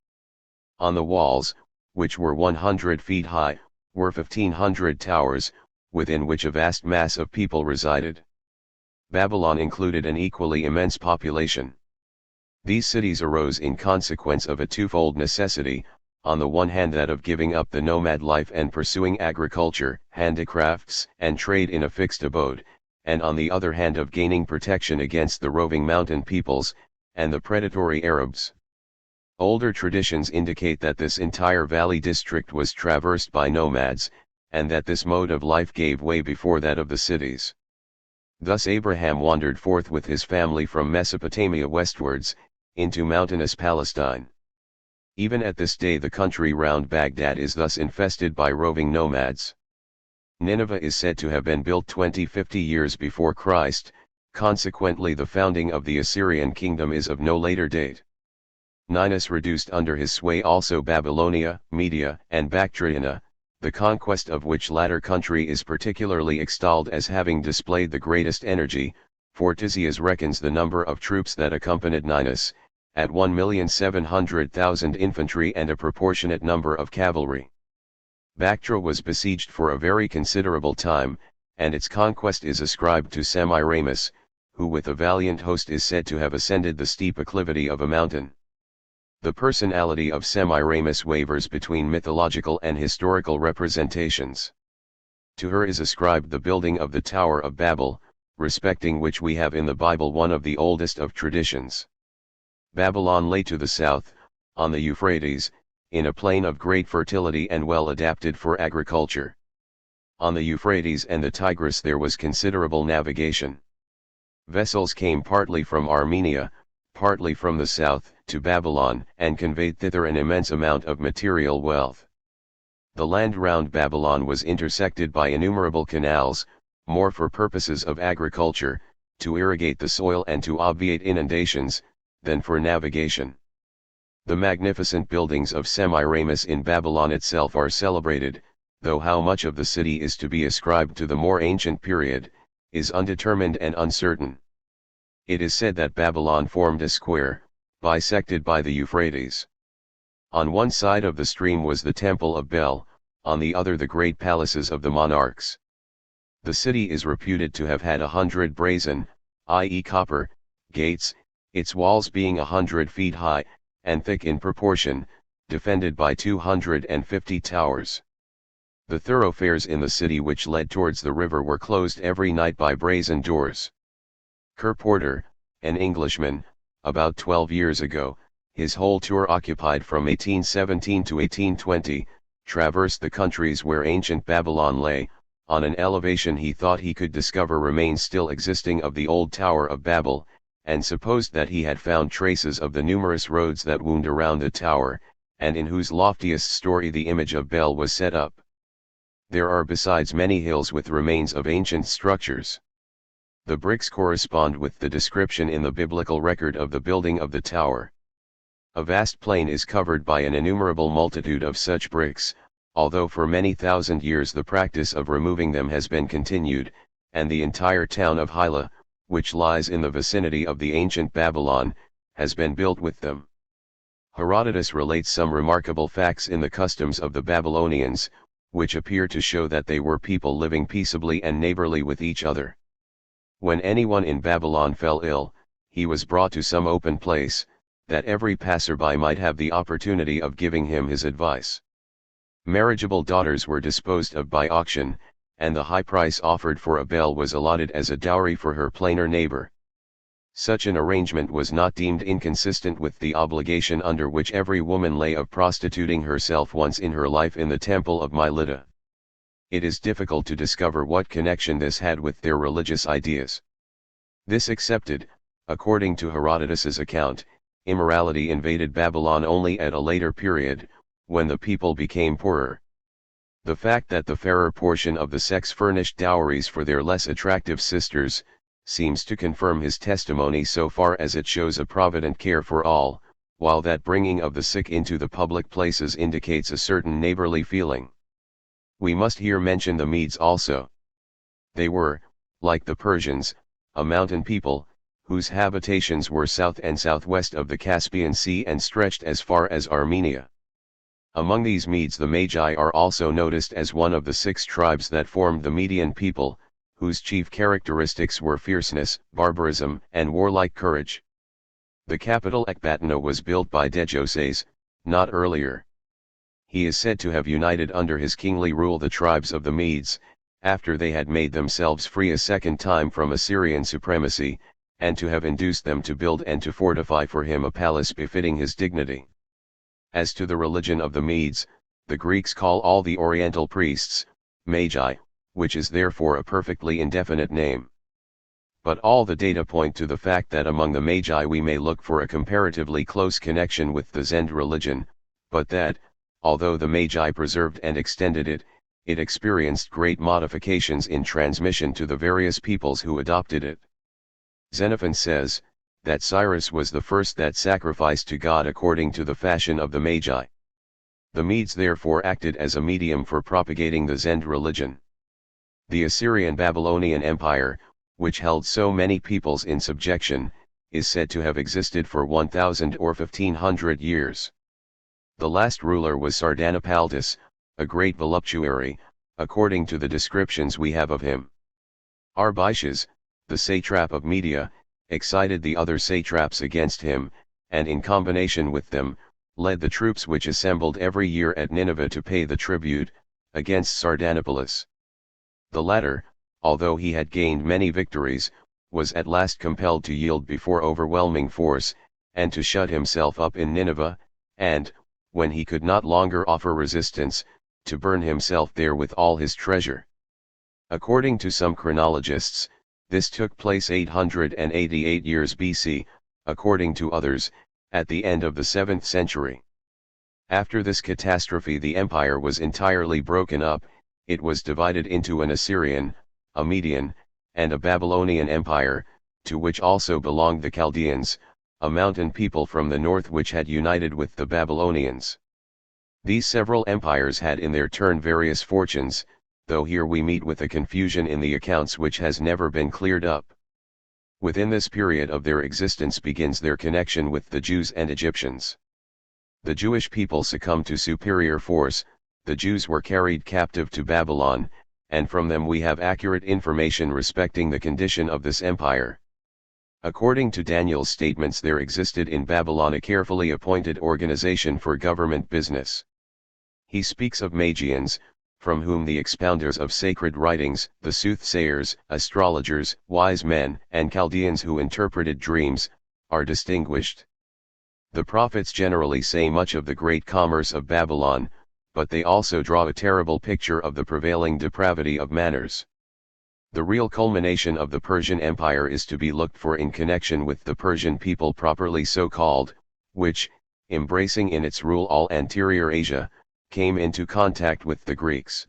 On the walls, which were 100 feet high, were 1,500 towers, within which a vast mass of people resided. Babylon included an equally immense population. These cities arose in consequence of a twofold necessity, on the one hand that of giving up the nomad life and pursuing agriculture, handicrafts, and trade in a fixed abode, and on the other hand of gaining protection against the roving mountain peoples, and the predatory Arabs. Older traditions indicate that this entire valley district was traversed by nomads, and that this mode of life gave way before that of the cities. Thus Abraham wandered forth with his family from Mesopotamia westwards, into mountainous Palestine. Even at this day the country round Baghdad is thus infested by roving nomads. Nineveh is said to have been built 20-50 years before Christ, consequently the founding of the Assyrian kingdom is of no later date. Ninus reduced under his sway also Babylonia, Media, and Bactriana, the conquest of which latter country is particularly extolled as having displayed the greatest energy, for Tisias reckons the number of troops that accompanied Ninus, at 1,700,000 infantry and a proportionate number of cavalry. Bactria was besieged for a very considerable time, and its conquest is ascribed to Semiramis, who with a valiant host is said to have ascended the steep acclivity of a mountain. The personality of Semiramis wavers between mythological and historical representations. To her is ascribed the building of the Tower of Babel, respecting which we have in the Bible one of the oldest of traditions. Babylon lay to the south, on the Euphrates, in a plain of great fertility and well adapted for agriculture. On the Euphrates and the Tigris there was considerable navigation. Vessels came partly from Armenia, partly from the south, to Babylon, and conveyed thither an immense amount of material wealth. The land round Babylon was intersected by innumerable canals, more for purposes of agriculture, to irrigate the soil and to obviate inundations, than for navigation. The magnificent buildings of Semiramis in Babylon itself are celebrated, though how much of the city is to be ascribed to the more ancient period, is undetermined and uncertain. It is said that Babylon formed a square, bisected by the Euphrates. On one side of the stream was the Temple of Bel, on the other the great palaces of the monarchs. The city is reputed to have had 100 brazen, i.e. copper, gates, its walls being 100 feet high, and thick in proportion, defended by 250 towers. The thoroughfares in the city which led towards the river were closed every night by brazen doors. Kerr Porter, an Englishman, about 12 years ago, his whole tour occupied from 1817 to 1820, traversed the countries where ancient Babylon lay. On an elevation he thought he could discover remains still existing of the old Tower of Babel, and supposed that he had found traces of the numerous roads that wound around the tower, and in whose loftiest story the image of Bel was set up. There are besides many hills with remains of ancient structures. The bricks correspond with the description in the biblical record of the building of the tower. A vast plain is covered by an innumerable multitude of such bricks, although for many thousand years the practice of removing them has been continued, and the entire town of Hila, which lies in the vicinity of the ancient Babylon, has been built with them. Herodotus relates some remarkable facts in the customs of the Babylonians, which appear to show that they were people living peaceably and neighborly with each other. When anyone in Babylon fell ill, he was brought to some open place, that every passerby might have the opportunity of giving him his advice. Marriageable daughters were disposed of by auction, and the high price offered for a belle was allotted as a dowry for her plainer neighbor. Such an arrangement was not deemed inconsistent with the obligation under which every woman lay of prostituting herself once in her life in the temple of Mylitta. It is difficult to discover what connection this had with their religious ideas. This accepted, according to Herodotus's account, immorality invaded Babylon only at a later period, when the people became poorer. The fact that the fairer portion of the sex furnished dowries for their less attractive sisters, seems to confirm his testimony so far as it shows a provident care for all, while that bringing of the sick into the public places indicates a certain neighborly feeling. We must here mention the Medes also. They were, like the Persians, a mountain people, whose habitations were south and southwest of the Caspian Sea and stretched as far as Armenia. Among these Medes the Magi are also noticed as one of the 6 tribes that formed the Median people, whose chief characteristics were fierceness, barbarism, and warlike courage. The capital Ecbatana was built by Dejoses, not earlier. He is said to have united under his kingly rule the tribes of the Medes, after they had made themselves free a second time from Assyrian supremacy, and to have induced them to build and to fortify for him a palace befitting his dignity. As to the religion of the Medes, the Greeks call all the Oriental priests, Magi, which is therefore a perfectly indefinite name. But all the data point to the fact that among the Magi we may look for a comparatively close connection with the Zend religion, but that, although the Magi preserved and extended it, it experienced great modifications in transmission to the various peoples who adopted it. Xenophon says, that Cyrus was the first that sacrificed to God according to the fashion of the Magi. The Medes therefore acted as a medium for propagating the Zend religion. The Assyrian-Babylonian Empire, which held so many peoples in subjection, is said to have existed for 1,000 or 1,500 years. The last ruler was Sardanapalus, a great voluptuary, according to the descriptions we have of him. Arbyces, the satrap of Media, excited the other satraps against him, and in combination with them, led the troops which assembled every year at Nineveh to pay the tribute, against Sardanapalus. The latter, although he had gained many victories, was at last compelled to yield before overwhelming force, and to shut himself up in Nineveh, and, when he could not longer offer resistance, to burn himself there with all his treasure. According to some chronologists, this took place 888 years BC, according to others, at the end of the 7th century. After this catastrophe the empire was entirely broken up. It was divided into an Assyrian, a Median, and a Babylonian empire, to which also belonged the Chaldeans, a mountain people from the north which had united with the Babylonians. These several empires had in their turn various fortunes, though here we meet with a confusion in the accounts which has never been cleared up. Within this period of their existence begins their connection with the Jews and Egyptians. The Jewish people succumbed to superior force, the Jews were carried captive to Babylon, and from them we have accurate information respecting the condition of this empire. According to Daniel's statements, there existed in Babylon a carefully appointed organization for government business. He speaks of Magians, from whom the expounders of sacred writings, the soothsayers, astrologers, wise men, and Chaldeans who interpreted dreams, are distinguished. The prophets generally say much of the great commerce of Babylon, but they also draw a terrible picture of the prevailing depravity of manners. The real culmination of the Persian Empire is to be looked for in connection with the Persian people properly so called, which, embracing in its rule all anterior Asia, came into contact with the Greeks.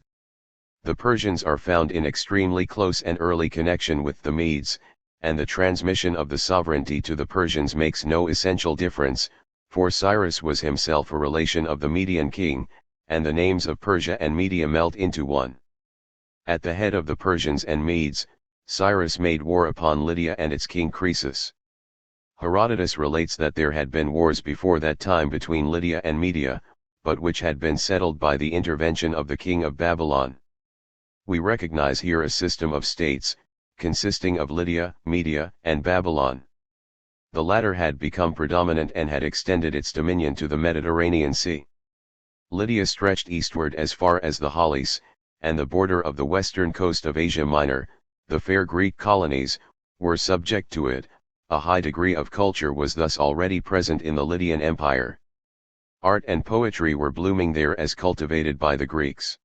The Persians are found in extremely close and early connection with the Medes, and the transmission of the sovereignty to the Persians makes no essential difference, for Cyrus was himself a relation of the Median king, and the names of Persia and Media melt into one. At the head of the Persians and Medes, Cyrus made war upon Lydia and its king Croesus. Herodotus relates that there had been wars before that time between Lydia and Media, but which had been settled by the intervention of the king of Babylon. We recognize here a system of states, consisting of Lydia, Media, and Babylon. The latter had become predominant and had extended its dominion to the Mediterranean Sea. Lydia stretched eastward as far as the Halys, and the border of the western coast of Asia Minor. The fair Greek colonies were subject to it. A high degree of culture was thus already present in the Lydian Empire. Art and poetry were blooming there as cultivated by the Greeks.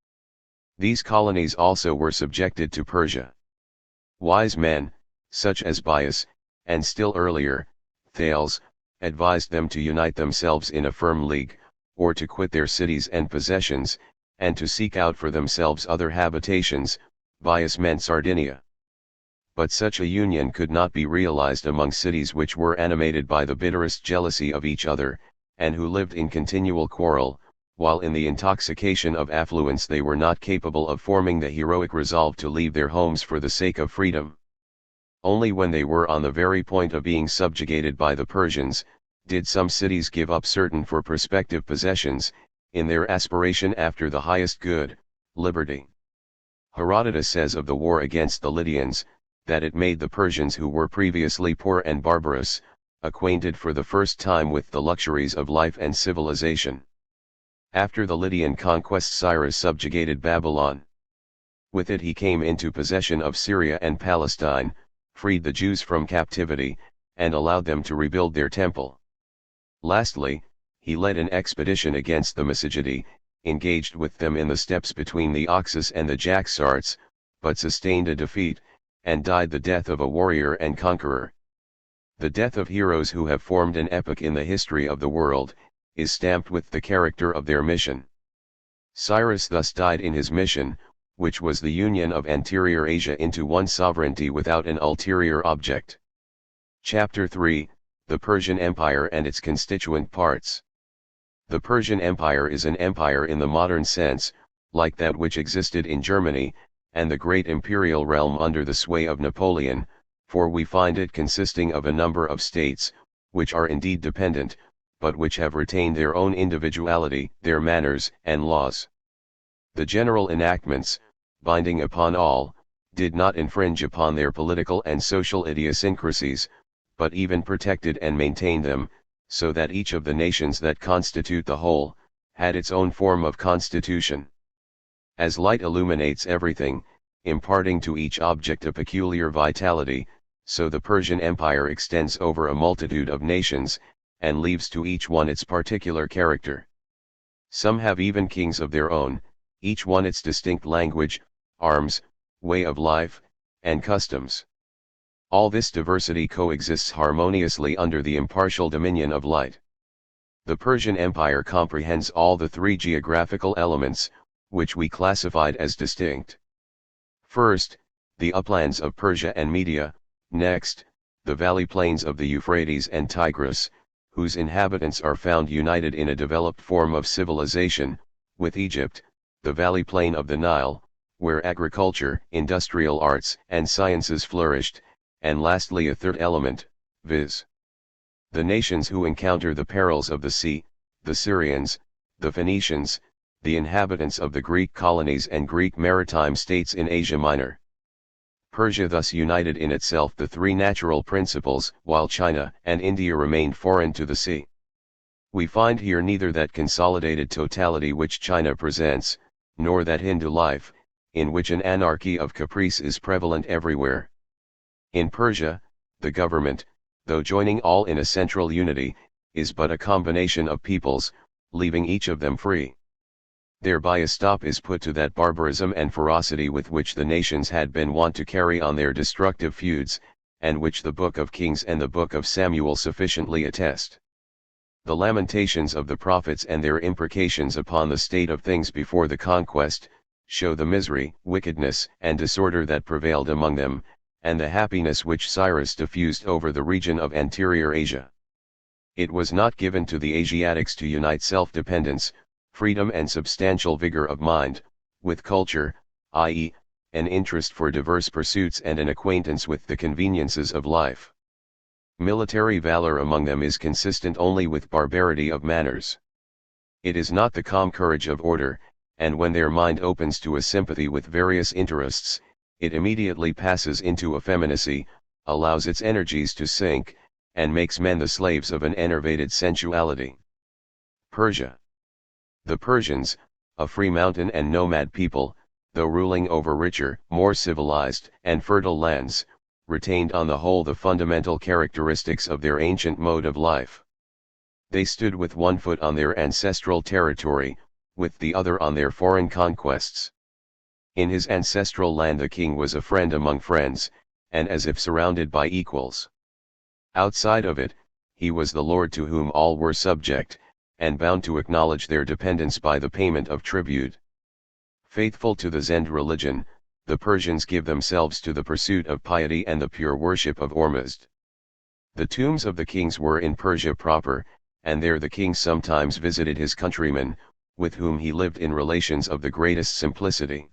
These colonies also were subjected to Persia. Wise men, such as Bias, and still earlier, Thales, advised them to unite themselves in a firm league, or to quit their cities and possessions, and to seek out for themselves other habitations. Bias meant Sardinia. But such a union could not be realized among cities which were animated by the bitterest jealousy of each other, and who lived in continual quarrel, while in the intoxication of affluence they were not capable of forming the heroic resolve to leave their homes for the sake of freedom. Only when they were on the very point of being subjugated by the Persians, did some cities give up certain for prospective possessions, in their aspiration after the highest good, liberty. Herodotus says of the war against the Lydians, that it made the Persians who were previously poor and barbarous, acquainted for the first time with the luxuries of life and civilization. After the Lydian conquest, Cyrus subjugated Babylon. With it he came into possession of Syria and Palestine, freed the Jews from captivity, and allowed them to rebuild their temple. Lastly, he led an expedition against the Massagetae, engaged with them in the steppes between the Oxus and the Jaxartes, but sustained a defeat, and died the death of a warrior and conqueror. The death of heroes who have formed an epoch in the history of the world, is stamped with the character of their mission. Cyrus thus died in his mission, which was the union of anterior Asia into one sovereignty without an ulterior object. Chapter 3, The Persian Empire and its constituent parts. The Persian Empire is an empire in the modern sense, like that which existed in Germany, and the great imperial realm under the sway of Napoleon, for we find it consisting of a number of states, which are indeed dependent, but which have retained their own individuality, their manners and laws. The general enactments, binding upon all, did not infringe upon their political and social idiosyncrasies, but even protected and maintained them, so that each of the nations that constitute the whole, had its own form of constitution. As light illuminates everything, imparting to each object a peculiar vitality, so the Persian Empire extends over a multitude of nations, and leaves to each one its particular character. Some have even kings of their own, each one its distinct language, arms, way of life, and customs. All this diversity coexists harmoniously under the impartial dominion of light. The Persian Empire comprehends all the three geographical elements, which we classified as distinct. First, the uplands of Persia and Media; next, the valley plains of the Euphrates and Tigris, whose inhabitants are found united in a developed form of civilization, with Egypt, the valley plain of the Nile, where agriculture, industrial arts and sciences flourished, and lastly a third element, viz. the nations who encounter the perils of the sea, the Syrians, the Phoenicians, the inhabitants of the Greek colonies and Greek maritime states in Asia Minor. Persia thus united in itself the three natural principles, while China and India remained foreign to the sea. We find here neither that consolidated totality which China presents, nor that Hindu life, in which an anarchy of caprice is prevalent everywhere. In Persia, the government, though joining all in a central unity, is but a combination of peoples, leaving each of them free. Thereby a stop is put to that barbarism and ferocity with which the nations had been wont to carry on their destructive feuds, and which the Book of Kings and the Book of Samuel sufficiently attest. The lamentations of the prophets and their imprecations upon the state of things before the conquest, show the misery, wickedness, and disorder that prevailed among them, and the happiness which Cyrus diffused over the region of anterior Asia. It was not given to the Asiatics to unite self-dependence, freedom and substantial vigor of mind, with culture, i.e., an interest for diverse pursuits and an acquaintance with the conveniences of life. Military valor among them is consistent only with barbarity of manners. It is not the calm courage of order, and when their mind opens to a sympathy with various interests, it immediately passes into effeminacy, allows its energies to sink, and makes men the slaves of an enervated sensuality. Persia. The Persians, a free mountain and nomad people, though ruling over richer, more civilized, and fertile lands, retained on the whole the fundamental characteristics of their ancient mode of life. They stood with one foot on their ancestral territory, with the other on their foreign conquests. In his ancestral land the king was a friend among friends, and as if surrounded by equals. Outside of it, he was the lord to whom all were subject, and bound to acknowledge their dependence by the payment of tribute. Faithful to the Zend religion, the Persians give themselves to the pursuit of piety and the pure worship of Ormuzd. The tombs of the kings were in Persia proper, and there the king sometimes visited his countrymen, with whom he lived in relations of the greatest simplicity.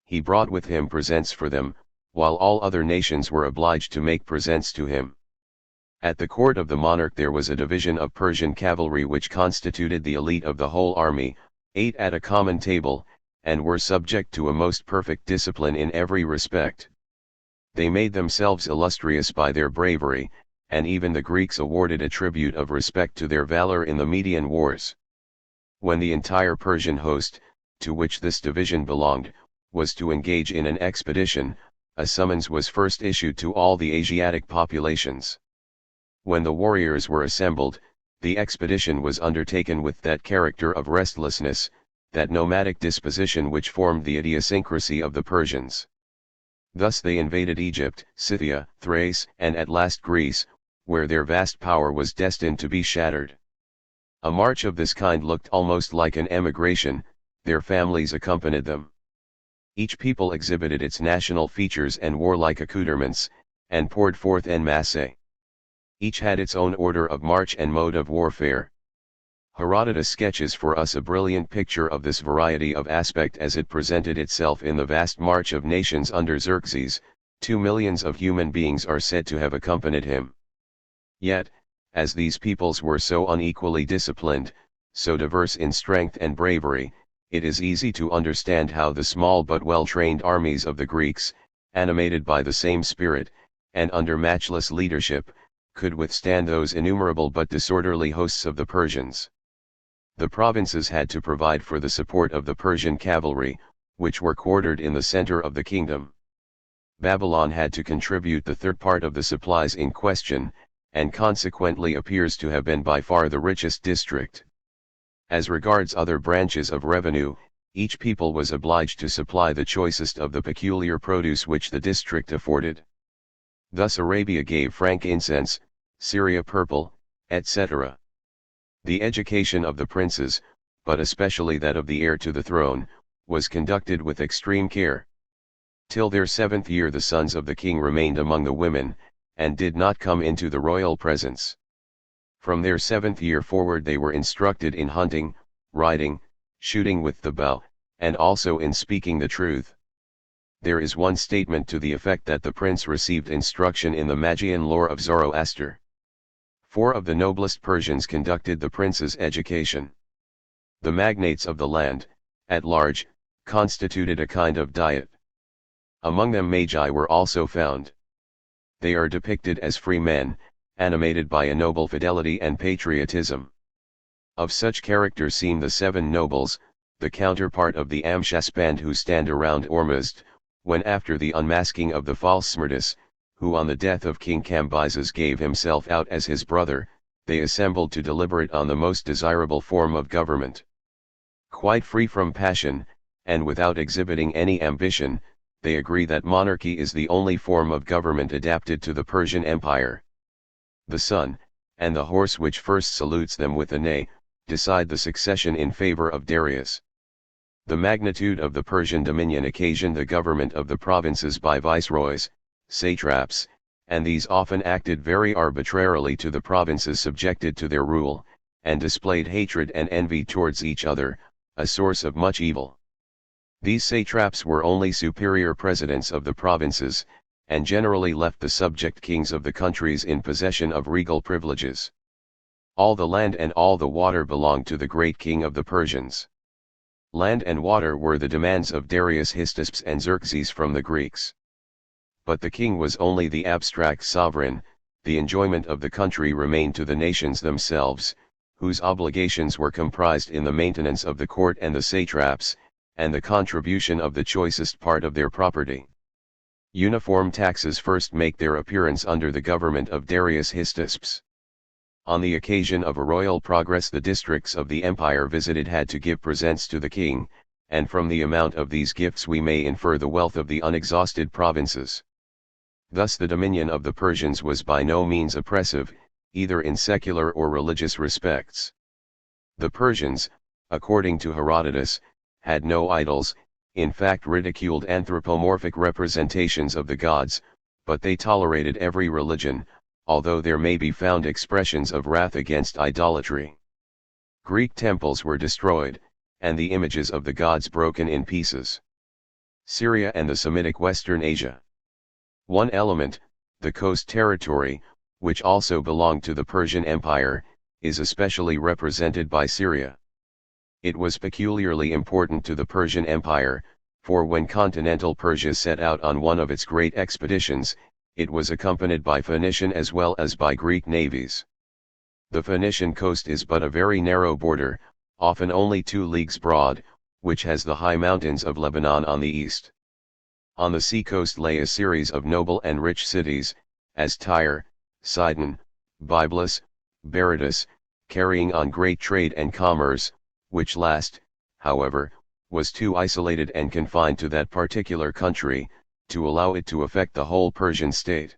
He brought with him presents for them, while all other nations were obliged to make presents to him. At the court of the monarch there was a division of Persian cavalry which constituted the elite of the whole army, ate at a common table, and were subject to a most perfect discipline in every respect. They made themselves illustrious by their bravery, and even the Greeks awarded a tribute of respect to their valor in the Median wars. When the entire Persian host, to which this division belonged, was to engage in an expedition, a summons was first issued to all the Asiatic populations. When the warriors were assembled, the expedition was undertaken with that character of restlessness, that nomadic disposition which formed the idiosyncrasy of the Persians. Thus they invaded Egypt, Scythia, Thrace, and at last Greece, where their vast power was destined to be shattered. A march of this kind looked almost like an emigration, their families accompanied them. Each people exhibited its national features and warlike accoutrements, and poured forth en masse. Each had its own order of march and mode of warfare. Herodotus sketches for us a brilliant picture of this variety of aspect as it presented itself in the vast march of nations under Xerxes. 2 millions of human beings are said to have accompanied him. Yet, as these peoples were so unequally disciplined, so diverse in strength and bravery, it is easy to understand how the small but well-trained armies of the Greeks, animated by the same spirit, and under matchless leadership, could withstand those innumerable but disorderly hosts of the Persians. The provinces had to provide for the support of the Persian cavalry, which were quartered in the center of the kingdom. Babylon had to contribute the third part of the supplies in question, and consequently appears to have been by far the richest district. As regards other branches of revenue, each people was obliged to supply the choicest of the peculiar produce which the district afforded. Thus Arabia gave frankincense, Syria purple, etc. The education of the princes, but especially that of the heir to the throne, was conducted with extreme care. Till their 7th year the sons of the king remained among the women, and did not come into the royal presence. From their 7th year forward they were instructed in hunting, riding, shooting with the bow, and also in speaking the truth. There is one statement to the effect that the prince received instruction in the Magian lore of Zoroaster. 4 of the noblest Persians conducted the prince's education. The magnates of the land, at large, constituted a kind of diet. Among them magi were also found. They are depicted as free men, animated by a noble fidelity and patriotism. Of such character seem the 7 nobles, the counterpart of the Amshaspand who stand around Ormuzd, when after the unmasking of the false Smerdis, who on the death of King Cambyses gave himself out as his brother, they assembled to deliberate on the most desirable form of government. Quite free from passion, and without exhibiting any ambition, they agree that monarchy is the only form of government adapted to the Persian Empire. The sun, and the horse which first salutes them with a neigh, decide the succession in favor of Darius. The magnitude of the Persian dominion occasioned the government of the provinces by viceroys, satraps, and these often acted very arbitrarily to the provinces subjected to their rule, and displayed hatred and envy towards each other, a source of much evil. These satraps were only superior presidents of the provinces, and generally left the subject kings of the countries in possession of regal privileges. All the land and all the water belonged to the great king of the Persians. Land and water were the demands of Darius Hystaspes and Xerxes from the Greeks. But the king was only the abstract sovereign, the enjoyment of the country remained to the nations themselves, whose obligations were comprised in the maintenance of the court and the satraps, and the contribution of the choicest part of their property. Uniform taxes first make their appearance under the government of Darius Hystaspes. On the occasion of a royal progress the districts of the empire visited had to give presents to the king, and from the amount of these gifts we may infer the wealth of the unexhausted provinces. Thus the dominion of the Persians was by no means oppressive, either in secular or religious respects. The Persians, according to Herodotus, had no idols, in fact ridiculed anthropomorphic representations of the gods, but they tolerated every religion, although there may be found expressions of wrath against idolatry. Greek temples were destroyed, and the images of the gods broken in pieces. Syria and the Semitic Western Asia. One element, the coast territory, which also belonged to the Persian Empire, is especially represented by Syria. It was peculiarly important to the Persian Empire, for when continental Persia set out on one of its great expeditions, it was accompanied by Phoenician as well as by Greek navies. The Phoenician coast is but a very narrow border, often only 2 leagues broad, which has the high mountains of Lebanon on the east. On the seacoast lay a series of noble and rich cities, as Tyre, Sidon, Byblus, Berytus, carrying on great trade and commerce, which last, however, was too isolated and confined to that particular country, to allow it to affect the whole Persian state.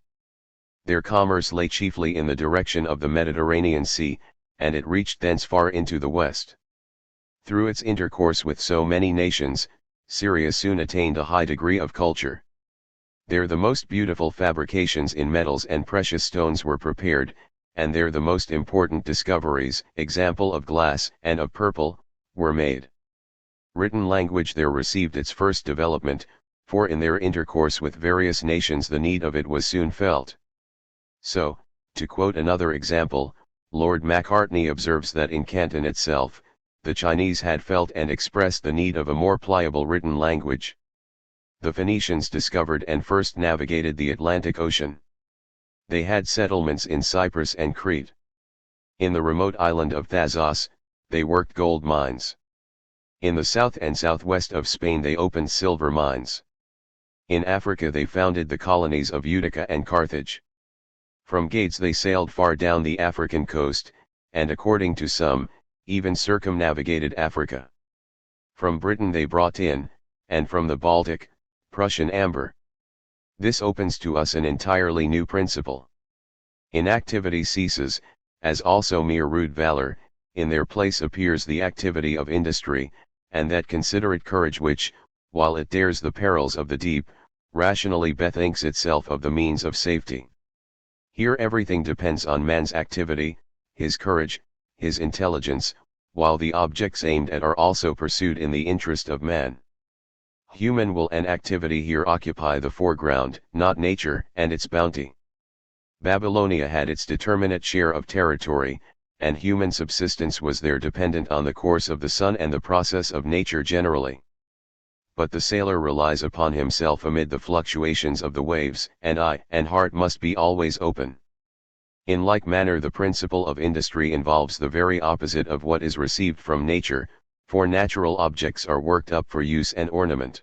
Their commerce lay chiefly in the direction of the Mediterranean Sea, and it reached thence far into the west. Through its intercourse with so many nations, Syria soon attained a high degree of culture. There the most beautiful fabrications in metals and precious stones were prepared, and there the most important discoveries, example of glass and of purple, were made. Written language there received its first development, for in their intercourse with various nations the need of it was soon felt. So, to quote another example, Lord Macartney observes that in Canton itself, the Chinese had felt and expressed the need of a more pliable written language. The Phoenicians discovered and first navigated the Atlantic Ocean. They had settlements in Cyprus and Crete. In the remote island of Thasos, they worked gold mines. In the south and southwest of Spain they opened silver mines. In Africa they founded the colonies of Utica and Carthage. From Gades they sailed far down the African coast, and according to some, even circumnavigated Africa. From Britain they brought in, and from the Baltic, Prussian amber. This opens to us an entirely new principle. Inactivity ceases, as also mere rude valor, in their place appears the activity of industry, and that considerate courage which, while it dares the perils of the deep, rationally bethinks itself of the means of safety. Here everything depends on man's activity, his courage, his intelligence, while the objects aimed at are also pursued in the interest of man. Human will and activity here occupy the foreground, not nature and its bounty. Babylonia had its determinate share of territory, and human subsistence was there dependent on the course of the sun and the process of nature generally. But the sailor relies upon himself amid the fluctuations of the waves, and eye and heart must be always open. In like manner the principle of industry involves the very opposite of what is received from nature, for natural objects are worked up for use and ornament.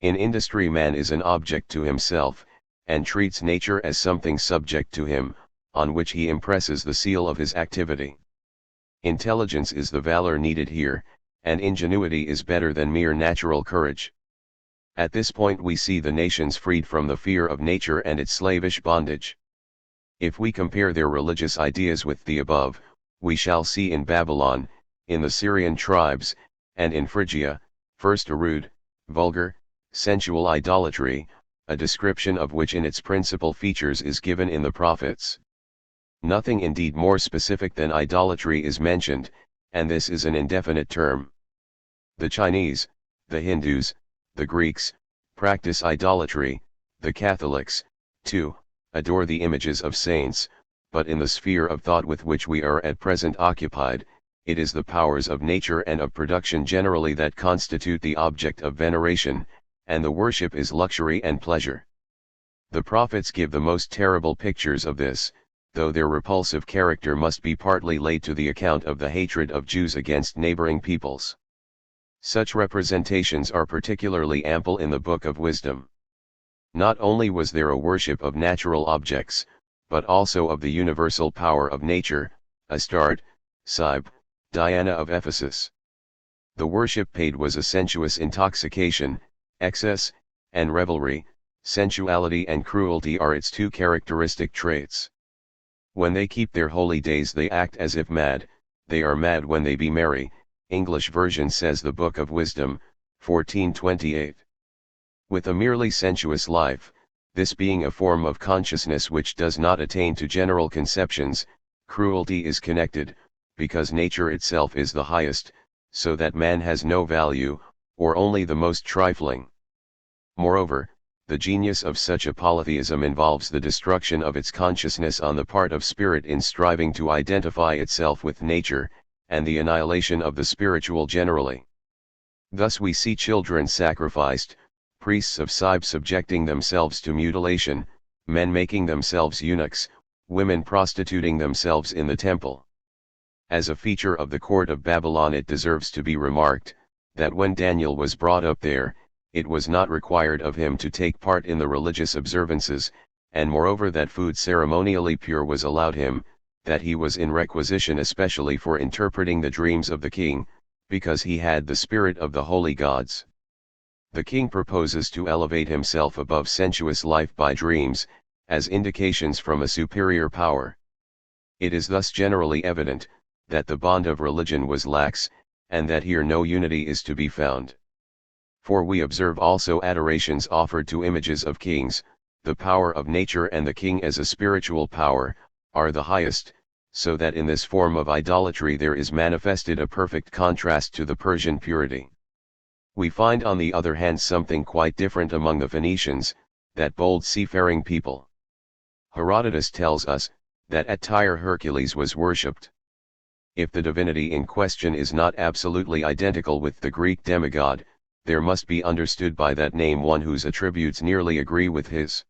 In industry man is an object to himself, and treats nature as something subject to him, on which he impresses the seal of his activity. Intelligence is the valor needed here, and ingenuity is better than mere natural courage. At this point we see the nations freed from the fear of nature and its slavish bondage. If we compare their religious ideas with the above, we shall see in Babylon, in the Syrian tribes, and in Phrygia, first a rude, vulgar, sensual idolatry, a description of which in its principal features is given in the prophets. Nothing indeed more specific than idolatry is mentioned, and this is an indefinite term. The Chinese, the Hindus, the Greeks, practice idolatry, the Catholics, too, adore the images of saints, but in the sphere of thought with which we are at present occupied, it is the powers of nature and of production generally that constitute the object of veneration, and the worship is luxury and pleasure. The prophets give the most terrible pictures of this, though their repulsive character must be partly laid to the account of the hatred of Jews against neighboring peoples. Such representations are particularly ample in the Book of Wisdom. Not only was there a worship of natural objects, but also of the universal power of nature, Astarte, Cybele, Diana of Ephesus. The worship paid was a sensuous intoxication, excess, and revelry. Sensuality and cruelty are its two characteristic traits. When they keep their holy days they act as if mad, they are mad when they be merry. English version says the Book of Wisdom, 1428. With a merely sensuous life, this being a form of consciousness which does not attain to general conceptions, cruelty is connected, because nature itself is the highest, so that man has no value, or only the most trifling. Moreover, the genius of such a polytheism involves the destruction of its consciousness on the part of spirit in striving to identify itself with nature, and the annihilation of the spiritual generally. Thus we see children sacrificed, priests of Cybele subjecting themselves to mutilation, men making themselves eunuchs, women prostituting themselves in the temple. As a feature of the court of Babylon, it deserves to be remarked, that when Daniel was brought up there, it was not required of him to take part in the religious observances, and moreover that food ceremonially pure was allowed him, that he was in requisition especially for interpreting the dreams of the king, because he had the spirit of the holy gods. The king proposes to elevate himself above sensuous life by dreams, as indications from a superior power. It is thus generally evident, that the bond of religion was lax, and that here no unity is to be found. For we observe also adorations offered to images of kings, the power of nature and the king as a spiritual power, are the highest, so that in this form of idolatry there is manifested a perfect contrast to the Persian purity. We find on the other hand something quite different among the Phoenicians, that bold seafaring people. Herodotus tells us, that at Tyre Hercules was worshipped. If the divinity in question is not absolutely identical with the Greek demigod, there must be understood by that name one whose attributes nearly agree with his.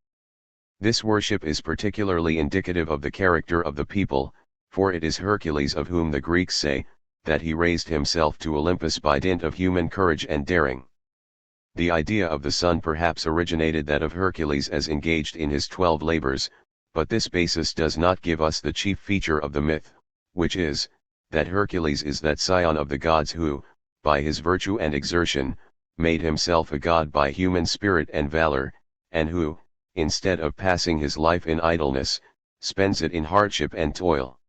This worship is particularly indicative of the character of the people, for it is Hercules of whom the Greeks say, that he raised himself to Olympus by dint of human courage and daring. The idea of the sun perhaps originated that of Hercules as engaged in his 12 labors, but this basis does not give us the chief feature of the myth, which is, that Hercules is that scion of the gods who, by his virtue and exertion, made himself a god by human spirit and valor, and who, instead of passing his life in idleness, spends it in hardship and toil.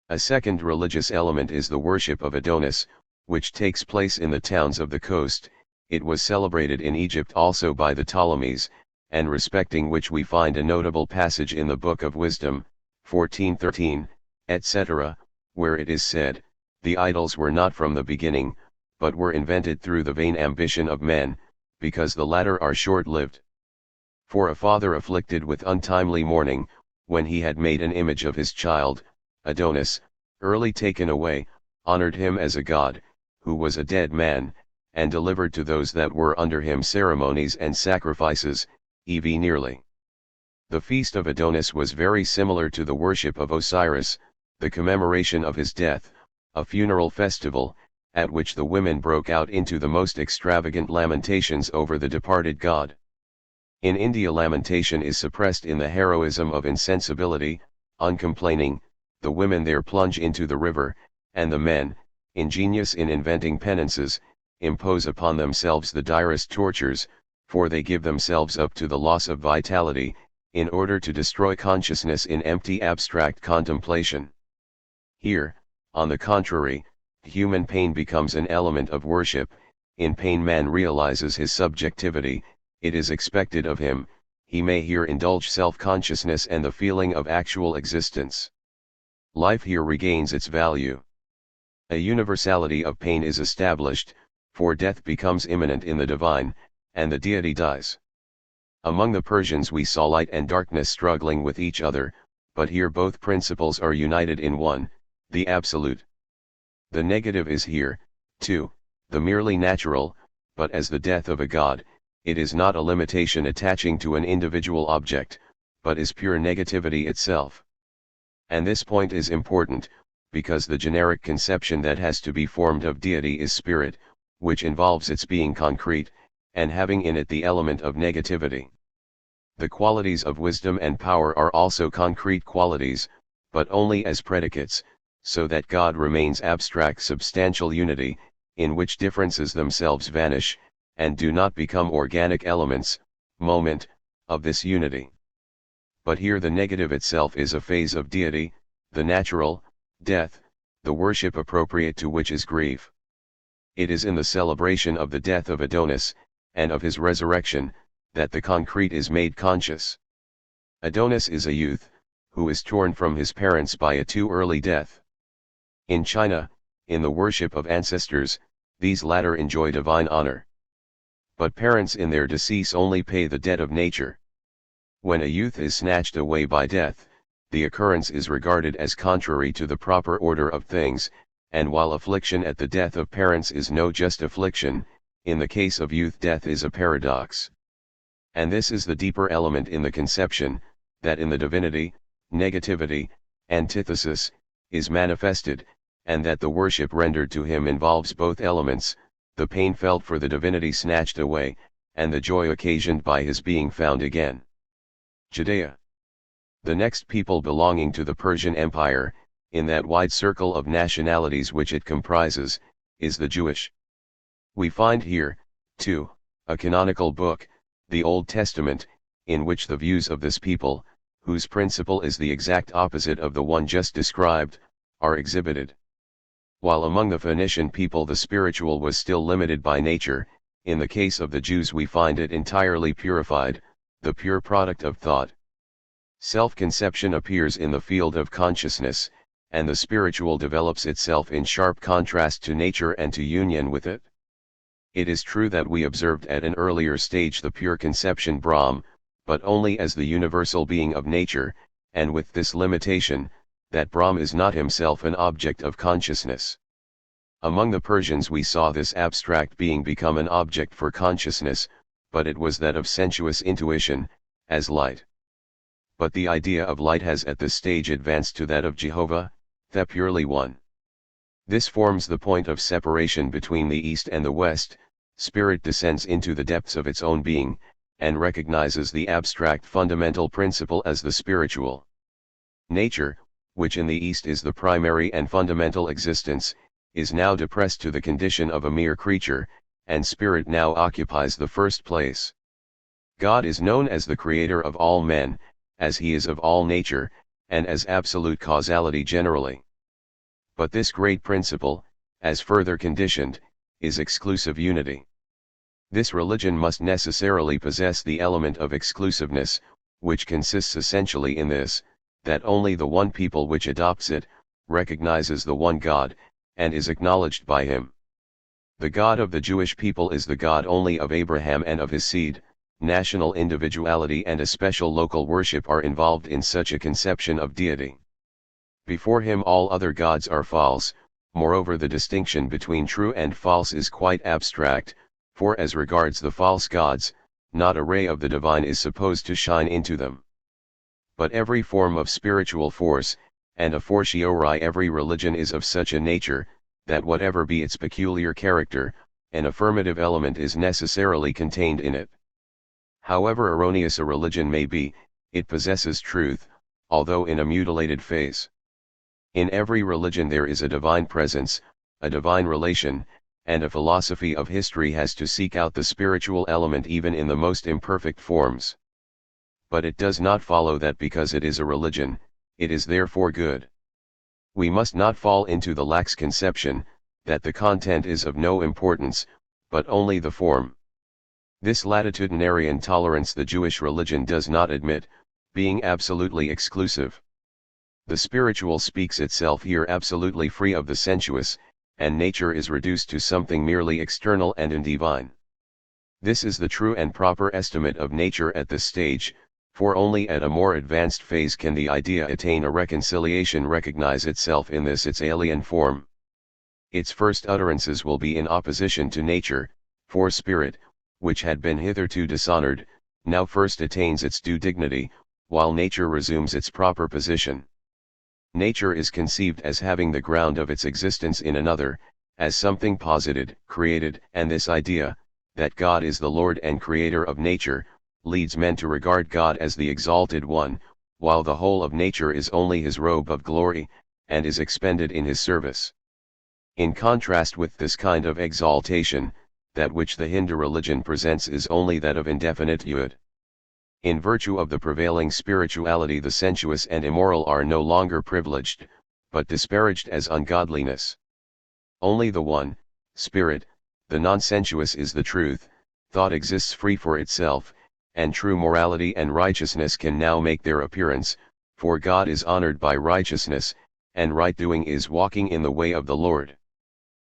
A second religious element is the worship of Adonis, which takes place in the towns of the coast. It was celebrated in Egypt also by the Ptolemies, and respecting which we find a notable passage in the Book of Wisdom, 14:13, etc., where it is said, "The idols were not from the beginning, but were invented through the vain ambition of men, because the latter are short-lived." For a father afflicted with untimely mourning, when he had made an image of his child, Adonis, early taken away, honored him as a god, who was a dead man, and delivered to those that were under him ceremonies and sacrifices, nearly. The feast of Adonis was very similar to the worship of Osiris, the commemoration of his death, a funeral festival, at which the women broke out into the most extravagant lamentations over the departed god. In India lamentation is suppressed in the heroism of insensibility, uncomplaining, the women there plunge into the river, and the men, ingenious in inventing penances, impose upon themselves the direst tortures, for they give themselves up to the loss of vitality, in order to destroy consciousness in empty abstract contemplation. Here, on the contrary, human pain becomes an element of worship. In pain man realizes his subjectivity, it is expected of him, he may here indulge self-consciousness and the feeling of actual existence. Life here regains its value. A universality of pain is established, for death becomes immanent in the divine, and the deity dies. Among the Persians we saw light and darkness struggling with each other, but here both principles are united in one, the absolute. The negative is here, too, the merely natural, but as the death of a god, it is not a limitation attaching to an individual object, but is pure negativity itself. And this point is important, because the generic conception that has to be formed of deity is spirit, which involves its being concrete, and having in it the element of negativity. The qualities of wisdom and power are also concrete qualities, but only as predicates, so that God remains abstract substantial unity, in which differences themselves vanish, and do not become organic elements, moment, of this unity. But here the negative itself is a phase of deity, the natural, death, the worship appropriate to which is grief. It is in the celebration of the death of Adonis, and of his resurrection, that the concrete is made conscious. Adonis is a youth, who is torn from his parents by a too early death. In China, in the worship of ancestors, these latter enjoy divine honor. But parents in their decease only pay the debt of nature. When a youth is snatched away by death, the occurrence is regarded as contrary to the proper order of things, and while affliction at the death of parents is no just affliction, in the case of youth death is a paradox. And this is the deeper element in the conception, that in the divinity, negativity, antithesis, is manifested, and that the worship rendered to him involves both elements, the pain felt for the divinity snatched away, and the joy occasioned by his being found again. Judea. The next people belonging to the Persian Empire, in that wide circle of nationalities which it comprises, is the Jewish. We find here, too, a canonical book, the Old Testament, in which the views of this people, whose principle is the exact opposite of the one just described, are exhibited. While among the Phoenician people the spiritual was still limited by nature, in the case of the Jews we find it entirely purified, the pure product of thought. Self-conception appears in the field of consciousness, and the spiritual develops itself in sharp contrast to nature and to union with it. It is true that we observed at an earlier stage the pure conception Brahm, but only as the universal being of nature, and with this limitation, that Brahm is not himself an object of consciousness. Among the Persians we saw this abstract being become an object for consciousness, but it was that of sensuous intuition, as light. But the idea of light has at this stage advanced to that of Jehovah, the purely one. This forms the point of separation between the East and the West. Spirit descends into the depths of its own being, and recognizes the abstract fundamental principle as the spiritual. Nature, which in the East is the primary and fundamental existence, is now depressed to the condition of a mere creature, and spirit now occupies the first place. God is known as the creator of all men, as he is of all nature, and as absolute causality generally. But this great principle, as further conditioned, is exclusive unity. This religion must necessarily possess the element of exclusiveness, which consists essentially in this, that only the one people which adopts it, recognizes the one God, and is acknowledged by him. The God of the Jewish people is the God only of Abraham and of his seed. National individuality and a special local worship are involved in such a conception of deity. Before him all other gods are false. Moreover, the distinction between true and false is quite abstract, for as regards the false gods, not a ray of the divine is supposed to shine into them. But every form of spiritual force, and a fortiori every religion is of such a nature, that whatever be its peculiar character, an affirmative element is necessarily contained in it. However erroneous a religion may be, it possesses truth, although in a mutilated phase. In every religion there is a divine presence, a divine relation, and a philosophy of history has to seek out the spiritual element even in the most imperfect forms. But it does not follow that because it is a religion, it is therefore good. We must not fall into the lax conception, that the content is of no importance, but only the form. This latitudinarian tolerance the Jewish religion does not admit, being absolutely exclusive. The spiritual speaks itself here absolutely free of the sensuous, and nature is reduced to something merely external and indivine. This is the true and proper estimate of nature at this stage, for only at a more advanced phase can the idea attain a reconciliation, recognize itself in this its alien form. Its first utterances will be in opposition to nature, for spirit, which had been hitherto dishonored, now first attains its due dignity, while nature resumes its proper position. Nature is conceived as having the ground of its existence in another, as something posited, created, and this idea, that God is the Lord and Creator of nature, leads men to regard God as the exalted one, while the whole of nature is only his robe of glory, and is expended in his service. In contrast with this kind of exaltation, that which the Hindu religion presents is only that of indefinitude. In virtue of the prevailing spirituality the sensuous and immoral are no longer privileged, but disparaged as ungodliness. Only the one, spirit, the non-sensuous is the truth, thought exists free for itself, and true morality and righteousness can now make their appearance, for God is honored by righteousness, and right-doing is walking in the way of the Lord.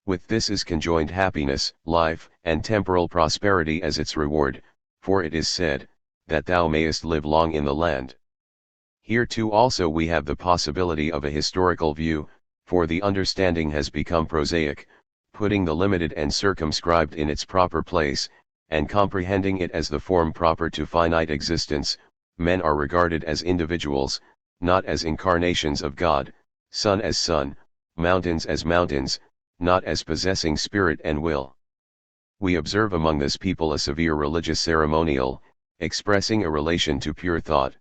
With this is conjoined happiness, life, and temporal prosperity as its reward, for it is said, that thou mayest live long in the land. Here too also we have the possibility of a historical view, for the understanding has become prosaic, putting the limited and circumscribed in its proper place, and comprehending it as the form proper to finite existence. Men are regarded as individuals, not as incarnations of God, sun as sun, mountains as mountains, not as possessing spirit and will. We observe among this people a severe religious ceremonial, expressing a relation to pure thought.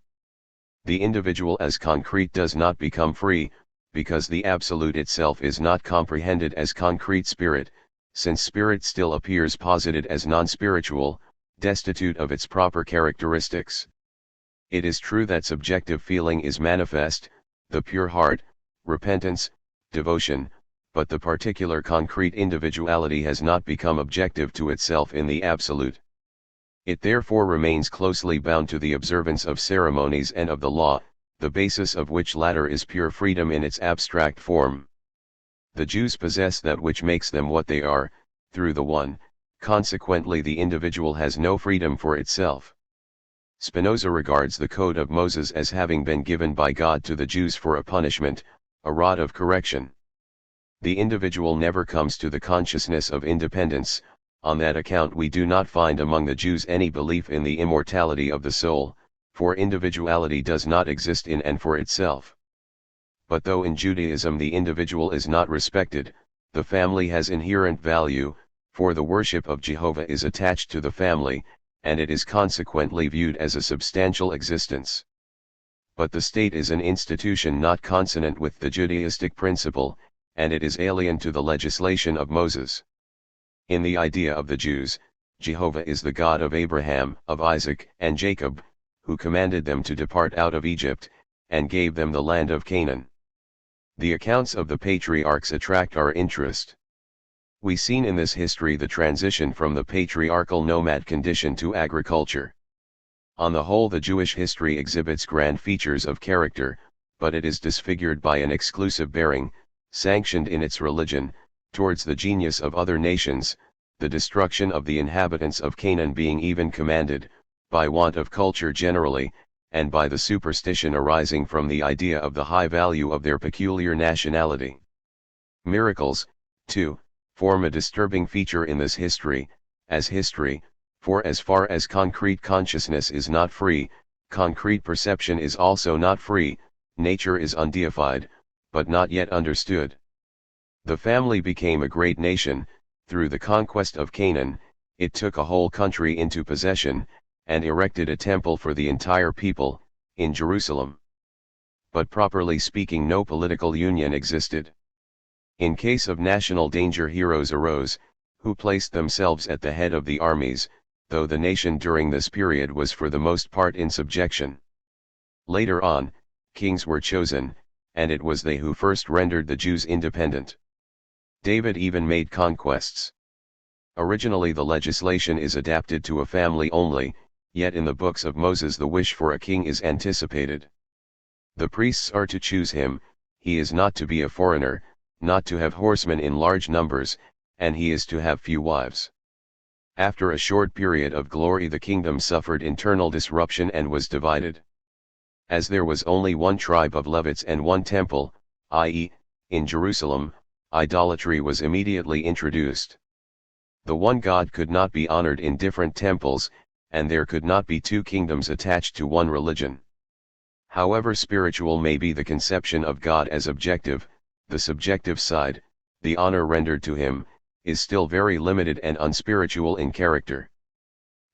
The individual as concrete does not become free, because the absolute itself is not comprehended as concrete spirit, since spirit still appears posited as non-spiritual, destitute of its proper characteristics. It is true that subjective feeling is manifest, the pure heart, repentance, devotion, but the particular concrete individuality has not become objective to itself in the absolute. It therefore remains closely bound to the observance of ceremonies and of the law, the basis of which latter is pure freedom in its abstract form. The Jews possess that which makes them what they are, through the one, consequently the individual has no freedom for itself. Spinoza regards the Code of Moses as having been given by God to the Jews for a punishment, a rod of correction. The individual never comes to the consciousness of independence. On that account we do not find among the Jews any belief in the immortality of the soul, for individuality does not exist in and for itself. But though in Judaism the individual is not respected, the family has inherent value, for the worship of Jehovah is attached to the family, and it is consequently viewed as a substantial existence. But the state is an institution not consonant with the Judaistic principle, and it is alien to the legislation of Moses. In the idea of the Jews, Jehovah is the God of Abraham, of Isaac, and Jacob, who commanded them to depart out of Egypt, and gave them the land of Canaan. The accounts of the patriarchs attract our interest. We see in this history the transition from the patriarchal nomad condition to agriculture. On the whole, the Jewish history exhibits grand features of character, but it is disfigured by an exclusive bearing, sanctioned in its religion, towards the genius of other nations, the destruction of the inhabitants of Canaan being even commanded, by want of culture generally, and by the superstition arising from the idea of the high value of their peculiar nationality. Miracles, too, form a disturbing feature in this history, for as far as concrete consciousness is not free, concrete perception is also not free. Nature is undeified, but not yet understood. The family became a great nation. Through the conquest of Canaan, it took a whole country into possession, and erected a temple for the entire people, in Jerusalem. But properly speaking, no political union existed. In case of national danger, heroes arose, who placed themselves at the head of the armies, though the nation during this period was for the most part in subjection. Later on, kings were chosen, and it was they who first rendered the Jews independent. David even made conquests. Originally the legislation is adapted to a family only, yet in the books of Moses the wish for a king is anticipated. The priests are to choose him, he is not to be a foreigner, not to have horsemen in large numbers, and he is to have few wives. After a short period of glory the kingdom suffered internal disruption and was divided. As there was only one tribe of Levites and one temple, i.e., in Jerusalem, idolatry was immediately introduced. The one God could not be honored in different temples, and there could not be two kingdoms attached to one religion. However spiritual may be the conception of God as objective, the subjective side, the honor rendered to him, is still very limited and unspiritual in character.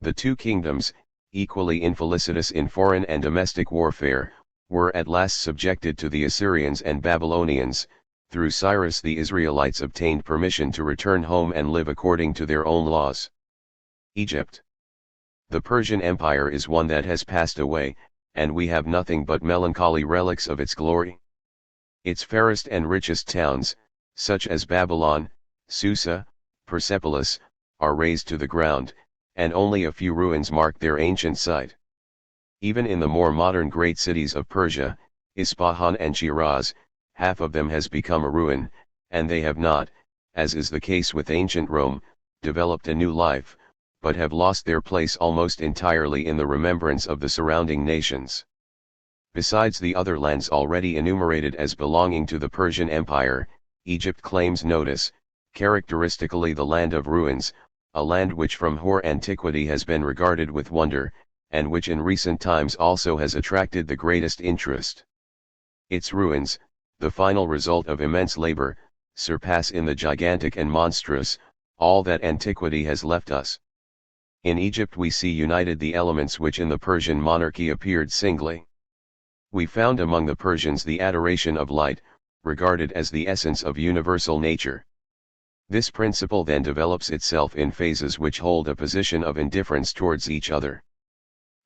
The two kingdoms, equally infelicitous in foreign and domestic warfare, were at last subjected to the Assyrians and Babylonians. Through Cyrus the Israelites obtained permission to return home and live according to their own laws. Egypt. The Persian Empire is one that has passed away, and we have nothing but melancholy relics of its glory. Its fairest and richest towns, such as Babylon, Susa, Persepolis, are razed to the ground, and only a few ruins mark their ancient site. Even in the more modern great cities of Persia, Isfahan and Shiraz, half of them has become a ruin, and they have not, as is the case with ancient Rome, developed a new life, but have lost their place almost entirely in the remembrance of the surrounding nations. Besides the other lands already enumerated as belonging to the Persian Empire, Egypt claims notice, characteristically the land of ruins, a land which from hoar antiquity has been regarded with wonder, and which in recent times also has attracted the greatest interest. Its ruins, the final result of immense labor, surpass in the gigantic and monstrous, all that antiquity has left us. In Egypt we see united the elements which in the Persian monarchy appeared singly. We found among the Persians the adoration of light, regarded as the essence of universal nature. This principle then develops itself in phases which hold a position of indifference towards each other.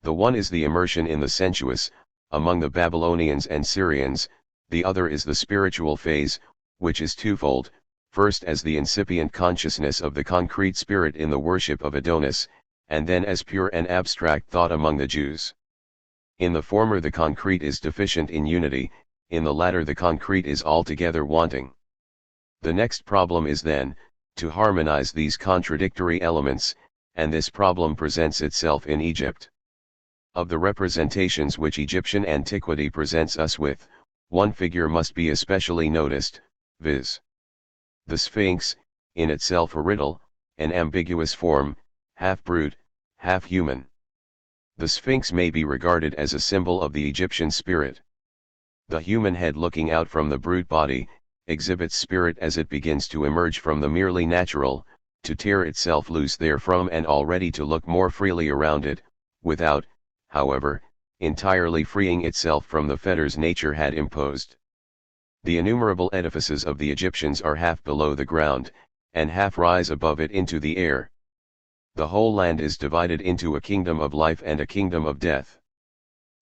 The one is the immersion in the sensuous, among the Babylonians and Syrians; the other is the spiritual phase, which is twofold, first as the incipient consciousness of the concrete spirit in the worship of Adonis, and then as pure and abstract thought among the Jews. In the former the concrete is deficient in unity, in the latter the concrete is altogether wanting. The next problem is then, to harmonize these contradictory elements, and this problem presents itself in Egypt. Of the representations which Egyptian antiquity presents us with, one figure must be especially noticed, viz. The Sphinx, in itself a riddle, an ambiguous form, half brute, half human. The Sphinx may be regarded as a symbol of the Egyptian spirit. The human head looking out from the brute body, exhibits spirit as it begins to emerge from the merely natural, to tear itself loose therefrom and already to look more freely around it, without, however, entirely freeing itself from the fetters nature had imposed. The innumerable edifices of the Egyptians are half below the ground, and half rise above it into the air. The whole land is divided into a kingdom of life and a kingdom of death.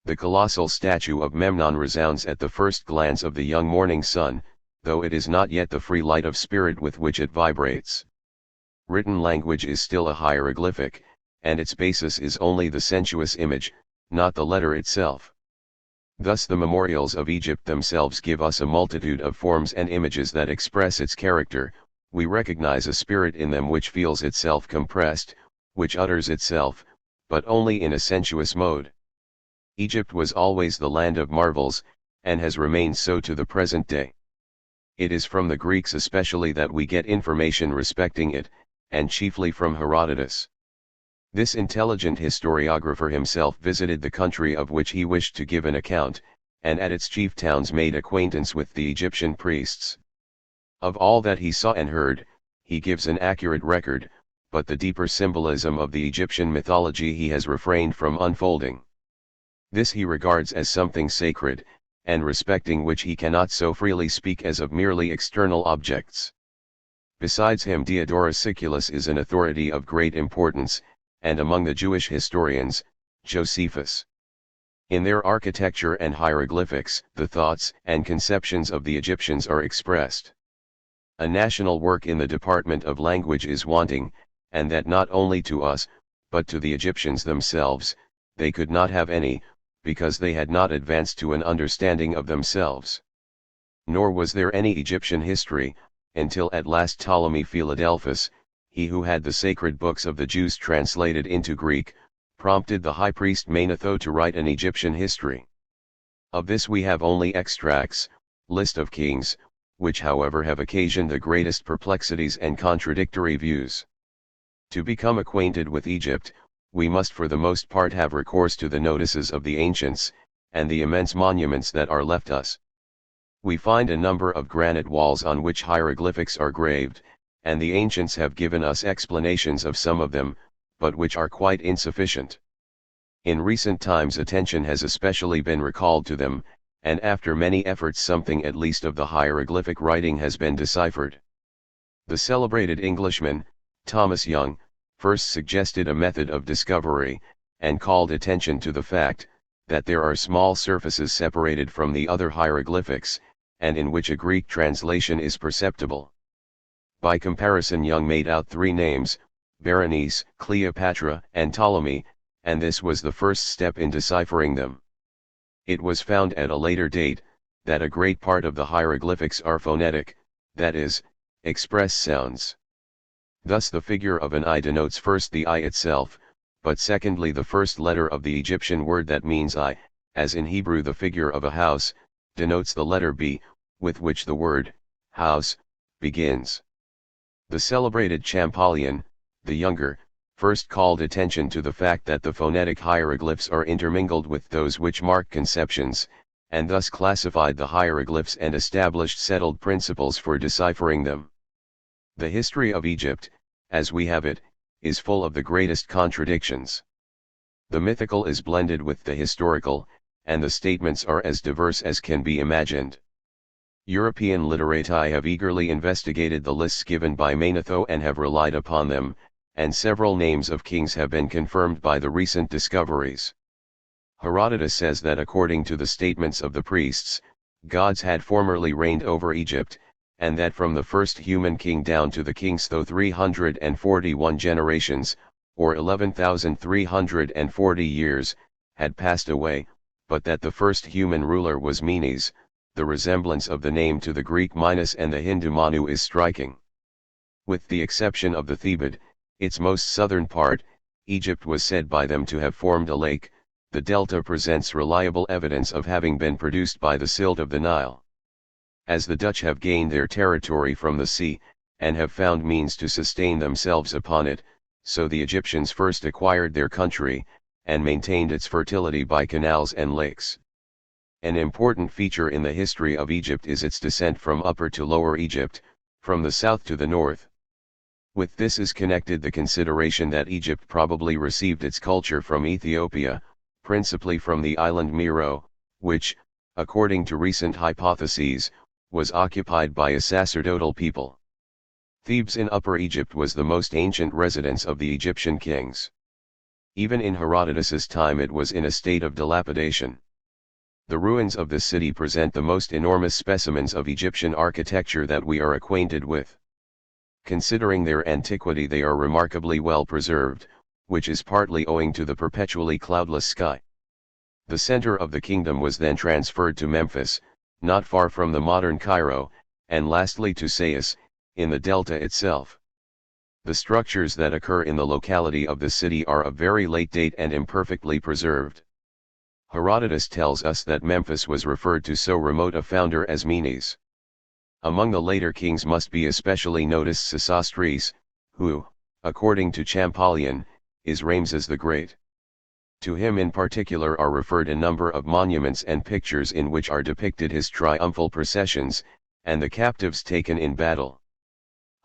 The colossal statue of Memnon resounds at the first glance of the young morning sun, though it is not yet the free light of spirit with which it vibrates. Written language is still a hieroglyphic, and its basis is only the sensuous image, not the letter itself. Thus the memorials of Egypt themselves give us a multitude of forms and images that express its character. We recognize a spirit in them which feels itself compressed, which utters itself, but only in a sensuous mode. Egypt was always the land of marvels, and has remained so to the present day. It is from the Greeks especially that we get information respecting it, and chiefly from Herodotus. This intelligent historiographer himself visited the country of which he wished to give an account, and at its chief towns made acquaintance with the Egyptian priests. Of all that he saw and heard, he gives an accurate record, but the deeper symbolism of the Egyptian mythology he has refrained from unfolding. This he regards as something sacred, and respecting which he cannot so freely speak as of merely external objects. Besides him Diodorus Siculus is an authority of great importance, and among the Jewish historians, Josephus. In their architecture and hieroglyphics, the thoughts and conceptions of the Egyptians are expressed. A national work in the department of language is wanting, and that not only to us, but to the Egyptians themselves; they could not have any, because they had not advanced to an understanding of themselves. Nor was there any Egyptian history, until at last Ptolemy Philadelphus, he who had the sacred books of the Jews translated into Greek, prompted the high priest Manetho to write an Egyptian history. Of this we have only extracts, list of kings, which however have occasioned the greatest perplexities and contradictory views. To become acquainted with Egypt, we must for the most part have recourse to the notices of the ancients, and the immense monuments that are left us. We find a number of granite walls on which hieroglyphics are graved, and the ancients have given us explanations of some of them, but which are quite insufficient. In recent times attention has especially been recalled to them, and after many efforts something at least of the hieroglyphic writing has been deciphered. The celebrated Englishman, Thomas Young, first suggested a method of discovery, and called attention to the fact, that there are small surfaces separated from the other hieroglyphics, and in which a Greek translation is perceptible. By comparison, Young made out three names: Berenice, Cleopatra, and Ptolemy, and this was the first step in deciphering them. It was found at a later date, that a great part of the hieroglyphics are phonetic, that is, express sounds. Thus the figure of an I denotes first the I itself, but secondly the first letter of the Egyptian word that means I, as in Hebrew the figure of a house, denotes the letter B, with which the word, house, begins. The celebrated Champollion, the Younger, first called attention to the fact that the phonetic hieroglyphs are intermingled with those which mark conceptions, and thus classified the hieroglyphs and established settled principles for deciphering them. The history of Egypt, as we have it, is full of the greatest contradictions. The mythical is blended with the historical, and the statements are as diverse as can be imagined. European literati have eagerly investigated the lists given by Manetho and have relied upon them, and several names of kings have been confirmed by the recent discoveries. Herodotus says that according to the statements of the priests, gods had formerly reigned over Egypt, and that from the first human king down to the kings though 341 generations, or 11,340 years, had passed away, but that the first human ruler was Menes. The resemblance of the name to the Greek Minos and the Hindu Manu is striking. With the exception of the Thebaid, its most southern part, Egypt was said by them to have formed a lake. The delta presents reliable evidence of having been produced by the silt of the Nile. As the Dutch have gained their territory from the sea, and have found means to sustain themselves upon it, so the Egyptians first acquired their country, and maintained its fertility by canals and lakes. An important feature in the history of Egypt is its descent from Upper to Lower Egypt, from the south to the north. With this is connected the consideration that Egypt probably received its culture from Ethiopia, principally from the island Meroe, which, according to recent hypotheses, was occupied by a sacerdotal people. Thebes in Upper Egypt was the most ancient residence of the Egyptian kings. Even in Herodotus's time it was in a state of dilapidation. The ruins of the city present the most enormous specimens of Egyptian architecture that we are acquainted with. Considering their antiquity, they are remarkably well preserved, which is partly owing to the perpetually cloudless sky. The center of the kingdom was then transferred to Memphis, not far from the modern Cairo, and lastly to Sais, in the delta itself. The structures that occur in the locality of the city are of very late date and imperfectly preserved. Herodotus tells us that Memphis was referred to so remote a founder as Menes. Among the later kings must be especially noticed Sesostris, who, according to Champollion, is Ramses the Great. To him in particular are referred a number of monuments and pictures in which are depicted his triumphal processions, and the captives taken in battle.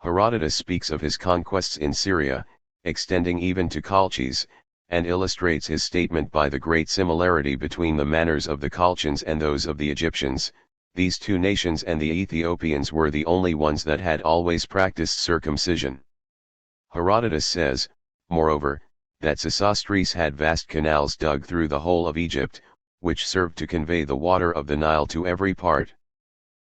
Herodotus speaks of his conquests in Syria, extending even to Colchis, and illustrates his statement by the great similarity between the manners of the Colchians and those of the Egyptians. These two nations and the Ethiopians were the only ones that had always practiced circumcision. Herodotus says, moreover, that Sesostris had vast canals dug through the whole of Egypt, which served to convey the water of the Nile to every part.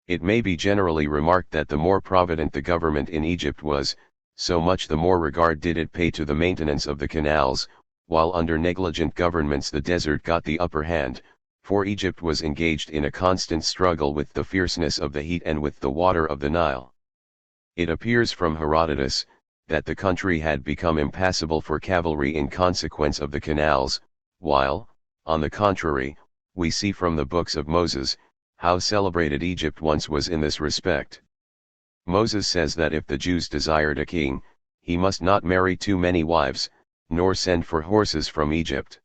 It may be generally remarked that the more provident the government in Egypt was, so much the more regard did it pay to the maintenance of the canals, while under negligent governments the desert got the upper hand, for Egypt was engaged in a constant struggle with the fierceness of the heat and with the water of the Nile. It appears from Herodotus, that the country had become impassable for cavalry in consequence of the canals, while, on the contrary, we see from the books of Moses, how celebrated Egypt once was in this respect. Moses says that if the Jews desired a king, he must not marry too many wives, nor send for horses from Egypt.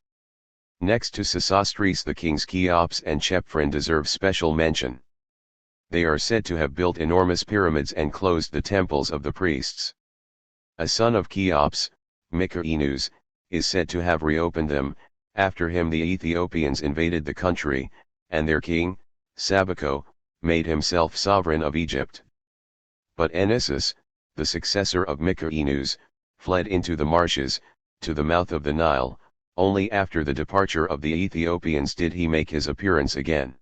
Next to Sesostris, the kings Cheops and Chephren deserve special mention. They are said to have built enormous pyramids and closed the temples of the priests. A son of Cheops, Mykerinus, is said to have reopened them. After him the Ethiopians invaded the country, and their king, Sabaco, made himself sovereign of Egypt. But Enisus, the successor of Mykerinus, fled into the marshes, to the mouth of the Nile. Only after the departure of the Ethiopians did he make his appearance again.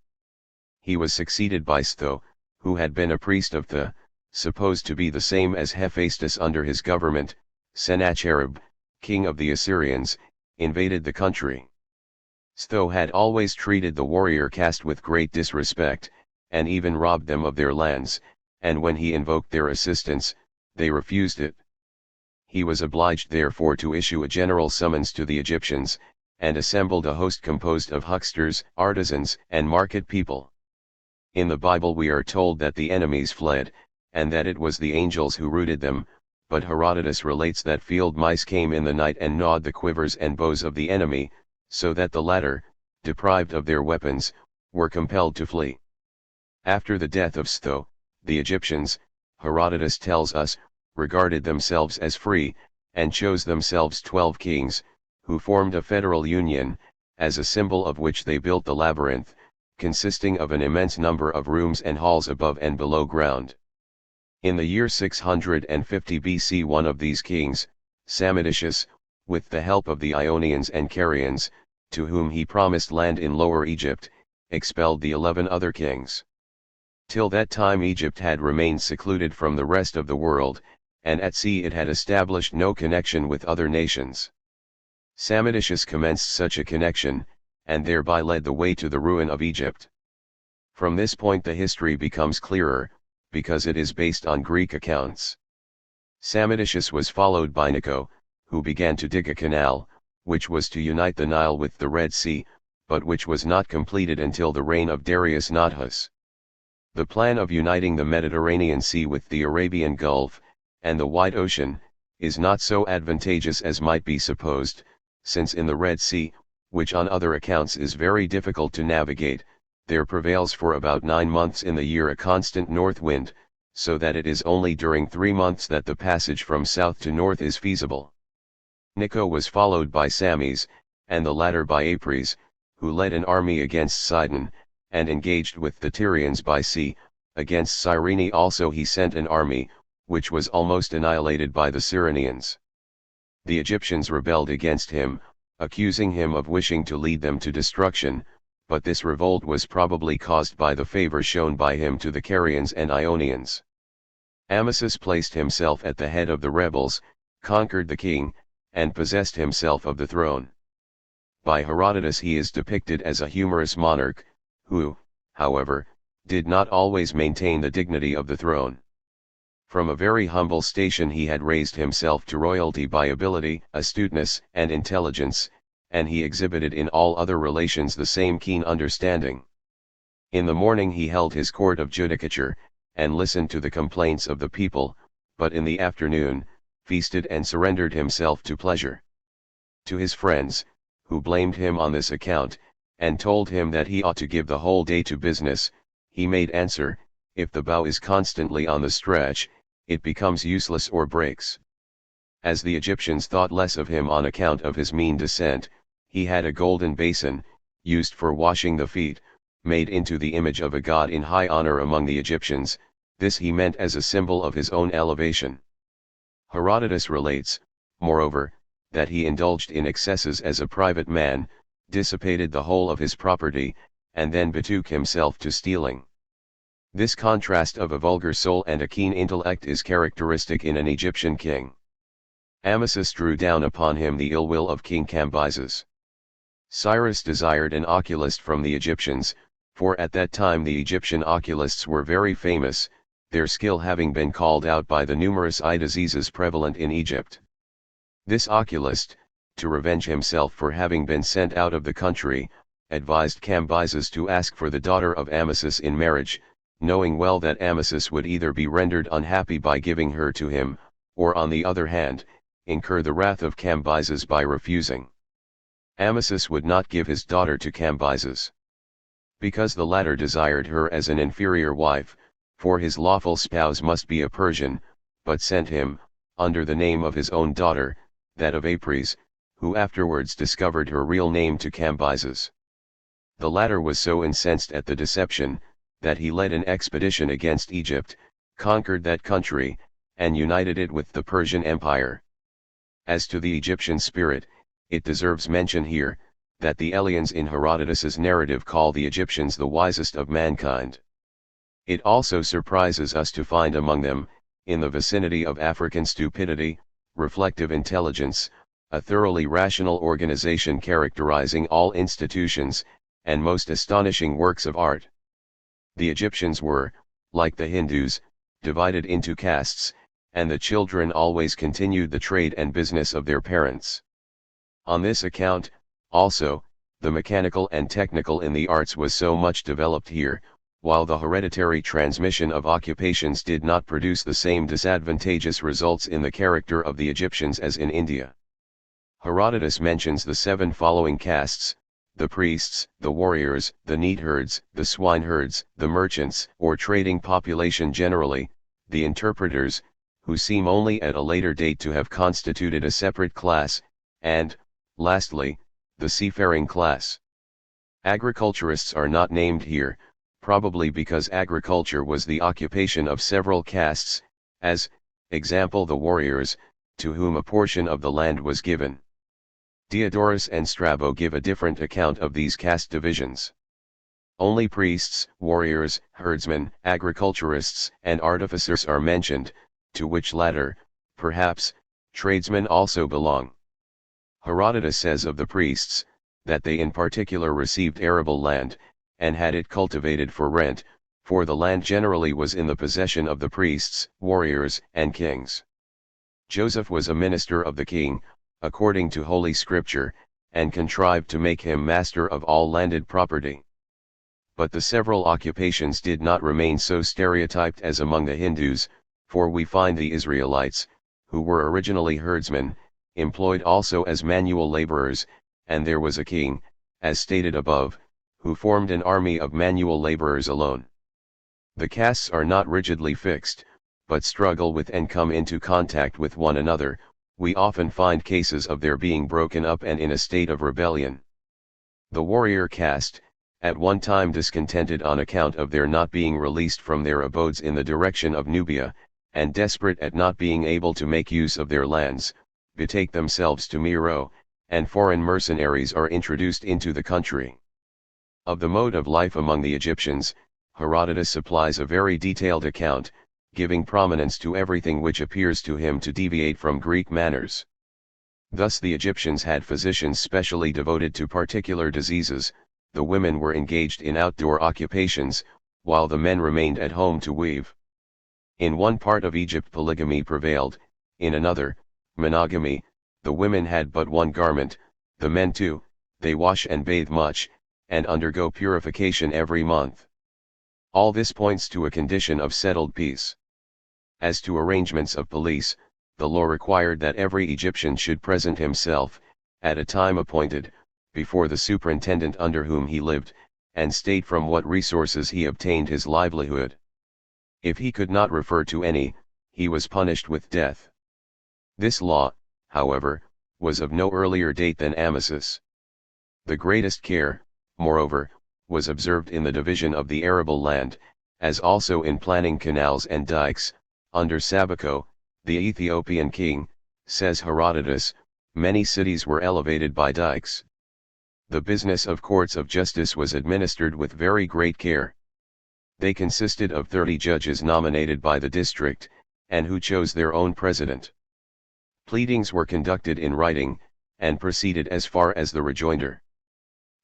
He was succeeded by Stho, who had been a priest of The. supposed to be the same as Hephaestus under his government, Sennacherib, king of the Assyrians, invaded the country. Shtho had always treated the warrior caste with great disrespect, and even robbed them of their lands, and when he invoked their assistance, they refused it. He was obliged therefore to issue a general summons to the Egyptians, and assembled a host composed of hucksters, artisans, and market people. In the Bible we are told that the enemies fled, and that it was the angels who routed them, but Herodotus relates that field mice came in the night and gnawed the quivers and bows of the enemy, so that the latter, deprived of their weapons, were compelled to flee. After the death of Shtho, the Egyptians, Herodotus tells us, regarded themselves as free, and chose themselves 12 kings, who formed a federal union, as a symbol of which they built the labyrinth, consisting of an immense number of rooms and halls above and below ground. In the year 650 BC one of these kings, Psammetichus, with the help of the Ionians and Carians, to whom he promised land in Lower Egypt, expelled the 11 other kings. Till that time Egypt had remained secluded from the rest of the world, and at sea it had established no connection with other nations. Psammetichus commenced such a connection, and thereby led the way to the ruin of Egypt. From this point the history becomes clearer, because it is based on Greek accounts. Psammetichus was followed by Necho, who began to dig a canal, which was to unite the Nile with the Red Sea, but which was not completed until the reign of Darius Nathus. The plan of uniting the Mediterranean Sea with the Arabian Gulf, and the White Ocean, is not so advantageous as might be supposed, since in the Red Sea, which on other accounts is very difficult to navigate, there prevails for about 9 months in the year a constant north wind, so that it is only during 3 months that the passage from south to north is feasible. Necho was followed by Psammes, and the latter by Apries, who led an army against Sidon, and engaged with the Tyrians by sea. Against Cyrene also he sent an army, which was almost annihilated by the Cyrenians. The Egyptians rebelled against him, accusing him of wishing to lead them to destruction, but this revolt was probably caused by the favor shown by him to the Carians and Ionians. Amasis placed himself at the head of the rebels, conquered the king, and possessed himself of the throne. By Herodotus he is depicted as a humorous monarch, who, however, did not always maintain the dignity of the throne. From a very humble station he had raised himself to royalty by ability, astuteness, and intelligence, and he exhibited in all other relations the same keen understanding. In the morning he held his court of judicature, and listened to the complaints of the people, but in the afternoon, feasted and surrendered himself to pleasure. To his friends, who blamed him on this account, and told him that he ought to give the whole day to business, he made answer, if the bow is constantly on the stretch, it becomes useless or breaks. As the Egyptians thought less of him on account of his mean descent, he had a golden basin, used for washing the feet, made into the image of a god in high honor among the Egyptians. This he meant as a symbol of his own elevation. Herodotus relates, moreover, that he indulged in excesses as a private man, dissipated the whole of his property, and then betook himself to stealing. This contrast of a vulgar soul and a keen intellect is characteristic in an Egyptian king. Amasis drew down upon him the ill will of King Cambyses. Cyrus desired an oculist from the Egyptians, for at that time the Egyptian oculists were very famous, their skill having been called out by the numerous eye diseases prevalent in Egypt. This oculist, to revenge himself for having been sent out of the country, advised Cambyses to ask for the daughter of Amasis in marriage, knowing well that Amasis would either be rendered unhappy by giving her to him, or on the other hand, incur the wrath of Cambyses by refusing. Amasis would not give his daughter to Cambyses, because the latter desired her as an inferior wife, for his lawful spouse must be a Persian, but sent him, under the name of his own daughter, that of Apries, who afterwards discovered her real name to Cambyses. The latter was so incensed at the deception, that he led an expedition against Egypt, conquered that country, and united it with the Persian Empire. As to the Egyptian spirit, it deserves mention here, that the Eleans in Herodotus's narrative call the Egyptians the wisest of mankind. It also surprises us to find among them, in the vicinity of African stupidity, reflective intelligence, a thoroughly rational organization characterizing all institutions, and most astonishing works of art. The Egyptians were, like the Hindus, divided into castes, and the children always continued the trade and business of their parents. On this account, also, the mechanical and technical in the arts was so much developed here, while the hereditary transmission of occupations did not produce the same disadvantageous results in the character of the Egyptians as in India. Herodotus mentions the 7 following castes: the priests, the warriors, the neatherds, the swineherds, the merchants or trading population generally, the interpreters, who seem only at a later date to have constituted a separate class, and, lastly, the seafaring class. Agriculturists are not named here, probably because agriculture was the occupation of several castes, as, example the warriors, to whom a portion of the land was given. Diodorus and Strabo give a different account of these caste divisions. Only priests, warriors, herdsmen, agriculturists, and artificers are mentioned, to which latter, perhaps, tradesmen also belong. Herodotus says of the priests, that they in particular received arable land, and had it cultivated for rent, for the land generally was in the possession of the priests, warriors, and kings. Joseph was a minister of the king, according to Holy Scripture, and contrived to make him master of all landed property. But the several occupations did not remain so stereotyped as among the Hindus, for we find the Israelites, who were originally herdsmen, employed also as manual laborers, and there was a king, as stated above, who formed an army of manual laborers alone. The castes are not rigidly fixed, but struggle with and come into contact with one another. We often find cases of their being broken up and in a state of rebellion. The warrior caste, at one time discontented on account of their not being released from their abodes in the direction of Nubia, and desperate at not being able to make use of their lands, betake themselves to Meroe, and foreign mercenaries are introduced into the country. Of the mode of life among the Egyptians, Herodotus supplies a very detailed account, giving prominence to everything which appears to him to deviate from Greek manners. Thus the Egyptians had physicians specially devoted to particular diseases, the women were engaged in outdoor occupations, while the men remained at home to weave. In one part of Egypt polygamy prevailed, in another, monogamy. The women had but one garment, the men two. They wash and bathe much, and undergo purification every month. All this points to a condition of settled peace. As to arrangements of police, the law required that every Egyptian should present himself, at a time appointed, before the superintendent under whom he lived, and state from what resources he obtained his livelihood. If he could not refer to any, he was punished with death. This law, however, was of no earlier date than Amasis. The greatest care, moreover, was observed in the division of the arable land, as also in planning canals and dikes. Under Sabaco, the Ethiopian king, says Herodotus, many cities were elevated by dikes. The business of courts of justice was administered with very great care. They consisted of 30 judges nominated by the district, and who chose their own president. Pleadings were conducted in writing, and proceeded as far as the rejoinder.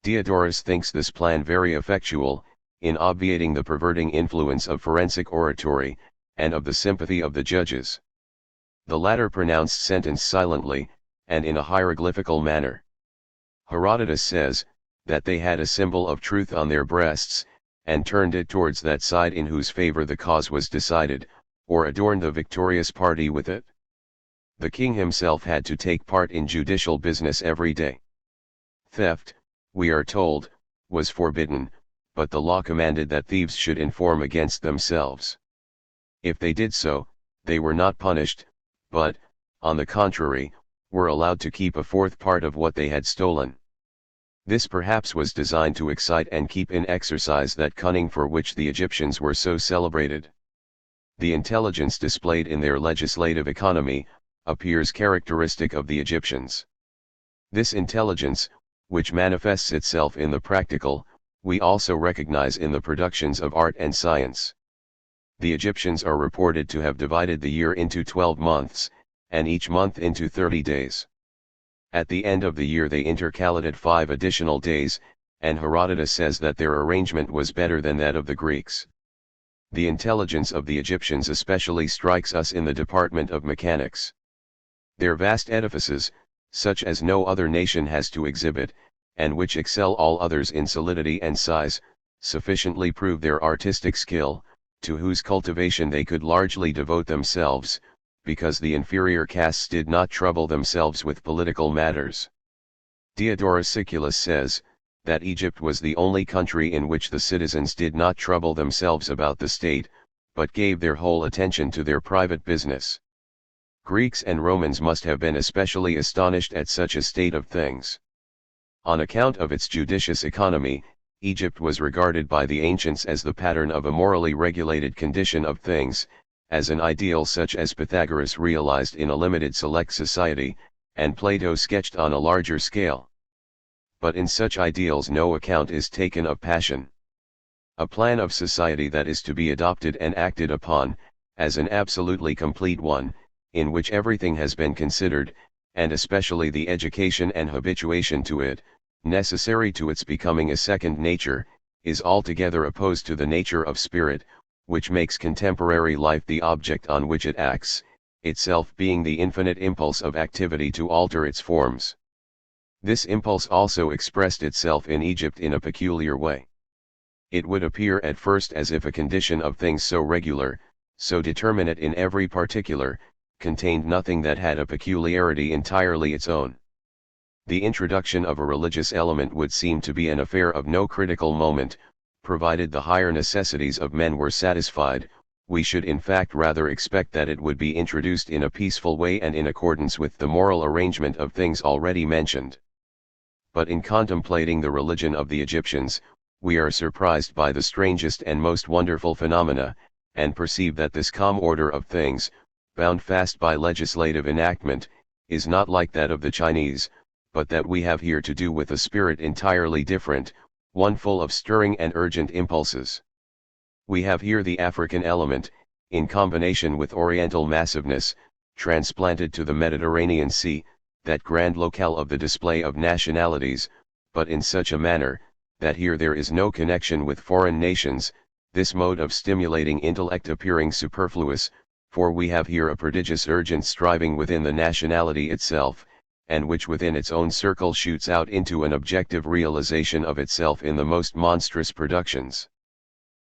Diodorus thinks this plan very effectual, in obviating the perverting influence of forensic oratory, and of the sympathy of the judges. The latter pronounced sentence silently, and in a hieroglyphical manner. Herodotus says, that they had a symbol of truth on their breasts, and turned it towards that side in whose favor the cause was decided, or adorned the victorious party with it. The king himself had to take part in judicial business every day. Theft, we are told, was forbidden, but the law commanded that thieves should inform against themselves. If they did so, they were not punished, but, on the contrary, were allowed to keep a fourth part of what they had stolen. This perhaps was designed to excite and keep in exercise that cunning for which the Egyptians were so celebrated. The intelligence displayed in their legislative economy, appears characteristic of the Egyptians. This intelligence, which manifests itself in the practical, we also recognize in the productions of art and science. The Egyptians are reported to have divided the year into 12 months, and each month into 30 days. At the end of the year they intercalated 5 additional days, and Herodotus says that their arrangement was better than that of the Greeks. The intelligence of the Egyptians especially strikes us in the department of mechanics. Their vast edifices, such as no other nation has to exhibit, and which excel all others in solidity and size, sufficiently prove their artistic skill, to whose cultivation they could largely devote themselves, because the inferior castes did not trouble themselves with political matters. Diodorus Siculus says, that Egypt was the only country in which the citizens did not trouble themselves about the state, but gave their whole attention to their private business. Greeks and Romans must have been especially astonished at such a state of things. On account of its judicious economy, Egypt was regarded by the ancients as the pattern of a morally regulated condition of things, as an ideal such as Pythagoras realized in a limited select society, and Plato sketched on a larger scale. But in such ideals no account is taken of passion. A plan of society that is to be adopted and acted upon, as an absolutely complete one, in which everything has been considered, and especially the education and habituation to it, necessary to its becoming a second nature, is altogether opposed to the nature of spirit, which makes contemporary life the object on which it acts, itself being the infinite impulse of activity to alter its forms. This impulse also expressed itself in Egypt in a peculiar way. It would appear at first as if a condition of things so regular, so determinate in every particular, contained nothing that had a peculiarity entirely its own. The introduction of a religious element would seem to be an affair of no critical moment, provided the higher necessities of men were satisfied. We should in fact rather expect that it would be introduced in a peaceful way and in accordance with the moral arrangement of things already mentioned. But in contemplating the religion of the Egyptians, we are surprised by the strangest and most wonderful phenomena, and perceive that this calm order of things, bound fast by legislative enactment, is not like that of the Chinese, but that we have here to do with a spirit entirely different, one full of stirring and urgent impulses. We have here the African element, in combination with Oriental massiveness, transplanted to the Mediterranean Sea, that grand locale of the display of nationalities, but in such a manner, that here there is no connection with foreign nations, this mode of stimulating intellect appearing superfluous, for we have here a prodigious urgent striving within the nationality itself, and which within its own circle shoots out into an objective realization of itself in the most monstrous productions.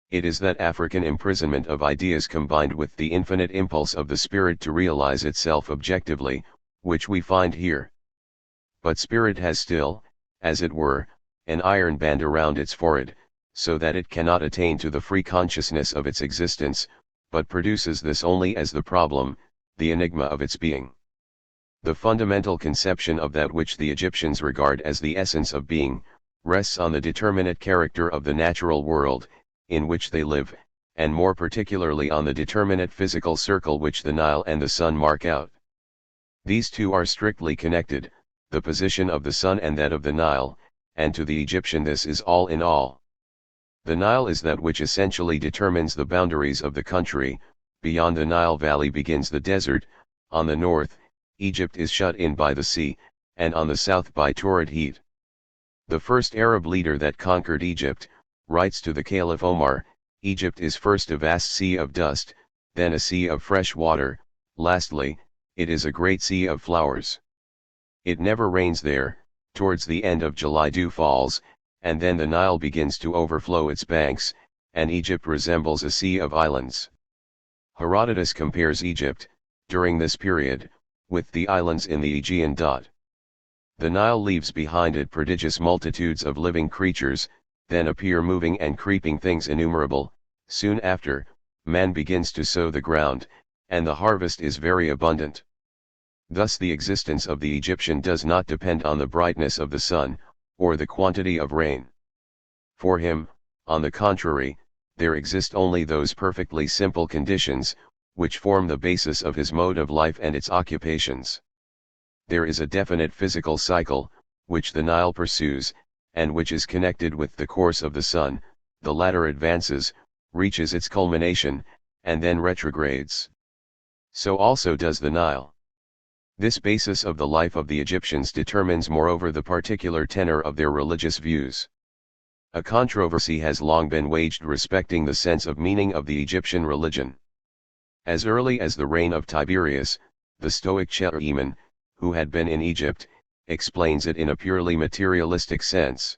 It is that African imprisonment of ideas combined with the infinite impulse of the spirit to realize itself objectively, which we find here. But spirit has still, as it were, an iron band around its forehead, so that it cannot attain to the free consciousness of its existence, but produces this only as the problem, the enigma of its being. The fundamental conception of that which the Egyptians regard as the essence of being, rests on the determinate character of the natural world, in which they live, and more particularly on the determinate physical circle which the Nile and the sun mark out. These two are strictly connected, the position of the sun and that of the Nile, and to the Egyptian this is all in all. The Nile is that which essentially determines the boundaries of the country. Beyond the Nile valley begins the desert. On the north, Egypt is shut in by the sea, and on the south by torrid heat. The first Arab leader that conquered Egypt, writes to the Caliph Omar, Egypt is first a vast sea of dust, then a sea of fresh water, lastly, it is a great sea of flowers. It never rains there, towards the end of July dew falls, and then the Nile begins to overflow its banks, and Egypt resembles a sea of islands. Herodotus compares Egypt, during this period, with the islands in the Aegean. The Nile leaves behind it prodigious multitudes of living creatures, then appear moving and creeping things innumerable. Soon after, man begins to sow the ground, and the harvest is very abundant. Thus the existence of the Egyptian does not depend on the brightness of the sun, or the quantity of rain. For him, on the contrary, there exist only those perfectly simple conditions, which form the basis of his mode of life and its occupations. There is a definite physical cycle, which the Nile pursues, and which is connected with the course of the sun. The latter advances, reaches its culmination, and then retrogrades. So also does the Nile. This basis of the life of the Egyptians determines moreover the particular tenor of their religious views. A controversy has long been waged respecting the sense of meaning of the Egyptian religion. As early as the reign of Tiberius, the Stoic Chaeremon, who had been in Egypt, explains it in a purely materialistic sense.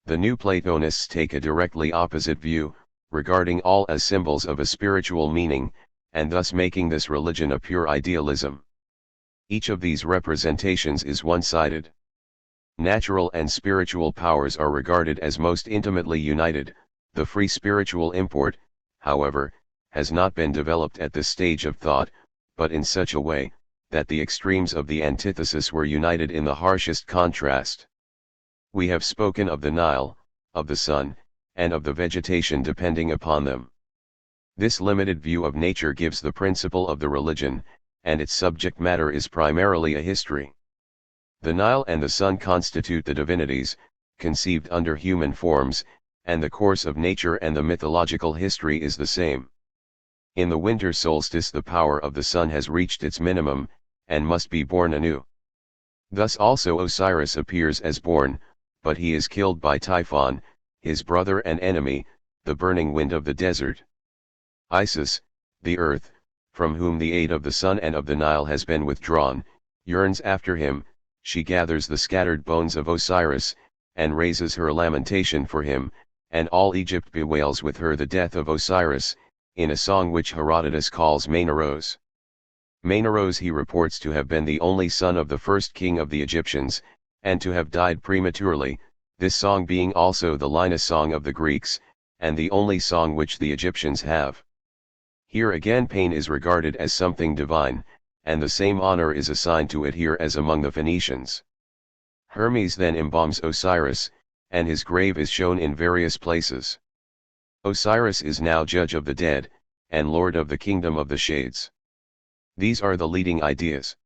The New Platonists take a directly opposite view, regarding all as symbols of a spiritual meaning, and thus making this religion a pure idealism. Each of these representations is one-sided. Natural and spiritual powers are regarded as most intimately united. The free spiritual import, however, has not been developed at this stage of thought, but in such a way, that the extremes of the antithesis were united in the harshest contrast. We have spoken of the Nile, of the sun, and of the vegetation depending upon them. This limited view of nature gives the principle of the religion, and its subject matter is primarily a history. The Nile and the sun constitute the divinities, conceived under human forms, and the course of nature and the mythological history is the same. In the winter solstice the power of the sun has reached its minimum, and must be born anew. Thus also Osiris appears as born, but he is killed by Typhon, his brother and enemy, the burning wind of the desert. Isis, the earth, from whom the aid of the sun and of the Nile has been withdrawn, yearns after him. She gathers the scattered bones of Osiris, and raises her lamentation for him, and all Egypt bewails with her the death of Osiris, in a song which Herodotus calls Mainauros. Mainauros he reports to have been the only son of the first king of the Egyptians, and to have died prematurely, this song being also the Linus song of the Greeks, and the only song which the Egyptians have. Here again pain is regarded as something divine, and the same honor is assigned to it here as among the Phoenicians. Hermes then embalms Osiris, and his grave is shown in various places. Osiris is now judge of the dead, and lord of the kingdom of the shades. These are the leading ideas.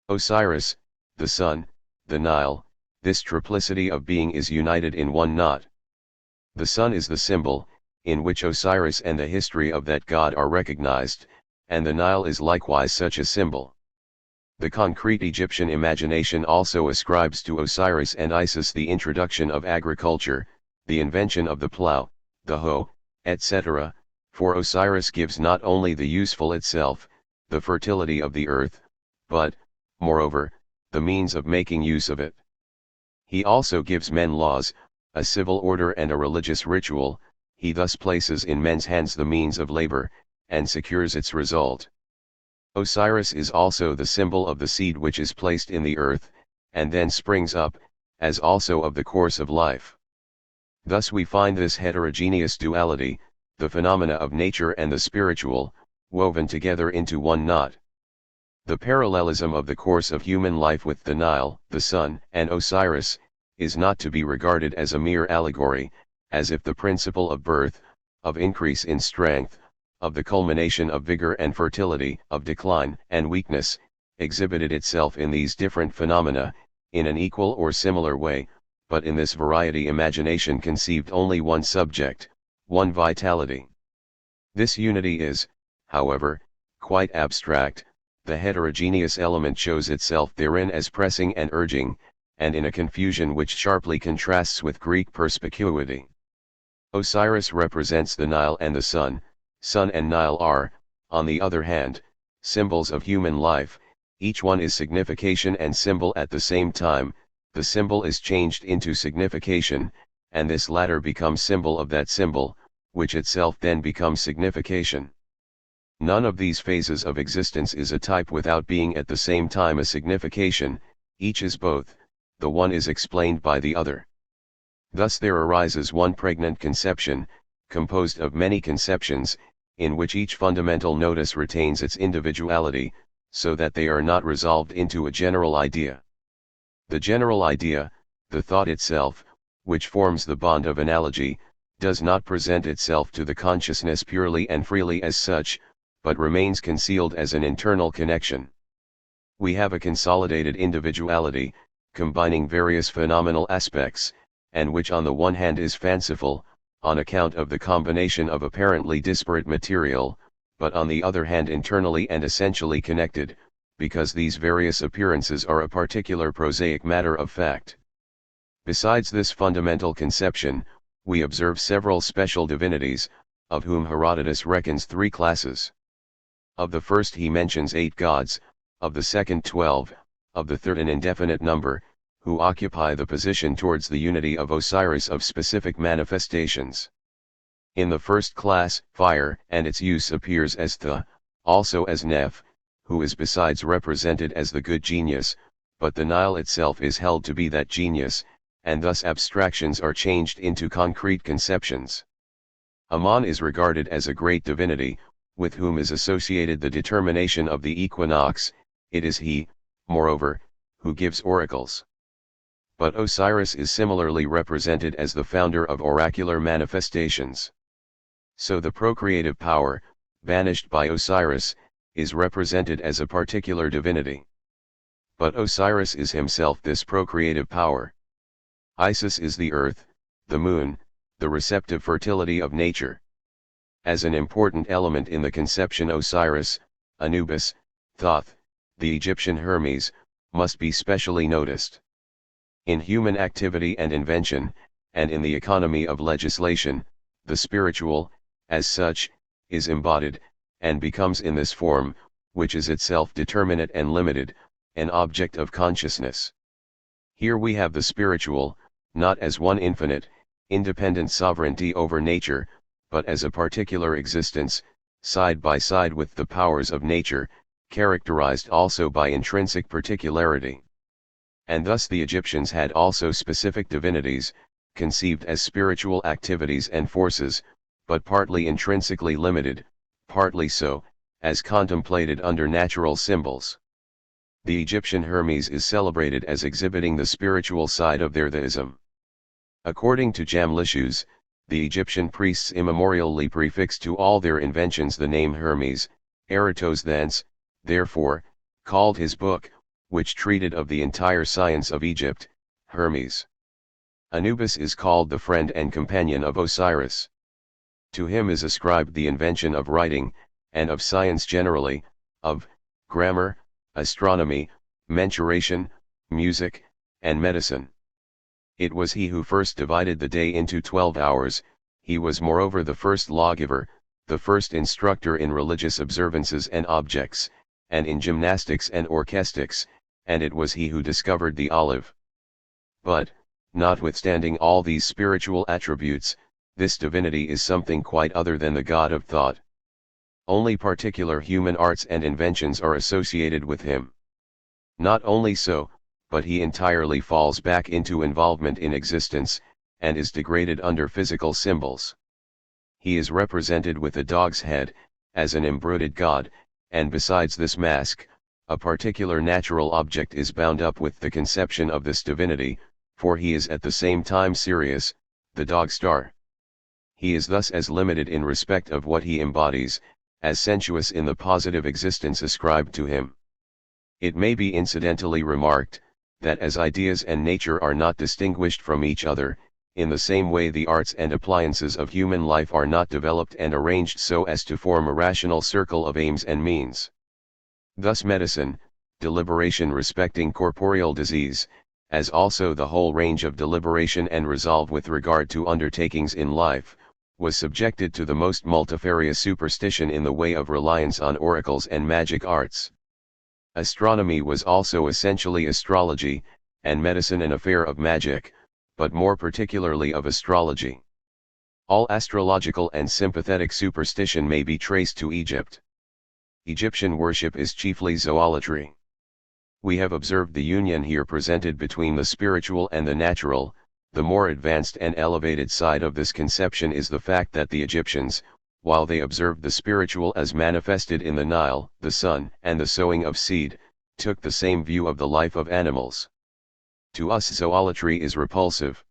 Osiris, the sun, the Nile, this triplicity of being is united in one knot. The sun is the symbol, in which Osiris and the history of that god are recognized, and the Nile is likewise such a symbol. The concrete Egyptian imagination also ascribes to Osiris and Isis the introduction of agriculture, the invention of the plough, the hoe, etc., for Osiris gives not only the useful itself, the fertility of the earth, but, moreover, the means of making use of it. He also gives men laws, a civil order and a religious ritual. He thus places in men's hands the means of labor, and secures its result. Osiris is also the symbol of the seed which is placed in the earth, and then springs up, as also of the course of life. Thus we find this heterogeneous duality, the phenomena of nature and the spiritual, woven together into one knot. The parallelism of the course of human life with the Nile, the sun, and Osiris, is not to be regarded as a mere allegory, as if the principle of birth, of increase in strength, of the culmination of vigor and fertility, of decline and weakness, exhibited itself in these different phenomena, in an equal or similar way, but in this variety imagination conceived only one subject, one vitality. This unity is, however, quite abstract. The heterogeneous element shows itself therein as pressing and urging, and in a confusion which sharply contrasts with Greek perspicuity. Osiris represents the Nile and the sun. Sun and Nile are, on the other hand, symbols of human life. Each one is signification and symbol at the same time. The symbol is changed into signification, and this latter becomes symbol of that symbol, which itself then becomes signification. None of these phases of existence is a type without being at the same time a signification. Each is both, the one is explained by the other. Thus there arises one pregnant conception, composed of many conceptions, in which each fundamental notice retains its individuality, so that they are not resolved into a general idea. The general idea, the thought itself, which forms the bond of analogy, does not present itself to the consciousness purely and freely as such, but remains concealed as an internal connection. We have a consolidated individuality, combining various phenomenal aspects, and which on the one hand is fanciful, on account of the combination of apparently disparate material, but on the other hand internally and essentially connected, because these various appearances are a particular prosaic matter of fact. Besides this fundamental conception, we observe several special divinities, of whom Herodotus reckons 3 classes. Of the first he mentions 8 gods, of the second 12, of the third an indefinite number, who occupy the position towards the unity of Osiris of specific manifestations. In the first class, fire and its use appears as Th, also as Neph, who is besides represented as the good genius, but the Nile itself is held to be that genius, and thus abstractions are changed into concrete conceptions. Ammon is regarded as a great divinity, with whom is associated the determination of the equinox. It is he, moreover, who gives oracles. But Osiris is similarly represented as the founder of oracular manifestations. So the procreative power, banished by Osiris, is represented as a particular divinity. But Osiris is himself this procreative power. Isis is the earth, the moon, the receptive fertility of nature. As an important element in the conception Osiris, Anubis, Thoth, the Egyptian Hermes, must be specially noticed. In human activity and invention, and in the economy of legislation, the spiritual, as such, is embodied, and becomes in this form, which is itself determinate and limited, an object of consciousness. Here we have the spiritual, not as one infinite, independent sovereignty over nature, but as a particular existence, side by side with the powers of nature, characterized also by intrinsic particularity. And thus the Egyptians had also specific divinities, conceived as spiritual activities and forces, but partly intrinsically limited, partly so, as contemplated under natural symbols. The Egyptian Hermes is celebrated as exhibiting the spiritual side of their theism. According to Jamlicius, the Egyptian priests immemorially prefixed to all their inventions the name Hermes. Eratos thence, therefore, called his book, which treated of the entire science of Egypt, Hermes. Anubis is called the friend and companion of Osiris. To him is ascribed the invention of writing, and of science generally, of grammar, astronomy, mensuration, music, and medicine. It was he who first divided the day into 12 hours, he was moreover the first lawgiver, the first instructor in religious observances and objects, and in gymnastics and orchestics, and it was he who discovered the olive. But, notwithstanding all these spiritual attributes, this divinity is something quite other than the god of thought. Only particular human arts and inventions are associated with him. Not only so, but he entirely falls back into involvement in existence, and is degraded under physical symbols. He is represented with a dog's head, as an embroidered god, and besides this mask, a particular natural object is bound up with the conception of this divinity, for he is at the same time Sirius, the dog star. He is thus as limited in respect of what he embodies, as sensuous in the positive existence ascribed to him. It may be incidentally remarked, that as ideas and nature are not distinguished from each other, in the same way the arts and appliances of human life are not developed and arranged so as to form a rational circle of aims and means. Thus medicine, deliberation respecting corporeal disease, as also the whole range of deliberation and resolve with regard to undertakings in life, was subjected to the most multifarious superstition in the way of reliance on oracles and magic arts. Astronomy was also essentially astrology, and medicine an affair of magic, but more particularly of astrology. All astrological and sympathetic superstition may be traced to Egypt. Egyptian worship is chiefly zoolatry. We have observed the union here presented between the spiritual and the natural. The more advanced and elevated side of this conception is the fact that the Egyptians, while they observed the spiritual as manifested in the Nile, the sun, and the sowing of seed, took the same view of the life of animals. To us zoolatry is repulsive.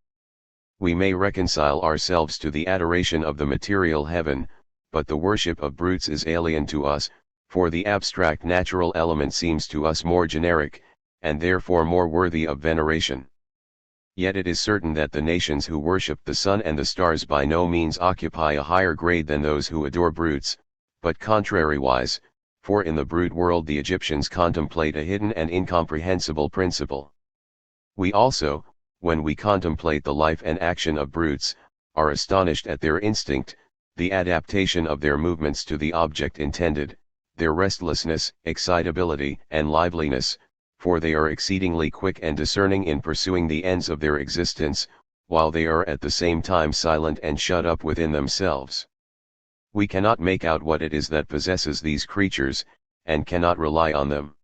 We may reconcile ourselves to the adoration of the material heaven, but the worship of brutes is alien to us, for the abstract natural element seems to us more generic, and therefore more worthy of veneration. Yet it is certain that the nations who worship the sun and the stars by no means occupy a higher grade than those who adore brutes, but contrariwise, for in the brute world the Egyptians contemplate a hidden and incomprehensible principle. We also, when we contemplate the life and action of brutes, are astonished at their instinct, the adaptation of their movements to the object intended, their restlessness, excitability, and liveliness, for they are exceedingly quick and discerning in pursuing the ends of their existence, while they are at the same time silent and shut up within themselves. We cannot make out what it is that possesses these creatures, and cannot rely on them.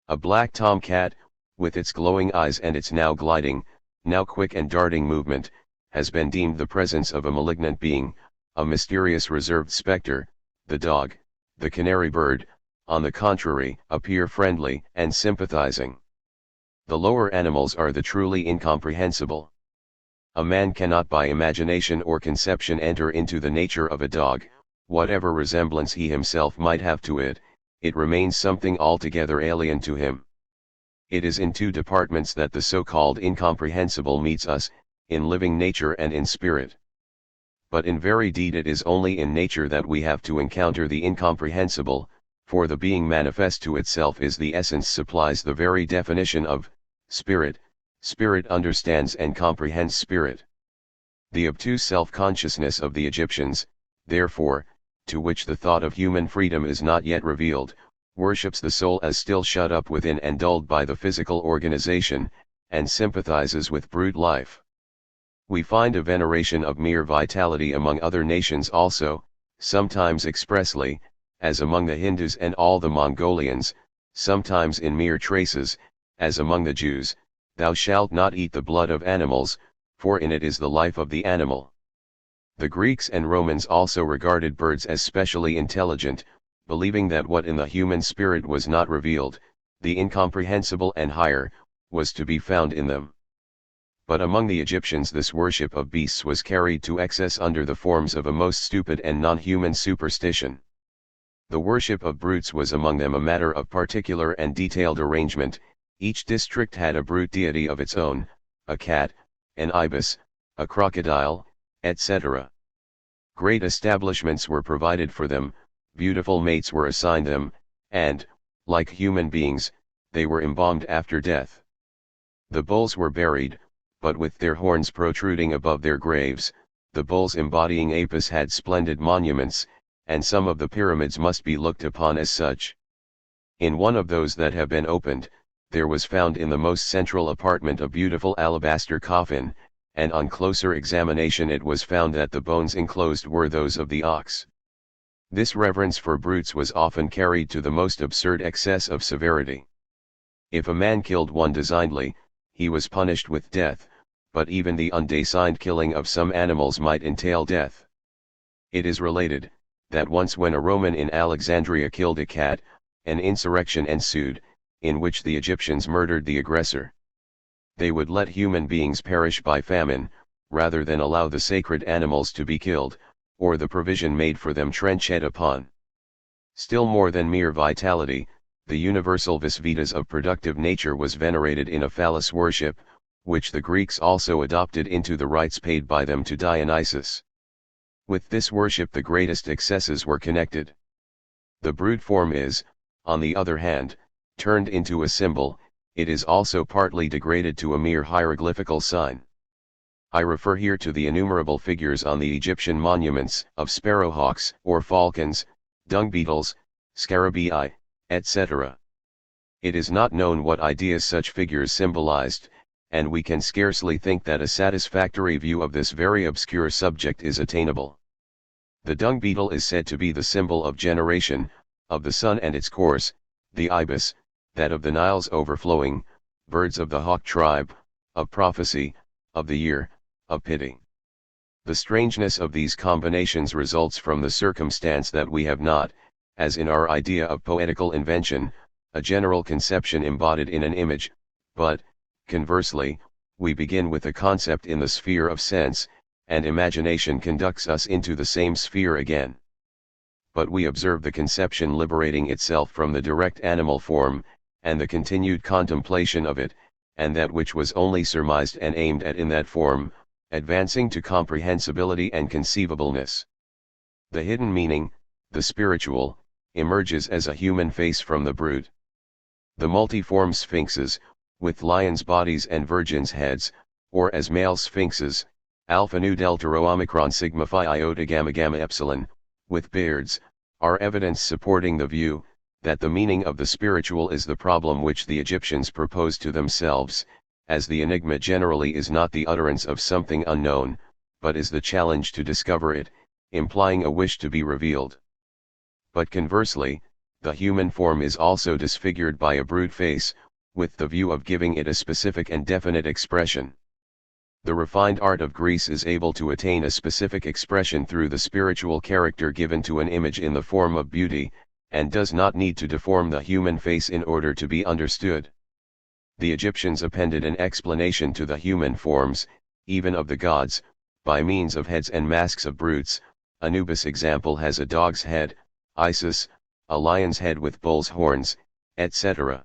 A black tomcat, with its glowing eyes and its now gliding, now quick and darting movement, has been deemed the presence of a malignant being, a mysterious reserved spectre. The dog, the canary bird, on the contrary, appear friendly and sympathizing. The lower animals are the truly incomprehensible. A man cannot by imagination or conception enter into the nature of a dog, whatever resemblance he himself might have to it, it remains something altogether alien to him. It is in two departments that the so-called incomprehensible meets us, in living nature and in spirit. But in very deed it is only in nature that we have to encounter the incomprehensible, for the being manifest to itself is the essence, supplies the very definition of spirit. Spirit understands and comprehends spirit. The obtuse self-consciousness of the Egyptians, therefore, to which the thought of human freedom is not yet revealed, worships the soul as still shut up within and dulled by the physical organization, and sympathizes with brute life. We find a veneration of mere vitality among other nations also, sometimes expressly, as among the Hindus and all the Mongolians, sometimes in mere traces, as among the Jews. Thou shalt not eat the blood of animals, for in it is the life of the animal. The Greeks and Romans also regarded birds as specially intelligent, believing that what in the human spirit was not revealed, the incomprehensible and higher, was to be found in them. But among the Egyptians this worship of beasts was carried to excess under the forms of a most stupid and non-human superstition. The worship of brutes was among them a matter of particular and detailed arrangement. Each district had a brute deity of its own, a cat, an ibis, a crocodile, etc. Great establishments were provided for them, beautiful mates were assigned them, and, like human beings, they were embalmed after death. The bulls were buried, but with their horns protruding above their graves. The bulls embodying Apis had splendid monuments, and some of the pyramids must be looked upon as such. In one of those that have been opened, there was found in the most central apartment a beautiful alabaster coffin, and on closer examination it was found that the bones enclosed were those of the ox. This reverence for brutes was often carried to the most absurd excess of severity. If a man killed one designedly, he was punished with death, but even the undesigned killing of some animals might entail death. It is related, that once when a Roman in Alexandria killed a cat, an insurrection ensued, in which the Egyptians murdered the aggressor. They would let human beings perish by famine, rather than allow the sacred animals to be killed, or the provision made for them trenched upon. Still more than mere vitality, the universal vis vitas of productive nature was venerated in a phallus worship, which the Greeks also adopted into the rites paid by them to Dionysus. With this worship the greatest excesses were connected. The brute form is, on the other hand, turned into a symbol. It is also partly degraded to a mere hieroglyphical sign. I refer here to the innumerable figures on the Egyptian monuments of sparrowhawks or falcons, dung beetles, scarabaei, etc. It is not known what ideas such figures symbolized, and we can scarcely think that a satisfactory view of this very obscure subject is attainable. The dung beetle is said to be the symbol of generation, of the sun and its course, the ibis, that of the Nile's overflowing, birds of the hawk tribe, of prophecy, of the year, of pity. The strangeness of these combinations results from the circumstance that we have not, as in our idea of poetical invention, a general conception embodied in an image, but, conversely, we begin with a concept in the sphere of sense, and imagination conducts us into the same sphere again. But we observe the conception liberating itself from the direct animal form, and the continued contemplation of it, and that which was only surmised and aimed at in that form, advancing to comprehensibility and conceivableness. The hidden meaning, the spiritual, emerges as a human face from the brood. The multiform sphinxes, with lions' bodies and virgins' heads, or as male sphinxes, alpha nu delta rho omicron sigma phi iota gamma gamma epsilon, with beards, are evidence supporting the view that the meaning of the spiritual is the problem which the Egyptians proposed to themselves, as the enigma generally is not the utterance of something unknown, but is the challenge to discover it, implying a wish to be revealed. But conversely, the human form is also disfigured by a brood face, with the view of giving it a specific and definite expression. The refined art of Greece is able to attain a specific expression through the spiritual character given to an image in the form of beauty, and does not need to deform the human face in order to be understood. The Egyptians appended an explanation to the human forms, even of the gods, by means of heads and masks of brutes. Anubis example has a dog's head, Isis, a lion's head with bull's horns, etc.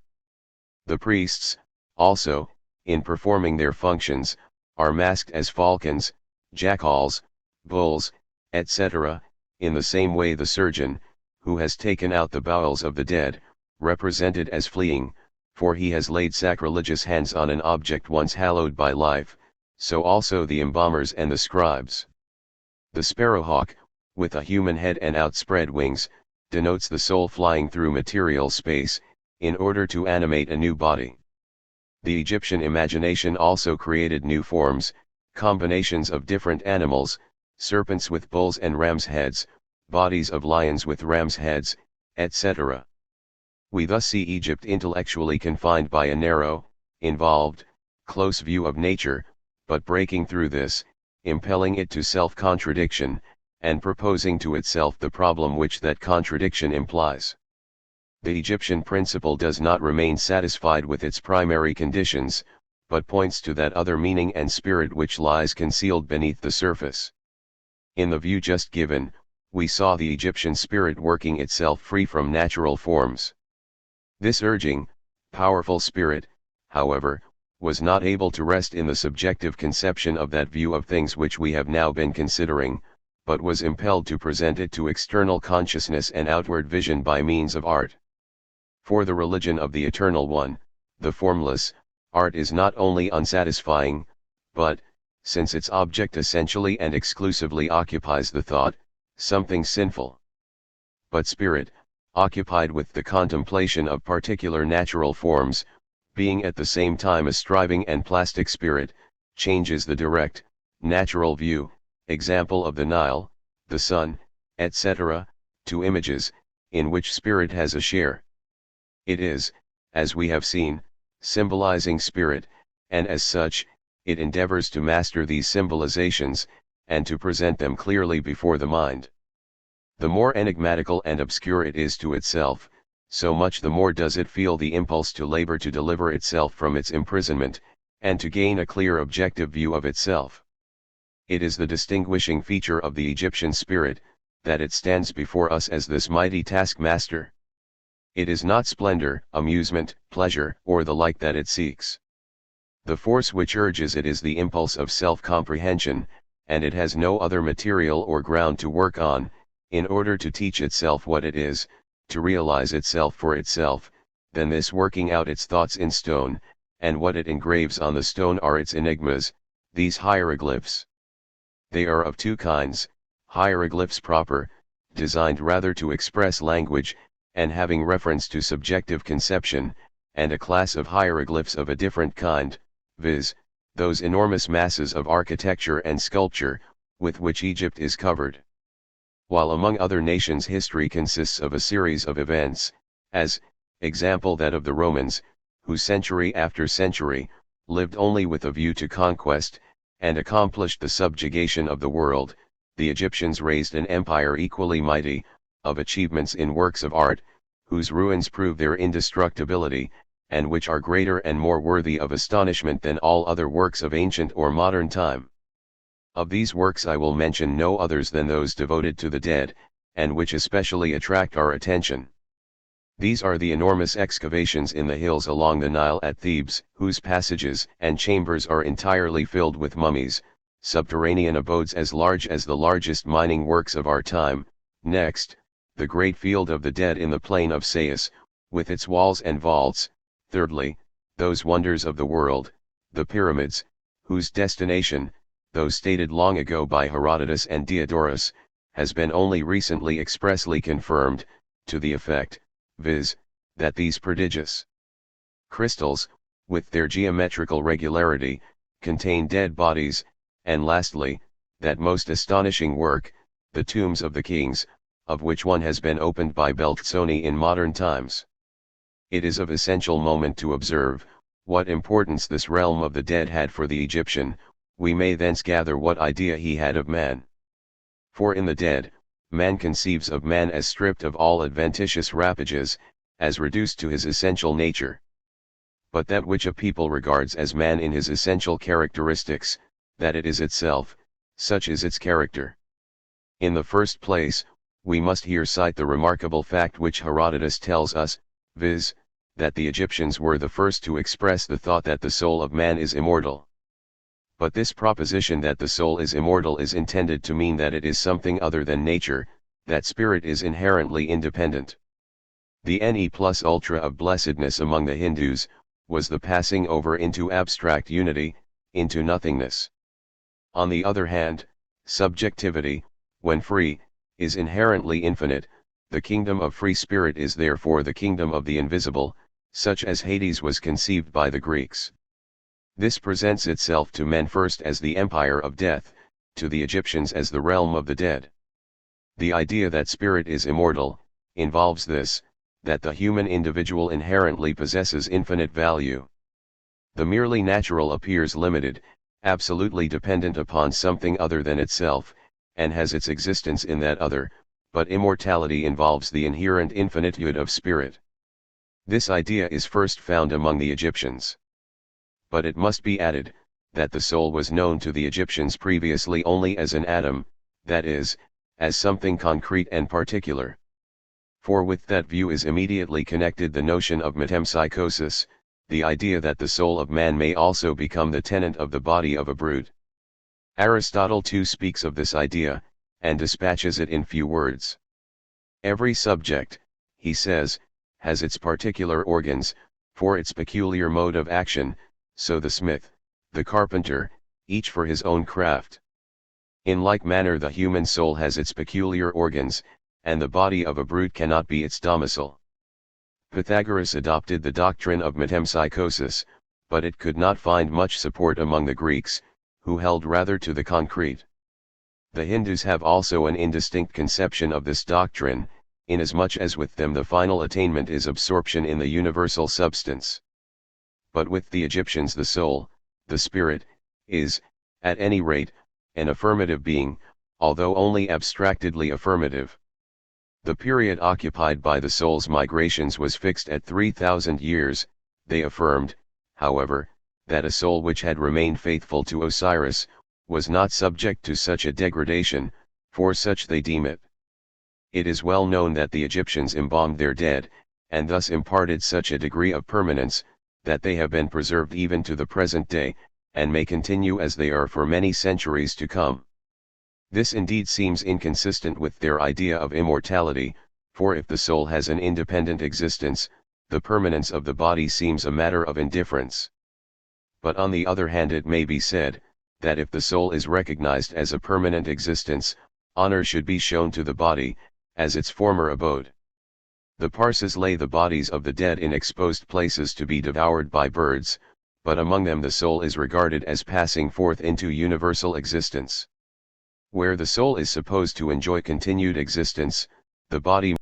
The priests, also, in performing their functions, are masked as falcons, jackals, bulls, etc., in the same way the surgeon, who has taken out the bowels of the dead, represented as fleeing, for he has laid sacrilegious hands on an object once hallowed by life, so also the embalmers and the scribes. The sparrowhawk, with a human head and outspread wings, denotes the soul flying through material space, in order to animate a new body. The Egyptian imagination also created new forms, combinations of different animals, serpents with bulls and rams' heads, bodies of lions with rams' heads, etc. We thus see Egypt intellectually confined by a narrow, involved, close view of nature, but breaking through this, impelling it to self-contradiction, and proposing to itself the problem which that contradiction implies. The Egyptian principle does not remain satisfied with its primary conditions, but points to that other meaning and spirit which lies concealed beneath the surface. In the view just given, we saw the Egyptian spirit working itself free from natural forms. This urging, powerful spirit, however, was not able to rest in the subjective conception of that view of things which we have now been considering, but was impelled to present it to external consciousness and outward vision by means of art. For the religion of the Eternal One, the formless, art is not only unsatisfying, but, since its object essentially and exclusively occupies the thought, something sinful. But spirit, occupied with the contemplation of particular natural forms, being at the same time a striving and plastic spirit, changes the direct, natural view, example of the Nile, the sun, etc., to images, in which spirit has a share. It is, as we have seen, symbolizing spirit, and as such, it endeavors to master these symbolizations, and to present them clearly before the mind. The more enigmatical and obscure it is to itself, so much the more does it feel the impulse to labor to deliver itself from its imprisonment, and to gain a clear objective view of itself. It is the distinguishing feature of the Egyptian spirit, that it stands before us as this mighty taskmaster. It is not splendor, amusement, pleasure, or the like that it seeks. The force which urges it is the impulse of self-comprehension, and it has no other material or ground to work on, in order to teach itself what it is, to realize itself for itself, than this working out its thoughts in stone, and what it engraves on the stone are its enigmas, these hieroglyphs. They are of two kinds, hieroglyphs proper, designed rather to express language, and having reference to subjective conception, and a class of hieroglyphs of a different kind, viz., those enormous masses of architecture and sculpture, with which Egypt is covered. While among other nations history consists of a series of events, as, example that of the Romans, who century after century, lived only with a view to conquest, and accomplished the subjugation of the world, the Egyptians raised an empire equally mighty, of achievements in works of art, whose ruins prove their indestructibility, and which are greater and more worthy of astonishment than all other works of ancient or modern time. Of these works I will mention no others than those devoted to the dead, and which especially attract our attention. These are the enormous excavations in the hills along the Nile at Thebes, whose passages and chambers are entirely filled with mummies, subterranean abodes as large as the largest mining works of our time. Next, the great field of the dead in the plain of Sais, with its walls and vaults; thirdly, those wonders of the world, the pyramids, whose destination, though stated long ago by Herodotus and Diodorus, has been only recently expressly confirmed, to the effect, viz., that these prodigious crystals, with their geometrical regularity, contain dead bodies, and lastly, that most astonishing work, the tombs of the kings, of which one has been opened by Belzoni in modern times. It is of essential moment to observe, what importance this realm of the dead had for the Egyptian. We may thence gather what idea he had of man. For in the dead, man conceives of man as stripped of all adventitious rapages, as reduced to his essential nature. But that which a people regards as man in his essential characteristics, that it is itself, such is its character. In the first place, we must here cite the remarkable fact which Herodotus tells us, viz., that the Egyptians were the first to express the thought that the soul of man is immortal. But this proposition that the soul is immortal is intended to mean that it is something other than nature, that spirit is inherently independent. The ne plus ultra of blessedness among the Hindus, was the passing over into abstract unity, into nothingness. On the other hand, subjectivity, when free, is inherently infinite. The kingdom of free spirit is therefore the kingdom of the invisible, such as Hades was conceived by the Greeks. This presents itself to men first as the empire of death, to the Egyptians as the realm of the dead. The idea that spirit is immortal, involves this, that the human individual inherently possesses infinite value. The merely natural appears limited, absolutely dependent upon something other than itself, and has its existence in that other, but immortality involves the inherent infinitude of spirit. This idea is first found among the Egyptians. But it must be added, that the soul was known to the Egyptians previously only as an atom, that is, as something concrete and particular. For with that view is immediately connected the notion of metempsychosis, the idea that the soul of man may also become the tenant of the body of a brute. Aristotle too speaks of this idea, and dispatches it in few words. Every subject, he says, has its particular organs, for its peculiar mode of action, so the smith, the carpenter, each for his own craft. In like manner the human soul has its peculiar organs, and the body of a brute cannot be its domicile. Pythagoras adopted the doctrine of metempsychosis, but it could not find much support among the Greeks, who held rather to the concrete. The Hindus have also an indistinct conception of this doctrine, inasmuch as with them the final attainment is absorption in the universal substance. But with the Egyptians the soul, the spirit, is, at any rate, an affirmative being, although only abstractedly affirmative. The period occupied by the soul's migrations was fixed at 3,000 years, they affirmed, however, that a soul which had remained faithful to Osiris, was not subject to such a degradation, for such they deem it. It is well known that the Egyptians embalmed their dead, and thus imparted such a degree of permanence, that they have been preserved even to the present day, and may continue as they are for many centuries to come. This indeed seems inconsistent with their idea of immortality, for if the soul has an independent existence, the permanence of the body seems a matter of indifference. But on the other hand it may be said, that if the soul is recognized as a permanent existence, honor should be shown to the body, as its former abode. The Parsis lay the bodies of the dead in exposed places to be devoured by birds, but among them the soul is regarded as passing forth into universal existence. Where the soul is supposed to enjoy continued existence, the body